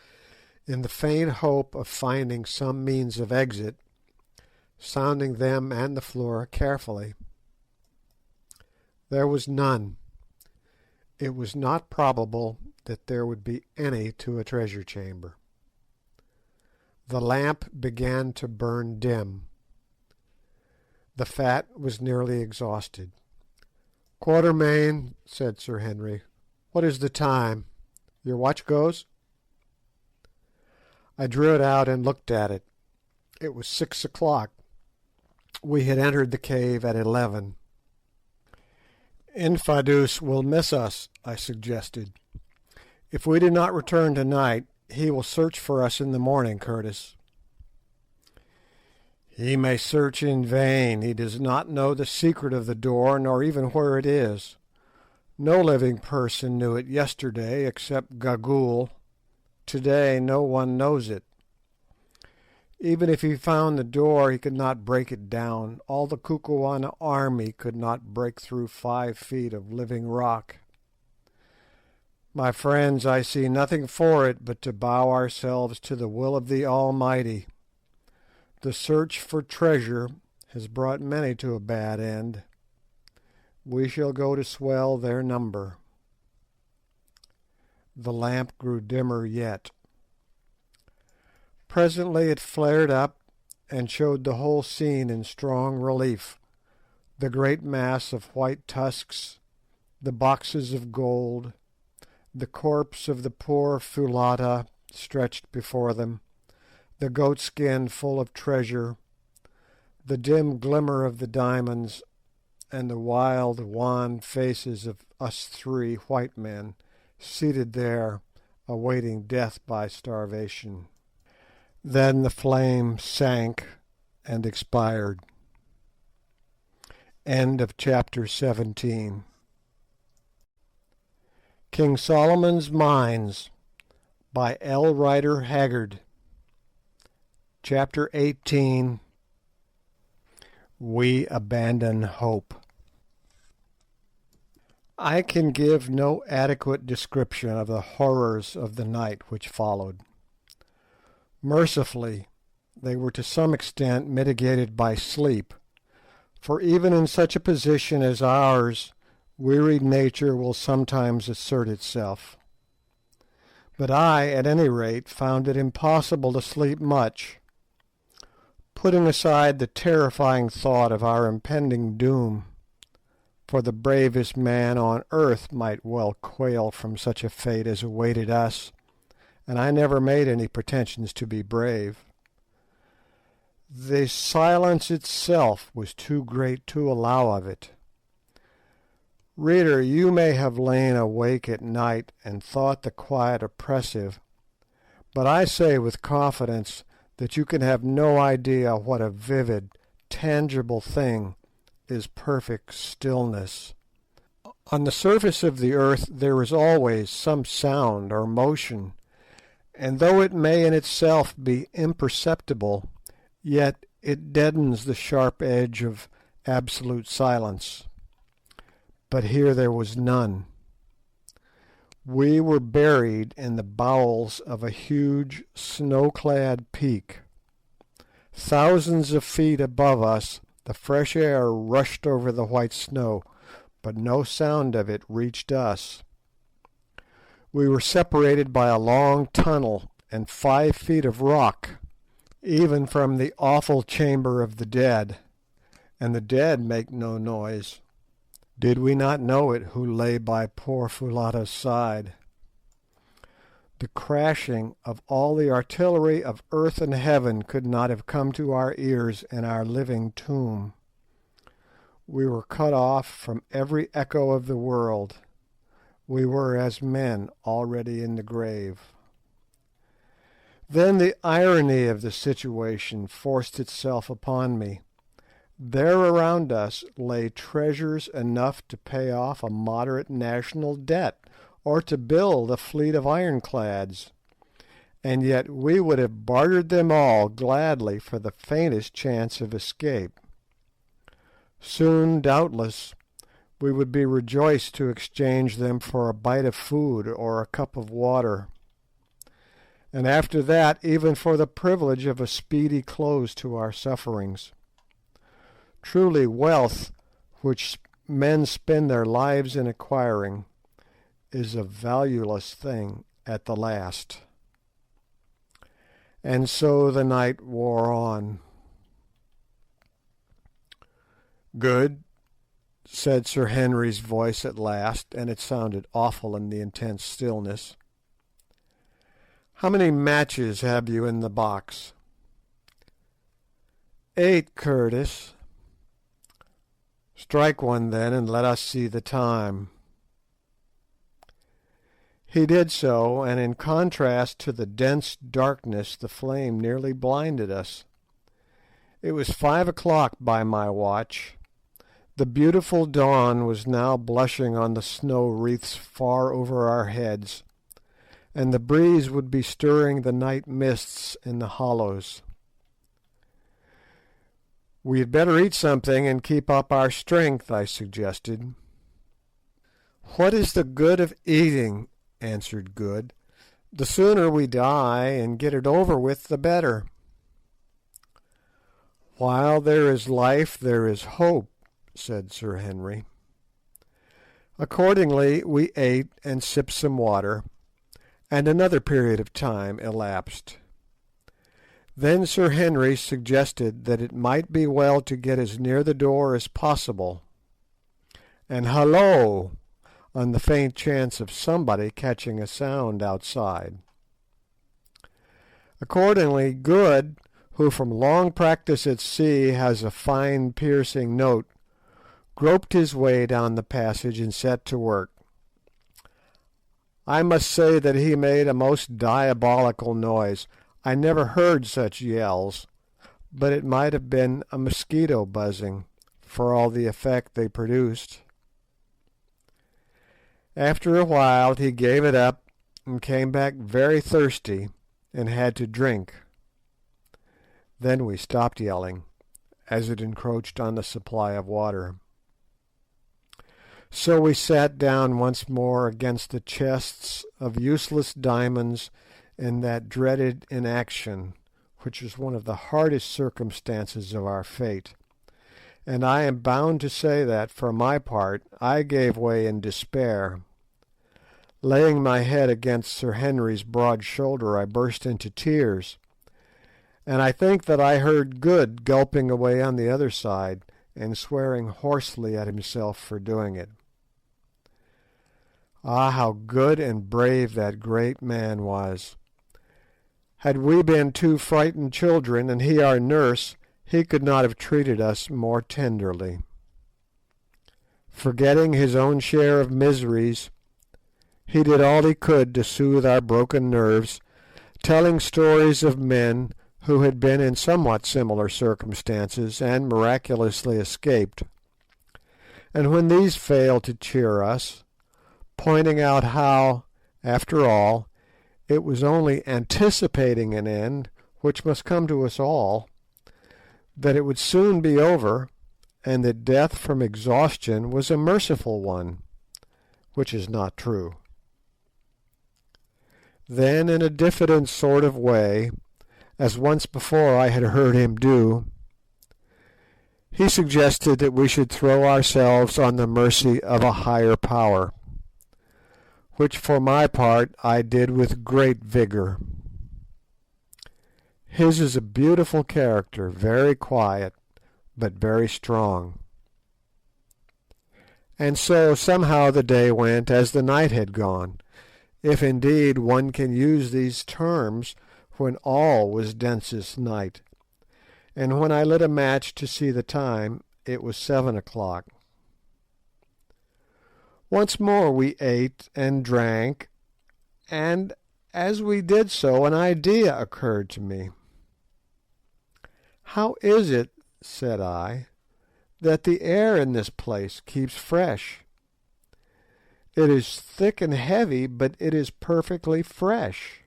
in the faint hope of finding some means of exit, sounding them and the floor carefully. There was none. It was not probable that there would be any to a treasure chamber. The lamp began to burn dim. The fat was nearly exhausted. "Quatermain," said Sir Henry, "what is the time? Your watch goes?" I drew it out and looked at it. It was 6 o'clock. We had entered the cave at 11. "Infadoos will miss us," I suggested. "If we do not return tonight, he will search for us in the morning, Curtis." "He may search in vain. He does not know the secret of the door, nor even where it is. No living person knew it yesterday except Gagool. To-day no one knows it. Even if he found the door he could not break it down. All the Kukuana army could not break through 5 feet of living rock. My friends, I see nothing for it but to bow ourselves to the will of the Almighty. The search for treasure has brought many to a bad end. We shall go to swell their number." The lamp grew dimmer yet. Presently it flared up and showed the whole scene in strong relief, the great mass of white tusks, the boxes of gold, the corpse of the poor Foulata stretched before them, the goat skin full of treasure, the dim glimmer of the diamonds, and the wild, wan faces of us three white men seated there awaiting death by starvation. Then the flame sank and expired. End of chapter 17. King Solomon's Mines by H.Rider Haggard. Chapter 18. We abandon hope. I can give no adequate description of the horrors of the night which followed. Mercifully, they were to some extent mitigated by sleep, for even in such a position as ours, wearied nature will sometimes assert itself. But I, at any rate, found it impossible to sleep much. Putting aside the terrifying thought of our impending doom, for the bravest man on earth might well quail from such a fate as awaited us, and I never made any pretensions to be brave. The silence itself was too great to allow of it. Reader, you may have lain awake at night and thought the quiet oppressive, but I say with confidence that you can have no idea what a vivid, tangible thing is perfect stillness. On the surface of the earth there is always some sound or motion, and though it may in itself be imperceptible, yet it deadens the sharp edge of absolute silence. But here there was none. We were buried in the bowels of a huge snow-clad peak. Thousands of feet above us the fresh air rushed over the white snow, but no sound of it reached us. We were separated by a long tunnel and 5 feet of rock, even from the awful chamber of the dead, and the dead make no noise. Did we not know it who lay by poor Foulata's side? The crashing of all the artillery of earth and heaven could not have come to our ears in our living tomb. We were cut off from every echo of the world. We were as men already in the grave. Then the irony of the situation forced itself upon me. There around us lay treasures enough to pay off a moderate national debt, or to build a fleet of ironclads, and yet we would have bartered them all gladly for the faintest chance of escape. Soon, doubtless, we would be rejoiced to exchange them for a bite of food or a cup of water, and after that even for the privilege of a speedy close to our sufferings. Truly wealth, which men spend their lives in acquiring, is a valueless thing at the last. And so the night wore on. "Good," said Sir Henry's voice at last, and it sounded awful in the intense stillness. "How many matches have you in the box?" "8, Curtis." "Strike one then, and let us see the time." He did so, and in contrast to the dense darkness the flame nearly blinded us. It was 5 o'clock by my watch. The beautiful dawn was now blushing on the snow wreaths far over our heads, and the breeze would be stirring the night mists in the hollows. "We had better eat something and keep up our strength," I suggested. "What is the good of eating?" answered Good. "The sooner we die and get it over with, the better." "While there is life there is hope," said Sir Henry. Accordingly we ate and sipped some water, and another period of time elapsed. Then Sir Henry suggested that it might be well to get as near the door as possible, and hallo, on the faint chance of somebody catching a sound outside. Accordingly Good, who from long practice at sea has a fine piercing note, groped his way down the passage and set to work. I must say that he made a most diabolical noise. I never heard such yells, but it might have been a mosquito buzzing, for all the effect they produced. After a while he gave it up and came back very thirsty and had to drink. Then we stopped yelling, as it encroached on the supply of water. So we sat down once more against the chests of useless diamonds in that dreaded inaction, which was one of the hardest circumstances of our fate, and I am bound to say that, for my part, I gave way in despair. Laying my head against Sir Henry's broad shoulder, I burst into tears, and I think that I heard Good gulping away on the other side, and swearing hoarsely at himself for doing it. Ah, how good and brave that great man was! Had we been two frightened children, and he our nurse, he could not have treated us more tenderly. Forgetting his own share of miseries, he did all he could to soothe our broken nerves, telling stories of men who had been in somewhat similar circumstances and miraculously escaped, and when these failed to cheer us, pointing out how, after all, it was only anticipating an end which must come to us all, that it would soon be over, and that death from exhaustion was a merciful one, which is not true. Then, in a diffident sort of way, as once before I had heard him do, he suggested that we should throw ourselves on the mercy of a higher power, which for my part I did with great vigour. His is a beautiful character, very quiet, but very strong. And so somehow the day went as the night had gone, if indeed one can use these terms when all was densest night, and when I lit a match to see the time, it was 7 o'clock. Once more we ate and drank, and as we did so an idea occurred to me. "How is it," said I, "that the air in this place keeps fresh? It is thick and heavy, but it is perfectly fresh."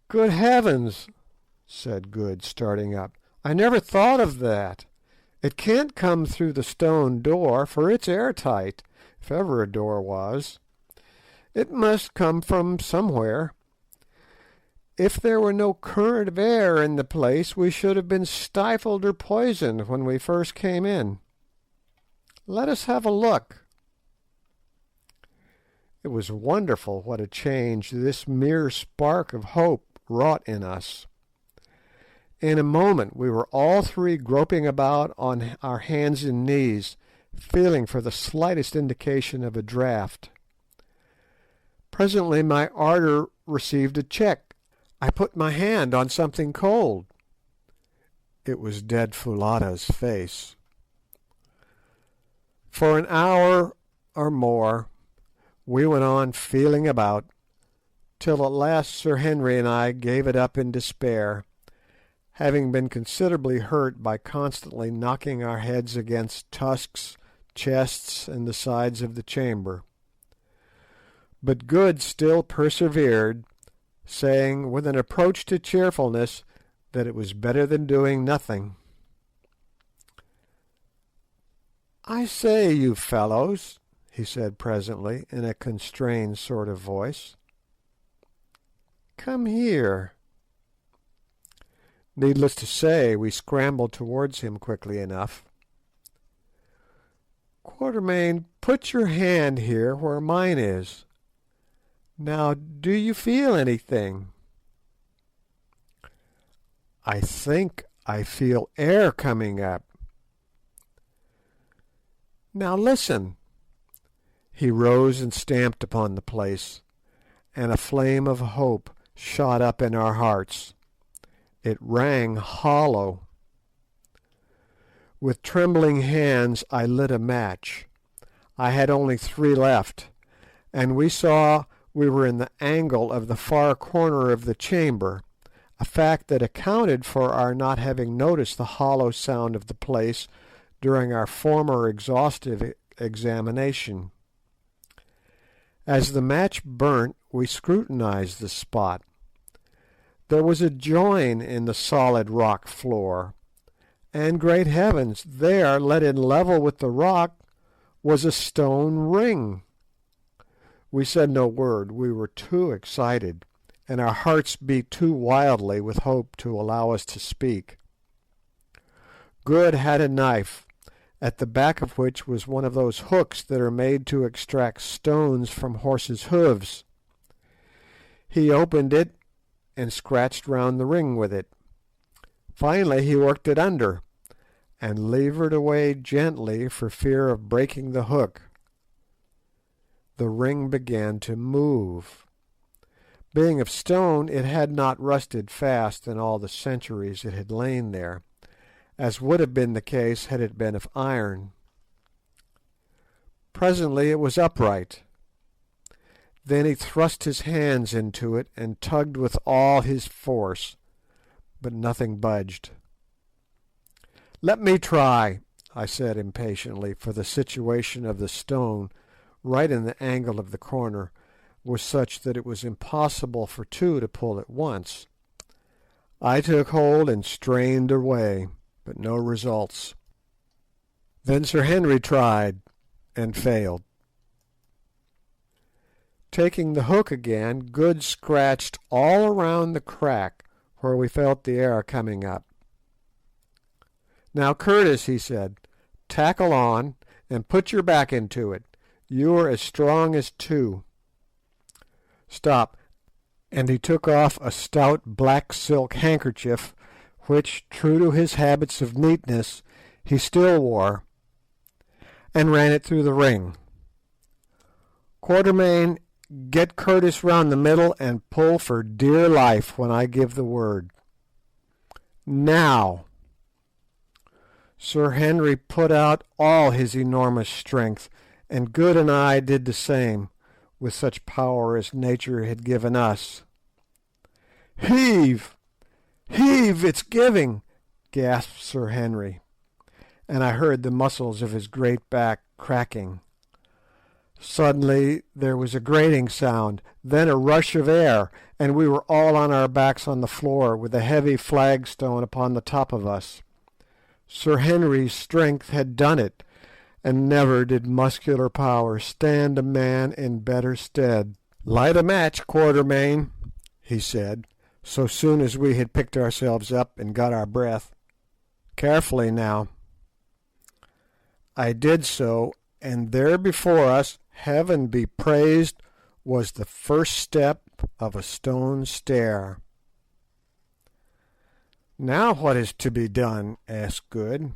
"Good heavens!" said Good, starting up. "I never thought of that. It can't come through the stone door, for it's airtight, if ever a door was. It must come from somewhere. If there were no current of air in the place, we should have been stifled or poisoned when we first came in. Let us have a look." It was wonderful what a change this mere spark of hope wrought in us. In a moment we were all three groping about on our hands and knees, feeling for the slightest indication of a draught. Presently my ardour received a check. I put my hand on something cold. It was dead Foulata's face. For an hour or more we went on feeling about, till at last Sir Henry and I gave it up in despair, having been considerably hurt by constantly knocking our heads against tusks, chests, and the sides of the chamber. But Good still persevered, saying, with an approach to cheerfulness, that it was better than doing nothing. "I say, you fellows," he said presently, in a constrained sort of voice, "come here." Needless to say, we scrambled towards him quickly enough. "Quatermain, put your hand here where mine is. Now, do you feel anything?" "I think I feel air coming up." "Now listen." He rose and stamped upon the place, and a flame of hope shot up in our hearts. It rang hollow. With trembling hands I lit a match. I had only 3 left, and we saw we were in the angle of the far corner of the chamber, a fact that accounted for our not having noticed the hollow sound of the place during our former exhaustive examination. As the match burnt, we scrutinised the spot. There was a join in the solid rock floor, and, great heavens, there, let in level with the rock, was a stone ring. We said no word, we were too excited, and our hearts beat too wildly with hope to allow us to speak. Good had a knife, at the back of which was one of those hooks that are made to extract stones from horses' hoofs. He opened it and scratched round the ring with it. Finally he worked it under, and levered away gently for fear of breaking the hook. The ring began to move. Being of stone, it had not rusted fast in all the centuries it had lain there, as would have been the case had it been of iron. Presently it was upright. Then he thrust his hands into it and tugged with all his force, but nothing budged. "Let me try," I said impatiently, for the situation of the stone, right in the angle of the corner, was such that it was impossible for 2 to pull at once. I took hold and strained away, but no results. Then Sir Henry tried, and failed. Taking the hook again, Good scratched all around the crack where we felt the air coming up. "Now, Curtis," he said, "tackle on, and put your back into it. You are as strong as 2. Stop," and he took off a stout black silk handkerchief, which, true to his habits of neatness, he still wore, and ran it through the ring. "Quatermain, get Curtis round the middle and pull for dear life when I give the word. Now!" Sir Henry put out all his enormous strength, and Good and I did the same, with such power as nature had given us. "Heave! Heave! It's giving!" gasped Sir Henry, and I heard the muscles of his great back cracking. Suddenly there was a grating sound, then a rush of air, and we were all on our backs on the floor, with a heavy flagstone upon the top of us. Sir Henry's strength had done it, and never did muscular power stand a man in better stead. "Light a match, Quatermain," he said, so soon as we had picked ourselves up and got our breath. "Carefully now." I did so, and there before us, heaven be praised, was the first step of a stone stair. "Now what is to be done?" asked Good.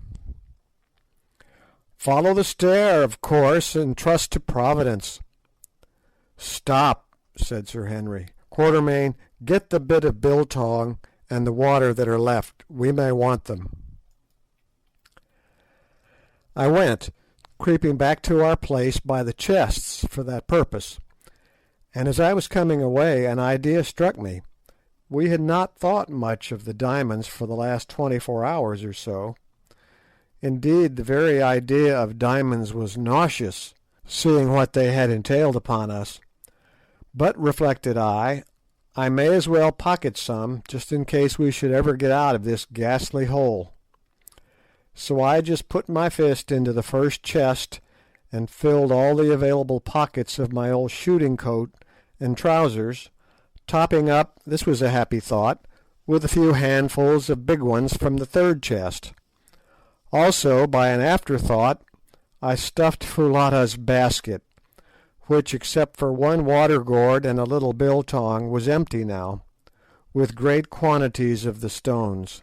"Follow the stair, of course, and trust to Providence." "Stop," said Sir Henry. "Quatermain, get the bit of biltong and the water that are left. We may want them." I went, creeping back to our place by the chests for that purpose, and as I was coming away an idea struck me. We had not thought much of the diamonds for the last 24 hours or so. Indeed, the very idea of diamonds was nauseous, seeing what they had entailed upon us. But, reflected I may as well pocket some, just in case we should ever get out of this ghastly hole. So I just put my fist into the first chest and filled all the available pockets of my old shooting coat and trousers, topping up, this was a happy thought, with a few handfuls of big ones from the third chest. Also, by an afterthought, I stuffed Foulata's basket, which, except for one water gourd and a little biltong, was empty now, with great quantities of the stones.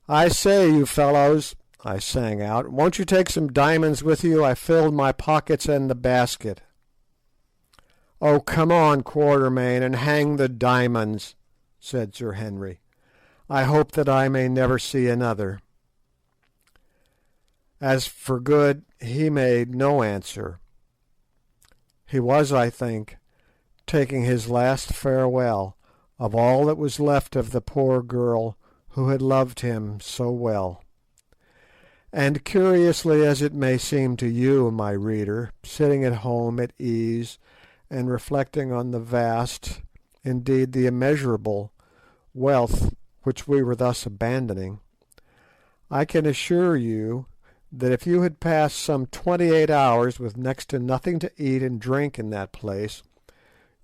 "I say, you fellows," I sang out, "won't you take some diamonds with you? I filled my pockets and the basket." "Oh, come on, Quatermain, and hang the diamonds," said Sir Henry. I hope that I may never see another." As for Good, he made no answer. He was, I think, taking his last farewell of all that was left of the poor girl who had loved him so well. And curiously as it may seem to you, my reader, sitting at home at ease and reflecting on the vast, indeed the immeasurable, wealth which we were thus abandoning, I can assure you that if you had passed some 28 hours with next to nothing to eat and drink in that place,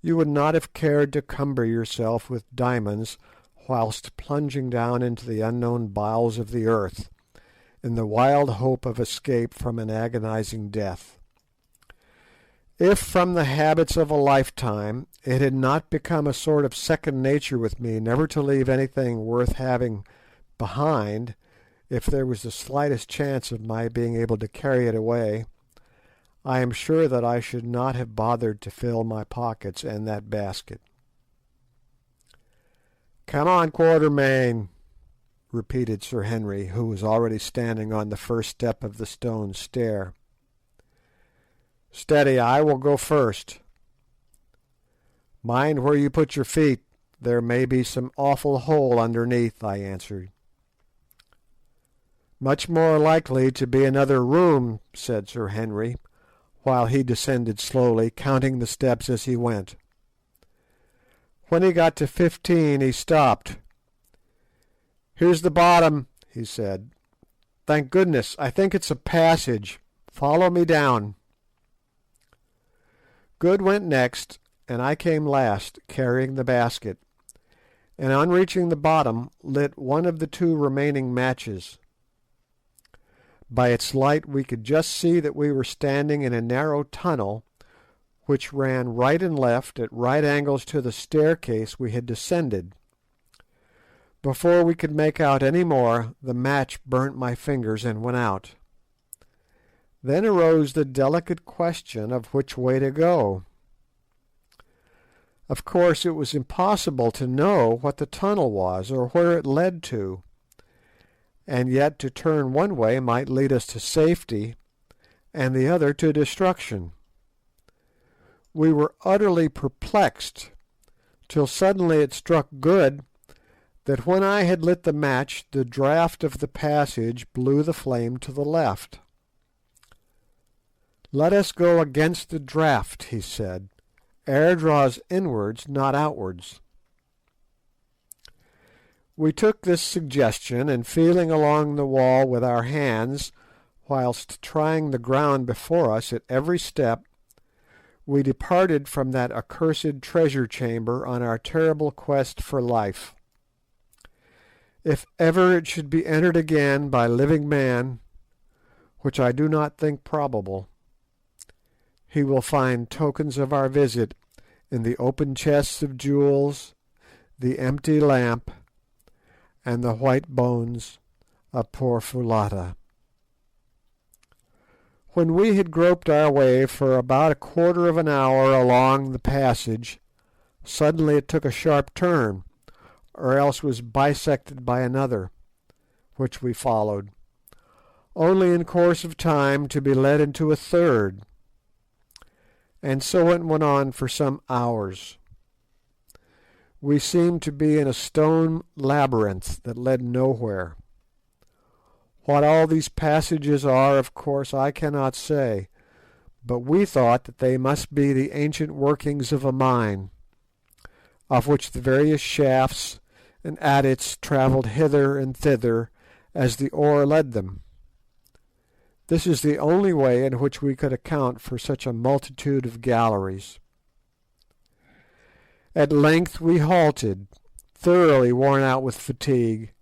you would not have cared to cumber yourself with diamonds whilst plunging down into the unknown bowels of the earth, in the wild hope of escape from an agonizing death. If from the habits of a lifetime it had not become a sort of second nature with me never to leave anything worth having behind, if there was the slightest chance of my being able to carry it away, I am sure that I should not have bothered to fill my pockets and that basket. "Come on, Quatermain," repeated Sir Henry, who was already standing on the first step of the stone stair. "Steady, I will go first." "Mind where you put your feet, there may be some awful hole underneath," I answered. "Much more likely to be another room," said Sir Henry, while he descended slowly, counting the steps as he went. When he got to 15 he stopped. "Here's the bottom," he said. "Thank goodness, I think it's a passage. Follow me down." Good went next, and I came last, carrying the basket, and on reaching the bottom lit one of the two remaining matches. By its light we could just see that we were standing in a narrow tunnel which ran right and left at right angles to the staircase we had descended. Before we could make out any more, the match burnt my fingers and went out. Then arose the delicate question of which way to go. Of course it was impossible to know what the tunnel was or where it led to, and yet to turn one way might lead us to safety, and the other to destruction. We were utterly perplexed, till suddenly it struck Good that when I had lit the match the draught of the passage blew the flame to the left. "Let us go against the draught," he said. "Air draws inwards, not outwards." We took this suggestion, and feeling along the wall with our hands, whilst trying the ground before us at every step, we departed from that accursed treasure chamber on our terrible quest for life. If ever it should be entered again by living man, which I do not think probable, he will find tokens of our visit in the open chests of jewels, the empty lamp, and the white bones of poor Foulata. When we had groped our way for about a quarter of an hour along the passage, suddenly it took a sharp turn, or else was bisected by another, which we followed, only in course of time to be led into a third, and so it went on for some hours. We seemed to be in a stone labyrinth that led nowhere. What all these passages are, of course, I cannot say, but we thought that they must be the ancient workings of a mine, of which the various shafts and adits travelled hither and thither as the ore led them. This is the only way in which we could account for such a multitude of galleries. At length we halted, thoroughly worn out with fatigue,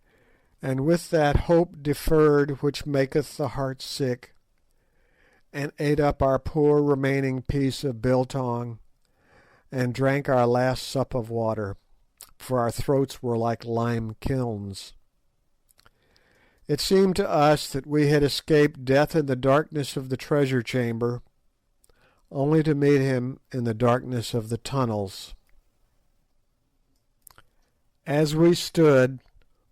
and with that hope deferred which maketh the heart sick, and ate up our poor remaining piece of biltong, and drank our last sup of water, for our throats were like lime kilns. It seemed to us that we had escaped death in the darkness of the treasure chamber, only to meet him in the darkness of the tunnels. As we stood,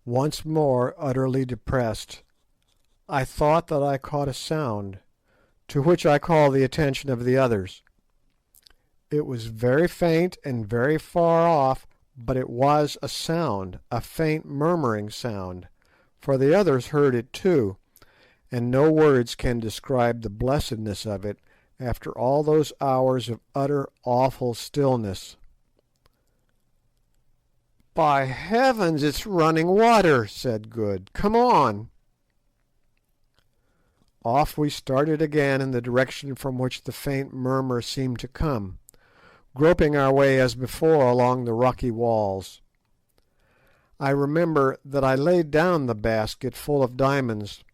Once more utterly depressed, I thought that I caught a sound, to which I called the attention of the others. It was very faint and very far off, but it was a sound, a faint murmuring sound, for the others heard it too, and no words can describe the blessedness of it after all those hours of utter awful stillness. "By heavens, it's running water!" said Good. "Come on!" Off we started again in the direction from which the faint murmur seemed to come, groping our way as before along the rocky walls. I remember that I laid down the basket full of diamonds,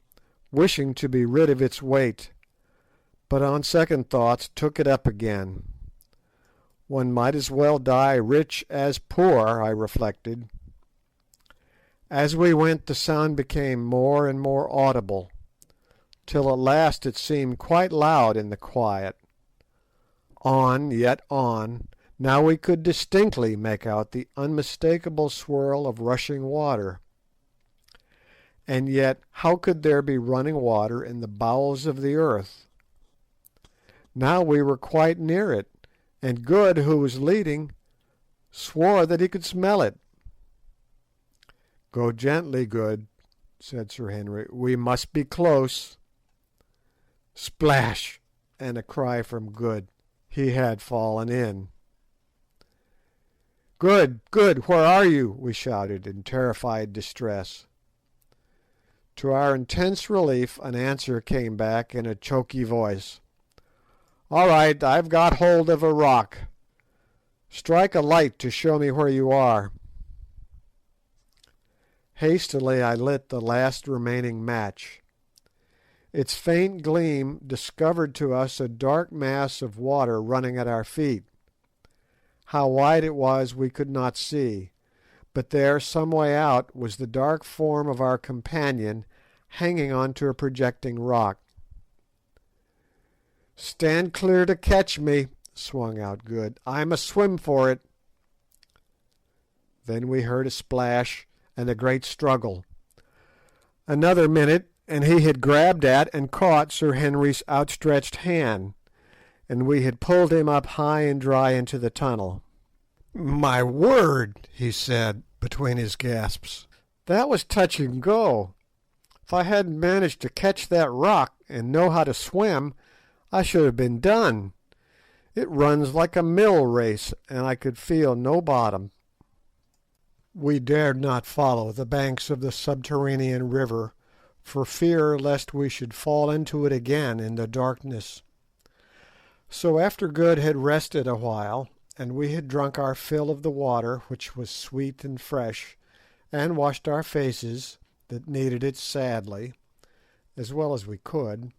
wishing to be rid of its weight, but on second thoughts took it up again. One might as well die rich as poor, I reflected. As we went the sound became more and more audible, till at last it seemed quite loud in the quiet. On, yet on, now we could distinctly make out the unmistakable swirl of rushing water. And yet how could there be running water in the bowels of the earth? Now we were quite near it, and Good, who was leading, swore that he could smell it. "Go gently, Good," said Sir Henry. "We must be close." Splash! And a cry from Good. He had fallen in. "Good, Good, where are you?" we shouted in terrified distress. To our intense relief an answer came back in a choky voice. "All right, I've got hold of a rock. Strike a light to show me where you are." Hastily I lit the last remaining match. Its faint gleam discovered to us a dark mass of water running at our feet. How wide it was we could not see, but there, some way out, was the dark form of our companion hanging on to a projecting rock. "Stand clear to catch me," swung out Good. "I must swim for it." Then we heard a splash and a great struggle. Another minute, and he had grabbed at and caught Sir Henry's outstretched hand, and we had pulled him up high and dry into the tunnel. "My word," he said between his gasps, "that was touch and go. If I hadn't managed to catch that rock and know how to swim, I should have been done. It runs like a mill race, and I could feel no bottom." We dared not follow the banks of the subterranean river, for fear lest we should fall into it again in the darkness. So after Good had rested a while, and we had drunk our fill of the water, which was sweet and fresh, and washed our faces, that needed it sadly, as well as we could,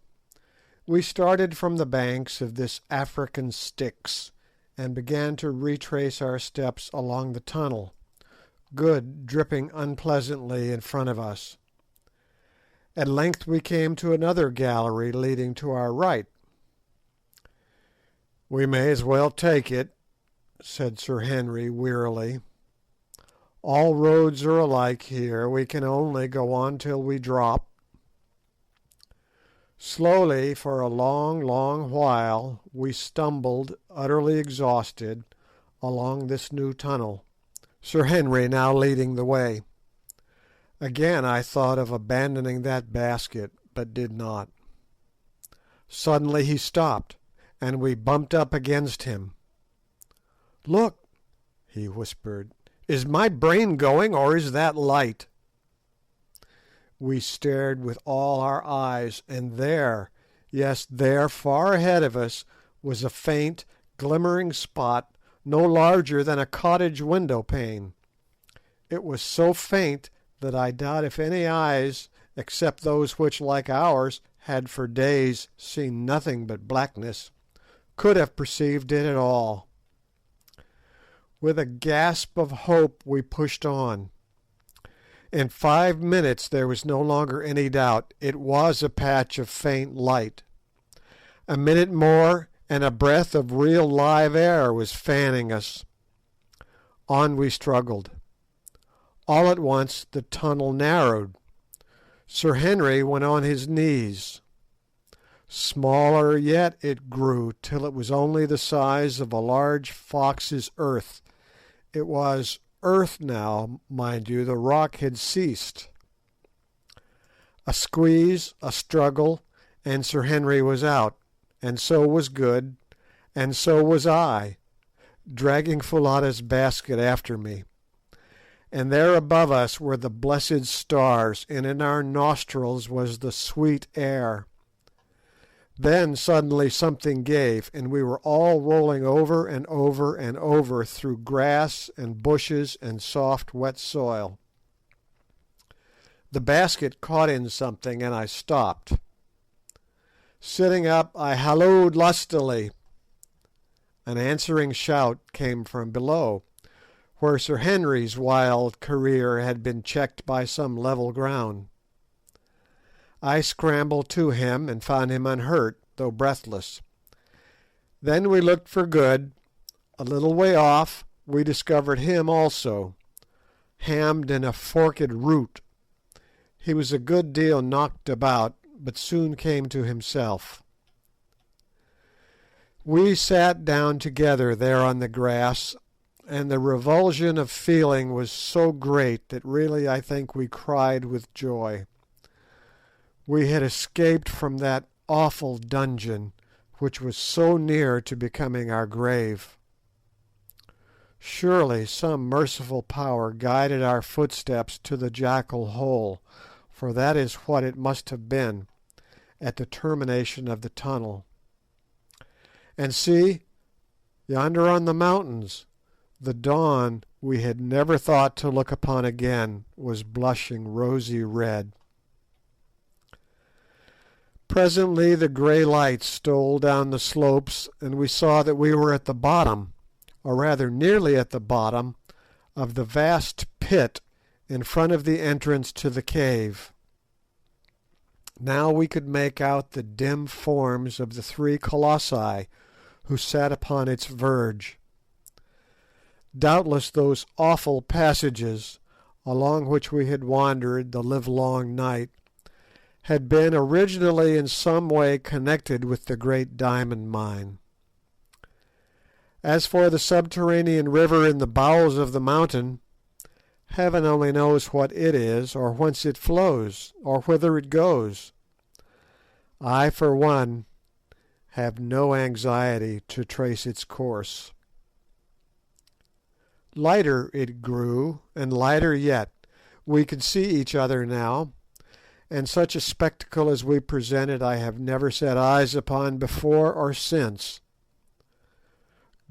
we started from the banks of this African Styx, and began to retrace our steps along the tunnel, Good dripping unpleasantly in front of us. At length we came to another gallery leading to our right. "We may as well take it," said Sir Henry wearily. "All roads are alike here. We can only go on till we drop." Slowly, for a long, long while, we stumbled, utterly exhausted, along this new tunnel, Sir Henry now leading the way. Again I thought of abandoning that basket, but did not. Suddenly he stopped, and we bumped up against him. "Look," he whispered, "is my brain going, or is that light?" We stared with all our eyes, and there, yes, there, far ahead of us, was a faint, glimmering spot no larger than a cottage window pane. It was so faint that I doubt if any eyes, except those which, like ours, had for days seen nothing but blackness, could have perceived it at all. With a gasp of hope we pushed on. In 5 minutes there was no longer any doubt. It was a patch of faint light. A minute more, and a breath of real live air was fanning us. On we struggled. All at once the tunnel narrowed. Sir Henry went on his knees. Smaller yet it grew, till it was only the size of a large fox's earth. It was earth now, mind you, the rock had ceased. A squeeze, a struggle, and Sir Henry was out, and so was Good, and so was I, dragging Foulata's basket after me. And there above us were the blessed stars, and in our nostrils was the sweet air. Then suddenly something gave, and we were all rolling over and over and over through grass and bushes and soft wet soil. The basket caught in something, and I stopped. Sitting up, I hallooed lustily. An answering shout came from below, where Sir Henry's wild career had been checked by some level ground. I scrambled to him and found him unhurt, though breathless. Then we looked for Good. A little way off we discovered him also, hammed in a forked root. He was a good deal knocked about, but soon came to himself. We sat down together there on the grass, and the revulsion of feeling was so great that really I think we cried with joy. We had escaped from that awful dungeon, which was so near to becoming our grave. Surely some merciful power guided our footsteps to the jackal hole, for that is what it must have been, at the termination of the tunnel. And see, yonder on the mountains, the dawn we had never thought to look upon again was blushing rosy red. Presently the grey light stole down the slopes, and we saw that we were at the bottom, or rather nearly at the bottom, of the vast pit in front of the entrance to the cave. Now we could make out the dim forms of the three colossi who sat upon its verge. Doubtless those awful passages, along which we had wandered the livelong night, had been originally in some way connected with the great diamond mine. As for the subterranean river in the bowels of the mountain, heaven only knows what it is, or whence it flows, or whither it goes. I, for one, have no anxiety to trace its course. Lighter it grew, and lighter yet. We could see each other now, and such a spectacle as we presented I have never set eyes upon before or since.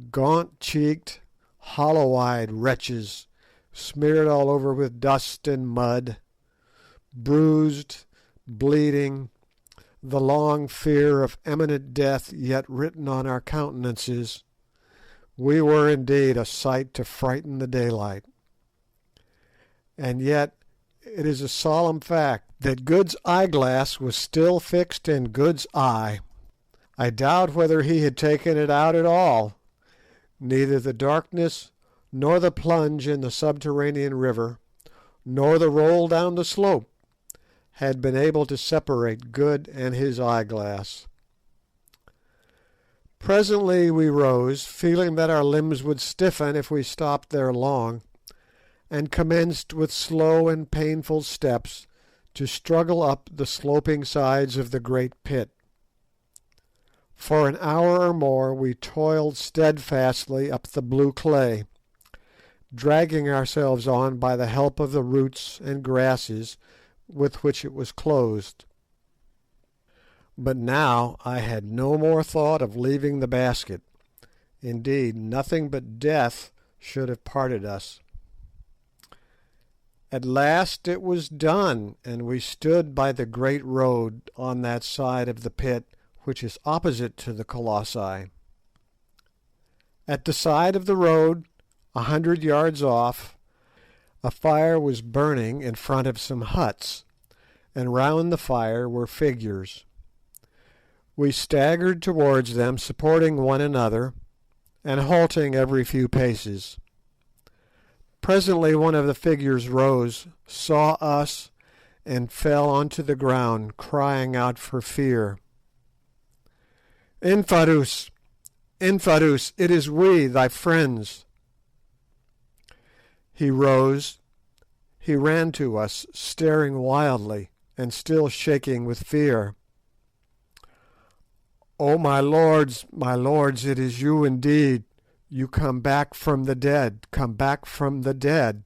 Gaunt-cheeked, hollow-eyed wretches, smeared all over with dust and mud, bruised, bleeding, the long fear of imminent death yet written on our countenances, we were indeed a sight to frighten the daylight. And yet it is a solemn fact that Good's eyeglass was still fixed in Good's eye. I doubt whether he had taken it out at all. Neither the darkness, nor the plunge in the subterranean river, nor the roll down the slope, had been able to separate Good and his eyeglass. Presently we rose, feeling that our limbs would stiffen if we stopped there long, and commenced with slow and painful steps to struggle up the sloping sides of the great pit. For an hour or more we toiled steadfastly up the blue clay, dragging ourselves on by the help of the roots and grasses with which it was clothed. But now I had no more thought of leaving the basket. Indeed, nothing but death should have parted us. At last it was done, and we stood by the great road on that side of the pit which is opposite to the colossi. At the side of the road, 100 yards off, a fire was burning in front of some huts, and round the fire were figures. We staggered towards them, supporting one another, and halting every few paces. Presently one of the figures rose, saw us, and fell onto the ground, crying out for fear. "Infadoos! Infadoos! It is we, thy friends." He rose. He ran to us, staring wildly, and still shaking with fear. "Oh, my lords, it is you indeed. You come back from the dead, come back from the dead."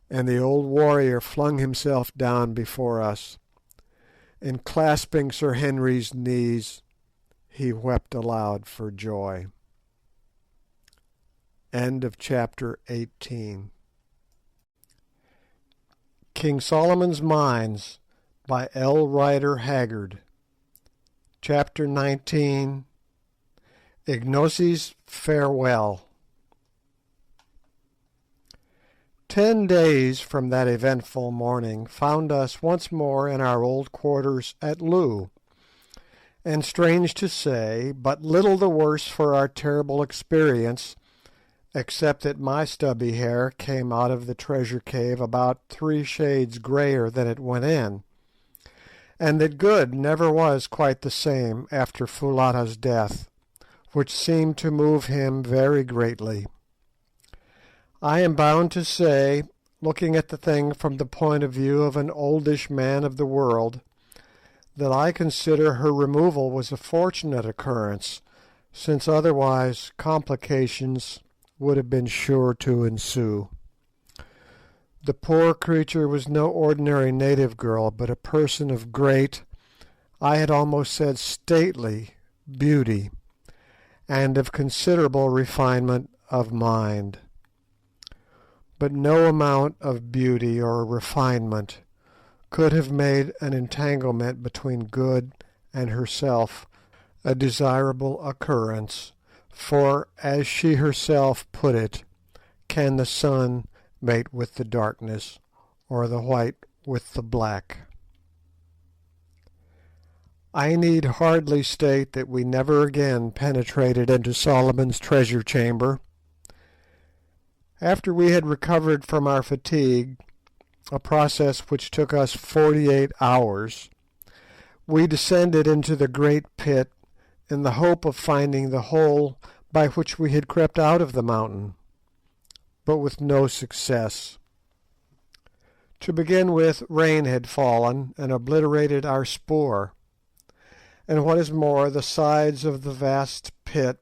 And the old warrior flung himself down before us, and clasping Sir Henry's knees, he wept aloud for joy. End of chapter 18. King Solomon's Mines by H.Rider Haggard. Chapter 19. Ignosi's Farewell. 10 days from that eventful morning found us once more in our old quarters at Loo, and strange to say, but little the worse for our terrible experience, except that my stubby hair came out of the treasure cave about 3 shades greyer than it went in, and that Good never was quite the same after Foulata's death, which seemed to move him very greatly. I am bound to say, looking at the thing from the point of view of an oldish man of the world, that I consider her removal was a fortunate occurrence, since otherwise complications would have been sure to ensue. The poor creature was no ordinary native girl, but a person of great, I had almost said stately, beauty, and of considerable refinement of mind. But no amount of beauty or refinement could have made an entanglement between Good and herself a desirable occurrence, for, as she herself put it, can the sun mate with the darkness, or the white with the black? I need hardly state that we never again penetrated into Solomon's treasure chamber. After we had recovered from our fatigue, a process which took us 48 hours, we descended into the great pit in the hope of finding the hole by which we had crept out of the mountain, but with no success. To begin with, rain had fallen and obliterated our spoor, and what is more, the sides of the vast pit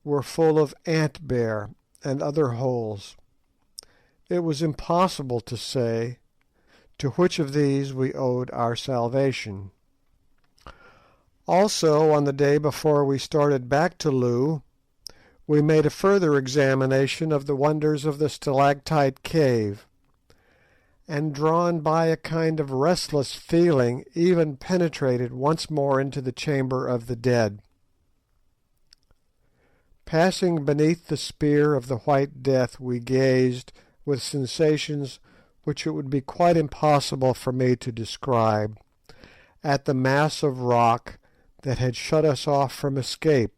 were full of ant bear and other holes. It was impossible to say to which of these we owed our salvation. Also, on the day before we started back to Loo, we made a further examination of the wonders of the stalactite cave, and drawn by a kind of restless feeling, even penetrated once more into the chamber of the dead. Passing beneath the spear of the White Death, we gazed, with sensations which it would be quite impossible for me to describe, at the mass of rock that had shut us off from escape,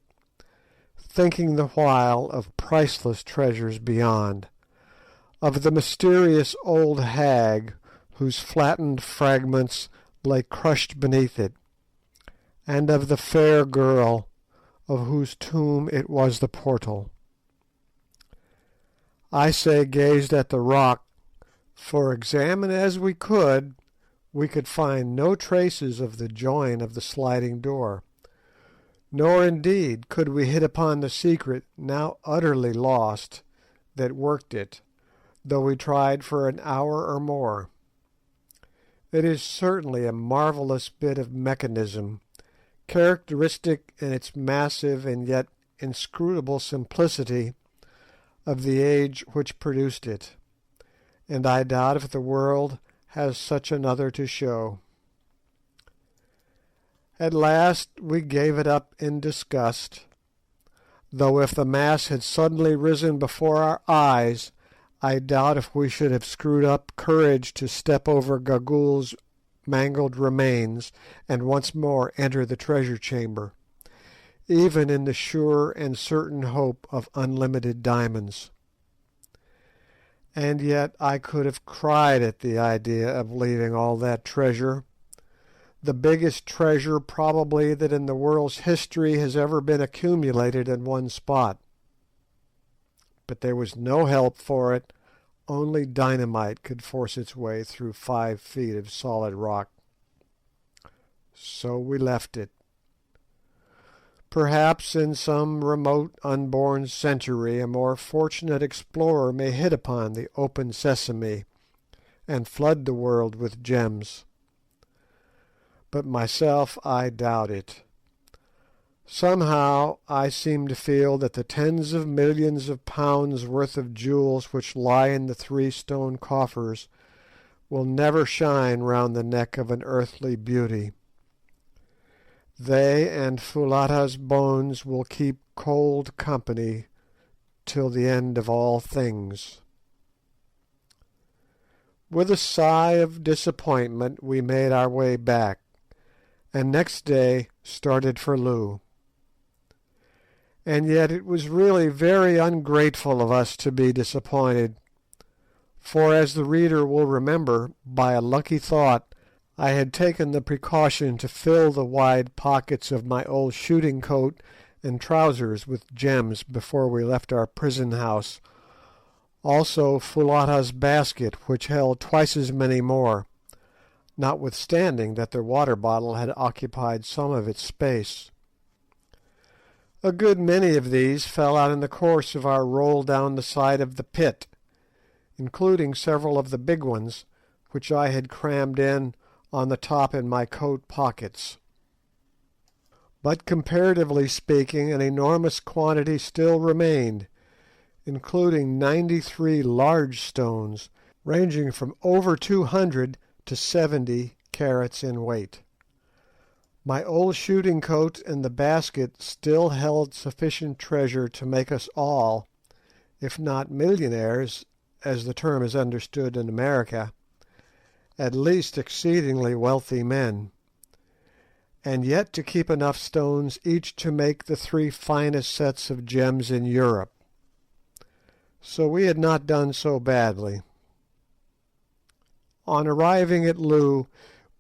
thinking the while of priceless treasures beyond, of the mysterious old hag whose flattened fragments lay crushed beneath it, and of the fair girl of whose tomb it was the portal. I say gazed at the rock, for examine as we could find no traces of the join of the sliding door, nor indeed could we hit upon the secret, now utterly lost, that worked it, though we tried for an hour or more. It is certainly a marvellous bit of mechanism, characteristic in its massive and yet inscrutable simplicity of the age which produced it, and I doubt if the world has such another to show. At last we gave it up in disgust, though if the mass had suddenly risen before our eyes, I doubt if we should have screwed up courage to step over Gagool's mangled remains and once more enter the treasure chamber, even in the sure and certain hope of unlimited diamonds. and yet I could have cried at the idea of leaving all that treasure, the biggest treasure probably that in the world's history has ever been accumulated in one spot. But there was no help for it, only dynamite could force its way through 5 feet of solid rock. So we left it. Perhaps in some remote unborn century a more fortunate explorer may hit upon the open sesame and flood the world with gems. But myself, I doubt it. Somehow I seem to feel that the tens of millions of pounds worth of jewels which lie in the 3 stone coffers will never shine round the neck of an earthly beauty. They and Foulata's bones will keep cold company till the end of all things. With a sigh of disappointment we made our way back, and next day started for Loo. And yet it was really very ungrateful of us to be disappointed, for as the reader will remember, by a lucky thought I had taken the precaution to fill the wide pockets of my old shooting coat and trousers with gems before we left our prison house, also Foulata's basket, which held twice as many more, notwithstanding that their water bottle had occupied some of its space. A good many of these fell out in the course of our roll down the side of the pit, including several of the big ones, which I had crammed in on the top in my coat pockets. But comparatively speaking, an enormous quantity still remained, including 93 large stones, ranging from over 200 to 70 carats in weight. My old shooting coat and the basket still held sufficient treasure to make us all, if not millionaires, as the term is understood in America, at least exceedingly wealthy men, and yet to keep enough stones each to make the 3 finest sets of gems in Europe. So we had not done so badly. On arriving at Loo,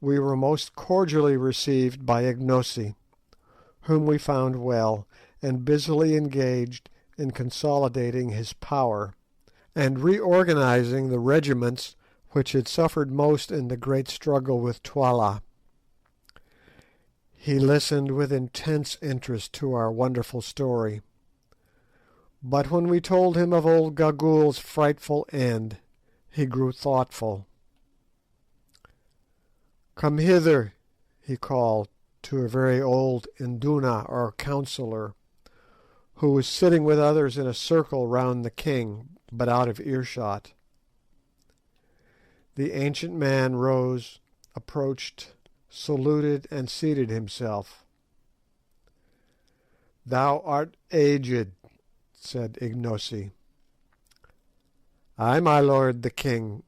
we were most cordially received by Ignosi, whom we found well, and busily engaged in consolidating his power, and reorganizing the regiments which had suffered most in the great struggle with Twala. He listened with intense interest to our wonderful story, but when we told him of old Gagool's frightful end, he grew thoughtful. "Come hither," he called to a very old Induna or councillor, who was sitting with others in a circle round the king, but out of earshot. The ancient man rose, approached, saluted, and seated himself. "Thou art aged," said Ignosi. "Ay, my lord the king.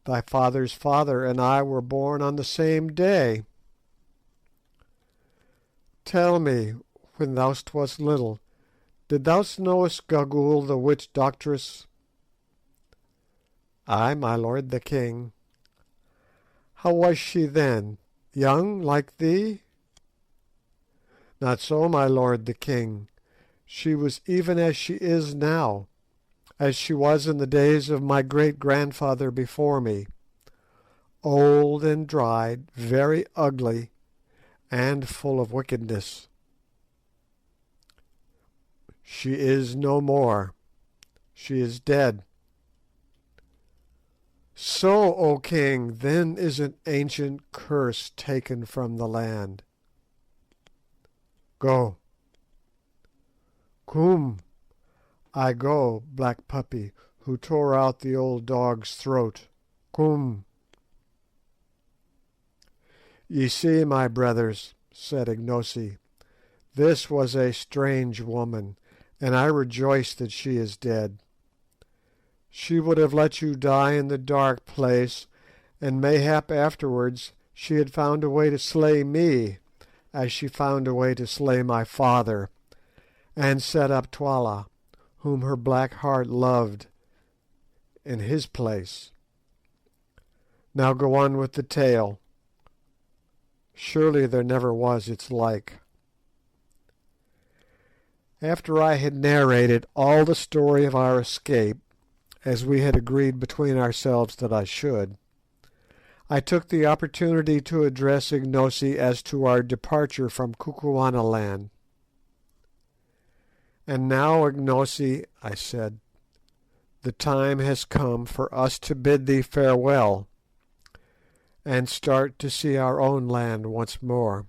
Thy father's father and I were born on the same day. Tell me, when thou wast little, did thou know Gagool the witch doctress?" "Ay, my lord the king." "How was she then? Young like thee?" "Not so, my lord the king. She was even as she is now, as she was in the days of my great-grandfather before me, old and dried, very ugly, and full of wickedness." "She is no more. She is dead." "So, O king, then is an ancient curse taken from the land. Go." "Koom, I go, Black Puppy, who tore out the old dog's throat. Koom." "Ye see, my brothers," said Ignosi, "this was a strange woman, and I rejoice that she is dead. She would have let you die in the dark place, and mayhap afterwards she had found a way to slay me, as she found a way to slay my father, and set up Twala, whom her black heart loved, in his place. Now go on with the tale. Surely there never was its like." After I had narrated all the story of our escape, as we had agreed between ourselves that I should, I took the opportunity to address Ignosi as to our departure from Kukuanaland. "And now, Ignosi," I said, "the time has come for us to bid thee farewell, and start to see our own land once more.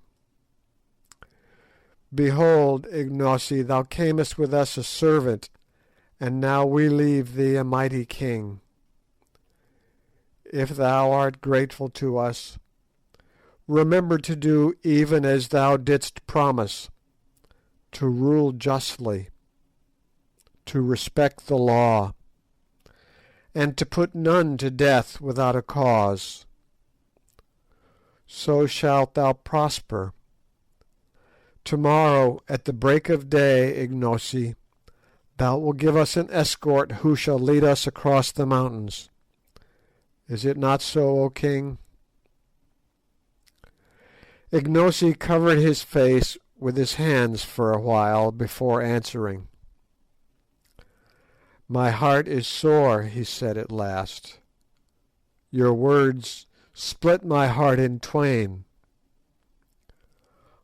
Behold, Ignosi, thou camest with us a servant, and now we leave thee a mighty king. If thou art grateful to us, remember to do even as thou didst promise, to rule justly, to respect the law, and to put none to death without a cause. So shalt thou prosper. Tomorrow, at the break of day, Ignosi, thou wilt give us an escort who shall lead us across the mountains. Is it not so, O king?" Ignosi covered his face with his hands for a while before answering. "My heart is sore," he said at last. "Your words split my heart in twain.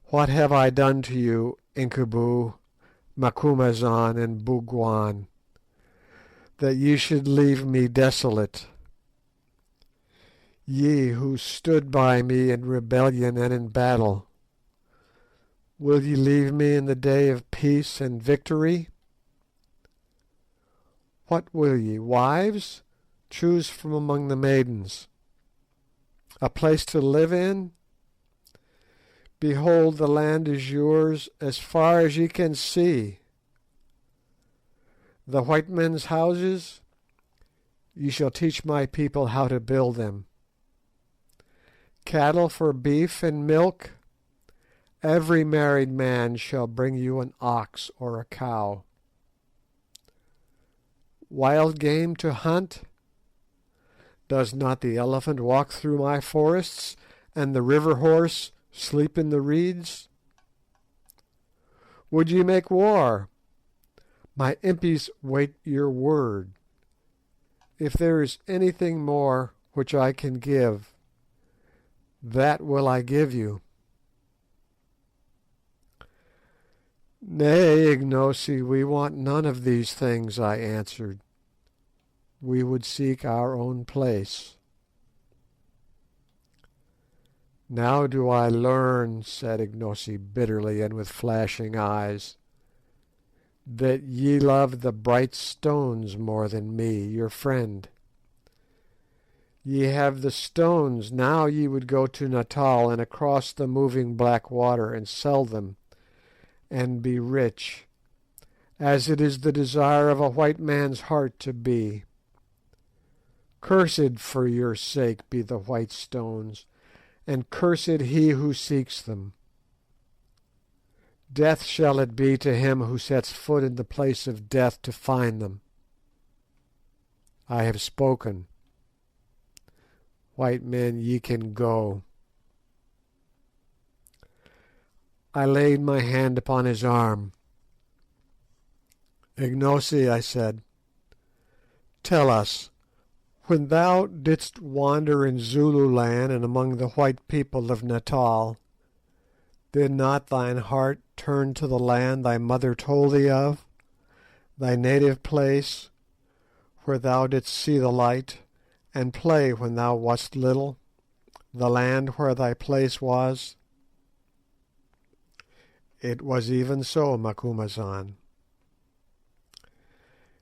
What have I done to you, Incubu, Macumazahn, and Bougwan, that ye should leave me desolate? Ye who stood by me in rebellion and in battle, will ye leave me in the day of peace and victory? What will ye, wives? Choose from among the maidens. A place to live in? Behold, the land is yours as far as ye can see. The white men's houses? Ye shall teach my people how to build them. Cattle for beef and milk? Every married man shall bring you an ox or a cow. Wild game to hunt? Does not the elephant walk through my forests, and the river horse sleep in the reeds? Would ye make war? My impis wait your word. If there is anything more which I can give, that will I give you." "Nay, Ignosi, we want none of these things," I answered. "We would seek our own place." "Now do I learn," said Ignosi bitterly and with flashing eyes, "that ye love the bright stones more than me, your friend. Ye have the stones, now ye would go to Natal and across the moving black water and sell them, and be rich, as it is the desire of a white man's heart to be. Cursed for your sake be the white stones, and cursed he who seeks them. Death shall it be to him who sets foot in the place of death to find them. I have spoken. White men, ye can go." I laid my hand upon his arm. "Ignosi," I said, "tell us, when thou didst wander in Zululand and among the white people of Natal, did not thine heart turn to the land thy mother told thee of, thy native place, where thou didst see the light, and play when thou wast little, the land where thy place was?" "It was even so, Macumazahn."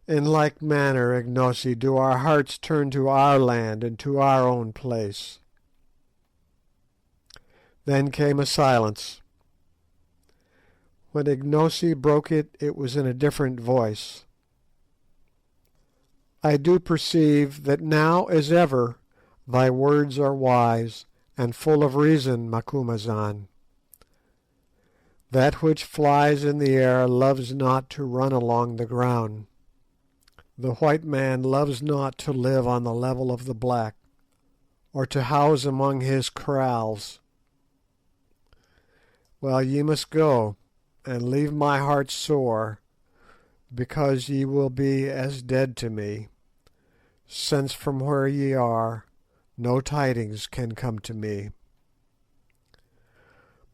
"In like manner, Ignosi, do our hearts turn to our land and to our own place." Then came a silence. When Ignosi broke it, it was in a different voice. "I do perceive that now as ever thy words are wise and full of reason, Macumazahn. That which flies in the air loves not to run along the ground. The white man loves not to live on the level of the black, or to house among his kraals. Well, ye must go, and leave my heart sore, because ye will be as dead to me, since from where ye are no tidings can come to me.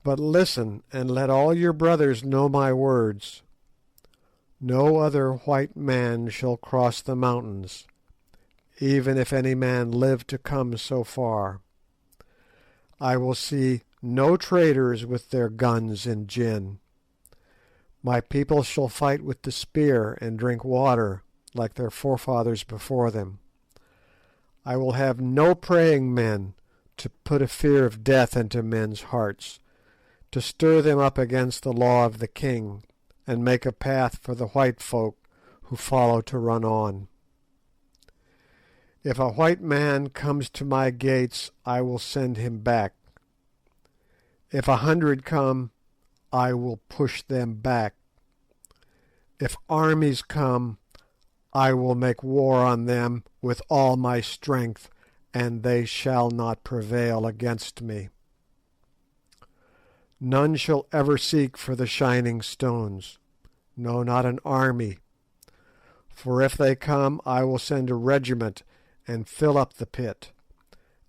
But listen, and let all your brothers know my words. No other white man shall cross the mountains, even if any man live to come so far. I will see no traders with their guns and gin. My people shall fight with the spear and drink water like their forefathers before them. I will have no praying men to put a fear of death into men's hearts, to stir them up against the law of the king, and make a path for the white folk who follow to run on. If a white man comes to my gates, I will send him back. If 100 come, I will push them back. If armies come, I will make war on them with all my strength, and they shall not prevail against me. None shall ever seek for the shining stones, no, not an army. For if they come, I will send a regiment and fill up the pit,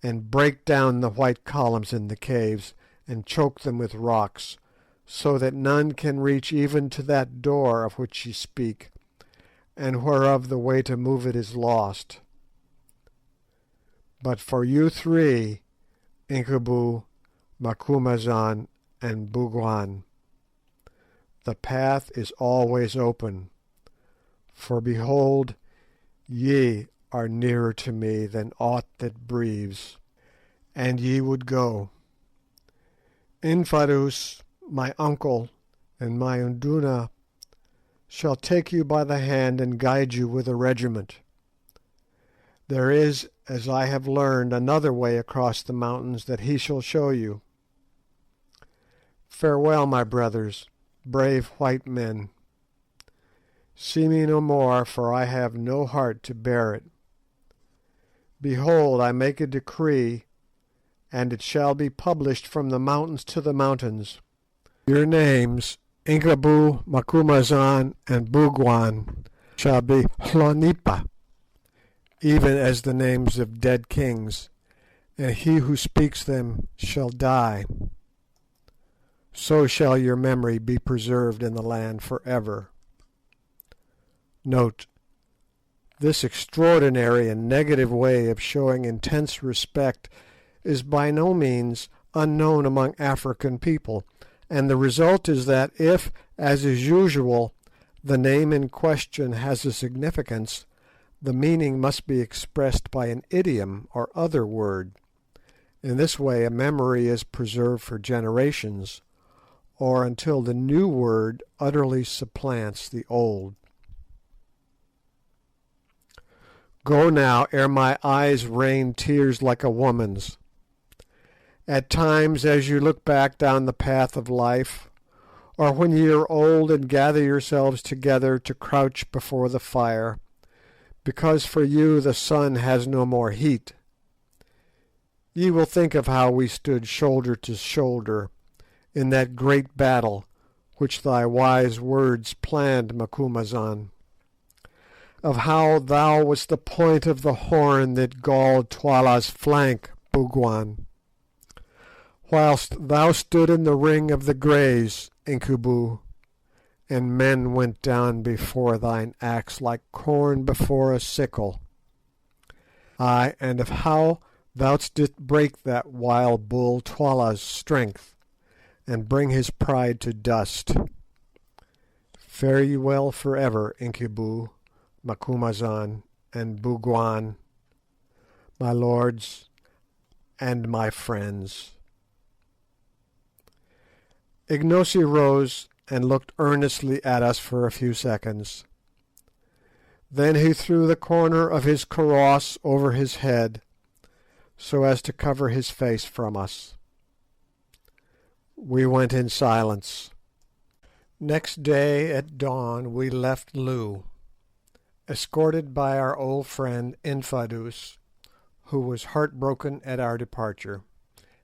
and break down the white columns in the caves, and choke them with rocks, so that none can reach even to that door of which ye speak, and whereof the way to move it is lost. But for you three, Incubu, Macumazahn, and Bougwan, the path is always open, for behold, ye are nearer to me than aught that breathes, and ye would go. Infadoos, my uncle, and my Unduna shall take you by the hand and guide you with a regiment. There is, as I have learned, another way across the mountains that he shall show you. Farewell, my brothers, brave white men. See me no more, for I have no heart to bear it. Behold, I make a decree, and it shall be published from the mountains to the mountains. Your names, Incubu, Macumazahn, and Bougwan, shall be Hlonipa, even as the names of dead kings, and he who speaks them shall die. So shall your memory be preserved in the land for ever. Note: this extraordinary and negative way of showing intense respect is by no means unknown among African people, and the result is that if, as is usual, the name in question has a significance, the meaning must be expressed by an idiom or other word. In this way a memory is preserved for generations, or until the new word utterly supplants the old. Go now, ere my eyes rain tears like a woman's. At times, as you look back down the path of life, or when ye are old and gather yourselves together to crouch before the fire, because for you the sun has no more heat, ye will think of how we stood shoulder to shoulder in that great battle which thy wise words planned, Macumazahn, of how thou wast the point of the horn that galled Twala's flank, Bougwan, whilst thou stood in the ring of the Greys, Incubu, and men went down before thine axe like corn before a sickle. Ay, and of how thou didst break that wild bull Twala's strength, and bring his pride to dust. Fare ye well for ever, Incubu, Macumazahn, and Bougwan, my lords and my friends. Ignosi rose and looked earnestly at us for a few seconds. Then he threw the corner of his kaross over his head, so as to cover his face from us. We went in silence. Next day at dawn we left Loo, escorted by our old friend Infadoos, who was heartbroken at our departure,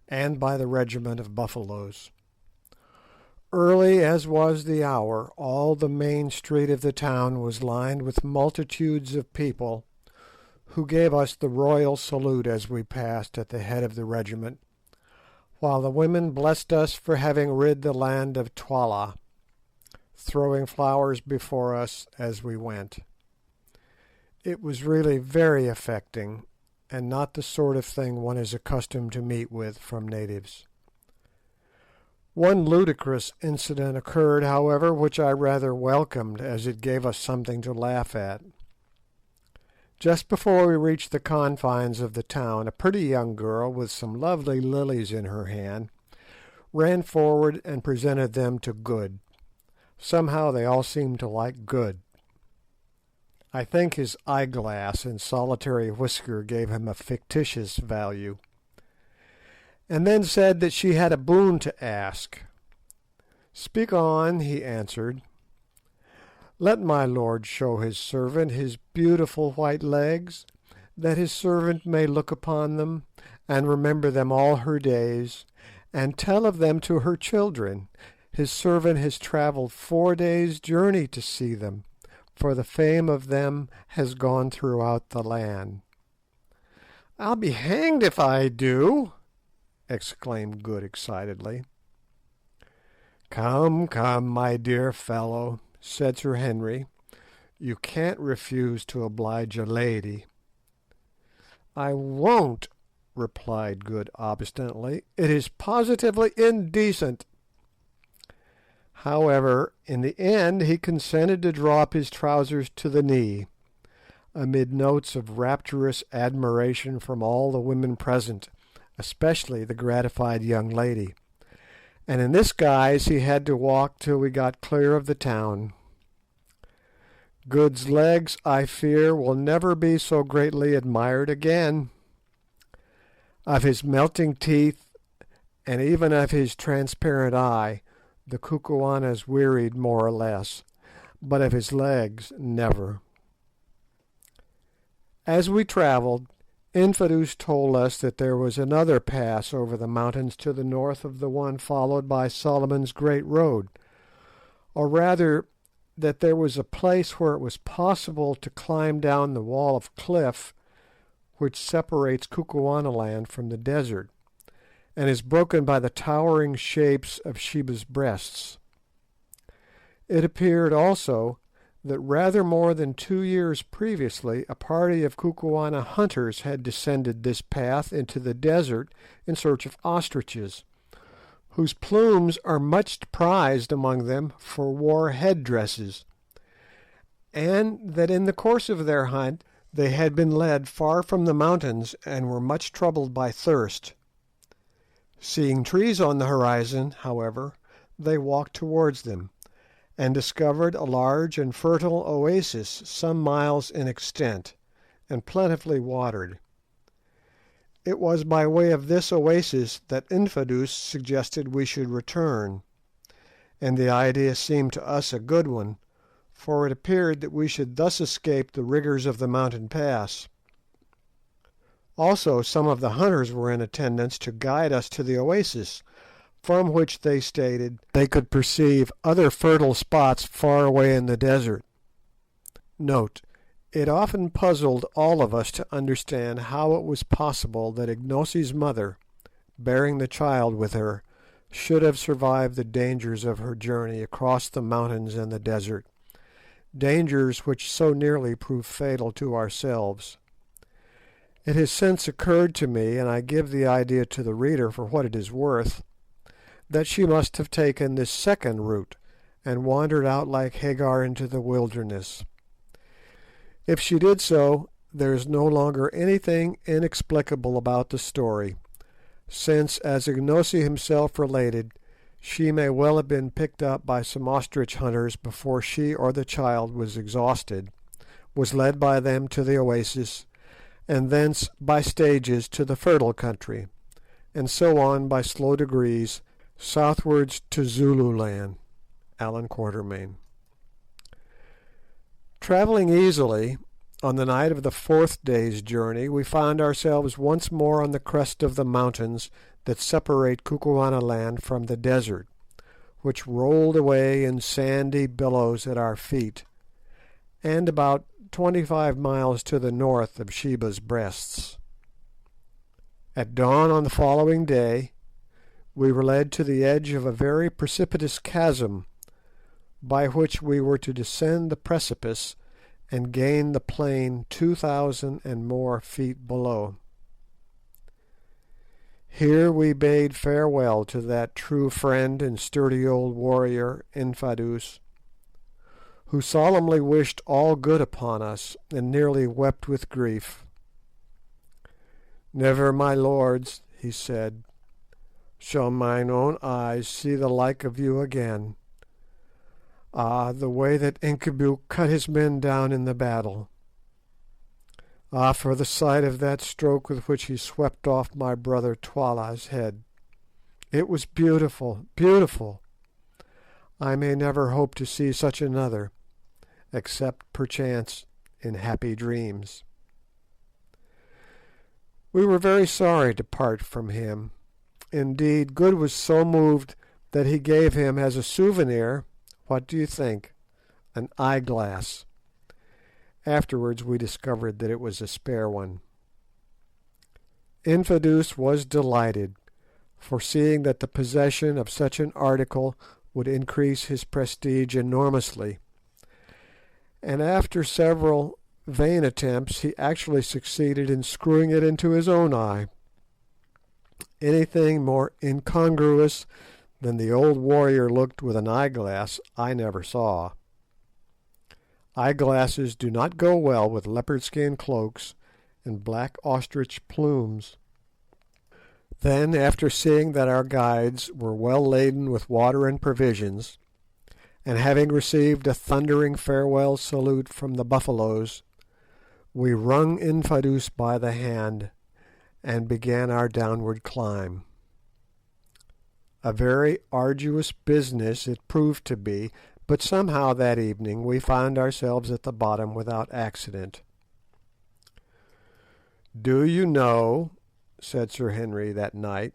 and by the regiment of buffaloes. Early as was the hour, all the main street of the town was lined with multitudes of people, who gave us the royal salute as we passed at the head of the regiment, while the women blessed us for having rid the land of Twala, throwing flowers before us as we went. It was really very affecting, and not the sort of thing one is accustomed to meet with from natives. One ludicrous incident occurred, however, which I rather welcomed, as it gave us something to laugh at. Just before we reached the confines of the town, a pretty young girl, with some lovely lilies in her hand, ran forward and presented them to Good. Somehow they all seemed to like Good. I think his eyeglass and solitary whisker gave him a fictitious value, and then said that she had a boon to ask. "Speak on," he answered. "Let my lord show his servant his beautiful white legs, that his servant may look upon them, and remember them all her days, and tell of them to her children. His servant has travelled 4 days' journey to see them, for the fame of them has gone throughout the land." "I'll be hanged if I do!" exclaimed Good excitedly. "Come, come, my dear fellow," said Sir Henry, "you can't refuse to oblige a lady." "I won't," replied Good obstinately; "it is positively indecent." However, in the end he consented to draw up his trousers to the knee, amid notes of rapturous admiration from all the women present, especially the gratified young lady, and in this guise he had to walk till we got clear of the town. Good's legs, I fear, will never be so greatly admired again. Of his melting teeth, and even of his transparent eye, the Kukuanas wearied more or less, but of his legs, never. As we travelled, Infadoos told us that there was another pass over the mountains to the north of the one followed by Solomon's Great Road, or rather that there was a place where it was possible to climb down the wall of cliff which separates Kukuanaland from the desert, and is broken by the towering shapes of Sheba's Breasts. It appeared also that rather more than 2 years previously a party of Kukuana hunters had descended this path into the desert in search of ostriches, whose plumes are much prized among them for war head-dresses, and that in the course of their hunt they had been led far from the mountains and were much troubled by thirst. Seeing trees on the horizon, however, they walked towards them, and discovered a large and fertile oasis some miles in extent, and plentifully watered. It was by way of this oasis that Infadoos suggested we should return, and the idea seemed to us a good one, for it appeared that we should thus escape the rigours of the mountain pass. Also some of the hunters were in attendance to guide us to the oasis, from which they stated they could perceive other fertile spots far away in the desert. Note: it often puzzled all of us to understand how it was possible that Ignosi's mother, bearing the child with her, should have survived the dangers of her journey across the mountains and the desert, dangers which so nearly proved fatal to ourselves. It has since occurred to me, and I give the idea to the reader for what it is worth, that she must have taken this second route, and wandered out like Haggard into the wilderness. If she did so, there is no longer anything inexplicable about the story, since, as Ignosi himself related, she may well have been picked up by some ostrich hunters before she or the child was exhausted, was led by them to the oasis, and thence by stages to the fertile country, and so on by slow degrees southwards to Zululand. Allan Quatermain. Travelling easily, on the night of the fourth day's journey we found ourselves once more on the crest of the mountains that separate Kukuanaland from the desert, which rolled away in sandy billows at our feet, and about 25 miles to the north of Sheba's Breasts. At dawn on the following day we were led to the edge of a very precipitous chasm, by which we were to descend the precipice and gain the plain 2,000 and more feet below. Here we bade farewell to that true friend and sturdy old warrior, Infadoos, who solemnly wished all good upon us and nearly wept with grief. "Never, my lords," he said, "shall mine own eyes see the like of you again. Ah, the way that Incubu cut his men down in the battle! Ah, for the sight of that stroke with which he swept off my brother Twala's head! It was beautiful, beautiful! I may never hope to see such another, except perchance in happy dreams." We were very sorry to part from him. Indeed, Good was so moved that he gave him as a souvenir, what do you think? An eyeglass. Afterwards we discovered that it was a spare one. Infadoos was delighted, foreseeing that the possession of such an article would increase his prestige enormously, and after several vain attempts he actually succeeded in screwing it into his own eye. Anything more incongruous than the old warrior looked with an eyeglass I never saw. Eyeglasses do not go well with leopard skin cloaks and black ostrich plumes. Then, after seeing that our guides were well laden with water and provisions, and having received a thundering farewell salute from the Buffaloes, we wrung Infadoos by the hand and began our downward climb. A very arduous business it proved to be, but somehow that evening we found ourselves at the bottom without accident. "Do you know," said Sir Henry that night,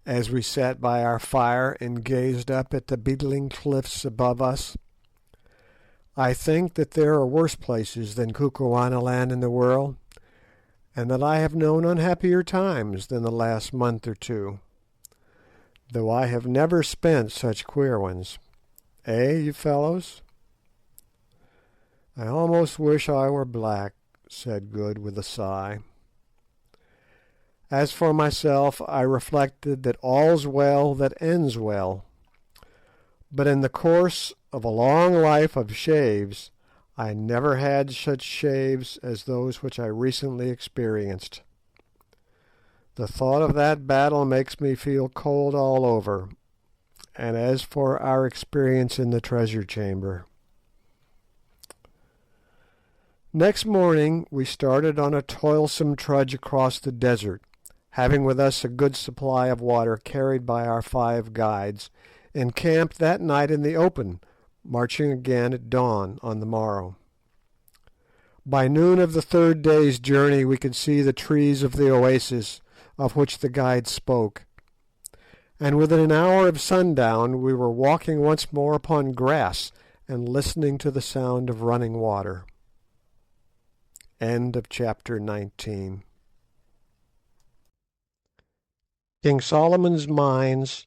as we sat by our fire and gazed up at the beetling cliffs above us, "I think that there are worse places than Kukuanaland in the world, and that I have known unhappier times than the last month or two, though I have never spent such queer ones. Eh, you fellows?" "I almost wish I were black," said Good with a sigh. As for myself, I reflected that all's well that ends well, but in the course of a long life of shaves I never had such shaves as those which I recently experienced. The thought of that battle makes me feel cold all over, and as for our experience in the treasure chamber. Next morning we started on a toilsome trudge across the desert, having with us a good supply of water carried by our 5 guides, and camped that night in the open, marching again at dawn on the morrow. By noon of the third day's journey we could see the trees of the oasis of which the guide spoke, and within an hour of sundown we were walking once more upon grass and listening to the sound of running water. End of chapter 19. King Solomon's Mines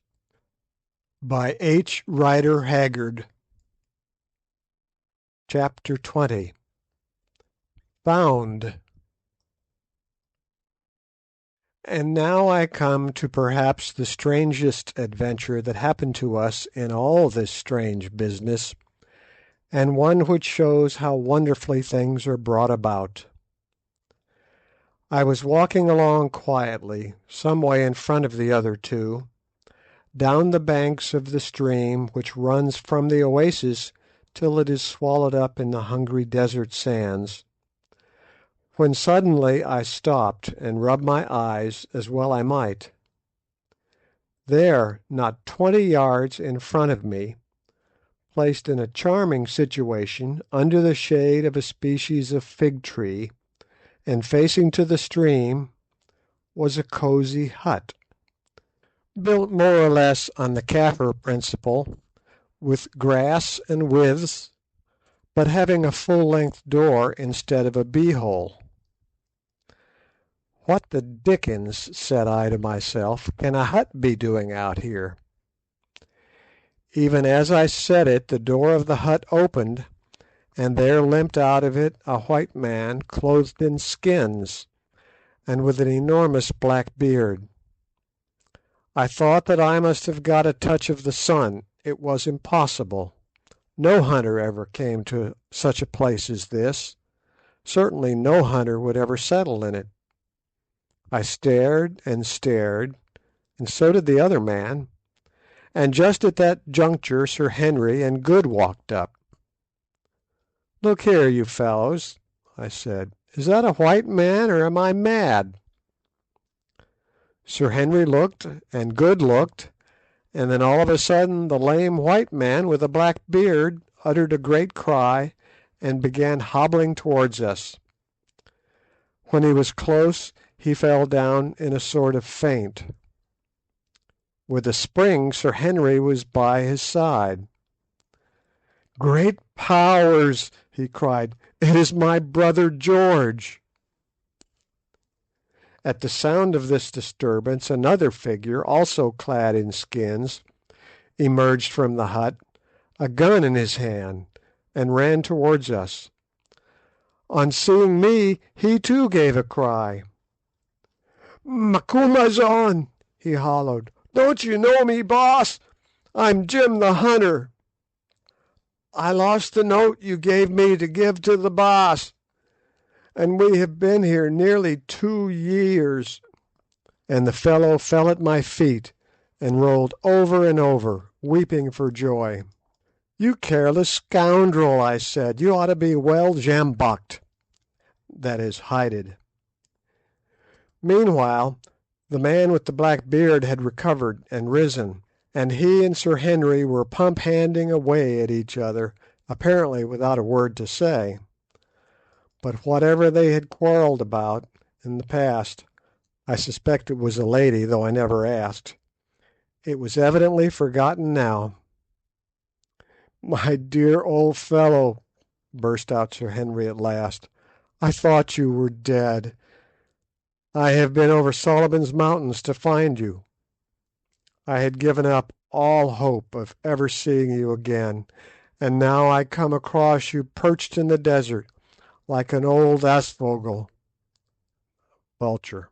by H.Rider Haggard. Chapter 20. Found. And now I come to perhaps the strangest adventure that happened to us in all this strange business, and one which shows how wonderfully things are brought about. I was walking along quietly, some way in front of the other two, down the banks of the stream which runs from the oasis till it is swallowed up in the hungry desert sands, when suddenly I stopped and rubbed my eyes as well I might. There, not 20 yards in front of me, placed in a charming situation under the shade of a species of fig tree, and facing to the stream, was a cosy hut, built more or less on the Kaffir principle, with grass and withes, but having a full-length door instead of a bee-hole. "What the dickens," said I to myself, "can a hut be doing out here?" Even as I said it the door of the hut opened, and there limped out of it a white man clothed in skins, and with an enormous black beard. I thought that I must have got a touch of the sun. It was impossible. No hunter ever came to such a place as this. Certainly no hunter would ever settle in it. I stared and stared, and so did the other man, and just at that juncture Sir Henry and Good walked up. "Look here, you fellows," I said, "is that a white man, or am I mad?" Sir Henry looked, and Good looked, and then all of a sudden the lame white man with the black beard uttered a great cry and began hobbling towards us. When he was close he fell down in a sort of faint. With a spring Sir Henry was by his side. "Great powers!" he cried, "it is my brother George!" At the sound of this disturbance another figure, also clad in skins, emerged from the hut, a gun in his hand, and ran towards us. On seeing me he too gave a cry. "Macumazahn," he hollowed, "don't you know me, boss? I'm Jim the Hunter. I lost the note you gave me to give to the boss, and we have been here nearly 2 years." And the fellow fell at my feet and rolled over and over, weeping for joy. "You careless scoundrel," I said, "you ought to be well sjambocked," that is, hided. Meanwhile the man with the black beard had recovered and risen, and he and Sir Henry were pump-handing away at each other, apparently without a word to say. But whatever they had quarrelled about in the past, I suspect it was a lady, though I never asked, it was evidently forgotten now. "My dear old fellow," burst out Sir Henry at last, "I thought you were dead. I have been over Solomon's Mountains to find you. I had given up all hope of ever seeing you again, and now I come across you perched in the desert like an old aasvogel (vulture).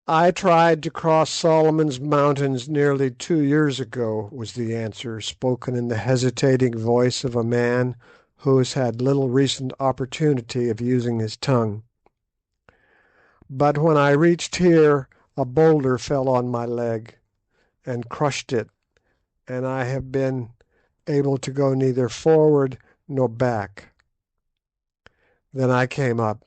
"I tried to cross Solomon's Mountains nearly 2 years ago," was the answer, spoken in the hesitating voice of a man who has had little recent opportunity of using his tongue. "But when I reached here a boulder fell on my leg and crushed it, and I have been able to go neither forward nor back. Then I came up.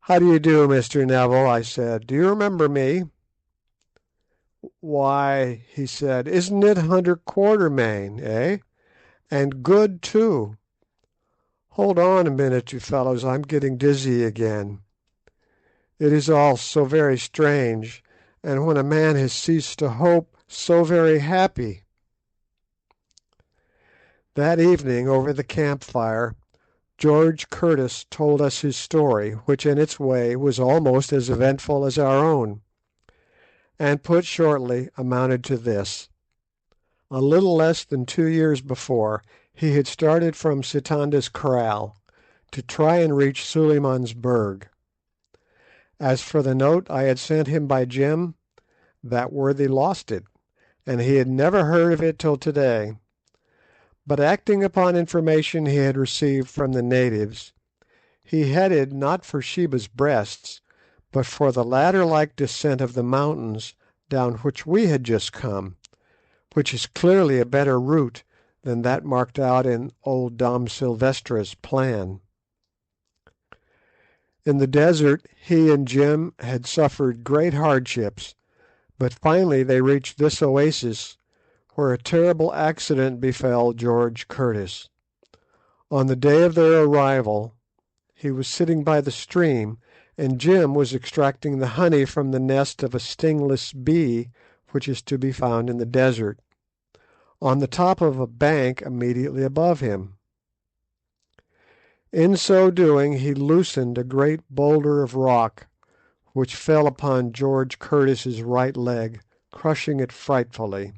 'How do you do, Mr. Neville?' I said. 'Do you remember me?' 'Why,' he said, 'isn't it Hunter Quatermain, eh? And Good too. Hold on a minute, you fellows, I'm getting dizzy again. It is all so very strange, and when a man has ceased to hope, so very happy.' That evening over the camp fire George Curtis told us his story, which in its way was almost as eventful as our own, and put shortly amounted to this. A little less than 2 years before he had started from Sitanda's Kraal to try and reach Suliman's Berg. As for the note I had sent him by Jim, that worthy lost it, and he had never heard of it till to day. But acting upon information he had received from the natives, he headed not for Sheba's Breasts, but for the ladder-like descent of the mountains down which we had just come, which is clearly a better route than that marked out in old Dom Silvestra's plan. In the desert he and Jim had suffered great hardships, but finally they reached this oasis, where a terrible accident befell George Curtis. On the day of their arrival he was sitting by the stream, and Jim was extracting the honey from the nest of a stingless bee which is to be found in the desert, on the top of a bank immediately above him. In so doing he loosened a great boulder of rock, which fell upon George Curtis's right leg, crushing it frightfully.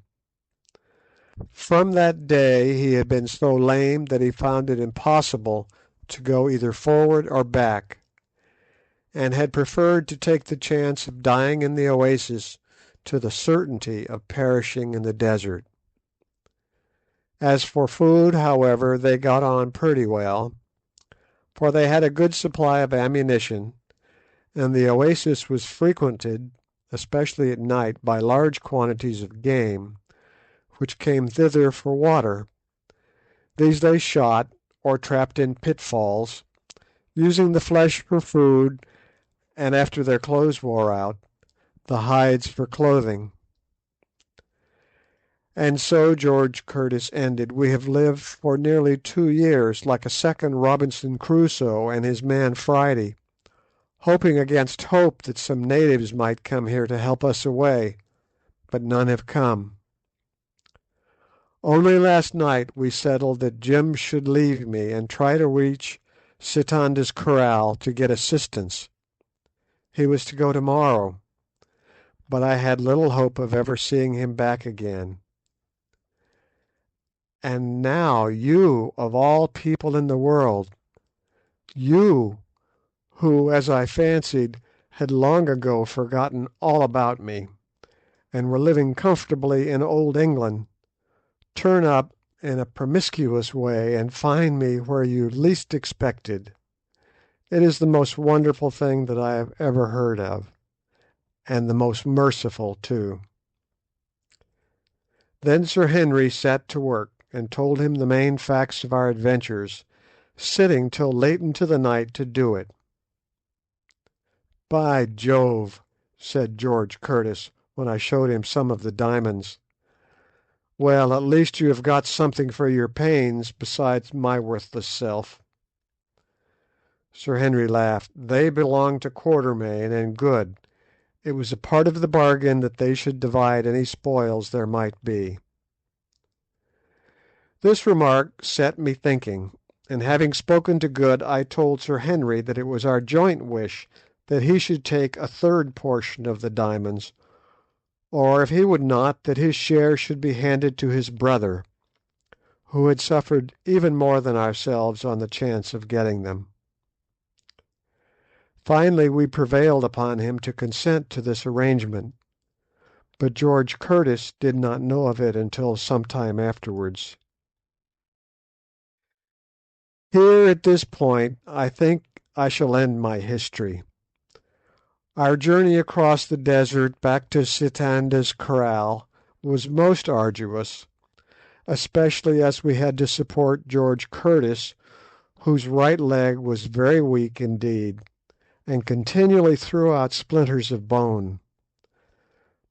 From that day he had been so lame that he found it impossible to go either forward or back, and had preferred to take the chance of dying in the oasis to the certainty of perishing in the desert. As for food, however, they got on pretty well, for they had a good supply of ammunition, and the oasis was frequented, especially at night, by large quantities of game, which came thither for water. These they shot, or trapped in pitfalls, using the flesh for food, and after their clothes wore out, the hides for clothing. And so George Curtis ended. We have lived for nearly 2 years, like a second Robinson Crusoe and his man Friday, hoping against hope that some natives might come here to help us away, but none have come. Only last night we settled that Jim should leave me and try to reach Sitanda's Kraal to get assistance. He was to go tomorrow, but I had little hope of ever seeing him back again. And now you, of all people in the world, you, who, as I fancied, had long ago forgotten all about me, and were living comfortably in old England, turn up in a promiscuous way and find me where you least expected. It is the most wonderful thing that I have ever heard of, and the most merciful too." Then Sir Henry set to work and told him the main facts of our adventures, sitting till late into the night to do it. "By Jove!" said George Curtis, when I showed him some of the diamonds. "Well, at least you have got something for your pains besides my worthless self." Sir Henry laughed. "They belong to Quatermain, and good. It was a part of the bargain that they should divide any spoils there might be." This remark set me thinking, and having spoken to Good, I told Sir Henry that it was our joint wish that he should take a third portion of the diamonds, or if he would not, that his share should be handed to his brother, who had suffered even more than ourselves on the chance of getting them. Finally we prevailed upon him to consent to this arrangement, but George Curtis did not know of it until some time afterwards. Here at this point I think I shall end my history. Our journey across the desert back to Sitanda's Kraal was most arduous, especially as we had to support George Curtis, whose right leg was very weak indeed, and continually threw out splinters of bone.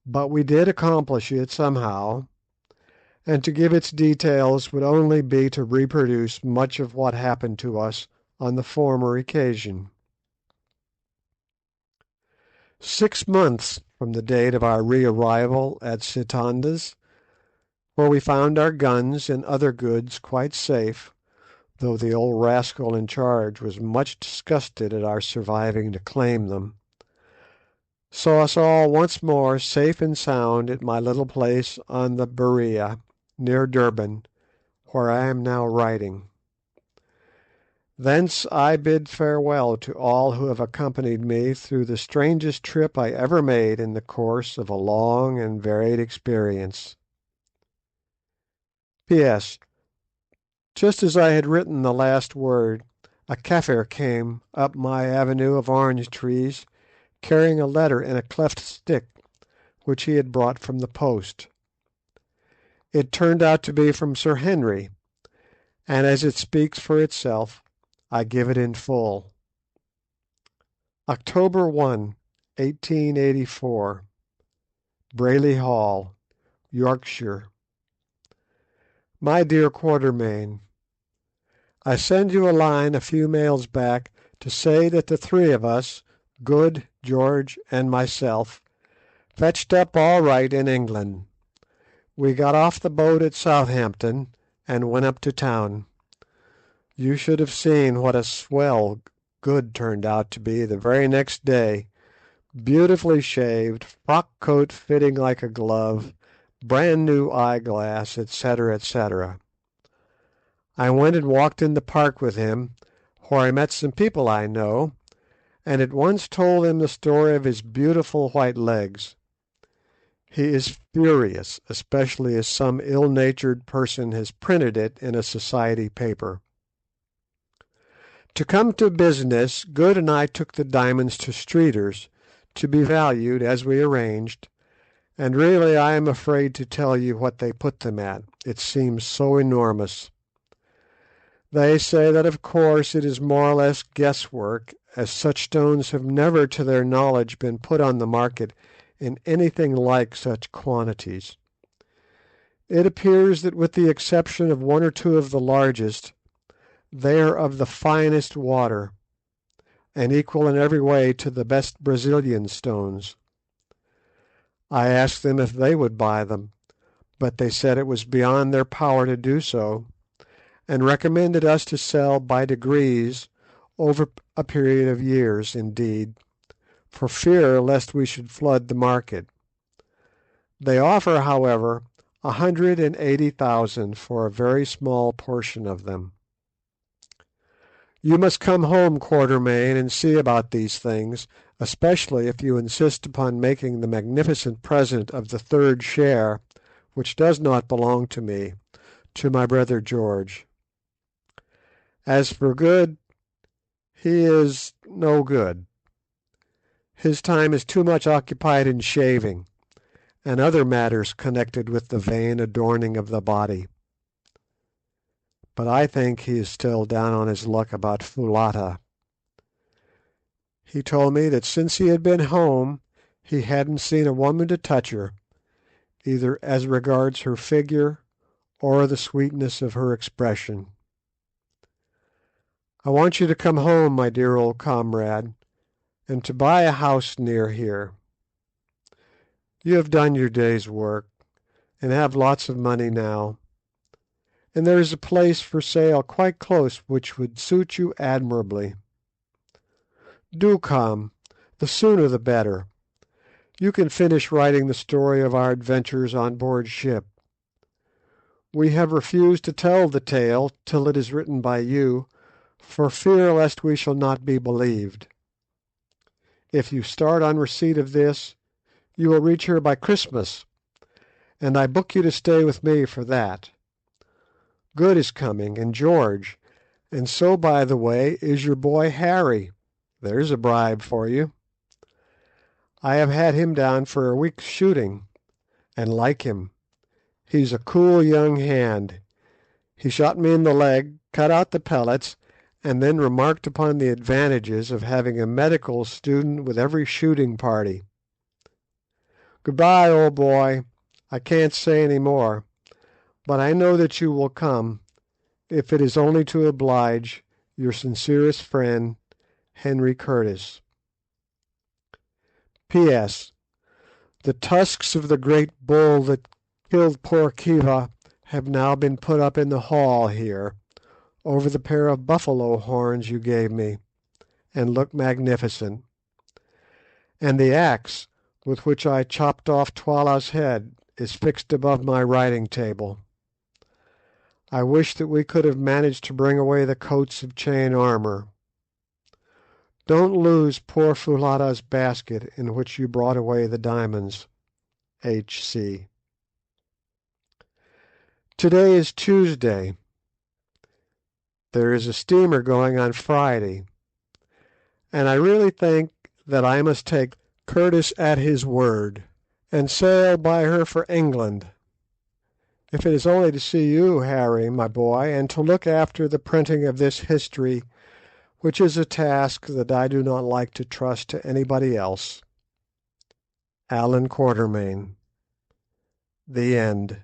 But we did accomplish it somehow, and to give its details would only be to reproduce much of what happened to us on the former occasion. 6 months from the date of our re-arrival at Sitanda's, where we found our guns and other goods quite safe, though the old rascal in charge was much disgusted at our surviving to claim them, saw us all once more safe and sound at my little place on the Berea, near Durban, where I am now writing. Thence I bid farewell to all who have accompanied me through the strangest trip I ever made in the course of a long and varied experience. P.S. Just as I had written the last word, a Kafir came up my avenue of orange trees, carrying a letter in a cleft stick, which he had brought from the post. It turned out to be from Sir Henry, and as it speaks for itself, I give it in full. October 1, 1884, Brayley Hall, Yorkshire, My dear Quatermain, I send you a line a few mails back to say that the three of us, Good, George, and myself, fetched up all right in England. We got off the boat at Southampton and went up to town. You should have seen what a swell Good turned out to be the very next day, beautifully shaved, frock coat fitting like a glove, brand new eyeglass, etc., etc. I went and walked in the park with him, where I met some people I know, and at once told them the story of his beautiful white legs. He is furious, especially as some ill-natured person has printed it in a society paper. To come to business, Good and I took the diamonds to Streeter's, to be valued as we arranged, and really I am afraid to tell you what they put them at, it seems so enormous. They say that of course it is more or less guesswork, as such stones have never to their knowledge been put on the market in anything like such quantities. It appears that with the exception of one or two of the largest, they are of the finest water, and equal in every way to the best Brazilian stones. I asked them if they would buy them, but they said it was beyond their power to do so, and recommended us to sell by degrees, over a period of years indeed, for fear lest we should flood the market. They offer, however, 180,000 for a very small portion of them. You must come home, Quatermain, and see about these things, especially if you insist upon making the magnificent present of the third share, which does not belong to me, to my brother George. As for Good, he is no good. His time is too much occupied in shaving, and other matters connected with the vain adorning of the body. But I think he is still down on his luck about Foulata. He told me that since he had been home he hadn't seen a woman to touch her, either as regards her figure or the sweetness of her expression. I want you to come home, my dear old comrade, and to buy a house near here. You have done your day's work, and have lots of money now, and there is a place for sale quite close which would suit you admirably. Do come, the sooner the better. You can finish writing the story of our adventures on board ship. We have refused to tell the tale till it is written by you, for fear lest we shall not be believed. If you start on receipt of this, you will reach here by Christmas, and I book you to stay with me for that. Good is coming, and George, and so, by the way, is your boy Harry. There's a bribe for you. I have had him down for a week's shooting, and like him. He's a cool young hand. He shot me in the leg, cut out the pellets, and then remarked upon the advantages of having a medical student with every shooting party. Good bye, old boy. I can't say any more, but I know that you will come, if it is only to oblige your sincerest friend, Henry Curtis. P.S. The tusks of the great bull that killed poor Kiva have now been put up in the hall here, over the pair of buffalo horns you gave me, and look magnificent. And the axe with which I chopped off Twala's head is fixed above my writing table. I wish that we could have managed to bring away the coats of chain armour. Don't lose poor Foulata's basket in which you brought away the diamonds. H.C. Today is Tuesday. There is a steamer going on Friday, and I really think that I must take Curtis at his word, and sail by her for England, if it is only to see you, Harry, my boy, and to look after the printing of this history, which is a task that I do not like to trust to anybody else. Allan Quatermain. The End.